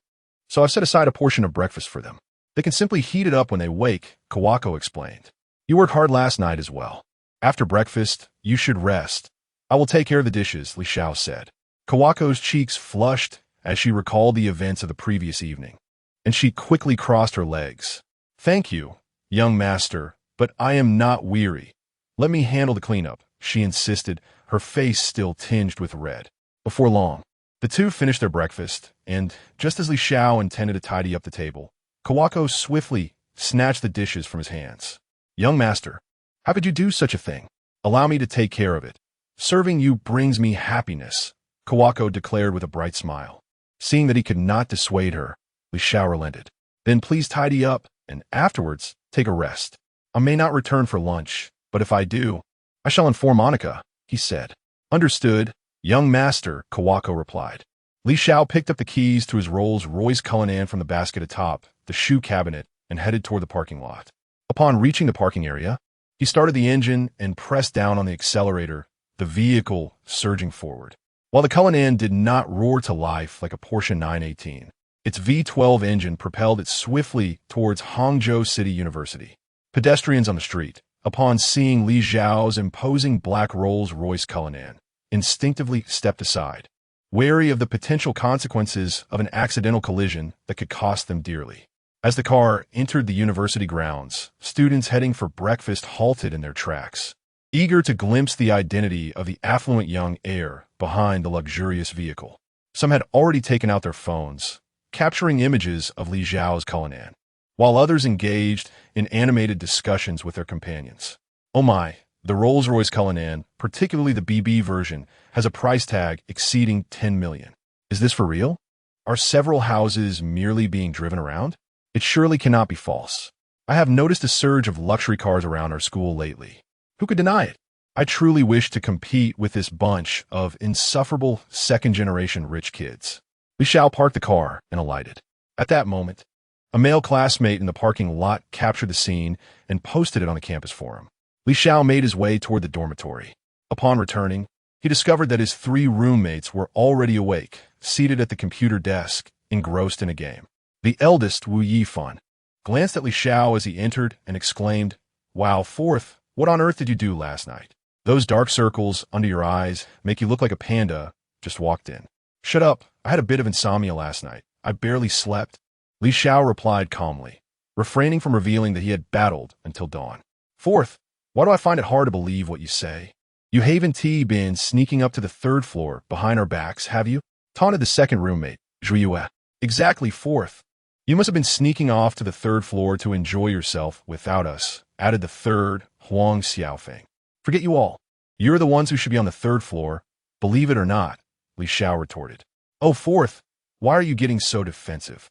so I've set aside a portion of breakfast for them. They can simply heat it up when they wake," Kawako explained. "You worked hard last night as well. After breakfast, you should rest. I will take care of the dishes," Li Xiao said. Kawako's cheeks flushed as she recalled the events of the previous evening, and she quickly crossed her legs. "Thank you, young master, but I am not weary. Let me handle the cleanup," she insisted, her face still tinged with red. Before long, the two finished their breakfast, and just as Li Xiao intended to tidy up the table, Kawako swiftly snatched the dishes from his hands. "Young master, how could you do such a thing? Allow me to take care of it. Serving you brings me happiness," Kawako declared with a bright smile. Seeing that he could not dissuade her, Li Xiao relented. "Then please tidy up, and afterwards take a rest. I may not return for lunch, but if I do, I shall inform Monica," he said. "Understood, young master," Kawako replied. Li Xiao picked up the keys to his Rolls-Royce Cullinan from the basket atop the shoe cabinet and headed toward the parking lot. Upon reaching the parking area, he started the engine and pressed down on the accelerator, the vehicle surging forward. While the Cullinan did not roar to life like a Porsche 918, its V12 engine propelled it swiftly towards Hangzhou City University. Pedestrians on the street, upon seeing Li Xiao's imposing black Rolls-Royce Cullinan, instinctively stepped aside, wary of the potential consequences of an accidental collision that could cost them dearly. As the car entered the university grounds, students heading for breakfast halted in their tracks, eager to glimpse the identity of the affluent young heir behind the luxurious vehicle. Some had already taken out their phones, capturing images of Li Xiao's Cullinan, while others engaged in animated discussions with their companions. "Oh my, the Rolls-Royce Cullinan, particularly the BB version, has a price tag exceeding 10 million. Is this for real? Are several houses merely being driven around? It surely cannot be false. I have noticed a surge of luxury cars around our school lately. Who could deny it? I truly wish to compete with this bunch of insufferable second-generation rich kids." Li Xiao parked the car and alighted. At that moment, a male classmate in the parking lot captured the scene and posted it on the campus forum. Li Xiao made his way toward the dormitory. Upon returning, he discovered that his 3 roommates were already awake, seated at the computer desk, engrossed in a game. The eldest, Wu Yifan, glanced at Li Xiao as he entered and exclaimed, "Wow, fourth, What on earth did you do last night? Those dark circles under your eyes make you look like a panda just walked in. Shut up. I had a bit of insomnia last night. I barely slept. Li Xiao replied calmly, refraining from revealing that he had battled until dawn. Fourth, why do I find it hard to believe what you say? You haven't been sneaking up to the third floor behind our backs, have you? Taunted the second roommate, Zhu Yue. Exactly, fourth. You must have been sneaking off to the third floor to enjoy yourself without us, added the third, Huang Xiaofeng. Forget you all. You're the ones who should be on the third floor, believe it or not, Li Xiao retorted. Oh, fourth, why are you getting so defensive?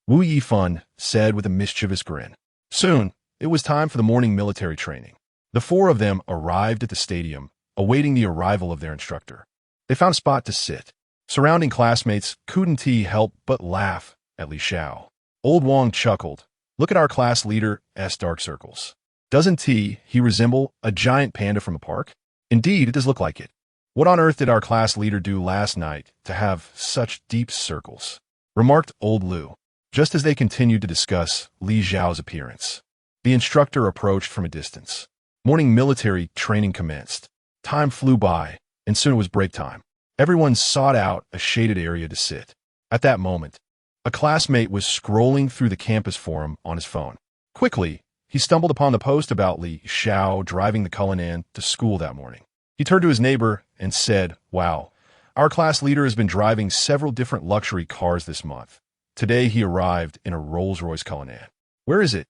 Wu Yifan said with a mischievous grin. Soon, it was time for the morning military training. The four of them arrived at the stadium, awaiting the arrival of their instructor. They found a spot to sit. Surrounding classmates couldn't help but laugh at Li Xiao. Old Wang chuckled. Look at our class leader's dark circles. Doesn't he resemble a giant panda from a park? Indeed, it does look like it. What on earth did our class leader do last night to have such deep circles? Remarked old Lu, just as they continued to discuss Li Xiao's appearance. The instructor approached from a distance. Morning military training commenced. Time flew by, and soon it was break time. Everyone sought out a shaded area to sit. At that moment, a classmate was scrolling through the campus forum on his phone. Quickly, he stumbled upon the post about Li Xiao driving the Cullinan to school that morning. He turned to his neighbor and said, Wow, our class leader has been driving several different luxury cars this month. Today he arrived in a Rolls-Royce Cullinan. Where is it?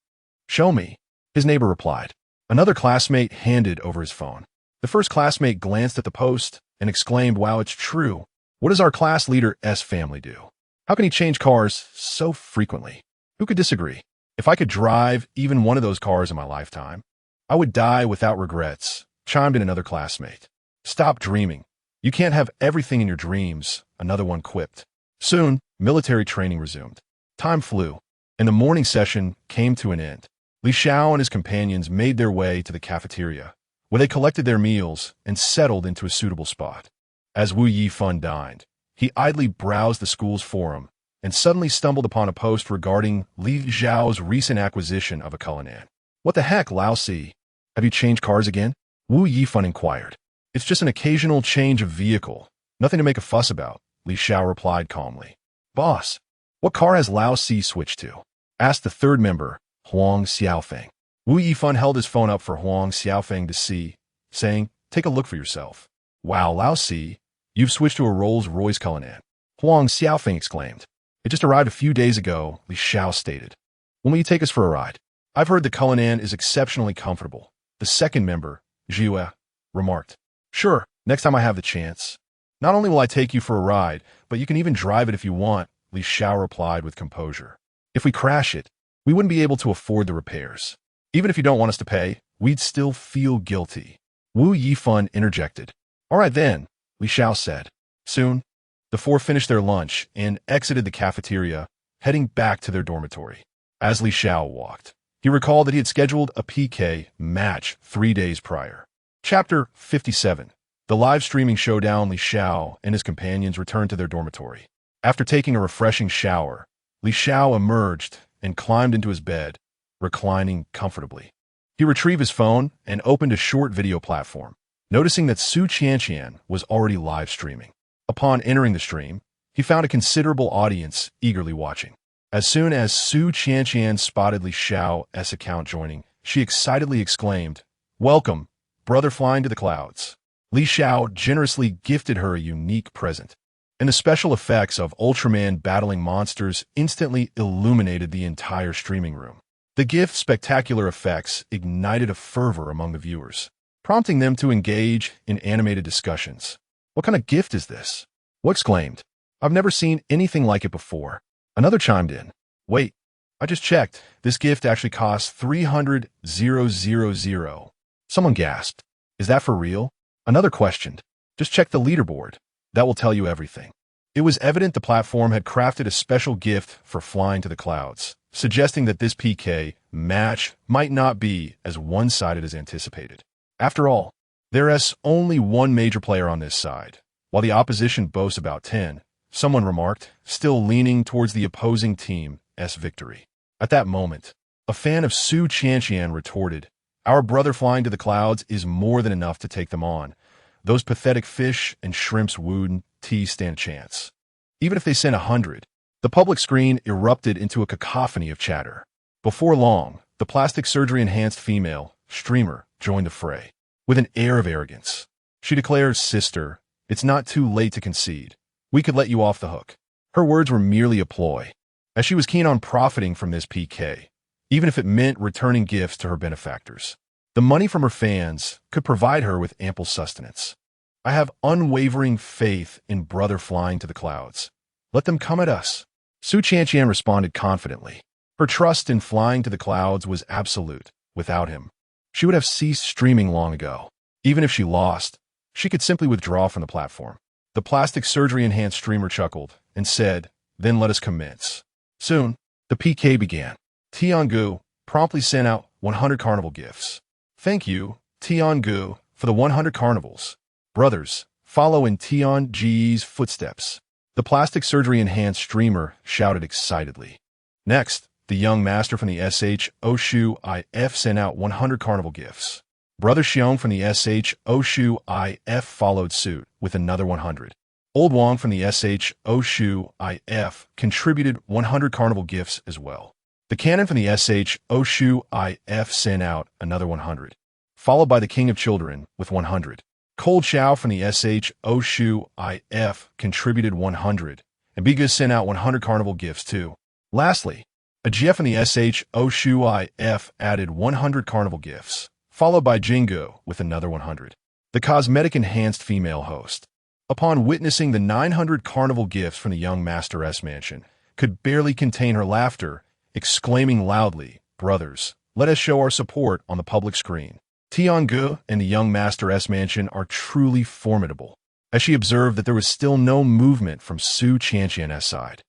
Show me, his neighbor replied. Another classmate handed over his phone. The first classmate glanced at the post and exclaimed, Wow, it's true. What does our class leader's family do? How can he change cars so frequently? Who could disagree? If I could drive even one of those cars in my lifetime, I would die without regrets, chimed in another classmate. Stop dreaming. You can't have everything in your dreams, another one quipped. Soon, military training resumed. Time flew, and the morning session came to an end. Li Xiao and his companions made their way to the cafeteria, where they collected their meals and settled into a suitable spot. As Wu Yifan dined, he idly browsed the school's forum and suddenly stumbled upon a post regarding Li Xiao's recent acquisition of a Cullinan. What the heck, Lao Si? Have you changed cars again? Wu Yifan inquired. It's just an occasional change of vehicle. Nothing to make a fuss about, Li Xiao replied calmly. Boss, what car has Lao Si switched to? Asked the third member, Huang Xiaofeng. Wu Yifan held his phone up for Huang Xiaofeng to see, saying, Take a look for yourself. Wow, Lao Si, you've switched to a Rolls-Royce Cullinan. Huang Xiaofeng exclaimed. It just arrived a few days ago, Li Xiao stated. When will you take us for a ride? I've heard the Cullinan is exceptionally comfortable. The second member, Zhu Yue, remarked. Sure, next time I have the chance. Not only will I take you for a ride, but you can even drive it if you want, Li Xiao replied with composure. If we crash it, we wouldn't be able to afford the repairs. Even if you don't want us to pay, we'd still feel guilty. Wu Yifan interjected. All right then, Li Xiao said. Soon, the four finished their lunch and exited the cafeteria, heading back to their dormitory. As Li Xiao walked, he recalled that he had scheduled a PK match 3 days prior. Chapter 57. The live streaming showdown. Li Xiao and his companions returned to their dormitory. After taking a refreshing shower, Li Xiao emerged and climbed into his bed, reclining comfortably. He retrieved his phone and opened a short video platform, noticing that Su Qianqian was already live streaming. Upon entering the stream, he found a considerable audience eagerly watching. As soon as Su Qianqian spotted Li Xiao's account joining, she excitedly exclaimed, Welcome, brother flying to the clouds. Li Xiao generously gifted her a unique present, and the special effects of Ultraman battling monsters instantly illuminated the entire streaming room. The gift's spectacular effects ignited a fervor among the viewers, prompting them to engage in animated discussions. What kind of gift is this? One exclaimed. I've never seen anything like it before. Another chimed in. Wait, I just checked. This gift actually costs 300,000. Someone gasped. Is that for real? Another questioned. Just check the leaderboard. That will tell you everything. It was evident the platform had crafted a special gift for flying to the clouds, suggesting that this PK match might not be as one-sided as anticipated. After all, there is only one major player on this side, while the opposition boasts about 10, someone remarked, still leaning towards the opposing team's victory. At that moment, a fan of Su Qianqian retorted, Our brother flying to the clouds is more than enough to take them on. Those pathetic fish and shrimps wouldn't stand a chance. Even if they sent 100, the public screen erupted into a cacophony of chatter. Before long, the plastic surgery-enhanced female streamer joined the fray. With an air of arrogance, she declares, "Sister, it's not too late to concede. We could let you off the hook." Her words were merely a ploy, as she was keen on profiting from this PK, even if it meant returning gifts to her benefactors. The money from her fans could provide her with ample sustenance. I have unwavering faith in brother flying to the clouds. Let them come at us. Su Qianqian responded confidently. Her trust in flying to the clouds was absolute. Without him, she would have ceased streaming long ago. Even if she lost, she could simply withdraw from the platform. The plastic surgery-enhanced streamer chuckled and said, "Then let us commence." Soon, the PK began. Tiangu promptly sent out 100 carnival gifts. "Thank you, Tiangu, for the 100 carnivals. Brothers, follow in Tiangu's footsteps." The plastic surgery-enhanced streamer shouted excitedly. Next, the young master from the SHOSHU-IF sent out 100 carnival gifts. Brother Xiong from the SHOSHU-IF followed suit with another 100. Old Wang from the SHOSHU-IF contributed 100 carnival gifts as well. The Canon from the SHOSHU-IF sent out another 100, followed by the King of Children with 100. Cold Xiao from the SHOSHU-IF contributed 100, and Biga sent out 100 carnival gifts too. Lastly, a GF from the SHOSHU-IF added 100 carnival gifts, followed by Jingu with another 100. The cosmetic-enhanced female host, upon witnessing the 900 carnival gifts from the young Master S mansion, could barely contain her laughter, exclaiming loudly, "Brothers, let us show our support on the public screen." Tiangu and the young Master S mansion are truly formidable, as she observed that there was still no movement from Su Qianqian's side.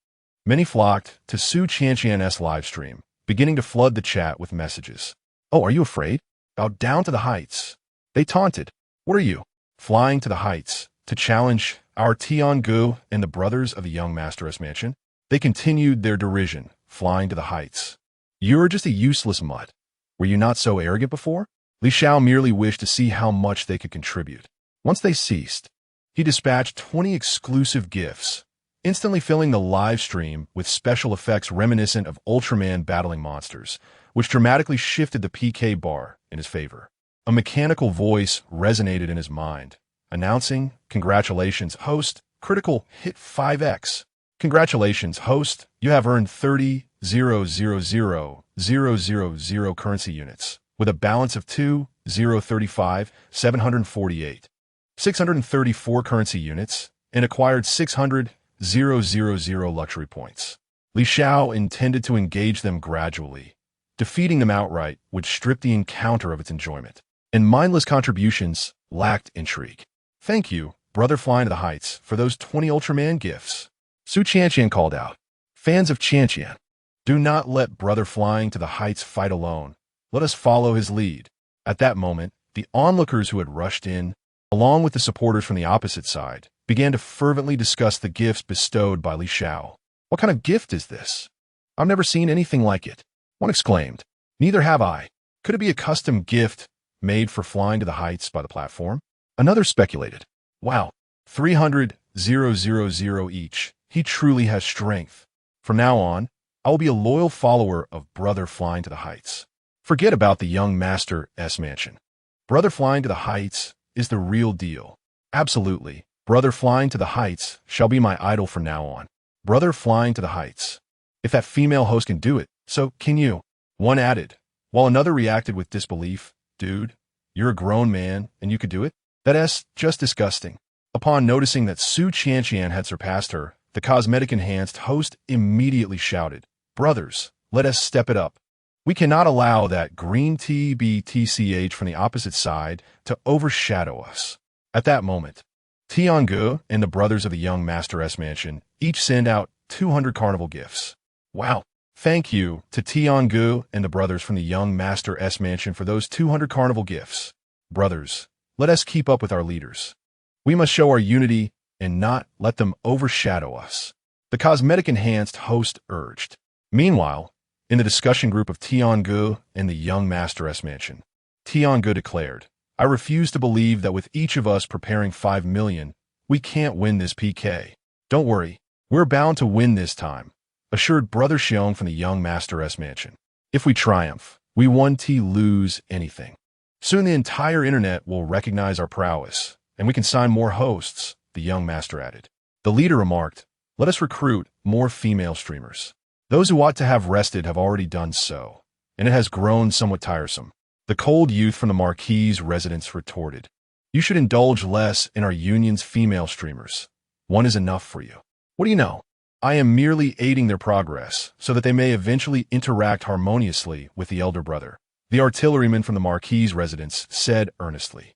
Many flocked to Su Qianqian's livestream, beginning to flood the chat with messages. "Oh, are you afraid? Bow down to the heights." They taunted. "What are you? Flying to the heights to challenge our Tiangu and the brothers of the young Master S mansion?" They continued their derision, "Flying to the heights. You're just a useless mutt. Were you not so arrogant before?" Li Xiao merely wished to see how much they could contribute. Once they ceased, he dispatched 20 exclusive gifts, instantly filling the live stream with special effects reminiscent of Ultraman battling monsters, which dramatically shifted the PK bar in his favor. A mechanical voice resonated in his mind, announcing, "Congratulations, host, critical hit 5x. Congratulations, host, you have earned 30,000,000 currency units, with a balance of 2,035,748, 634 currency units, and acquired 600,000 luxury points." Li Xiao intended to engage them gradually. Defeating them outright would strip the encounter of its enjoyment, and mindless contributions lacked intrigue. "Thank you, brother flying to the heights, for those 20 Ultraman gifts." Su Qianqian called out. "Fans of Qianqian, do not let brother flying to the heights fight alone. Let us follow his lead." At that moment, the onlookers who had rushed in, along with the supporters from the opposite side, began to fervently discuss the gifts bestowed by Li Xiao. "What kind of gift is this? I've never seen anything like it." One exclaimed. "Neither have I. Could it be a custom gift made for flying to the heights by the platform?" Another speculated. "Wow, 300,000 each. He truly has strength. From now on, I will be a loyal follower of brother flying to the heights." Forget about the young Master S mansion. Brother flying to the heights is the real deal. Absolutely, brother flying to the heights shall be my idol from now on. Brother flying to the heights. If that female host can do it, so can you. One added, while another reacted with disbelief. "Dude, you're a grown man and you could do it? That's just disgusting." Upon noticing that Su Qianqian had surpassed her, the cosmetic-enhanced host immediately shouted, "Brothers, let us step it up. We cannot allow that green TBTCH from the opposite side to overshadow us." At that moment, Tiangu and the brothers of the young Master S mansion each send out 200 carnival gifts. Wow. Thank you to Tiangu and the brothers from the young Master S mansion for those 200 carnival gifts. Brothers, let us keep up with our leaders. We must show our unity and not let them overshadow us," the cosmetic-enhanced host urged. Meanwhile, in the discussion group of Tiangu and the young Master S mansion, Tiange declared. I refuse to believe that with each of us preparing 5 million, we can't win this PK. Don't worry, we're bound to win this time, assured Brother Xiao from the young Master S mansion. If we triumph, we won't lose anything. Soon the entire internet will recognize our prowess, and we can sign more hosts, the young master added. The leader remarked, let us recruit more female streamers. Those who ought to have rested have already done so, and it has grown somewhat tiresome. The cold youth from the Marquis' residence retorted, you should indulge less in our union's female streamers. One is enough for you. What do you know? I am merely aiding their progress so that they may eventually interact harmoniously with the elder brother. The artilleryman from the Marquis' residence said earnestly.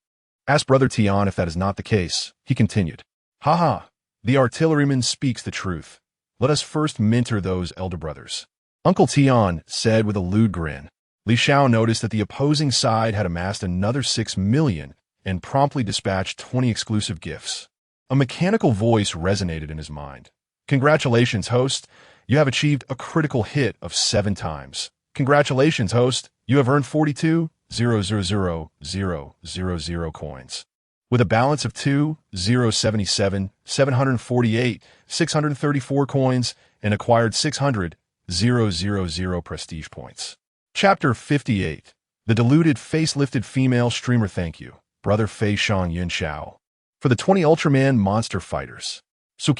Ask Brother Tian if that is not the case, he continued. Haha, the artilleryman speaks the truth. Let us first mentor those elder brothers. Uncle Tian said with a lewd grin. Xiao noticed that the opposing side had amassed another 6 million and promptly dispatched 20 exclusive gifts. A mechanical voice resonated in his mind. Congratulations, host. You have achieved a critical hit of 7 times. Congratulations, host. You have earned 42,000,000 coins. With a balance of 2,077,748,634 coins and acquired 600,000 prestige points. Chapter 58. The deluded face-lifted female streamer. Thank you, Brother Fei Shang Yun Xiao, for the 20 Ultraman monster fighters. She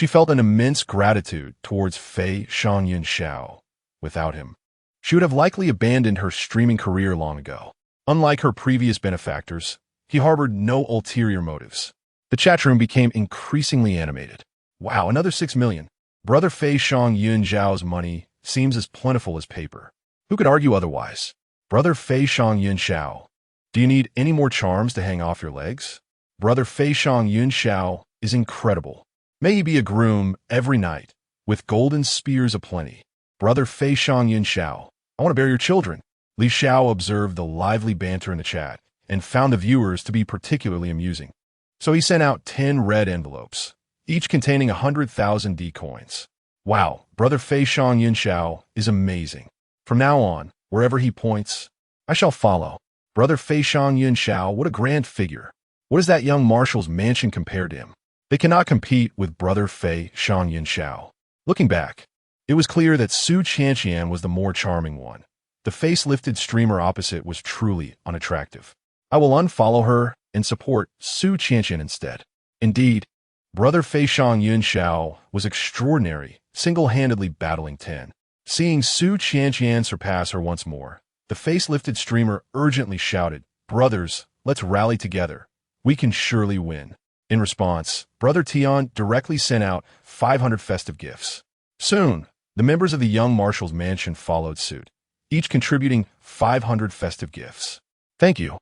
felt an immense gratitude towards Fei Shang Yun Xiao. Without him, she would have likely abandoned her streaming career long ago. Unlike her previous benefactors, he harbored no ulterior motives. The chatroom became increasingly animated. Wow, another 6 million. Brother Fei Shang Yun Xiao's money seems as plentiful as paper. Who could argue otherwise? Brother Fei Shang Yun Xiao, do you need any more charms to hang off your legs? Brother Fei Shang Yun Xiao is incredible. May he be a groom every night, with golden spears aplenty. Brother Fei Shang Yun Xiao, I want to bear your children. Xiao observed the lively banter in the chat and found the viewers to be particularly amusing. So he sent out 10 red envelopes, each containing 100,000 D coins. Wow, Brother Fei Shang Yun Xiao is amazing. From now on, wherever he points, I shall follow. Brother Fei Shang Yun Xiao, what a grand figure. What is that young marshal's mansion compared to him? They cannot compete with Brother Fei Shang Yun Xiao. Looking back, it was clear that Su Qianqian was the more charming one. The face-lifted streamer opposite was truly unattractive. I will unfollow her and support Su Qianqian instead. Indeed, Brother Fei Shang Yun Xiao was extraordinary, single-handedly battling 10. Seeing Su Qianqian surpass her once more, the face-lifted streamer urgently shouted, Brothers, let's rally together. We can surely win. In response, Brother Tian directly sent out 500 festive gifts. Soon, the members of the young marshal's mansion followed suit, each contributing 500 festive gifts. Thank you,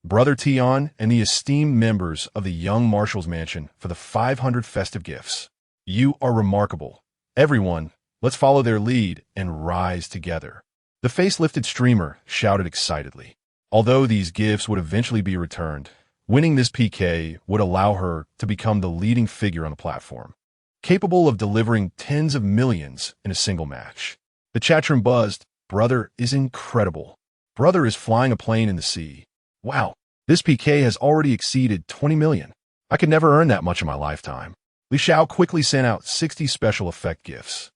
Brother Tian and the esteemed members of the young marshal's mansion for the 500 festive gifts. You are remarkable. Everyone, let's follow their lead and rise together. The face-lifted streamer shouted excitedly. Although these gifts would eventually be returned, winning this PK would allow her to become the leading figure on the platform, capable of delivering tens of millions in a single match. The chatroom buzzed. Brother is incredible. Brother is flying a plane in the sea. Wow, this PK has already exceeded 20 million. I could never earn that much in my lifetime. Xiao quickly sent out 60 special effect gifts.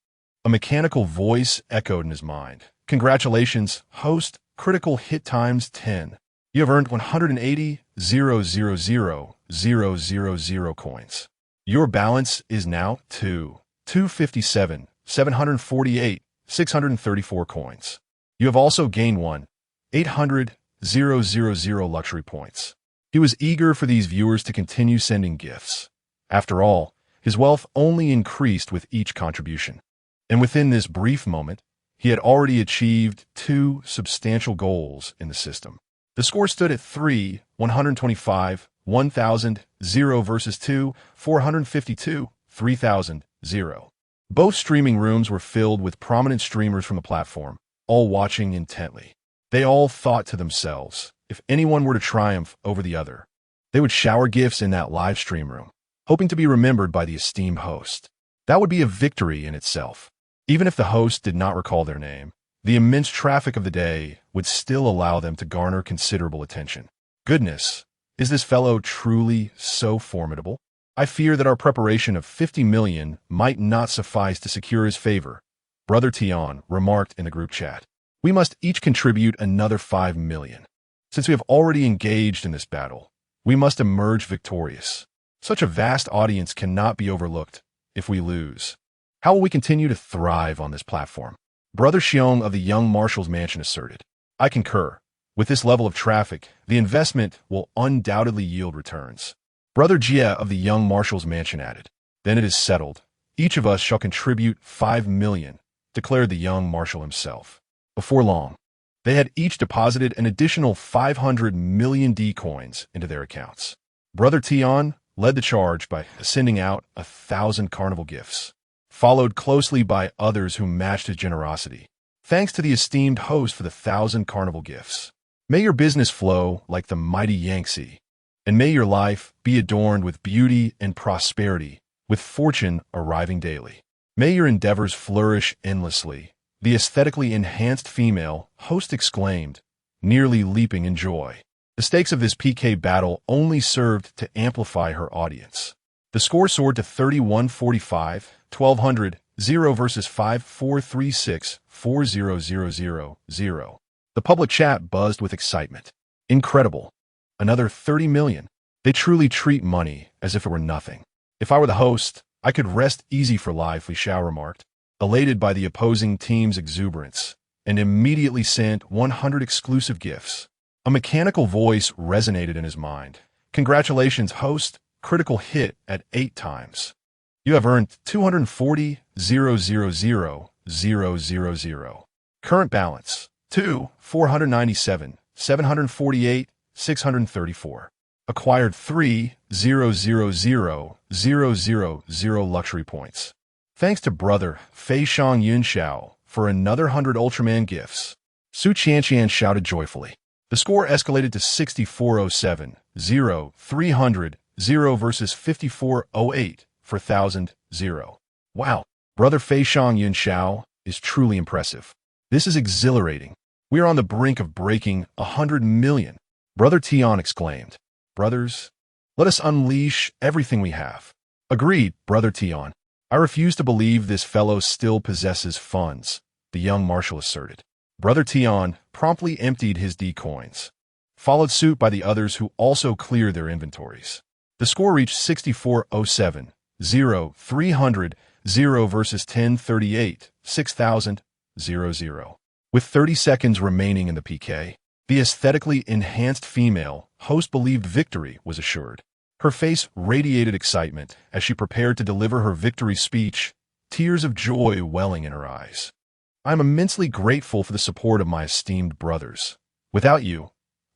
A mechanical voice echoed in his mind. Congratulations, host, critical hit times 10. You have earned 180,000,000 coins. Your balance is now 257,748,634 coins. You have also gained 1,800,000 luxury points. He was eager for these viewers to continue sending gifts. After all, his wealth only increased with each contribution. And within this brief moment, he had already achieved 2 substantial goals in the system. The score stood at 3,125, 1,000, 0 versus 2, 452, 3,000, 0. Both streaming rooms were filled with prominent streamers from the platform, all watching intently. They all thought to themselves, if anyone were to triumph over the other, they would shower gifts in that live stream room, hoping to be remembered by the esteemed host. That would be a victory in itself. Even if the host did not recall their name, the immense traffic of the day would still allow them to garner considerable attention. Goodness, is this fellow truly so formidable? I fear that our preparation of 50 million might not suffice to secure his favor, Brother Tian remarked in the group chat. We must each contribute another 5 million. Since we have already engaged in this battle, we must emerge victorious. Such a vast audience cannot be overlooked if we lose. How will we continue to thrive on this platform? Brother Xiong of the Young Marshal's Mansion asserted. I concur. With this level of traffic, the investment will undoubtedly yield returns. Brother Jia of the Young Marshal's Mansion added. Then it is settled. Each of us shall contribute 5 million, declared the young marshal himself. Before long, they had each deposited an additional 500 million D coins into their accounts. Brother Tian led the charge by sending out 1,000 carnival gifts, followed closely by others who matched his generosity. Thanks to the esteemed host for the 1,000 carnival gifts. May your business flow like the mighty Yangtze, and may your life be adorned with beauty and prosperity, with fortune arriving daily. May your endeavors flourish endlessly, the aesthetically enhanced female host exclaimed, nearly leaping in joy. The stakes of this PK battle only served to amplify her audience. The score soared to 31-45, 1200, 0 versus 5436, 4000, 0. The public chat buzzed with excitement. Incredible. Another 30 million. They truly treat money as if it were nothing. If I were the host, I could rest easy for life, Xiao remarked, elated by the opposing team's exuberance, and immediately sent 100 exclusive gifts. A mechanical voice resonated in his mind. Congratulations, host. Critical hit at 8 times. You have earned 240,000,000. Current balance, 497, 634. Acquired 3,000,000 luxury points. Thanks to brother Fei Shang Yun Xiao for another 100 Ultraman gifts. Su Qianqian shouted joyfully. The score escalated to 6407, 300, 0 versus 5408 for 1000, 0. Wow, brother Fei Shang Yun Xiao is truly impressive. This is exhilarating. We are on the brink of breaking 100 million. Brother Tian exclaimed. Brothers, let us unleash everything we have. Agreed, Brother Tian. I refuse to believe this fellow still possesses funds, the young marshal asserted. Brother Tian promptly emptied his D coins, followed suit by the others who also cleared their inventories. The score reached 6407, 300, 0 versus 1038, 6000, 0. With 30 seconds remaining in the PK, the aesthetically enhanced female host believed victory was assured. Her face radiated excitement as she prepared to deliver her victory speech, tears of joy welling in her eyes. I am immensely grateful for the support of my esteemed brothers. Without you,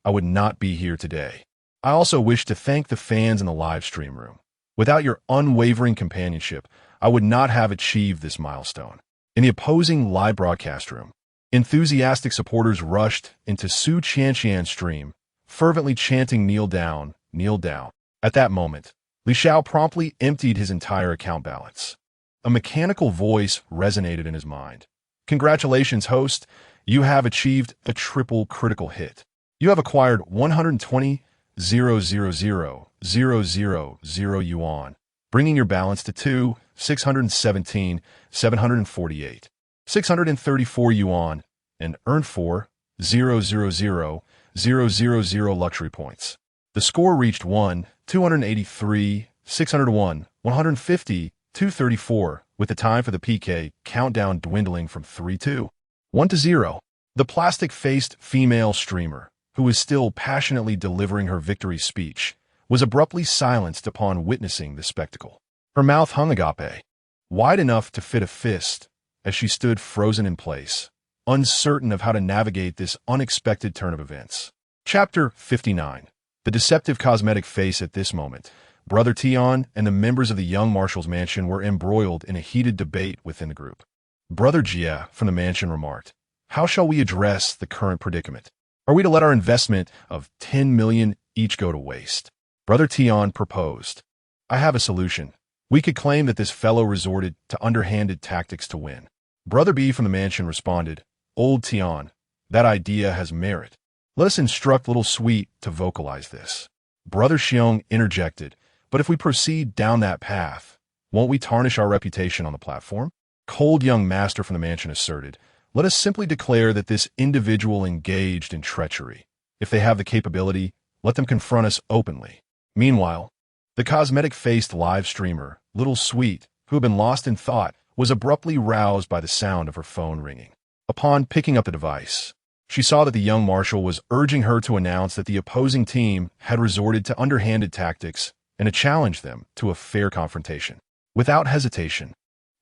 I would not be here today. I also wish to thank the fans in the live stream room. Without your unwavering companionship, I would not have achieved this milestone. In the opposing live broadcast room, enthusiastic supporters rushed into Su Qianqian's stream, fervently chanting, kneel down, kneel down. At that moment, Li Xiao promptly emptied his entire account balance. A mechanical voice resonated in his mind. Congratulations, host. You have achieved a triple critical hit. You have acquired 120,000,000 yuan, bringing your balance to 2,617,748, 634 yuan, and earned 4,000,000 luxury points. The score reached 1,283, 601, 150, 234, with the time for the PK countdown dwindling from 3-2, 1-0. The plastic-faced female streamer, who was still passionately delivering her victory speech, was abruptly silenced upon witnessing the spectacle. Her mouth hung agape, wide enough to fit a fist, as she stood frozen in place, uncertain of how to navigate this unexpected turn of events. Chapter 59. The deceptive cosmetic face. At this moment, Brother Tian and the members of the young marshal's mansion were embroiled in a heated debate within the group. Brother Jia from the mansion remarked, how shall we address the current predicament? Are we to let our investment of 10 million each go to waste? Brother Tian proposed. I have a solution. We could claim that this fellow resorted to underhanded tactics to win. Brother B from the mansion responded, Old Tian, that idea has merit. Let us instruct Little Sweet to vocalize this. Brother Xiong interjected, but if we proceed down that path, won't we tarnish our reputation on the platform? Cold young master from the mansion asserted, let us simply declare that this individual engaged in treachery. If they have the capability, let them confront us openly. Meanwhile, the cosmetic-faced live streamer, Little Sweet, who had been lost in thought, was abruptly roused by the sound of her phone ringing. Upon picking up the device, she saw that the young marshal was urging her to announce that the opposing team had resorted to underhanded tactics and to challenge them to a fair confrontation. Without hesitation,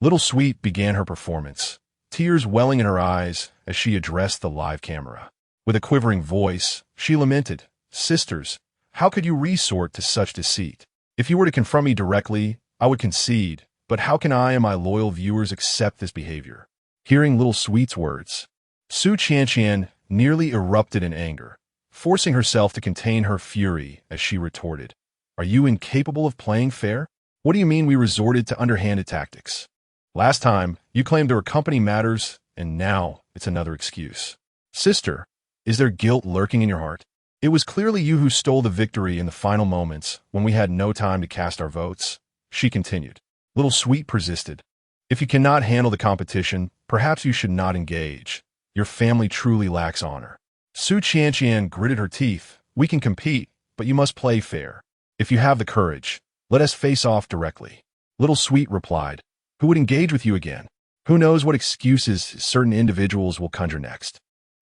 Little Sweet began her performance, tears welling in her eyes as she addressed the live camera. With a quivering voice, she lamented, "Sisters, how could you resort to such deceit? If you were to confront me directly, I would concede, but how can I and my loyal viewers accept this behavior?" Hearing Little Sweet's words, Su Qianqian nearly erupted in anger, forcing herself to contain her fury as she retorted, "Are you incapable of playing fair? What do you mean we resorted to underhanded tactics? Last time, you claimed there were company matters, and now it's another excuse. Sister, is there guilt lurking in your heart? It was clearly you who stole the victory in the final moments when we had no time to cast our votes," she continued. Little Sweet persisted. "If you cannot handle the competition, perhaps you should not engage. Your family truly lacks honor." Su Qianqian gritted her teeth. "We can compete, but you must play fair. If you have the courage, let us face off directly." Little Sweet replied, "Who would engage with you again? Who knows what excuses certain individuals will conjure next?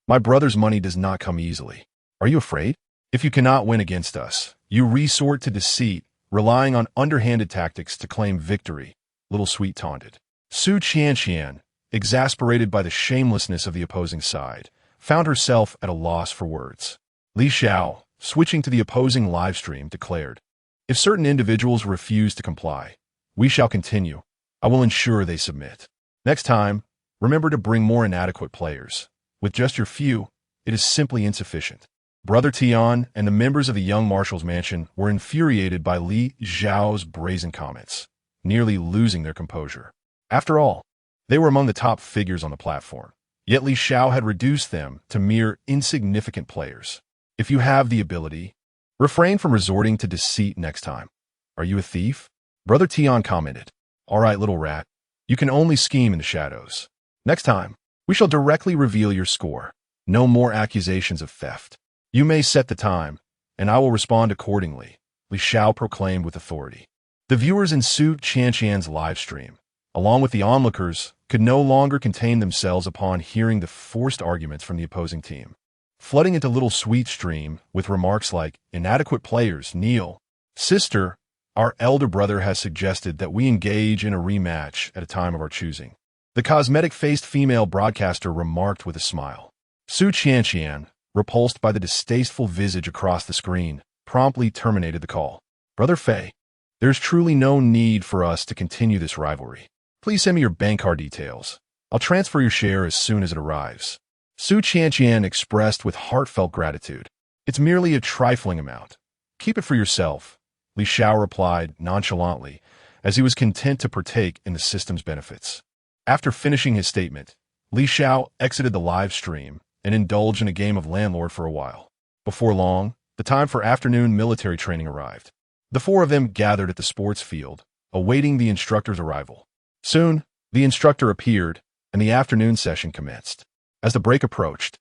My brother's money does not come easily. Are you afraid? If you cannot win against us, you resort to deceit, relying on underhanded tactics to claim victory," Little Sweet taunted. Su Qianqian, exasperated by the shamelessness of the opposing side, found herself at a loss for words. Li Xiao, switching to the opposing livestream, declared, "If certain individuals refuse to comply, we shall continue. I will ensure they submit. Next time, remember to bring more inadequate players. With just your few, it is simply insufficient." Brother Tian and the members of the young marshal's mansion were infuriated by Li Xiao's brazen comments, nearly losing their composure. After all, they were among the top figures on the platform, yet Li Xiao had reduced them to mere insignificant players. "If you have the ability, refrain from resorting to deceit next time. Are you a thief?" Brother Tian commented. "All right, little rat, you can only scheme in the shadows. Next time, we shall directly reveal your score. No more accusations of theft. You may set the time, and I will respond accordingly," Li Xiao proclaimed with authority. The viewers in Su Qianqian's live stream, along with the onlookers, could no longer contain themselves upon hearing the forced arguments from the opposing team, flooding into Little Sweet's stream with remarks like, "Inadequate players, kneel. Sister, our elder brother has suggested that we engage in a rematch at a time of our choosing." The cosmetic-faced female broadcaster remarked with a smile. Su Qianqian, repulsed by the distasteful visage across the screen, promptly terminated the call. "Brother Fei, there's truly no need for us to continue this rivalry. Please send me your bank card details. I'll transfer your share as soon as it arrives." Su Qianqian expressed with heartfelt gratitude. "It's merely a trifling amount. Keep it for yourself," Li Xiao replied nonchalantly, as he was content to partake in the system's benefits. After finishing his statement, Li Xiao exited the live stream and indulged in a game of landlord for a while. Before long, the time for afternoon military training arrived. The four of them gathered at the sports field, awaiting the instructor's arrival. Soon, the instructor appeared, and the afternoon session commenced. As the break approached,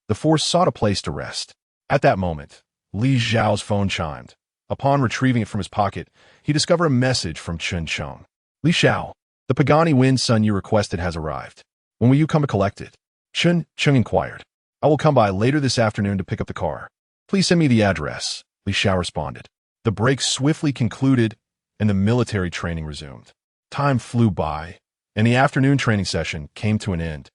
the four sought a place to rest. At that moment, Li Xiao's phone chimed. Upon retrieving it from his pocket, he discovered a message from Chen Cheng. "Li Xiao, the Pagani Wind Sun you requested has arrived. When will you come to collect it?" Chen Cheng inquired. "I will come by later this afternoon to pick up the car. Please send me the address," Li Xiao responded. The break swiftly concluded, and the military training resumed. Time flew by, and the afternoon training session came to an end.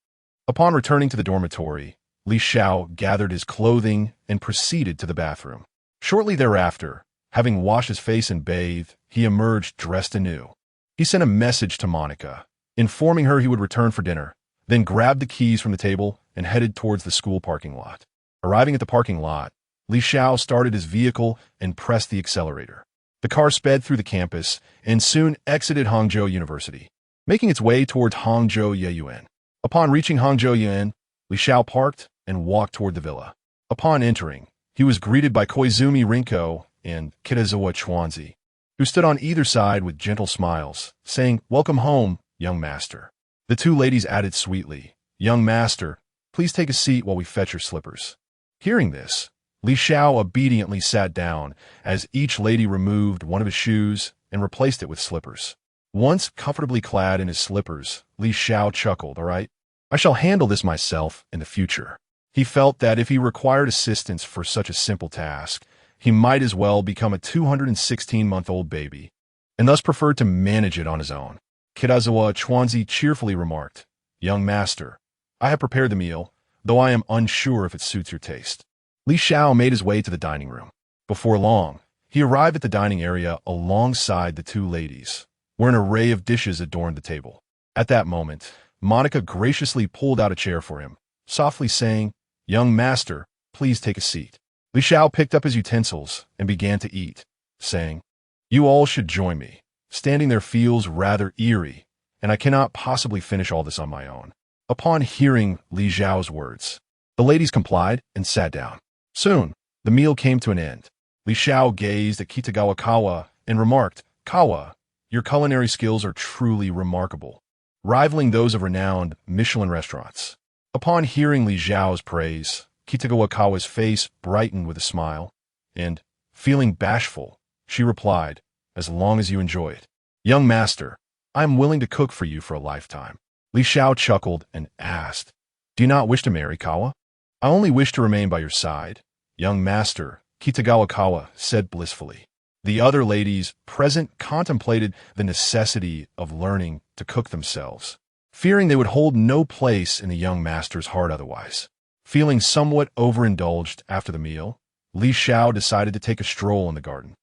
Upon returning to the dormitory, Li Xiao gathered his clothing and proceeded to the bathroom. Shortly thereafter, having washed his face and bathed, he emerged dressed anew. He sent a message to Monica, informing her he would return for dinner, then grabbed the keys from the table and headed towards the school parking lot. Arriving at the parking lot, Li Xiao started his vehicle and pressed the accelerator. The car sped through the campus and soon exited Hangzhou University, making its way towards Hangzhou Yeyuan. Upon reaching Hangzhou Yeyuan, Li Xiao parked and walked toward the villa. Upon entering, he was greeted by Koizumi Rinko and Kitazawa Chuanzi, who stood on either side with gentle smiles, saying, "Welcome home, young master." The two ladies added sweetly, "Young master, please take a seat while we fetch your slippers." Hearing this, Li Xiao obediently sat down as each lady removed one of his shoes and replaced it with slippers. Once comfortably clad in his slippers, Li Xiao chuckled, "All right, I shall handle this myself in the future." He felt that if he required assistance for such a simple task, he might as well become a 216-month-old baby, and thus preferred to manage it on his own. Kitazawa Chuanzi cheerfully remarked, "Young master, I have prepared the meal, though I am unsure if it suits your taste." Li Xiao made his way to the dining room. Before long, he arrived at the dining area alongside the two ladies, where an array of dishes adorned the table. At that moment, Monica graciously pulled out a chair for him, softly saying, "Young master, please take a seat." Li Xiao picked up his utensils and began to eat, saying, "You all should join me. Standing there feels rather eerie, and I cannot possibly finish all this on my own." Upon hearing Li Xiao's words, the ladies complied and sat down. Soon, the meal came to an end. Li Xiao gazed at Kitagawa Kawa and remarked, "Kawa, your culinary skills are truly remarkable, rivaling those of renowned Michelin restaurants." Upon hearing Li Xiao's praise, Kitagawa Kawa's face brightened with a smile, and, feeling bashful, she replied, "As long as you enjoy it. Young master, I am willing to cook for you for a lifetime." Li Xiao chuckled and asked, "Do you not wish to marry, Kawa?" "I only wish to remain by your side, young master," Kitagawa Kawa said blissfully. The other ladies present contemplated the necessity of learning to cook themselves, fearing they would hold no place in the young master's heart otherwise. Feeling somewhat overindulged after the meal, Li Xiao decided to take a stroll in the garden,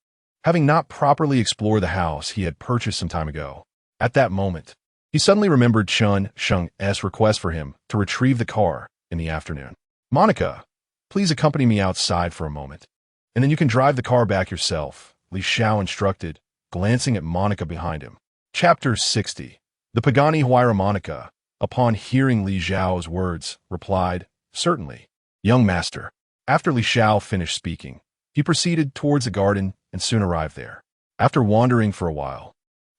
having not properly explored the house he had purchased some time ago. At that moment, he suddenly remembered Chun Sheng's request for him to retrieve the car in the afternoon. "Monica, please accompany me outside for a moment, and then you can drive the car back yourself," Li Xiao instructed, glancing at Monica behind him. Chapter 60. The Pagani Huayra Monica, upon hearing Li Xiao's words, replied, "Certainly, young master." After Li Xiao finished speaking, he proceeded towards the garden and soon arrived there. After wandering for a while,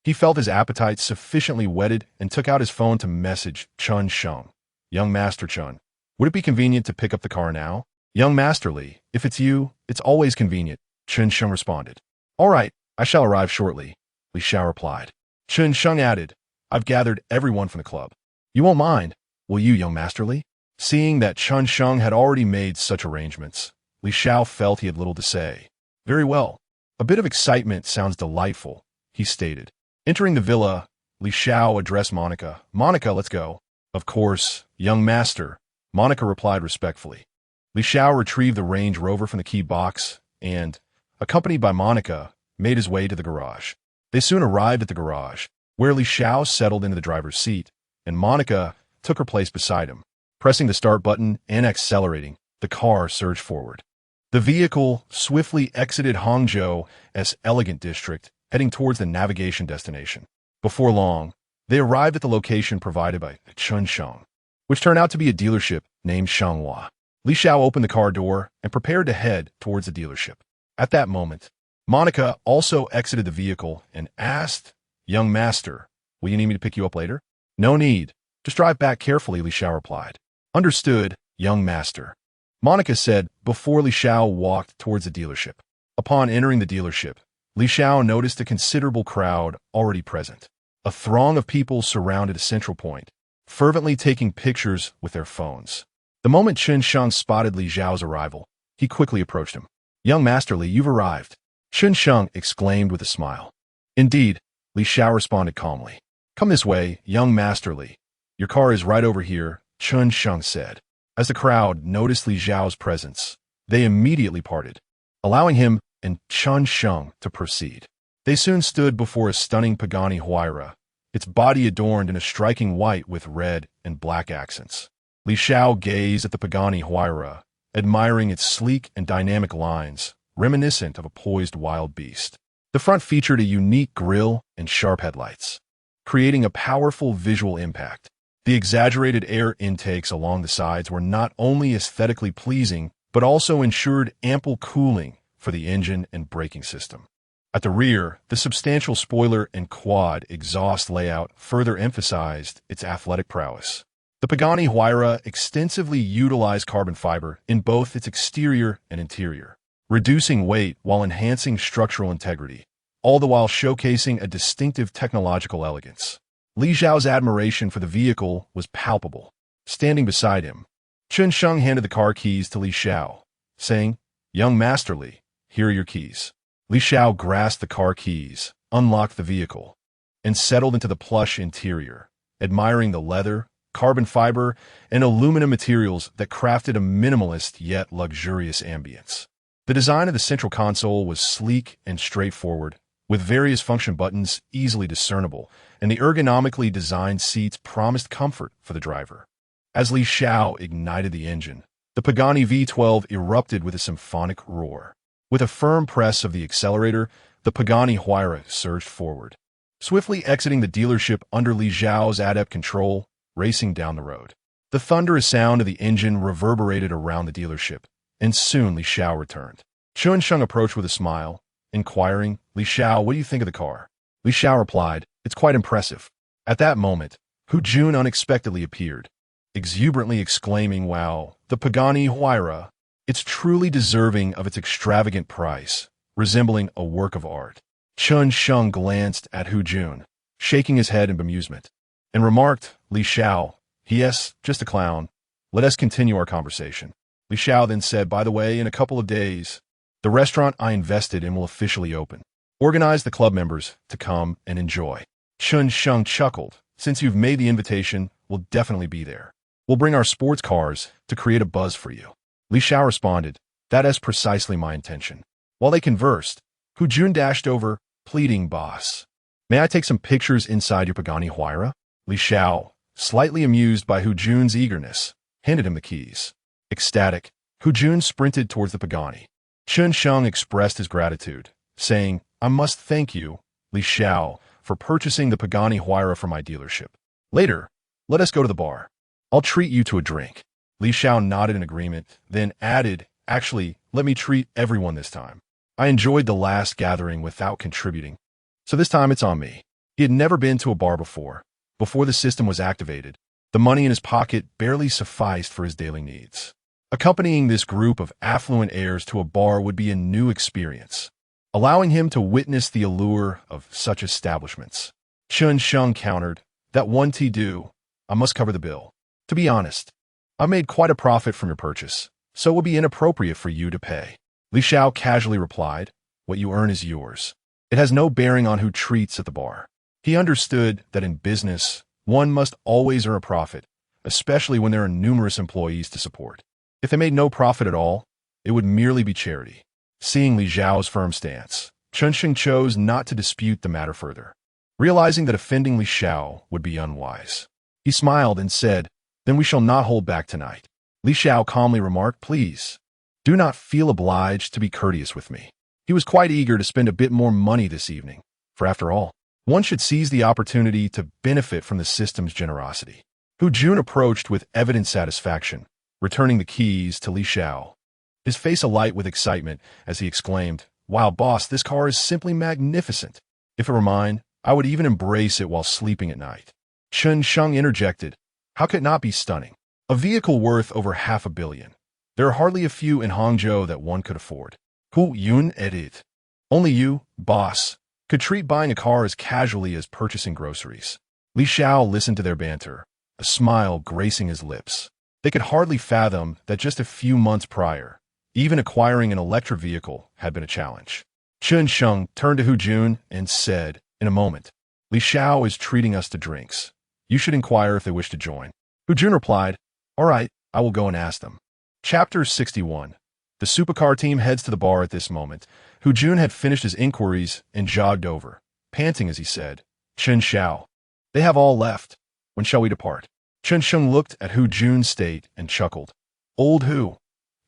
he felt his appetite sufficiently whetted and took out his phone to message Chun Sheng. "Young Master Chun, would it be convenient to pick up the car now?" "Young Master Li, if it's you, it's always convenient," Chun Sheng responded. "All right, I shall arrive shortly," Li Xiao replied. Chun Sheng added, "I've gathered everyone from the club. You won't mind, will you, young Master Li?" Seeing that Chun Sheng had already made such arrangements, Li Xiao felt he had little to say. "Very well. A bit of excitement sounds delightful," he stated. Entering the villa, Li Xiao addressed Monica. "Monica, let's go." "Of course, young master," Monica replied respectfully. Li Xiao retrieved the Range Rover from the key box and, accompanied by Monica, made his way to the garage. They soon arrived at the garage, where Li Xiao settled into the driver's seat, and Monica took her place beside him. Pressing the start button and accelerating, the car surged forward. The vehicle swiftly exited Hangzhou's elegant district, heading towards the navigation destination. Before long, they arrived at the location provided by Chun Sheng, which turned out to be a dealership named Shenhao. Li Xiao opened the car door and prepared to head towards the dealership. At that moment, Monica also exited the vehicle and asked, "Young master, will you need me to pick you up later?" "No need. Just drive back carefully," Li Xiao replied. "Understood, young master," Monica said before Li Xiao walked towards the dealership. Upon entering the dealership, Li Xiao noticed a considerable crowd already present. A throng of people surrounded a central point, fervently taking pictures with their phones. The moment Chun Sheng spotted Li Xiao's arrival, he quickly approached him. "Young Master Li, you've arrived," Chun Sheng exclaimed with a smile. "Indeed," Li Xiao responded calmly. "Come this way, young Master Li. Your car is right over here," Chun Sheng said. As the crowd noticed Li Xiao's presence, they immediately parted, allowing him and Chun Sheng to proceed. They soon stood before a stunning Pagani Huayra, its body adorned in a striking white with red and black accents. Li Xiao gazed at the Pagani Huayra, admiring its sleek and dynamic lines, reminiscent of a poised wild beast. The front featured a unique grille and sharp headlights, creating a powerful visual impact. The exaggerated air intakes along the sides were not only aesthetically pleasing, but also ensured ample cooling for the engine and braking system. At the rear, the substantial spoiler and quad exhaust layout further emphasized its athletic prowess. The Pagani Huayra extensively utilized carbon fiber in both its exterior and interior, reducing weight while enhancing structural integrity, all the while showcasing a distinctive technological elegance. Li Xiao's admiration for the vehicle was palpable. Standing beside him, Chen Sheng handed the car keys to Li Xiao, saying, "Young Master Li, here are your keys." Li Xiao grasped the car keys, unlocked the vehicle, and settled into the plush interior, admiring the leather, carbon fiber, and aluminum materials that crafted a minimalist yet luxurious ambience. The design of the central console was sleek and straightforward, with various function buttons easily discernible, and the ergonomically designed seats promised comfort for the driver. As Li Xiao ignited the engine, the Pagani V12 erupted with a symphonic roar. With a firm press of the accelerator, the Pagani Huayra surged forward, swiftly exiting the dealership under Li Xiao's adept control, racing down the road. The thunderous sound of the engine reverberated around the dealership, and soon Li Xiao returned. Chen Sheng approached with a smile, inquiring, "Li Xiao, what do you think of the car?" Li Xiao replied, "It's quite impressive." At that moment, Hu Jun unexpectedly appeared, exuberantly exclaiming, "Wow, the Pagani Huayra! It's truly deserving of its extravagant price, resembling a work of art." Chen Sheng glanced at Hu Jun, shaking his head in bemusement, and remarked, "Li Xiao, yes, just a clown. Let us continue our conversation." Li Xiao then said, "By the way, in a couple of days, the restaurant I invested in will officially open. Organize the club members to come and enjoy." Chen Sheng chuckled. "Since you've made the invitation, we'll definitely be there. We'll bring our sports cars to create a buzz for you." Li Xiao responded, "That is precisely my intention." While they conversed, Hu Jun dashed over, pleading, "Boss, may I take some pictures inside your Pagani Huayra?" Li Xiao, slightly amused by Hu Jun's eagerness, handed him the keys. Ecstatic, Hu Jun sprinted towards the Pagani. Chen Sheng expressed his gratitude, saying, "I must thank you, Li Xiao, for purchasing the Pagani Huayra from my dealership. Later, let us go to the bar. I'll treat you to a drink." Li Xiao nodded in agreement, then added, "Actually, let me treat everyone this time. I enjoyed the last gathering without contributing, so this time it's on me." He had never been to a bar before. Before the system was activated, the money in his pocket barely sufficed for his daily needs. Accompanying this group of affluent heirs to a bar would be a new experience, allowing him to witness the allure of such establishments. Chen Sheng countered, "That one tea due, I must cover the bill. To be honest, I made quite a profit from your purchase, so it would be inappropriate for you to pay." Li Xiao casually replied, "What you earn is yours. It has no bearing on who treats at the bar." He understood that in business, one must always earn a profit, especially when there are numerous employees to support. If they made no profit at all, it would merely be charity. Seeing Li Xiao's firm stance, Chen Sheng chose not to dispute the matter further, realizing that offending Li Xiao would be unwise. He smiled and said, "Then we shall not hold back tonight." Li Xiao calmly remarked, "Please, do not feel obliged to be courteous with me." He was quite eager to spend a bit more money this evening, for after all, one should seize the opportunity to benefit from the system's generosity. Hu Jun approached with evident satisfaction, returning the keys to Li Xiao, his face alight with excitement as he exclaimed, "Wow, boss, this car is simply magnificent. If it were mine, I would even embrace it while sleeping at night." Chen Sheng interjected, "How could it not be stunning? A vehicle worth over $500 million. There are hardly a few in Hangzhou that one could afford." Hu Yun added, "Only you, boss, could treat buying a car as casually as purchasing groceries." Li Xiao listened to their banter, a smile gracing his lips. They could hardly fathom that just a few months prior, even acquiring an electric vehicle had been a challenge. Chen Sheng turned to Hu Jun and said, "In a moment, Li Xiao is treating us to drinks. You should inquire if they wish to join." Hu Jun replied, "All right, I will go and ask them." Chapter 61. The supercar team heads to the bar at this moment. Hu Jun had finished his inquiries and jogged over, panting as he said, "Chen Xiao, they have all left. When shall we depart?" Chen Sheng looked at Hu Jun's state and chuckled. "Old Hu,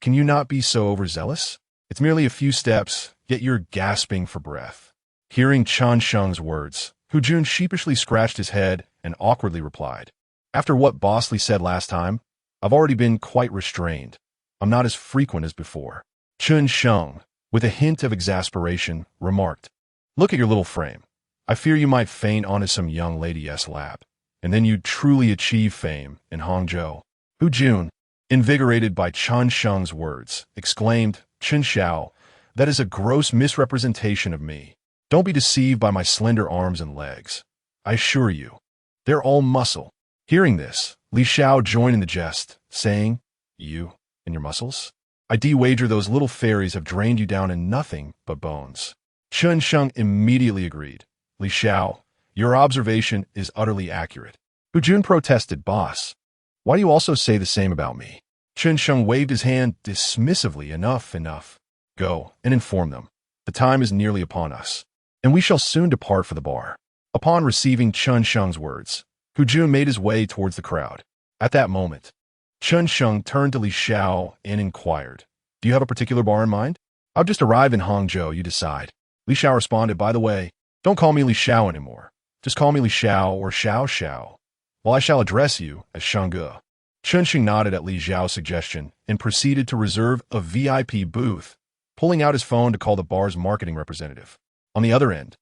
can you not be so overzealous? It's merely a few steps, yet you're gasping for breath." Hearing Chen Sheng's words, Hu Jun sheepishly scratched his head and awkwardly replied, After what Bosley said last time, I've already been quite restrained. I'm not as frequent as before. Chun Sheng, with a hint of exasperation, remarked, Look at your little frame. I fear you might faint onto some young lady's lap, and then you'd truly achieve fame in Hangzhou. Hu Jun, invigorated by Chun Sheng's words, exclaimed, Chen Xiao, that is a gross misrepresentation of me. Don't be deceived by my slender arms and legs. I assure you, they're all muscle. Hearing this, Li Xiao joined in the jest, saying, You and your muscles? I de-wager those little fairies have drained you down in nothing but bones. Chun Sheng immediately agreed. Li Xiao, your observation is utterly accurate. Hu Jun protested, Boss, why do you also say the same about me? Chun Sheng waved his hand dismissively. Enough. Go and inform them. The time is nearly upon us, and we shall soon depart for the bar. Upon receiving Chun Sheng's words, Hu Jun made his way towards the crowd. At that moment, Chun Sheng turned to Li Xiao and inquired, Do you have a particular bar in mind? I've just arrived in Hangzhou, you decide. Li Xiao responded, By the way, don't call me Li Xiao anymore. Just call me Li Xiao or Xiao, while I shall address you as Shangge. Chun Sheng nodded at Li Xiao's suggestion and proceeded to reserve a VIP booth, pulling out his phone to call the bar's marketing representative. On the other end,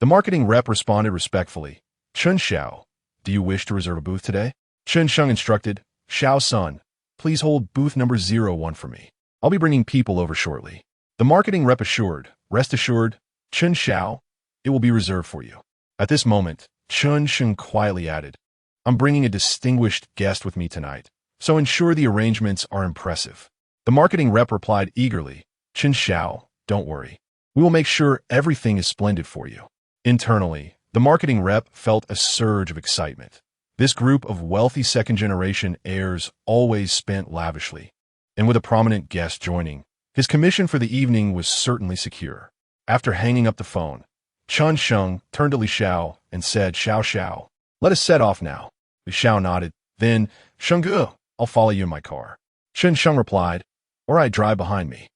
the marketing rep responded respectfully, Chun Xiao, do you wish to reserve a booth today? Chun Sheng instructed, Xiao-sun, please hold booth number 01 for me. I'll be bringing people over shortly. The marketing rep assured, Rest assured, Chun Xiao, it will be reserved for you. At this moment, Chun Sheng quietly added, I'm bringing a distinguished guest with me tonight, so ensure the arrangements are impressive. The marketing rep replied eagerly, Chun Xiao, don't worry. We will make sure everything is splendid for you. Internally, the marketing rep felt a surge of excitement. This group of wealthy second-generation heirs always spent lavishly, and with a prominent guest joining, his commission for the evening was certainly secure. After hanging up the phone, Chun Sheng turned to Li Xiao and said, Xiao, let us set off now. Li Xiao nodded. Then, Shangge, I'll follow you in my car. Chun Sheng replied, All right, drive behind me.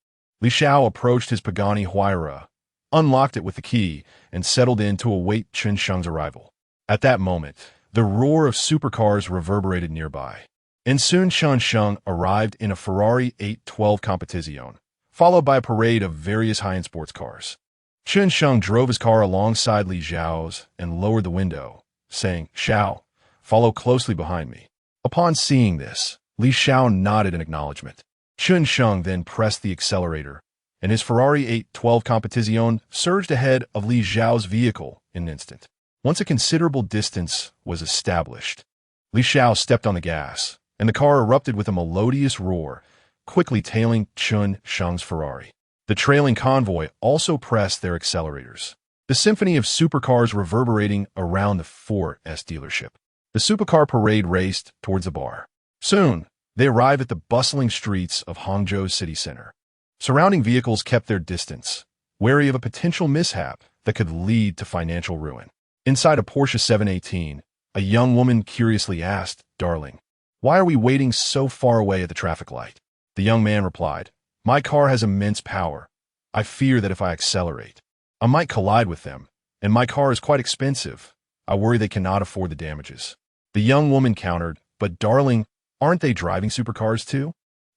Li Xiao approached his Pagani Huayra, unlocked it with the key, and settled in to await Chun Sheng's arrival. At that moment, the roar of supercars reverberated nearby, and soon Chun Sheng arrived in a Ferrari 812 Competizione, followed by a parade of various high-end sports cars. Chun Sheng drove his car alongside Li Xiao's and lowered the window, saying, Xiao, follow closely behind me. Upon seeing this, Li Xiao nodded in acknowledgement. Chun Sheng then pressed the accelerator, and his Ferrari 812 Competizione surged ahead of Li Xiao's vehicle in an instant. Once a considerable distance was established, Li Xiao stepped on the gas, and the car erupted with a melodious roar, quickly tailing Chun Sheng's Ferrari. The trailing convoy also pressed their accelerators, the symphony of supercars reverberating around the Ford dealership. The supercar parade raced towards the bar. Soon, they arrived at the bustling streets of Hangzhou's city center. Surrounding vehicles kept their distance, wary of a potential mishap that could lead to financial ruin. Inside a Porsche 718, a young woman curiously asked, Darling, why are we waiting so far away at the traffic light? The young man replied, My car has immense power. I fear that if I accelerate, I might collide with them, and my car is quite expensive. I worry they cannot afford the damages. The young woman countered, But darling, aren't they driving supercars too?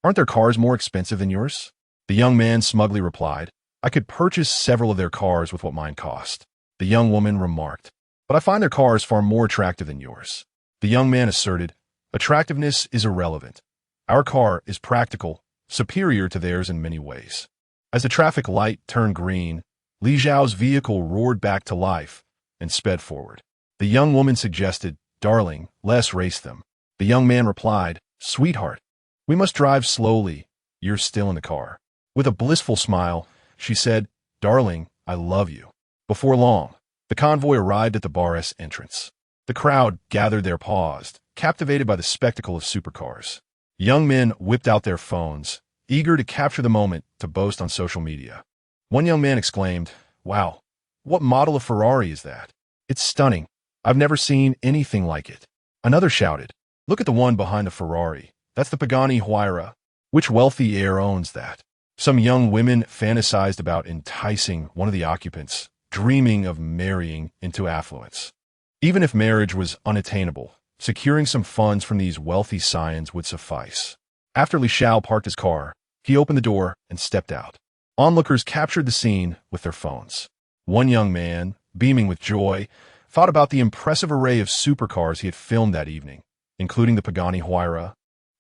Aren't their cars more expensive than yours? The young man smugly replied, I could purchase several of their cars with what mine cost. The young woman remarked, But I find their cars far more attractive than yours. The young man asserted, Attractiveness is irrelevant. Our car is practical, superior to theirs in many ways. As the traffic light turned green, Li Xiao's vehicle roared back to life and sped forward. The young woman suggested, Darling, let's race them. The young man replied, Sweetheart, we must drive slowly. You're still in the car. With a blissful smile, she said, Darling, I love you. Before long, the convoy arrived at the bar's entrance. The crowd gathered there paused, captivated by the spectacle of supercars. Young men whipped out their phones, eager to capture the moment to boast on social media. One young man exclaimed, Wow, what model of Ferrari is that? It's stunning. I've never seen anything like it. Another shouted, Look at the one behind the Ferrari. That's the Pagani Huayra. Which wealthy heir owns that? Some young women fantasized about enticing one of the occupants, dreaming of marrying into affluence. Even if marriage was unattainable, Securing some funds from these wealthy scions would suffice. After Li Xiao parked his car, he opened the door and stepped out. Onlookers captured the scene with their phones. One young man, beaming with joy, thought about the impressive array of supercars he had filmed that evening, including the Pagani Huayra,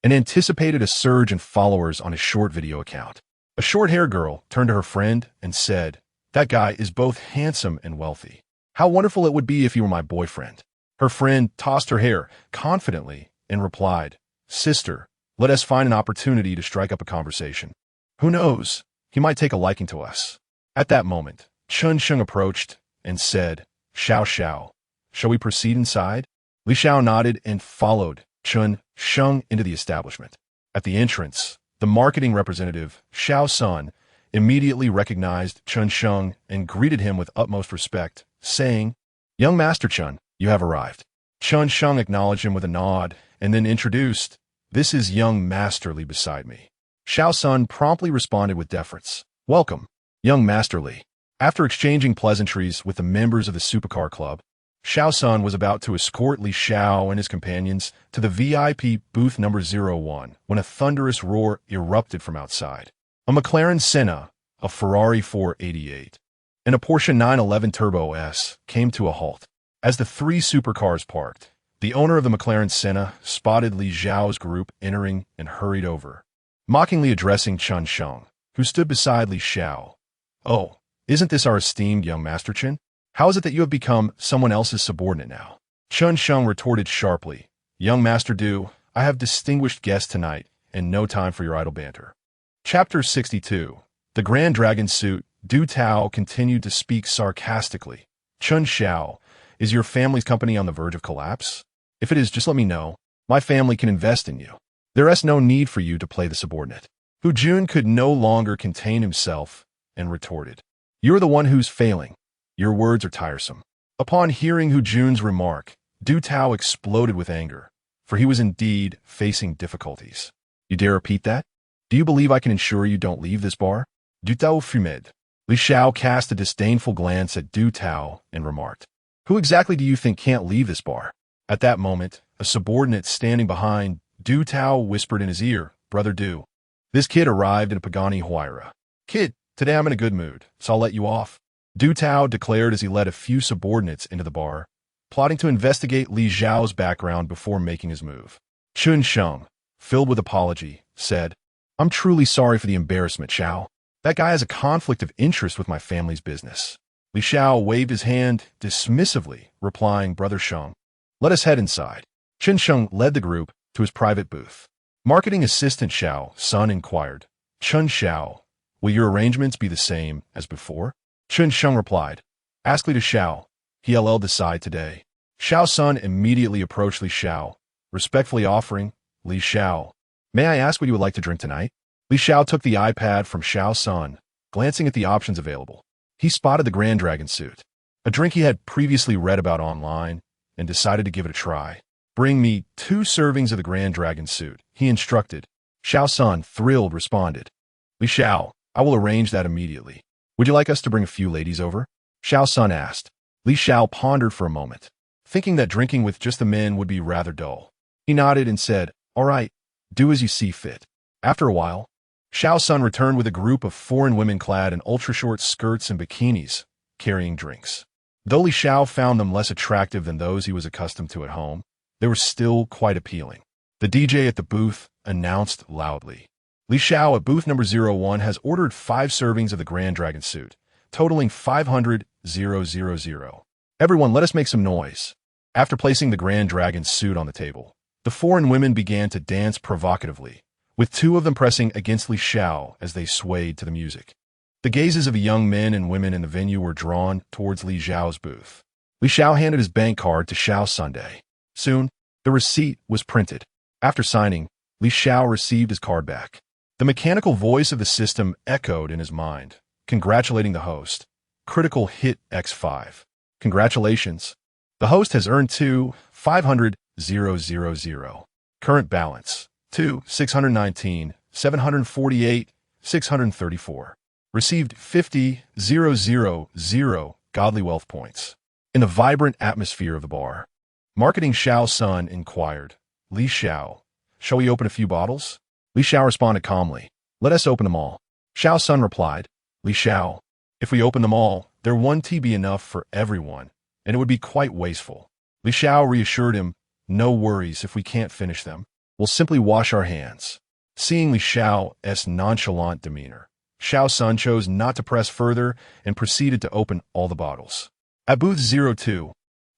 and anticipated a surge in followers on his short video account. A short-haired girl turned to her friend and said, "That guy is both handsome and wealthy. How wonderful it would be if he were my boyfriend." Her friend tossed her hair confidently and replied, "Sister, let us find an opportunity to strike up a conversation. Who knows, he might take a liking to us." At that moment, Chun Sheng approached and said, "Xiao Xiao, shall we proceed inside?" Li Xiao nodded and followed Chun Sheng into the establishment. At the entrance, the marketing representative, Xiao Sun, immediately recognized Chun Sheng and greeted him with utmost respect, saying, "Young Master Chun, you have arrived." Chun Sheng acknowledged him with a nod and then introduced, "This is young Master Li beside me." Xiao Sun promptly responded with deference, "Welcome, young Master Li." After exchanging pleasantries with the members of the Supercar Club, Xiao Sun was about to escort Li Xiao and his companions to the VIP booth number 01 when a thunderous roar erupted from outside. A McLaren Senna, a Ferrari 488, and a Porsche 911 Turbo S came to a halt. As the three supercars parked, the owner of the McLaren Senna spotted Li Xiao's group entering and hurried over, mockingly addressing Chun Sheng, who stood beside Li Xiao. "Oh, isn't this our esteemed young Master Chen? How is it that you have become someone else's subordinate now?" Chun Sheng retorted sharply, "Young Master Du, I have distinguished guests tonight and no time for your idle banter." Chapter 62. The Grand Dragon Suit. Du Tao continued to speak sarcastically. "Chun Xiao, is your family's company on the verge of collapse? If it is, just let me know. My family can invest in you. There is no need for you to play the subordinate." Hu Jun could no longer contain himself and retorted, "You're the one who's failing. Your words are tiresome." Upon hearing Hu Jun's remark, Du Tao exploded with anger, for he was indeed facing difficulties. "You dare repeat that? Do you believe I can ensure you don't leave this bar?" Du Tao fumed. Li Xiao cast a disdainful glance at Du Tao and remarked, "Who exactly do you think can't leave this bar?" At that moment, a subordinate standing behind Du Tao whispered in his ear, "Brother Du, this kid arrived in a Pagani Huayra. Kid, today I'm in a good mood, so I'll let you off." Du Tao declared as he led a few subordinates into the bar, plotting to investigate Li Xiao's background before making his move. Chun Sheng, filled with apology, said, "I'm truly sorry for the embarrassment, Xiao. That guy has a conflict of interest with my family's business." Li Xiao waved his hand dismissively, replying, "Brother Sheng, let us head inside." Chun Sheng led the group to his private booth. Marketing assistant Xiao Sun inquired, "Chun Xiao, will your arrangements be the same as before?" Chun Sheng replied, "Ask Li to Xiao. He LL'd decide today." Xiao Sun immediately approached Li Xiao, respectfully offering, "Li Xiao, may I ask what you would like to drink tonight?" Li Xiao took the iPad from Xiao Sun, glancing at the options available. He spotted the Grand Dragon Suit, a drink he had previously read about online, and decided to give it a try. "Bring me 2 servings of the Grand Dragon Suit," he instructed. Xiao Sun, thrilled, responded, "Li Xiao, I will arrange that immediately. Would you like us to bring a few ladies over?" Xiao Sun asked. Li Xiao pondered for a moment, thinking that drinking with just the men would be rather dull. He nodded and said, "All right, do as you see fit." After a while, Xiao Sun returned with a group of foreign women clad in ultra-short skirts and bikinis, carrying drinks. Though Li Xiao found them less attractive than those he was accustomed to at home, they were still quite appealing. The DJ at the booth announced loudly, "Li Xiao at booth number 01 has ordered 5 servings of the Grand Dragon Suit, totaling 500,000. Everyone, let us make some noise." After placing the Grand Dragon Suit on the table, the foreign women began to dance provocatively, with 2 of them pressing against Li Xiao as they swayed to the music. The gazes of the young men and women in the venue were drawn towards Li Xiao's booth. Li Xiao handed his bank card to Xiao Sunday. Soon, the receipt was printed. After signing, Li Xiao received his card back. The mechanical voice of the system echoed in his mind, congratulating the host. Critical hit X5. Congratulations. The host has earned 500,000. Current balance, 634,634. Received 50,000 godly wealth points. In the vibrant atmosphere of the bar, Marketing Xiao's son inquired. Li Xiao, shall we open a few bottles? Li Xiao responded calmly. Let us open them all. Xiao's son replied. Li Xiao, if we open them all, there won't be enough for everyone, and it would be quite wasteful. Li Xiao reassured him, no worries if we can't finish them. We'll simply wash our hands. Seeing Li Xiao's nonchalant demeanor, Xiao's son chose not to press further and proceeded to open all the bottles. At booth 02,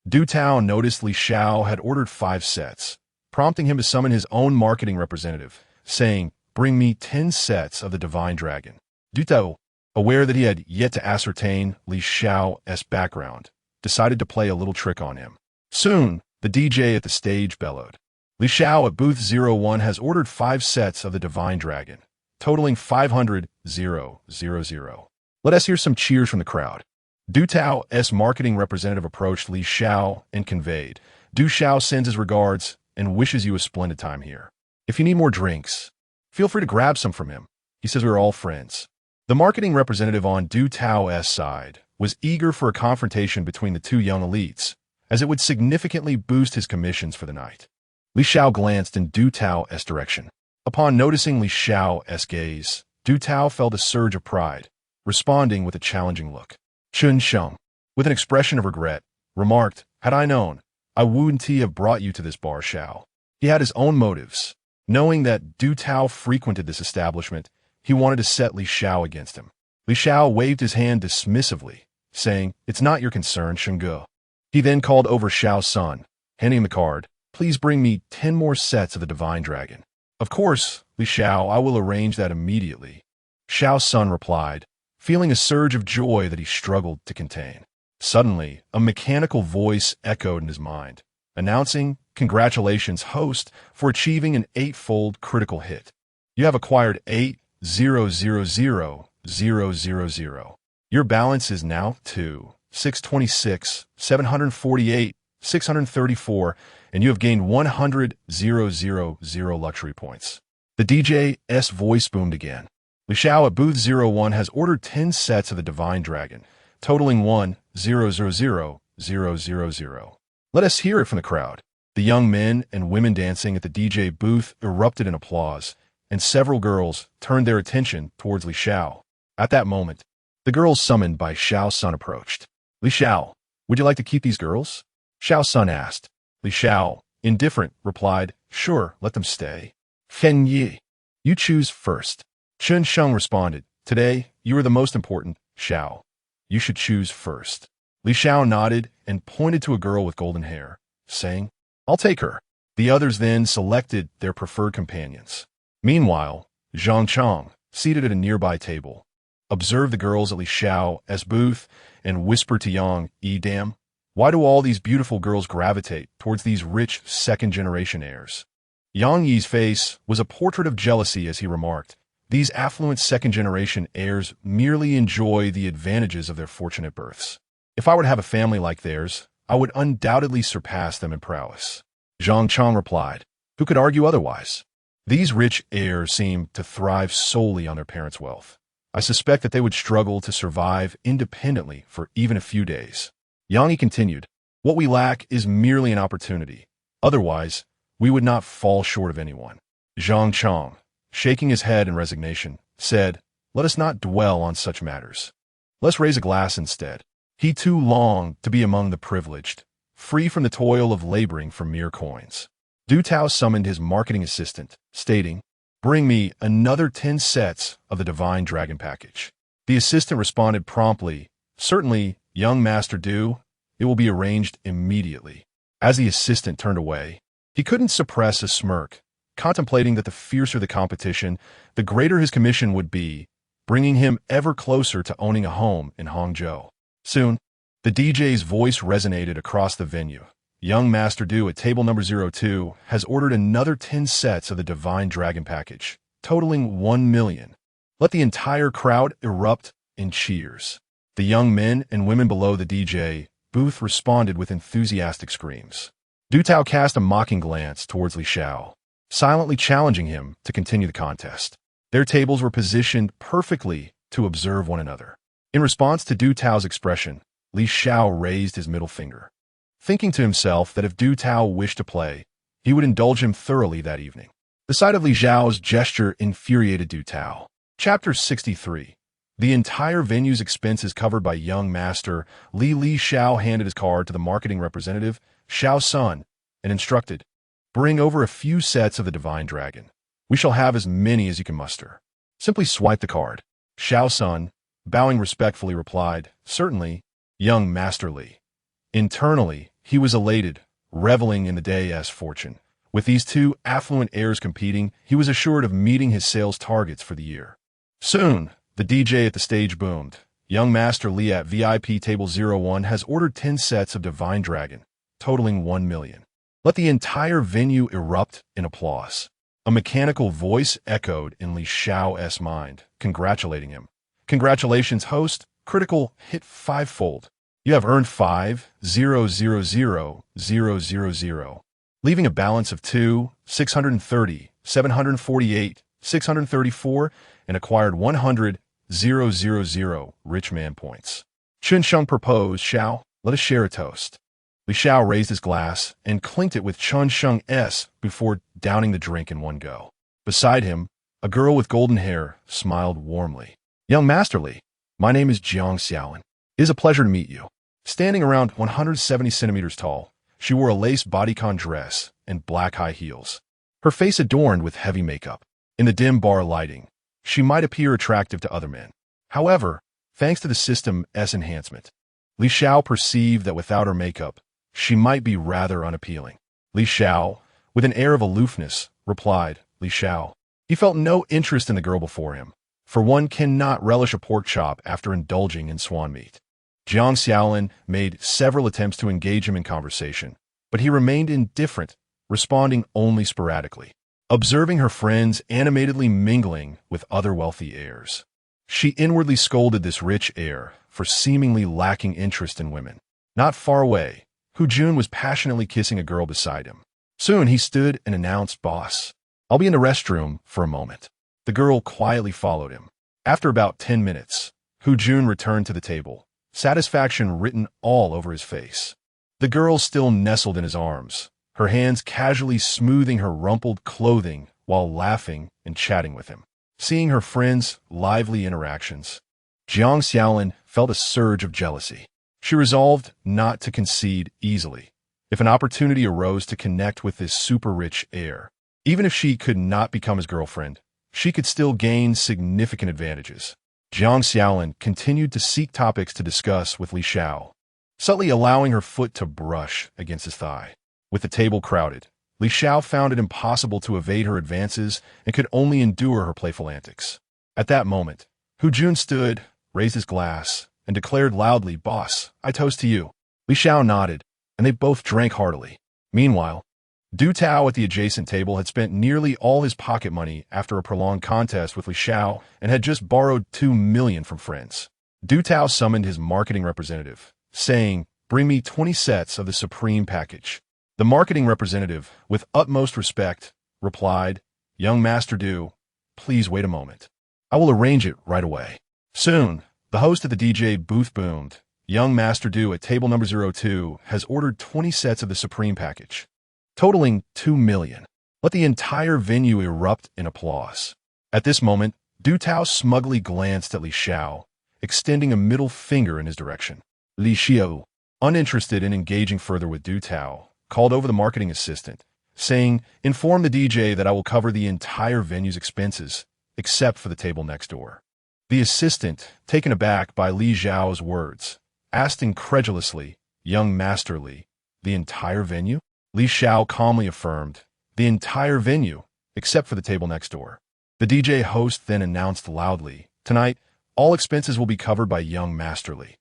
Du Tao noticed Li Xiao had ordered 5 sets, prompting him to summon his own marketing representative, saying, bring me 10 sets of the Divine Dragon. Du Tao, aware that he had yet to ascertain Li Xiao's background, decided to play a little trick on him. Soon, the DJ at the stage bellowed. Li Xiao at booth 01 has ordered 5 sets of the Divine Dragon, totaling 500,000. Let us hear some cheers from the crowd. Du Tao's marketing representative approached Li Xiao and conveyed, Du Xiao sends his regards and wishes you a splendid time here. If you need more drinks, feel free to grab some from him. He says we're all friends. The marketing representative on Du Tao's side was eager for a confrontation between the two young elites, as it would significantly boost his commissions for the night. Li Xiao glanced in Du Tao's direction. Upon noticing Li Xiao's gaze, Du Tao felt a surge of pride, responding with a challenging look. Shenhao, with an expression of regret, remarked, had I known, I wouldn't have brought you to this bar, Xiao. He had his own motives. Knowing that Du Tao frequented this establishment, he wanted to set Li Xiao against him. Li Xiao waved his hand dismissively, saying, it's not your concern, Shenhao. He then called over Xiao's son, handing him the card, please bring me 10 more sets of the Divine Dragon. Of course, Li Xiao, I will arrange that immediately. Xiao's son replied, feeling a surge of joy that he struggled to contain. Suddenly, a mechanical voice echoed in his mind, announcing, congratulations, host, for achieving an 8-fold critical hit. You have acquired 8,000,000. Your balance is now 2,626, 748, 634, and you have gained 100,000 luxury points. The DJ's voice boomed again. Li Xiao at booth 01 has ordered 10 sets of the Divine Dragon, totaling 1,000,000. Let us hear it from the crowd. The young men and women dancing at the DJ booth erupted in applause, and several girls turned their attention towards Li Xiao. At that moment, the girls summoned by Xiao's son approached. Li Xiao, would you like to keep these girls? Xiao's son asked. Li Xiao, indifferent, replied, sure, let them stay. Fen Yi, you choose first. Shenhao responded, today, you are the most important, Xiao. You should choose first. Li Xiao nodded and pointed to a girl with golden hair, saying, I'll take her. The others then selected their preferred companions. Meanwhile, Zhang Chong, seated at a nearby table, observed the girls at Li Xiao's booth and whispered to Yang Yi, damn, why do all these beautiful girls gravitate towards these rich second-generation heirs? Yang Yi's face was a portrait of jealousy as he remarked, these affluent second-generation heirs merely enjoy the advantages of their fortunate births. If I were to have a family like theirs, I would undoubtedly surpass them in prowess. Zhang Chong replied, who could argue otherwise? These rich heirs seem to thrive solely on their parents' wealth. I suspect that they would struggle to survive independently for even a few days. Yang Yi continued, what we lack is merely an opportunity. Otherwise, we would not fall short of anyone. Zhang Chong, shaking his head in resignation, said, let us not dwell on such matters. Let's raise a glass instead. He too longed to be among the privileged, free from the toil of laboring for mere coins. Du Tao summoned his marketing assistant, stating, bring me another 10 sets of the Divine Dragon package. The assistant responded promptly, certainly, young Master Du, it will be arranged immediately. As the assistant turned away, he couldn't suppress a smirk, contemplating that the fiercer the competition, the greater his commission would be, bringing him ever closer to owning a home in Hangzhou. Soon, the DJ's voice resonated across the venue. Young Master Du at table number 02 has ordered another 10 sets of the Divine Dragon package, totaling 1 million. Let the entire crowd erupt in cheers. The young men and women below the DJ booth responded with enthusiastic screams. Du Tao cast a mocking glance towards Li Xiao, silently challenging him to continue the contest. Their tables were positioned perfectly to observe one another. In response to Du Tao's expression, Li Xiao raised his middle finger. thinking to himself that if Du Tao wished to play, he would indulge him thoroughly that evening. The sight of Li Xiao's gesture infuriated Du Tao. Chapter 63. The entire venue's expenses covered by young master Li Xiao handed his card to the marketing representative, Xiao Sun, and instructed, "Bring over a few sets of the Divine Dragon. We shall have as many as you can muster." Simply swipe the card. Xiao Sun, bowing respectfully, replied, "Certainly, young Master Li." Internally, he was elated, reveling in the day's fortune. With these two affluent heirs competing, he was assured of meeting his sales targets for the year. Soon, the DJ at the stage boomed. Young Master Li at VIP Table 01 has ordered 10 sets of Divine Dragon, totaling 1 million. Let the entire venue erupt in applause. A mechanical voice echoed in Li Xiao's mind, congratulating him. "Congratulations, host. Critical hit fivefold. You have earned 5,000,000, leaving a balance of 2,630, 748, 634, and acquired 100,000 rich man points. Chun proposed, Xiao, let us share a toast." Li Xiao raised his glass and clinked it with Chun Sheng's before downing the drink in one go. Beside him, a girl with golden hair smiled warmly. "Young Master Li, my name is Jiang Xiaolin. It is a pleasure to meet you." Standing around 170 centimeters tall, she wore a lace bodycon dress and black high heels, her face adorned with heavy makeup. In the dim bar lighting, she might appear attractive to other men. However, thanks to the system's enhancement, Li Xiao perceived that without her makeup, she might be rather unappealing. Li Xiao, with an air of aloofness, replied, "Li Xiao." He felt no interest in the girl before him, for one cannot relish a pork chop after indulging in swan meat. Jiang Xiaolin made several attempts to engage him in conversation, but he remained indifferent, responding only sporadically, observing her friends animatedly mingling with other wealthy heirs. She inwardly scolded this rich heir for seemingly lacking interest in women. Not far away, Hu Jun was passionately kissing a girl beside him. Soon he stood and announced, "Boss, I'll be in the restroom for a moment." The girl quietly followed him. After about 10 minutes, Hu Jun returned to the table, satisfaction written all over his face. The girl still nestled in his arms, her hands casually smoothing her rumpled clothing while laughing and chatting with him. Seeing her friends' lively interactions, Jiang Xiaolin felt a surge of jealousy. She resolved not to concede easily. If an opportunity arose to connect with this super-rich heir, even if she could not become his girlfriend, she could still gain significant advantages. Jiang Xiaolin continued to seek topics to discuss with Li Xiao, subtly allowing her foot to brush against his thigh. With the table crowded, Li Xiao found it impossible to evade her advances and could only endure her playful antics. At that moment, Hu Jun stood, raised his glass, and declared loudly, "Boss, I toast to you." Li Xiao nodded, and they both drank heartily. Meanwhile, Du Tao at the adjacent table had spent nearly all his pocket money after a prolonged contest with Li Xiao and had just borrowed 2 million from friends. Du Tao summoned his marketing representative, saying, "Bring me 20 sets of the Supreme package." The marketing representative, with utmost respect, replied, "Young Master Du, please wait a moment. I will arrange it right away." Soon, the host at the DJ booth boomed, "Young Master Du at table number 02 has ordered 20 sets of the Supreme package, totaling 2 million. Let the entire venue erupt in applause." At this moment, Du Tao smugly glanced at Li Xiao, extending a middle finger in his direction. Li Xiao, uninterested in engaging further with Du Tao, called over the marketing assistant, saying, "Inform the DJ that I will cover the entire venue's expenses, except for the table next door." The assistant, taken aback by Li Xiao's words, asked incredulously, "Young Master Li, the entire venue?" Li Xiao calmly affirmed, "The entire venue, except for the table next door." The DJ host then announced loudly, "Tonight, all expenses will be covered by young Master Li.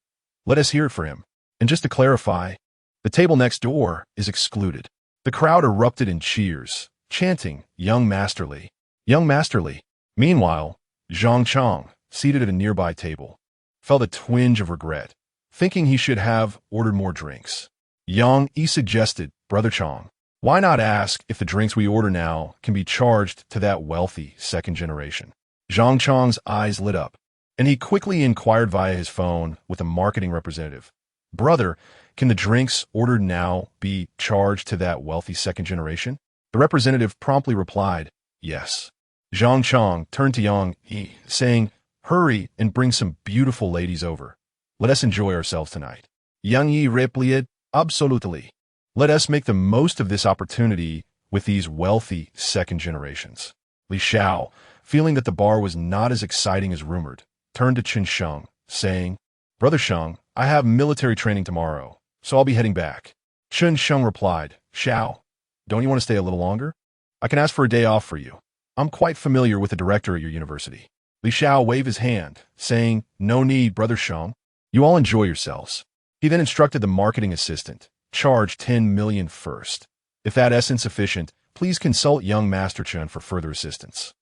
Let us hear it for him." And just to clarify, the table next door is excluded. The crowd erupted in cheers, chanting, "Young Master Li, young Master Li." Meanwhile, Zhang Chang, seated at a nearby table, felt a twinge of regret, thinking he should have ordered more drinks. Yang Yi suggested, "Brother Chang, why not ask if the drinks we order now can be charged to that wealthy second generation?" Zhang Chang's eyes lit up, and he quickly inquired via his phone with a marketing representative, "Brother, Can the drinks ordered now be charged to that wealthy second generation? The representative promptly replied, yes. Zhang Chong turned to Yang Yi, saying, hurry and bring some beautiful ladies over. Let us enjoy ourselves tonight. Yang Yi replied, absolutely. Let us make the most of this opportunity with these wealthy second generations. Li Xiao, feeling that the bar was not as exciting as rumored, turned to Qin Sheng, saying, Brother Sheng, I have military training tomorrow, so I'll be heading back. Qin Sheng replied, Xiao, don't you want to stay a little longer? I can ask for a day off for you. I'm quite familiar with the director at your university. Li Xiao waved his hand, saying, no need, Brother Sheng. You all enjoy yourselves. He then instructed the marketing assistant, charge 10 million first. If that isn't sufficient, please consult young Master Chen for further assistance.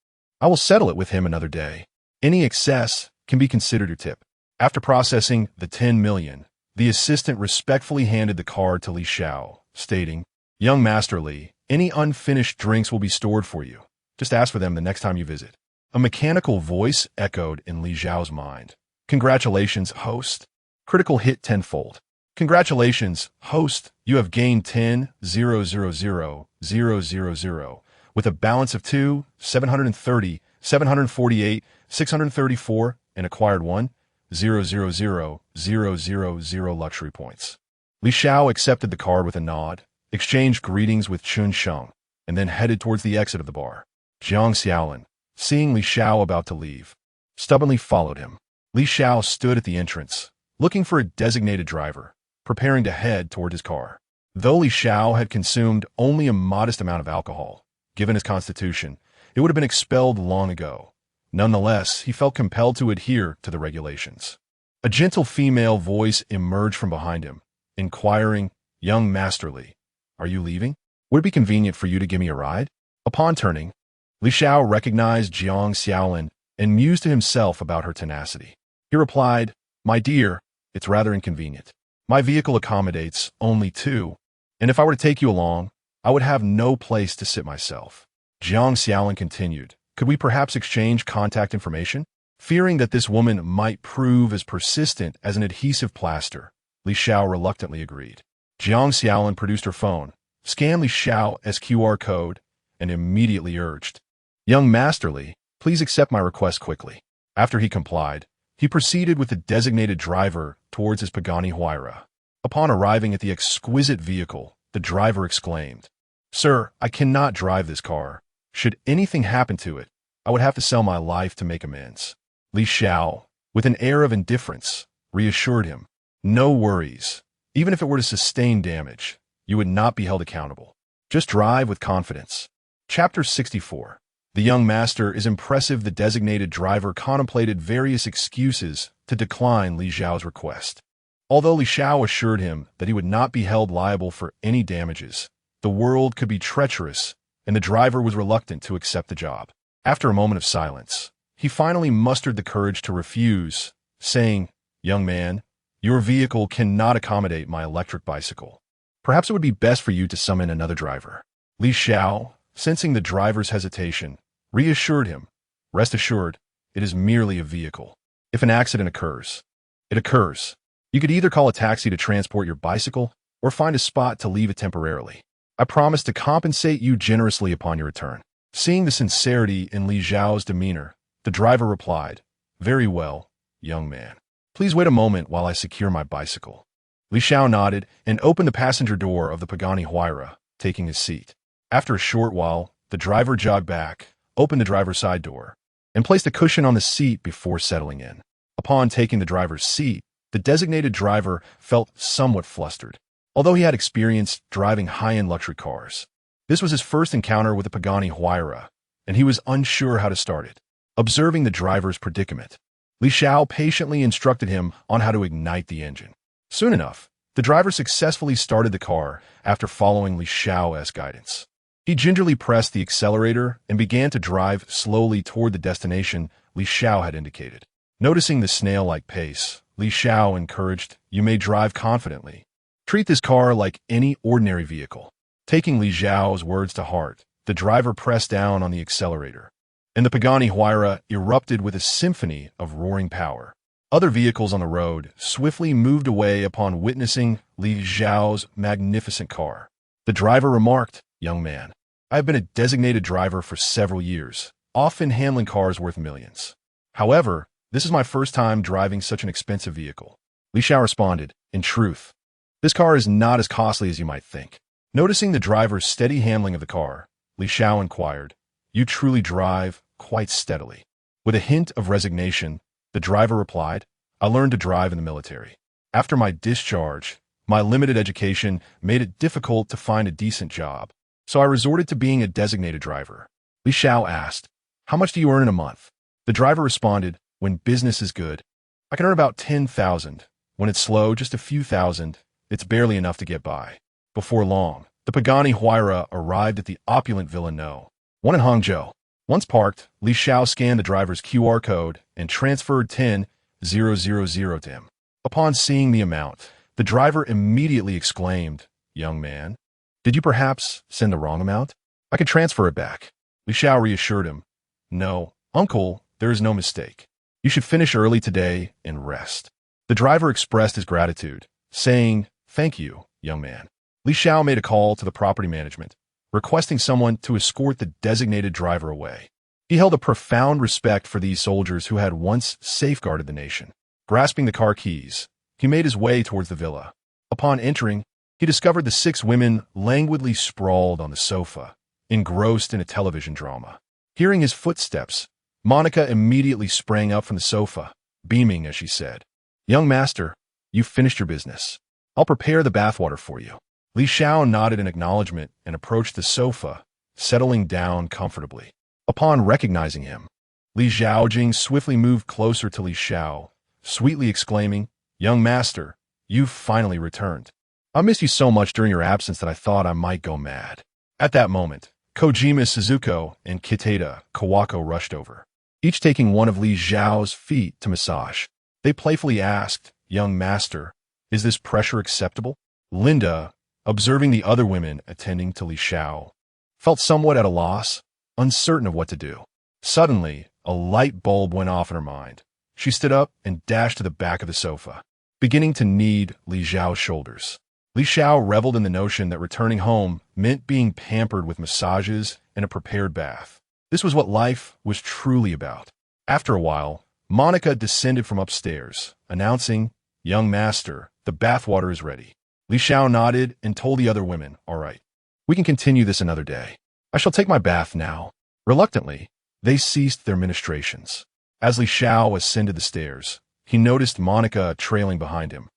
I will settle it with him another day. Any excess can be considered your tip. After processing the 10 million, the assistant respectfully handed the card to Li Xiao, stating, young Master Li, any unfinished drinks will be stored for you. Just ask for them the next time you visit. A mechanical voice echoed in Li Xiao's mind. Congratulations, host. Critical hit tenfold. Congratulations, host. You have gained 10,000,000 with a balance of 2, 730, 748, 634, and acquired 1,000,000 luxury points. Li Xiao accepted the card with a nod, exchanged greetings with Qin Sheng, and then headed towards the exit of the bar. Jiang Xiaolin, seeing Li Xiao about to leave, stubbornly followed him. Li Xiao stood at the entrance, looking for a designated driver, preparing to head toward his car. Though Li Xiao had consumed only a modest amount of alcohol, given his constitution, it would have been expelled long ago. Nonetheless, he felt compelled to adhere to the regulations. A gentle female voice emerged from behind him, inquiring, young Master Li, are you leaving? Would it be convenient for you to give me a ride? Upon turning, Li Xiao recognized Jiang Xiaolin and mused to himself about her tenacity. He replied, my dear, it's rather inconvenient. My vehicle accommodates only 2, and if I were to take you along, I would have no place to sit myself. Jiang Xiaolin continued, could we perhaps exchange contact information? Fearing that this woman might prove as persistent as an adhesive plaster, Li Xiao reluctantly agreed. Jiang Xiaolin produced her phone, scanned Li Xiao's QR code, and immediately urged, young Master Li, please accept my request quickly. After he complied, he proceeded with the designated driver towards his Pagani Huayra. Upon arriving at the exquisite vehicle, the driver exclaimed, sir, I cannot drive this car. Should anything happen to it, I would have to sell my life to make amends. Li Xiao, with an air of indifference, reassured him, no worries. Even if it were to sustain damage, you would not be held accountable. Just drive with confidence. Chapter 64. The young master is impressive. The designated driver contemplated various excuses to decline Li Xiao's request. Although Li Xiao assured him that he would not be held liable for any damages, the world could be treacherous, and the driver was reluctant to accept the job. After a moment of silence, he finally mustered the courage to refuse, saying, young man, your vehicle cannot accommodate my electric bicycle. Perhaps it would be best for you to summon another driver. Li Xiao, sensing the driver's hesitation, reassured him, rest assured, it is merely a vehicle. If an accident occurs, it occurs. You could either call a taxi to transport your bicycle or find a spot to leave it temporarily. I promise to compensate you generously upon your return. Seeing the sincerity in Li Xiao's demeanor, the driver replied, very well, young man. Please wait a moment while I secure my bicycle. Li Xiao nodded and opened the passenger door of the Pagani Huayra, taking his seat. After a short while, the driver jogged back, opened the driver's side door, and placed a cushion on the seat before settling in. Upon taking the driver's seat, the designated driver felt somewhat flustered. Although he had experience driving high-end luxury cars, this was his first encounter with the Pagani Huayra, and he was unsure how to start it. Observing the driver's predicament, Li Xiao patiently instructed him on how to ignite the engine. Soon enough, the driver successfully started the car after following Li Xiao's guidance. He gingerly pressed the accelerator and began to drive slowly toward the destination Li Xiao had indicated. Noticing the snail-like pace, Li Xiao encouraged, you may drive confidently. Treat this car like any ordinary vehicle. Taking Li Xiao's words to heart, the driver pressed down on the accelerator, and the Pagani Huayra erupted with a symphony of roaring power. Other vehicles on the road swiftly moved away upon witnessing Li Xiao's magnificent car. The driver remarked, "Young man, I have been a designated driver for several years, often handling cars worth millions. However, this is my first time driving such an expensive vehicle." Li Xiao responded, "In truth, this car is not as costly as you might think." Noticing the driver's steady handling of the car, Li Xiao inquired, "You truly drive quite steadily?" With a hint of resignation, the driver replied, "I learned to drive in the military. After my discharge, my limited education made it difficult to find a decent job, so I resorted to being a designated driver." Li Xiao asked, "How much do you earn in a month?" The driver responded, "When business is good, I can earn about 10,000. When it's slow, just a few thousand. It's barely enough to get by." Before long, the Pagani Huayra arrived at the opulent Villa No. 1 in Hangzhou. Once parked, Li Xiao scanned the driver's QR code and transferred 10,000 to him. Upon seeing the amount, the driver immediately exclaimed, "Young man, did you perhaps send the wrong amount? I can transfer it back." Li Xiao reassured him, "No, uncle, there is no mistake. You should finish early today and rest." The driver expressed his gratitude, saying, "Thank you, young man." Li Xiao made a call to the property management, requesting someone to escort the designated driver away. He held a profound respect for these soldiers who had once safeguarded the nation. Grasping the car keys, he made his way towards the villa. Upon entering, he discovered the 6 women languidly sprawled on the sofa, engrossed in a television drama. Hearing his footsteps, Monica immediately sprang up from the sofa, beaming as she said, "Young master, you've finished your business. I'll prepare the bathwater for you." Li Xiao nodded in acknowledgement and approached the sofa, settling down comfortably. Upon recognizing him, Li Xiaojing swiftly moved closer to Li Xiao, sweetly exclaiming, "Young master, you've finally returned. I missed you so much during your absence that I thought I might go mad." At that moment, Kojima Suzuko and Kitada Kawako rushed over, each taking one of Li Xiao's feet to massage. They playfully asked, "Young master, is this pressure acceptable?" Linda, observing the other women attending to Li Xiao, felt somewhat at a loss, uncertain of what to do. Suddenly, a light bulb went off in her mind. She stood up and dashed to the back of the sofa, beginning to knead Li Xiao's shoulders. Li Xiao reveled in the notion that returning home meant being pampered with massages and a prepared bath. This was what life was truly about. After a while, Monica descended from upstairs, announcing, "Young master, the bathwater is ready." Li Xiao nodded and told the other women, "All right, we can continue this another day. I shall take my bath now." Reluctantly, they ceased their ministrations. As Li Xiao ascended the stairs, he noticed Monica trailing behind him.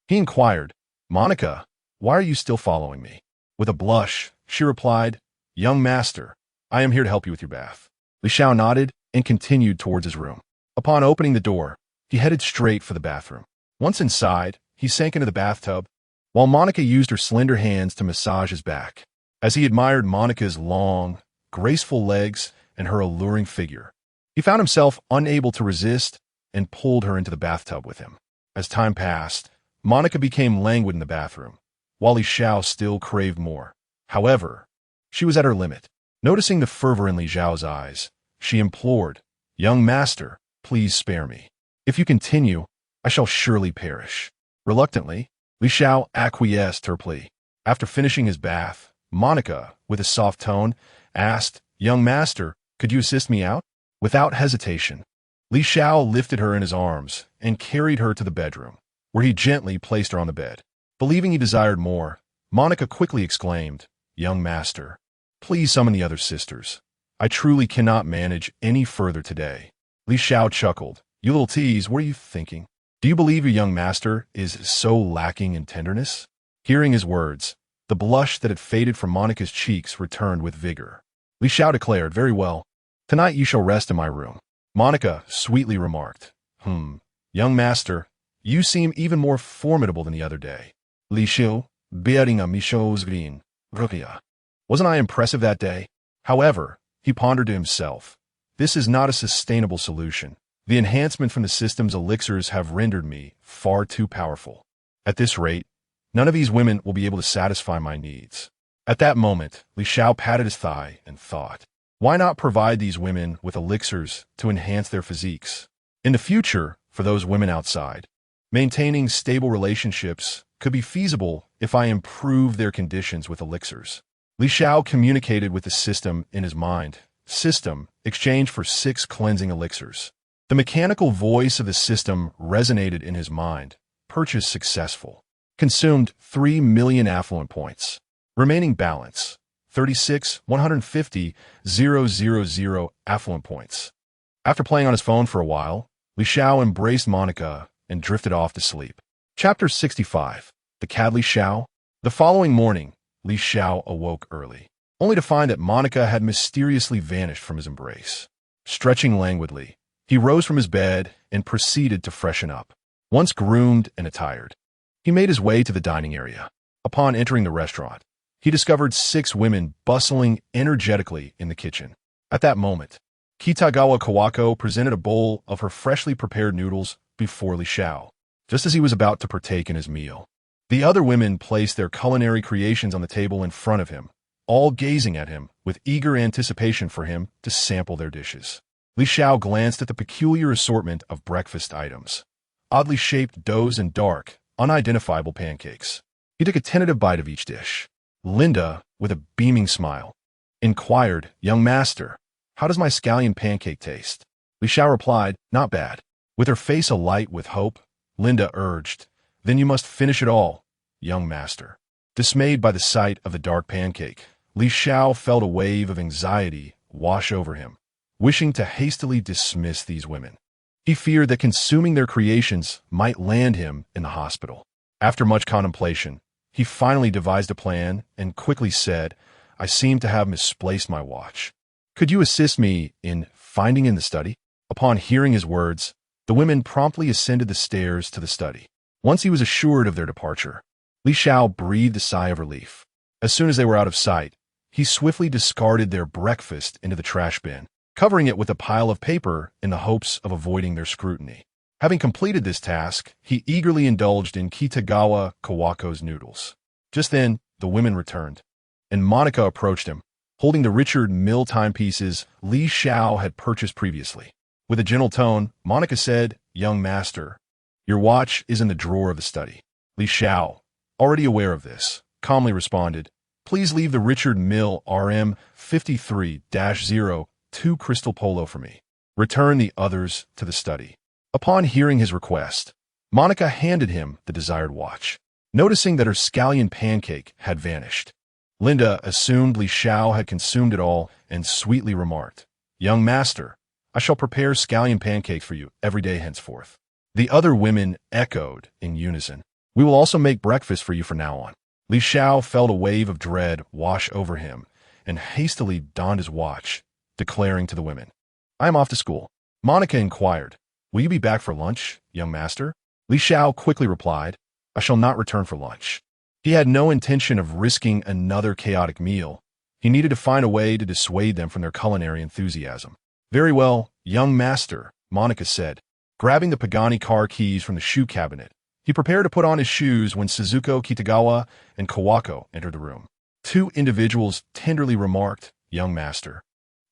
He inquired, "Monica, why are you still following me?" With a blush, she replied, "Young master, I am here to help you with your bath." Li Xiao nodded and continued towards his room. Upon opening the door, he headed straight for the bathroom. Once inside, he sank into the bathtub, while Monica used her slender hands to massage his back. As he admired Monica's long, graceful legs and her alluring figure, he found himself unable to resist and pulled her into the bathtub with him. As time passed, Monica became languid in the bathroom, while Li Xiao still craved more. However, she was at her limit. Noticing the fervor in Li Xiao's eyes, she implored, "Young master, please spare me. If you continue, I shall surely perish." Reluctantly, Li Xiao acquiesced to her plea. After finishing his bath, Monica, with a soft tone, asked, "Young master, could you assist me out?" Without hesitation, Li Xiao lifted her in his arms and carried her to the bedroom, where he gently placed her on the bed. Believing he desired more, Monica quickly exclaimed, "Young master, please summon the other sisters. I truly cannot manage any further today." Li Xiao chuckled, "You little tease, what are you thinking? Do you believe your young master is so lacking in tenderness?" Hearing his words, the blush that had faded from Monica's cheeks returned with vigor. Li Xiao declared, "Very well. Tonight you shall rest in my room." Monica sweetly remarked, Young master, you seem even more formidable than the other day." Li Xiao, bearing a Michaud's green, "Wasn't I impressive that day?" However, he pondered to himself, "This is not a sustainable solution. The enhancement from the system's elixirs have rendered me far too powerful. At this rate, none of these women will be able to satisfy my needs." At that moment, Li Xiao patted his thigh and thought, why not provide these women with elixirs to enhance their physiques? In the future, for those women outside. Maintaining stable relationships could be feasible if I improve their conditions with elixirs. Li Xiao communicated with the system in his mind. System, exchange for 6 cleansing elixirs. The mechanical voice of the system resonated in his mind. Purchase successful. Consumed 3 million affluent points. Remaining balance, 36,150,000 affluent points. After playing on his phone for a while, Li Xiao embraced Monica and drifted off to sleep. Chapter 65. The Cad Li Xiao. The following morning, Li Xiao awoke early, only to find that Monica had mysteriously vanished from his embrace. Stretching languidly, he rose from his bed and proceeded to freshen up. Once groomed and attired, he made his way to the dining area. Upon entering the restaurant, he discovered 6 women bustling energetically in the kitchen. At that moment, Kitagawa Kawako presented a bowl of her freshly prepared noodles before Li Xiao, just as he was about to partake in his meal. The other women placed their culinary creations on the table in front of him, all gazing at him with eager anticipation for him to sample their dishes. Li Xiao glanced at the peculiar assortment of breakfast items. Oddly shaped doughs and dark, unidentifiable pancakes. He took a tentative bite of each dish. Linda, with a beaming smile, inquired, "Young master, how does my scallion pancake taste?" Li Xiao replied, "Not bad." With her face alight with hope, Linda urged, "Then you must finish it all, young master." Dismayed by the sight of the dark pancake, Li Xiao felt a wave of anxiety wash over him, wishing to hastily dismiss these women. He feared that consuming their creations might land him in the hospital. After much contemplation, he finally devised a plan and quickly said, "I seem to have misplaced my watch. Could you assist me in finding in the study?" Upon hearing his words, the women promptly ascended the stairs to the study. Once he was assured of their departure, Li Xiao breathed a sigh of relief. As soon as they were out of sight, he swiftly discarded their breakfast into the trash bin, covering it with a pile of paper in the hopes of avoiding their scrutiny. Having completed this task, he eagerly indulged in Kitagawa Kawako's noodles. Just then, the women returned, and Monica approached him, holding the Richard Mille timepieces Li Xiao had purchased previously. With a gentle tone, Monica said, "Young master, your watch is in the drawer of the study." Li Xiao, already aware of this, calmly responded, "Please leave the Richard Mille RM 53-02 crystal polo for me. Return the others to the study." Upon hearing his request, Monica handed him the desired watch. Noticing that her scallion pancake had vanished, Linda assumed Li Xiao had consumed it all and sweetly remarked, "Young master, I shall prepare scallion pancakes for you every day henceforth." The other women echoed in unison, "We will also make breakfast for you from now on." Li Xiao felt a wave of dread wash over him and hastily donned his watch, declaring to the women, "I am off to school." Monica inquired, "Will you be back for lunch, young master?" Li Xiao quickly replied, "I shall not return for lunch." He had no intention of risking another chaotic meal. He needed to find a way to dissuade them from their culinary enthusiasm. "Very well, young master," Monica said. Grabbing the Pagani car keys from the shoe cabinet, he prepared to put on his shoes when Suzuko Kitagawa and Kawako entered the room. 2 individuals tenderly remarked, "Young master,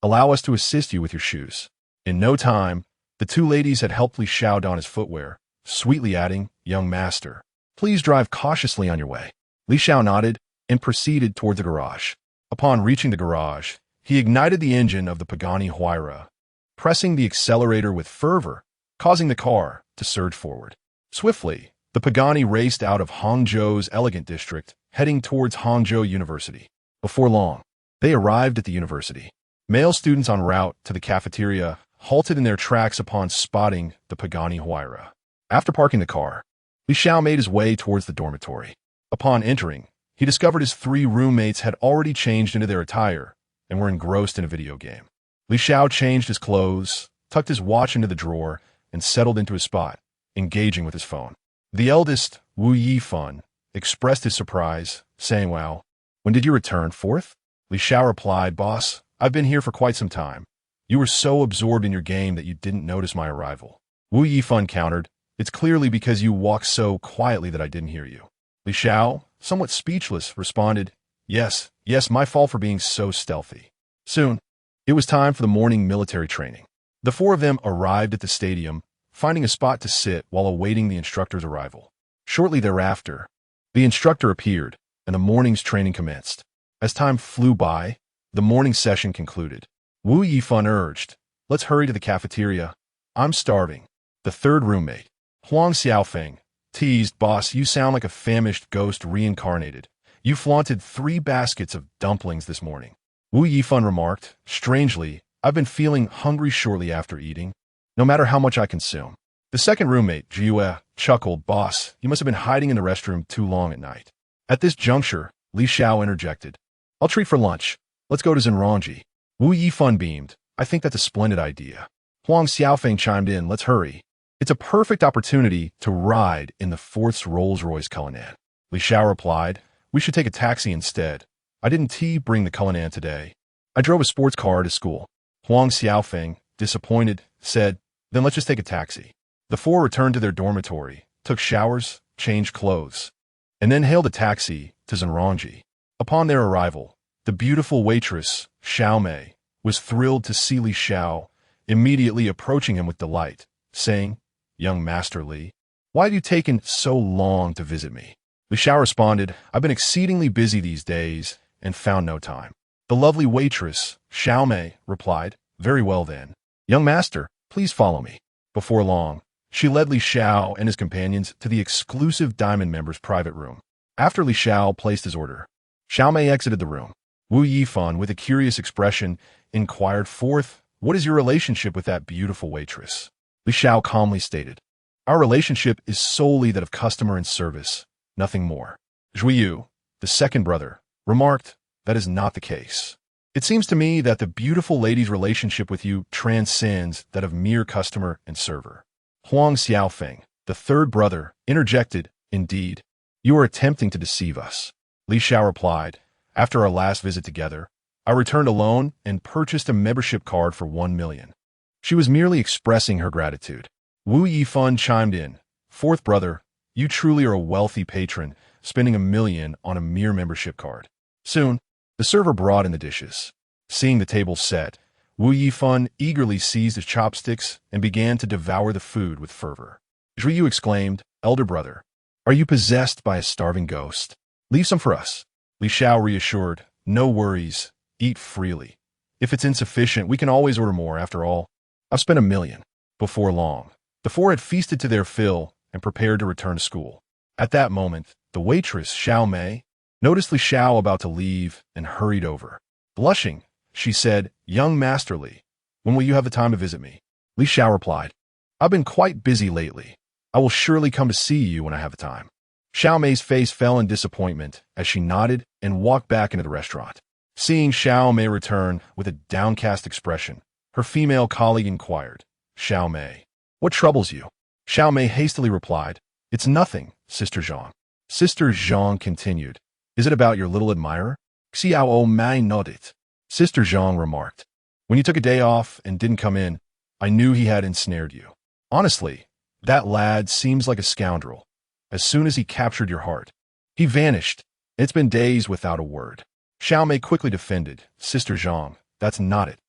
allow us to assist you with your shoes." In no time, the 2 ladies had helped Li Xiao don his footwear, sweetly adding, "Young master, please drive cautiously on your way." Li Xiao nodded and proceeded toward the garage. Upon reaching the garage, he ignited the engine of the Pagani Huayra, pressing the accelerator with fervor, causing the car to surge forward. Swiftly, the Pagani raced out of Hangzhou's elegant district, heading towards Hangzhou University. Before long, they arrived at the university. Male students en route to the cafeteria halted in their tracks upon spotting the Pagani Huayra. After parking the car, Li Xiao made his way towards the dormitory. Upon entering, he discovered his 3 roommates had already changed into their attire and were engrossed in a video game. Li Xiao changed his clothes, tucked his watch into the drawer, and settled into his spot, engaging with his phone. The eldest, Wu Yifan, expressed his surprise, saying, "Wow, when did you return, fourth?" Li Xiao replied, "Boss, I've been here for quite some time. You were so absorbed in your game that you didn't notice my arrival." Wu Yifan countered, "It's clearly because you walked so quietly that I didn't hear you." Li Xiao, somewhat speechless, responded, Yes, my fault for being so stealthy." Soon, it was time for the morning military training. The 4 of them arrived at the stadium, finding a spot to sit while awaiting the instructor's arrival. Shortly thereafter, the instructor appeared, and the morning's training commenced. As time flew by, the morning session concluded. Wu Yifan urged, "Let's hurry to the cafeteria. I'm starving." The third roommate, Huang Xiaofeng, teased, "Boss, you sound like a famished ghost reincarnated. You flaunted 3 baskets of dumplings this morning." Wu Yifan remarked, "Strangely, I've been feeling hungry shortly after eating, no matter how much I consume." The second roommate, Jiue, chuckled, "Boss, you must have been hiding in the restroom too long at night." At this juncture, Li Xiao interjected, "I'll treat for lunch. Let's go to Zenrongji." Wu Yifan beamed, "I think that's a splendid idea." Huang Xiaofeng chimed in, "Let's hurry. It's a perfect opportunity to ride in the fourth Rolls-Royce Cullinan." Li Xiao replied, "We should take a taxi instead. I didn't bring the Cullinan today. I drove a sports car to school." Huang Xiaofeng, disappointed, said, "Then let's just take a taxi." The four returned to their dormitory, took showers, changed clothes, and then hailed a taxi to Zenrongji. Upon their arrival, the beautiful waitress, Xiao, was thrilled to see Li Xiao, immediately approaching him with delight, saying, "Young Master Li, why have you taken so long to visit me?" Li Xiao responded, "I've been exceedingly busy these days and found no time." The lovely waitress, Xiao, replied, "Very well then. Young master, please follow me." Before long, she led Li Xiao and his companions to the exclusive diamond member's private room. After Li Xiao placed his order, Xiao exited the room. Wu Yifan, with a curious expression, inquired forth, "What is your relationship with that beautiful waitress?" Li Xiao calmly stated, "Our relationship is solely that of customer and service, nothing more." Zhuyu, the second brother, remarked, "That is not the case. It seems to me that the beautiful lady's relationship with you transcends that of mere customer and server." Huang Xiaofeng, the third brother, interjected, "Indeed, you are attempting to deceive us." Li Xiao replied, "After our last visit together, I returned alone and purchased a membership card for 1 million. She was merely expressing her gratitude." Wu Yifan chimed in, "Fourth brother, you truly are a wealthy patron, spending 1 million on a mere membership card." Soon, the server brought in the dishes. Seeing the table set, Wu Yifan eagerly seized his chopsticks and began to devour the food with fervor. Zhuyu exclaimed, "Elder brother, are you possessed by a starving ghost? Leave some for us." Li Xiao reassured, "No worries, eat freely. If it's insufficient, we can always order more. After all, I've spent 1 million. Before long, the four had feasted to their fill and prepared to return to school. At that moment, the waitress, Xiao, noticed Li Xiao about to leave and hurried over. Blushing, she said, "Young Master Li, when will you have the time to visit me?" Li Xiao replied, "I've been quite busy lately. I will surely come to see you when I have the time." Xiao Mei's face fell in disappointment as she nodded and walked back into the restaurant. Seeing Xiao Mei return with a downcast expression, her female colleague inquired, "Xiao Mei, what troubles you?" Xiao Mei hastily replied, "It's nothing, Sister Zhang." Sister Zhang continued, "Is it about your little admirer?" Xiao Mei nodded. Sister Zhang remarked, "When you took a day off and didn't come in, I knew he had ensnared you. Honestly, that lad seems like a scoundrel. As soon as he captured your heart, he vanished. It's been days without a word." Xiao Mei quickly defended, "Sister Zhang, that's not it.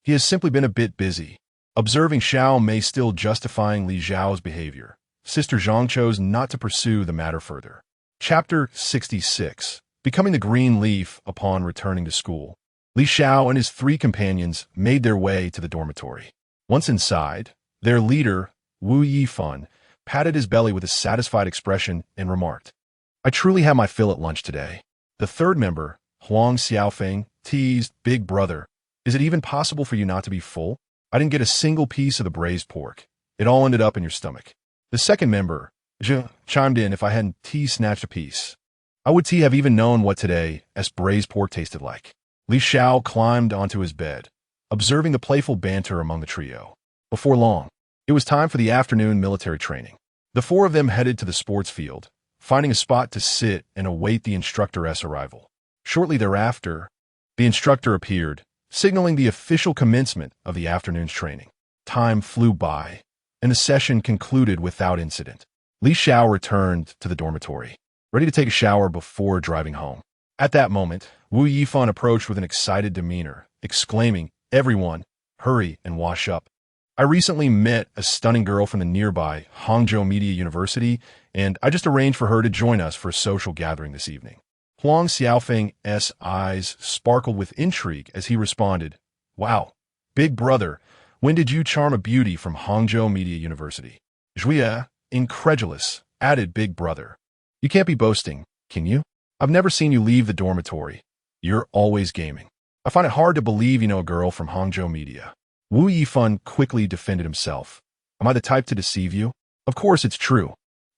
He has simply been a bit busy." Observing Xiao Mei still justifying Li Zhao's behavior, Sister Zhang chose not to pursue the matter further. Chapter 66. Becoming the green leaf upon returning to school, Li Xiao and his 3 companions made their way to the dormitory. Once inside, their leader, Wu Yifan, patted his belly with a satisfied expression and remarked, "I truly had my fill at lunch today." The third member, Huang Xiaofeng, teased, "Big brother, is it even possible for you not to be full? I didn't get a single piece of the braised pork. It all ended up in your stomach." The second member, Zhe, chimed in, "If I hadn't snatched a piece, I would have even known what today's braised pork tasted like." Li Xiao climbed onto his bed, observing the playful banter among the trio. Before long, it was time for the afternoon military training. The 4 of them headed to the sports field, finding a spot to sit and await the instructor's arrival. Shortly thereafter, the instructor appeared, signaling the official commencement of the afternoon's training. Time flew by, and the session concluded without incident. Li Xiao returned to the dormitory, ready to take a shower before driving home. At that moment, Wu Yifan approached with an excited demeanor, exclaiming, "Everyone, hurry and wash up. I recently met a stunning girl from the nearby Hangzhou Media University, and I just arranged for her to join us for a social gathering this evening. Huang Xiaofeng's eyes sparkled with intrigue as he responded, "Wow, big brother, when did you charm a beauty from Hangzhou Media University?" Zhuye, incredulous, added big brother. "You can't be boasting, can you? I've never seen you leave the dormitory. You're always gaming. I find it hard to believe you know a girl from Hangzhou Media." Wu Yifan quickly defended himself. "Am I the type to deceive you? Of course it's true."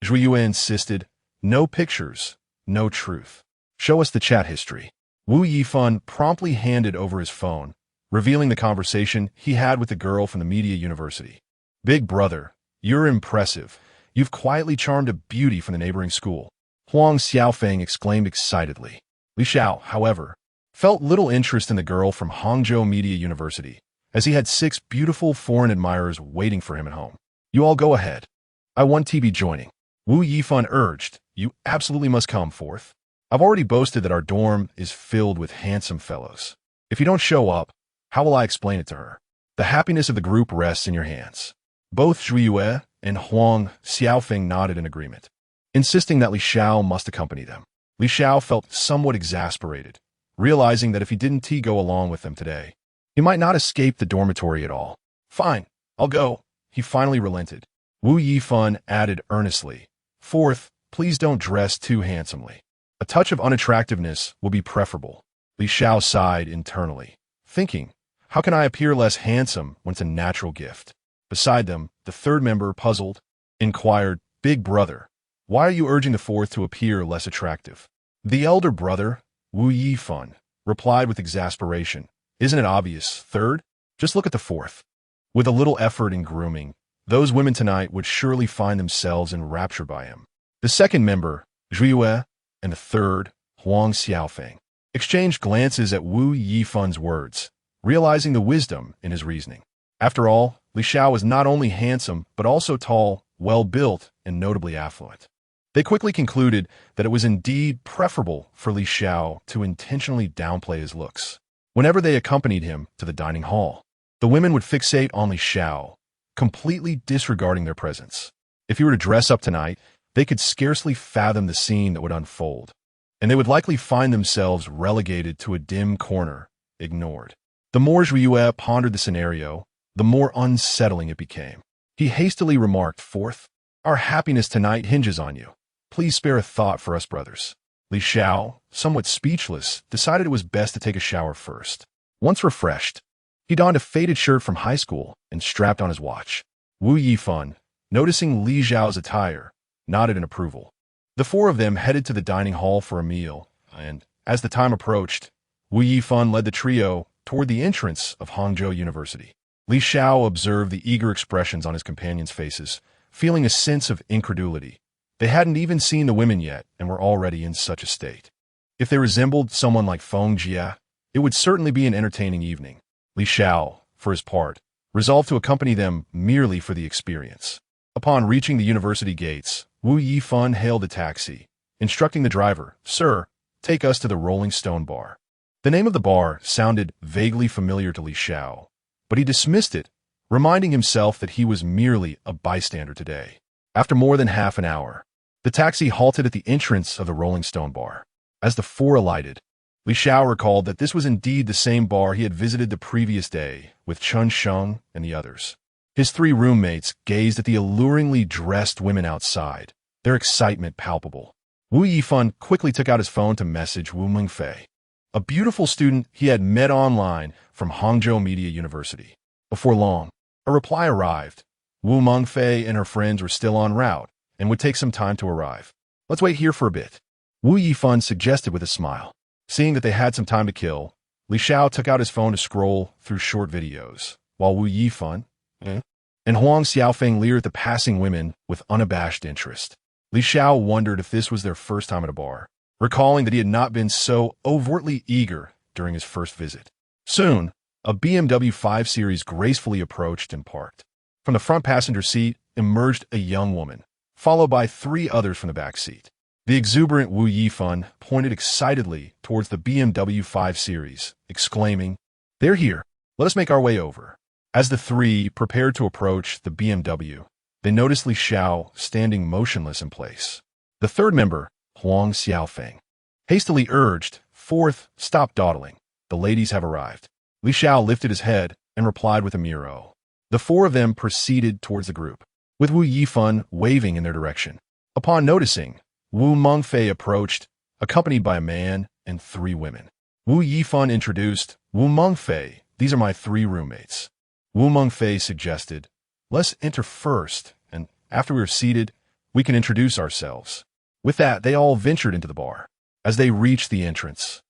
Zhuye insisted, "No pictures, no truth. Show us the chat history." Wu Yifan promptly handed over his phone, revealing the conversation he had with the girl from the media university. "Big brother, you're impressive. You've quietly charmed a beauty from the neighboring school," Huang Xiaofeng exclaimed excitedly. Li Xiao, however, felt little interest in the girl from Hangzhou Media University, as he had 6 beautiful foreign admirers waiting for him at home. "You all go ahead. I want to be joining," Wu Yifan urged. "You absolutely must come forth. I've already boasted that our dorm is filled with handsome fellows. If you don't show up, how will I explain it to her? The happiness of the group rests in your hands." Both Zhuye and Huang Xiaofeng nodded in agreement, insisting that Li Xiao must accompany them. Li Xiao felt somewhat exasperated, realizing that if he didn't go along with them today, he might not escape the dormitory at all. "Fine, I'll go," he finally relented. Wu Yifan added earnestly, "Fourth, please don't dress too handsomely. A touch of unattractiveness will be preferable." Li Xiao sighed internally, thinking, "How can I appear less handsome when it's a natural gift?" Beside them, the third member, puzzled, inquired, "Big brother, why are you urging the fourth to appear less attractive?" The elder brother, Wu Yifan, replied with exasperation, "Isn't it obvious, third? Just look at the fourth." With a little effort in grooming, those women tonight would surely find themselves enraptured by him. The second member, Zhuye, and the third, Huang Xiaofeng, exchanged glances at Wu Yifan's words, realizing the wisdom in his reasoning. After all, Li Xiao was not only handsome, but also tall, well-built, and notably affluent. They quickly concluded that it was indeed preferable for Li Xiao to intentionally downplay his looks. Whenever they accompanied him to the dining hall, the women would fixate on Li Xiao, completely disregarding their presence. If he were to dress up tonight, they could scarcely fathom the scene that would unfold, and they would likely find themselves relegated to a dim corner, ignored. The more Zhuye pondered the scenario, the more unsettling it became. He hastily remarked, "Fourth, our happiness tonight hinges on you. Please spare a thought for us brothers." Li Xiao, somewhat speechless, decided it was best to take a shower first. Once refreshed, he donned a faded shirt from high school and strapped on his watch. Wu Yifan, noticing Li Xiao's attire, nodded in approval. The four of them headed to the dining hall for a meal, and, as the time approached, Wu Yifan led the trio toward the entrance of Hangzhou University. Li Xiao observed the eager expressions on his companions' faces, feeling a sense of incredulity. They hadn't even seen the women yet and were already in such a state. If they resembled someone like Feng Jia, it would certainly be an entertaining evening. Li Xiao, for his part, resolved to accompany them merely for the experience. Upon reaching the university gates, Wu Yifan hailed a taxi, instructing the driver, "Sir, take us to the Rolling Stone Bar." The name of the bar sounded vaguely familiar to Li Xiao, but he dismissed it, reminding himself that he was merely a bystander today. After more than half an hour, the taxi halted at the entrance of the Rolling Stone Bar. As the four alighted, Li Xiao recalled that this was indeed the same bar he had visited the previous day with Chun Sheng and the others. His 3 roommates gazed at the alluringly dressed women outside, their excitement palpable. Wu Yifan quickly took out his phone to message Wu Mengfei, a beautiful student he had met online from Hangzhou Media University. Before long, a reply arrived. Wu Mengfei and her friends were still en route and would take some time to arrive. "Let's wait here for a bit," Wu Yifan suggested with a smile. Seeing that they had some time to kill, Li Xiao took out his phone to scroll through short videos, while Wu Yifan and Huang Xiaofeng leered at the passing women with unabashed interest. Li Xiao wondered if this was their first time at a bar, recalling that he had not been so overtly eager during his first visit. Soon, a BMW 5 Series gracefully approached and parked. From the front passenger seat emerged a young woman, followed by 3 others from the back seat. The exuberant Wu Yifan pointed excitedly towards the BMW 5 Series, exclaiming, "They're here. Let us make our way over." As the three prepared to approach the BMW, they noticed Li Xiao standing motionless in place. The third member, Huang Xiaofeng, hastily urged, "Fourth, stop dawdling. The ladies have arrived." Li Xiao lifted his head and replied with a mere "oh." The four of them proceeded towards the group, with Wu Yifan waving in their direction. Upon noticing, Wu Mengfei approached, accompanied by a man and three women. Wu Yifan introduced, "Wu Mengfei, these are my three roommates." Wu Mengfei suggested, "Let's enter first, and after we are seated, we can introduce ourselves." With that, they all ventured into the bar. As they reached the entrance,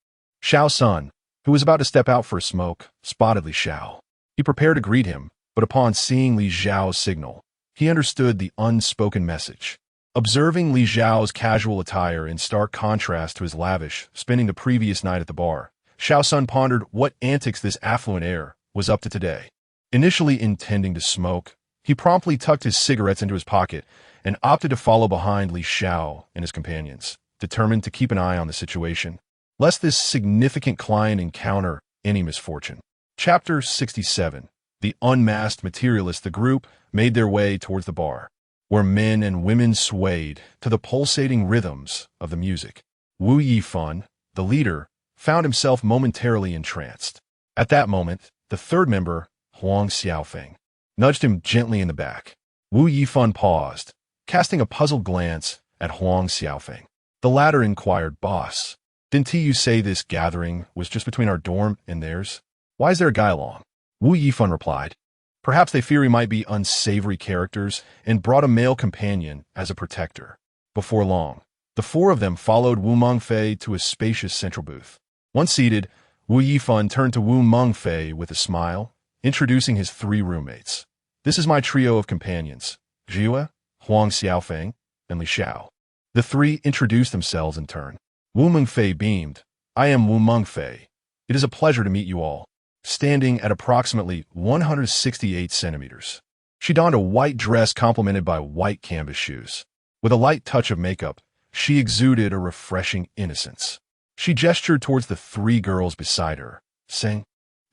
Xiao Sun, who was about to step out for a smoke, spotted Li Xiao. He prepared to greet him, but upon seeing Li Xiao's signal, he understood the unspoken message. Observing Li Xiao's casual attire in stark contrast to his lavish spending the previous night at the bar, Xiao Sun pondered what antics this affluent heir was up to today. Initially intending to smoke, he promptly tucked his cigarettes into his pocket and opted to follow behind Li Xiao and his companions, determined to keep an eye on the situation, lest this significant client encounter any misfortune. Chapter 67. The unmasked materialists. The group made their way towards the bar, where men and women swayed to the pulsating rhythms of the music. Wu Yifan, the leader, found himself momentarily entranced. At that moment, the third member, Huang Xiaofeng, nudged him gently in the back. Wu Yifan paused, casting a puzzled glance at Huang Xiaofeng. The latter inquired, "Boss, didn't you say this gathering was just between our dorm and theirs? Why is there a guy along?" Wu Yifan replied, "Perhaps they fear we might be unsavory characters and brought a male companion as a protector." Before long, the four of them followed Wu Mengfei to a spacious central booth. Once seated, Wu Yifan turned to Wu Mengfei with a smile, introducing his three roommates. "This is my trio of companions, Xiao, Huang Xiaofeng, and Li Xiao." The three introduced themselves in turn. Wu Mengfei beamed, "I am Wu Mengfei. It is a pleasure to meet you all." Standing at approximately 168 centimeters, she donned a white dress complemented by white canvas shoes. With a light touch of makeup, she exuded a refreshing innocence. She gestured towards the three girls beside her, saying,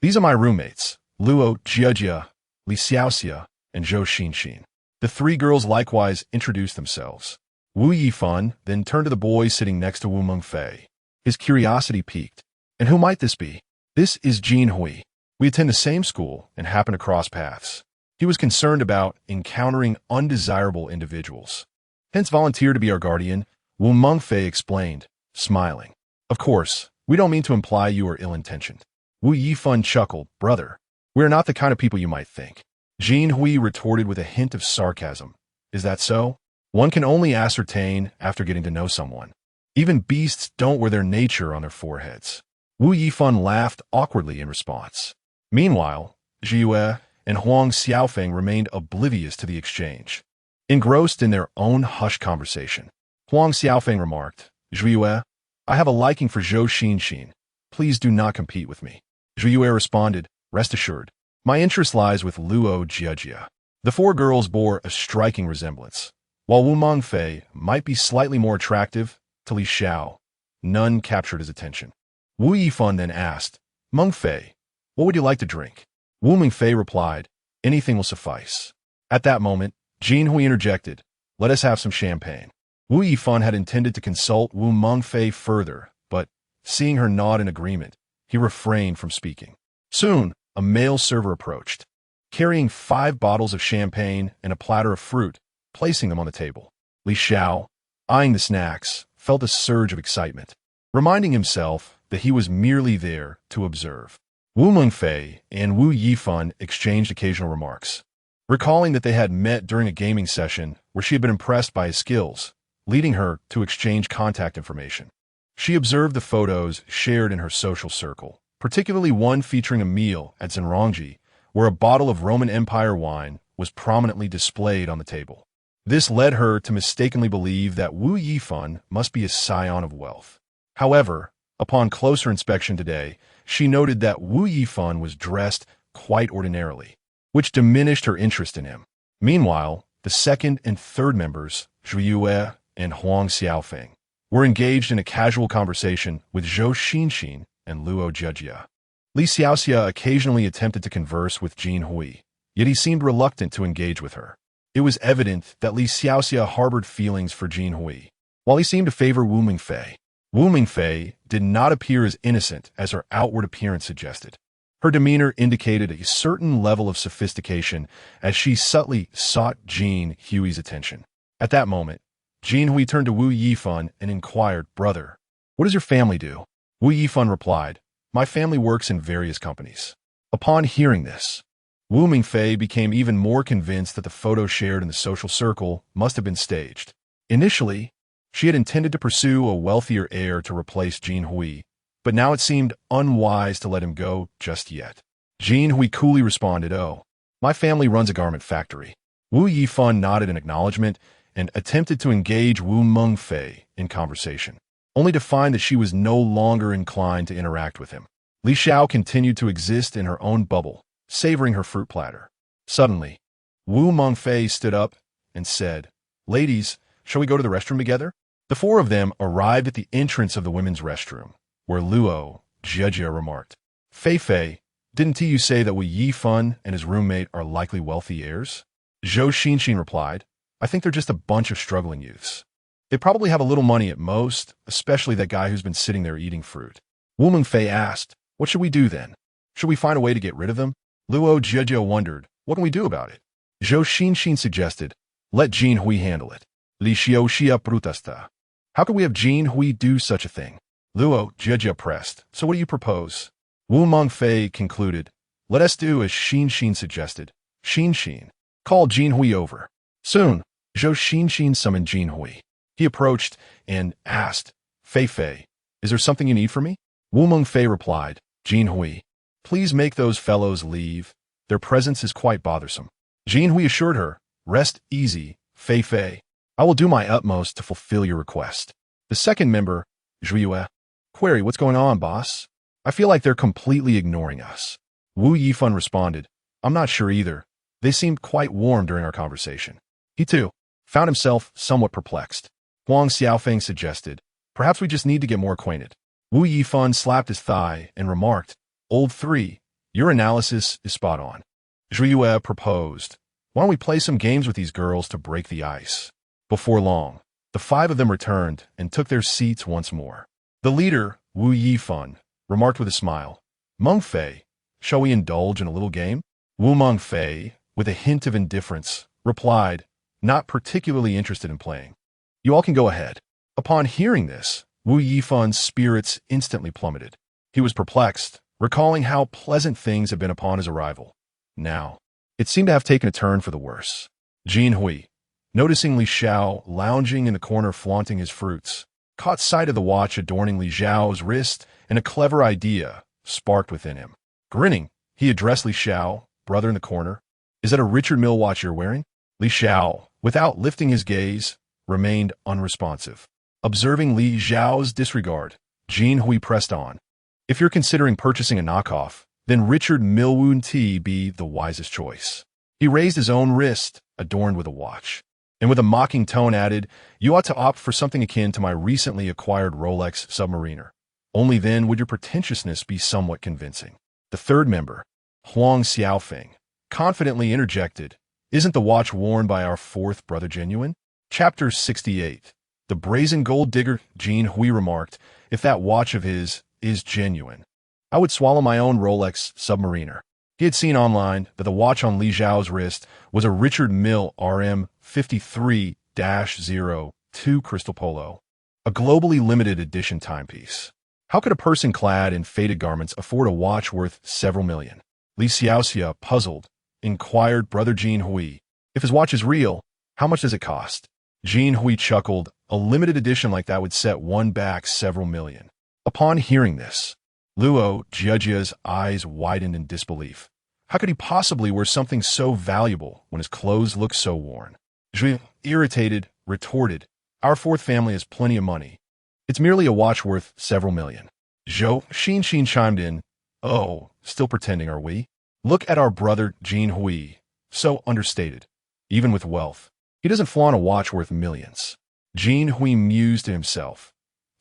"These are my roommates, Luo Jiajia, Li Xiaoxia, and Zhou Xinxin." The three girls likewise introduced themselves. Wu Yifan then turned to the boy sitting next to Wu Mengfei. His curiosity piqued. "And who might this be?" "This is Jin Hui. We attend the same school and happen to cross paths." He was concerned about encountering undesirable individuals, hence volunteered to be our guardian. Wu Mengfei explained, smiling. "Of course, we don't mean to imply you are ill-intentioned." Wu Yifan chuckled, "Brother, we are not the kind of people you might think." Jin Hui retorted with a hint of sarcasm, "Is that so? One can only ascertain after getting to know someone. Even beasts don't wear their nature on their foreheads." Wu Yifan laughed awkwardly in response. Meanwhile, Xiao and Huang Xiaofeng remained oblivious to the exchange, engrossed in their own hushed conversation. Huang Xiaofeng remarked, "Xiao, I have a liking for Zhou Xinxin. Please do not compete with me." Xiao responded, "Rest assured, my interest lies with Luo Jiajia." The four girls bore a striking resemblance. While Wu Mengfei might be slightly more attractive to Li Xiao, none captured his attention. Wu Yifan then asked, "Mengfei, what would you like to drink?" Wu Mengfei replied, "Anything will suffice." At that moment, Jin Hui interjected, "Let us have some champagne." Wu Yifan had intended to consult Wu Mengfei further, but, seeing her nod in agreement, he refrained from speaking. Soon, a male server approached, carrying 5 bottles of champagne and a platter of fruit, placing them on the table. Li Xiao, eyeing the snacks, felt a surge of excitement, reminding himself that he was merely there to observe. Wu Mengfei and Wu Yifan exchanged occasional remarks, recalling that they had met during a gaming session where she had been impressed by his skills, leading her to exchange contact information. She observed the photos shared in her social circle, particularly one featuring a meal at Zenrongji, where a bottle of Roman Empire wine was prominently displayed on the table. This led her to mistakenly believe that Wu Yifan must be a scion of wealth. However, upon closer inspection today, she noted that Wu Yifan was dressed quite ordinarily, which diminished her interest in him. Meanwhile, the second and third members, Xiao and Huang Xiaofeng, were engaged in a casual conversation with Zhou Xinxin and Luo Jiajia. Li Xiaoxia occasionally attempted to converse with Jin Hui, yet he seemed reluctant to engage with her. It was evident that Li Xiaoxia harbored feelings for Jin Hui, while he seemed to favor Wu Mingfei. Wu Mingfei did not appear as innocent as her outward appearance suggested. Her demeanor indicated a certain level of sophistication as she subtly sought Jin Hui's attention. At that moment, Jin Hui turned to Wu Yifan and inquired, "Brother, what does your family do?" Wu Yifan replied, "My family works in various companies." Upon hearing this, Wu Mingfei became even more convinced that the photo shared in the social circle must have been staged. Initially, she had intended to pursue a wealthier heir to replace Jin Hui, but now it seemed unwise to let him go just yet. Jin Hui coolly responded, "Oh, my family runs a garment factory." Wu Yifan nodded in acknowledgement and attempted to engage Wu Mingfei in conversation, only to find that she was no longer inclined to interact with him. Li Xiao continued to exist in her own bubble, savoring her fruit platter. Suddenly, Wu Mingfei stood up and said, "Ladies, shall we go to the restroom together?" The four of them arrived at the entrance of the women's restroom, where Luo Jiejie remarked, "Fei Fei, didn't you say that Wu Yifan and his roommate are likely wealthy heirs?" Zhou Xinxin replied, "I think they're just a bunch of struggling youths. They probably have a little money at most, especially that guy who's been sitting there eating fruit." Wu Mingfei asked, "What should we do then? Should we find a way to get rid of them?" Luo Jiejie wondered, "What can we do about it?" Zhou Xinxin suggested, "Let Jin Hui handle it." Li Xiaoxia protesta. "How could we have Jin Hui do such a thing?" Luo Jiejie pressed, "So what do you propose?" Wu Mingfei concluded, "Let us do as Xinxin suggested. Xinxin, call Jin Hui over." Soon, Zhou Xinxin summoned Jin Hui. He approached and asked, "Fei Fei, is there something you need from me?" Wu Mingfei replied, "Jin Hui, please make those fellows leave. Their presence is quite bothersome." Jin Hui assured her, "Rest easy, Fei Fei. I will do my utmost to fulfill your request." The second member, Zhuiyue, queried, "What's going on, boss? I feel like they're completely ignoring us." Wu Yifan responded, "I'm not sure either. They seemed quite warm during our conversation." He, too, found himself somewhat perplexed. Huang Xiaofeng suggested, "Perhaps we just need to get more acquainted." Wu Yifan slapped his thigh and remarked, "Old 3, your analysis is spot on." Zhuiyue proposed, "Why don't we play some games with these girls to break the ice?" Before long, the five of them returned and took their seats once more. The leader, Wu Yifan, remarked with a smile, "Mengfei, shall we indulge in a little game?" Wu Mengfei, with a hint of indifference, replied, "Not particularly interested in playing. You all can go ahead." Upon hearing this, Wu Yifan's spirits instantly plummeted. He was perplexed, recalling how pleasant things had been upon his arrival. Now, it seemed to have taken a turn for the worse. Jin Hui, noticing Li Xiao lounging in the corner flaunting his fruits, caught sight of the watch adorning Li Xiao's wrist, and a clever idea sparked within him. Grinning, he addressed Li Xiao, "Brother in the corner, is that a Richard Mille watch you're wearing?" Li Xiao, without lifting his gaze, remained unresponsive. Observing Li Xiao's disregard, Jin Hui pressed on, "If you're considering purchasing a knockoff, then Richard Mille wouldn't be the wisest choice." He raised his own wrist, adorned with a watch, and with a mocking tone added, "You ought to opt for something akin to my recently acquired Rolex Submariner. Only then would your pretentiousness be somewhat convincing." The third member, Huang Xiaofeng, confidently interjected, "Isn't the watch worn by our fourth brother genuine?" Chapter 68. The brazen gold digger. Jin Hui remarked, "If that watch of his is genuine, I would swallow my own Rolex Submariner." He had seen online that the watch on Li Xiao's wrist was a Richard Mille RM 53-02 Crystal Polo, a globally limited edition timepiece. How could a person clad in faded garments afford a watch worth several million? Li Xiaoxia, puzzled, inquired Brother Jin Hui, "If his watch is real, how much does it cost?" Jin Hui chuckled, "A limited edition like that would set one back several million." Upon hearing this, Luo Jiejie's eyes widened in disbelief. How could he possibly wear something so valuable when his clothes looked so worn? Zhui, irritated, retorted, "Our fourth family has plenty of money. It's merely a watch worth several million." Zhou Xinxin chimed in, "Oh, still pretending, are we? Look at our brother Jin Hui, so understated. Even with wealth, he doesn't flaunt a watch worth millions." Jin Hui mused to himself,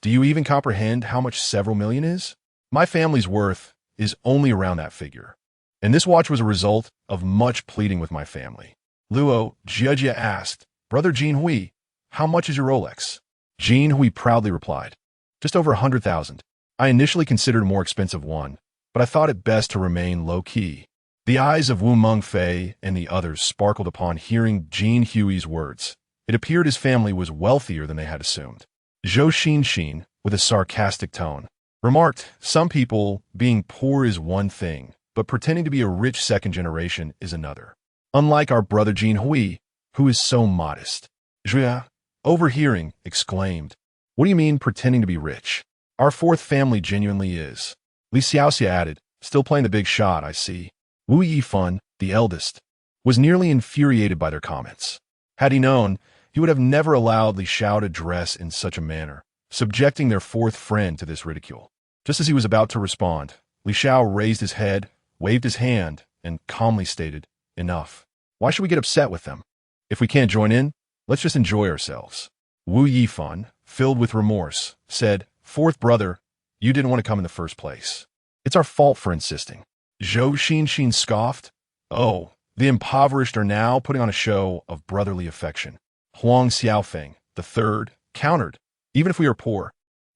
"Do you even comprehend how much several million is? My family's worth is only around that figure. And this watch was a result of much pleading with my family. Luo Jiejia asked, Brother Jin Hui, how much is your Rolex? Jin Hui proudly replied, just over 100,000. I initially considered a more expensive one, but I thought it best to remain low-key. The eyes of Wu Mengfei and the others sparkled upon hearing Jin Hui's words. It appeared his family was wealthier than they had assumed. Zhou Xinxin, with a sarcastic tone, remarked, some people, being poor is one thing, but pretending to be a rich second generation is another. Unlike our brother Jin Hui, who is so modest. Zhuya, overhearing, exclaimed, what do you mean pretending to be rich? Our fourth family genuinely is. Li Xiaoxia added, still playing the big shot, I see. Wu Yifan, the eldest, was nearly infuriated by their comments. Had he known, he would have never allowed Li Xiao to dress in such a manner, subjecting their fourth friend to this ridicule. Just as he was about to respond, Li Xiao raised his head, waved his hand, and calmly stated, enough. Why should we get upset with them? If we can't join in, let's just enjoy ourselves. Wu Yifan, filled with remorse, said, fourth brother, you didn't want to come in the first place. It's our fault for insisting. Zhou Xinxin scoffed, oh, the impoverished are now putting on a show of brotherly affection. Huang Xiaofeng, the third, countered, even if we are poor,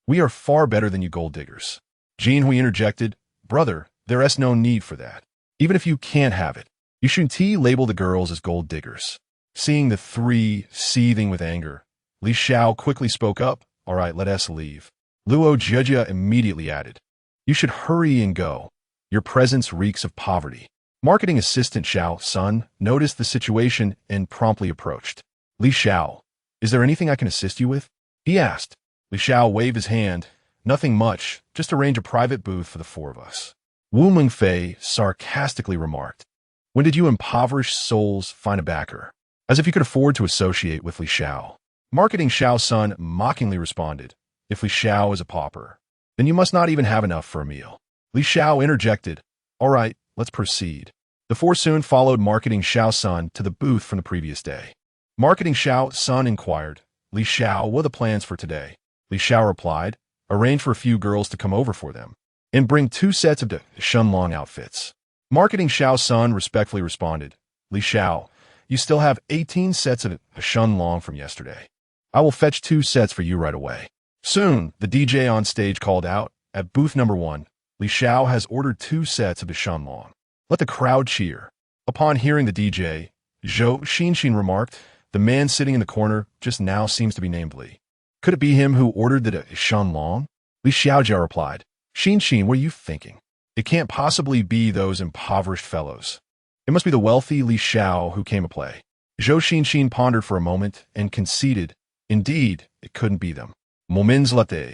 we are far better than you gold diggers. Jin Hui interjected, brother, there is no need for that. Even if you can't have it, you shouldn't label the girls as gold diggers. Seeing the three seething with anger, Li Xiao quickly spoke up, all right, let us leave. Luo Jiejia immediately added, you should hurry and go. Your presence reeks of poverty. Marketing assistant Xiao Sun noticed the situation and promptly approached. Li Xiao, is there anything I can assist you with? He asked. Li Xiao waved his hand. Nothing much, just arrange a private booth for the four of us. Wu Mengfei sarcastically remarked, when did you impoverished souls find a backer? As if you could afford to associate with Li Xiao. Marketing Xiao Sun mockingly responded, if Li Xiao is a pauper, then you must not even have enough for a meal. Li Xiao interjected, all right, let's proceed. The four soon followed Marketing Xiao Sun to the booth from the previous day. Marketing Xiao Sun inquired, Li Xiao, what are the plans for today? Li Xiao replied, arrange for a few girls to come over for them, and bring 2 sets of the Shenlong outfits. Marketing Xiao Sun respectfully responded, Li Xiao, you still have 18 sets of Shenlong from yesterday. I will fetch 2 sets for you right away. Soon, the DJ on stage called out, at booth number 1, Li Xiao has ordered 2 sets of the Shenlong. Let the crowd cheer. Upon hearing the DJ, Zhou Xinxin remarked, the man sitting in the corner just now seems to be named Li. Could it be him who ordered the Shenlong? Li Xiaojia replied, Xinxin, what are you thinking? It can't possibly be those impoverished fellows. It must be the wealthy Li Xiao who came to play. Zhou Xinxin pondered for a moment and conceded, indeed, it couldn't be them. Moments later.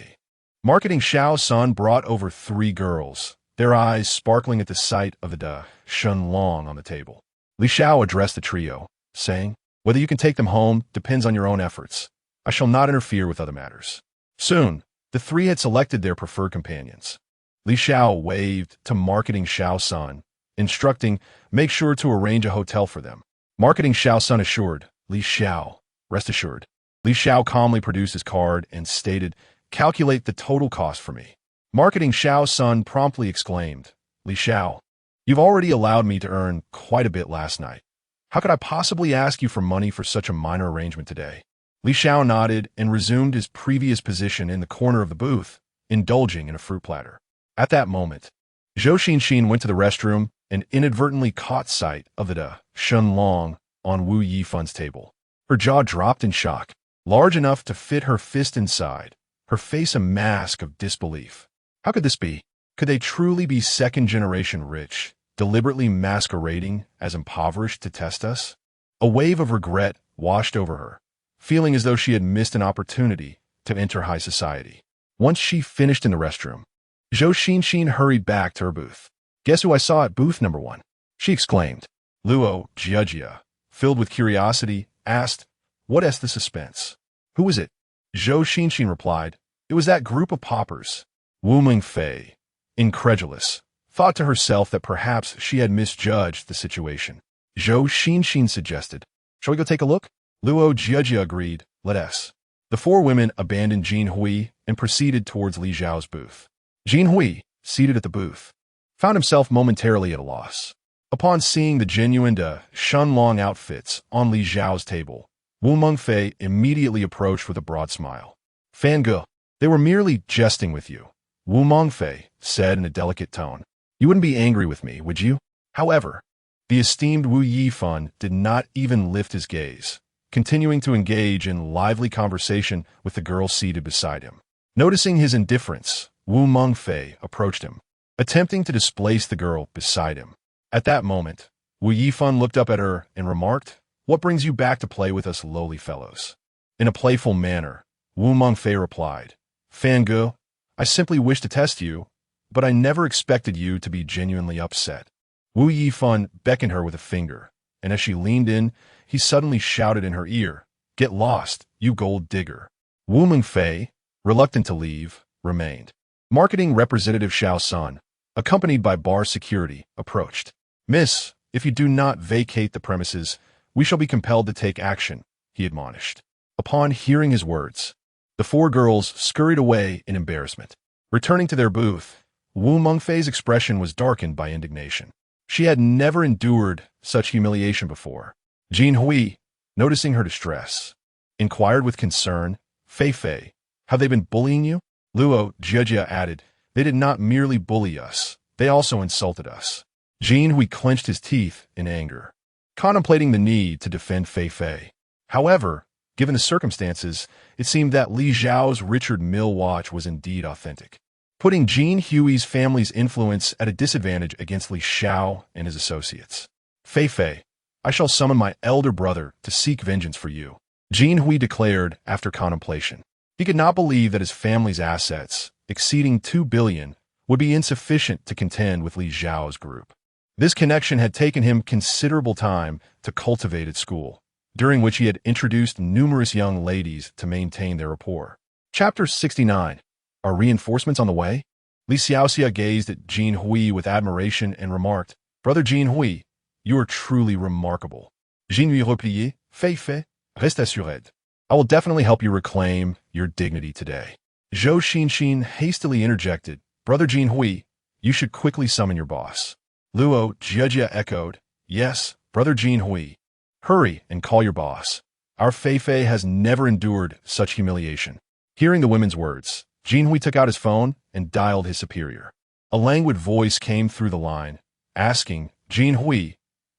Marketing Xiao Sun brought over 3 girls, their eyes sparkling at the sight of the Shenlong on the table. Li Xiao addressed the trio, saying, whether you can take them home depends on your own efforts. I shall not interfere with other matters. Soon, the 3 had selected their preferred companions. Li Xiao waved to Marketing Xiao Sun, instructing, make sure to arrange a hotel for them. Marketing Xiao Sun assured, Li Xiao, rest assured. Li Xiao calmly produced his card and stated, calculate the total cost for me. Marketing Xiao Sun promptly exclaimed, Li Xiao, you've already allowed me to earn quite a bit last night. How could I possibly ask you for money for such a minor arrangement today? Li Xiao nodded and resumed his previous position in the corner of the booth, indulging in a fruit platter. At that moment, Zhou Xinxin went to the restroom and inadvertently caught sight of the Shenlong on Wu Yifan's table. Her jaw dropped in shock, large enough to fit her fist inside, her face a mask of disbelief. How could this be? Could they truly be second-generation rich, deliberately masquerading as impoverished to test us? A wave of regret washed over her, feeling as though she had missed an opportunity to enter high society. Once she finished in the restroom, Zhou Xinxin hurried back to her booth. Guess who I saw at booth number 1? She exclaimed. Luo Jiejia, filled with curiosity, asked, what is the suspense? Who is it? Zhou Xinxin replied, it was that group of paupers. Wu Mengfei, incredulous, thought to herself that perhaps she had misjudged the situation. Zhou Xinxin suggested, shall we go take a look? Luo Jiejia agreed, let us. The 4 women abandoned Jin Hui and proceeded towards Li Zhao's booth. Jin Hui, seated at the booth, found himself momentarily at a loss. Upon seeing the genuine Shenlong outfits on Li Xiao's table, Wu Mengfei immediately approached with a broad smile. Fangirl, they were merely jesting with you, Wu Mengfei said in a delicate tone. You wouldn't be angry with me, would you? However, the esteemed Wu Yifan did not even lift his gaze, continuing to engage in lively conversation with the girl seated beside him. Noticing his indifference, Wu Mengfei approached him, attempting to displace the girl beside him. At that moment, Wu Yifan looked up at her and remarked, "What brings you back to play with us lowly fellows?" In a playful manner, Wu Mengfei replied, "Fangirl, I simply wish to test you, but I never expected you to be genuinely upset." Wu Yifan beckoned her with a finger, and as she leaned in, he suddenly shouted in her ear, "Get lost, you gold digger." Wu Mengfei, reluctant to leave, remained. Marketing representative Xiao Sun, accompanied by bar security, approached. "Miss, if you do not vacate the premises, we shall be compelled to take action," he admonished. Upon hearing his words, the four girls scurried away in embarrassment. Returning to their booth, Wu Mengfei's expression was darkened by indignation. She had never endured such humiliation before. Jin Hui, noticing her distress, inquired with concern, "Fei Fei, have they been bullying you?" Luo Jiejia added, "They did not merely bully us, they also insulted us." Jin Hui clenched his teeth in anger, contemplating the need to defend Fei Fei. However, given the circumstances, it seemed that Li Xiao's Richard Mille watch was indeed authentic, putting Jin Hui's family's influence at a disadvantage against Li Xiao and his associates. "Fei Fei, I shall summon my elder brother to seek vengeance for you," Jin Hui declared after contemplation. He could not believe that his family's assets, exceeding 2 billion, would be insufficient to contend with Li Xiao's group. This connection had taken him considerable time to cultivate at school, during which he had introduced numerous young ladies to maintain their rapport. Chapter 69. Are reinforcements on the way? Li Xiaoxia gazed at Jin Hui with admiration and remarked, "Brother Jin Hui, you are truly remarkable. Je lui replié, Fei Fei, reste assured. I will definitely help you reclaim your dignity today." Zhou Xinxin hastily interjected, "Brother Jin Hui, you should quickly summon your boss." Luo Jiejia echoed, "Yes, Brother Jin Hui. Hurry and call your boss. Our Fei Fei has never endured such humiliation." Hearing the women's words, Jin Hui took out his phone and dialed his superior. A languid voice came through the line, asking, "Jin Hui,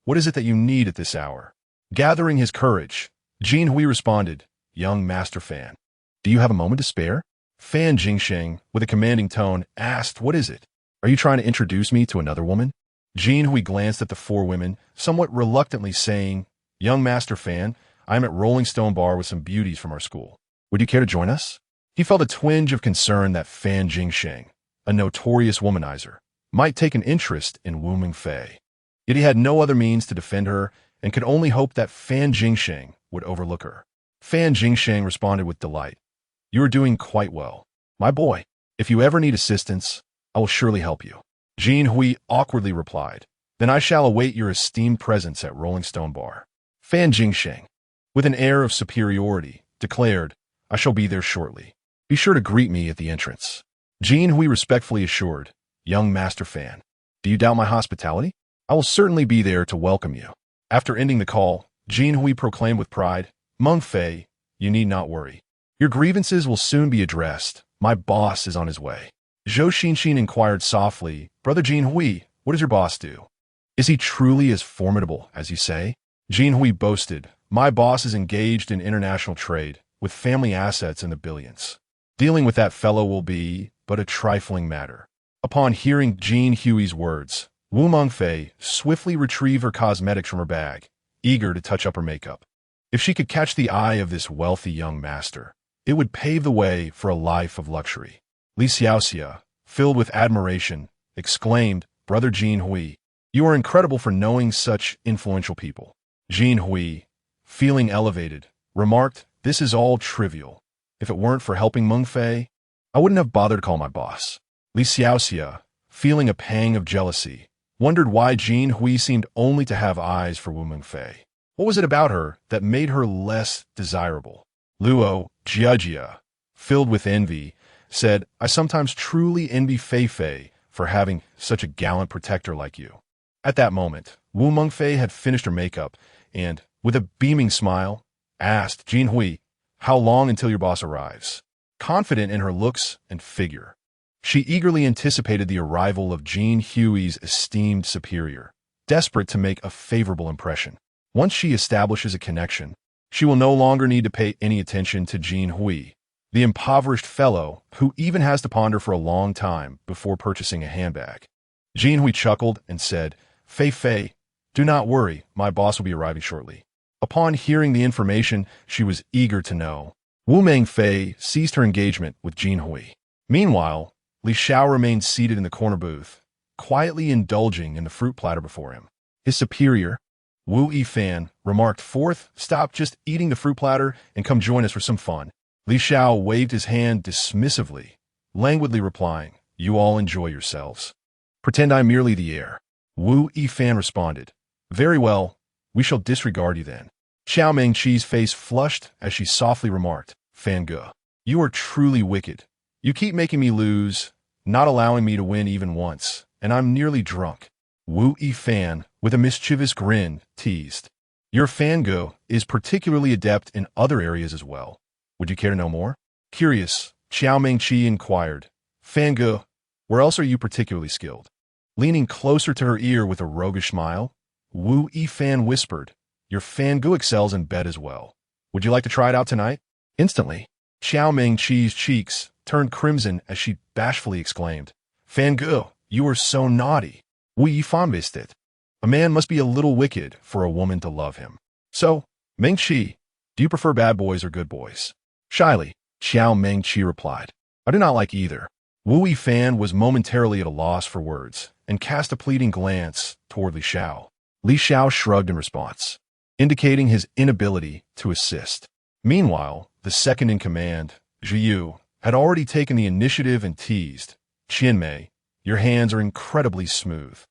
what is it that you need at this hour?" Gathering his courage, Jin Hui responded, "Young Master Fan, do you have a moment to spare?" Fan Jingsheng, with a commanding tone, asked, "What is it? Are you trying to introduce me to another woman?" Jin Hui glanced at the four women, somewhat reluctantly saying, "Young Master Fan, I am at Rolling Stone Bar with some beauties from our school. Would you care to join us?" He felt a twinge of concern that Fan Jingsheng, a notorious womanizer, might take an interest in Wu Mengfei. Yet he had no other means to defend her and could only hope that Fan Jingsheng would overlook her. Fan Jingsheng responded with delight, "You are doing quite well. My boy, if you ever need assistance, I will surely help you." Jin Hui awkwardly replied, "Then I shall await your esteemed presence at Rolling Stone Bar." Fan Jingsheng, with an air of superiority, declared, "I shall be there shortly. Be sure to greet me at the entrance." Jin Hui respectfully assured, "Young Master Fan, do you doubt my hospitality? I will certainly be there to welcome you." After ending the call, Jin Hui proclaimed with pride, "Mengfei, you need not worry. Your grievances will soon be addressed. My boss is on his way." Zhou Xinxin inquired softly, "Brother Jin Hui, what does your boss do? Is he truly as formidable as you say?" Jin Hui boasted, "My boss is engaged in international trade, with family assets in the billions. Dealing with that fellow will be but a trifling matter." Upon hearing Jin Hui's words, Wu Mengfei swiftly retrieved her cosmetics from her bag, eager to touch up her makeup. If she could catch the eye of this wealthy young master, it would pave the way for a life of luxury. Li Xiaoxia, filled with admiration, exclaimed, "Brother Jin Hui, you are incredible for knowing such influential people." Jin Hui, feeling elevated, remarked, "This is all trivial. If it weren't for helping Mengfei, I wouldn't have bothered to call my boss." Li Xiaoxia, feeling a pang of jealousy, wondered why Jin Hui seemed only to have eyes for Wu Mengfei. What was it about her that made her less desirable? Luo Jiejia, filled with envy, said, "I sometimes truly envy Fei Fei for having such a gallant protector like you. At that moment, Wu Mengfei had finished her makeup and, with a beaming smile, asked Jin Hui, "How long until your boss arrives?" Confident in her looks and figure, she eagerly anticipated the arrival of Jin Hui's esteemed superior, desperate to make a favorable impression. Once she establishes a connection, she will no longer need to pay any attention to Jin Hui, the impoverished fellow who even has to ponder for a long time before purchasing a handbag. Jin Hui chuckled and said, Fei, do not worry, my boss will be arriving shortly." Upon hearing the information she was eager to know, Wu Mengfei ceased her engagement with Jin Hui. Meanwhile, Li Xiao remained seated in the corner booth, quietly indulging in the fruit platter before him. His superior, Wu Yifan, remarked forth, "Stop just eating the fruit platter and come join us for some fun." Li Xiao waved his hand dismissively, languidly replying, "You all enjoy yourselves. Pretend I'm merely the heir." Wu Yifan responded, "Very well, we shall disregard you then." Xiao Mengqi's face flushed as she softly remarked, "Fan Ge, you are truly wicked. You keep making me lose, not allowing me to win even once, and I'm nearly drunk." Wu Yifan, with a mischievous grin, teased, "Your Fan Ge is particularly adept in other areas as well. Would you care to know more?" Curious, Xiao Mengqi inquired, "Fan Ge, where else are you particularly skilled?" Leaning closer to her ear with a roguish smile, Wu Yifan whispered, "Your Fan Ge excels in bed as well. Would you like to try it out tonight?" Instantly, Xiao Mengqi's cheeks turned crimson as she bashfully exclaimed, "Fan Ge, you are so naughty. Wu Yifan missed it. A man must be a little wicked for a woman to love him. So, Mengqi, do you prefer bad boys or good boys?" Shyly, Xiao Mengqi replied, "I do not like either." Wu Yifan was momentarily at a loss for words and cast a pleading glance toward Li Xiao. Li Xiao shrugged in response, indicating his inability to assist. Meanwhile, the second in command, Xiu, had already taken the initiative and teased, "Qianmei, your hands are incredibly smooth.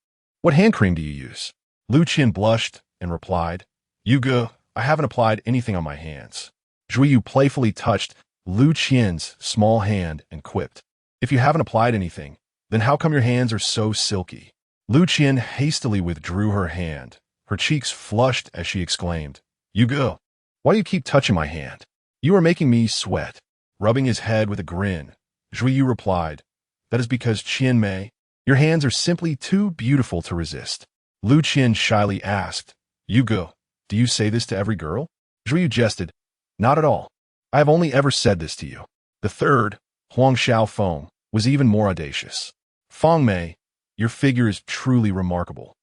What hand cream do you use?" Lu Qian blushed and replied, "Yuge, I haven't applied anything on my hands." Xiu playfully touched Lu Qian's small hand and quipped, "If you haven't applied anything, then how come your hands are so silky?" Lu Qian hastily withdrew her hand. Her cheeks flushed as she exclaimed, "Yuge, why do you keep touching my hand? You are making me sweat." Rubbing his head with a grin, Xiu replied, "That is because, Qianmei, your hands are simply too beautiful to resist." Lu Qian shyly asked, "Yuge, do you say this to every girl?" Xiu jested, "Not at all. I have only ever said this to you." The third, Huang Xiaofeng, was even more audacious. "Feng Mei, your figure is truly remarkable.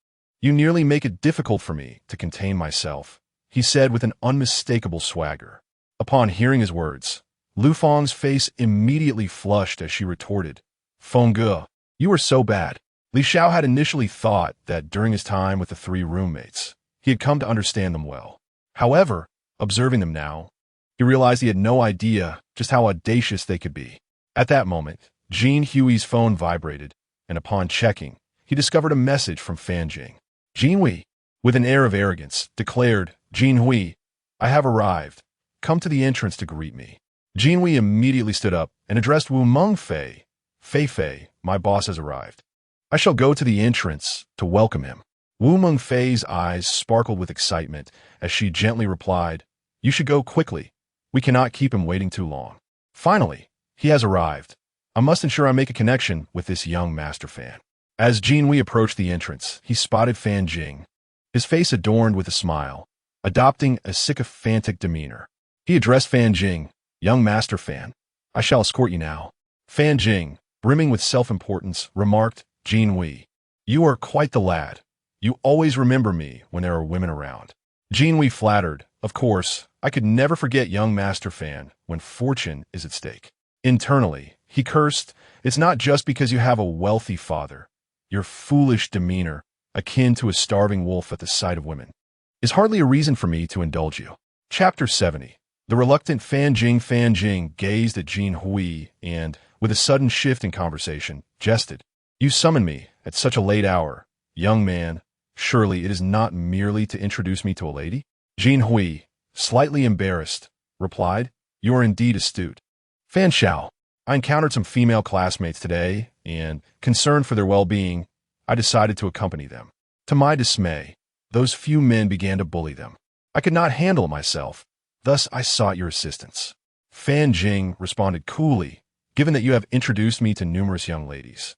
You nearly make it difficult for me to contain myself," he said with an unmistakable swagger. Upon hearing his words, Lu Feng's face immediately flushed as she retorted, "Feng Ge, you are so bad." Li Xiao had initially thought that during his time with the three roommates, he had come to understand them well. However, observing them now, he realized he had no idea just how audacious they could be. At that moment, Jin Hui's phone vibrated, and upon checking, he discovered a message from Fan Jing. Jin Hui, with an air of arrogance, declared, "Jin Hui, I have arrived. Come to the entrance to greet me." Jin Hui immediately stood up and addressed Wu Mengfei. "Fei, my boss has arrived. I shall go to the entrance to welcome him." Wu Mengfei's eyes sparkled with excitement as she gently replied, "You should go quickly. We cannot keep him waiting too long. Finally, he has arrived. I must ensure I make a connection with this young master fan." As Jin Hui approached the entrance, he spotted Fan Jing, his face adorned with a smile, adopting a sycophantic demeanor. He addressed Fan Jing, "Young master fan, I shall escort you now." Fan Jing, brimming with self-importance, remarked, "Jin Hui, you are quite the lad. You always remember me when there are women around." Jin Hui flattered, "Of course, I could never forget young master fan when fortune is at stake." Internally, he cursed, "It's not just because you have a wealthy father. Your foolish demeanor, akin to a starving wolf at the sight of women, is hardly a reason for me to indulge you." Chapter 70. The reluctant Fan Jing gazed at Jin Hui and, with a sudden shift in conversation, jested, "You summon me at such a late hour. Young man, surely it is not merely to introduce me to a lady?" Jin Hui, slightly embarrassed, replied, "You are indeed astute. Fan Xiao, I encountered some female classmates today, and, concerned for their well-being, I decided to accompany them. To my dismay, those few men began to bully them. I could not handle it myself, thus I sought your assistance. Fan Jing responded coolly, given that you have introduced me to numerous young ladies.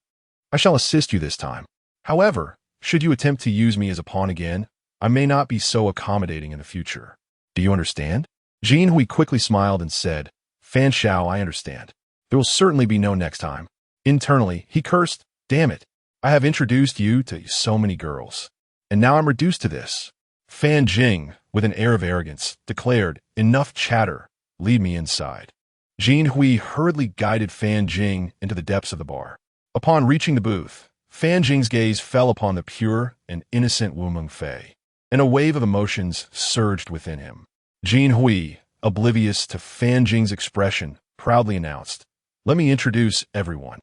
I shall assist you this time. However, should you attempt to use me as a pawn again, I may not be so accommodating in the future. Do you understand? Jin Hui quickly smiled and said, Fan Xiao, I understand. There will certainly be no next time. Internally, he cursed, damn it. I have introduced you to so many girls, and now I'm reduced to this. Fan Jing, with an air of arrogance, declared, enough chatter, lead me inside. Jin Hui hurriedly guided Fan Jing into the depths of the bar. Upon reaching the booth, Fan Jing's gaze fell upon the pure and innocent Wu Mengfei, and a wave of emotions surged within him. Jin Hui, oblivious to Fan Jing's expression, proudly announced, let me introduce everyone.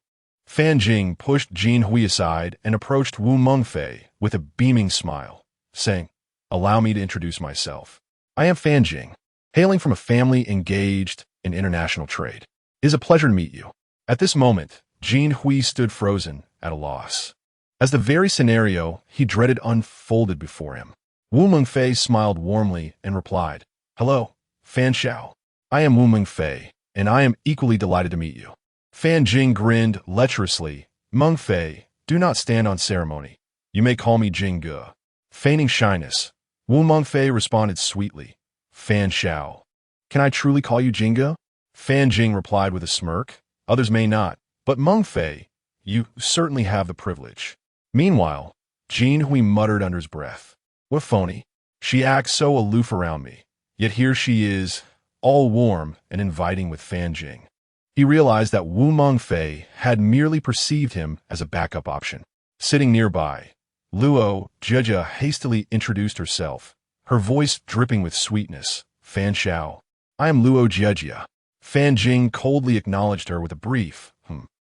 Fan Jing pushed Jin Hui aside and approached Wu Mengfei with a beaming smile, saying, allow me to introduce myself. I am Fan Jing, hailing from a family engaged in international trade. It is a pleasure to meet you. At this moment, Jin Hui stood frozen at a loss, as the very scenario he dreaded unfolded before him. Wu Mengfei smiled warmly and replied, hello, Fan Xiao. I am Wu Mengfei, and I am equally delighted to meet you. Fan Jing grinned lecherously. Mengfei, do not stand on ceremony. You may call me Jing Ge. Feigning shyness, Wu Mengfei responded sweetly, Fan Xiao. Can I truly call you Jing Ge? Fan Jing replied with a smirk. Others may not, but Mengfei, you certainly have the privilege. Meanwhile, Jin Hui muttered under his breath, what phony. She acts so aloof around me, yet here she is, all warm and inviting with Fan Jing. He realized that Wu Mengfei had merely perceived him as a backup option. Sitting nearby, Luo Jia hastily introduced herself, her voice dripping with sweetness. Fan Xiao. I am Luo Jia. Fan Jing coldly acknowledged her with a brief,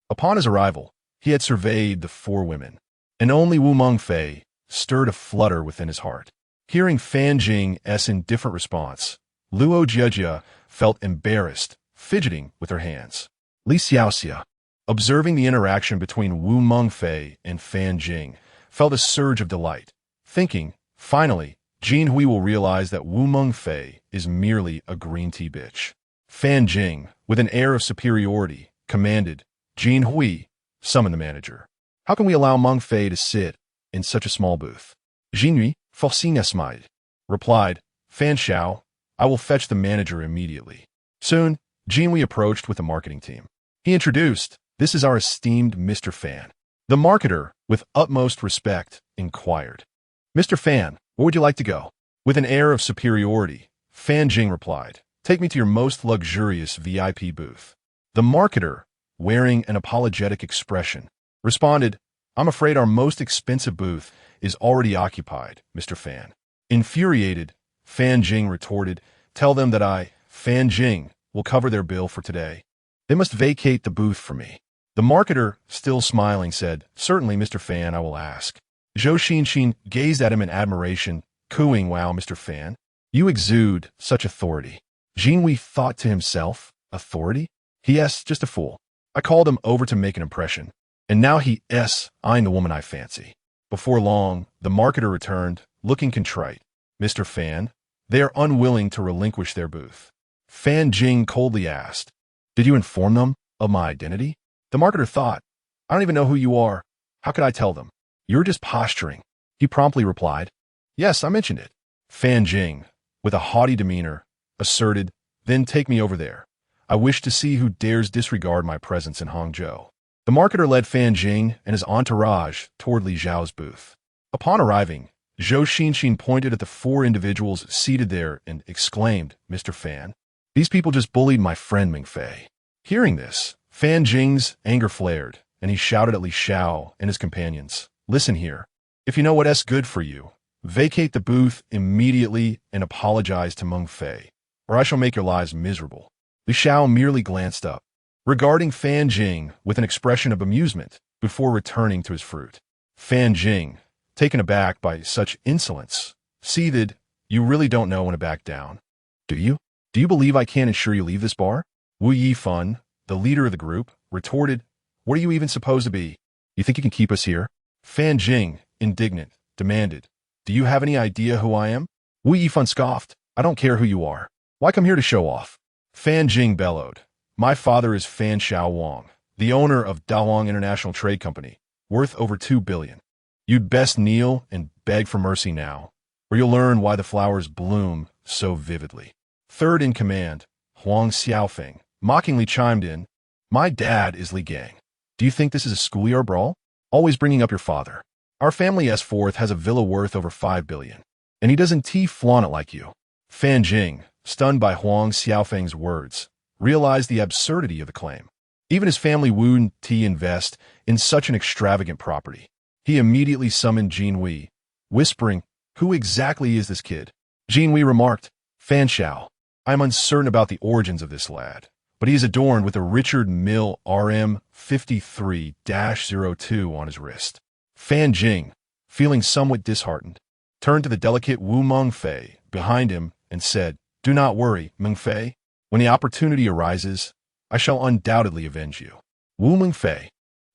Upon his arrival, he had surveyed the four women, and only Wu Mengfei stirred a flutter within his heart. Hearing Fan Jing's indifferent response, Luo Jia felt embarrassed, fidgeting with her hands. Li Xiaoxia, observing the interaction between Wu Mengfei and Fan Jing, felt a surge of delight, thinking, finally, Jin Hui will realize that Wu Mengfei is merely a green tea bitch. Fan Jing, with an air of superiority, commanded, Jin Hui, summon the manager. How can we allow Mengfei to sit in such a small booth? Jin Hui, Falsinasmide, replied, Fan Xiao, I will fetch the manager immediately. Soon, Jin Hui approached with the marketing team. He introduced, this is our esteemed Mr. Fan. The marketer, with utmost respect, inquired, Mr. Fan, where would you like to go? With an air of superiority, Fan Jing replied, take me to your most luxurious VIP booth. The marketer, wearing an apologetic expression, responded, I'm afraid our most expensive booth is already occupied, Mr. Fan. Infuriated, Fan Jing retorted, tell them that I, Fan Jing, will cover their bill for today. They must vacate the booth for me. The marketer, still smiling, said, certainly, Mr. Fan, I will ask. Zhou Xinxin gazed at him in admiration, cooing, wow, Mr. Fan, you exude such authority. Jin Hui thought to himself, authority? Yes, just a fool. I called him over to make an impression, and now he's eyeing the woman I fancy. Before long, the marketer returned, looking contrite. Mr. Fan, they are unwilling to relinquish their booth. Fan Jing coldly asked, did you inform them of my identity? The marketer thought, I don't even know who you are. How could I tell them? You're just posturing. He promptly replied, yes, I mentioned it. Fan Jing, with a haughty demeanor, asserted, then take me over there. I wish to see who dares disregard my presence in Hangzhou. The marketer led Fan Jing and his entourage toward Li Zhao's booth. Upon arriving, Zhou Xinxin pointed at the four individuals seated there and exclaimed, Mr. Fan, these people just bullied my friend Mengfei. Hearing this, Fan Jing's anger flared, and he shouted at Li Xiao and his companions, listen here. If you know what's good for you, vacate the booth immediately and apologize to Mengfei, or I shall make your lives miserable. Li Xiao merely glanced up, regarding Fan Jing with an expression of amusement before returning to his fruit. Fan Jing, taken aback by such insolence, seethed, you really don't know when to back down, do you? Do you believe I can't ensure you leave this bar? Wu Yifan, the leader of the group, retorted, What are you even supposed to be? You think you can keep us here? Fan Jing, indignant, demanded. Do you have any idea who I am? Wu Yifan scoffed. I don't care who you are. Why come here to show off? Fan Jing bellowed. My father is Fan Xiao Wang, the owner of Dawang International Trade Company, worth over 2 billion. You'd best kneel and beg for mercy now, or you'll learn why the flowers bloom so vividly. Third in command, Huang Xiaofeng, mockingly chimed in, My dad is Li Gang. Do you think this is a schoolyard brawl? Always bringing up your father. Our family S4th has a villa worth over 5 billion, and he doesn't flaunt it like you. Fan Jing, stunned by Huang Xiaofeng's words, realized the absurdity of the claim. Even his family wouldn't invest in such an extravagant property. He immediately summoned Jin Wei, whispering, Who exactly is this kid? Jin Wei remarked, Fan Xiao. I am uncertain about the origins of this lad, but he is adorned with a Richard Mille RM 53-02 on his wrist. Fan Jing, feeling somewhat disheartened, turned to the delicate Wu Mengfei behind him and said, Do not worry, Mengfei. When the opportunity arises, I shall undoubtedly avenge you. Wu Mengfei,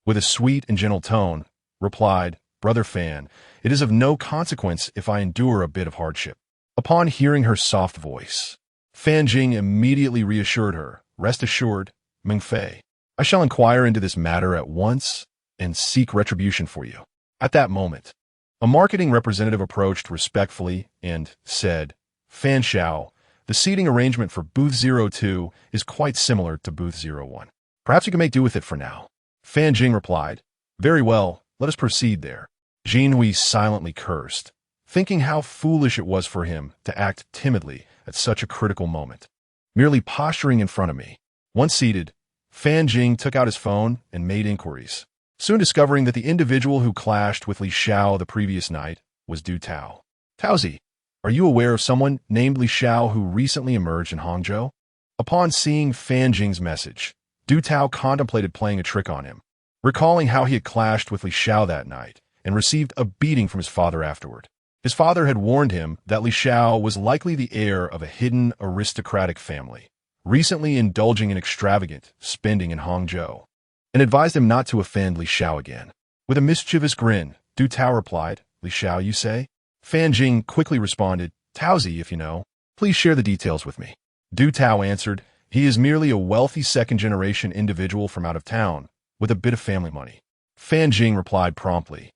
with a sweet and gentle tone, replied, Brother Fan, it is of no consequence if I endure a bit of hardship. Upon hearing her soft voice, Fan Jing immediately reassured her, Rest assured, Mengfei, I shall inquire into this matter at once and seek retribution for you. At that moment, a marketing representative approached respectfully and said, Fan Xiao, the seating arrangement for Booth 02 is quite similar to Booth 01. Perhaps you can make do with it for now. Fan Jing replied, Very well, let us proceed there. Jin Hui silently cursed, thinking how foolish it was for him to act timidly at such a critical moment. Merely posturing in front of me. Once seated, Fan Jing took out his phone and made inquiries, soon discovering that the individual who clashed with Li Xiao the previous night was Du Tao. Taozi, are you aware of someone named Li Xiao who recently emerged in Hangzhou? Upon seeing Fan Jing's message, Du Tao contemplated playing a trick on him, recalling how he had clashed with Li Xiao that night and received a beating from his father afterward. His father had warned him that Li Xiao was likely the heir of a hidden aristocratic family, recently indulging in extravagant spending in Hangzhou, and advised him not to offend Li Xiao again. With a mischievous grin, Du Tao replied, Li Xiao, you say? Fan Jing quickly responded, Taozi, if you know. Please share the details with me. Du Tao answered, He is merely a wealthy second-generation individual from out of town, with a bit of family money. Fan Jing replied promptly,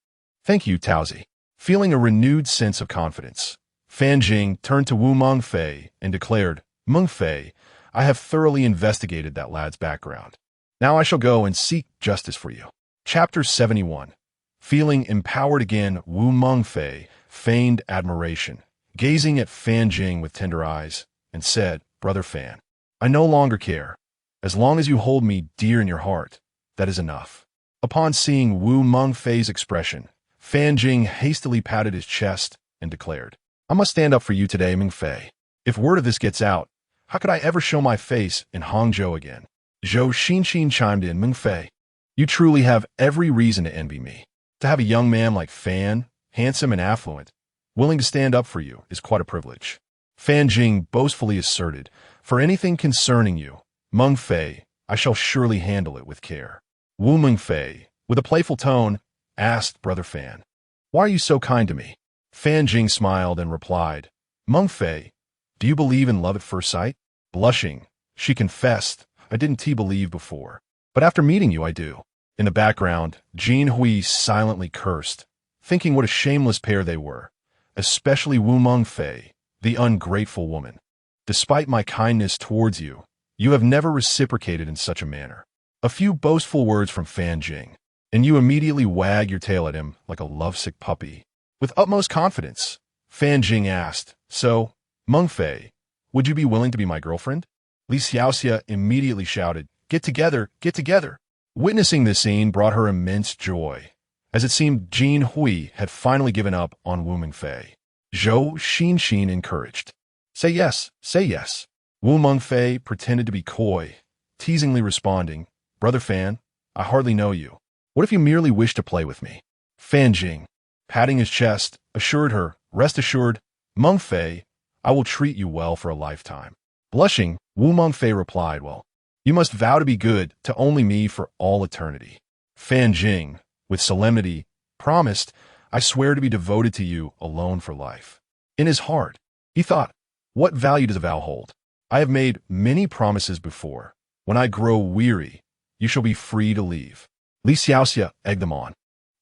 Thank you, Taozi. Feeling a renewed sense of confidence, Fan Jing turned to Wu Mengfei and declared, Mengfei, I have thoroughly investigated that lad's background. Now I shall go and seek justice for you. Chapter 71. Feeling empowered again, Wu Mengfei feigned admiration, gazing at Fan Jing with tender eyes, and said, Brother Fan, I no longer care. As long as you hold me dear in your heart, that is enough. Upon seeing Wu Mengfei's expression, Fan Jing hastily patted his chest and declared, I must stand up for you today, Mengfei. If word of this gets out, how could I ever show my face in Hangzhou again? Zhou Xinxin chimed in, Mengfei, you truly have every reason to envy me. To have a young man like Fan, handsome and affluent, willing to stand up for you is quite a privilege. Fan Jing boastfully asserted, For anything concerning you, Mengfei, I shall surely handle it with care. Wu Mengfei, with a playful tone, asked Brother Fan, Why are you so kind to me? Fan Jing smiled and replied, Mengfei, do you believe in love at first sight? Blushing, she confessed, I didn't believe before, but after meeting you I do. In the background, Jin Hui silently cursed, thinking what a shameless pair they were, especially Wu Mengfei, the ungrateful woman. Despite my kindness towards you, you have never reciprocated in such a manner. A few boastful words from Fan Jing, and you immediately wag your tail at him like a lovesick puppy. With utmost confidence, Fan Jing asked, So, Mengfei, would you be willing to be my girlfriend? Li Xiaoxia immediately shouted, Get together, get together. Witnessing this scene brought her immense joy, as it seemed Jin Hui had finally given up on Wu Mengfei. Zhou Xinxin encouraged, Say yes, say yes. Wu Mengfei pretended to be coy, teasingly responding, Brother Fan, I hardly know you. What if you merely wish to play with me? Fan Jing, patting his chest, assured her, Rest assured, Mengfei, I will treat you well for a lifetime. Blushing, Wu Mengfei replied, Well, you must vow to be good to only me for all eternity. Fan Jing, with solemnity, promised, I swear to be devoted to you alone for life. In his heart, he thought, what value does a vow hold? I have made many promises before. When I grow weary, you shall be free to leave. Li Xiaoxia egged them on.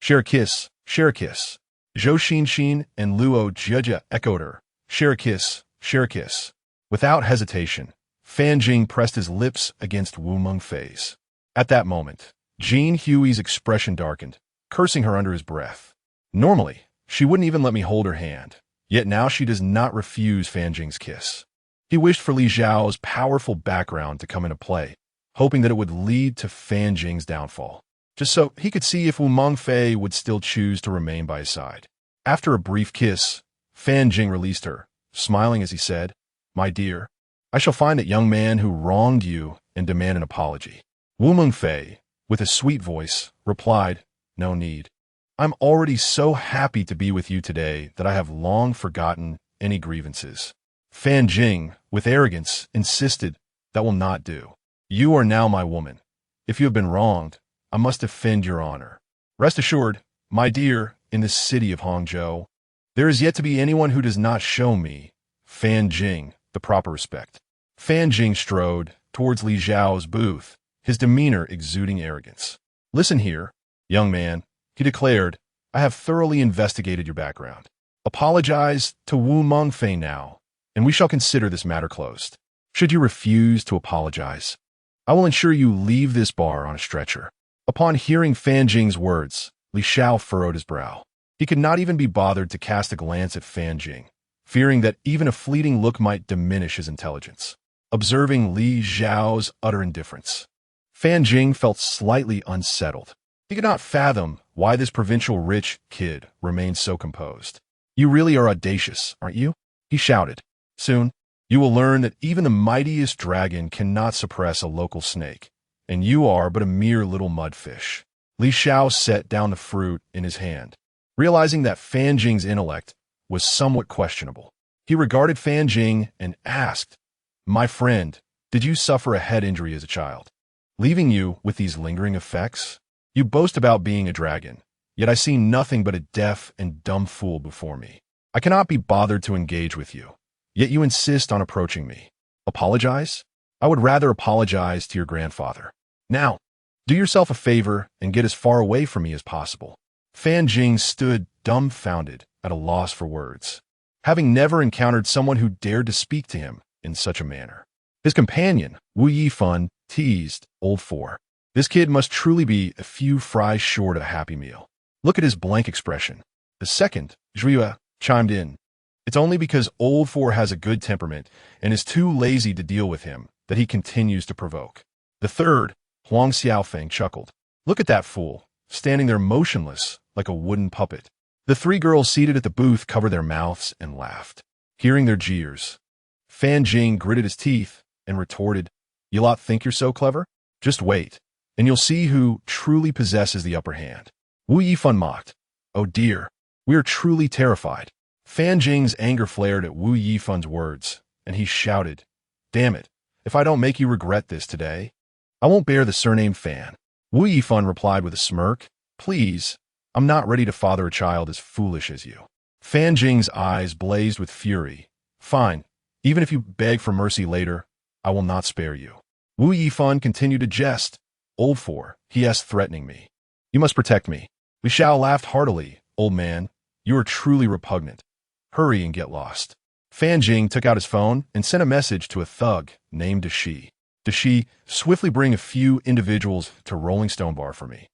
Share a kiss, share a kiss. Zhou Xinxin and Luo Jieja echoed her. Share a kiss, share a kiss. Without hesitation, Fan Jing pressed his lips against Wu Mengfei's. At that moment, Jean Huey's expression darkened, cursing her under his breath. Normally, she wouldn't even let me hold her hand, yet now she does not refuse Fan Jing's kiss. He wished for Li Zhao's powerful background to come into play, hoping that it would lead to Fan Jing's downfall, just so he could see if Wu Mengfei would still choose to remain by his side. After a brief kiss, Fan Jing released her, smiling as he said, My dear, I shall find that young man who wronged you and demand an apology. Wu Mengfei, with a sweet voice, replied, No need. I'm already so happy to be with you today that I have long forgotten any grievances. Fan Jing, with arrogance, insisted, That will not do. You are now my woman. If you have been wronged, I must defend your honor. Rest assured, my dear, in this city of Hangzhou, there is yet to be anyone who does not show me, Fan Jing, the proper respect. Fan Jing strode towards Li Zhao's booth, his demeanor exuding arrogance. Listen here, young man, he declared, I have thoroughly investigated your background. Apologize to Wu Mengfei now, and we shall consider this matter closed. Should you refuse to apologize, I will ensure you leave this bar on a stretcher. Upon hearing Fan Jing's words, Li Xiao furrowed his brow. He could not even be bothered to cast a glance at Fan Jing, fearing that even a fleeting look might diminish his intelligence. Observing Li Zhao's utter indifference, Fan Jing felt slightly unsettled. He could not fathom why this provincial rich kid remained so composed. You really are audacious, aren't you? He shouted. Soon, you will learn that even the mightiest dragon cannot suppress a local snake, and you are but a mere little mudfish. Li Xiao set down the fruit in his hand, realizing that Fan Jing's intellect was somewhat questionable. He regarded Fan Jing and asked, My friend, did you suffer a head injury as a child, leaving you with these lingering effects? You boast about being a dragon, yet I see nothing but a deaf and dumb fool before me. I cannot be bothered to engage with you, yet you insist on approaching me. Apologize? I would rather apologize to your grandfather. Now, do yourself a favor and get as far away from me as possible. Fan Jing stood dumbfounded, at a loss for words, having never encountered someone who dared to speak to him in such a manner. His companion, Wu Yifan, teased, Old Four. This kid must truly be a few fries short of a happy meal. Look at his blank expression. The second, Zhuya, chimed in. It's only because Old Four has a good temperament and is too lazy to deal with him that he continues to provoke. The third, Huang Xiaofeng, chuckled. Look at that fool, standing there motionless like a wooden puppet. The three girls seated at the booth covered their mouths and laughed, hearing their jeers. Fan Jing gritted his teeth and retorted, You lot think you're so clever? Just wait, and you'll see who truly possesses the upper hand. Wu Yifan mocked. Oh dear, we are truly terrified. Fan Jing's anger flared at Wu Yifan's words, and he shouted, Damn it, if I don't make you regret this today, I won't bear the surname Fan. Wu Yifan replied with a smirk, Please, I'm not ready to father a child as foolish as you. Fan Jing's eyes blazed with fury. Fine, even if you beg for mercy later, I will not spare you. Wu Yifan continued to jest. Old Four, he asked, threatening me. You must protect me. Li Xiao laughed heartily. Old man, you are truly repugnant. Hurry and get lost. Fan Jing took out his phone and sent a message to a thug named Dashi. Dashi, swiftly bring a few individuals to Rolling Stone Bar for me.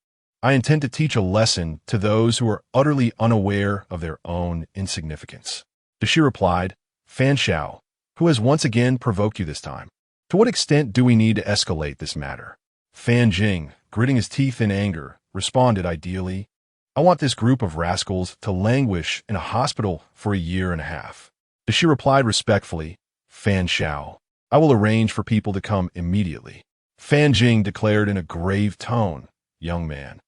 I intend to teach a lesson to those who are utterly unaware of their own insignificance. Dashi replied, Fan Xiao, who has once again provoked you this time. To what extent do we need to escalate this matter? Fan Jing, gritting his teeth in anger, responded ideally, I want this group of rascals to languish in a hospital for a year and a half. Dashi replied respectfully, Fan Xiao, I will arrange for people to come immediately. Fan Jing declared in a grave tone, Young man,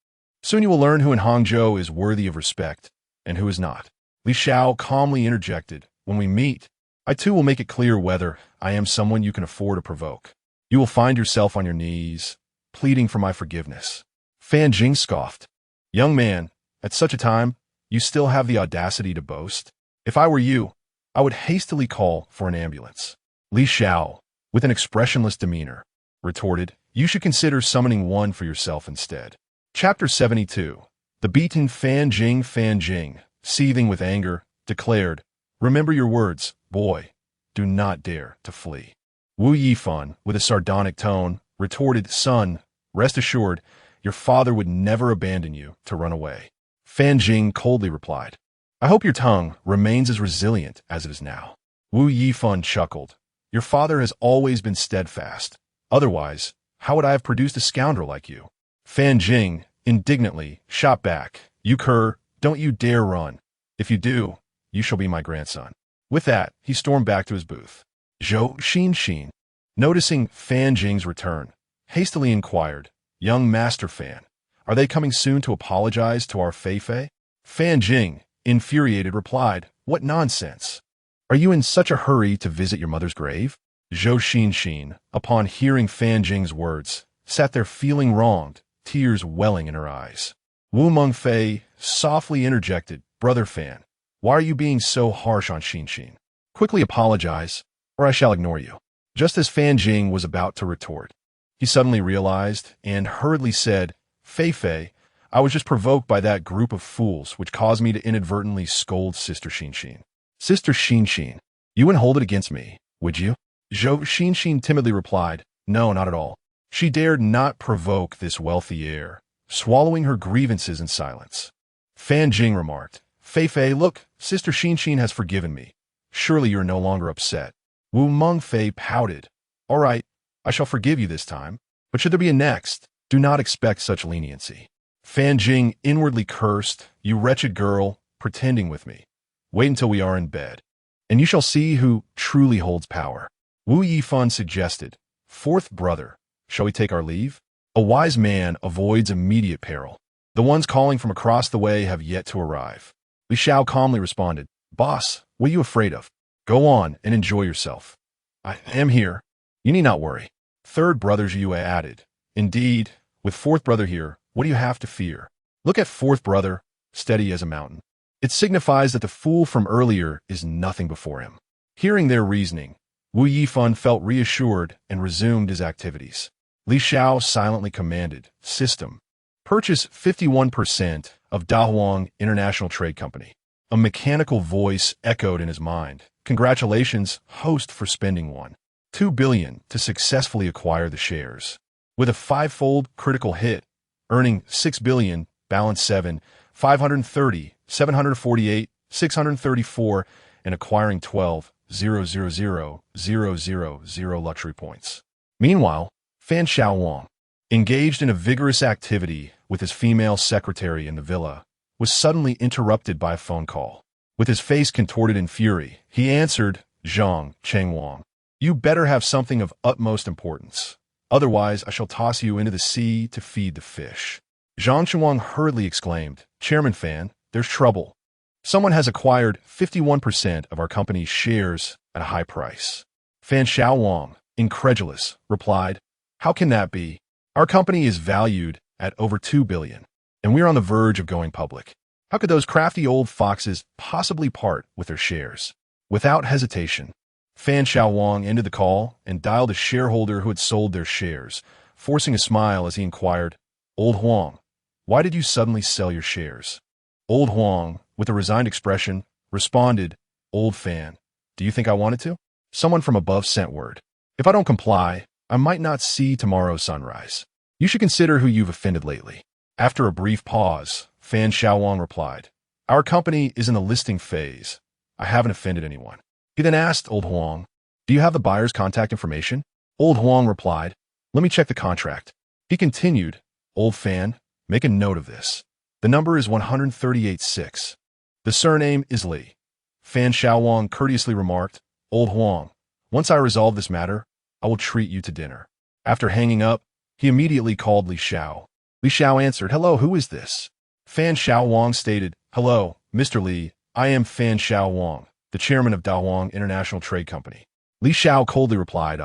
soon you will learn who in Hangzhou is worthy of respect and who is not. Li Xiao calmly interjected, When we meet, I too will make it clear whether I am someone you can afford to provoke. You will find yourself on your knees, pleading for my forgiveness. Fan Jing scoffed. Young man, at such a time, you still have the audacity to boast? If I were you, I would hastily call for an ambulance. Li Xiao, with an expressionless demeanor, retorted, you should consider summoning one for yourself instead. Chapter 72. The beaten Fan Jing, seething with anger, declared, remember your words, boy. Do not dare to flee. Wu Yifan, with a sardonic tone, retorted, son, rest assured, your father would never abandon you to run away. Fan Jing coldly replied, I hope your tongue remains as resilient as it is now. Wu Yifan chuckled, your father has always been steadfast. Otherwise, how would I have produced a scoundrel like you? Fan Jing indignantly shot back, you cur, don't you dare run. If you do, you shall be my grandson. With that, he stormed back to his booth. Zhou Xin, noticing Fan Jing's return, hastily inquired, young master Fan, are they coming soon to apologize to our Fei? Fan Jing, infuriated, replied, what nonsense. Are you in such a hurry to visit your mother's grave? Zhou Xin, upon hearing Fan Jing's words, sat there feeling wronged, tears welling in her eyes. Wu Mengfei softly interjected, brother Fan, why are you being so harsh on Xin? Quickly apologize, or I shall ignore you. Just as Fan Jing was about to retort, he suddenly realized and hurriedly said, Fei, I was just provoked by that group of fools which caused me to inadvertently scold Sister Xin. Sister Xin, you wouldn't hold it against me, would you? Zhou Xin timidly replied, no, not at all. She dared not provoke this wealthy heir, swallowing her grievances in silence. Fan Jing remarked, Fei, look, Sister Xin has forgiven me. Surely you are no longer upset. Wu Mengfei pouted. All right, I shall forgive you this time, but should there be a next, do not expect such leniency. Fan Jing inwardly cursed, you wretched girl, pretending with me. Wait until we are in bed, and you shall see who truly holds power. Wu Yifan suggested, fourth brother, shall we take our leave? A wise man avoids immediate peril. The ones calling from across the way have yet to arrive. Li Xiao calmly responded, boss, what are you afraid of? Go on and enjoy yourself. I am here. You need not worry. Third brother's Yue added, indeed, with fourth brother here, what do you have to fear? Look at fourth brother, steady as a mountain. It signifies that the fool from earlier is nothing before him. Hearing their reasoning, Wu Yifan felt reassured and resumed his activities. Li Xiao silently commanded, system, purchase 51% of Dahuang International Trade Company. A mechanical voice echoed in his mind. Congratulations, host, for spending $1.2 billion to successfully acquire the shares. With a five-fold critical hit, earning $6 billion, balance 7, 530, 748, 634, and acquiring 12,000,000 luxury points. Meanwhile, Fan Xiaowang, engaged in a vigorous activity with his female secretary in the villa, was suddenly interrupted by a phone call. With his face contorted in fury, he answered, Zhang Chengwang, you better have something of utmost importance. Otherwise, I shall toss you into the sea to feed the fish. Zhang Chengwang hurriedly exclaimed, Chairman Fan, there's trouble. Someone has acquired 51% of our company's shares at a high price. Fan Xiaowang, incredulous, replied, how can that be? Our company is valued at over $2 billion, and we're on the verge of going public. How could those crafty old foxes possibly part with their shares? Without hesitation, Fan Xiaowang ended the call and dialed a shareholder who had sold their shares, forcing a smile as he inquired, Old Huang, why did you suddenly sell your shares? Old Huang, with a resigned expression, responded, Old Fan, do you think I wanted to? Someone from above sent word. If I don't comply, I might not see tomorrow's sunrise. You should consider who you've offended lately. After a brief pause, Fan Xiaowang replied, our company is in the listing phase. I haven't offended anyone. He then asked Old Huang, do you have the buyer's contact information? Old Huang replied, let me check the contract. He continued, Old Fan, make a note of this. The number is 138.6. The surname is Li. Fan Xiaowang courteously remarked, Old Huang, once I resolve this matter, I will treat you to dinner. After hanging up, he immediately called Li Xiao. Li Xiao answered, hello, who is this? Fan Xiaowang stated, hello, Mr. Li, I am Fan Xiaowang, the chairman of Dahuang International Trade Company. Li Xiao coldly replied,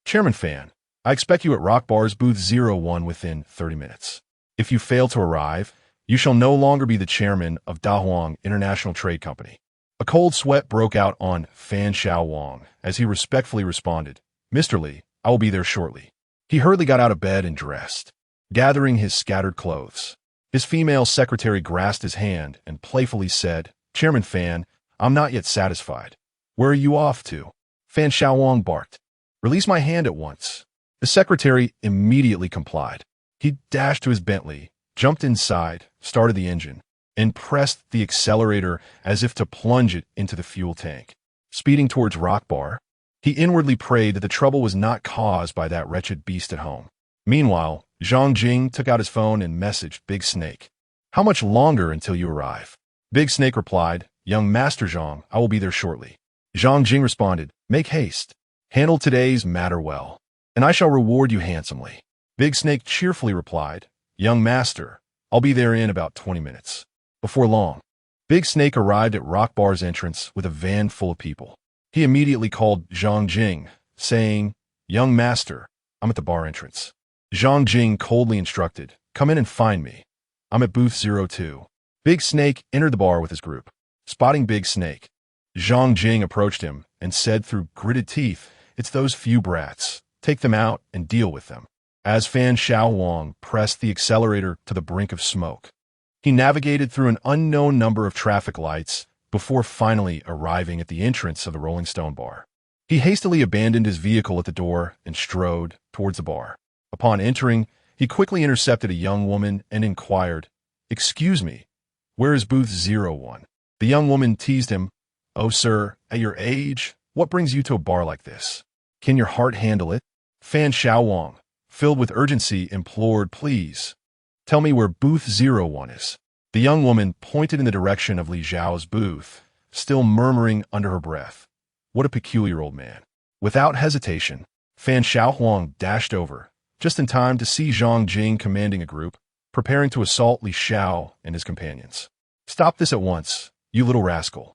Chairman Fan, I expect you at Rock Bar's booth 01 within 30 minutes. If you fail to arrive, you shall no longer be the chairman of Dahuang International Trade Company. A cold sweat broke out on Fan Xiao as he respectfully responded, Mr. Li, I will be there shortly. He hurriedly got out of bed and dressed, gathering his scattered clothes. His female secretary grasped his hand and playfully said, Chairman Fan, I'm not yet satisfied. Where are you off to? Fan Xiao barked. Release my hand at once. The secretary immediately complied. He dashed to his Bentley, jumped inside, started the engine, and pressed the accelerator as if to plunge it into the fuel tank. Speeding towards Rock Bar, he inwardly prayed that the trouble was not caused by that wretched beast at home. Meanwhile, Zhang Jing took out his phone and messaged Big Snake. How much longer until you arrive? Big Snake replied, Young Master Zhang, I will be there shortly. Zhang Jing responded, Make haste. Handle today's matter well, and I shall reward you handsomely. Big Snake cheerfully replied, Young Master, I'll be there in about 20 minutes. Before long, Big Snake arrived at Rock Bar's entrance with a van full of people. He immediately called Zhang Jing, saying, Young Master, I'm at the bar entrance. Zhang Jing coldly instructed, Come in and find me. I'm at booth 02. Big Snake entered the bar with his group. Spotting Big Snake, Zhang Jing approached him and said through gritted teeth, It's those few brats. Take them out and deal with them. As Fan Xiao pressed the accelerator to the brink of smoke, he navigated through an unknown number of traffic lights before finally arriving at the entrance of the Rolling Stone bar. He hastily abandoned his vehicle at the door and strode towards the bar. Upon entering, he quickly intercepted a young woman and inquired, Excuse me, where is booth 01? The young woman teased him, Oh, sir, at your age, what brings you to a bar like this? Can your heart handle it? Fan Xiao, filled with urgency, implored, Please, tell me where booth 01 is. The young woman pointed in the direction of Li Zhao's booth, still murmuring under her breath, What a peculiar old man. Without hesitation, Fan Xiao dashed over, just in time to see Zhang Jing commanding a group, preparing to assault Li Xiao and his companions. Stop this at once, you little rascal.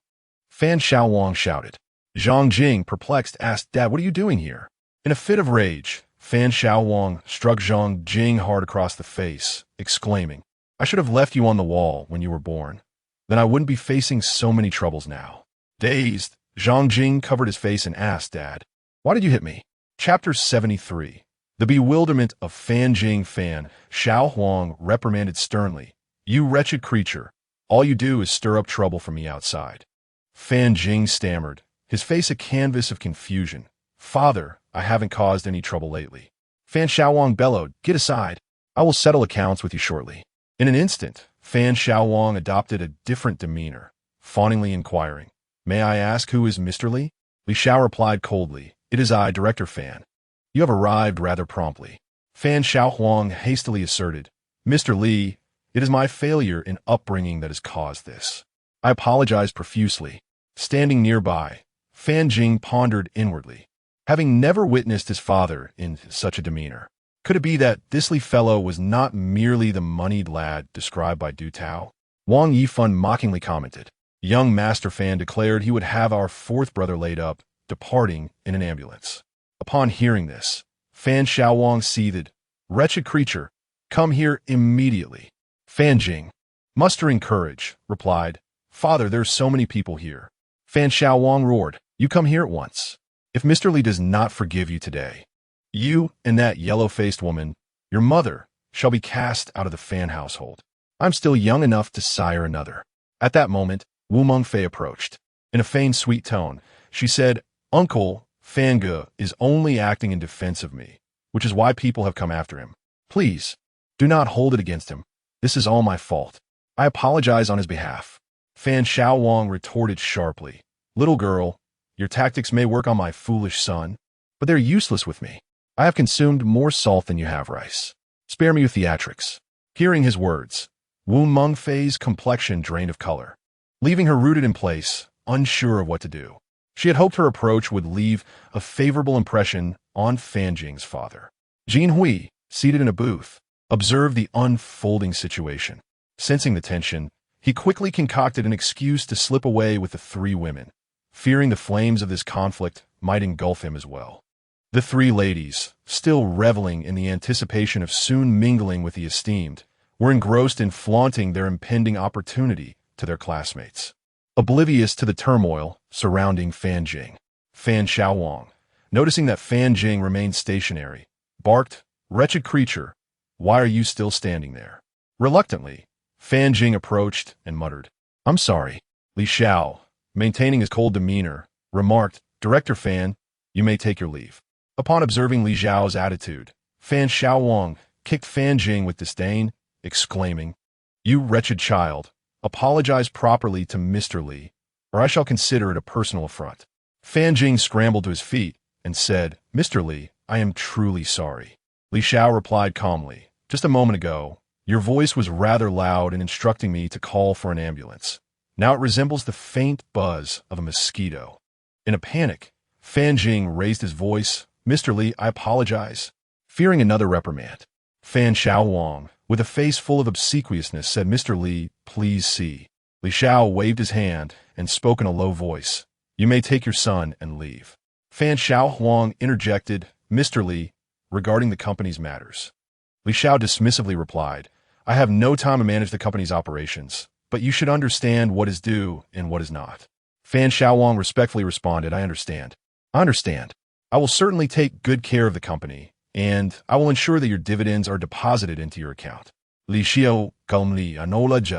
Fan Xiao shouted. Zhang Jing, perplexed, asked, Dad, what are you doing here? In a fit of rage, Fan Xiao struck Zhang Jing hard across the face, exclaiming, I should have left you on the wall when you were born. Then I wouldn't be facing so many troubles now. Dazed, Zhang Jing covered his face and asked, Dad, why did you hit me? Chapter 73. The bewilderment of Fan Jing. Fan Xiao reprimanded sternly, You wretched creature, all you do is stir up trouble for me outside. Fan Jing stammered, his face a canvas of confusion. Father, I haven't caused any trouble lately. Fan Xiao bellowed, Get aside. I will settle accounts with you shortly. In an instant, Fan Xiao adopted a different demeanor, fawningly inquiring, May I ask who is Mr. Li? Li Xiao replied coldly, It is I, Director Fan. You have arrived rather promptly. Fan Xiao hastily asserted, Mr. Li, it is my failure in upbringing that has caused this. I apologize profusely. Standing nearby, Fan Jing pondered inwardly, having never witnessed his father in such a demeanor. Could it be that this Li fellow was not merely the moneyed lad described by Du Tao? Wang Yifan mockingly commented. Young Master Fan declared he would have our fourth brother laid up, departing in an ambulance. Upon hearing this, Fan Xiao seethed, Wretched creature, come here immediately. Fan Jing, mustering courage, replied, Father, there's so many people here. Fan Xiao roared, You come here at once. If Mr. Li does not forgive you today, you and that yellow-faced woman, your mother, shall be cast out of the Fan household. I'm still young enough to sire another. At that moment, Wu Mengfei approached. In a feigned sweet tone, she said, Uncle, Fan Ge is only acting in defense of me, which is why people have come after him. Please, do not hold it against him. This is all my fault. I apologize on his behalf. Fan Xiao retorted sharply, Little girl, your tactics may work on my foolish son, but they're useless with me. I have consumed more salt than you have rice. Spare me your theatrics. Hearing his words, Wu Mengfei's complexion drained of color, leaving her rooted in place, unsure of what to do. She had hoped her approach would leave a favorable impression on Fan Jing's father. Jin Hui, seated in a booth, observed the unfolding situation. Sensing the tension, he quickly concocted an excuse to slip away with the three women, fearing the flames of this conflict might engulf him as well. The three ladies, still reveling in the anticipation of soon mingling with the esteemed, were engrossed in flaunting their impending opportunity to their classmates, oblivious to the turmoil surrounding Fan Jing. Fan Xiaowang, noticing that Fan Jing remained stationary, barked, "Wretched creature, why are you still standing there?" Reluctantly, Fan Jing approached and muttered, "I'm sorry." Li Xiao, maintaining his cold demeanor, remarked, "Director Fan, you may take your leave." Upon observing Li Xiao's attitude, Fan Xiaowang kicked Fan Jing with disdain, exclaiming, "You wretched child, apologize properly to Mr. Li, or I shall consider it a personal affront." Fan Jing scrambled to his feet and said, "Mr. Li, I am truly sorry." Li Xiao replied calmly, "Just a moment ago, your voice was rather loud in instructing me to call for an ambulance. Now it resembles the faint buzz of a mosquito." In a panic, Fan Jing raised his voice, "Mr. Li, I apologize." Fearing another reprimand, Fan Xiaowang, with a face full of obsequiousness, said, "Mr. Li, please see." Li Xiao waved his hand and spoke in a low voice, "You may take your son and leave." Fan Xiaowang interjected, "Mr. Li, regarding the company's matters." Li Xiao dismissively replied, "I have no time to manage the company's operations, but you should understand what is due and what is not." Fan Xiaowang respectfully responded, "I understand. I understand. I will certainly take good care of the company, and I will ensure that your dividends are deposited into your account." Li Xiao calmly acknowledged.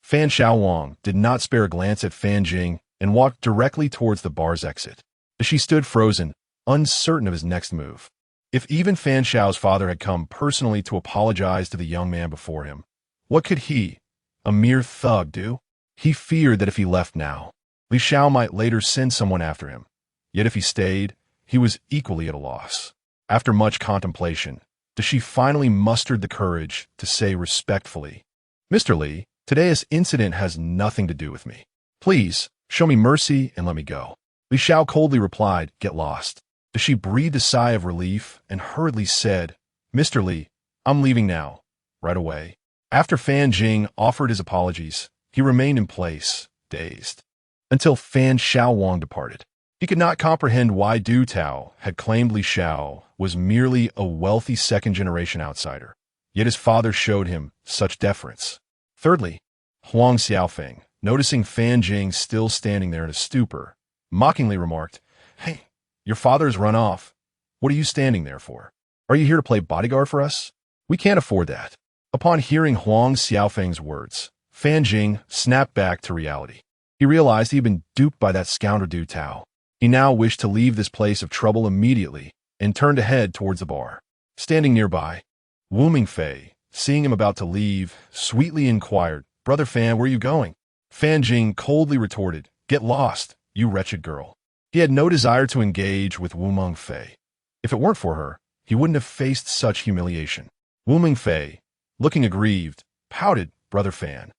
Fan Xiaowang did not spare a glance at Fan Jing and walked directly towards the bar's exit. She stood frozen, uncertain of his next move. If even Fan Xiao's father had come personally to apologize to the young man before him, what could he, a mere thug, do? He feared that if he left now, Li Xiao might later send someone after him. Yet if he stayed, he was equally at a loss. After much contemplation, she finally mustered the courage to say respectfully, "Mr. Li, today's incident has nothing to do with me. Please, show me mercy and let me go." Li Xiao coldly replied, "Get lost." She breathed a sigh of relief and hurriedly said, "Mr. Li, I'm leaving now, right away." After Fan Jing offered his apologies, he remained in place, dazed, until Fan Xiaowang departed. He could not comprehend why Du Tao had claimed Li Xiao was merely a wealthy second-generation outsider, yet his father showed him such deference. Thirdly, Huang Xiaofeng, noticing Fan Jing still standing there in a stupor, mockingly remarked, "Hey, your father has run off. What are you standing there for? Are you here to play bodyguard for us? We can't afford that." Upon hearing Huang Xiaofeng's words, Fan Jing snapped back to reality. He realized he had been duped by that scoundrel Du Tao. He now wished to leave this place of trouble immediately and turned to head towards the bar. Standing nearby, Wu Mingfei, seeing him about to leave, sweetly inquired, "Brother Fan, where are you going?" Fan Jing coldly retorted, "Get lost, you wretched girl." He had no desire to engage with Wu Mingfei. If it weren't for her, he wouldn't have faced such humiliation. Wu Mingfei, looking aggrieved, pouted, "Brother Fan,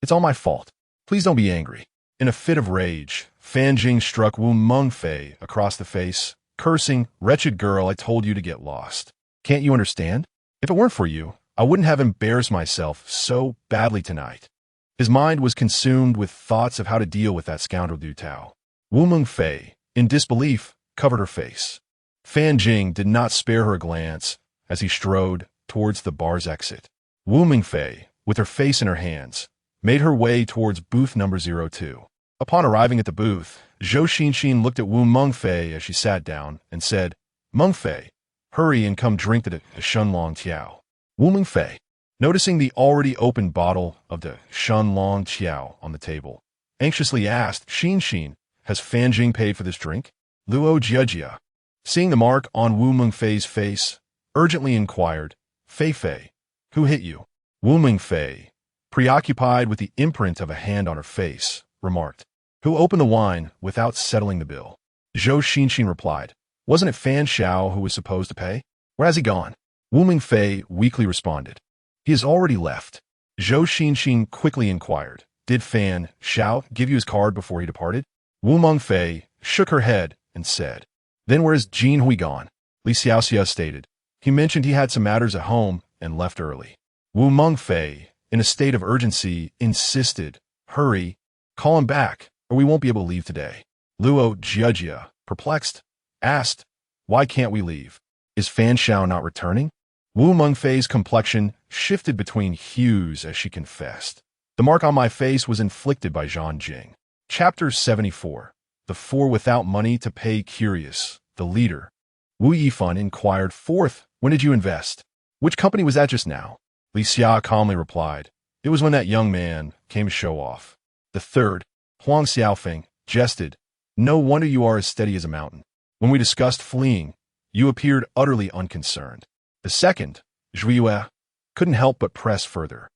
it's all my fault. Please don't be angry." In a fit of rage, Fan Jing struck Wu Mingfei across the face, cursing, "Wretched girl, I told you to get lost. Can't you understand? If it weren't for you, I wouldn't have embarrassed myself so badly tonight." His mind was consumed with thoughts of how to deal with that scoundrel Du Tao. Wu Mingfei, in disbelief, covered her face. Fan Jing did not spare her a glance as he strode towards the bar's exit. Wu Mingfei, with her face in her hands, made her way towards booth number 02. Upon arriving at the booth, Zhou Xinxin looked at Wu Mengfei as she sat down and said, "Mengfei, hurry and come drink the Shenlong Tiao." Wu Mengfei, noticing the already opened bottle of the Shenlong Tiao on the table, anxiously asked, "Xinxin, has Fan Jing paid for this drink?" Luo Jiejia, seeing the mark on Wu Mengfei's face, urgently inquired, "Fei Fei, who hit you?" Wu Mengfei, preoccupied with the imprint of a hand on her face, remarked, "Who opened the wine without settling the bill?" Zhou Xinxin replied, "Wasn't it Fan Xiao who was supposed to pay? Where has he gone?" Wu Mingfei weakly responded, "He has already left." Zhou Xinxin quickly inquired, "Did Fan Xiao give you his card before he departed?" Wu Mengfei shook her head and said, "Then where is Jin Hui gone?" Li Xiaoxia stated, "He mentioned he had some matters at home and left early." Wu Mengfei, in a state of urgency, insisted, "Hurry, call him back, or we won't be able to leave today." Luo Jiejia, perplexed, asked, "Why can't we leave? Is Fan Xiao not returning?" Wu Mengfei's complexion shifted between hues as she confessed. The mark on my face was inflicted by Zhang Jing. Chapter 74. The Four Without Money to Pay Curious, the leader. Wu Yifan inquired, "Fourth, when did you invest? Which company was that just now?" Li Xia calmly replied, "It was when that young man came to show off." The third, Huang Xiaofeng, jested, "No wonder you are as steady as a mountain. When we discussed fleeing, you appeared utterly unconcerned." The second, Zhuiyue, couldn't help but press further.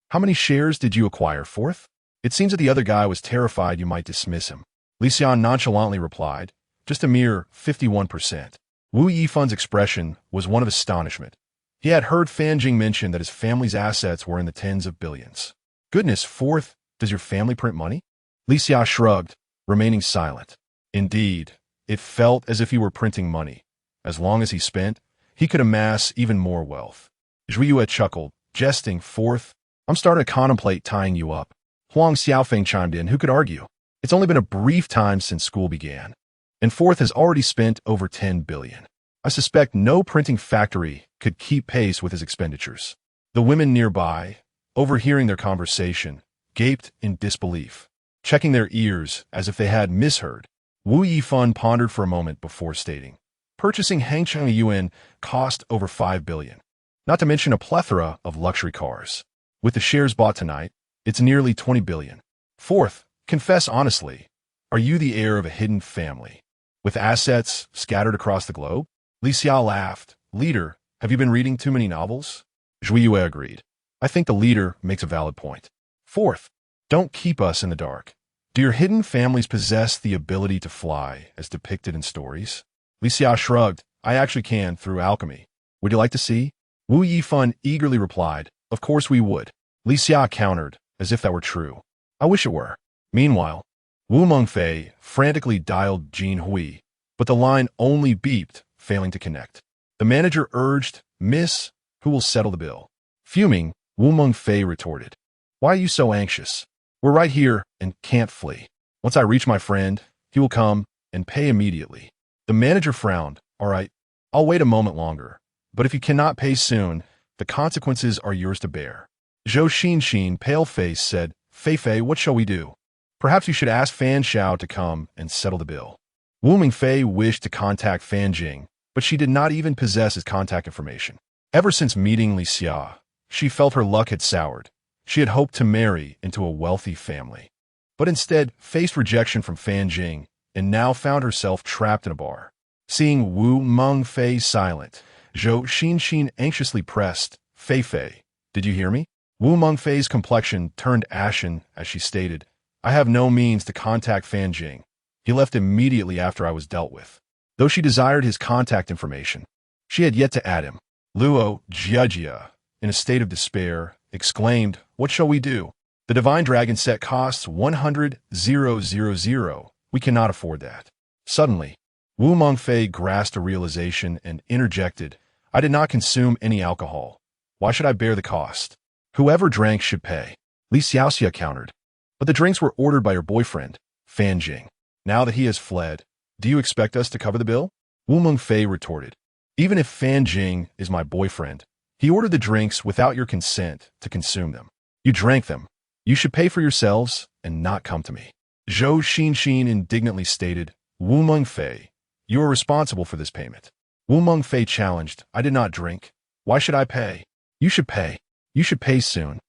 "How many shares did you acquire, fourth?" It seems that the other guy was terrified you might dismiss him. Li Xian nonchalantly replied, "Just a mere 51%. Wu Yifan's expression was one of astonishment. He had heard Fan Jing mention that his family's assets were in the tens of billions. "Goodness, fourth, does your family print money?" Li Xia shrugged, remaining silent. Indeed, it felt as if he were printing money. As long as he spent, he could amass even more wealth. Zhuiyue chuckled, jesting, "Fourth, I'm starting to contemplate tying you up." Huang Xiaofeng chimed in, "Who could argue? It's only been a brief time since school began. And fourth has already spent over 10 billion. I suspect no printing factory could keep pace with his expenditures." The women nearby, overhearing their conversation, gaped in disbelief, checking their ears as if they had misheard. Wu Yifan pondered for a moment before stating, "Purchasing Hangcheng Yuan cost over 5 billion, not to mention a plethora of luxury cars. With the shares bought tonight, it's nearly 20 billion. Fourth, confess honestly, are you the heir of a hidden family, with assets scattered across the globe?" Li Xiao laughed. "Leader, have you been reading too many novels?" Zhuiyue agreed. "I think the leader makes a valid point. Fourth, don't keep us in the dark. Do your hidden families possess the ability to fly, as depicted in stories?" Li Xiao shrugged. "I actually can, through alchemy. Would you like to see?" Wu Yifan eagerly replied, "Of course we would." Li Xia countered, as if that were true, "I wish it were." Meanwhile, Wu Mengfei frantically dialed Jin Hui, but the line only beeped, failing to connect. The manager urged, "Miss, who will settle the bill?" Fuming, Wu Mengfei retorted, "Why are you so anxious? We're right here and can't flee. Once I reach my friend, he will come and pay immediately." The manager frowned. "All right, I'll wait a moment longer, but if you cannot pay soon, the consequences are yours to bear." Zhou Xinxin, pale-faced, said, "Fei, what shall we do? Perhaps you should ask Fan Xiao to come and settle the bill." Wu Mengfei wished to contact Fan Jing, but she did not even possess his contact information. Ever since meeting Li Xia, she felt her luck had soured. She had hoped to marry into a wealthy family, but instead faced rejection from Fan Jing and now found herself trapped in a bar. Seeing Wu Mengfei silent, Zhou Xinxin anxiously pressed, Fei, did you hear me?" Wu Mengfei's complexion turned ashen as she stated, "I have no means to contact Fan Jing. He left immediately after I was dealt with." Though she desired his contact information, she had yet to add him. Luo Jiajia, in a state of despair, exclaimed, "What shall we do? The Divine Dragon set costs 100,000. We cannot afford that." Suddenly, Wu Mengfei grasped a realization and interjected, "I did not consume any alcohol. Why should I bear the cost? Whoever drank should pay." Li Xiaoxia countered, "But the drinks were ordered by your boyfriend, Fan Jing. Now that he has fled, do you expect us to cover the bill?" Wu Mengfei retorted, "Even if Fan Jing is my boyfriend, he ordered the drinks without your consent to consume them. You drank them. You should pay for yourselves and not come to me." Zhou Xinxin indignantly stated, "Wu Mengfei, you are responsible for this payment." Wu Mengfei challenged, "I did not drink. Why should I pay?" "You should pay. You should pay soon."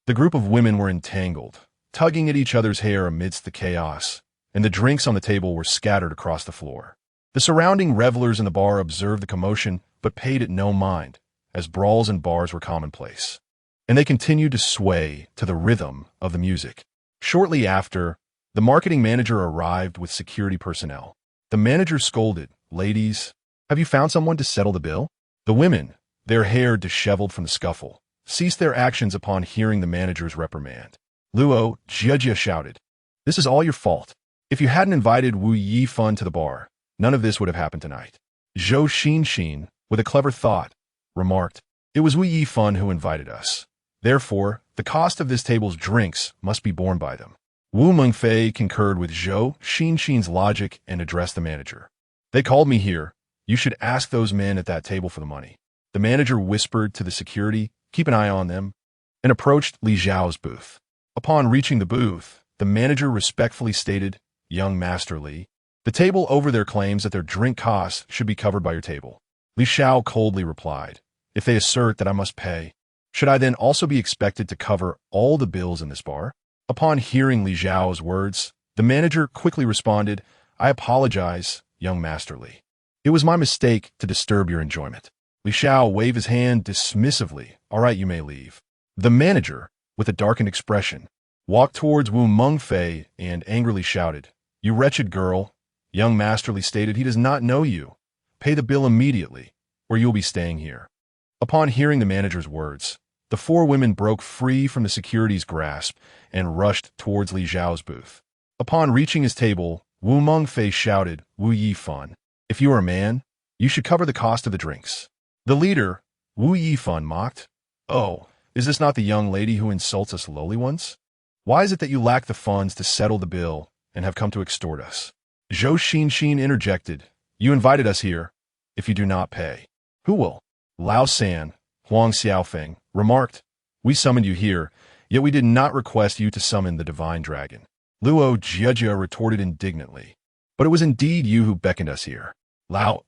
The group of women were entangled, tugging at each other's hair amidst the chaos, and the drinks on the table were scattered across the floor. The surrounding revelers in the bar observed the commotion but paid it no mind, as brawls and bars were commonplace, and they continued to sway to the rhythm of the music. Shortly after, the marketing manager arrived with security personnel. The manager scolded, "Ladies, have you found someone to settle the bill?" The women, their hair disheveled from the scuffle, ceased their actions upon hearing the manager's reprimand. Luo Jiajia shouted, "This is all your fault. If you hadn't invited Wu Yifan to the bar, none of this would have happened tonight." Zhou Xinxin, with a clever thought, remarked, "It was Wu Yifan who invited us. Therefore, the cost of this table's drinks must be borne by them." Wu Mengfei concurred with Zhou Xinxin's logic and addressed the manager. "They called me here. You should ask those men at that table for the money." The manager whispered to the security, "Keep an eye on them," and approached Li Xiao's booth. Upon reaching the booth, the manager respectfully stated, "Young Master Li, the table over there claims that their drink costs should be covered by your table." Li Xiao coldly replied, "If they assert that I must pay, should I then also be expected to cover all the bills in this bar?" Upon hearing Li Xiao's words, the manager quickly responded, "I apologize, young Master Li. It was my mistake to disturb your enjoyment." Li Xiao waved his hand dismissively. "All right, you may leave." The manager, with a darkened expression, walked towards Wu Mengfei and angrily shouted, "You wretched girl!" Young Master Li stated, "He does not know you. Pay the bill immediately, or you will be staying here." Upon hearing the manager's words, the four women broke free from the security's grasp and rushed towards Li Xiao's booth. Upon reaching his table, Wu Mengfei shouted, "Wu Yifan, if you are a man, you should cover the cost of the drinks." The leader, Wu Yifan, mocked, "Oh, is this not the young lady who insults us lowly ones? Why is it that you lack the funds to settle the bill and have come to extort us?" Zhou Xinxin interjected, "You invited us here. If you do not pay, who will?" Lao San, Huang Xiaofeng, remarked, "We summoned you here, yet we did not request you to summon the divine dragon." Luo Jiejia retorted indignantly, "But it was indeed you who beckoned us here." Lao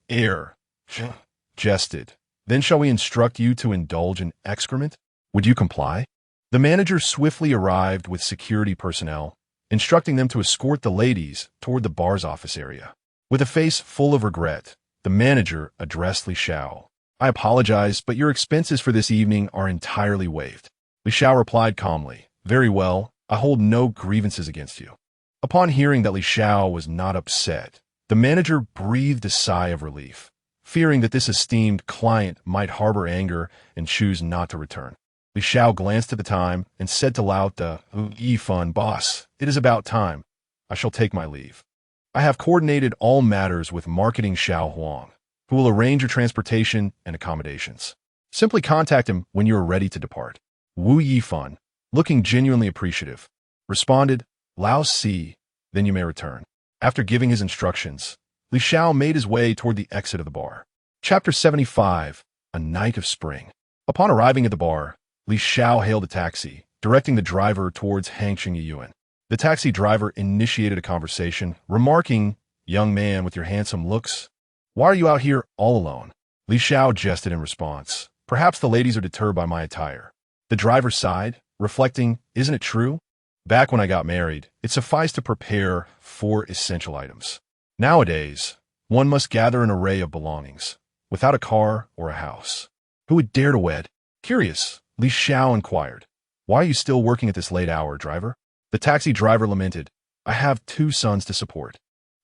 jested, "Then shall we instruct you to indulge in excrement? Would you comply?" The manager swiftly arrived with security personnel, instructing them to escort the ladies toward the bar's office area. With a face full of regret, the manager addressed Li Xiao. "I apologize, but your expenses for this evening are entirely waived." Li Xiao replied calmly, "Very well, I hold no grievances against you." Upon hearing that Li Xiao was not upset, the manager breathed a sigh of relief, fearing that this esteemed client might harbor anger and choose not to return. Li Xiao glanced at the time and said to Lao De, "Yifan, boss, it is about time. I shall take my leave. I have coordinated all matters with marketing Xiao Huang, who will arrange your transportation and accommodations. Simply contact him when you are ready to depart." Wu Yifan, looking genuinely appreciative, responded, "Lao Si, then you may return." After giving his instructions, Li Xiao made his way toward the exit of the bar. Chapter 75, A Night of Spring. Upon arriving at the bar, Li Xiao hailed a taxi, directing the driver towards Hangqing Yuan. The taxi driver initiated a conversation, remarking, "Young man with your handsome looks, why are you out here all alone?" Li Xiao jested in response, "Perhaps the ladies are deterred by my attire." The driver sighed, reflecting, "Isn't it true? Back when I got married, it sufficed to prepare 4 essential items. Nowadays, one must gather an array of belongings, without a car or a house. Who would dare to wed?" Curious, Li Xiao inquired, "Why are you still working at this late hour, driver?" The taxi driver lamented, "I have 2 sons to support.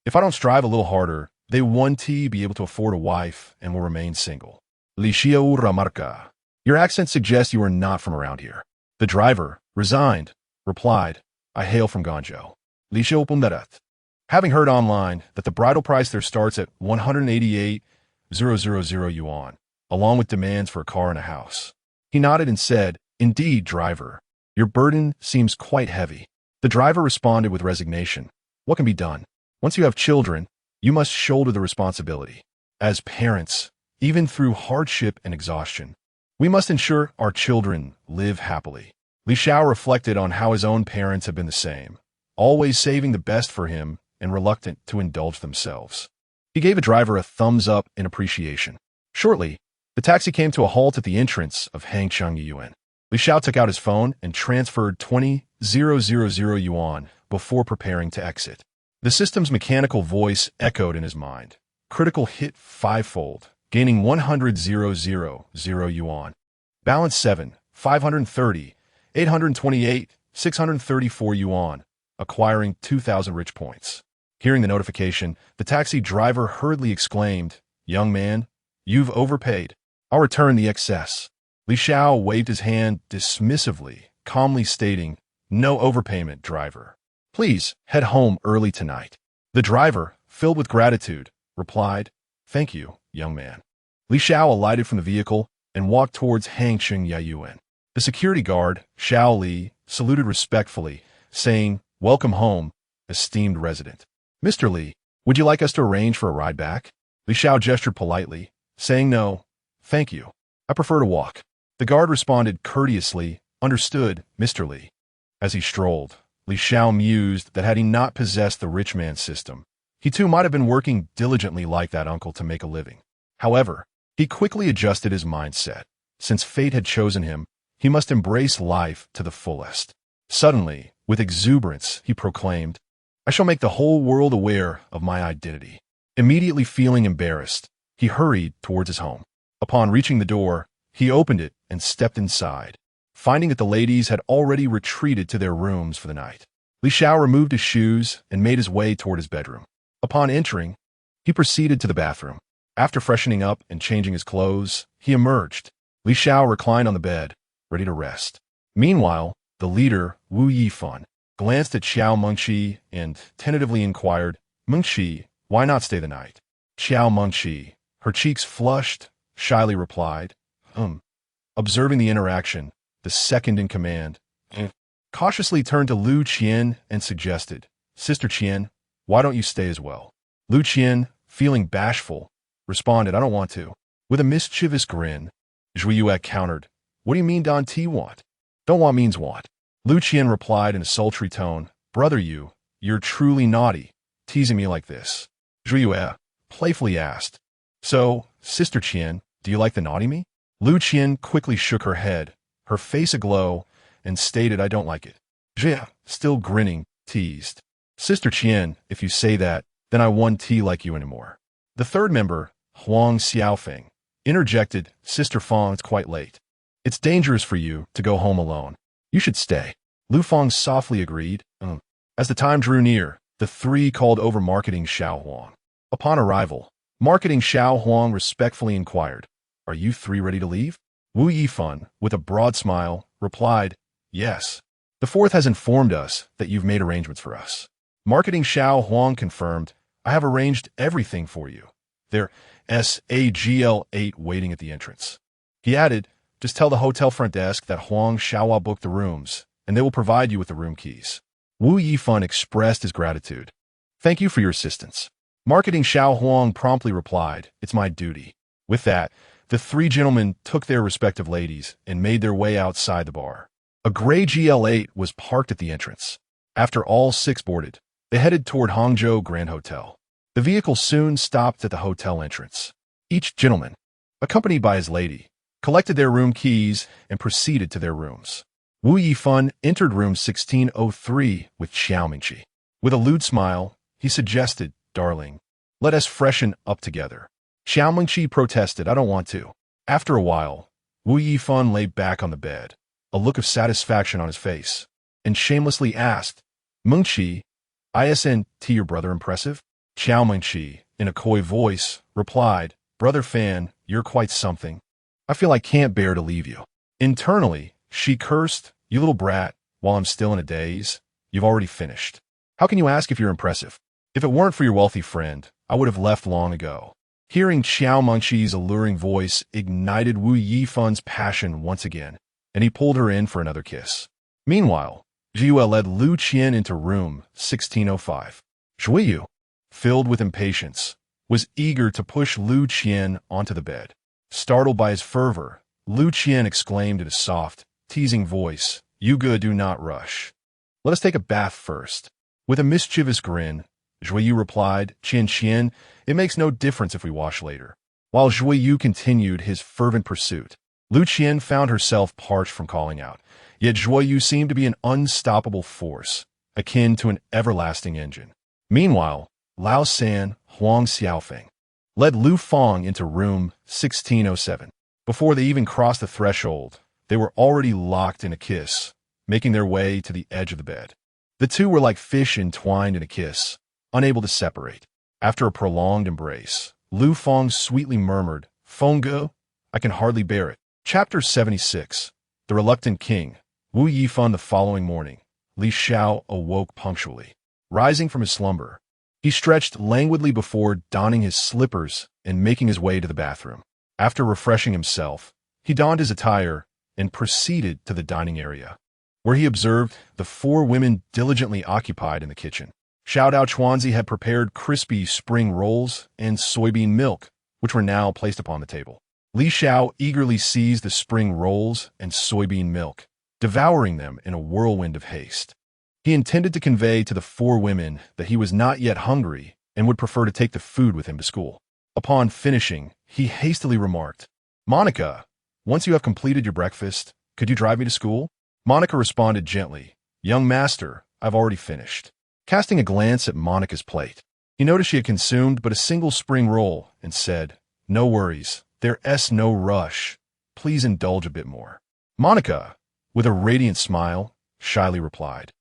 If I don't strive a little harder, they won't be able to afford a wife and will remain single." Li Xiao remarca, "Your accent suggests you are not from around here." The driver, resigned, replied, "I hail from Guangzhou." Li Xiao ponderat, having heard online that the bridal price there starts at 188,000 yuan, along with demands for a car and a house. He nodded and said, "Indeed, driver, your burden seems quite heavy." The driver responded with resignation, "What can be done? Once you have children, you must shoulder the responsibility. As parents, even through hardship and exhaustion, we must ensure our children live happily." Li Xiao reflected on how his own parents have been the same, always saving the best for him and reluctant to indulge themselves. He gave the driver a thumbs up in appreciation. Shortly, the taxi came to a halt at the entrance of Hangqing Yuan. Li Xiao took out his phone and transferred 20,000 yuan before preparing to exit. The system's mechanical voice echoed in his mind. Critical hit 5-fold, gaining 100,000 yuan. Balance 7, 530, 828, 634 yuan, acquiring 2,000 rich points. Hearing the notification, the taxi driver hurriedly exclaimed, "Young man, you've overpaid. I'll return the excess." Li Xiao waved his hand dismissively, calmly stating, "No overpayment, driver. Please head home early tonight." The driver, filled with gratitude, replied, "Thank you, young man." Li Xiao alighted from the vehicle and walked towards Hangqing Yuan. The security guard, Xiao Li, saluted respectfully, saying, "Welcome home, esteemed resident. Mr. Li, would you like us to arrange for a ride back?" Li Xiao gestured politely, saying, "No, thank you. I prefer to walk. The guard responded courteously, understood, Mr. Li. As he strolled, Li Xiao mused that had he not possessed the rich man's system, he too might have been working diligently like that uncle to make a living. However, he quickly adjusted his mindset. Since fate had chosen him, he must embrace life to the fullest. Suddenly, with exuberance, he proclaimed, I shall make the whole world aware of my identity. Immediately feeling embarrassed, he hurried towards his home. Upon reaching the door, he opened it and stepped inside, finding that the ladies had already retreated to their rooms for the night. Li Xiao removed his shoes and made his way toward his bedroom. Upon entering, he proceeded to the bathroom. After freshening up and changing his clothes, he emerged. Li Xiao reclined on the bed, ready to rest. Meanwhile, the leader, Wu Yifan, glanced at Xiao Mengqi and tentatively inquired, Mengqi, why not stay the night? Xiao Mengqi, her cheeks flushed, shyly replied, Observing the interaction, the second in command, cautiously turned to Lu Qian and suggested, Sister Qian, why don't you stay as well? Lu Qian, feeling bashful, responded, I don't want to. With a mischievous grin, Zhui Yue countered, What do you mean don't want? Don't want means want. Lu Qian replied in a sultry tone, Brother you're truly naughty, teasing me like this. Zhui Yue playfully asked, So, Sister Qian, do you like the naughty me? Lu Qian quickly shook her head, her face aglow, and stated, I don't like it. Zhui, still grinning, teased, Sister Qian, if you say that, then I won't tea like you anymore. The third member, Huang Xiaofeng, interjected, Sister Fang, it's quite late. It's dangerous for you to go home alone. You should stay. Lu Fang softly agreed. As the time drew near, the three called over Marketing Xiao Huang. Upon arrival, Marketing Xiao Huang respectfully inquired, Are you three ready to leave? Wu Yifan, with a broad smile, replied, Yes. The fourth has informed us that you've made arrangements for us. Marketing Xiao Huang confirmed, I have arranged everything for you. There's a GL8 waiting at the entrance. He added, Just tell the hotel front desk that Huang Xiaohua booked the rooms, and they will provide you with the room keys. Wu Yifan expressed his gratitude. Thank you for your assistance. Marketing Xiao Huang promptly replied, It's my duty. With that, the three gentlemen took their respective ladies and made their way outside the bar. A gray GL8 was parked at the entrance. After all six boarded, they headed toward Hangzhou Grand Hotel. The vehicle soon stopped at the hotel entrance. Each gentleman, accompanied by his lady, collected their room keys and proceeded to their rooms. Wu Yifan entered room 1603 with Xiao Mingqi. With a lewd smile, he suggested, Darling, let us freshen up together. Xiao Mingqi protested, I don't want to. After a while, Wu Yifan lay back on the bed, a look of satisfaction on his face, and shamelessly asked, Mengqi, isn't your brother impressive? Xiao Mengqi, in a coy voice, replied, Brother Fan, you're quite something. I feel I can't bear to leave you. Internally, she cursed, You little brat, while I'm still in a daze. You've already finished. How can you ask if you're impressive? If it weren't for your wealthy friend, I would have left long ago. Hearing Xiao Mengqi's alluring voice ignited Wu Yifan's passion once again, and he pulled her in for another kiss. Meanwhile, Zhiyue led Lu Qian into room 1605. Zhuiyu, filled with impatience, was eager to push Lu Qian onto the bed. Startled by his fervor, Lu Qian exclaimed in a soft, teasing voice, You good, do not rush. Let us take a bath first. With a mischievous grin, Zhuiyu replied, Qian, it makes no difference if we wash later. While Zhuiyu continued his fervent pursuit, Lu Qian found herself parched from calling out. Yet Zhuiyu seemed to be an unstoppable force, akin to an everlasting engine. Meanwhile, Lao San, Huang Xiaofeng, led Lu Fang into room 1607. Before they even crossed the threshold, they were already locked in a kiss, making their way to the edge of the bed. The two were like fish entwined in a kiss, unable to separate. After a prolonged embrace, Lu Fang sweetly murmured, Fengge, I can hardly bear it. Chapter 76. The Reluctant King. Wu Yifan. The following morning, Li Xiao awoke punctually. Rising from his slumber, he stretched languidly before donning his slippers and making his way to the bathroom. After refreshing himself, he donned his attire and proceeded to the dining area, where he observed the four women diligently occupied in the kitchen. Xiao Dao Chuanzi had prepared crispy spring rolls and soybean milk, which were now placed upon the table. Li Xiao eagerly seized the spring rolls and soybean milk, devouring them in a whirlwind of haste. He intended to convey to the four women that he was not yet hungry and would prefer to take the food with him to school. Upon finishing, he hastily remarked, "Monica, once you have completed your breakfast, could you drive me to school?" Monica responded gently, "Young master, I've already finished." Casting a glance at Monica's plate, he noticed she had consumed but a single spring roll and said, "No worries, there's no rush. Please indulge a bit more." Monica, with a radiant smile, shyly replied.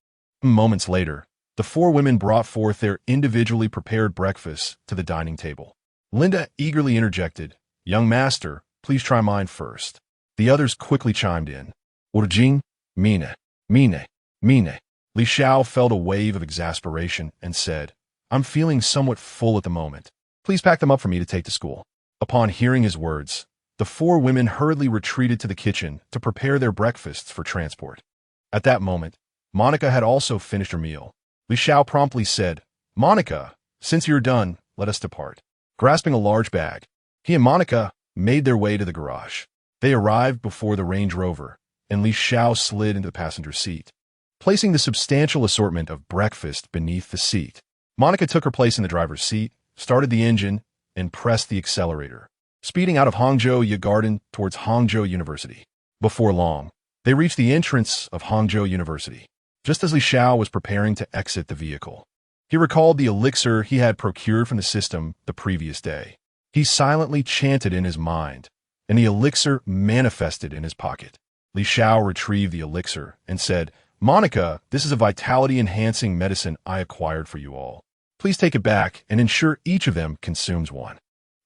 Moments later, the four women brought forth their individually prepared breakfasts to the dining table. Linda eagerly interjected, "Young master, please try mine first." The others quickly chimed in. "Urjing, mine, mine, mine." Li Xiao felt a wave of exasperation and said, "I'm feeling somewhat full at the moment. Please pack them up for me to take to school." Upon hearing his words, the four women hurriedly retreated to the kitchen to prepare their breakfasts for transport. At that moment, Monica had also finished her meal. Li Xiao promptly said, "Monica, since you're done, let us depart." Grasping a large bag, he and Monica made their way to the garage. They arrived before the Range Rover, and Li Xiao slid into the passenger seat. Placing the substantial assortment of breakfast beneath the seat, Monica took her place in the driver's seat, started the engine, and pressed the accelerator, speeding out of Hangzhou Yagarden towards Hangzhou University. Before long, they reached the entrance of Hangzhou University. Just as Li Xiao was preparing to exit the vehicle, he recalled the elixir he had procured from the system the previous day. He silently chanted in his mind, and the elixir manifested in his pocket. Li Xiao retrieved the elixir and said, "Monica, this is a vitality-enhancing medicine I acquired for you all. Please take it back and ensure each of them consumes one."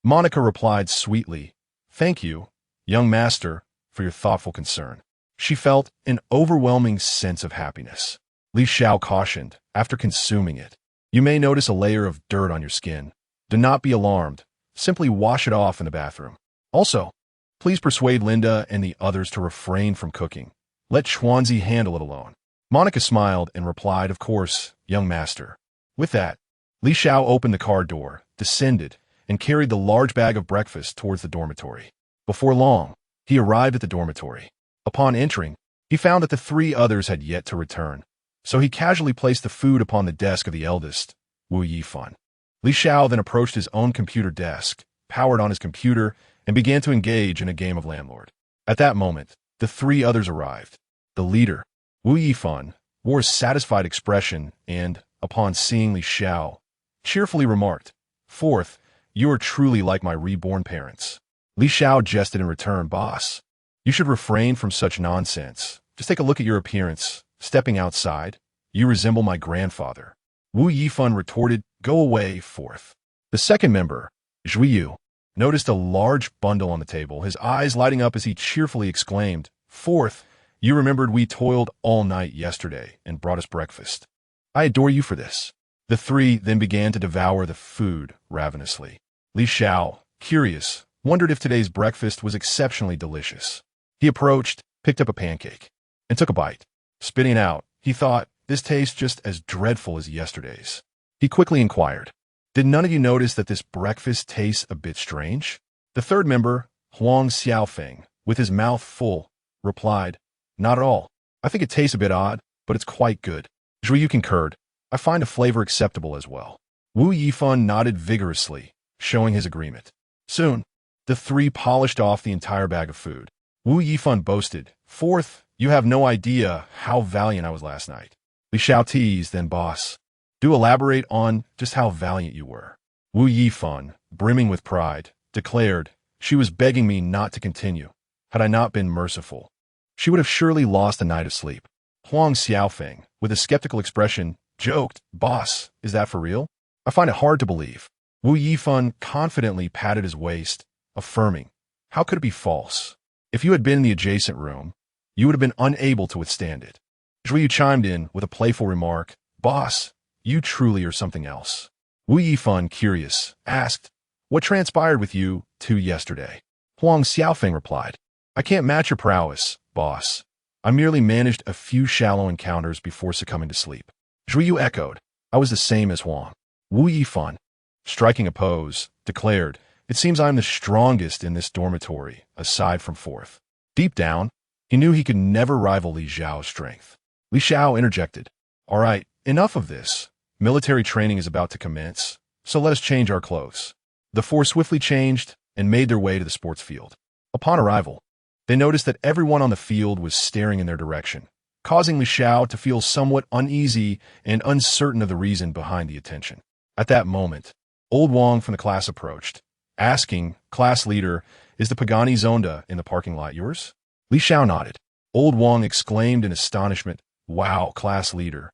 Monica replied sweetly, "Thank you, young master, for your thoughtful concern." She felt an overwhelming sense of happiness. Li Xiao cautioned, after consuming it, "You may notice a layer of dirt on your skin. Do not be alarmed. Simply wash it off in the bathroom. Also, please persuade Linda and the others to refrain from cooking. Let Xuanzi handle it alone." Monica smiled and replied, "Of course, young master." With that, Li Xiao opened the car door, descended, and carried the large bag of breakfast towards the dormitory. Before long, he arrived at the dormitory. Upon entering, he found that the three others had yet to return, so he casually placed the food upon the desk of the eldest, Wu Yifan. Li Xiao then approached his own computer desk, powered on his computer, and began to engage in a game of landlord. At that moment, the three others arrived. The leader, Wu Yifan, wore a satisfied expression and, upon seeing Li Xiao, cheerfully remarked, "Fourth, you are truly like my reborn parents." Li Xiao jested in return, "Boss, you should refrain from such nonsense. Just take a look at your appearance. Stepping outside, you resemble my grandfather." Wu Yifan retorted, "Go away, fourth." The second member, Zhuyu, noticed a large bundle on the table, his eyes lighting up as he cheerfully exclaimed, "Fourth, you remembered we toiled all night yesterday and brought us breakfast. I adore you for this." The three then began to devour the food ravenously. Li Xiao, curious, wondered if today's breakfast was exceptionally delicious. He approached, picked up a pancake, and took a bite. Spitting it out, he thought, "This tastes just as dreadful as yesterday's." He quickly inquired, "Did none of you notice that this breakfast tastes a bit strange?" The third member, Huang Xiaofeng, with his mouth full, replied, "Not at all. I think it tastes a bit odd, but it's quite good." Zhuyu concurred, "I find a flavor acceptable as well." Wu Yifan nodded vigorously, showing his agreement. Soon, the three polished off the entire bag of food. Wu Yifan boasted, "Fourth, you have no idea how valiant I was last night." Li Xiao teased, "Then boss, do elaborate on just how valiant you were." Wu Yifan, brimming with pride, declared, "She was begging me not to continue. Had I not been merciful, she would have surely lost a night of sleep." Huang Xiaofeng, with a skeptical expression, joked, "Boss, is that for real? I find it hard to believe." Wu Yifan confidently patted his waist, affirming, "How could it be false? If you had been in the adjacent room, you would have been unable to withstand it." Zhuyu chimed in with a playful remark, "Boss, you truly are something else." Wu Yifan, curious, asked, "What transpired with you two yesterday?" Huang Xiaofeng replied, "I can't match your prowess, boss. I merely managed a few shallow encounters before succumbing to sleep." Zhuyu echoed, "I was the same as Huang." Wu Yifan, striking a pose, declared, It seems I'm the strongest in this dormitory, aside from fourth. Deep down, he knew he could never rival Li Xiao's strength. Li Xiao interjected. All right, enough of this. Military training is about to commence, so let us change our clothes. The four swiftly changed and made their way to the sports field. Upon arrival, they noticed that everyone on the field was staring in their direction, causing Li Xiao to feel somewhat uneasy and uncertain of the reason behind the attention. At that moment, old Wang from the class approached, asking, "Class leader, is the Pagani Zonda in the parking lot yours?" Li Xiao nodded. Old Wang exclaimed in astonishment, "Wow, class leader.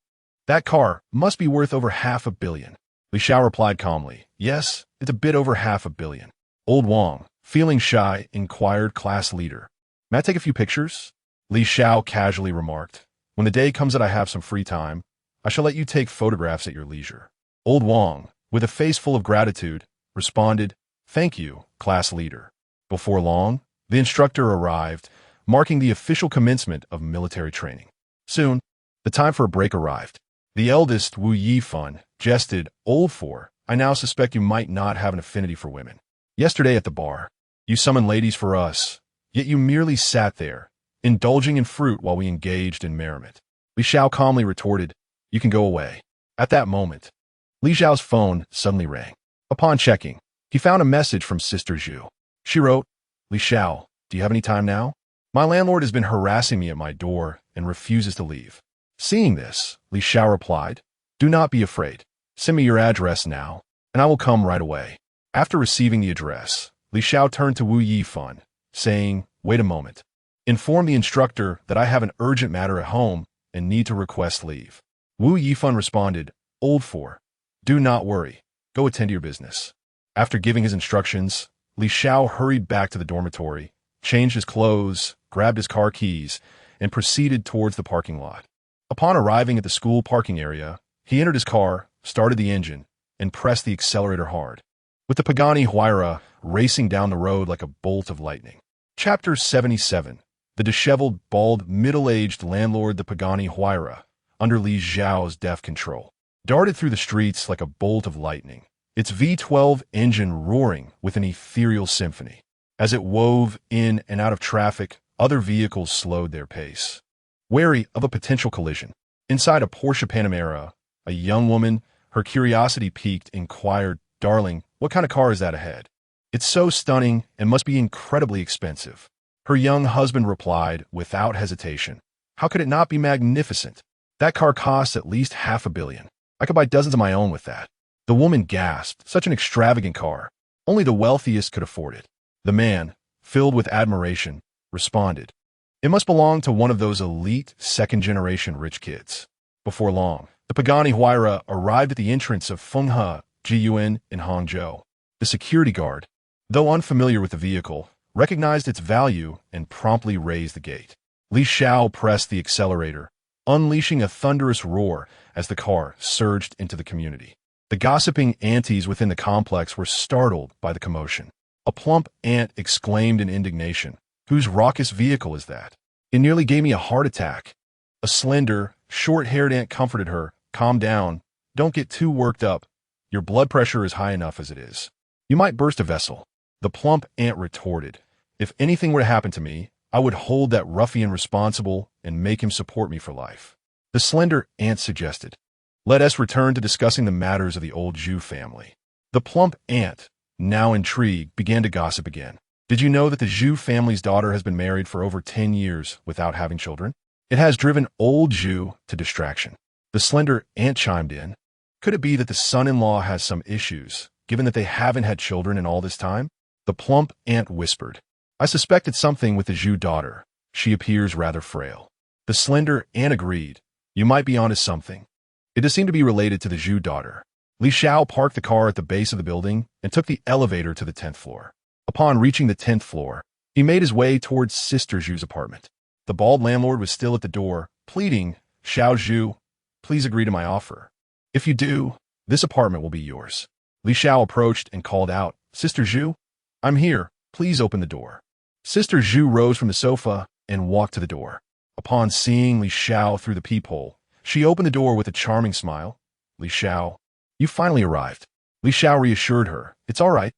That car must be worth over $500 million." Li Xiao replied calmly, "Yes, it's a bit over $500 million." Old Wang, feeling shy, inquired, "Class leader, may I take a few pictures?" Li Xiao casually remarked, "When the day comes that I have some free time, I shall let you take photographs at your leisure." Old Wang, with a face full of gratitude, responded, "Thank you, class leader." Before long, the instructor arrived, marking the official commencement of military training. Soon, the time for a break arrived. The eldest, Wu Yifan, jested, "Old Four, I now suspect you might not have an affinity for women. Yesterday at the bar, you summoned ladies for us, yet you merely sat there, indulging in fruit while we engaged in merriment." Li Xiao calmly retorted, "You can go away." At that moment, Li Xiao's phone suddenly rang. Upon checking, he found a message from Sister Zhu. She wrote, "Li Xiao, do you have any time now? My landlord has been harassing me at my door and refuses to leave." Seeing this, Li Xiao replied, "Do not be afraid. Send me your address now, and I will come right away." After receiving the address, Li Xiao turned to Wu Yifan, saying, "Wait a moment. Inform the instructor that I have an urgent matter at home and need to request leave." Wu Yifan responded, "Old Four, do not worry. Go attend to your business." After giving his instructions, Li Xiao hurried back to the dormitory, changed his clothes, grabbed his car keys, and proceeded towards the parking lot. Upon arriving at the school parking area, he entered his car, started the engine, and pressed the accelerator hard, with the Pagani Huayra racing down the road like a bolt of lightning. Chapter 77. The disheveled, bald, middle-aged landlord, the Pagani Huayra, under Li Xiao's deft control, darted through the streets like a bolt of lightning, its V12 engine roaring with an ethereal symphony. As it wove in and out of traffic, other vehicles slowed their pace, wary of a potential collision. Inside a Porsche Panamera, a young woman, her curiosity piqued, inquired, "Darling, what kind of car is that ahead? It's so stunning and must be incredibly expensive." Her young husband replied, without hesitation, "How could it not be magnificent? That car costs at least $500 million. I could buy dozens of my own with that." The woman gasped, "Such an extravagant car. Only the wealthiest could afford it." The man, filled with admiration, responded, "It must belong to one of those elite second-generation rich kids." Before long, the Pagani Huayra arrived at the entrance of Fenghe Jiyuan in Hangzhou. The security guard, though unfamiliar with the vehicle, recognized its value and promptly raised the gate. Li Xiao pressed the accelerator, unleashing a thunderous roar as the car surged into the community. The gossiping aunties within the complex were startled by the commotion. A plump aunt exclaimed in indignation, "Whose raucous vehicle is that? It nearly gave me a heart attack." A slender, short-haired aunt comforted her, "Calm down. Don't get too worked up. Your blood pressure is high enough as it is. You might burst a vessel." The plump aunt retorted, "If anything were to happen to me, I would hold that ruffian responsible and make him support me for life." The slender aunt suggested, "Let us return to discussing the matters of the old Zhu family." The plump aunt, now intrigued, began to gossip again. "Did you know that the Zhu family's daughter has been married for over 10 years without having children? It has driven old Zhu to distraction." The slender aunt chimed in, "Could it be that the son-in-law has some issues, given that they haven't had children in all this time?" The plump aunt whispered, "I suspect it's something with the Zhu daughter. She appears rather frail." The slender aunt agreed, "You might be onto something. It does seem to be related to the Zhu daughter." Li Xiao parked the car at the base of the building and took the elevator to the 10th floor. Upon reaching the 10th floor, he made his way towards Sister Zhu's apartment. The bald landlord was still at the door, pleading, "Xiao Zhu, please agree to my offer. If you do, this apartment will be yours." Li Xiao approached and called out, "Sister Zhu, I'm here. Please open the door." Sister Zhu rose from the sofa and walked to the door. Upon seeing Li Xiao through the peephole, she opened the door with a charming smile. "Li Xiao, you finally arrived." Li Xiao reassured her, "It's all right.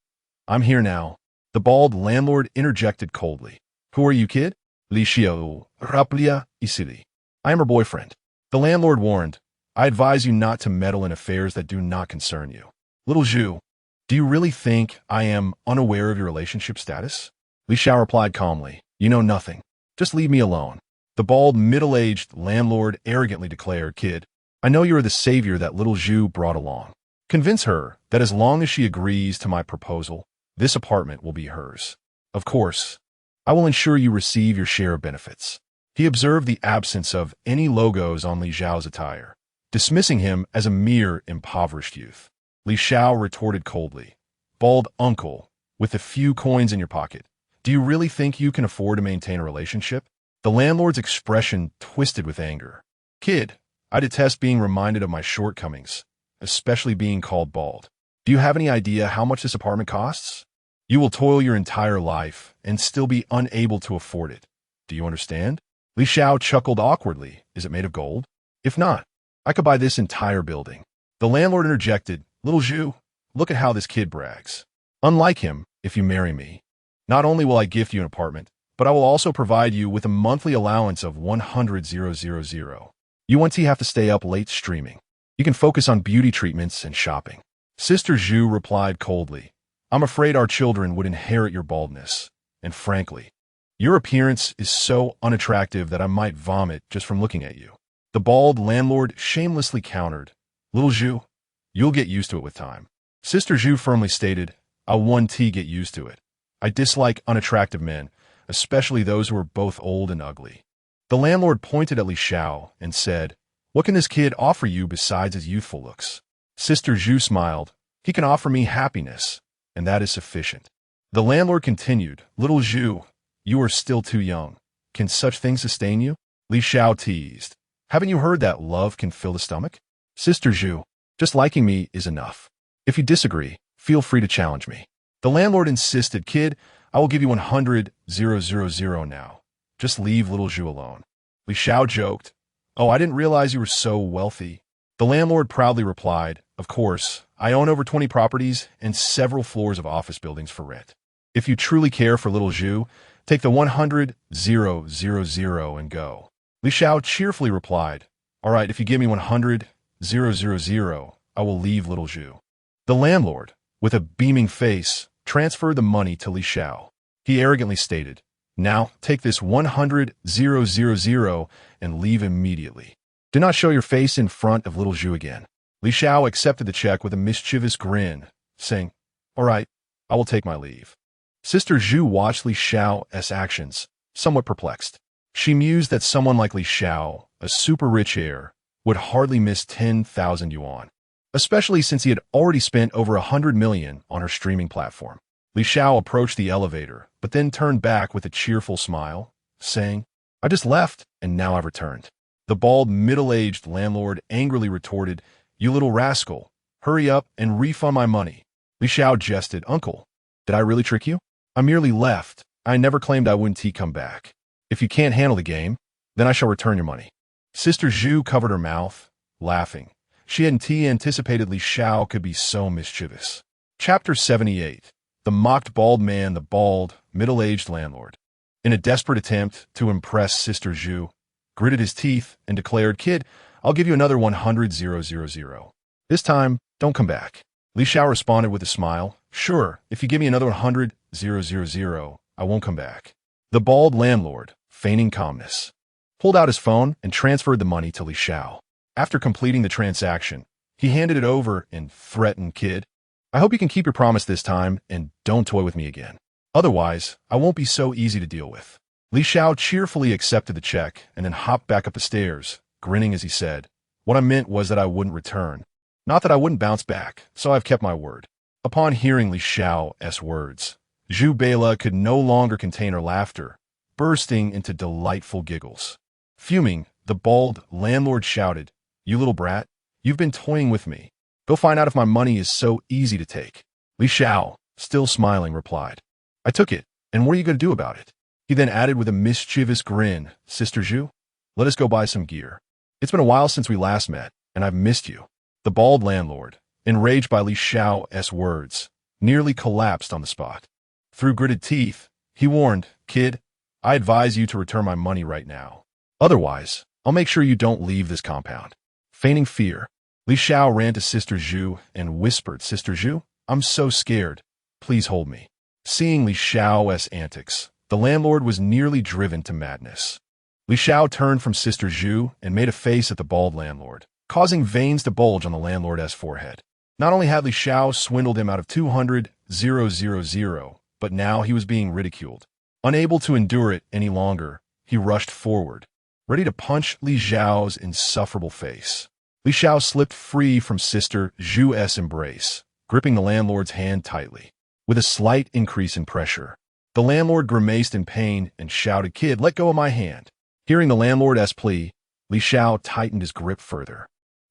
I'm here now. The bald landlord interjected coldly. Who are you, kid? Li Xiao, Raplia, Isili. I am her boyfriend. The landlord warned. I advise you not to meddle in affairs that do not concern you. Little Zhu, do you really think I am unaware of your relationship status? Li Xiao replied calmly. You know nothing. Just leave me alone. The bald, middle-aged landlord arrogantly declared, Kid, I know you are the savior that little Zhu brought along. Convince her that as long as she agrees to my proposal, this apartment will be hers. Of course, I will ensure you receive your share of benefits. He observed the absence of any logos on Li Xiao's attire, dismissing him as a mere impoverished youth. Li Xiao retorted coldly, Bald uncle, with a few coins in your pocket, do you really think you can afford to maintain a relationship? The landlord's expression twisted with anger. Kid, I detest being reminded of my shortcomings, especially being called bald. Do you have any idea how much this apartment costs? You will toil your entire life and still be unable to afford it. Do you understand? Li Xiao chuckled awkwardly. Is it made of gold? If not, I could buy this entire building. The landlord interjected, Little Zhu, look at how this kid brags. Unlike him, if you marry me, not only will I gift you an apartment, but I will also provide you with a monthly allowance of 100,000. You won't have to stay up late streaming. You can focus on beauty treatments and shopping. Sister Zhu replied coldly, I'm afraid our children would inherit your baldness. And frankly, your appearance is so unattractive that I might vomit just from looking at you. The bald landlord shamelessly countered, Little Zhu, you'll get used to it with time. Sister Zhu firmly stated, I'll get used to it. I dislike unattractive men, especially those who are both old and ugly. The landlord pointed at Li Xiao and said, What can this kid offer you besides his youthful looks? Sister Zhu smiled, He can offer me happiness, and that is sufficient. The landlord continued, Little Zhu, you are still too young. Can such things sustain you? Li Xiao teased, Haven't you heard that love can fill the stomach? Sister Zhu, just liking me is enough. If you disagree, feel free to challenge me. The landlord insisted, Kid, I will give you 100,000 now. Just leave little Zhu alone. Li Xiao joked, Oh, I didn't realize you were so wealthy. The landlord proudly replied, Of course, I own over 20 properties and several floors of office buildings for rent. If you truly care for little Zhu, take the 100,000 and go. Li Xiao cheerfully replied, All right, if you give me 100,000, I will leave little Zhu. The landlord, with a beaming face, transferred the money to Li Xiao. He arrogantly stated, Now, take this 100,000 and leave immediately. Do not show your face in front of little Zhu again. Li Xiao accepted the check with a mischievous grin, saying, All right, I will take my leave. Sister Zhu watched Li Xiao's actions, somewhat perplexed. She mused that someone like Li Xiao, a super-rich heir, would hardly miss 10,000 yuan, especially since he had already spent over 100 million on her streaming platform. Li Xiao approached the elevator, but then turned back with a cheerful smile, saying, I just left, and now I've returned. The bald, middle-aged landlord angrily retorted, You little rascal, hurry up and refund my money. Li Xiao jested, Uncle, did I really trick you? I merely left. I never claimed I wouldn't come back. If you can't handle the game, then I shall return your money. Sister Zhu covered her mouth, laughing. She hadn't anticipated Li Xiao could be so mischievous. Chapter 78. The mocked bald man, the bald, middle-aged landlord. In a desperate attempt to impress Sister Zhu, gritted his teeth and declared, Kid, I'll give you another 100,000. This time, don't come back. Li Xiao responded with a smile, Sure, if you give me another 100,000, I won't come back. The bald landlord, feigning calmness, pulled out his phone and transferred the money to Li Xiao. After completing the transaction, he handed it over and threatened, Kid, I hope you can keep your promise this time and don't toy with me again. Otherwise, I won't be so easy to deal with. Li Xiao cheerfully accepted the check and then hopped back up the stairs, grinning as he said, What I meant was that I wouldn't return. Not that I wouldn't bounce back, so I've kept my word. Upon hearing Li Xiao's words, Zhu Bela could no longer contain her laughter, bursting into delightful giggles. Fuming, the bald landlord shouted, You little brat, you've been toying with me. Go find out if my money is so easy to take. Li Xiao, still smiling, replied, I took it, and what are you going to do about it? He then added with a mischievous grin, Sister Zhu, let us go buy some gear. It's been a while since we last met, and I've missed you. The bald landlord, enraged by Li Xiao's words, nearly collapsed on the spot. Through gritted teeth, he warned, "Kid, I advise you to return my money right now. Otherwise, I'll make sure you don't leave this compound." Feigning fear, Li Xiao ran to Sister Zhu and whispered, "Sister Zhu, I'm so scared. Please hold me." Seeing Li Xiao's antics, the landlord was nearly driven to madness. Li Xiao turned from Sister Zhu and made a face at the bald landlord, causing veins to bulge on the landlord's forehead. Not only had Li Xiao swindled him out of 200,000, but now he was being ridiculed. Unable to endure it any longer, he rushed forward, ready to punch Li Xiao's insufferable face. Li Xiao slipped free from Sister Zhu's embrace, gripping the landlord's hand tightly. With a slight increase in pressure, the landlord grimaced in pain and shouted, "Kid, let go of my hand." Hearing the landlord's plea, Li Xiao tightened his grip further.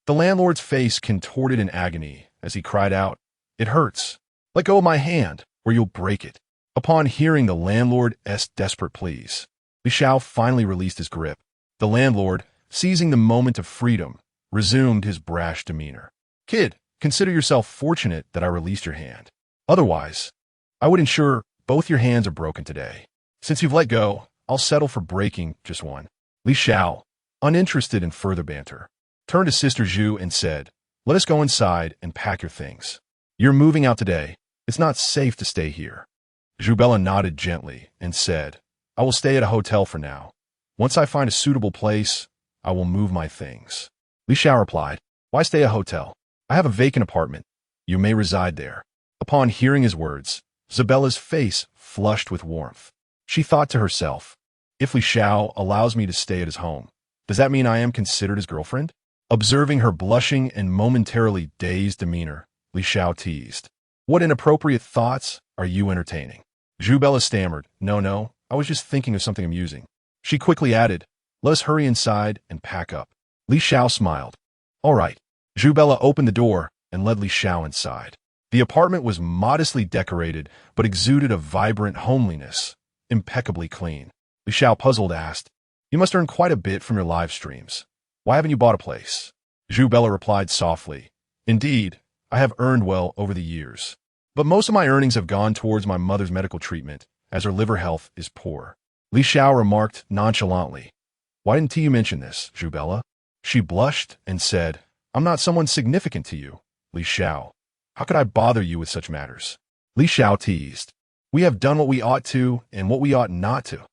The landlord's face contorted in agony as he cried out, "It hurts. Let go of my hand, or you'll break it." Upon hearing the landlord's desperate pleas, Li Xiao finally released his grip. The landlord, seizing the moment of freedom, resumed his brash demeanor. "Kid, consider yourself fortunate that I released your hand. Otherwise, I would ensure both your hands are broken today. Since you've let go, I'll settle for breaking just one." Li Xiao, uninterested in further banter, turned to Sister Zhu and said, "Let us go inside and pack your things. You're moving out today. It's not safe to stay here." Zhubella nodded gently and said, "I will stay at a hotel for now. Once I find a suitable place, I will move my things." Li Xiao replied, "Why stay at a hotel? I have a vacant apartment. You may reside there." Upon hearing his words, Zabella's face flushed with warmth. She thought to herself, "If Li Xiao allows me to stay at his home, does that mean I am considered his girlfriend?" Observing her blushing and momentarily dazed demeanor, Li Xiao teased, "What inappropriate thoughts are you entertaining?" Zhubella stammered, No, I was just thinking of something amusing." She quickly added, "Let us hurry inside and pack up." Li Xiao smiled. "All right." Zhubella opened the door and led Li Xiao inside. The apartment was modestly decorated, but exuded a vibrant homeliness, impeccably clean. Li Xiao, puzzled, asked, "You must earn quite a bit from your live streams. Why haven't you bought a place?" Zhubella replied softly, "Indeed, I have earned well over the years, but most of my earnings have gone towards my mother's medical treatment, as her liver health is poor." Li Xiao remarked nonchalantly, "Why didn't you mention this, Zhubella?" She blushed and said, "I'm not someone significant to you, Li Xiao. How could I bother you with such matters?" Li Xiao teased, "We have done what we ought to and what we ought not to.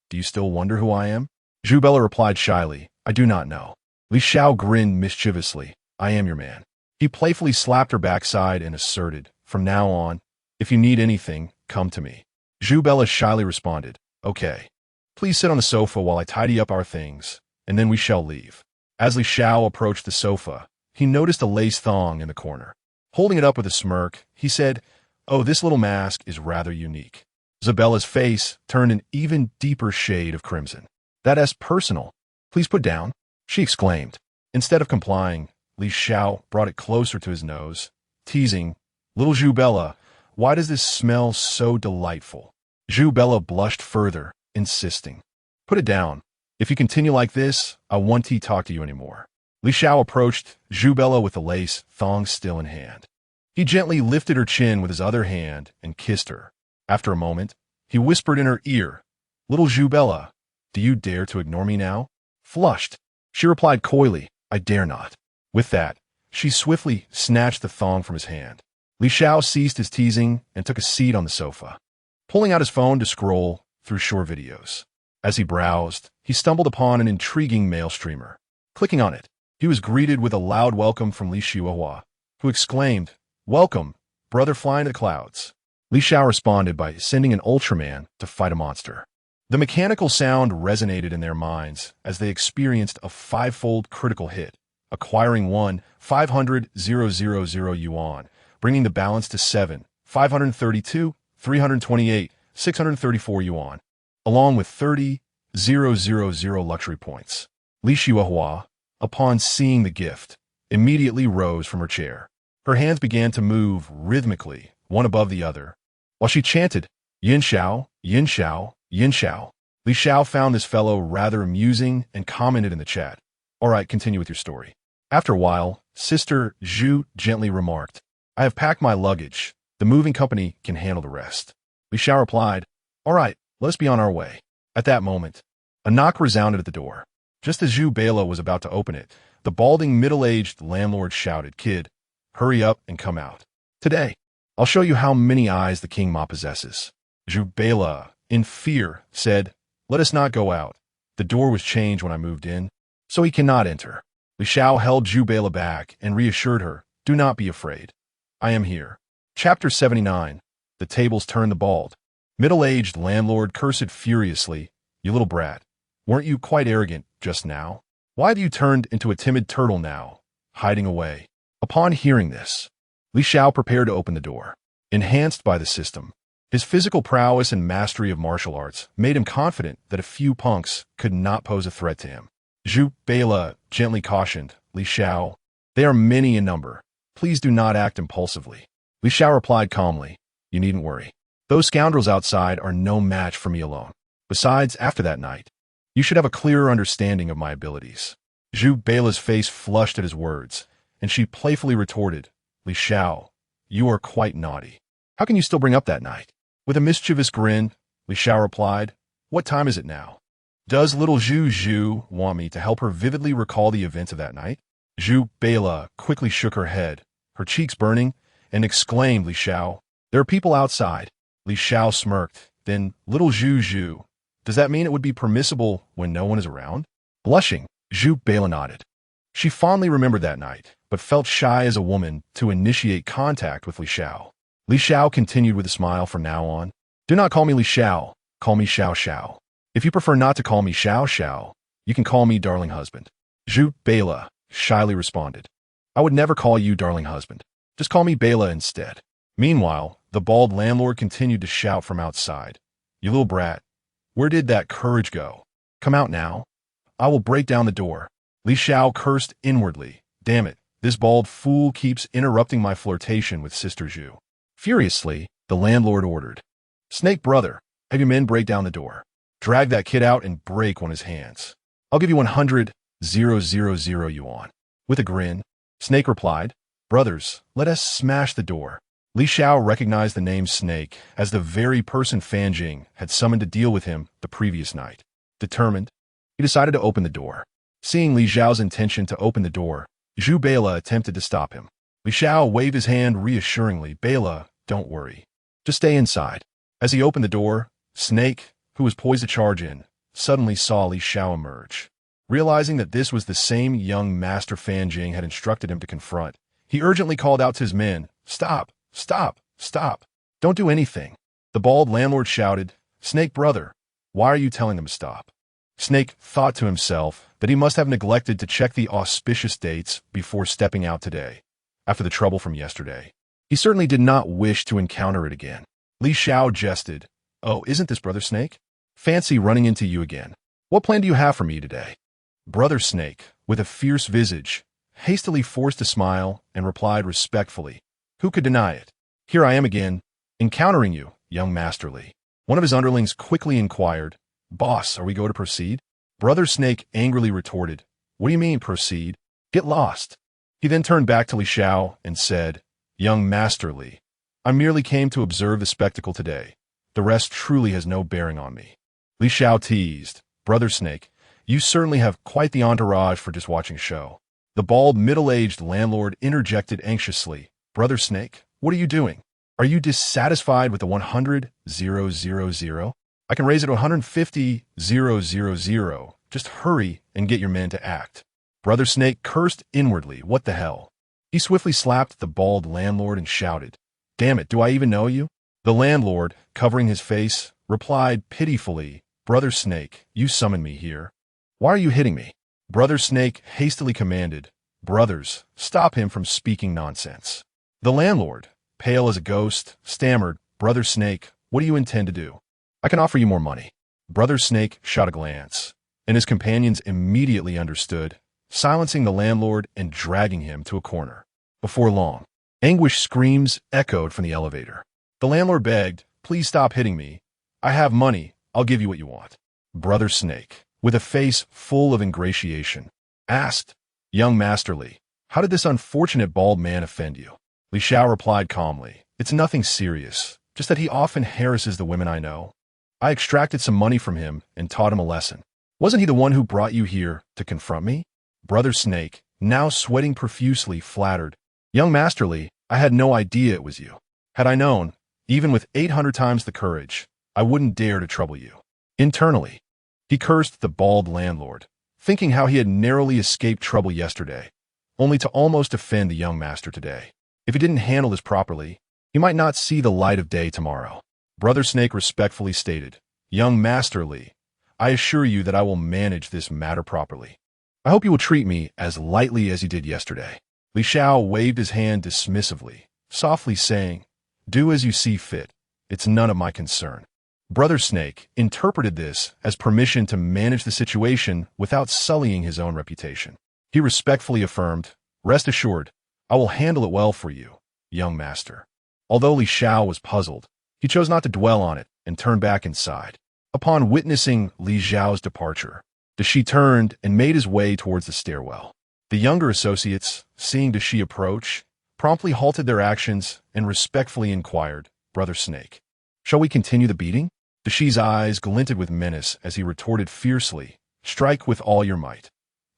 Do you still wonder who I am?" Zhubella replied shyly, "I do not know." Li Xiao grinned mischievously, "I am your man." He playfully slapped her backside and asserted, "From now on, if you need anything, come to me." Zhubella shyly responded, "Okay. Please sit on the sofa while I tidy up our things, and then we shall leave." As Li Xiao approached the sofa, he noticed a lace thong in the corner. Holding it up with a smirk, he said, "Oh, this little mask is rather unique." Zabella's face turned an even deeper shade of crimson. "That's personal. Please put down," she exclaimed. Instead of complying, Li Xiao brought it closer to his nose, teasing, "Little Zhubella, why does this smell so delightful?" Zhubella blushed further, insisting, "Put it down. If you continue like this, I won't talk to you anymore." Li Xiao approached Zhubella with the lace thong still in hand. He gently lifted her chin with his other hand and kissed her. After a moment, he whispered in her ear, "Little Zhubella, do you dare to ignore me now?" Flushed, she replied coyly, "I dare not." With that, she swiftly snatched the thong from his hand. Li Xiao ceased his teasing and took a seat on the sofa, pulling out his phone to scroll through short videos. As he browsed, he stumbled upon an intriguing male streamer. Clicking on it, he was greeted with a loud welcome from Li Xiao, who exclaimed, "Welcome, brother flying to the clouds." Li Xiao responded by sending an Ultraman to fight a monster. The mechanical sound resonated in their minds as they experienced a five-fold critical hit, acquiring 1,500,000 yuan, bringing the balance to 7,532, 328, 634 yuan, along with 30,000 luxury points. Li Xiao, upon seeing the gift, immediately rose from her chair. Her hands began to move rhythmically, one above the other, while she chanted, "Yin Xiao, Yin Xiao, Yin Xiao." Li Xiao found this fellow rather amusing and commented in the chat, "All right, continue with your story." After a while, Sister Zhu gently remarked, "I have packed my luggage. The The moving company can handle the rest. Li Xiao replied, all right, let us be on our way. At that moment, a knock resounded at the door. Just as Zhu Bela was about to open it, the balding middle-aged landlord shouted, kid, hurry up and come out. Today, I'll show you how many eyes the king Ma possesses. Zhu Bela, in fear, said, let us not go out. The door was changed when I moved in, so he cannot enter. Li Xiao held Zhu Bela back and reassured her, do not be afraid. I am here. Chapter 79. The tables turned. The bald, middle-aged landlord cursed furiously, you little brat. Weren't you quite arrogant just now? Why have you turned into a timid turtle now, hiding away? Upon hearing this, Li Xiao prepared to open the door. Enhanced by the system, his physical prowess and mastery of martial arts made him confident that a few punks could not pose a threat to him. Zhu Bela gently cautioned, Li Xiao, they are many in number. Please do not act impulsively. Li Xiao replied calmly, you needn't worry. Those scoundrels outside are no match for me alone. Besides, after that night, you should have a clearer understanding of my abilities. Zhu Bela's face flushed at his words, and she playfully retorted, Li Xiao, you are quite naughty. How can you still bring up that night? With a mischievous grin, Li Xiao replied, what time is it now? Does little Zhu want me to help her vividly recall the events of that night? Zhu Bela quickly shook her head, her cheeks burning, and exclaimed, Li Xiao, there are people outside. Li Xiao smirked, then, little Zhu, does that mean it would be permissible when no one is around? Blushing, Zhu Bela nodded. She fondly remembered that night, but felt shy as a woman to initiate contact with Li Xiao. Li Xiao continued with a smile from now on. Do not call me Li Xiao, call me Xiao Xiao. If you prefer not to call me Xiao Xiao, you can call me darling husband. Zhu Bela shyly responded. I would never call you darling husband. Just call me Bela instead. Meanwhile, the bald landlord continued to shout from outside. You little brat, where did that courage go? Come out now. I will break down the door. Li Xiao cursed inwardly. Damn it, this bald fool keeps interrupting my flirtation with Sister Zhu. Furiously, the landlord ordered, Snake brother, have your men break down the door. Drag that kid out and break one of his hands. I'll give you 100,000 yuan. With a grin, Snake replied, brothers, let us smash the door. Li Xiao recognized the name Snake as the very person Fan Jing had summoned to deal with him the previous night. Determined, he decided to open the door. Seeing Li Xiao's intention to open the door, Zhu Bela attempted to stop him. Li Xiao waved his hand reassuringly. Bela, don't worry. Just stay inside. As he opened the door, Snake, who was poised to charge in, suddenly saw Li Xiao emerge. Realizing that this was the same young master Fan Jing had instructed him to confront, he urgently called out to his men, Stop! Stop! Stop! Don't do anything. The bald landlord shouted, Snake brother, why are you telling them to stop? Snake thought to himself that he must have neglected to check the auspicious dates before stepping out today. After the trouble from yesterday, he certainly did not wish to encounter it again. Li Xiao jested, oh, isn't this Brother Snake? Fancy running into you again. What plan do you have for me today? Brother Snake, with a fierce visage, hastily forced a smile and replied respectfully, who could deny it? Here I am again, encountering you, young Master Li. One of his underlings quickly inquired, Boss, are we going to proceed? Brother Snake angrily retorted, what do you mean, proceed? Get lost. He then turned back to Li Xiao and said, Young Master Li, I merely came to observe the spectacle today. The rest truly has no bearing on me. Li Xiao teased, Brother Snake, you certainly have quite the entourage for just watching a show. The bald, middle-aged landlord interjected anxiously, Brother Snake, what are you doing? Are you dissatisfied with the 100,000? I can raise it to 150,000. Just hurry and get your men to act. Brother Snake cursed inwardly, what the hell? He swiftly slapped the bald landlord and shouted, Damn it, do I even know you? The landlord, covering his face, replied pitifully, Brother Snake, you summoned me here. Why are you hitting me? Brother Snake hastily commanded, Brothers, stop him from speaking nonsense. The landlord, pale as a ghost, stammered, Brother Snake, what do you intend to do? I can offer you more money. Brother Snake shot a glance, and his companions immediately understood, silencing the landlord and dragging him to a corner. Before long, anguished screams echoed from the elevator. The landlord begged, Please stop hitting me. I have money. I'll give you what you want. Brother Snake, with a face full of ingratiation, asked, Young Master Li, how did this unfortunate bald man offend you? Li Xiao replied calmly. It's nothing serious, just that he often harasses the women I know. I extracted some money from him and taught him a lesson. Wasn't he the one who brought you here to confront me? Brother Snake, now sweating profusely, flattered. Young Master Li, I had no idea it was you. Had I known, even with 800 times the courage, I wouldn't dare to trouble you. Internally, he cursed the bald landlord, thinking how he had narrowly escaped trouble yesterday, only to almost offend the young master today. If he didn't handle this properly, he might not see the light of day tomorrow. Brother Snake respectfully stated, Young Master Li, I assure you that I will manage this matter properly. I hope you will treat me as lightly as you did yesterday. Li Xiao waved his hand dismissively, softly saying, Do as you see fit. It's none of my concern. Brother Snake interpreted this as permission to manage the situation without sullying his own reputation. He respectfully affirmed, Rest assured, I will handle it well for you, young master. Although Li Xiao was puzzled, he chose not to dwell on it and turned back inside. Upon witnessing Li Xiao's departure, Dashi turned and made his way towards the stairwell. The younger associates, seeing Dashi approach, promptly halted their actions and respectfully inquired, Brother Snake, shall we continue the beating? Dashi's eyes glinted with menace as he retorted fiercely, Strike with all your might.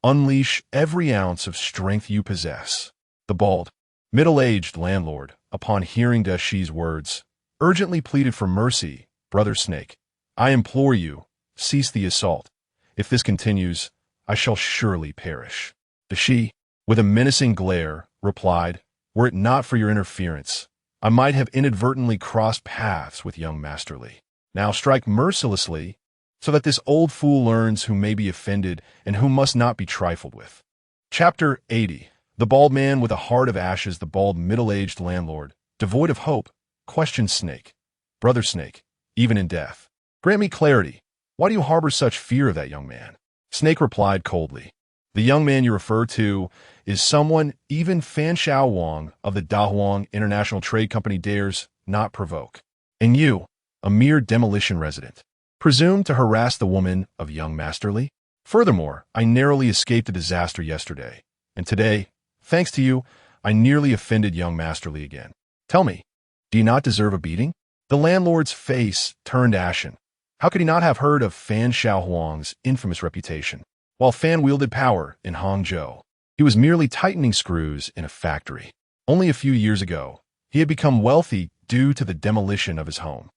Unleash every ounce of strength you possess. The bald, middle-aged landlord, upon hearing Dashi's words, urgently pleaded for mercy, Brother Snake. I implore you, cease the assault. If this continues, I shall surely perish. Dashi, with a menacing glare, replied, Were it not for your interference, I might have inadvertently crossed paths with young Master Li. Now strike mercilessly, so that this old fool learns who may be offended and who must not be trifled with. Chapter 80. The bald man with a heart of ashes, the bald middle-aged landlord, devoid of hope, questioned Snake. Brother Snake, even in death, grant me clarity. Why do you harbor such fear of that young man? Snake replied coldly. The young man you refer to is someone even Fan Xiao Wang of the Dahuang International Trade Company dares not provoke. And you, a mere demolition resident, presume to harass the woman of young Master Li? Furthermore, I narrowly escaped a disaster yesterday, and today, thanks to you, I nearly offended young Master Li again. Tell me, do you not deserve a beating? The landlord's face turned ashen. How could he not have heard of Fan Xiaohuang's infamous reputation? While Fan wielded power in Hangzhou, he was merely tightening screws in a factory. Only a few years ago, he had become wealthy due to the demolition of his home.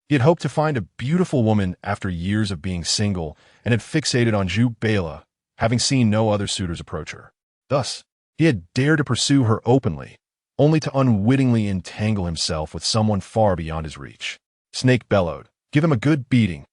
He had hoped to find a beautiful woman after years of being single and had fixated on Zhu Bela, having seen no other suitors approach her. Thus, he had dared to pursue her openly, only to unwittingly entangle himself with someone far beyond his reach. Snake bellowed, Give him a good beating.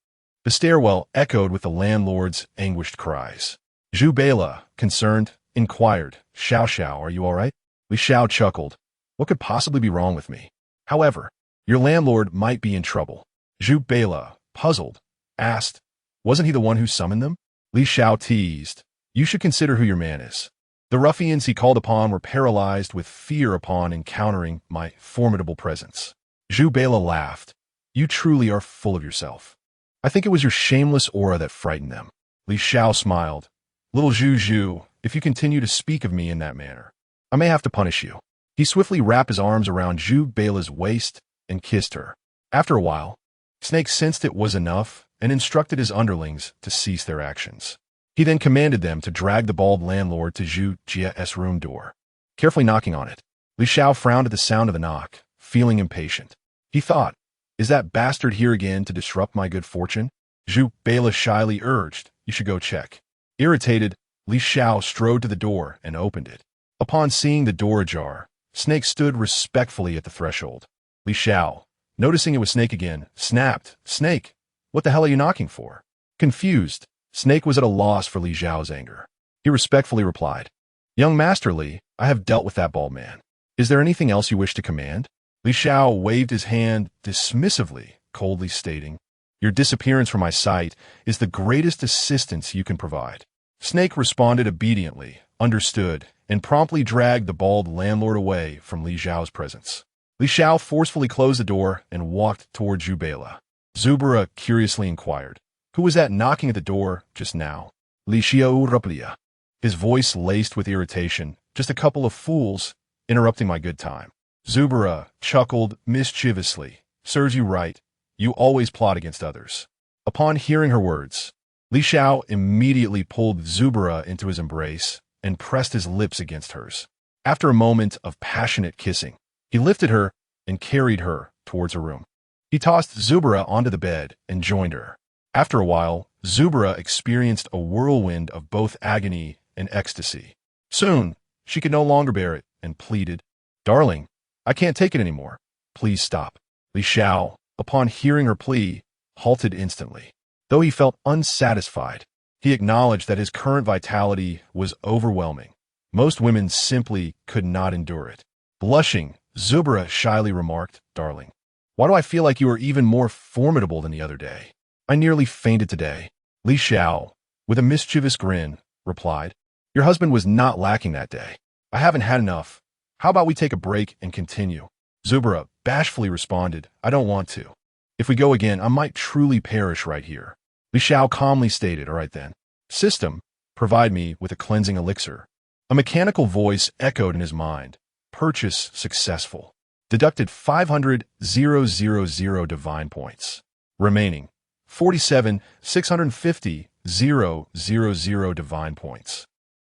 The stairwell echoed with the landlord's anguished cries. Zhu Bela, concerned, inquired, Xiao, are you all right? Li Xiao chuckled. What could possibly be wrong with me? However, your landlord might be in trouble. Zhu Bela, puzzled, asked, Wasn't he the one who summoned them? Li Xiao teased, You should consider who your man is. The ruffians he called upon were paralyzed with fear upon encountering my formidable presence. Zhu Bela laughed. You truly are full of yourself. I think it was your shameless aura that frightened them. Li Xiao smiled. Little Zhu, if you continue to speak of me in that manner, I may have to punish you. He swiftly wrapped his arms around Zhu Bela's waist and kissed her. After a while, Snake sensed it was enough and instructed his underlings to cease their actions. He then commanded them to drag the bald landlord to Zhu Jia's room door, carefully knocking on it. Li Xiao frowned at the sound of the knock, feeling impatient. He thought, Is that bastard here again to disrupt my good fortune? Zhu Bela shyly urged, You should go check. Irritated, Li Xiao strode to the door and opened it. Upon seeing the door ajar, Snake stood respectfully at the threshold. Li Xiao, noticing it was Snake again, snapped, Snake, what the hell are you knocking for? Confused, Snake was at a loss for Li Xiao's anger. He respectfully replied, Young Master Li, I have dealt with that bald man. Is there anything else you wish to command? Li Xiao waved his hand dismissively, coldly stating, Your disappearance from my sight is the greatest assistance you can provide. Snake responded obediently, understood, and promptly dragged the bald landlord away from Li Xiao's presence. Li Xiao forcefully closed the door and walked toward Zhu Bela. Zubera curiously inquired, Who was that knocking at the door just now? Li Xiao replied, his voice laced with irritation, Just a couple of fools, interrupting my good time. Zubura chuckled mischievously. Serves you right. You always plot against others. Upon hearing her words, Li Xiao immediately pulled Zubura into his embrace and pressed his lips against hers. After a moment of passionate kissing, he lifted her and carried her towards her room. He tossed Zubura onto the bed and joined her. After a while, Zubura experienced a whirlwind of both agony and ecstasy. Soon, she could no longer bear it and pleaded, "Darling, I can't take it anymore. Please stop." Li Xiao, upon hearing her plea, halted instantly. Though he felt unsatisfied, he acknowledged that his current vitality was overwhelming. Most women simply could not endure it. Blushing, Zubura shyly remarked, "Darling, why do I feel like you are even more formidable than the other day? I nearly fainted today." Li Xiao, with a mischievous grin, replied, "Your husband was not lacking that day. I haven't had enough. How about we take a break and continue?" Zubura bashfully responded, "I don't want to. If we go again, I might truly perish right here." Li Xiao calmly stated, "All right then. System, provide me with a cleansing elixir." A mechanical voice echoed in his mind. Purchase successful. Deducted 500,000 divine points. Remaining 47,650,000 divine points.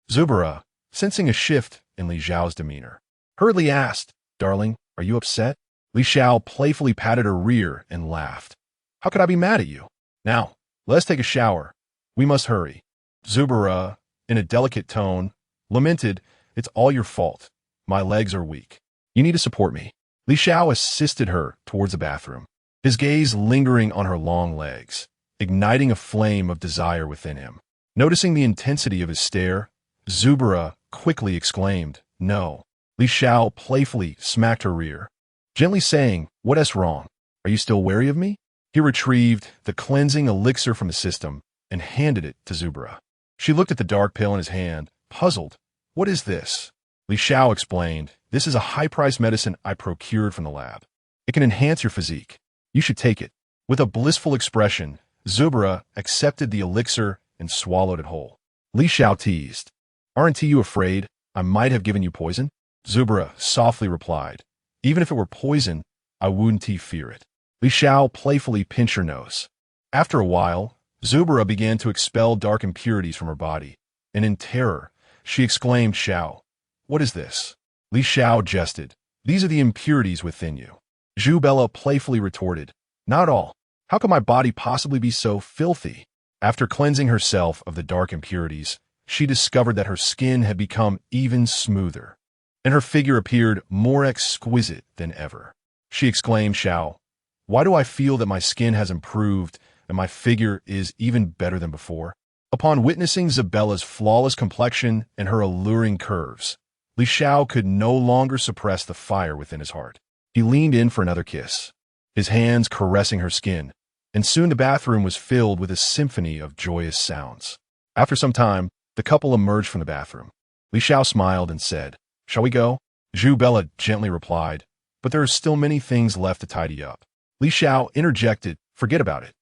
Zubura, sensing a shift in Li Xiao's demeanor, hurriedly asked, "Darling, are you upset?" Li Xiao playfully patted her rear and laughed. "How could I be mad at you? Now, let's take a shower. We must hurry." Zubura, in a delicate tone, lamented, "It's all your fault. My legs are weak. You need to support me." Li Xiao assisted her towards the bathroom, his gaze lingering on her long legs, igniting a flame of desire within him. Noticing the intensity of his stare, Zubura quickly exclaimed, "No." Li Xiao playfully smacked her rear, gently saying, "What's wrong? Are you still wary of me?" He retrieved the cleansing elixir from the system and handed it to Zubura. She looked at the dark pill in his hand, puzzled. "What is this?" Li Xiao explained, "This is a high-priced medicine I procured from the lab. It can enhance your physique. You should take it." With a blissful expression, Zubura accepted the elixir and swallowed it whole. Li Xiao teased, "Aren't you afraid I might have given you poison?" Zubura softly replied, "Even if it were poison, I wouldn't fear it." Li Xiao playfully pinched her nose. After a while, Zubura began to expel dark impurities from her body, and in terror, she exclaimed, "Xiao, what is this?" Li Xiao jested, "These are the impurities within you." Zhu Bella playfully retorted, "Not all. How could my body possibly be so filthy?" After cleansing herself of the dark impurities, she discovered that her skin had become even smoother, and her figure appeared more exquisite than ever. She exclaimed, "Xiao, why do I feel that my skin has improved and my figure is even better than before?" Upon witnessing Zabella's flawless complexion and her alluring curves, Li Xiao could no longer suppress the fire within his heart. He leaned in for another kiss, his hands caressing her skin, and soon the bathroom was filled with a symphony of joyous sounds. After some time, the couple emerged from the bathroom. Li Xiao smiled and said, "Shall we go?" Zhu Bella gently replied, "But there are still many things left to tidy up." Li Xiao interjected, "Forget about it.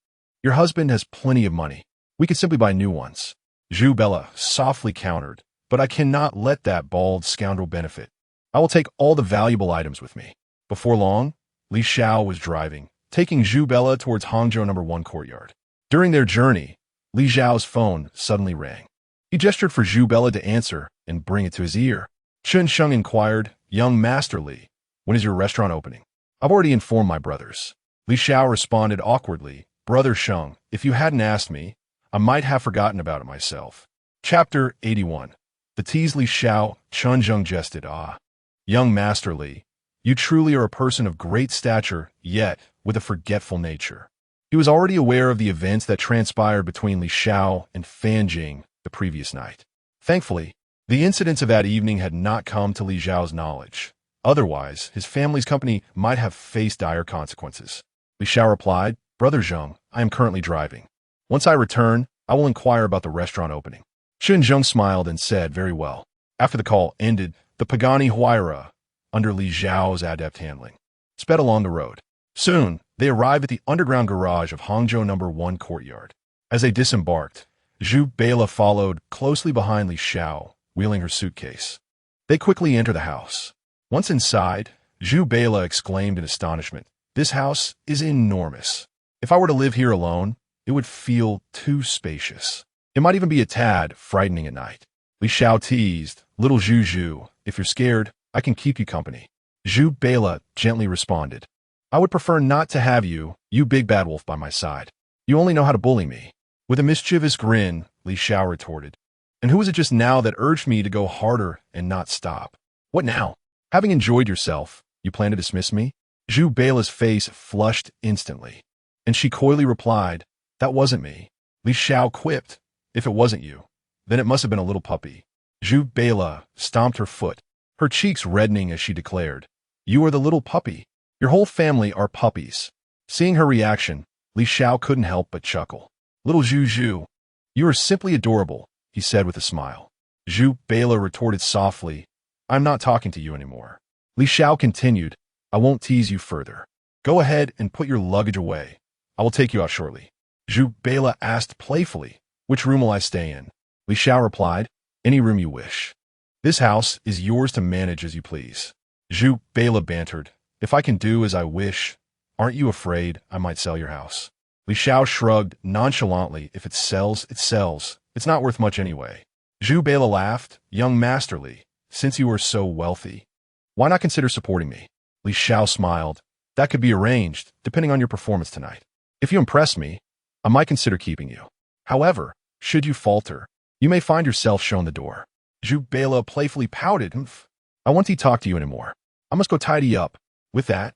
Your husband has plenty of money. We could simply buy new ones." Zhu Bella softly countered, "But I cannot let that bald scoundrel benefit. I will take all the valuable items with me." Before long, Li Xiao was driving, taking Zhu Bella towards Hangzhou No. 1 courtyard. During their journey, Li Xiao's phone suddenly rang. He gestured for Zhu Bella to answer and bring it to his ear. Chun Sheng inquired, "Young Master Li, when is your restaurant opening?" "I've already informed my brothers." Li Xiao responded awkwardly, "Brother Sheng, if you hadn't asked me, I might have forgotten about it myself." Chapter 81. The tease. Li Xiao, Chun Sheng jested, "Ah, young Master Li, you truly are a person of great stature, yet with a forgetful nature." He was already aware of the events that transpired between Li Xiao and Fan Jing the previous night. Thankfully, the incidents of that evening had not come to Li Xiao's knowledge. Otherwise, his family's company might have faced dire consequences. Li Xiao replied, "Brother Zheng, I am currently driving. Once I return, I will inquire about the restaurant opening." Chun Zheng smiled and said, "Very well." After the call ended, the Pagani Huayra, under Li Xiao's adept handling, sped along the road. Soon, they arrived at the underground garage of Hangzhou No. 1 courtyard. As they disembarked, Zhu Bela followed closely behind Li Xiao, wheeling her suitcase. They quickly entered the house. Once inside, Zhu Bela exclaimed in astonishment. This house is enormous. If I were to live here alone, it would feel too spacious. It might even be a tad frightening at night. Li Xiao teased, little Zhu, if you're scared, I can keep you company. Zhu Bela gently responded. I would prefer not to have you, you big bad wolf, by my side. You only know how to bully me. With a mischievous grin, Li Xiao retorted. And who is it just now that urged me to go harder and not stop? What now? Having enjoyed yourself, you plan to dismiss me? Zhu Bela's face flushed instantly, and she coyly replied, that wasn't me. Li Xiao quipped, if it wasn't you, then it must have been a little puppy. Zhu Bela stomped her foot, her cheeks reddening as she declared, you are the little puppy. Your whole family are puppies. Seeing her reaction, Li Xiao couldn't help but chuckle. Little Zhu, you are simply adorable, he said with a smile. Zhu Bela retorted softly, I'm not talking to you anymore. Li Xiao continued, I won't tease you further. Go ahead and put your luggage away. I will take you out shortly. Zhu Bela asked playfully, which room will I stay in? Li Xiao replied, any room you wish. This house is yours to manage as you please. Zhu Bela bantered, if I can do as I wish, aren't you afraid I might sell your house? Li Xiao shrugged nonchalantly, if it sells, it sells. It's not worth much anyway. Zhu Bela laughed, young masterly, since you are so wealthy, why not consider supporting me? Li Xiao smiled, that could be arranged, depending on your performance tonight. If you impress me, I might consider keeping you. However, should you falter, you may find yourself shown the door. Zhu Bela playfully pouted, I won't talk to you anymore. I must go tidy up. With that,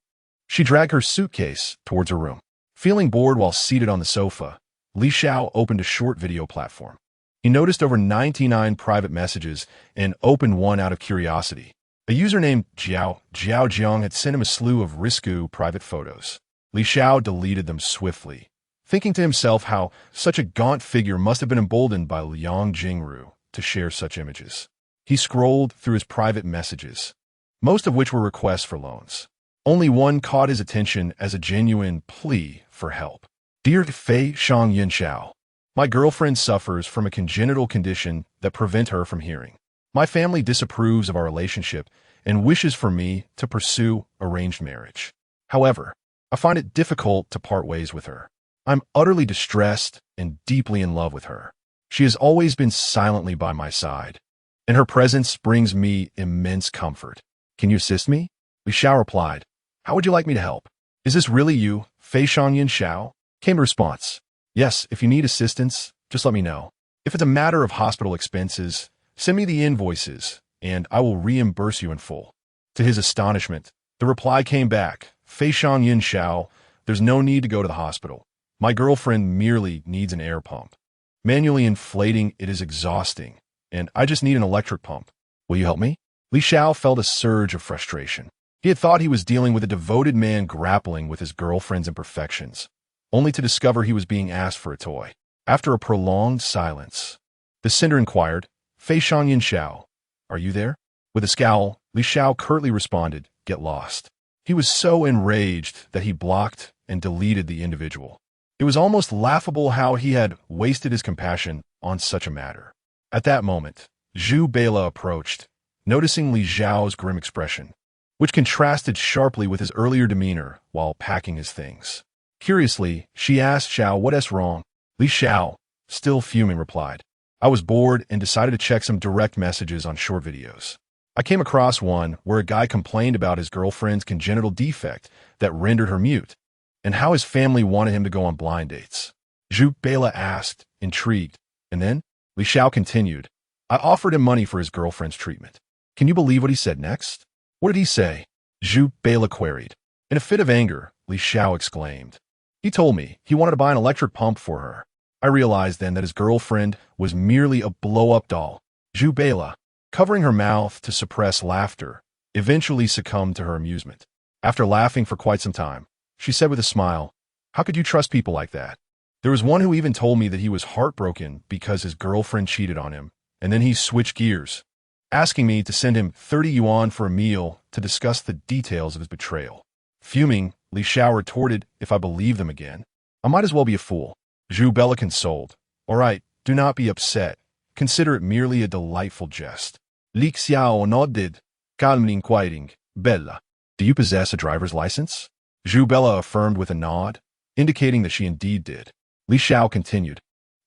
she dragged her suitcase towards her room. Feeling bored while seated on the sofa, Li Xiao opened a short video platform. He noticed over 99 private messages and opened one out of curiosity. A user named Xiao Jiang had sent him a slew of risque private photos. Li Xiao deleted them swiftly, thinking to himself how such a gaunt figure must have been emboldened by Liang Jingru to share such images. He scrolled through his private messages, most of which were requests for loans. Only one caught his attention as a genuine plea for help. Dear Fei Shangyin Xiao, my girlfriend suffers from a congenital condition that prevents her from hearing. My family disapproves of our relationship and wishes for me to pursue arranged marriage. However, I find it difficult to part ways with her. I'm utterly distressed and deeply in love with her. She has always been silently by my side, and her presence brings me immense comfort. Can you assist me? Li Xiao replied, how would you like me to help? Is this really you, Fei Shangyin Xiao? Came a response. Yes, if you need assistance, just let me know. If it's a matter of hospital expenses, send me the invoices, and I will reimburse you in full. To his astonishment, the reply came back, Fei Shangyin Xiao, there's no need to go to the hospital. My girlfriend merely needs an air pump. Manually inflating it is exhausting, and I just need an electric pump. Will you help me? Li Xiao felt a surge of frustration. He had thought he was dealing with a devoted man grappling with his girlfriend's imperfections, only to discover he was being asked for a toy. After a prolonged silence, the sender inquired, Fei Shangyin Xiao, are you there? With a scowl, Li Xiao curtly responded, get lost. He was so enraged that he blocked and deleted the individual. It was almost laughable how he had wasted his compassion on such a matter. At that moment, Zhu Bela approached, noticing Li Xiao's grim expression, which contrasted sharply with his earlier demeanor while packing his things. Curiously, she asked Xiao what's wrong. Li Xiao, still fuming, replied, I was bored and decided to check some direct messages on short videos. I came across one where a guy complained about his girlfriend's congenital defect that rendered her mute, and how his family wanted him to go on blind dates. Zhu Bela asked, intrigued, and then Li Xiao continued, I offered him money for his girlfriend's treatment. Can you believe what he said next? What did he say? Zhu Bela queried. In a fit of anger, Li Xiao exclaimed, he told me he wanted to buy an electric pump for her. I realized then that his girlfriend was merely a blow-up doll. Zhu Bela, covering her mouth to suppress laughter, eventually succumbed to her amusement. After laughing for quite some time, she said with a smile, how could you trust people like that? There was one who even told me that he was heartbroken because his girlfriend cheated on him, and then he switched gears, asking me to send him 30 yuan for a meal to discuss the details of his betrayal. Fuming, Li Xiao retorted, if I believe them again, I might as well be a fool. Zhu Bela consoled, all right, do not be upset. Consider it merely a delightful jest. Li Xiao nodded, calmly inquiring, Bella, Do you possess a driver's license? Zhu Bella affirmed with a nod, indicating that she indeed did. Li Xiao continued,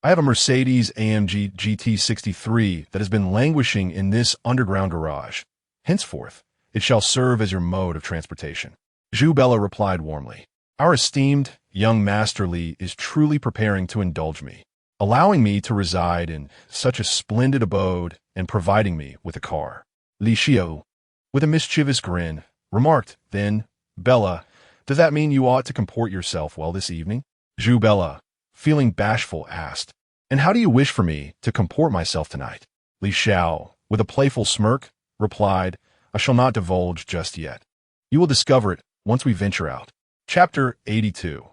I have a Mercedes-AMG GT63 that has been languishing in this underground garage. Henceforth, it shall serve as your mode of transportation. Zhu Bella replied warmly, Our esteemed young Master Li is truly preparing to indulge me, allowing me to reside in such a splendid abode and providing me with a car. Li Xiao, with a mischievous grin, remarked, Then, Bella, does that mean you ought to comport yourself well this evening? Zhu Bella, feeling bashful, asked, And how do you wish for me to comport myself tonight? Li Xiao, with a playful smirk, replied, I shall not divulge just yet. You will discover it once we venture out. Chapter 82.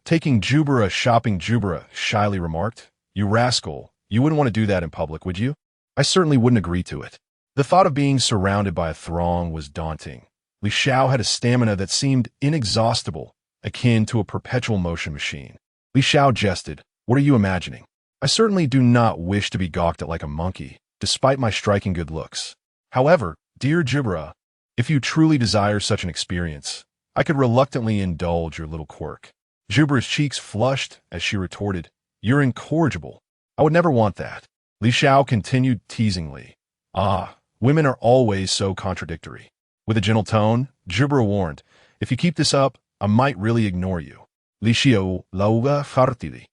Taking Jubera shopping. Jubera shyly remarked, You rascal, you wouldn't want to do that in public, would you? I certainly wouldn't agree to it. The thought of being surrounded by a throng was daunting. Li Xiao had a stamina that seemed inexhaustible, akin to a perpetual motion machine. Li Xiao jested, What are you imagining? I certainly do not wish to be gawked at like a monkey, despite my striking good looks. However, dear Jubera, if you truly desire such an experience, I could reluctantly indulge your little quirk. Jubera's cheeks flushed as she retorted, You're incorrigible. I would never want that. Li Xiao continued teasingly, Women are always so contradictory. With a gentle tone, Jubera warned, If you keep this up, I might really ignore you. Li Xiao lauga fartili.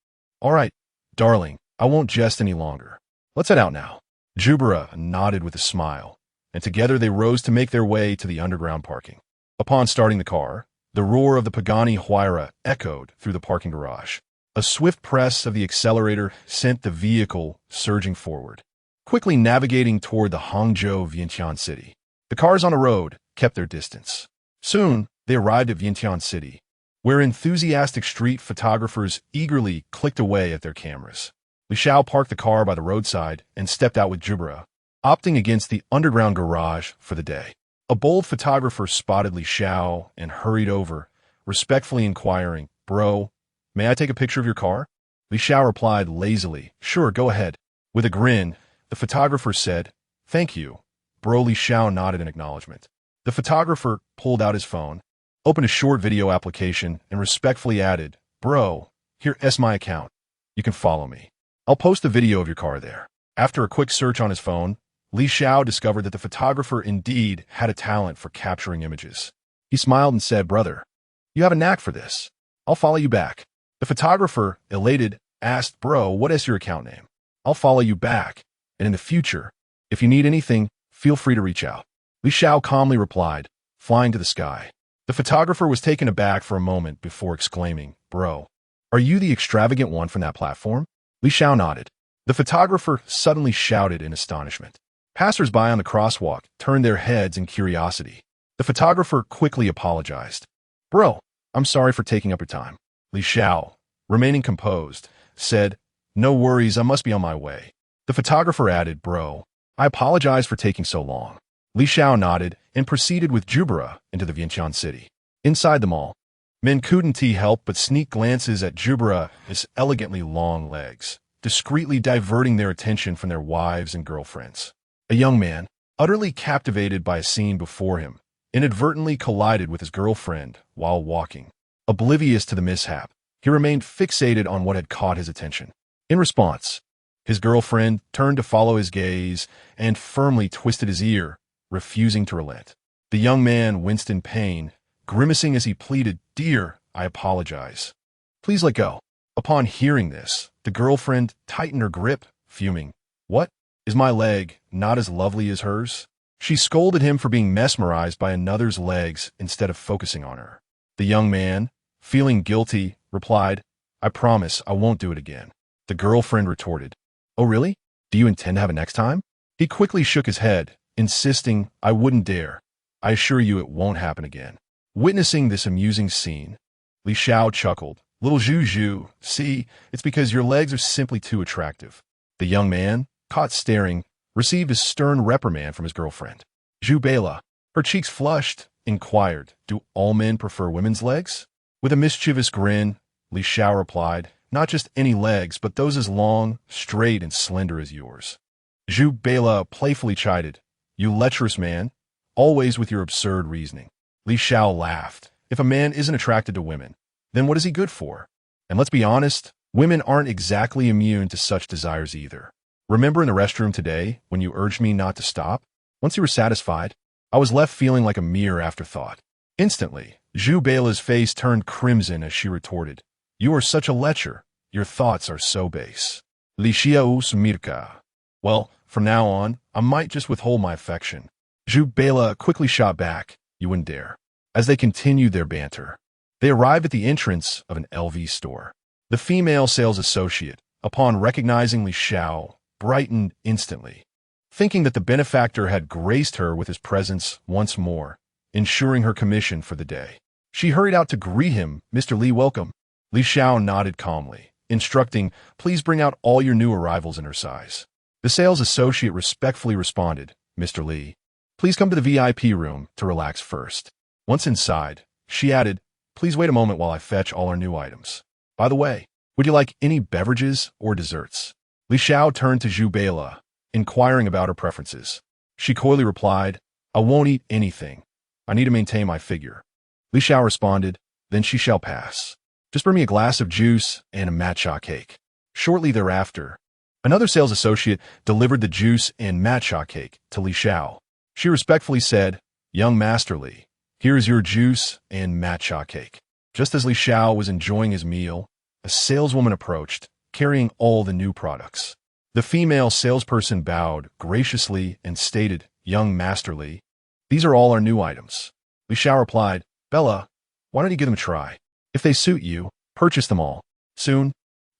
All right, darling, I won't jest any longer. Let's head out now. Jubera nodded with a smile, and together they rose to make their way to the underground parking. Upon starting the car, the roar of the Pagani Huayra echoed through the parking garage. A swift press of the accelerator sent the vehicle surging forward, quickly navigating toward the Hangzhou Vientiane City. The cars on the road kept their distance. Soon, they arrived at Vientiane City, where enthusiastic street photographers eagerly clicked away at their cameras. Li Xiao parked the car by the roadside and stepped out with Jubera, opting against the underground garage for the day. A bold photographer spotted Li Xiao and hurried over, respectfully inquiring, Bro, may I take a picture of your car? Li Xiao replied lazily, Sure, go ahead. With a grin, the photographer said, Thank you. Bro. Li Xiao nodded in acknowledgement. The photographer pulled out his phone, opened a short video application, and respectfully added, Bro, here's my account. You can follow me. I'll post a video of your car there. After a quick search on his phone, Li Xiao discovered that the photographer indeed had a talent for capturing images. He smiled and said, Brother, you have a knack for this. I'll follow you back. The photographer, elated, asked, Bro, what is your account name? I'll follow you back, and in the future, if you need anything, feel free to reach out. Li Xiao calmly replied, flying to the sky. The photographer was taken aback for a moment before exclaiming, Bro, are you the extravagant one from that platform? Li Xiao nodded. The photographer suddenly shouted in astonishment. Passers-by on the crosswalk turned their heads in curiosity. The photographer quickly apologized. Bro, I'm sorry for taking up your time. Li Xiao, remaining composed, said, No worries, I must be on my way. The photographer added, Bro, I apologize for taking so long. Li Xiao nodded and proceeded with Jubera into the Vientiane City. Inside the mall, men couldn't help but sneak glances at Jubera's elegantly long legs, discreetly diverting their attention from their wives and girlfriends. A young man, utterly captivated by a scene before him, inadvertently collided with his girlfriend while walking. Oblivious to the mishap, he remained fixated on what had caught his attention. In response, his girlfriend turned to follow his gaze and firmly twisted his ear, refusing to relent. The young man winced in pain, grimacing as he pleaded, Dear, I apologize. Please let go. Upon hearing this, the girlfriend tightened her grip, fuming. What? Is my leg not as lovely as hers? She scolded him for being mesmerized by another's legs instead of focusing on her. The young man, feeling guilty, replied, I promise I won't do it again. The girlfriend retorted, Oh really? Do you intend to have it next time? He quickly shook his head, insisting, I wouldn't dare. I assure you it won't happen again. Witnessing this amusing scene, Li Xiao chuckled. Little Zhu, see, it's because your legs are simply too attractive. The young man, caught staring, received a stern reprimand from his girlfriend. Zhu Bela, her cheeks flushed, inquired, Do all men prefer women's legs? With a mischievous grin, Li Xiao replied, Not just any legs, but those as long, straight, and slender as yours. Zhu Bela playfully chided, You lecherous man, always with your absurd reasoning. Li Xiao laughed. If a man isn't attracted to women, then what is he good for? And let's be honest, women aren't exactly immune to such desires either. Remember in the restroom today when you urged me not to stop? Once you were satisfied, I was left feeling like a mere afterthought. Instantly, Zhu Beila's face turned crimson as she retorted, "You are such a lecher. Your thoughts are so base." Li Xiao's Mirka. Well, from now on, I might just withhold my affection. Zhu Beila quickly shot back, "You wouldn't dare." As they continued their banter, they arrived at the entrance of an LV store. The female sales associate, upon recognizing Li Xiao, brightened instantly, thinking that the benefactor had graced her with his presence once more, ensuring her commission for the day. She hurried out to greet him. "Mr. Li, welcome." Li Xiao nodded calmly, instructing, "Please bring out all your new arrivals in her size." The sales associate respectfully responded, "Mr. Li, please come to the VIP room to relax first." Once inside, she added, "Please wait a moment while I fetch all our new items. By the way, would you like any beverages or desserts?" Li Xiao turned to Zhu Beila, inquiring about her preferences. She coyly replied, "I won't eat anything. I need to maintain my figure." Li Xiao responded, "Then she shall pass. Just bring me a glass of juice and a matcha cake." Shortly thereafter, another sales associate delivered the juice and matcha cake to Li Xiao. She respectfully said, "Young Master Li, here is your juice and matcha cake." Just as Li Xiao was enjoying his meal, a saleswoman approached, carrying all the new products. The female salesperson bowed graciously and stated, "Young Master Li, these are all our new items." Li Xiao replied, "Bella, why don't you give them a try? If they suit you, purchase them all." Soon,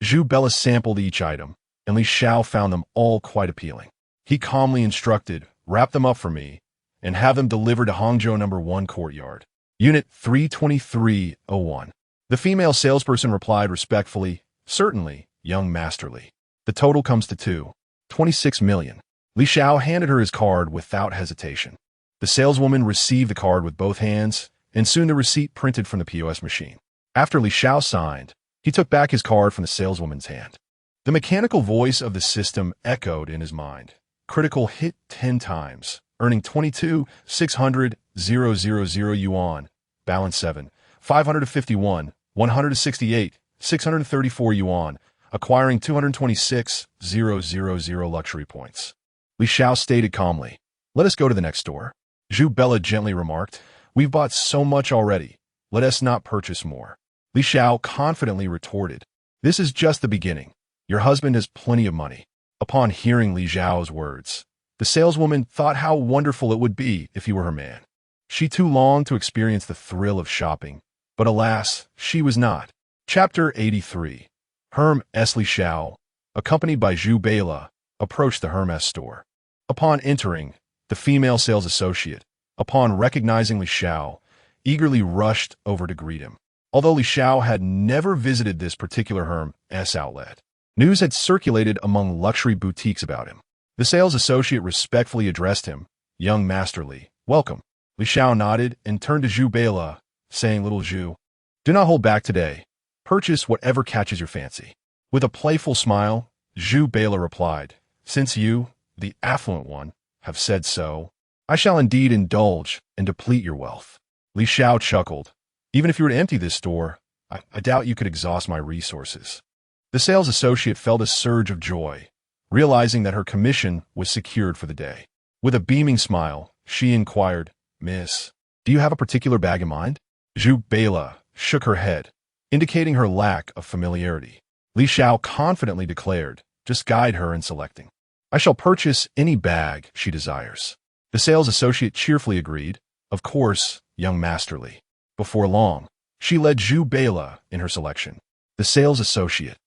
Zhu Bella sampled each item, and Li Xiao found them all quite appealing. He calmly instructed, "Wrap them up for me, and have them delivered to Hangzhou No. 1 Courtyard, Unit 32301. The female salesperson replied respectfully, "Certainly, young Master Li." The total comes to 26 million. Li Xiao handed her his card without hesitation. The saleswoman received the card with both hands, and soon the receipt printed from the POS machine. After Li Xiao signed, he took back his card from the saleswoman's hand. The mechanical voice of the system echoed in his mind. Critical hit 10 times, earning 22,600,000 yuan. Balance 7, 551, 168, 634 yuan, acquiring 226,000 luxury points. Li Xiao stated calmly, "Let us go to the next store." Zhu Bella gently remarked, "We've bought so much already. Let us not purchase more." Li Xiao confidently retorted, "This is just the beginning. Your husband has plenty of money." Upon hearing Li Xiao's words, the saleswoman thought how wonderful it would be if he were her man. She too longed to experience the thrill of shopping, but alas, she was not. Chapter 83. Hermes. Li Xiao, accompanied by Zhu Beila, approached the Hermes store. Upon entering, the female sales associate, upon recognizing Li Xiao, eagerly rushed over to greet him. Although Li Xiao had never visited this particular Hermes outlet, news had circulated among luxury boutiques about him. The sales associate respectfully addressed him, "Young Master Li, welcome." Li Xiao nodded and turned to Zhu Beila, saying, "Little Zhu, do not hold back today. Purchase whatever catches your fancy." With a playful smile, Zhu Beila replied, "Since you, the affluent one, have said so, I shall indeed indulge and deplete your wealth." Li Xiao chuckled. "Even if you were to empty this store, I doubt you could exhaust my resources." The sales associate felt a surge of joy, realizing that her commission was secured for the day. With a beaming smile, she inquired, "Miss, do you have a particular bag in mind?" Zhu Beila shook her head, indicating her lack of familiarity. Li Xiao confidently declared, "Just guide her in selecting. I shall purchase any bag she desires." The sales associate cheerfully agreed, "Of course, young Master Li." Before long, she led Zhu Beila in her selection. The sales associate,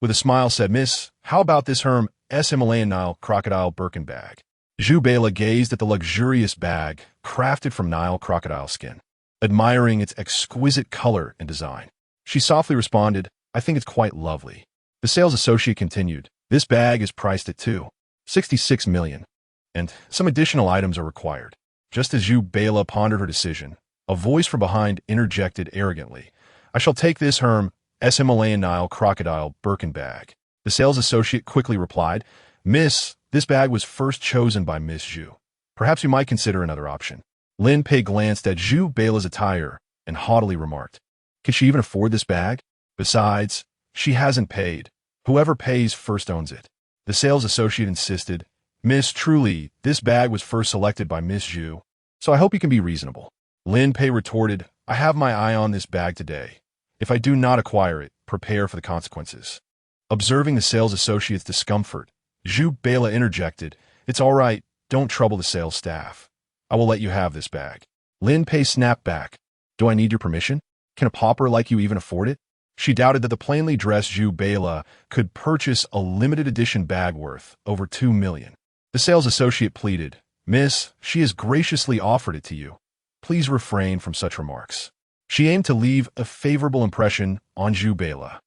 with a smile, said, "Miss, how about this Hermes Himalayan Nile crocodile Birkin bag?" Zhu Beila gazed at the luxurious bag crafted from Nile crocodile skin, admiring its exquisite color and design. She softly responded, "I think it's quite lovely." The sales associate continued, "This bag is priced at 66 million, and some additional items are required." Just as Zhu Beila pondered her decision, a voice from behind interjected arrogantly, "I shall take this Hermes Himalayan Nile crocodile Birkin bag." The sales associate quickly replied, "Miss, this bag was first chosen by Miss Zhu. Perhaps you might consider another option." Lin Pei glanced at Zhu Beila's attire and haughtily remarked, "Can she even afford this bag? Besides, she hasn't paid. Whoever pays first owns it." The sales associate insisted, "Miss, truly, this bag was first selected by Miss Zhu, so I hope you can be reasonable." Lin Pei retorted, "I have my eye on this bag today. If I do not acquire it, prepare for the consequences." Observing the sales associate's discomfort, Zhu Beila interjected, "It's all right, don't trouble the sales staff. I will let you have this bag." Lin Pei snapped back, "Do I need your permission? Can a pauper like you even afford it?" She doubted that the plainly dressed Zhu Beila could purchase a limited edition bag worth over 2 million. The sales associate pleaded, "Miss, she has graciously offered it to you. Please refrain from such remarks." She aimed to leave a favorable impression on Zhu Beila,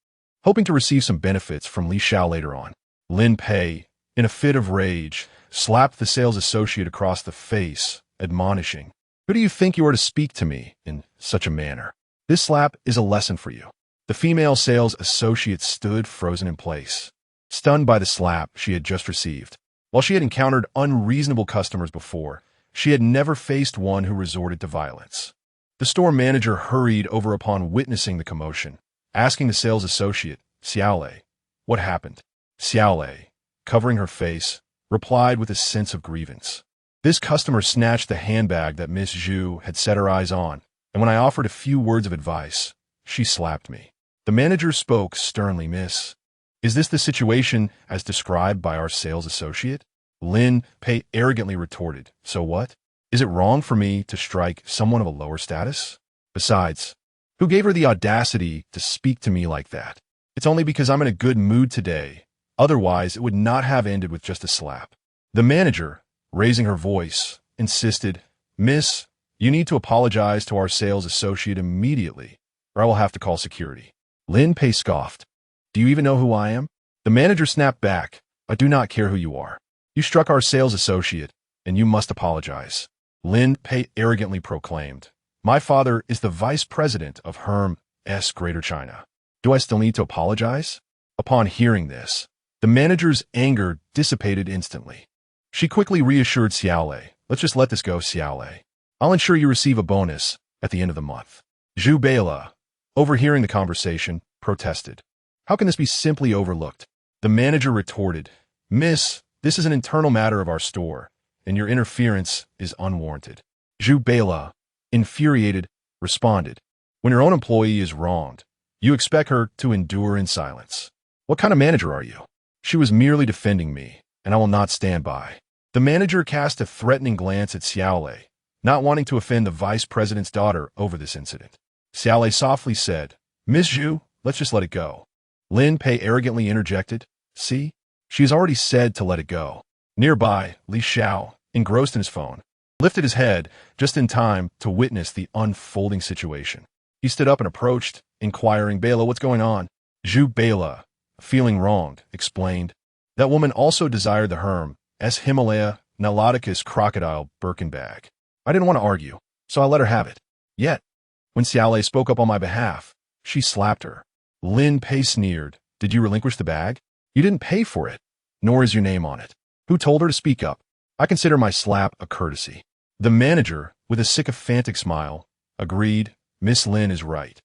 hoping to receive some benefits from Li Xiao later on. Lin Pei, in a fit of rage, slapped the sales associate across the face, admonishing, "Who do you think you are to speak to me in such a manner? This slap is a lesson for you." The female sales associate stood frozen in place, stunned by the slap she had just received. While she had encountered unreasonable customers before, she had never faced one who resorted to violence. The store manager hurried over upon witnessing the commotion, asking the sales associate, "Xiao, what happened?" Xiao, covering her face, replied with a sense of grievance, "This customer snatched the handbag that Miss Zhu had set her eyes on, and when I offered a few words of advice, she slapped me." The manager spoke sternly, "Miss, is this the situation as described by our sales associate?" Lin Pei arrogantly retorted, "So what? Is it wrong for me to strike someone of a lower status? Besides, who gave her the audacity to speak to me like that? It's only because I'm in a good mood today. Otherwise, it would not have ended with just a slap." The manager, raising her voice, insisted, "Miss, you need to apologize to our sales associate immediately, or I will have to call security." Lin Pei scoffed, "Do you even know who I am?" The manager snapped back, "I do not care who you are. You struck our sales associate, and you must apologize." Lin Pei arrogantly proclaimed, "My father is the vice president of Hermes Greater China. Do I still need to apologize?" Upon hearing this, the manager's anger dissipated instantly. She quickly reassured Xiao, "Let's just let this go, Xiao. I'll ensure you receive a bonus at the end of the month." Zhu Beila, overhearing the conversation, protested, "How can this be simply overlooked?" The manager retorted, "Miss, this is an internal matter of our store, and your interference is unwarranted." Zhu Beila, infuriated, responded, "When your own employee is wronged, you expect her to endure in silence. What kind of manager are you? She was merely defending me, and I will not stand by." The manager cast a threatening glance at Xiao, not wanting to offend the vice president's daughter over this incident. Xiao softly said, "Miss Zhu, let's just let it go." Lin Pei arrogantly interjected, "See, she has already said to let it go." Nearby, Li Xiao, engrossed in his phone, lifted his head just in time to witness the unfolding situation. He stood up and approached, inquiring, "Beila, what's going on?" Zhu Beila, feeling wronged, explained, "That woman also desired the Hermes Himalaya Nauticus crocodile Birkin bag. I didn't want to argue, so I let her have it. Yet, when Xiao spoke up on my behalf, she slapped her." Lin Pei sneered, "Did you relinquish the bag? You didn't pay for it, nor is your name on it. Who told her to speak up? I consider my slap a courtesy." The manager, with a sycophantic smile, agreed, "Miss Lin is right.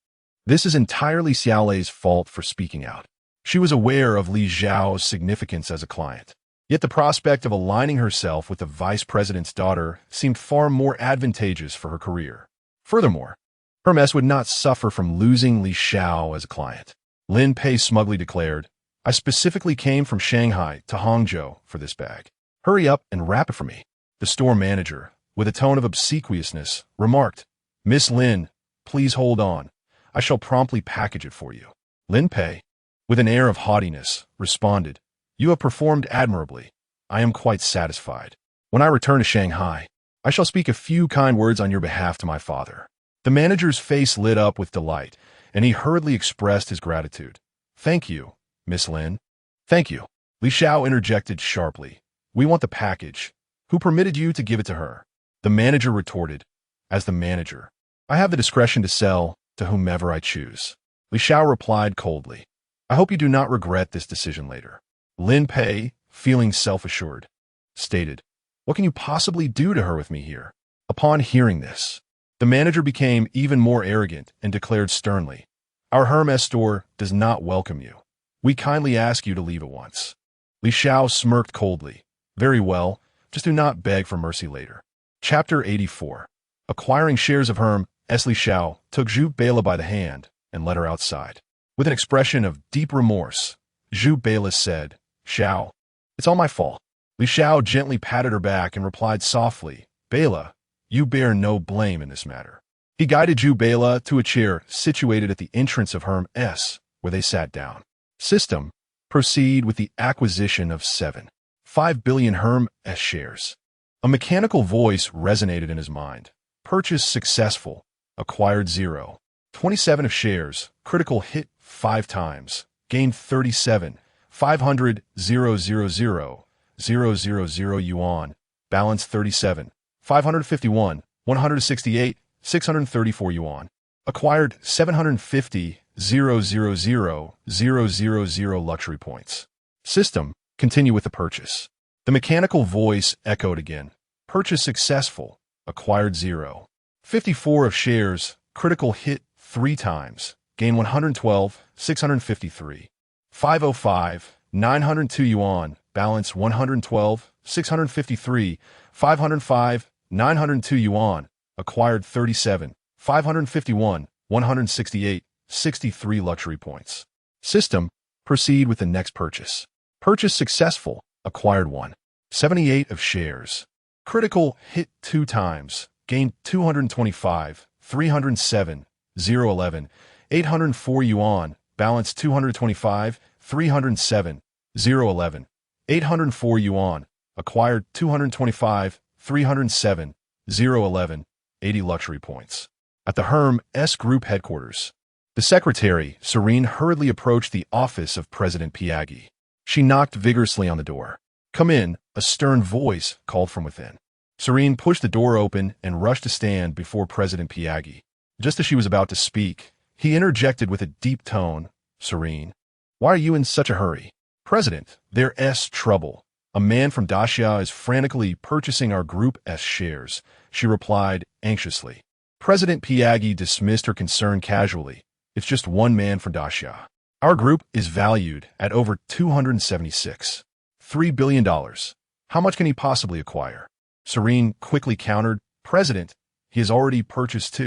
This is entirely Xiao's fault for speaking out. She was aware of Li Xiao's significance as a client. Yet the prospect of aligning herself with the vice president's daughter seemed far more advantageous for her career. Furthermore, Hermes would not suffer from losing Li Xiao as a client." Lin Pei smugly declared, "I specifically came from Shanghai to Hangzhou for this bag. Hurry up and wrap it for me." The store manager, with a tone of obsequiousness, remarked, "Miss Lin, please hold on. I shall promptly package it for you." Lin Pei, with an air of haughtiness, responded, "You have performed admirably. I am quite satisfied. When I return to Shanghai, I shall speak a few kind words on your behalf to my father." The manager's face lit up with delight, and he hurriedly expressed his gratitude. "Thank you, Miss Lin. Thank you." Li Xiao interjected sharply, "We want the package. Who permitted you to give it to her?" The manager retorted, "As the manager, I have the discretion to sell to whomever I choose." Li Xiao replied coldly, "I hope you do not regret this decision later." Lin Pei, feeling self-assured, stated, "What can you possibly do to her with me here?" Upon hearing this, the manager became even more arrogant and declared sternly, "Our Hermes store does not welcome you. We kindly ask you to leave at once." Li Xiao smirked coldly. "Very well, just do not beg for mercy later." Chapter 84. Acquiring shares of Hermes, Li Xiao took Zhu Bela by the hand and led her outside. With an expression of deep remorse, Zhu Bela said, "Xiao, it's all my fault." Li Xiao gently patted her back and replied softly, "Bela, you bear no blame in this matter." He guided Zhu Bela to a chair situated at the entrance of Hermes, where they sat down. System: proceed with the acquisition of 7.5 billion Hermes shares. A mechanical voice resonated in his mind. Purchase successful. Acquired 0.27 of shares. Critical hit 5 times. Gained 37,500,000 yuan. Balance 37,551,168,634 yuan. Acquired 750,000,000 luxury points. System: continue with the purchase. The mechanical voice echoed again. Purchase successful. Acquired 0.54 of shares. Critical hit 3 times. Gain 112,653. 505,902 yuan. Balance 112,653. 505,902 yuan. Acquired 37,551,168,63 luxury points. System: proceed with the next purchase. Purchase successful. Acquired 178 of shares. Critical hit 2 times. Gained 225,307, 011, 804 yuan. Balance 225, 307, 011, 804 yuan. Acquired 225, 307, 011, 80 luxury points. At the Hermes Group headquarters, the secretary, Serene, hurriedly approached the office of President Piaggi. She knocked vigorously on the door. "Come in," a stern voice called from within. Serene pushed the door open and rushed to stand before President Piaggi. Just as she was about to speak, he interjected with a deep tone, "Serene, why are you in such a hurry?" "President, there's trouble. A man from Daxia is frantically purchasing our Group's shares," she replied anxiously. President Piaggi dismissed her concern casually. "It's just one man from Daxia. Our group is valued at over $276.3 billion. How much can he possibly acquire?" Serene quickly countered, "President, he has already purchased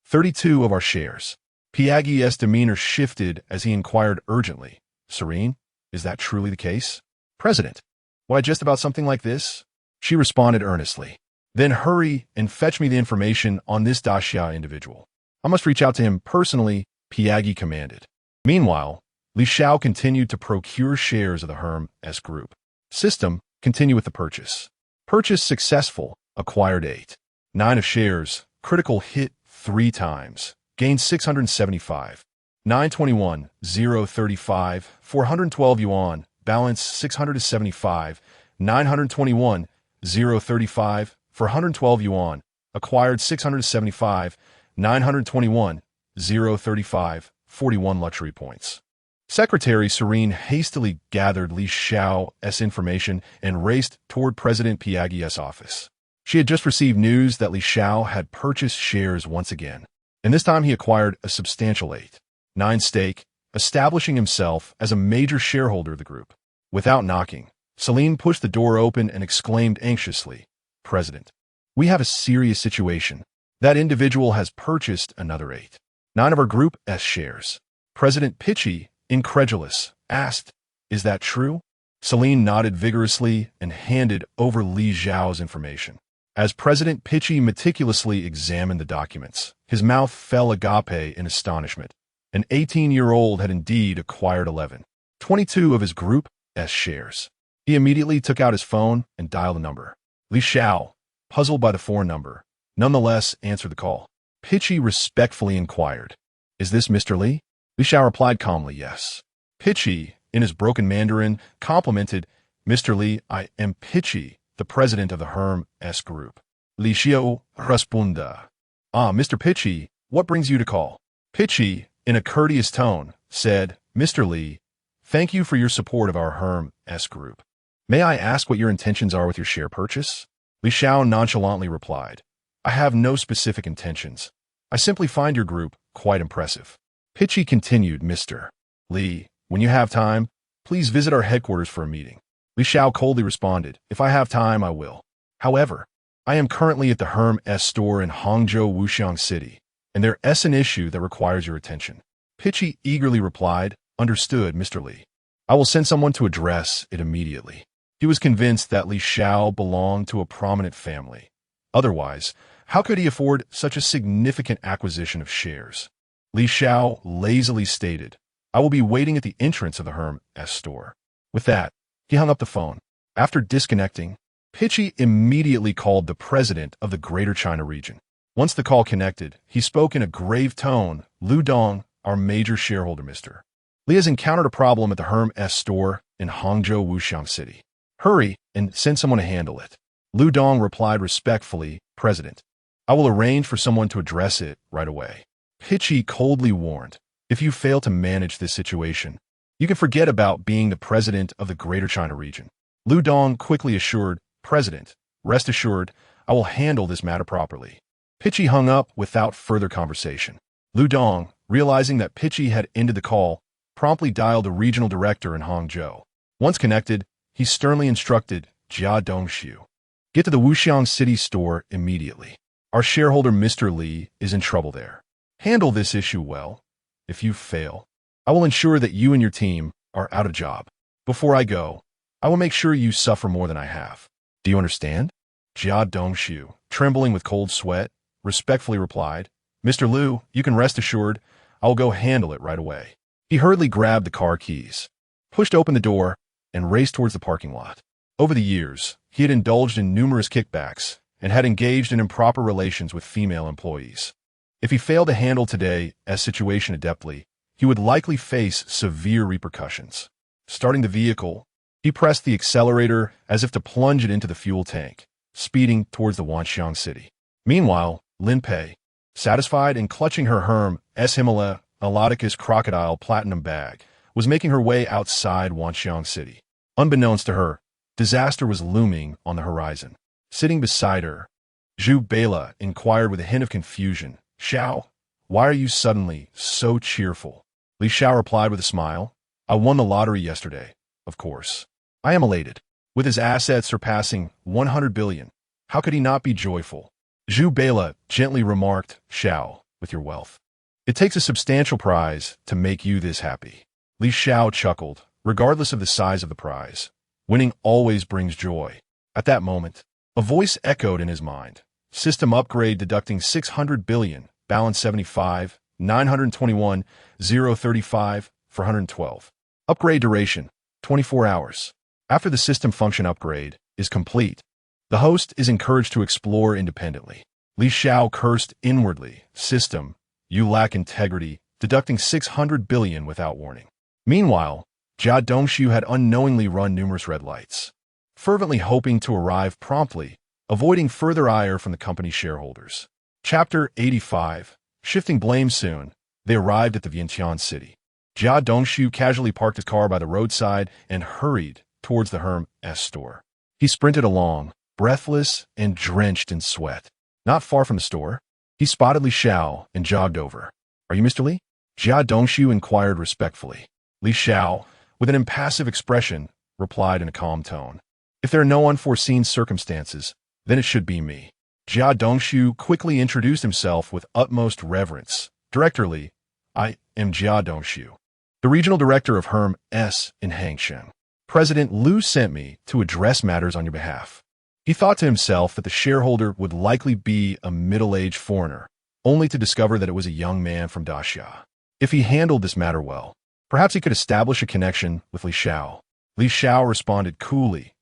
32 of our shares." Piaggi's demeanor shifted as he inquired urgently, "Serene, is that truly the case?" "President, would I jest about something like this?" She responded earnestly. "Then hurry and fetch me the information on this Daxia individual. I must reach out to him personally," Piaggi commanded. Meanwhile, Li Xiao continued to procure shares of the Hermes Group. System: continue with the purchase. Purchase successful. Acquired 8.9 of shares. Critical hit 3 times. Gained 675. 921, 035, 412 yuan. Balance 675. 921, 035, 412 yuan. Acquired 675. 921, 035, 41 luxury points. Secretary Serene hastily gathered Li Xiao's information and raced toward President Piaggi's office. She had just received news that Li Xiao had purchased shares once again, and this time he acquired a substantial 8.9 stake, establishing himself as a major shareholder of the group. Without knocking, Celine pushed the door open and exclaimed anxiously, "President, we have a serious situation. That individual has purchased another 8.9 of our Group's shares." President Pichi, incredulous, asked, "Is that true?" Celine nodded vigorously and handed over Li Xiao's information. As President Pichi meticulously examined the documents, his mouth fell agape in astonishment. An 18-year-old had indeed acquired 11.22 of his Group's shares. He immediately took out his phone and dialed a number. Li Xiao, puzzled by the foreign number, nonetheless answered the call. Pichi respectfully inquired, "Is this Mr. Li?" Li Xiao replied calmly, "Yes." Pichi, in his broken Mandarin, complimented, "Mr. Li, I am Pichi, the president of the Hermes Group." Li Xiao responda, "Ah, Mr. Pichi, what brings you to call?" Pichi, in a courteous tone, said, "Mr. Li, thank you for your support of our Hermes Group. May I ask what your intentions are with your share purchase?" Li Xiao nonchalantly replied, I have no specific intentions. I simply find your group quite impressive. Pitchy continued, Mr. Li, when you have time, please visit our headquarters for a meeting. Li Xiao coldly responded, if I have time, I will. However, I am currently at the Hermes store in Hangzhou, Wuxiang City, and there is an issue that requires your attention. Pitchy eagerly replied, understood, Mr. Li. I will send someone to address it immediately. He was convinced that Li Xiao belonged to a prominent family. Otherwise, how could he afford such a significant acquisition of shares? Li Xiao lazily stated, I will be waiting at the entrance of the Hermes store. With that, he hung up the phone. After disconnecting, Pitchy immediately called the president of the Greater China region. Once the call connected, he spoke in a grave tone, Lu Dong, our major shareholder, Mr. Li has encountered a problem at the Hermes store in Hangzhou, Wuxiang City. Hurry and send someone to handle it. Lu Dong replied respectfully, President, I will arrange for someone to address it right away. Pitchy coldly warned, if you fail to manage this situation, you can forget about being the president of the Greater China region. Lu Dong quickly assured, President, rest assured, I will handle this matter properly. Pitchy hung up without further conversation. Lu Dong, realizing that Pitchy had ended the call, promptly dialed the regional director in Hangzhou. Once connected, he sternly instructed Jia Dongxiu, get to the Wuxiang City store immediately. Our shareholder Mr. Li is in trouble there. Handle this issue well. If you fail, I will ensure that you and your team are out of job. Before I go, I will make sure you suffer more than I have. Do you understand? Jia Dongxiu, trembling with cold sweat, respectfully replied, Mr. Liu, you can rest assured, I will go handle it right away. He hurriedly grabbed the car keys, pushed open the door, and raced towards the parking lot. Over the years, he had indulged in numerous kickbacks and had engaged in improper relations with female employees. If he failed to handle today's situation adeptly, he would likely face severe repercussions. Starting the vehicle, he pressed the accelerator as if to plunge it into the fuel tank, speeding towards the Wuxiang City. Meanwhile, Lin Pei, satisfied and clutching her Hermes Himalaya Melodicus crocodile platinum bag, was making her way outside Wuxiang City. Unbeknownst to her, disaster was looming on the horizon. Sitting beside her, Zhu Bela inquired with a hint of confusion, Xiao, why are you suddenly so cheerful? Li Xiao replied with a smile, I won the lottery yesterday, of course. I am elated. With his assets surpassing 100 billion, how could he not be joyful? Zhu Bela gently remarked, Xiao, with your wealth, it takes a substantial prize to make you this happy. Li Xiao chuckled, regardless of the size of the prize. Winning always brings joy. At that moment, a voice echoed in his mind. System upgrade deducting 600 billion, balance 75, 921, 035, 412. Upgrade duration, 24 hours. After the system function upgrade is complete, the host is encouraged to explore independently. Li Xiao cursed inwardly, System, you lack integrity, deducting 600 billion without warning. Meanwhile, Jia Dongxiu had unknowingly run numerous red lights, fervently hoping to arrive promptly, avoiding further ire from the company's shareholders. Chapter 85, Shifting Blame. Soon, they arrived at the Vientiane city. Jia Dongxiu casually parked his car by the roadside and hurried towards the Hermes store. He sprinted along, breathless and drenched in sweat. Not far from the store, he spotted Li Xiao and jogged over. Are you Mr. Li? Jia Dongxiu inquired respectfully. Li Xiao, with an impassive expression, replied in a calm tone. If there are no unforeseen circumstances, then it should be me. Jia Dongxiu quickly introduced himself with utmost reverence. Director Li, I am Jia Dongxiu, the regional director of Hermes in Hangzhou. President Liu sent me to address matters on your behalf. He thought to himself that the shareholder would likely be a middle-aged foreigner, only to discover that it was a young man from Daxia. If he handled this matter well, perhaps he could establish a connection with Li Xiao. Li Xiao responded coolly.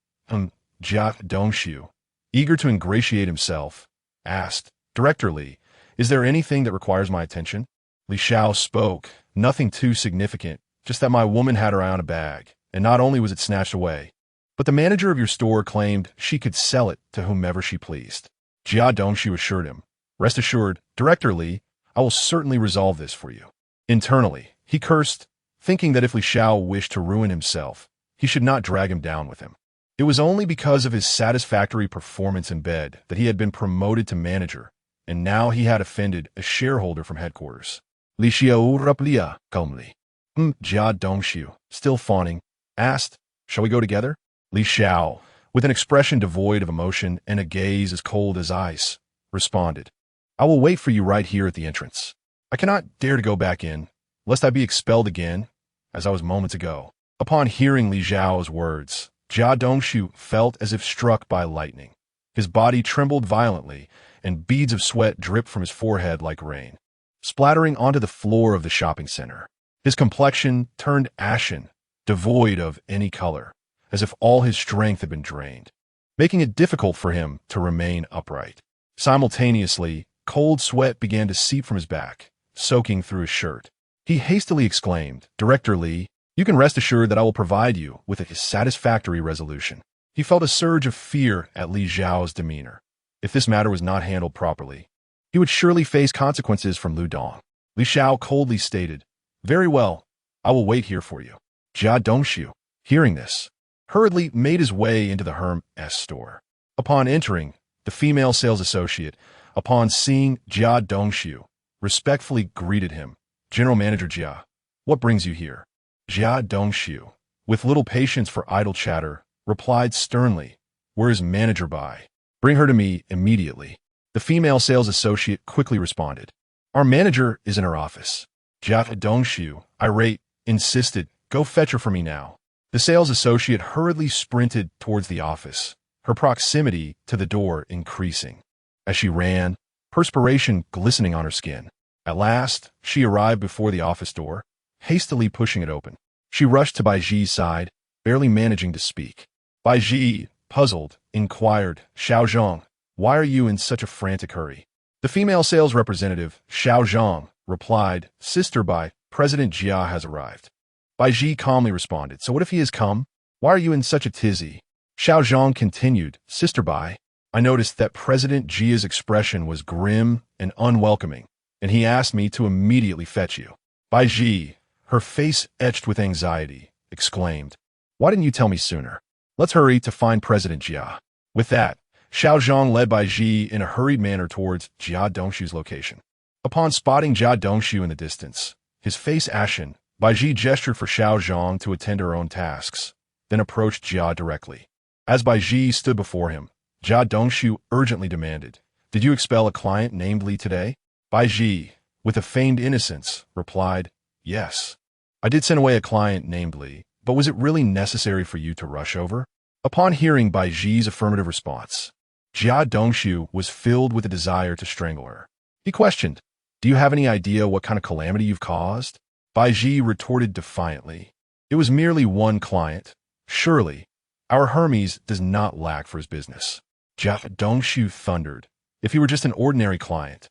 Jia Dongxiu, eager to ingratiate himself, asked, Director Li, is there anything that requires my attention? Li Xiao spoke, nothing too significant, just that my woman had her eye on a bag, and not only was it snatched away, but the manager of your store claimed she could sell it to whomever she pleased. Jia Dongxiu assured him, rest assured, Director Li, I will certainly resolve this for you. Internally, he cursed, thinking that if Li Xiao wished to ruin himself, he should not drag him down with him. It was only because of his satisfactory performance in bed that he had been promoted to manager, and now he had offended a shareholder from headquarters. Li Xiao replia calmly. Jia Dongxiu, still fawning, asked, "Shall we go together?" Li Xiao, with an expression devoid of emotion and a gaze as cold as ice, responded, "I will wait for you right here at the entrance. I cannot dare to go back in, lest I be expelled again, as I was moments ago." Upon hearing Li Xiao's words, Jia Dongxiu felt as if struck by lightning. His body trembled violently, and beads of sweat dripped from his forehead like rain, splattering onto the floor of the shopping center. His complexion turned ashen, devoid of any color, as if all his strength had been drained, making it difficult for him to remain upright. Simultaneously, cold sweat began to seep from his back, soaking through his shirt. He hastily exclaimed, "Director Li, you can rest assured that I will provide you with a satisfactory resolution." He felt a surge of fear at Li Xiao's demeanor. If this matter was not handled properly, he would surely face consequences from Lu Dong. Li Xiao coldly stated, "Very well, I will wait here for you." Jia Dongxiu, hearing this, hurriedly made his way into the Hermes store. Upon entering, the female sales associate, upon seeing Jia Dongxiu, respectfully greeted him. "General Manager Jia, what brings you here?" Jia Dongxiu, with little patience for idle chatter, replied sternly, "Where is Manager Bai? Bring her to me immediately." The female sales associate quickly responded, "Our manager is in her office." Jia Dongxiu, irate, insisted, "Go fetch her for me now." The sales associate hurriedly sprinted towards the office, her proximity to the door increasing. As she ran, perspiration glistening on her skin. At last, she arrived before the office door, hastily pushing it open. She rushed to Bai Ji's side, barely managing to speak. Bai Ji, puzzled, inquired, "Xiao Zhang, why are you in such a frantic hurry?" The female sales representative, Xiao Zhang, replied, "Sister Bai, President Jia has arrived." Bai Ji calmly responded, "So what if he has come? Why are you in such a tizzy?" Xiao Zhang continued, "Sister Bai, I noticed that President Jia's expression was grim and unwelcoming, and he asked me to immediately fetch you." Bai Ji, her face etched with anxiety, exclaimed, "Why didn't you tell me sooner? Let's hurry to find President Jia." With that, Xiao Zhang led Bai Ji in a hurried manner towards Jia Dongxiu's location. Upon spotting Jia Dongxiu in the distance, his face ashen, Bai Ji gestured for Xiao Zhang to attend to her own tasks, then approached Jia directly. As Bai Ji stood before him, Jia Dongxiu urgently demanded, "Did you expel a client named Li today?" Bai Ji, with a feigned innocence, replied, "Yes. I did send away a client named Li, but was it really necessary for you to rush over?" Upon hearing Bai Ji's affirmative response, Jia Dongxiu was filled with a desire to strangle her. He questioned, "Do you have any idea what kind of calamity you've caused?" Bai Ji retorted defiantly, "It was merely one client. Surely, our Hermes does not lack for his business." Jia Dongxiu thundered, "If he were just an ordinary client,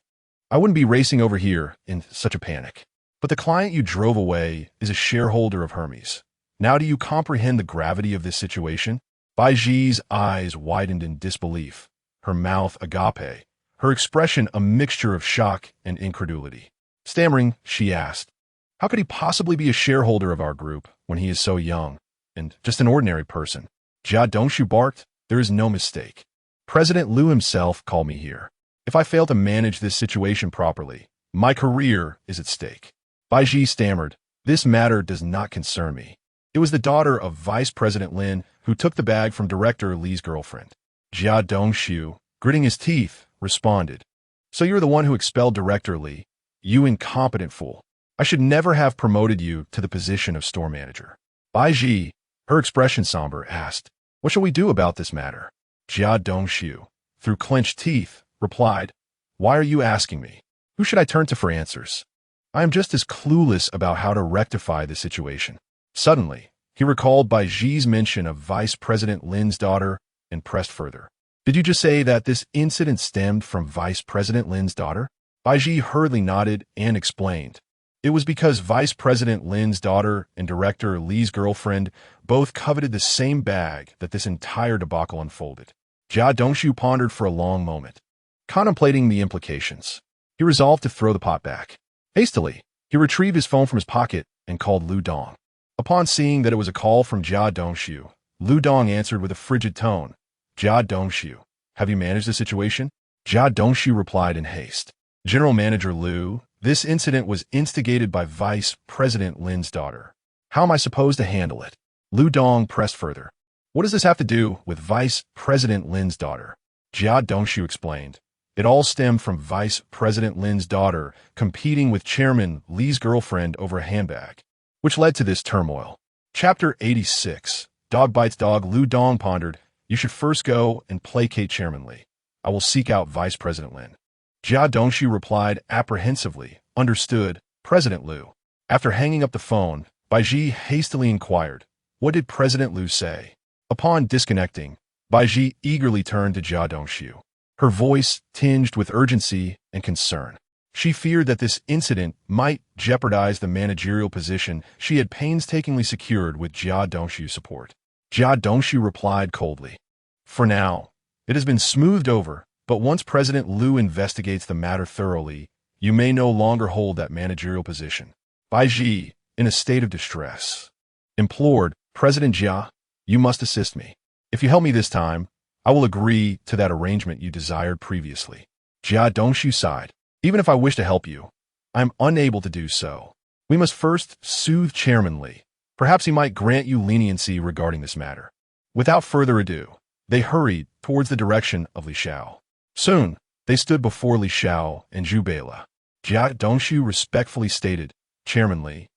I wouldn't be racing over here in such a panic. But the client you drove away is a shareholder of Hermes. Now do you comprehend the gravity of this situation?" Bai Ji's eyes widened in disbelief, her mouth agape, her expression a mixture of shock and incredulity. Stammering, she asked, "How could he possibly be a shareholder of our group when he is so young and just an ordinary person?" Jia Dongxiu barked, "There is no mistake. President Liu himself called me here. If I fail to manage this situation properly, my career is at stake." Bai Ji stammered, "This matter does not concern me. It was the daughter of Vice President Lin who took the bag from Director Li's girlfriend." Jia Dongxiu, gritting his teeth, responded, "So you're the one who expelled Director Li? You incompetent fool. I should never have promoted you to the position of store manager." Bai Ji, her expression somber, asked, "What shall we do about this matter?" Jia Dongxiu, through clenched teeth, replied, "Why are you asking me? Who should I turn to for answers? I am just as clueless about how to rectify the situation." Suddenly, he recalled Bai Ji's mention of Vice President Lin's daughter and pressed further. "Did you just say that this incident stemmed from Vice President Lin's daughter?" Bai Ji hurriedly nodded and explained, "It was because Vice President Lin's daughter and Director Li's girlfriend both coveted the same bag that this entire debacle unfolded." Jia Dongxiu pondered for a long moment, contemplating the implications. He resolved to throw the pot back. Hastily, he retrieved his phone from his pocket and called Lu Dong. Upon seeing that it was a call from Jia Dongxiu, Lu Dong answered with a frigid tone. Jia Dongshu, have you managed the situation? Jia Dongshu replied in haste. General Manager Lu, this incident was instigated by Vice President Lin's daughter. How am I supposed to handle it? Lu Dong pressed further. What does this have to do with Vice President Lin's daughter? Jia Dongshu explained. It all stemmed from Vice President Lin's daughter competing with Chairman Li's girlfriend over a handbag, which led to this turmoil. Chapter 86. Dog bites dog. Lu Dong pondered. You should first go and placate Chairman Li. I will seek out Vice President Lin. Jia Dongshu replied apprehensively. Understood, President Lu. After hanging up the phone, Bai Ji hastily inquired, what did President Lu say? Upon disconnecting, Bai Ji eagerly turned to Jia Dongshu, her voice tinged with urgency and concern. She feared that this incident might jeopardize the managerial position she had painstakingly secured with Jia Dongshu's support. Jia Dongshu replied coldly. For now, it has been smoothed over, but once President Lu investigates the matter thoroughly, you may no longer hold that managerial position. Bai Ji, in a state of distress, implored, President Jia, you must assist me. If you help me this time, I will agree to that arrangement you desired previously. Jia Dongshu sighed. Even if I wish to help you, I am unable to do so. We must first soothe Chairman Li. Perhaps he might grant you leniency regarding this matter. Without further ado, they hurried towards the direction of Li Xiao. Soon, they stood before Li Xiao and Zhu Beila. Jia Dongshu respectfully stated, Chairman Li,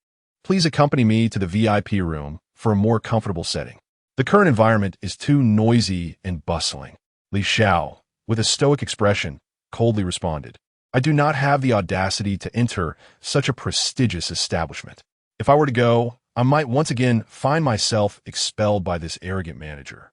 please accompany me to the VIP room for a more comfortable setting. The current environment is too noisy and bustling. Li Xiao, with a stoic expression, coldly responded, I do not have the audacity to enter such a prestigious establishment. If I were to go, I might once again find myself expelled by this arrogant manager.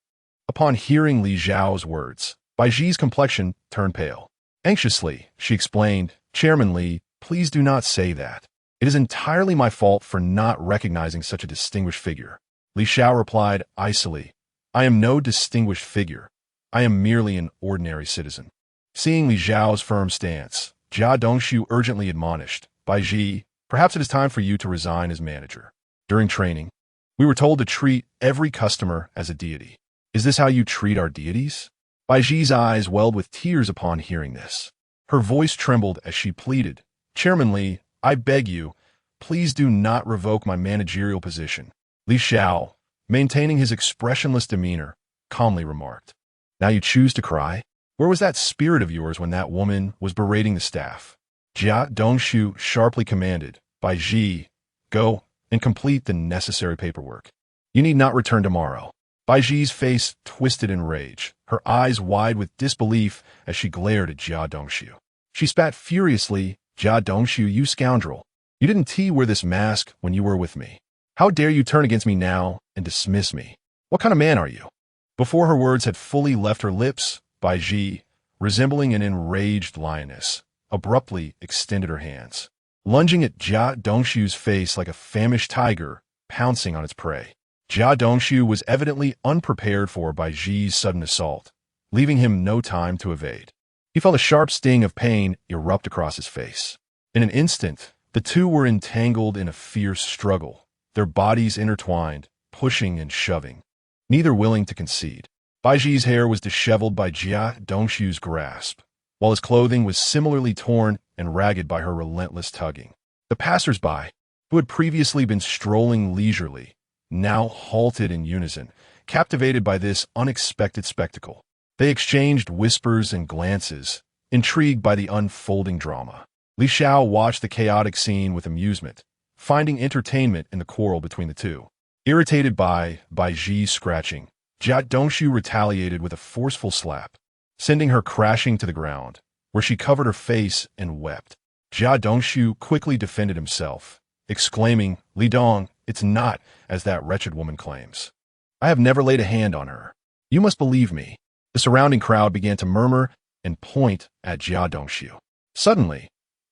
Upon hearing Li Xiao's words, Bai Ji's complexion turned pale. Anxiously, she explained, Chairman Li, please do not say that. It is entirely my fault for not recognizing such a distinguished figure. Li Xiao replied icily, I am no distinguished figure. I am merely an ordinary citizen. Seeing Li Xiao's firm stance, Jia Dongshu urgently admonished, Bai Ji, perhaps it is time for you to resign as manager. During training, we were told to treat every customer as a deity. Is this how you treat our deities? Bai Ji's eyes welled with tears upon hearing this. Her voice trembled as she pleaded, Chairman Li, I beg you, please do not revoke my managerial position. Li Xiao, maintaining his expressionless demeanor, calmly remarked, Now you choose to cry? Where was that spirit of yours when that woman was berating the staff? Jia Dongshu sharply commanded, Bai Ji, go and complete the necessary paperwork. You need not return tomorrow. Bai Ji's face twisted in rage, her eyes wide with disbelief as she glared at Jia Dongshu. She spat furiously, Jia Dongshu, you scoundrel. You didn't wear this mask when you were with me. How dare you turn against me now and dismiss me? What kind of man are you? Before her words had fully left her lips, Bai Ji, resembling an enraged lioness, abruptly extended her hands, lunging at Jia Dongshu's face like a famished tiger pouncing on its prey. Jia Dongshu was evidently unprepared for Bai Ji's sudden assault, leaving him no time to evade. He felt a sharp sting of pain erupt across his face. In an instant, the two were entangled in a fierce struggle, their bodies intertwined, pushing and shoving, neither willing to concede. Bai Ji's hair was disheveled by Jia Dongshu's grasp, while his clothing was similarly torn and ragged by her relentless tugging. The passers-by, who had previously been strolling leisurely, now halted in unison, captivated by this unexpected spectacle. They exchanged whispers and glances, intrigued by the unfolding drama. Li Xiao watched the chaotic scene with amusement, finding entertainment in the quarrel between the two. Irritated by Bai Ji's scratching, Jia Dongshu retaliated with a forceful slap, sending her crashing to the ground, where she covered her face and wept. Jia Dongshu quickly defended himself, exclaiming, Li Dong, it's not as that wretched woman claims. I have never laid a hand on her. You must believe me. The surrounding crowd began to murmur and point at Jia Dongshu. Suddenly,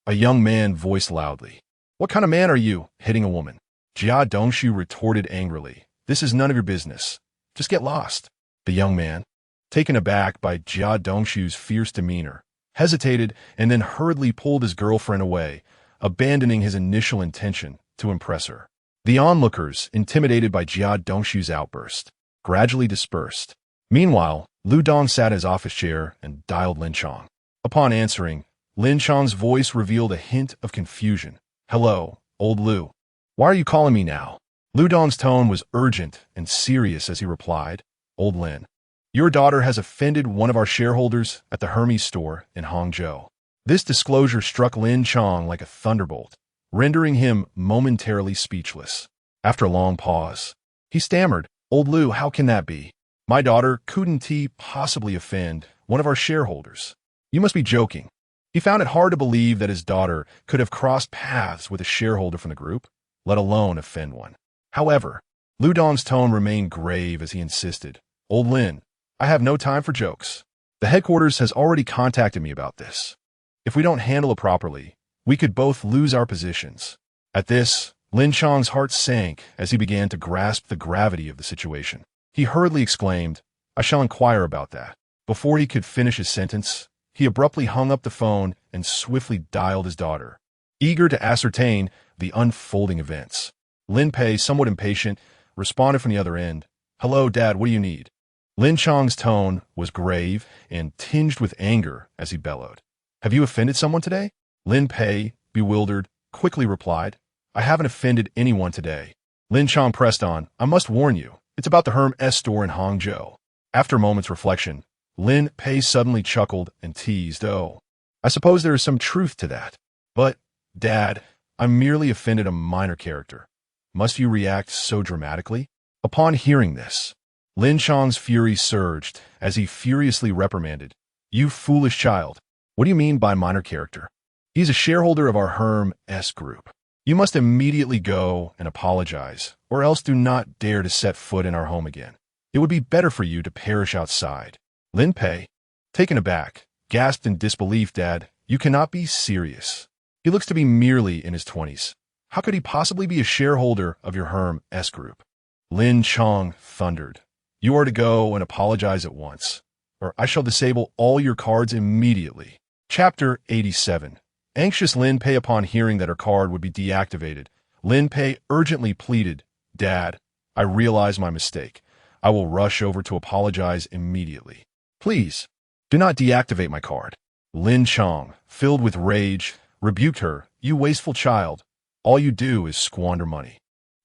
a young man voiced loudly, What kind of man are you, hitting a woman? Jia Dongshu retorted angrily, This is none of your business. Just get lost. The young man, taken aback by Jia Dongshu's fierce demeanor, hesitated and then hurriedly pulled his girlfriend away, abandoning his initial intention to impress her. The onlookers, intimidated by Jia Dongshu's outburst, gradually dispersed. Meanwhile, Lu Dong sat in his office chair and dialed Lin Chong. Upon answering, Lin Chong's voice revealed a hint of confusion. "Hello, old Lu. Why are you calling me now?" Lu Dong's tone was urgent and serious as he replied, "Old Lin, your daughter has offended one of our shareholders at the Hermes store in Hangzhou." This disclosure struck Lin Chong like a thunderbolt, rendering him momentarily speechless. After a long pause, he stammered, "Old Lu, how can that be? My daughter couldn't possibly offend one of our shareholders. You must be joking." He found it hard to believe that his daughter could have crossed paths with a shareholder from the group, let alone offend one. However, Lu Dong's tone remained grave as he insisted, "Old Lin, I have no time for jokes. The headquarters has already contacted me about this. If we don't handle it properly, we could both lose our positions." At this, Lin Chong's heart sank as he began to grasp the gravity of the situation. He hurriedly exclaimed, "I shall inquire about that." Before he could finish his sentence, he abruptly hung up the phone and swiftly dialed his daughter, eager to ascertain the unfolding events. Lin Pei, somewhat impatient, responded from the other end, "Hello, Dad, what do you need?" Lin Chong's tone was grave and tinged with anger as he bellowed, "Have you offended someone today?" Lin Pei, bewildered, quickly replied, "I haven't offended anyone today." Lin Chong pressed on, "I must warn you, it's about the Hermes store in Hangzhou." After a moment's reflection, Lin Pei suddenly chuckled and teased, "Oh, I suppose there is some truth to that. But, Dad, I merely offended a minor character. Must you react so dramatically?" Upon hearing this, Lin Chong's fury surged as he furiously reprimanded, "You foolish child. What do you mean by minor character? He's a shareholder of our Hermes group. You must immediately go and apologize, or else do not dare to set foot in our home again. It would be better for you to perish outside." Lin Pei, taken aback, gasped in disbelief, "Dad, you cannot be serious. He looks to be merely in his 20s. How could he possibly be a shareholder of your Hermes group?" Lin Chong thundered, "You are to go and apologize at once, or I shall disable all your cards immediately." Chapter 87. Anxious Lin Pei, upon hearing that her card would be deactivated, Lin Pei urgently pleaded, "Dad, I realize my mistake. I will rush over to apologize immediately. Please, do not deactivate my card." Lin Chong, filled with rage, rebuked her, "You wasteful child. All you do is squander money.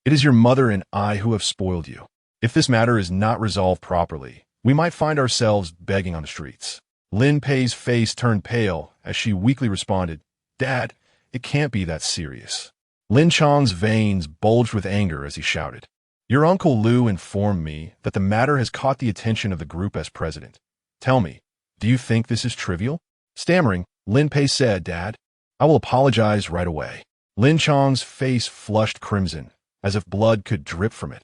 It is your mother and I who have spoiled you. If this matter is not resolved properly, we might find ourselves begging on the streets." Lin Pei's face turned pale as she weakly responded, "Dad, it can't be that serious." Lin Chong's veins bulged with anger as he shouted, "Your Uncle Lu informed me that the matter has caught the attention of the group as president. Tell me, do you think this is trivial?" Stammering, Lin Pei said, "Dad, I will apologize right away." Lin Chong's face flushed crimson, as if blood could drip from it.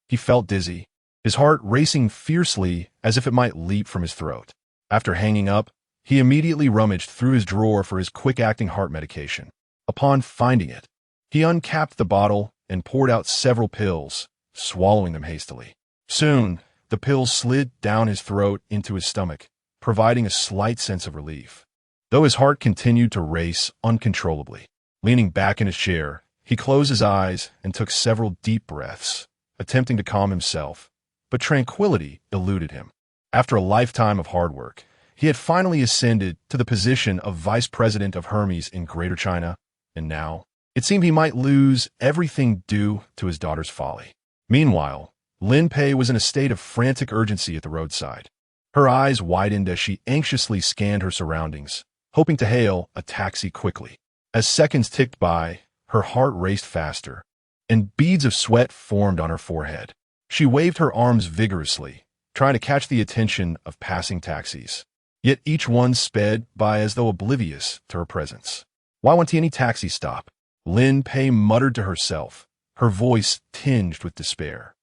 He felt dizzy, his heart racing fiercely as if it might leap from his throat. After hanging up, he immediately rummaged through his drawer for his quick-acting heart medication. Upon finding it, he uncapped the bottle and poured out several pills, swallowing them hastily. Soon, the pills slid down his throat into his stomach, providing a slight sense of relief, though his heart continued to race uncontrollably. Leaning back in his chair, he closed his eyes and took several deep breaths, attempting to calm himself, but tranquility eluded him. After a lifetime of hard work, he had finally ascended to the position of vice president of Hermes in Greater China, and now it seemed he might lose everything due to his daughter's folly. Meanwhile, Lin Pei was in a state of frantic urgency at the roadside. Her eyes widened as she anxiously scanned her surroundings, hoping to hail a taxi quickly. As seconds ticked by, her heart raced faster, and beads of sweat formed on her forehead. She waved her arms vigorously, trying to catch the attention of passing taxis. Yet each one sped by as though oblivious to her presence. "Why won't any taxi stop?" Lin Pei muttered to herself, her voice tinged with despair.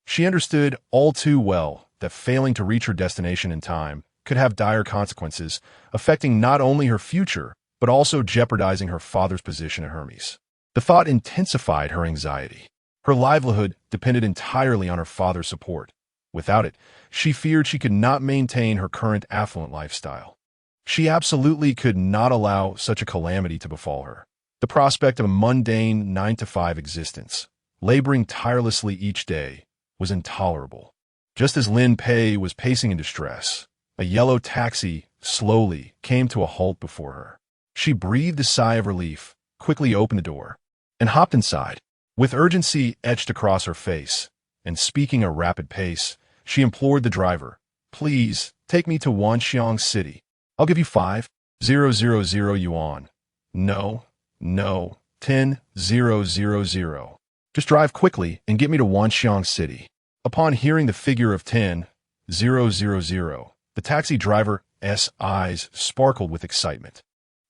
She understood all too well that failing to reach her destination in time could have dire consequences, affecting not only her future, but also jeopardizing her father's position at Hermes. The thought intensified her anxiety. Her livelihood depended entirely on her father's support. Without it, she feared she could not maintain her current affluent lifestyle. She absolutely could not allow such a calamity to befall her. The prospect of a mundane 9-to-5 existence, laboring tirelessly each day, was intolerable. Just as Lin Pei was pacing in distress, a yellow taxi slowly came to a halt before her. She breathed a sigh of relief, quickly opened the door, and hopped inside. With urgency etched across her face, and speaking a rapid pace, she implored the driver, "Please, take me to Wanxiang City. I'll give you 5,000 yuan. No, 10,000. Just drive quickly and get me to Wanxiang City." Upon hearing the figure of 10,000, the taxi driver's eyes sparkled with excitement,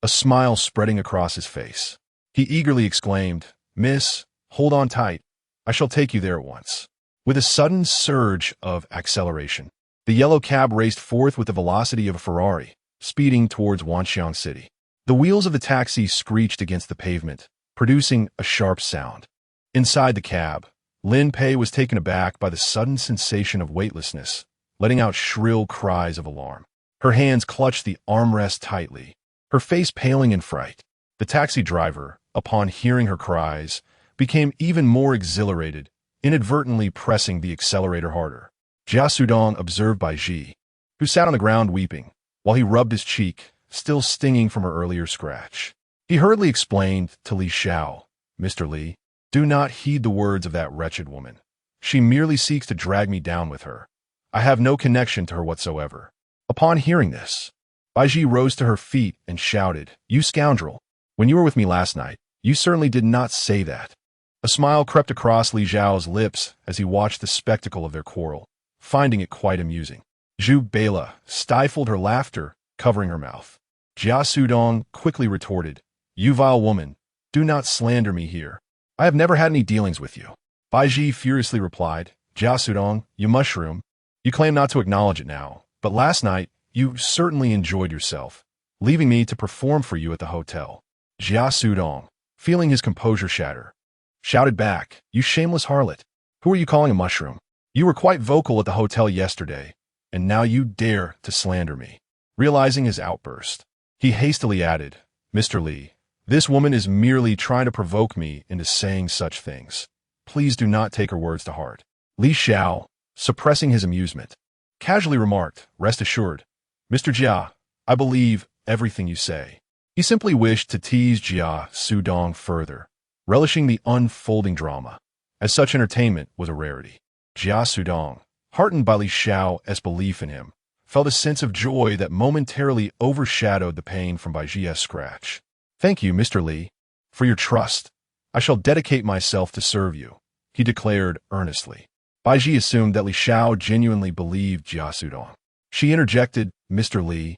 a smile spreading across his face. He eagerly exclaimed, "Miss, hold on tight. I shall take you there at once." With a sudden surge of acceleration, the yellow cab raced forth with the velocity of a Ferrari, speeding towards Wanxiang City. The wheels of the taxi screeched against the pavement, producing a sharp sound. Inside the cab, Lin Pei was taken aback by the sudden sensation of weightlessness, letting out shrill cries of alarm. Her hands clutched the armrest tightly, her face paling in fright. The taxi driver, upon hearing her cries, became even more exhilarated, inadvertently pressing the accelerator harder. Jia Sudong observed Bai Ji, who sat on the ground weeping, while he rubbed his cheek, still stinging from her earlier scratch. He hurriedly explained to Li Xiao, "Mr. Li, do not heed the words of that wretched woman. She merely seeks to drag me down with her. I have no connection to her whatsoever." Upon hearing this, Bai Ji rose to her feet and shouted, "You scoundrel! When you were with me last night, you certainly did not say that." A smile crept across Li Xiao's lips as he watched the spectacle of their quarrel, finding it quite amusing. Zhu Bela stifled her laughter, covering her mouth. Jia Sudong quickly retorted, "You vile woman, do not slander me here. I have never had any dealings with you." Bai Ji furiously replied, "Jia Sudong, you mushroom. You claim not to acknowledge it now, but last night you certainly enjoyed yourself, leaving me to perform for you at the hotel." Jia Sudong, feeling his composure shatter, shouted back, "You shameless harlot. Who are you calling a mushroom? You were quite vocal at the hotel yesterday, and now you dare to slander me." Realizing his outburst, he hastily added, "Mr. Li, this woman is merely trying to provoke me into saying such things. Please do not take her words to heart." Li Xiao, suppressing his amusement, casually remarked, "Rest assured, Mr. Jia, I believe everything you say." He simply wished to tease Jia Sudong further, relishing the unfolding drama, as such entertainment was a rarity. Jia Sudong, heartened by Li Xiao's belief in him, felt a sense of joy that momentarily overshadowed the pain from Bai Ji's scratch. "Thank you, Mr. Li, for your trust. I shall dedicate myself to serve you," he declared earnestly. Bai Ji assumed that Li Xiao genuinely believed Jia Sudong. She interjected, "Mr. Li,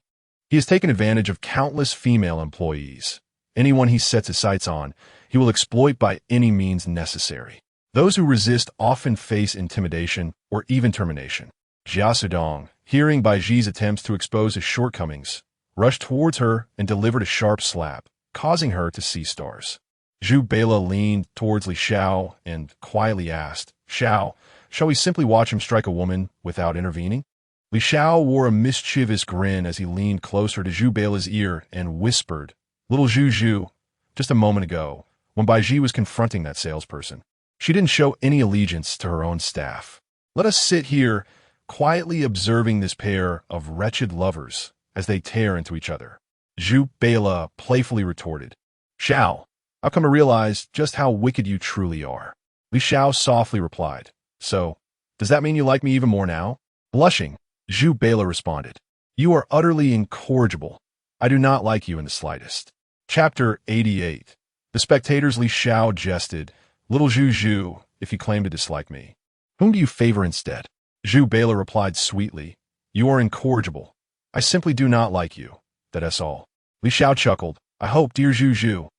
he has taken advantage of countless female employees. Anyone he sets his sights on, he will exploit by any means necessary. Those who resist often face intimidation or even termination." Jia Sudong, hearing Bai Ji's attempts to expose his shortcomings, rushed towards her and delivered a sharp slap, causing her to see stars. Zhu Bela leaned towards Li Xiao and quietly asked, "Xiao, shall we simply watch him strike a woman without intervening?" Li Xiao wore a mischievous grin as he leaned closer to Zhu Bela's ear and whispered, "Little Zhu, just a moment ago, when Bai Ji was confronting that salesperson, she didn't show any allegiance to her own staff. Let us sit here, quietly observing this pair of wretched lovers as they tear into each other." Zhu Bela playfully retorted, "Xiao, I've come to realize just how wicked you truly are." Li Xiao softly replied, "So, does that mean you like me even more now?" Blushing, Zhu Bela responded, "You are utterly incorrigible. I do not like you in the slightest." Chapter 88. The spectators. Li Xiao jested, "Little Zhu, if you claim to dislike me, whom do you favor instead?" Zhu Bela replied sweetly, "You are incorrigible. I simply do not like you. That's all." Li Xiao chuckled, "I hope, dear Zhu,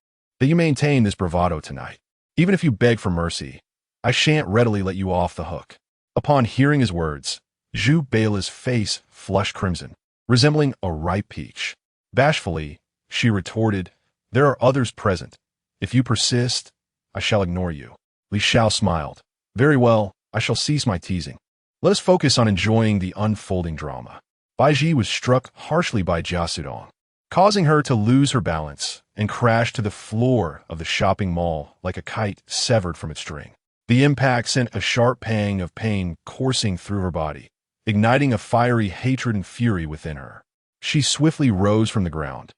that you maintain this bravado tonight. Even if you beg for mercy, I shan't readily let you off the hook." Upon hearing his words, Zhu Bela's face flushed crimson, resembling a ripe peach. Bashfully, she retorted, "There are others present. If you persist, I shall ignore you." Li Xiao smiled. "Very well, I shall cease my teasing. Let us focus on enjoying the unfolding drama." Bai Ji was struck harshly by Jia Sudong, causing her to lose her balance and crash to the floor of the shopping mall like a kite severed from its string. The impact sent a sharp pang of pain coursing through her body, igniting a fiery hatred and fury within her. She swiftly rose from the ground,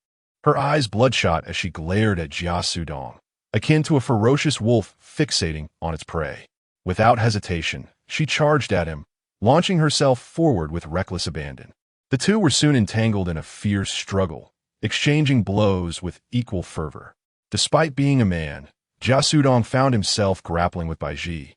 her eyes bloodshot as she glared at Jia Sudong, akin to a ferocious wolf fixating on its prey. Without hesitation, she charged at him, launching herself forward with reckless abandon. The two were soon entangled in a fierce struggle, exchanging blows with equal fervor. Despite being a man, Jia Sudong found himself grappling with Bai Ji,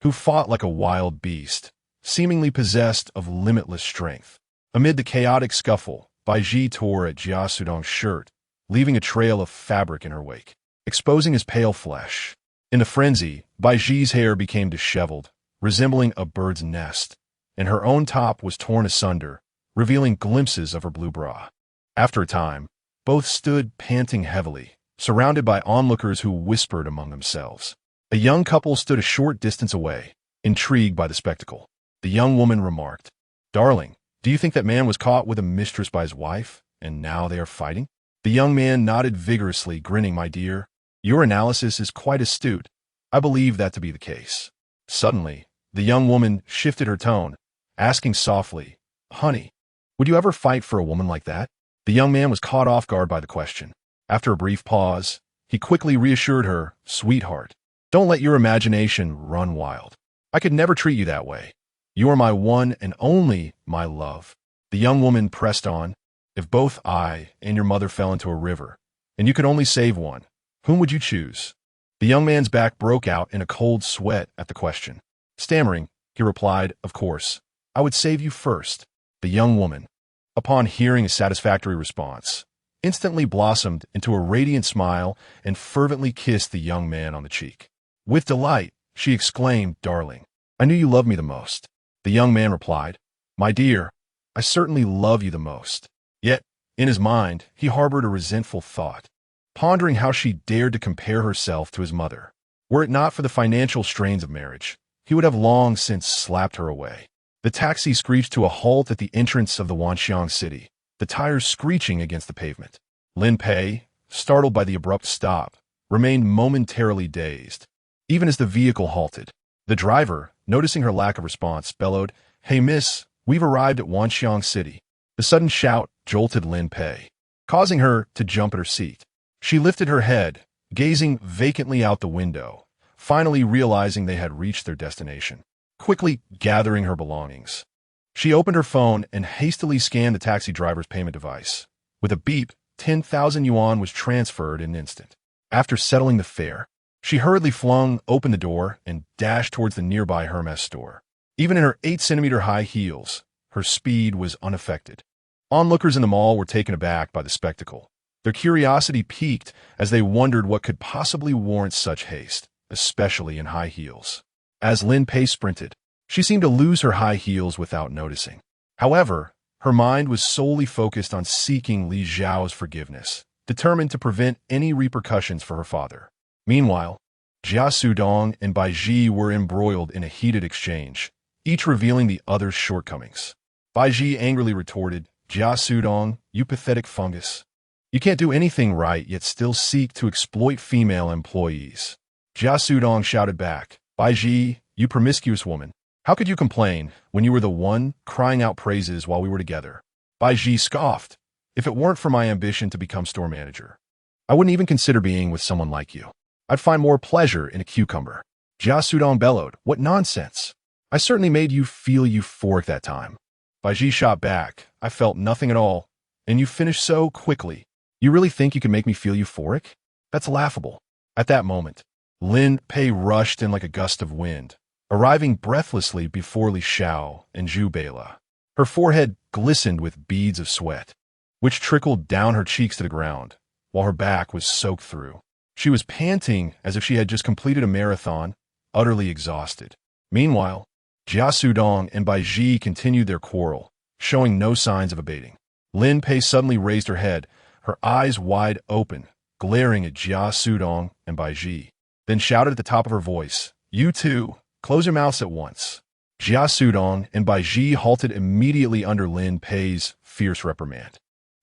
who fought like a wild beast, seemingly possessed of limitless strength. Amid the chaotic scuffle, Bai Ji tore at Jia Sudong's shirt, leaving a trail of fabric in her wake, exposing his pale flesh. In the frenzy, Bai Ji's hair became disheveled, resembling a bird's nest, and her own top was torn asunder, revealing glimpses of her blue bra. After a time, both stood panting heavily, surrounded by onlookers who whispered among themselves. A young couple stood a short distance away, intrigued by the spectacle. The young woman remarked, "Darling, do you think that man was caught with a mistress by his wife, and now they are fighting?" The young man nodded vigorously, grinning, "My dear, your analysis is quite astute. I believe that to be the case." Suddenly, the young woman shifted her tone, asking softly, "Honey, would you ever fight for a woman like that?" The young man was caught off guard by the question. After a brief pause, he quickly reassured her, "Sweetheart, don't let your imagination run wild. I could never treat you that way. You are my one and only my love." The young woman pressed on, "If both I and your mother fell into a river, and you could only save one, whom would you choose?" The young man's back broke out in a cold sweat at the question. Stammering, he replied, "Of course, I would save you first." The young woman, upon hearing a satisfactory response, instantly blossomed into a radiant smile and fervently kissed the young man on the cheek. With delight, she exclaimed, "Darling, I knew you loved me the most." The young man replied, "My dear, I certainly love you the most." Yet, in his mind, he harbored a resentful thought, pondering how she dared to compare herself to his mother. Were it not for the financial strains of marriage, he would have long since slapped her away. The taxi screeched to a halt at the entrance of the Wanxiang city, the tires screeching against the pavement. Lin Pei, startled by the abrupt stop, remained momentarily dazed. Even as the vehicle halted, the driver, noticing her lack of response, bellowed, "Hey miss, we've arrived at Wanxiang City." The sudden shout jolted Lin Pei, causing her to jump at her seat. She lifted her head, gazing vacantly out the window, finally realizing they had reached their destination. Quickly gathering her belongings, she opened her phone and hastily scanned the taxi driver's payment device. With a beep, 10,000 yuan was transferred in an instant. After settling the fare, she hurriedly flung open the door and dashed towards the nearby Hermes store. Even in her 8-centimeter high heels, her speed was unaffected. Onlookers in the mall were taken aback by the spectacle. Their curiosity piqued as they wondered what could possibly warrant such haste, especially in high heels. As Lin Pei sprinted, she seemed to lose her high heels without noticing. However, her mind was solely focused on seeking Li Xiao's forgiveness, determined to prevent any repercussions for her father. Meanwhile, Jia Sudong and Bai Ji were embroiled in a heated exchange, each revealing the other's shortcomings. Bai Ji angrily retorted, "Jia Sudong, you pathetic fungus. You can't do anything right yet still seek to exploit female employees." Jia Sudong shouted back, "Bai Ji, you promiscuous woman. How could you complain when you were the one crying out praises while we were together?" Bai Ji scoffed, "If it weren't for my ambition to become store manager, I wouldn't even consider being with someone like you. I'd find more pleasure in a cucumber." Jia Sudong bellowed, "What nonsense. I certainly made you feel euphoric that time." Bai Ji shot back, "I felt nothing at all, and you finished so quickly. You really think you can make me feel euphoric? That's laughable." At that moment, Lin Pei rushed in like a gust of wind, arriving breathlessly before Li Xiao and Zhu Beila. Her forehead glistened with beads of sweat, which trickled down her cheeks to the ground, while her back was soaked through. She was panting as if she had just completed a marathon, utterly exhausted. Meanwhile, Jia Sudong and Bai Ji continued their quarrel, showing no signs of abating. Lin Pei suddenly raised her head, her eyes wide open, glaring at Jia Sudong and Bai Ji, then shouted at the top of her voice, "You two, close your mouths at once." Jia Sudong and Bai Ji halted immediately under Lin Pei's fierce reprimand.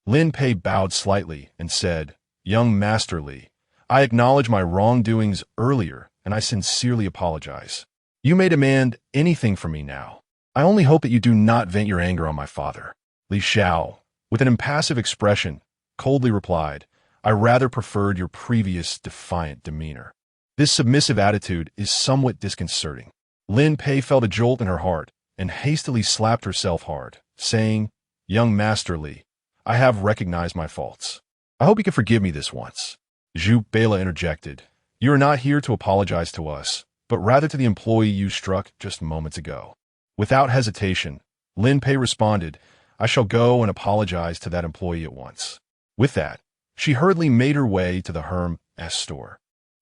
Lin Pei bowed slightly and said, "Young Master Li, I acknowledge my wrongdoings earlier and I sincerely apologize. You may demand anything from me now. I only hope that you do not vent your anger on my father." Li Xiao, with an impassive expression, coldly replied, "I rather preferred your previous defiant demeanor. This submissive attitude is somewhat disconcerting." Lin Pei felt a jolt in her heart and hastily slapped herself hard, saying, "Young Master Li, I have recognized my faults. I hope you can forgive me this once." Zhu Bela interjected, "You are not here to apologize to us, but rather to the employee you struck just moments ago." Without hesitation, Lin Pei responded, "I shall go and apologize to that employee at once." With that, she hurriedly made her way to the Hermes store.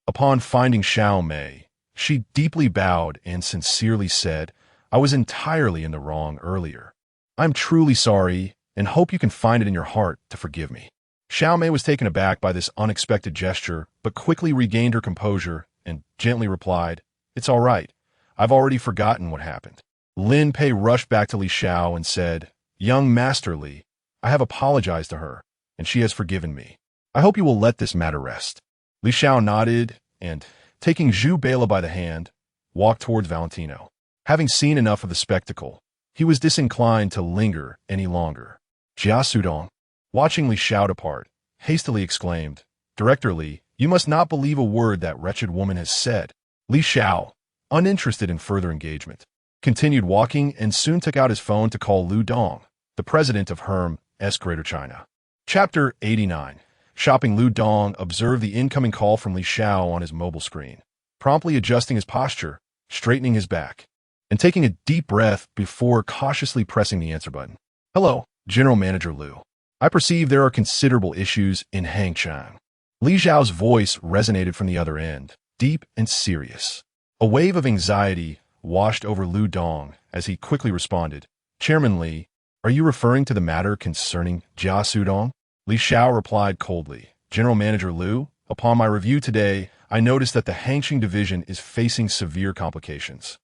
Upon finding Xiao Mei, she deeply bowed and sincerely said, "I was entirely in the wrong earlier. I'm truly sorry and hope you can find it in your heart to forgive me." Xiao Mei was taken aback by this unexpected gesture, but quickly regained her composure and gently replied, "It's all right. I've already forgotten what happened." Lin Pei rushed back to Li Xiao and said, "Young Master Li, I have apologized to her, and she has forgiven me. I hope you will let this matter rest." Li Xiao nodded and, taking Zhu Bela by the hand, walked towards Valentino. Having seen enough of the spectacle, he was disinclined to linger any longer. Jia Sudong, watching Li Xiao depart, hastily exclaimed, "Director Li, you must not believe a word that wretched woman has said." Li Xiao, uninterested in further engagement, continued walking and soon took out his phone to call Lu Dong, the president of Hermes Greater China. Chapter 89. Shopping. Lu Dong observed the incoming call from Li Xiao on his mobile screen, promptly adjusting his posture, straightening his back, and taking a deep breath before cautiously pressing the answer button. "Hello, General Manager Lu. I perceive there are considerable issues in Hangchang." Li Xiao's voice resonated from the other end, deep and serious. A wave of anxiety washed over Lu Dong as he quickly responded, "Chairman Li, are you referring to the matter concerning Jia Sudong?" Li Xiao replied coldly, "General Manager Lu, upon my review today, I noticed that the Hangqing division is facing severe complications.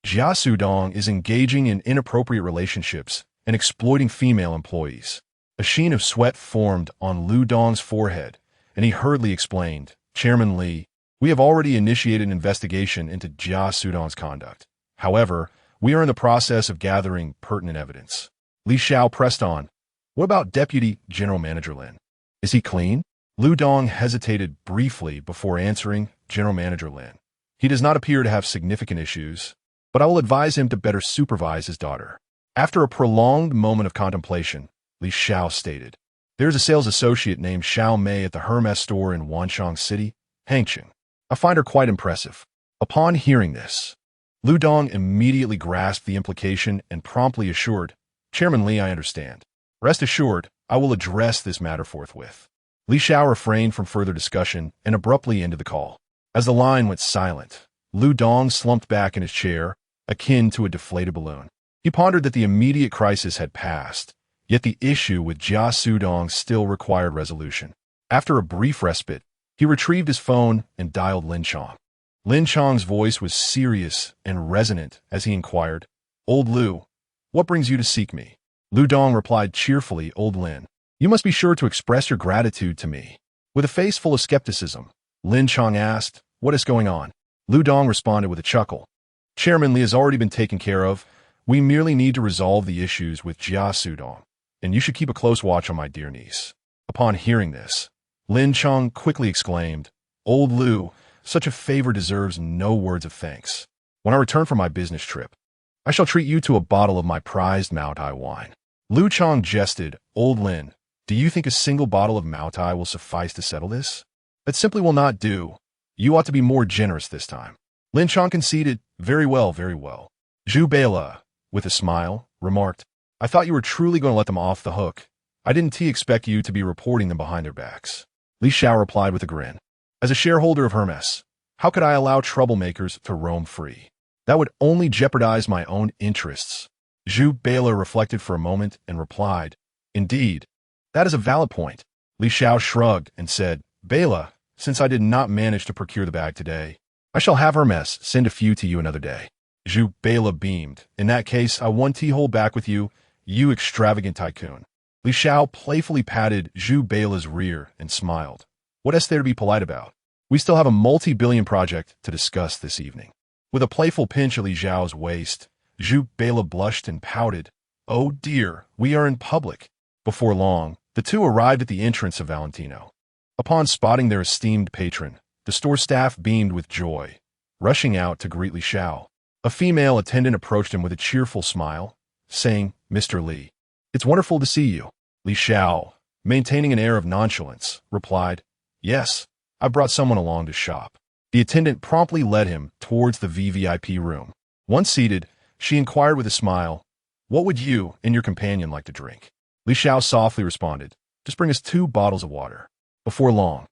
Jia Sudong is engaging in inappropriate relationships and exploiting female employees." A sheen of sweat formed on Lu Dong's forehead, and he hurriedly explained, "Chairman Li, we have already initiated an investigation into Jia Sudong's conduct. However, we are in the process of gathering pertinent evidence." Li Xiao pressed on, "What about Deputy General Manager Lin? Is he clean?" Lu Dong hesitated briefly before answering, "General Manager Lin. He does not appear to have significant issues, but I will advise him to better supervise his daughter." After a prolonged moment of contemplation, Li Xiao stated, "There is a sales associate named Xiao Mei at the Hermes store in Wanshang City, Hangqing. I find her quite impressive." Upon hearing this, Lu Dong immediately grasped the implication and promptly assured, "Chairman Li, I understand. Rest assured, I will address this matter forthwith." Li Xiao refrained from further discussion and abruptly ended the call. As the line went silent, Lu Dong slumped back in his chair, akin to a deflated balloon. He pondered that the immediate crisis had passed, yet the issue with Jia Sudong still required resolution. After a brief respite, he retrieved his phone and dialed Lin Chong. Lin Chong's voice was serious and resonant as he inquired, "Old Lu, what brings you to seek me?" Lu Dong replied cheerfully, "Old Lin, you must be sure to express your gratitude to me." With a face full of skepticism, Lin Chong asked, "What is going on?" Lu Dong responded with a chuckle, "Chairman Li has already been taken care of. We merely need to resolve the issues with Jia Sudong, and you should keep a close watch on my dear niece." Upon hearing this, Lin Chong quickly exclaimed, "Old Lu, such a favor deserves no words of thanks. When I return from my business trip, I shall treat you to a bottle of my prized Maotai wine." Lu Chong jested, "Old Lin, do you think a single bottle of Maotai will suffice to settle this? That simply will not do. You ought to be more generous this time." Lin Chong conceded, "Very well, very well." Zhu Bela, with a smile, remarked, "I thought you were truly going to let them off the hook. I didn't expect you to be reporting them behind their backs." Li Xiao replied with a grin, "As a shareholder of Hermes, how could I allow troublemakers to roam free? That would only jeopardize my own interests." Zhu Bela reflected for a moment and replied, "Indeed, that is a valid point." Li Xiao shrugged and said, "Bela, since I did not manage to procure the bag today, I shall have Hermes send a few to you another day." Zhu Bela beamed, "In that case, I want to hold back with you, you extravagant tycoon." Li Xiao playfully patted Zhu Bela's rear and smiled. "What is there to be polite about? We still have a multi-billion project to discuss this evening. With a playful pinch of Li Xiao's waist, Zhu Bela blushed and pouted. Oh dear, we are in public. Before long, the two arrived at the entrance of Valentino. Upon spotting their esteemed patron, the store staff beamed with joy, rushing out to greet Li Xiao. A female attendant approached him with a cheerful smile, saying, Mr. Li, it's wonderful to see you. Li Xiao, maintaining an air of nonchalance, replied, Yes, I brought someone along to shop. The attendant promptly led him towards the VVIP room. Once seated, she inquired with a smile, What would you and your companion like to drink? Li Xiao softly responded, Just bring us 2 bottles of water. Before long,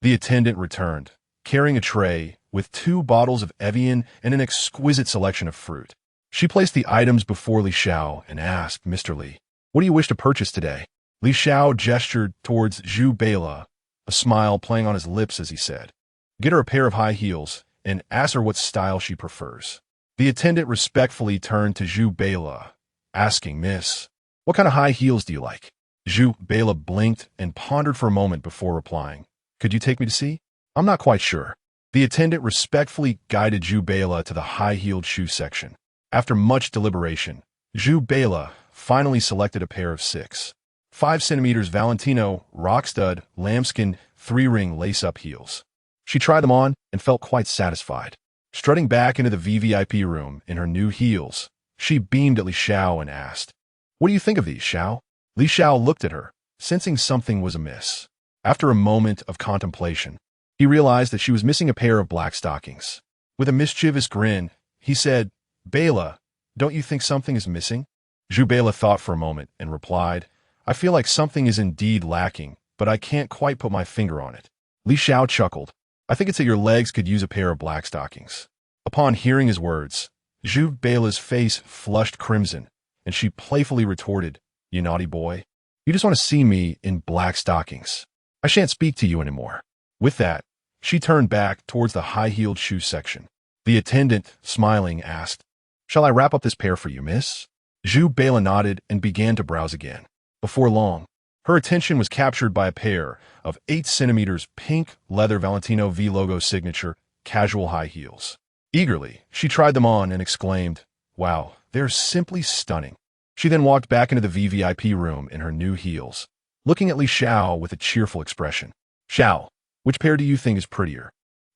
the attendant returned, carrying a tray with 2 bottles of Evian and an exquisite selection of fruit. She placed the items before Li Xiao and asked, Mr. Li, what do you wish to purchase today? Li Xiao gestured towards Zhu Bela, a smile playing on his lips as he said, Get her a pair of high heels and ask her what style she prefers. The attendant respectfully turned to Zhu Bela, asking, Miss, what kind of high heels do you like? Zhu Bela blinked and pondered for a moment before replying, Could you take me to see? I'm not quite sure. The attendant respectfully guided Zhu Bela to the high-heeled shoe section. After much deliberation, Zhu Bela finally selected a pair of 6'5" Valentino rock-stud lambskin 3-ring lace-up heels. She tried them on and felt quite satisfied. Strutting back into the VVIP room in her new heels, she beamed at Li Xiao and asked, What do you think of these, Xiao? Li Xiao looked at her, sensing something was amiss. After a moment of contemplation, he realized that she was missing a pair of black stockings. With a mischievous grin, he said, Bela, don't you think something is missing? Zhu Bela thought for a moment and replied, I feel like something is indeed lacking, but I can't quite put my finger on it. Li Xiao chuckled. I think it's that your legs could use a pair of black stockings. Upon hearing his words, Zhu Bela's face flushed crimson, and she playfully retorted, You naughty boy. You just want to see me in black stockings. I shan't speak to you anymore. With that, she turned back towards the high-heeled shoe section. The attendant, smiling, asked, Shall I wrap up this pair for you, miss? Zhu Bela nodded and began to browse again. Before long, her attention was captured by a pair of 8 centimeters pink leather Valentino V logo signature casual high heels. Eagerly, she tried them on and exclaimed, Wow, they're simply stunning. She then walked back into the VVIP room in her new heels, looking at Li Xiao with a cheerful expression. Xiao, which pair do you think is prettier?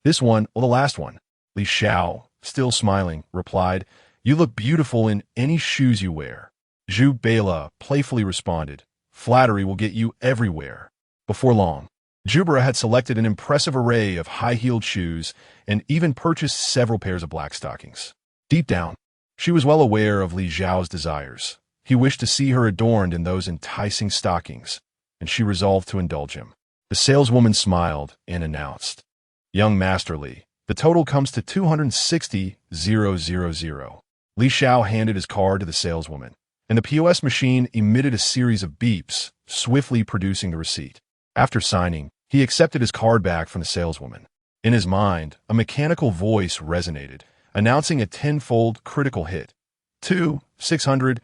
This one or the last one? Li Xiao, still smiling, replied, You look beautiful in any shoes you wear. Zhu Bela playfully responded, Flattery will get you everywhere. Before long, Jubera had selected an impressive array of high-heeled shoes and even purchased several pairs of black stockings. Deep down, she was well aware of Li Xiao's desires. He wished to see her adorned in those enticing stockings, and she resolved to indulge him. The saleswoman smiled and announced, Young Master Li, the total comes to 260,000. Li Xiao handed his card to the saleswoman, and the POS machine emitted a series of beeps, swiftly producing the receipt. After signing, he accepted his card back from the saleswoman. In his mind, a mechanical voice resonated, announcing a tenfold critical hit. 600,000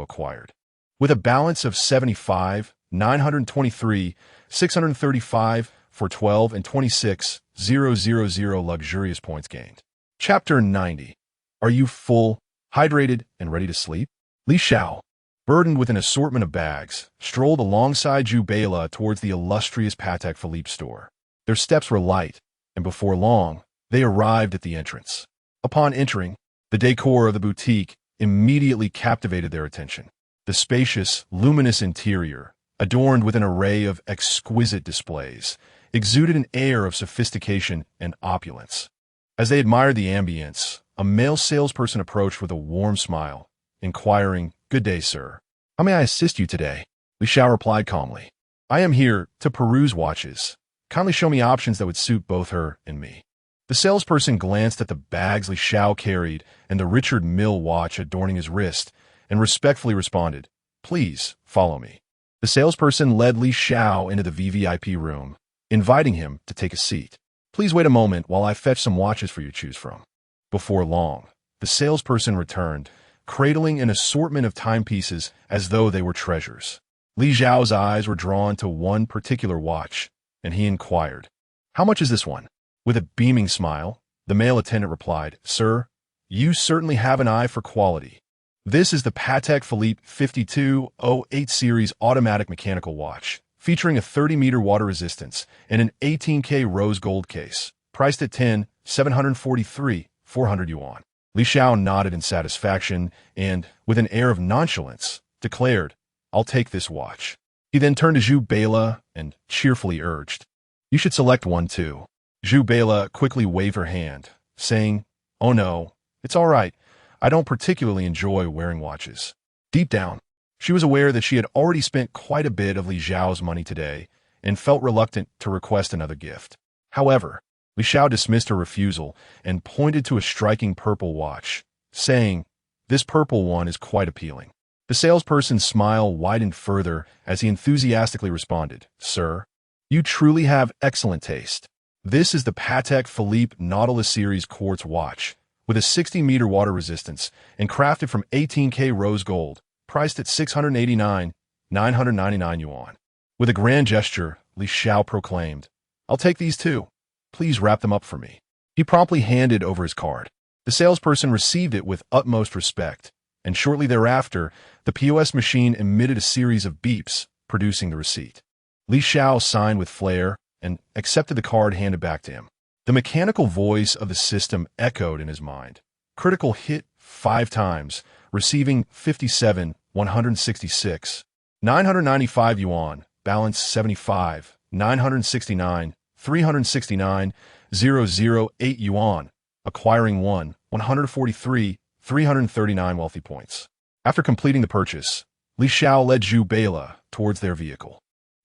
acquired. With a balance of 75,923, 635 for 12 and 26,000 luxurious points gained. Chapter 90. Are you full, hydrated, and ready to sleep? Li Xiao, burdened with an assortment of bags, strolled alongside Zhu Bela towards the illustrious Patek Philippe store. Their steps were light, and before long, they arrived at the entrance. Upon entering, the decor of the boutique immediately captivated their attention. The spacious, luminous interior, adorned with an array of exquisite displays, exuded an air of sophistication and opulence. As they admired the ambience, a male salesperson approached with a warm smile, inquiring, Good day, sir. How may I assist you today? Li Xiao replied calmly, I am here to peruse watches. Kindly show me options that would suit both her and me. The salesperson glanced at the bags Li Xiao carried and the Richard Mille watch adorning his wrist, and respectfully responded, Please, follow me. The salesperson led Li Xiao into the VVIP room, inviting him to take a seat. Please wait a moment while I fetch some watches for you to choose from. Before long, the salesperson returned, cradling an assortment of timepieces as though they were treasures. Li Xiao's eyes were drawn to one particular watch, and he inquired, How much is this one? With a beaming smile, the male attendant replied, Sir, you certainly have an eye for quality. This is the Patek Philippe 5208 series automatic mechanical watch, featuring a 30-meter water resistance and an 18K rose gold case, priced at 743, 400 yuan. Li Xiao nodded in satisfaction and, with an air of nonchalance, declared, I'll take this watch. He then turned to Zhu Bela and cheerfully urged, You should select one too. Zhu Bela quickly waved her hand, saying, Oh no, it's all right. I don't particularly enjoy wearing watches. Deep down, she was aware that she had already spent quite a bit of Li Xiao's money today and felt reluctant to request another gift. However, Li Xiao dismissed her refusal and pointed to a striking purple watch, saying, This purple one is quite appealing. The salesperson's smile widened further as he enthusiastically responded, Sir, you truly have excellent taste. This is the Patek Philippe Nautilus Series quartz watch, with a 60-meter water resistance and crafted from 18K rose gold, priced at 689, 999 yuan. With a grand gesture, Li Xiao proclaimed, I'll take these too. Please wrap them up for me. He promptly handed over his card. The salesperson received it with utmost respect, and shortly thereafter, the POS machine emitted a series of beeps, producing the receipt. Li Xiao signed with flair and accepted the card handed back to him. The mechanical voice of the system echoed in his mind. Critical hit 5 times, receiving 57, 166, 995 yuan, balance 75, 969, 369, 008 yuan, acquiring 143, 339 wealthy points. After completing the purchase, Li Xiao led Zhu Bela towards their vehicle.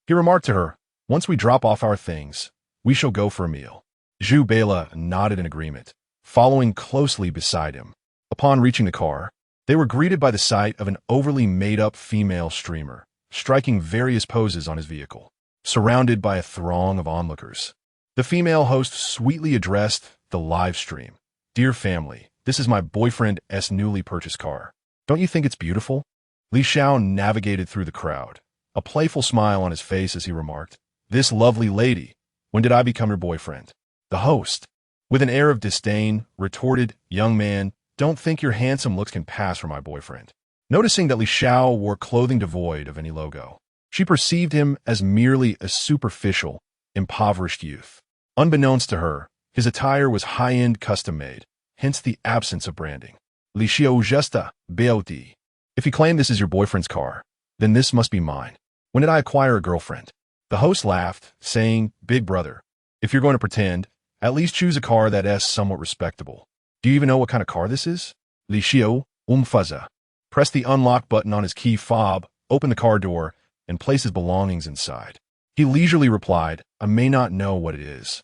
He remarked to her, Once we drop off our things, we shall go for a meal. Zhu Bela nodded in agreement, following closely beside him. Upon reaching the car, they were greeted by the sight of an overly made-up female streamer, striking various poses on his vehicle, surrounded by a throng of onlookers. The female host sweetly addressed the live stream. Dear family, this is my boyfriend's newly purchased car. Don't you think it's beautiful? Li Xiao navigated through the crowd, a playful smile on his face as he remarked, This lovely lady, when did I become your boyfriend? The host, with an air of disdain, retorted, Young man, don't think your handsome looks can pass for my boyfriend. Noticing that Li Xiao wore clothing devoid of any logo, she perceived him as merely a superficial, impoverished youth. Unbeknownst to her, his attire was high-end custom-made, hence the absence of branding. Li Xiao justa, beauty. If you claim this is your boyfriend's car, then this must be mine. When did I acquire a girlfriend? The host laughed, saying, Big brother, if you're going to pretend, at least choose a car that's somewhat respectable. Do you even know what kind of car this is? Li Xiao, fuzza. Press the unlock button on his key fob, open the car door, and place his belongings inside. He leisurely replied, I may not know what it is.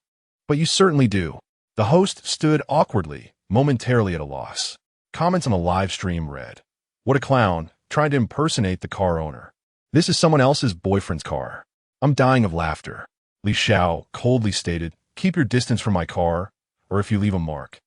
But you certainly do. The host stood awkwardly, momentarily at a loss. Comments on the live stream read, What a clown, trying to impersonate the car owner. This is someone else's boyfriend's car. I'm dying of laughter. Li Xiao coldly stated, Keep your distance from my car, or if you leave a mark,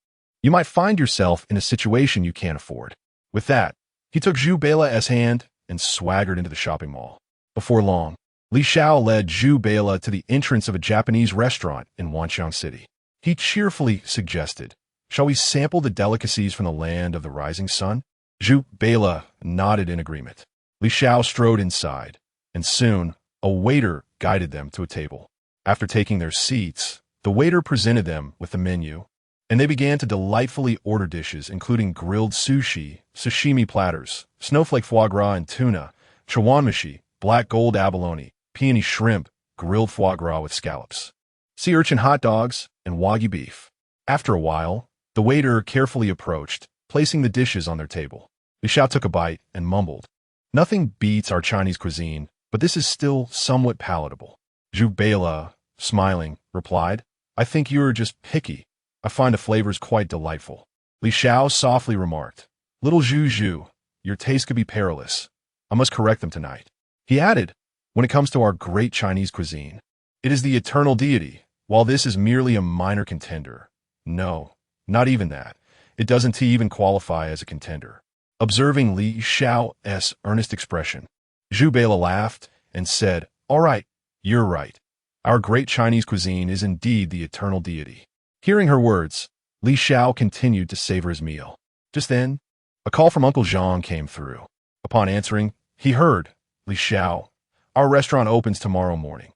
you might find yourself in a situation you can't afford. With that, he took Zhu Bela's hand and swaggered into the shopping mall. Before long, Li Xiao led Zhu Bela to the entrance of a Japanese restaurant in Wanxiang City. He cheerfully suggested, Shall we sample the delicacies from the land of the rising sun? Zhu Bela nodded in agreement. Li Xiao strode inside, and soon, a waiter guided them to a table. After taking their seats, the waiter presented them with the menu, and they began to delightfully order dishes including grilled sushi, sashimi platters, snowflake foie gras and tuna, chawanmushi, black gold abalone, peony shrimp, grilled foie gras with scallops, sea urchin hot dogs, and wagyu beef. After a while, the waiter carefully approached, placing the dishes on their table. Li Xiao took a bite and mumbled, Nothing beats our Chinese cuisine, but this is still somewhat palatable. Zhu Bela, smiling, replied, I think you're just picky. I find the flavors quite delightful. Li Xiao softly remarked, Little Zhu, your taste could be perilous. I must correct them tonight. He added, When it comes to our great Chinese cuisine, it is the eternal deity, while this is merely a minor contender. No, not even that. It doesn't even qualify as a contender. Observing Li Xiao's earnest expression, Zhu Bela laughed and said, All right, you're right. Our great Chinese cuisine is indeed the eternal deity. Hearing her words, Li Xiao continued to savor his meal. Just then, a call from Uncle Zhang came through. Upon answering, he heard, Li Xiao, our restaurant opens tomorrow morning.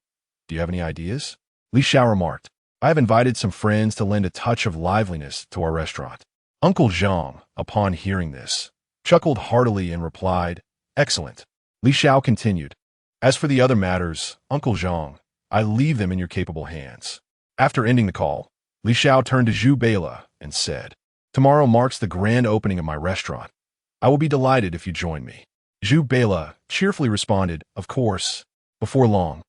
Do you have any ideas? Li Xiao remarked, I have invited some friends to lend a touch of liveliness to our restaurant. Uncle Zhang, upon hearing this, chuckled heartily and replied, Excellent. Li Xiao continued, As for the other matters, Uncle Zhang, I leave them in your capable hands. After ending the call, Li Xiao turned to Zhu Beila and said, Tomorrow marks the grand opening of my restaurant. I will be delighted if you join me. Zhu Beila cheerfully responded, Of course. Before long,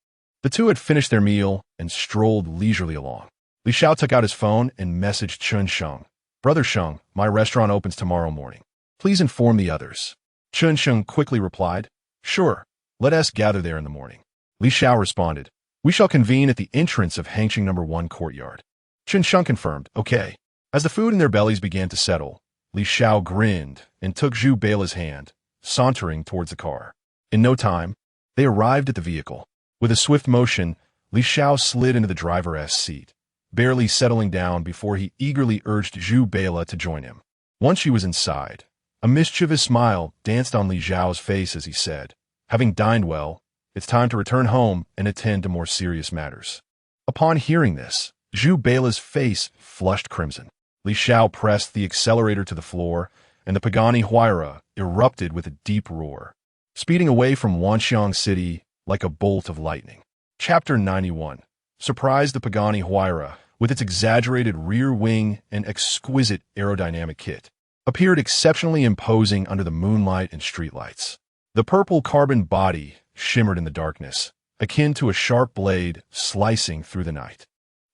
the two had finished their meal and strolled leisurely along. Li Xiao took out his phone and messaged Chun Sheng, Brother Sheng, my restaurant opens tomorrow morning. Please inform the others. Chun Sheng quickly replied, Sure, let us gather there in the morning. Li Xiao responded, We shall convene at the entrance of Hangqing No. 1 courtyard. Chun Sheng confirmed, Okay. As the food in their bellies began to settle, Li Xiao grinned and took Zhu Beila's hand, sauntering towards the car. In no time, they arrived at the vehicle. With a swift motion, Li Xiao slid into the driver's seat, barely settling down before he eagerly urged Zhu Beila to join him. Once she was inside, a mischievous smile danced on Li Xiao's face as he said, Having dined well, it's time to return home and attend to more serious matters. Upon hearing this, Zhu Beila's face flushed crimson. Li Xiao pressed the accelerator to the floor, and the Pagani Huayra erupted with a deep roar, speeding away from Wanxiang City like a bolt of lightning. Chapter 91. Surprised the Pagani Huayra, with its exaggerated rear wing and exquisite aerodynamic kit, appeared exceptionally imposing under the moonlight and streetlights. The purple carbon body shimmered in the darkness, akin to a sharp blade slicing through the night.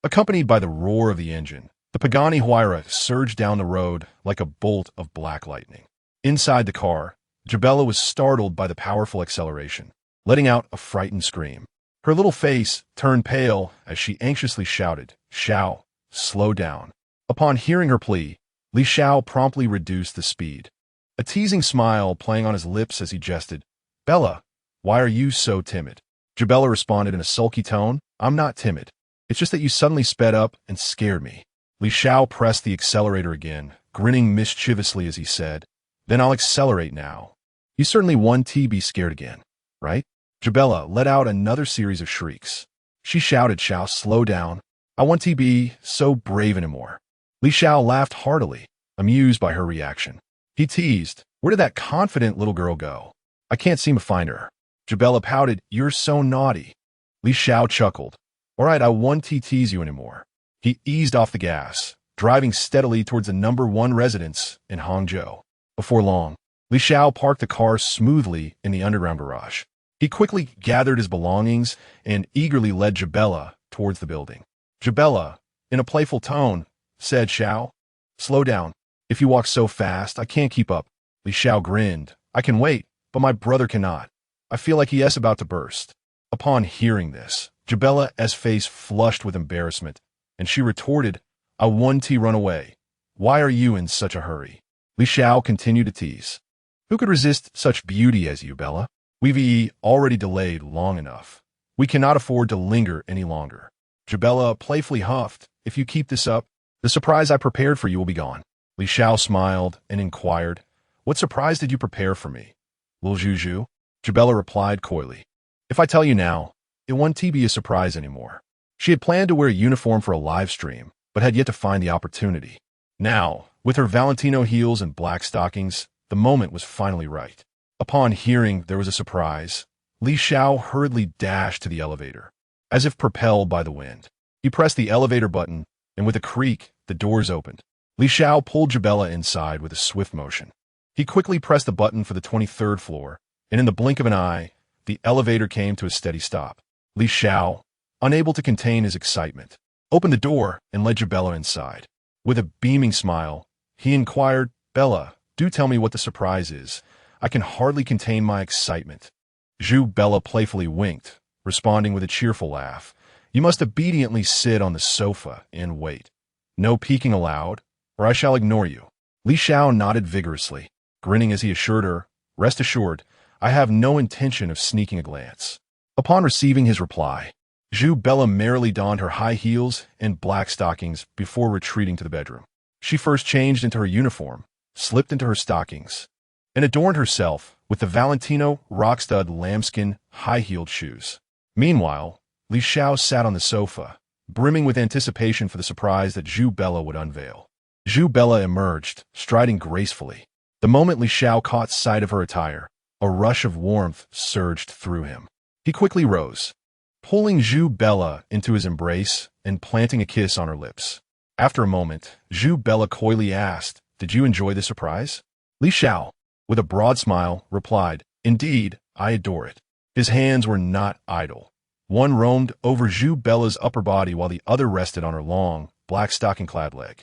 Accompanied by the roar of the engine, the Pagani Huayra surged down the road like a bolt of black lightning. Inside the car, Jabella was startled by the powerful acceleration, letting out a frightened scream. Her little face turned pale as she anxiously shouted, Xiao, slow down. Upon hearing her plea, Li Xiao promptly reduced the speed, a teasing smile playing on his lips as he jested, Bella, why are you so timid? Jabella responded in a sulky tone, I'm not timid. It's just that you suddenly sped up and scared me. Li Xiao pressed the accelerator again, grinning mischievously as he said, Then I'll accelerate now. You certainly want to be scared again, right? Jabella let out another series of shrieks. She shouted, Xiao, slow down. I want to be so brave anymore. Li Xiao laughed heartily, amused by her reaction. He teased, Where did that confident little girl go? I can't seem to find her. Jabella pouted, You're so naughty. Li Xiao chuckled. All right, I won't tease you anymore. He eased off the gas, driving steadily towards the No. 1 residence in Hangzhou. Before long, Li Xiao parked the car smoothly in the underground garage. He quickly gathered his belongings and eagerly led Jabella towards the building. Jabella, in a playful tone, said, Xiao, slow down. If you walk so fast, I can't keep up. Li Xiao grinned. I can wait, but my brother cannot. I feel like he is about to burst. Upon hearing this, Jabella's face flushed with embarrassment, and she retorted, I want to run away. Why are you in such a hurry? Li Xiao continued to tease. Who could resist such beauty as you, Bella? We've already delayed long enough. We cannot afford to linger any longer. Jabella playfully huffed, If you keep this up, the surprise I prepared for you will be gone. Li Xiao smiled and inquired, What surprise did you prepare for me? Lil Juju? Jabella replied coyly, If I tell you now, it won't be a surprise anymore. She had planned to wear a uniform for a live stream, but had yet to find the opportunity. Now, with her Valentino heels and black stockings, the moment was finally right. Upon hearing there was a surprise, Li Xiao hurriedly dashed to the elevator. As if propelled by the wind, he pressed the elevator button, and with a creak, the doors opened. Li Xiao pulled Jabella inside with a swift motion. He quickly pressed the button for the 23rd floor, and in the blink of an eye, the elevator came to a steady stop. Li Xiao, unable to contain his excitement, opened the door and led Jabella inside. With a beaming smile, he inquired, Bella, do tell me what the surprise is. I can hardly contain my excitement. Zhu Bella playfully winked, responding with a cheerful laugh. You must obediently sit on the sofa and wait. No peeking allowed, or I shall ignore you. Li Xiao nodded vigorously, grinning as he assured her, Rest assured, I have no intention of sneaking a glance. Upon receiving his reply, Zhu Bella merrily donned her high heels and black stockings before retreating to the bedroom. She first changed into her uniform, slipped into her stockings, and adorned herself with the Valentino rock-stud lambskin high-heeled shoes. Meanwhile, Li Xiao sat on the sofa, brimming with anticipation for the surprise that Zhu Bella would unveil. Zhu Bella emerged, striding gracefully. The moment Li Xiao caught sight of her attire, a rush of warmth surged through him. He quickly rose, pulling Zhu Bella into his embrace and planting a kiss on her lips. After a moment, Zhu Bella coyly asked, "Did you enjoy the surprise?" Li Xiao, with a broad smile, replied, "Indeed, I adore it." His hands were not idle. One roamed over Zhu Bella's upper body while the other rested on her long, black stocking-clad leg.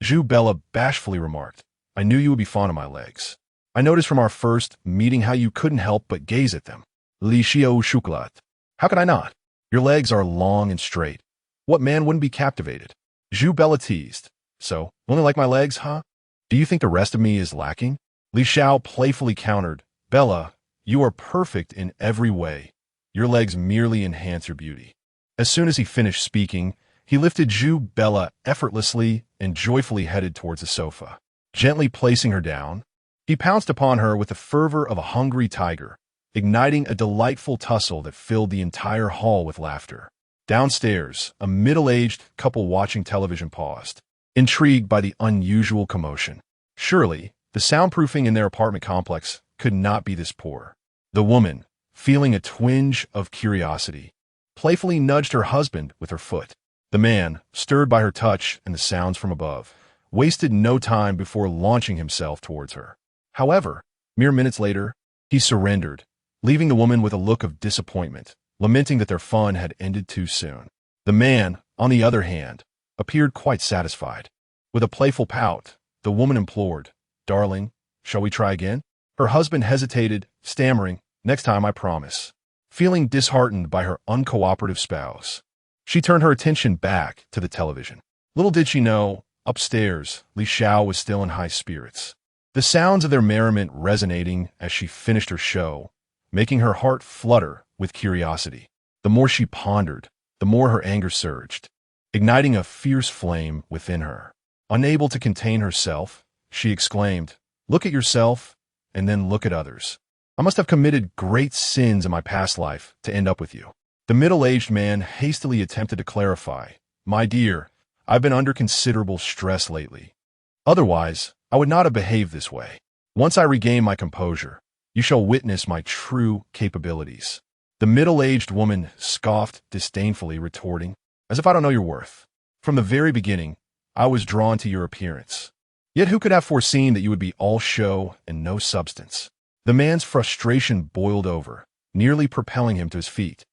Zhu Bella bashfully remarked, "I knew you would be fond of my legs. I noticed from our first meeting how you couldn't help but gaze at them." Li Xiao shukulat. "How could I not? Your legs are long and straight. What man wouldn't be captivated?" Zhu Bella teased. "So, only like my legs, huh? Do you think the rest of me is lacking?" Li Xiao playfully countered, "Bella, you are perfect in every way. Your legs merely enhance your beauty." As soon as he finished speaking, he lifted Zhu Bella effortlessly and joyfully headed towards the sofa. Gently placing her down, he pounced upon her with the fervor of a hungry tiger, igniting a delightful tussle that filled the entire hall with laughter. Downstairs, a middle-aged couple watching television paused, intrigued by the unusual commotion. Surely, the soundproofing in their apartment complex could not be this poor. The woman, feeling a twinge of curiosity, playfully nudged her husband with her foot. The man, stirred by her touch and the sounds from above, wasted no time before launching himself towards her. However, mere minutes later, he surrendered, leaving the woman with a look of disappointment, lamenting that their fun had ended too soon. The man, on the other hand, appeared quite satisfied. With a playful pout, the woman implored, "Darling, shall we try again?" Her husband hesitated, stammering, "Next time, I promise." Feeling disheartened by her uncooperative spouse, she turned her attention back to the television. Little did she know, upstairs, Li Xiao was still in high spirits. The sounds of their merriment resonating as she finished her show, making her heart flutter with curiosity. The more she pondered, the more her anger surged, igniting a fierce flame within her. Unable to contain herself, she exclaimed, "Look at yourself, and then look at others. I must have committed great sins in my past life to end up with you." The middle-aged man hastily attempted to clarify, "My dear, I've been under considerable stress lately. Otherwise, I would not have behaved this way. Once I regain my composure, you shall witness my true capabilities." The middle-aged woman scoffed disdainfully, retorting, "As if I don't know your worth. From the very beginning, I was drawn to your appearance. Yet who could have foreseen that you would be all show and no substance?" The man's frustration boiled over, nearly propelling him to his feet.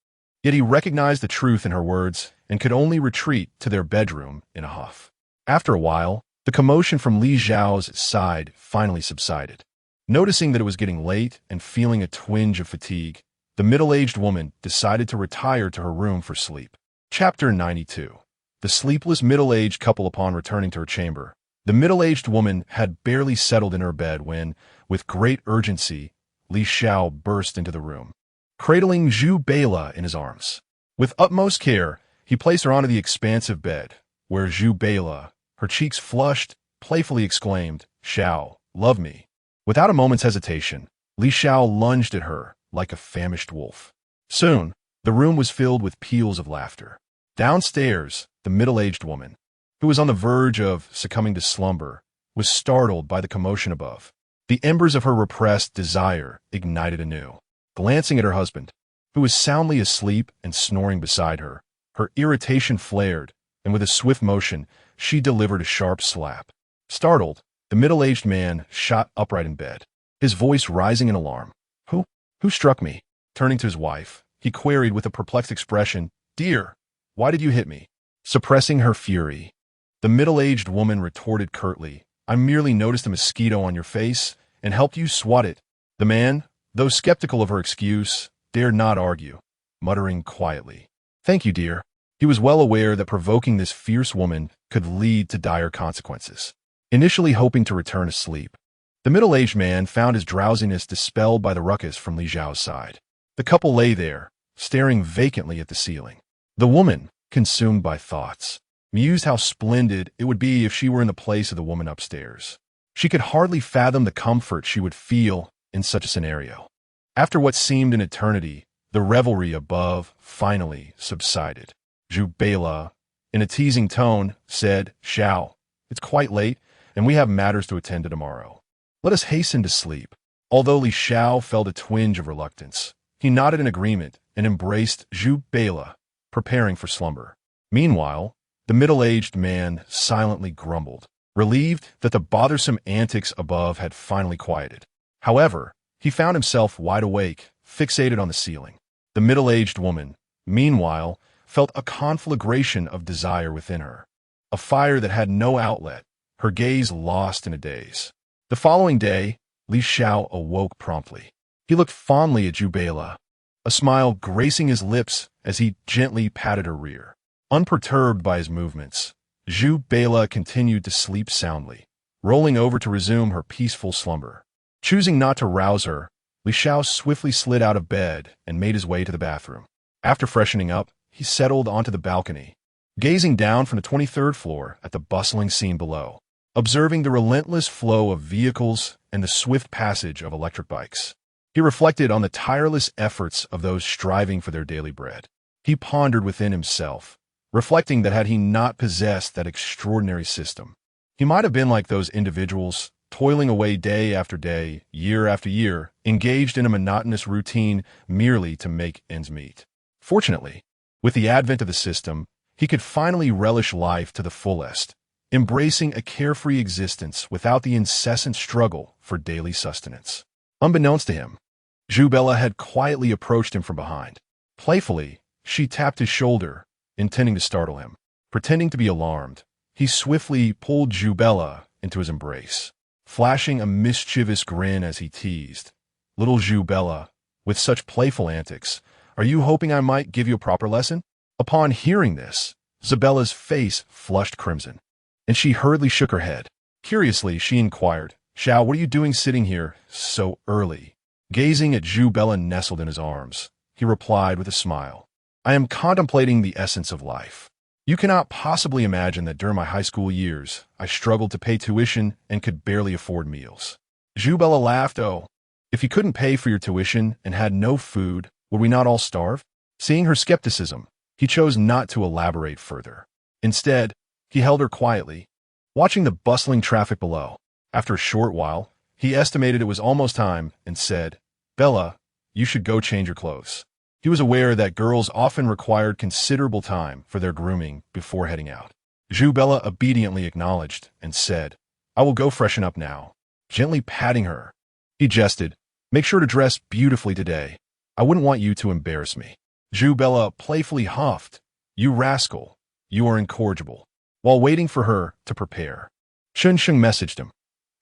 Yet he recognized the truth in her words and could only retreat to their bedroom in a huff. After a while, the commotion from Li Xiao's side finally subsided. Noticing that it was getting late and feeling a twinge of fatigue, the middle-aged woman decided to retire to her room for sleep. Chapter 92. The sleepless middle-aged couple. Upon returning to her chamber, the middle-aged woman had barely settled in her bed when, with great urgency, Li Xiao burst into the room, cradling Zhu Bella in his arms. With utmost care, he placed her onto the expansive bed, where Zhu Bella, her cheeks flushed, playfully exclaimed, "Xiao, love me." Without a moment's hesitation, Li Xiao lunged at her like a famished wolf. Soon, the room was filled with peals of laughter. Downstairs, the middle-aged woman, who was on the verge of succumbing to slumber, was startled by the commotion above. The embers of her repressed desire ignited anew. Glancing at her husband, who was soundly asleep and snoring beside her, her irritation flared, and with a swift motion, she delivered a sharp slap. Startled, the middle-aged man shot upright in bed, his voice rising in alarm. Who struck me?" Turning to his wife, he queried with a perplexed expression, "Dear, why did you hit me?" Suppressing her fury, the middle-aged woman retorted curtly, "I merely noticed a mosquito on your face and helped you swat it." The man, though skeptical of her excuse, dared not argue, muttering quietly, "Thank you, dear." He was well aware that provoking this fierce woman could lead to dire consequences. Initially hoping to return to sleep, the middle-aged man found his drowsiness dispelled by the ruckus from Li Xiao's side. The couple lay there, staring vacantly at the ceiling. The woman, consumed by thoughts, mused how splendid it would be if she were in the place of the woman upstairs. She could hardly fathom the comfort she would feel in such a scenario. After what seemed an eternity, the revelry above finally subsided. Zhu Beila, in a teasing tone, said, "Xiao, it's quite late, and we have matters to attend to tomorrow. Let us hasten to sleep." Although Li Xiao felt a twinge of reluctance, he nodded in agreement and embraced Zhu Beila, preparing for slumber. Meanwhile, the middle-aged man silently grumbled, relieved that the bothersome antics above had finally quieted. However, he found himself wide awake, fixated on the ceiling. The middle-aged woman, meanwhile, felt a conflagration of desire within her, a fire that had no outlet, her gaze lost in a daze. The following day, Li Xiao awoke promptly. He looked fondly at Zhu Beila, a smile gracing his lips as he gently patted her rear. Unperturbed by his movements, Zhu Beila continued to sleep soundly, rolling over to resume her peaceful slumber. Choosing not to rouse her, Li Xiao swiftly slid out of bed and made his way to the bathroom. After freshening up, he settled onto the balcony, gazing down from the 23rd floor at the bustling scene below, observing the relentless flow of vehicles and the swift passage of electric bikes. He reflected on the tireless efforts of those striving for their daily bread. He pondered within himself, reflecting that had he not possessed that extraordinary system, he might have been like those individuals, toiling away day after day, year after year, engaged in a monotonous routine merely to make ends meet. Fortunately, with the advent of the system, he could finally relish life to the fullest, embracing a carefree existence without the incessant struggle for daily sustenance. Unbeknownst to him, Zhu Beila had quietly approached him from behind. Playfully, she tapped his shoulder, intending to startle him. Pretending to be alarmed, he swiftly pulled Zhu Beila into his embrace, flashing a mischievous grin as he teased, "Little Zhu Beila, with such playful antics, are you hoping I might give you a proper lesson?" Upon hearing this, Zabella's face flushed crimson, and she hurriedly shook her head. Curiously, she inquired, "Xiao, what are you doing sitting here so early?" Gazing at Zhu Beila nestled in his arms, he replied with a smile, "I am contemplating the essence of life. You cannot possibly imagine that during my high school years, I struggled to pay tuition and could barely afford meals." Zhu Beila laughed. "Oh, if you couldn't pay for your tuition and had no food, would we not all starve?" Seeing her skepticism, he chose not to elaborate further. Instead, he held her quietly, watching the bustling traffic below. After a short while, he estimated it was almost time and said, "Bella, you should go change your clothes." He was aware that girls often required considerable time for their grooming before heading out. Zhu Beila obediently acknowledged and said, "I will go freshen up now." Gently patting her, he jested, "Make sure to dress beautifully today. I wouldn't want you to embarrass me." Zhu Beila playfully huffed, "You rascal, you are incorrigible." While waiting for her to prepare, Shenhao messaged him,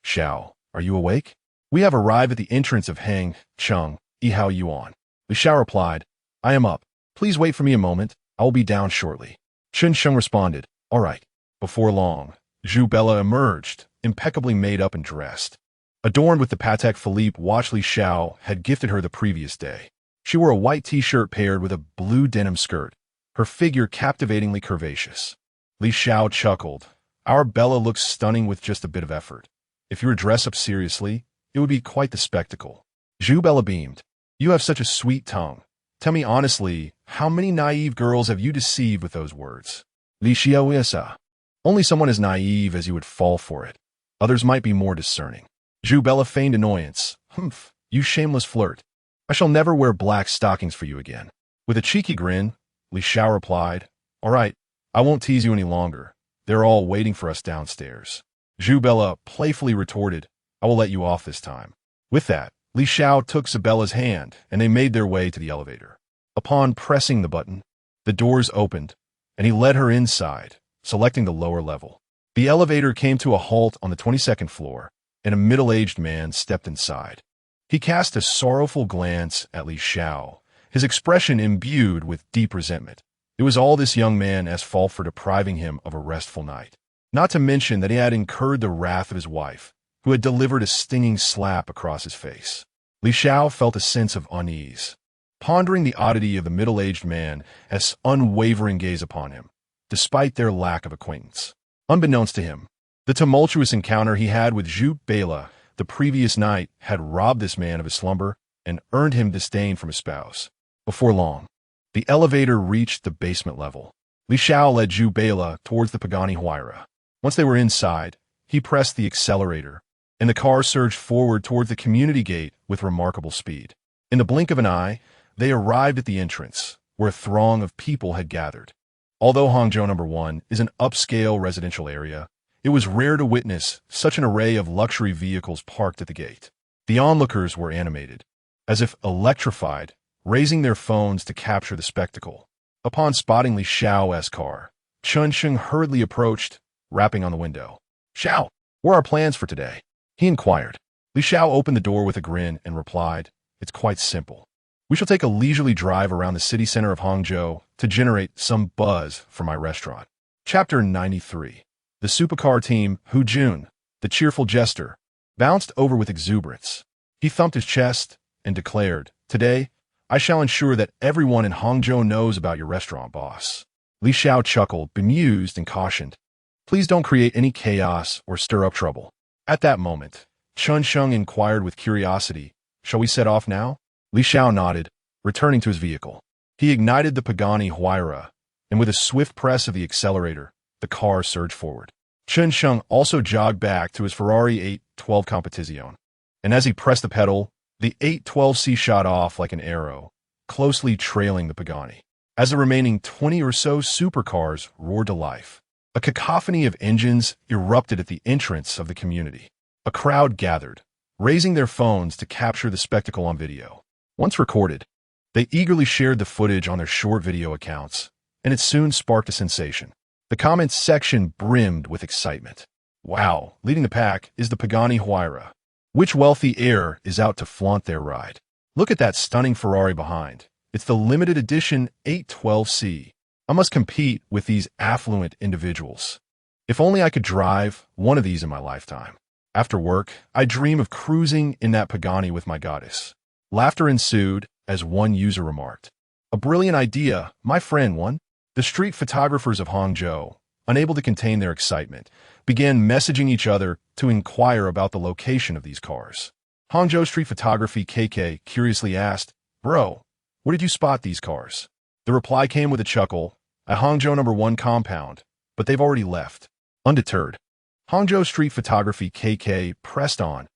"Xiao, are you awake? We have arrived at the entrance of Hang Cheng Yihao Yuan." Li Xiao replied, "I am up. Please wait for me a moment. I will be down shortly." Shenhao responded, "All right." Before long, Zhu Beila emerged, impeccably made up and dressed, adorned with the Patek Philippe watch Li Xiao had gifted her the previous day. She wore a white t-shirt paired with a blue denim skirt, her figure captivatingly curvaceous. Li Xiao chuckled, "Our Bella looks stunning with just a bit of effort. If you were dressed up seriously, it would be quite the spectacle." Zhu Beila beamed, "You have such a sweet tongue. Tell me honestly, how many naive girls have you deceived with those words?" Li Xiao isa. "Only someone as naive as you would fall for it. Others might be more discerning." Zhu Beila feigned annoyance. "Humph, you shameless flirt. I shall never wear black stockings for you again." With a cheeky grin, Li Xiao replied, "All right, I won't tease you any longer. They're all waiting for us downstairs." Zhu Beila playfully retorted, "I will let you off this time." With that, Li Xiao took Zabella's hand, and they made their way to the elevator. Upon pressing the button, the doors opened, and he led her inside, selecting the lower level. The elevator came to a halt on the 22nd floor, and a middle-aged man stepped inside. He cast a sorrowful glance at Li Xiao, his expression imbued with deep resentment. It was all this young man's fault for depriving him of a restful night. Not to mention that he had incurred the wrath of his wife, who had delivered a stinging slap across his face. Li Xiao felt a sense of unease. pondering the oddity of the middle-aged man's unwavering gaze upon him, despite their lack of acquaintance. Unbeknownst to him, the tumultuous encounter he had with Zhu Bela the previous night had robbed this man of his slumber and earned him disdain from his spouse. Before long, the elevator reached the basement level. Li Xiao led Zhu Bela towards the Pagani Huayra. Once they were inside, he pressed the accelerator, and the car surged forward towards the community gate with remarkable speed. In the blink of an eye, they arrived at the entrance, where a throng of people had gathered. Although Hangzhou No. 1 is an upscale residential area, it was rare to witness such an array of luxury vehicles parked at the gate. The onlookers were animated, as if electrified, raising their phones to capture the spectacle. Upon spotting Li Xiao's car, Chun Sheng hurriedly approached, rapping on the window. "Xiao, what are our plans for today?" he inquired. Li Xiao opened the door with a grin and replied, "It's quite simple. We shall take a leisurely drive around the city center of Hangzhou to generate some buzz for my restaurant." Chapter 93. The supercar team, Hu Jun, the cheerful jester, bounced over with exuberance. He thumped his chest and declared, "Today, I shall ensure that everyone in Hangzhou knows about your restaurant, boss." Li Xiao chuckled, bemused, and cautioned, "Please don't create any chaos or stir up trouble." At that moment, Chun Sheng inquired with curiosity, "Shall we set off now?" Li Xiao nodded, returning to his vehicle. He ignited the Pagani Huayra, and with a swift press of the accelerator, the car surged forward. Chun Sheng also jogged back to his Ferrari 812 Competizione, and as he pressed the pedal, the 812C shot off like an arrow, closely trailing the Pagani. As the remaining 20 or so supercars roared to life, a cacophony of engines erupted at the entrance of the community. A crowd gathered, raising their phones to capture the spectacle on video. Once recorded, they eagerly shared the footage on their short video accounts, and it soon sparked a sensation. The comments section brimmed with excitement. "Wow, leading the pack is the Pagani Huayra. Which wealthy heir is out to flaunt their ride? Look at that stunning Ferrari behind. It's the limited edition 812C. I must compete with these affluent individuals. If only I could drive one of these in my lifetime. After work, I dream of cruising in that Pagani with my goddess." Laughter ensued as one user remarked, "A brilliant idea, my friend one." The street photographers of Hangzhou, unable to contain their excitement, began messaging each other to inquire about the location of these cars. Hangzhou Street Photography KK curiously asked, "Bro, where did you spot these cars?" The reply came with a chuckle, "At Hangzhou No. 1 compound, but they've already left." Undeterred, Hangzhou Street Photography KK pressed on.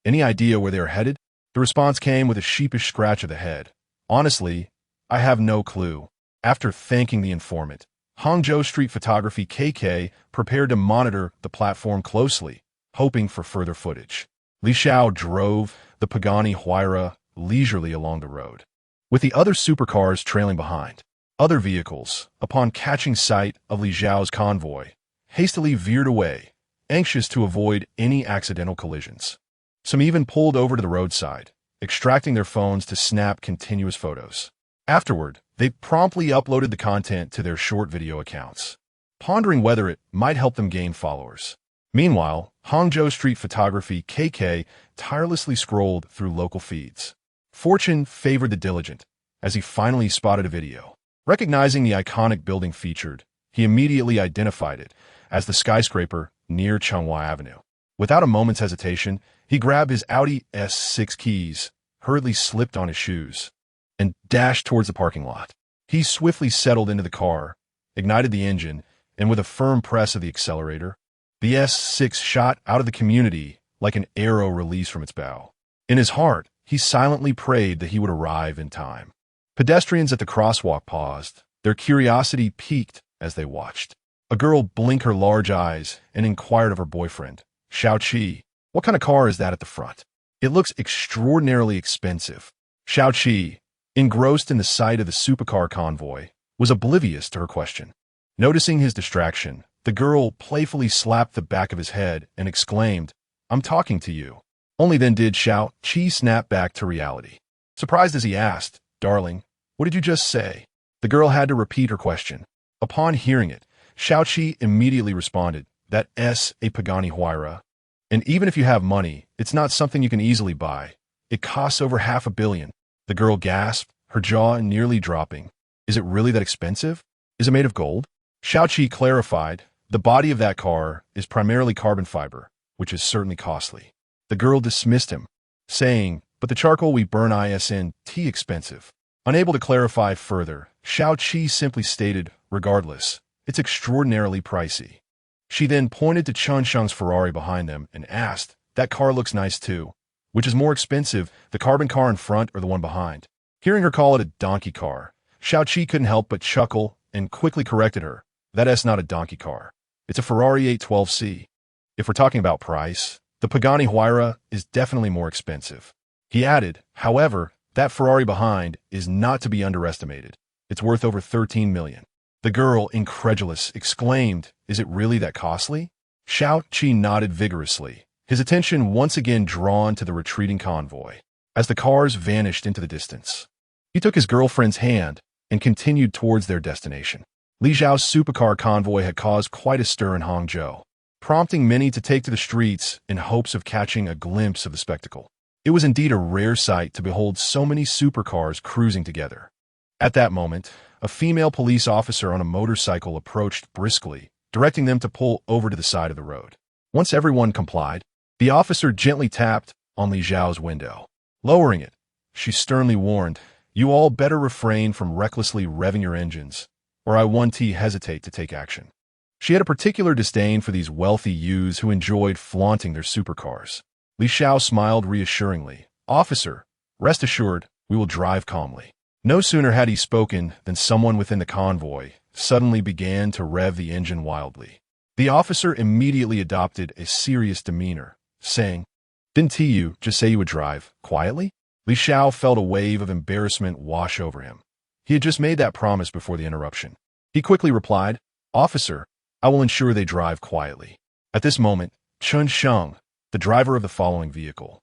"Any idea where they are headed?" The response came with a sheepish scratch of the head. "Honestly, I have no clue." After thanking the informant, Hangzhou Street Photography KK prepared to monitor the platform closely, hoping for further footage. Li Xiao drove the Pagani Huayra leisurely along the road, with the other supercars trailing behind. Other vehicles, upon catching sight of Li Xiao's convoy, hastily veered away, anxious to avoid any accidental collisions. Some even pulled over to the roadside, extracting their phones to snap continuous photos. Afterward, they promptly uploaded the content to their short video accounts, pondering whether it might help them gain followers. Meanwhile, Hangzhou Street Photography KK tirelessly scrolled through local feeds. Fortune favored the diligent, as he finally spotted a video. Recognizing the iconic building featured, he immediately identified it as the skyscraper near Changhua Avenue. Without a moment's hesitation, he grabbed his Audi S6 keys, hurriedly slipped on his shoes, and dashed towards the parking lot. He swiftly settled into the car, ignited the engine, and with a firm press of the accelerator, the S6 shot out of the community like an arrow released from its bow. In his heart, he silently prayed that he would arrive in time. Pedestrians at the crosswalk paused, their curiosity piqued as they watched. A girl blinked her large eyes and inquired of her boyfriend, Xiao, "What kind of car is that at the front? It looks extraordinarily expensive." Xiao, engrossed in the sight of the supercar convoy, was oblivious to her question. Noticing his distraction, the girl playfully slapped the back of his head and exclaimed, "I'm talking to you." Only then did Xiao snap back to reality. Surprised as he asked, "Darling, what did you just say?" The girl had to repeat her question. Upon hearing it, Xiao immediately responded, "That's a Pagani Huayra. And even if you have money, it's not something you can easily buy. It costs over $500 million." The girl gasped, her jaw nearly dropping. Is it really that expensive? Is it made of gold? Xiao clarified, the body of that car is primarily carbon fiber, which is certainly costly. The girl dismissed him, saying, but the charcoal we burn isn't expensive. Unable to clarify further, Xiao simply stated, regardless, it's extraordinarily pricey. She then pointed to Chun Sheng's Ferrari behind them and asked, that car looks nice too. Which is more expensive, the carbon car in front or the one behind? Hearing her call it a donkey car, Xiao couldn't help but chuckle and quickly corrected her. That's not a donkey car. It's a Ferrari 812C. If we're talking about price, the Pagani Huayra is definitely more expensive. He added, however, that Ferrari behind is not to be underestimated. It's worth over 13 million. The girl, incredulous, exclaimed, is it really that costly? Xiao nodded vigorously, his attention once again drawn to the retreating convoy. As the cars vanished into the distance, he took his girlfriend's hand and continued towards their destination. Li Zhao's supercar convoy had caused quite a stir in Hangzhou, prompting many to take to the streets in hopes of catching a glimpse of the spectacle. It was indeed a rare sight to behold so many supercars cruising together. At that moment, a female police officer on a motorcycle approached briskly, directing them to pull over to the side of the road. Once everyone complied, the officer gently tapped on Li Zhao's window. Lowering it, she sternly warned, you all better refrain from recklessly revving your engines, or I won't hesitate to take action. She had a particular disdain for these wealthy youths who enjoyed flaunting their supercars. Li Xiao smiled reassuringly. Officer, rest assured, we will drive calmly. No sooner had he spoken than someone within the convoy suddenly began to rev the engine wildly. The officer immediately adopted a serious demeanor, saying, didn't you just say you would drive quietly? Li Xiao felt a wave of embarrassment wash over him. He had just made that promise before the interruption. He quickly replied, Officer, I will ensure they drive quietly. At this moment, Chun Sheng, the driver of the following vehicle,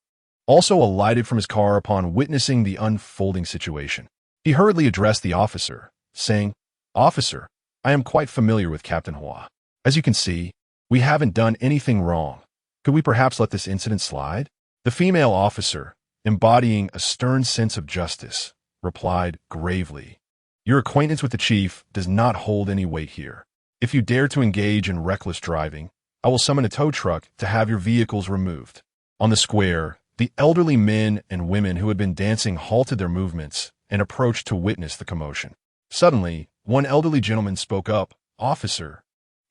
also alighted from his car upon witnessing the unfolding situation. He hurriedly addressed the officer, saying, Officer, I am quite familiar with Captain Hua. As you can see, we haven't done anything wrong. Could we perhaps let this incident slide? The female officer, embodying a stern sense of justice, replied gravely, your acquaintance with the chief does not hold any weight here. If you dare to engage in reckless driving, I will summon a tow truck to have your vehicles removed. On the square, the elderly men and women who had been dancing halted their movements and approached to witness the commotion. Suddenly, one elderly gentleman spoke up, Officer,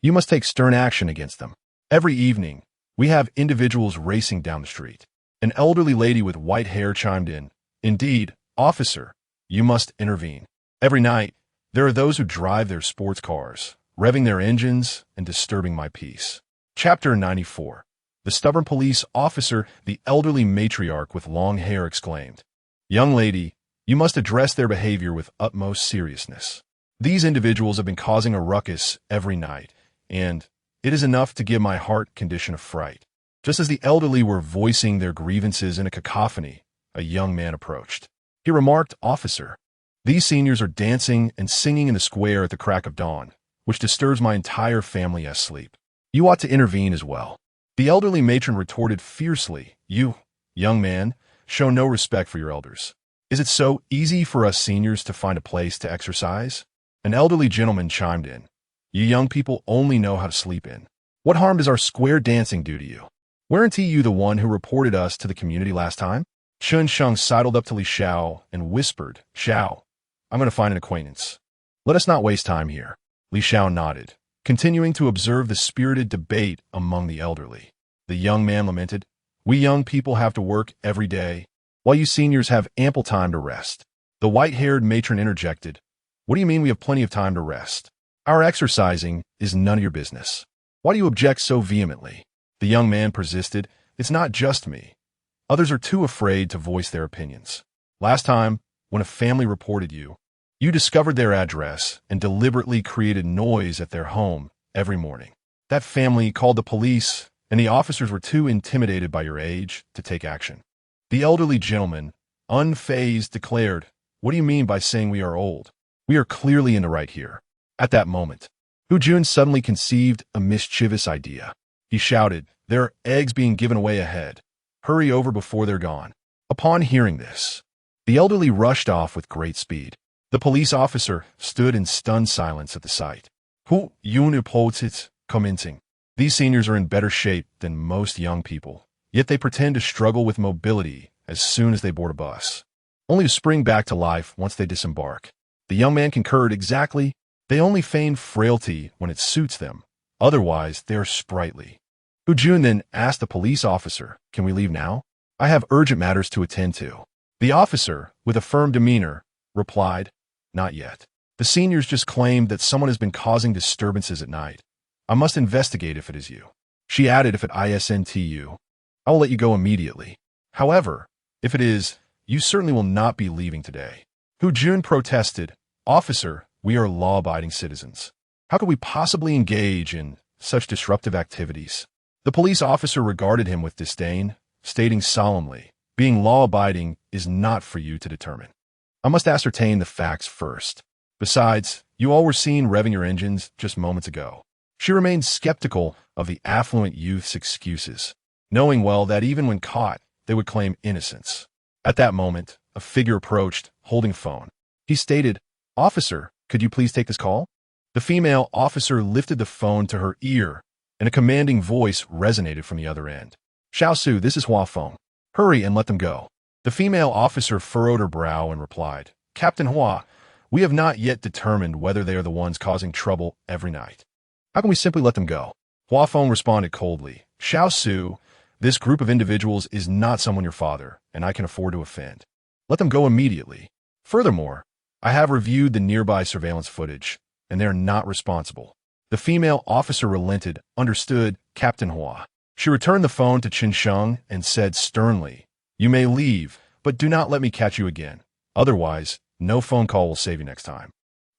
you must take stern action against them. Every evening, we have individuals racing down the street. An elderly lady with white hair chimed in, Indeed, officer, you must intervene. Every night, there are those who drive their sports cars, revving their engines and disturbing my peace. Chapter 94. The stubborn police officer, the elderly matriarch with long hair exclaimed, Young lady, you must address their behavior with utmost seriousness. These individuals have been causing a ruckus every night, and it is enough to give my heart condition a fright. Just as the elderly were voicing their grievances in a cacophony, a young man approached. He remarked, Officer, these seniors are dancing and singing in the square at the crack of dawn, which disturbs my entire family as sleep. You ought to intervene as well. The elderly matron retorted fiercely, You, young man, show no respect for your elders. Is it so easy for us seniors to find a place to exercise? An elderly gentleman chimed in, You young people only know how to sleep in. What harm does our square dancing do to you? Weren't you the one who reported us to the community last time? Chun Sheng sidled up to Li Xiao and whispered, Xiao, I'm going to find an acquaintance. Let us not waste time here. Li Xiao nodded, continuing to observe the spirited debate among the elderly. The young man lamented, We young people have to work every day, while you seniors have ample time to rest. The white-haired matron interjected, What do you mean we have plenty of time to rest? Our exercising is none of your business. Why do you object so vehemently? The young man persisted, It's not just me. Others are too afraid to voice their opinions. Last time, when a family reported you, you discovered their address and deliberately created noise at their home every morning. That family called the police, and the officers were too intimidated by your age to take action. The elderly gentleman, unfazed, declared, What do you mean by saying we are old? We are clearly in the right here. At that moment, Hu Jun suddenly conceived a mischievous idea. He shouted, There are eggs being given away ahead. Hurry over before they're gone. Upon hearing this, The elderly rushed off with great speed. The police officer stood in stunned silence at the sight. Hu Unipotit commenting. These seniors are in better shape than most young people, yet they pretend to struggle with mobility as soon as they board a bus, only to spring back to life once they disembark. The young man concurred exactly. They only feign frailty when it suits them. Otherwise, they are sprightly. Hu Jun then asked the police officer, "Can we leave now? I have urgent matters to attend to." The officer, with a firm demeanor, replied, "Not yet. The seniors just claimed that someone has been causing disturbances at night. I must investigate if it is you." She added, "If it isn't you, I will let you go immediately. However, if it is, you certainly will not be leaving today." Hu Jun protested, "Officer, we are law-abiding citizens. How could we possibly engage in such disruptive activities?" The police officer regarded him with disdain, stating solemnly, "Being law-abiding is not for you to determine. I must ascertain the facts first. Besides, you all were seen revving your engines just moments ago." She remained skeptical of the affluent youth's excuses, knowing well that even when caught, they would claim innocence. At that moment, a figure approached, holding a phone. He stated, "Officer, could you please take this call?" The female officer lifted the phone to her ear, and a commanding voice resonated from the other end. "Xiao Su, this is Hua Feng. Hurry and let them go." The female officer furrowed her brow and replied, "Captain Hua, we have not yet determined whether they are the ones causing trouble every night. How can we simply let them go?" Hua Feng responded coldly, "Xiao Su, this group of individuals is not someone your father, and I can afford to offend. Let them go immediately. Furthermore, I have reviewed the nearby surveillance footage, and they are not responsible." The female officer relented, "Understood, Captain Hua." She returned the phone to Chen Sheng and said sternly, "You may leave, but do not let me catch you again. Otherwise, no phone call will save you next time."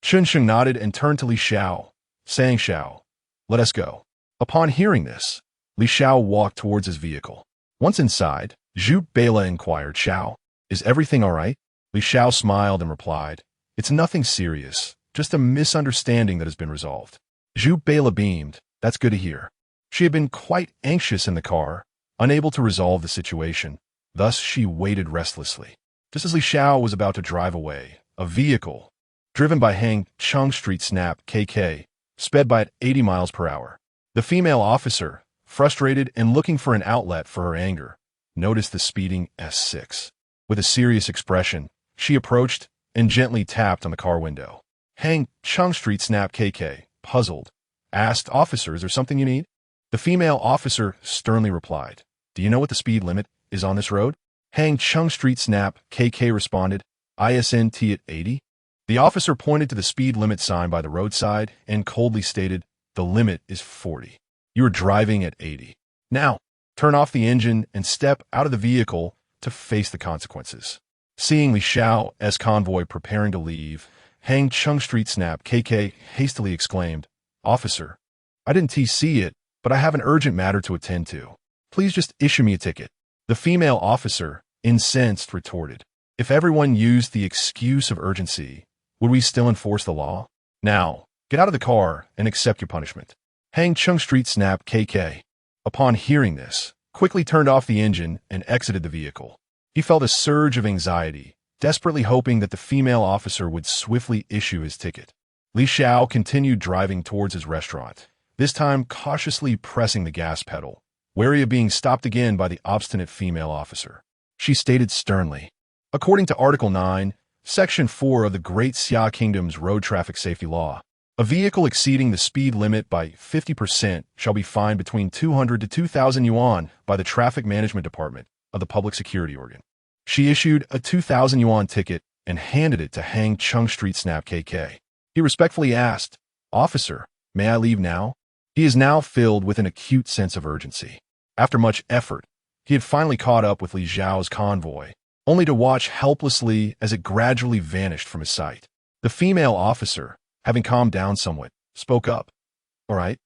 Chen Sheng nodded and turned to Li Xiao, saying, "Xiao, let us go." Upon hearing this, Li Xiao walked towards his vehicle. Once inside, Zhu Bela inquired, "Xiao, is everything all right?" Li Xiao smiled and replied, "It's nothing serious, just a misunderstanding that has been resolved." Zhu Bela beamed, "That's good to hear." She had been quite anxious in the car, unable to resolve the situation. Thus she waited restlessly. Just as Li Xiao was about to drive away, a vehicle, driven by Hang Chung Street Snap KK, sped by at 80 miles per hour. The female officer, frustrated and looking for an outlet for her anger, noticed the speeding S6. With a serious expression, she approached and gently tapped on the car window. Hang Chung Street Snap KK, puzzled, asked, "Officer, is there something you need?" The female officer sternly replied, "Do you know what the speed limit is on this road?" Hang Chung Street Snap KK responded, "ISNT at 80? The officer pointed to the speed limit sign by the roadside and coldly stated, "The limit is 40. You are driving at 80. Now, turn off the engine and step out of the vehicle to face the consequences." Seeing Li Xiao's convoy preparing to leave, Hang Chung Street Snap KK hastily exclaimed, "Officer, I didn't see it, but I have an urgent matter to attend to. Please just issue me a ticket." The female officer, incensed, retorted, "If everyone used the excuse of urgency, would we still enforce the law? Now, get out of the car and accept your punishment." Hang Chung Street Snap KK, upon hearing this, quickly turned off the engine and exited the vehicle. He felt a surge of anxiety, desperately hoping that the female officer would swiftly issue his ticket. Li Xiao continued driving towards his restaurant, this time cautiously pressing the gas pedal, wary of being stopped again by the obstinate female officer. She stated sternly, "According to Article 9, Section 4 of the Great Xia Kingdom's Road Traffic Safety Law, a vehicle exceeding the speed limit by 50% shall be fined between 200 to 2,000 yuan by the Traffic Management Department of the Public Security Organ." She issued a 2,000 yuan ticket and handed it to Hang Chung Street Snap KK. He respectfully asked, "Officer, may I leave now?" He is now filled with an acute sense of urgency. After much effort, he had finally caught up with Li Xiao's convoy, only to watch helplessly as it gradually vanished from his sight. The female officer, having calmed down somewhat, spoke up, "All right,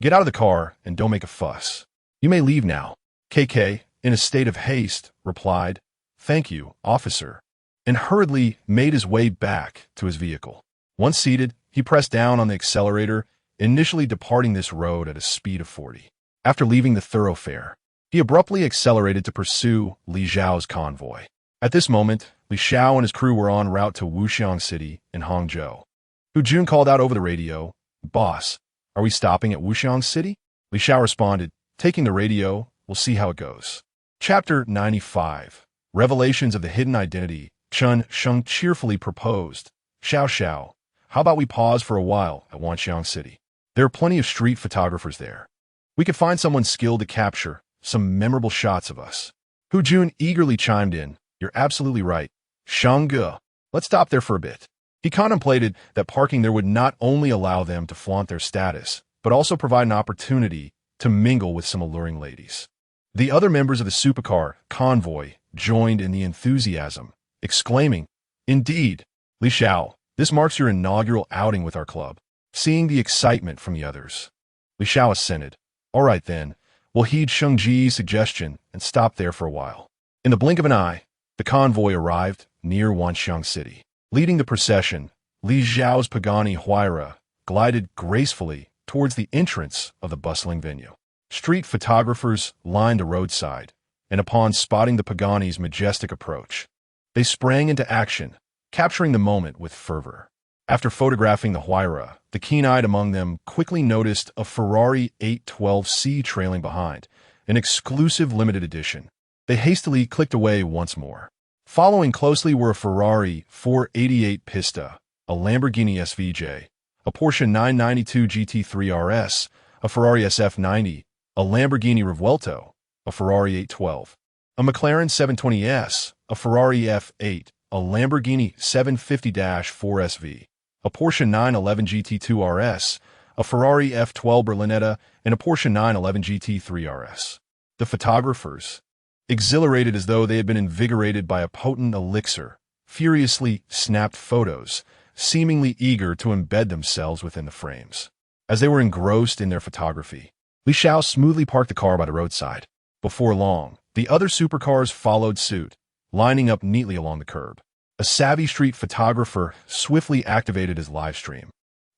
get out of the car and don't make a fuss. You may leave now." KK, in a state of haste, replied, "Thank you, officer," and hurriedly made his way back to his vehicle. Once seated, he pressed down on the accelerator, initially departing this road at a speed of 40. After leaving the thoroughfare, he abruptly accelerated to pursue Li Xiao's convoy. At this moment, Li Xiao and his crew were en route to Wuxiang City in Hangzhou. Hu Jun called out over the radio, "Boss, are we stopping at Wuxiang City?" Li Xiao responded, "Taking the radio, we'll see how it goes." Chapter 95. Revelations of the Hidden Identity. Chen Sheng cheerfully proposed, Xiao, how about we pause for a while at Wuxiang City? There are plenty of street photographers there. We could find someone skilled to capture some memorable shots of us." Hu Jun eagerly chimed in, "You're absolutely right. Shangge, let's stop there for a bit." He contemplated that parking there would not only allow them to flaunt their status, but also provide an opportunity to mingle with some alluring ladies. The other members of the supercar convoy joined in the enthusiasm, exclaiming, "Indeed, Li Xiao, this marks your inaugural outing with our club." Seeing the excitement from the others, Li Xiao assented. "All right then, we'll heed Sheng Ji's suggestion and stop there for a while." In the blink of an eye, the convoy arrived near Wuxiang City. Leading the procession, Li Xiao's Pagani Huayra glided gracefully towards the entrance of the bustling venue. Street photographers lined the roadside, and upon spotting the Pagani's majestic approach, they sprang into action, capturing the moment with fervor. After photographing the Huayra, the keen-eyed among them quickly noticed a Ferrari 812C trailing behind, an exclusive limited edition. They hastily clicked away once more. Following closely were a Ferrari 488 Pista, a Lamborghini SVJ, a Porsche 992 GT3 RS, a Ferrari SF90, a Lamborghini Revuelto, a Ferrari 812, a McLaren 720S, a Ferrari F8, a Lamborghini 750-4 SV, a Porsche 911 GT2 RS, a Ferrari F12 Berlinetta, and a Porsche 911 GT3 RS. The photographers, exhilarated as though they had been invigorated by a potent elixir, furiously snapped photos, seemingly eager to embed themselves within the frames. As they were engrossed in their photography, Li Xiao smoothly parked the car by the roadside. Before long, the other supercars followed suit, lining up neatly along the curb. A savvy street photographer swiftly activated his live stream,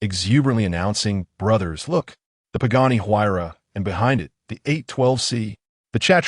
exuberantly announcing, "Brothers, look, the Pagani Huayra, and behind it, the 812C." The chat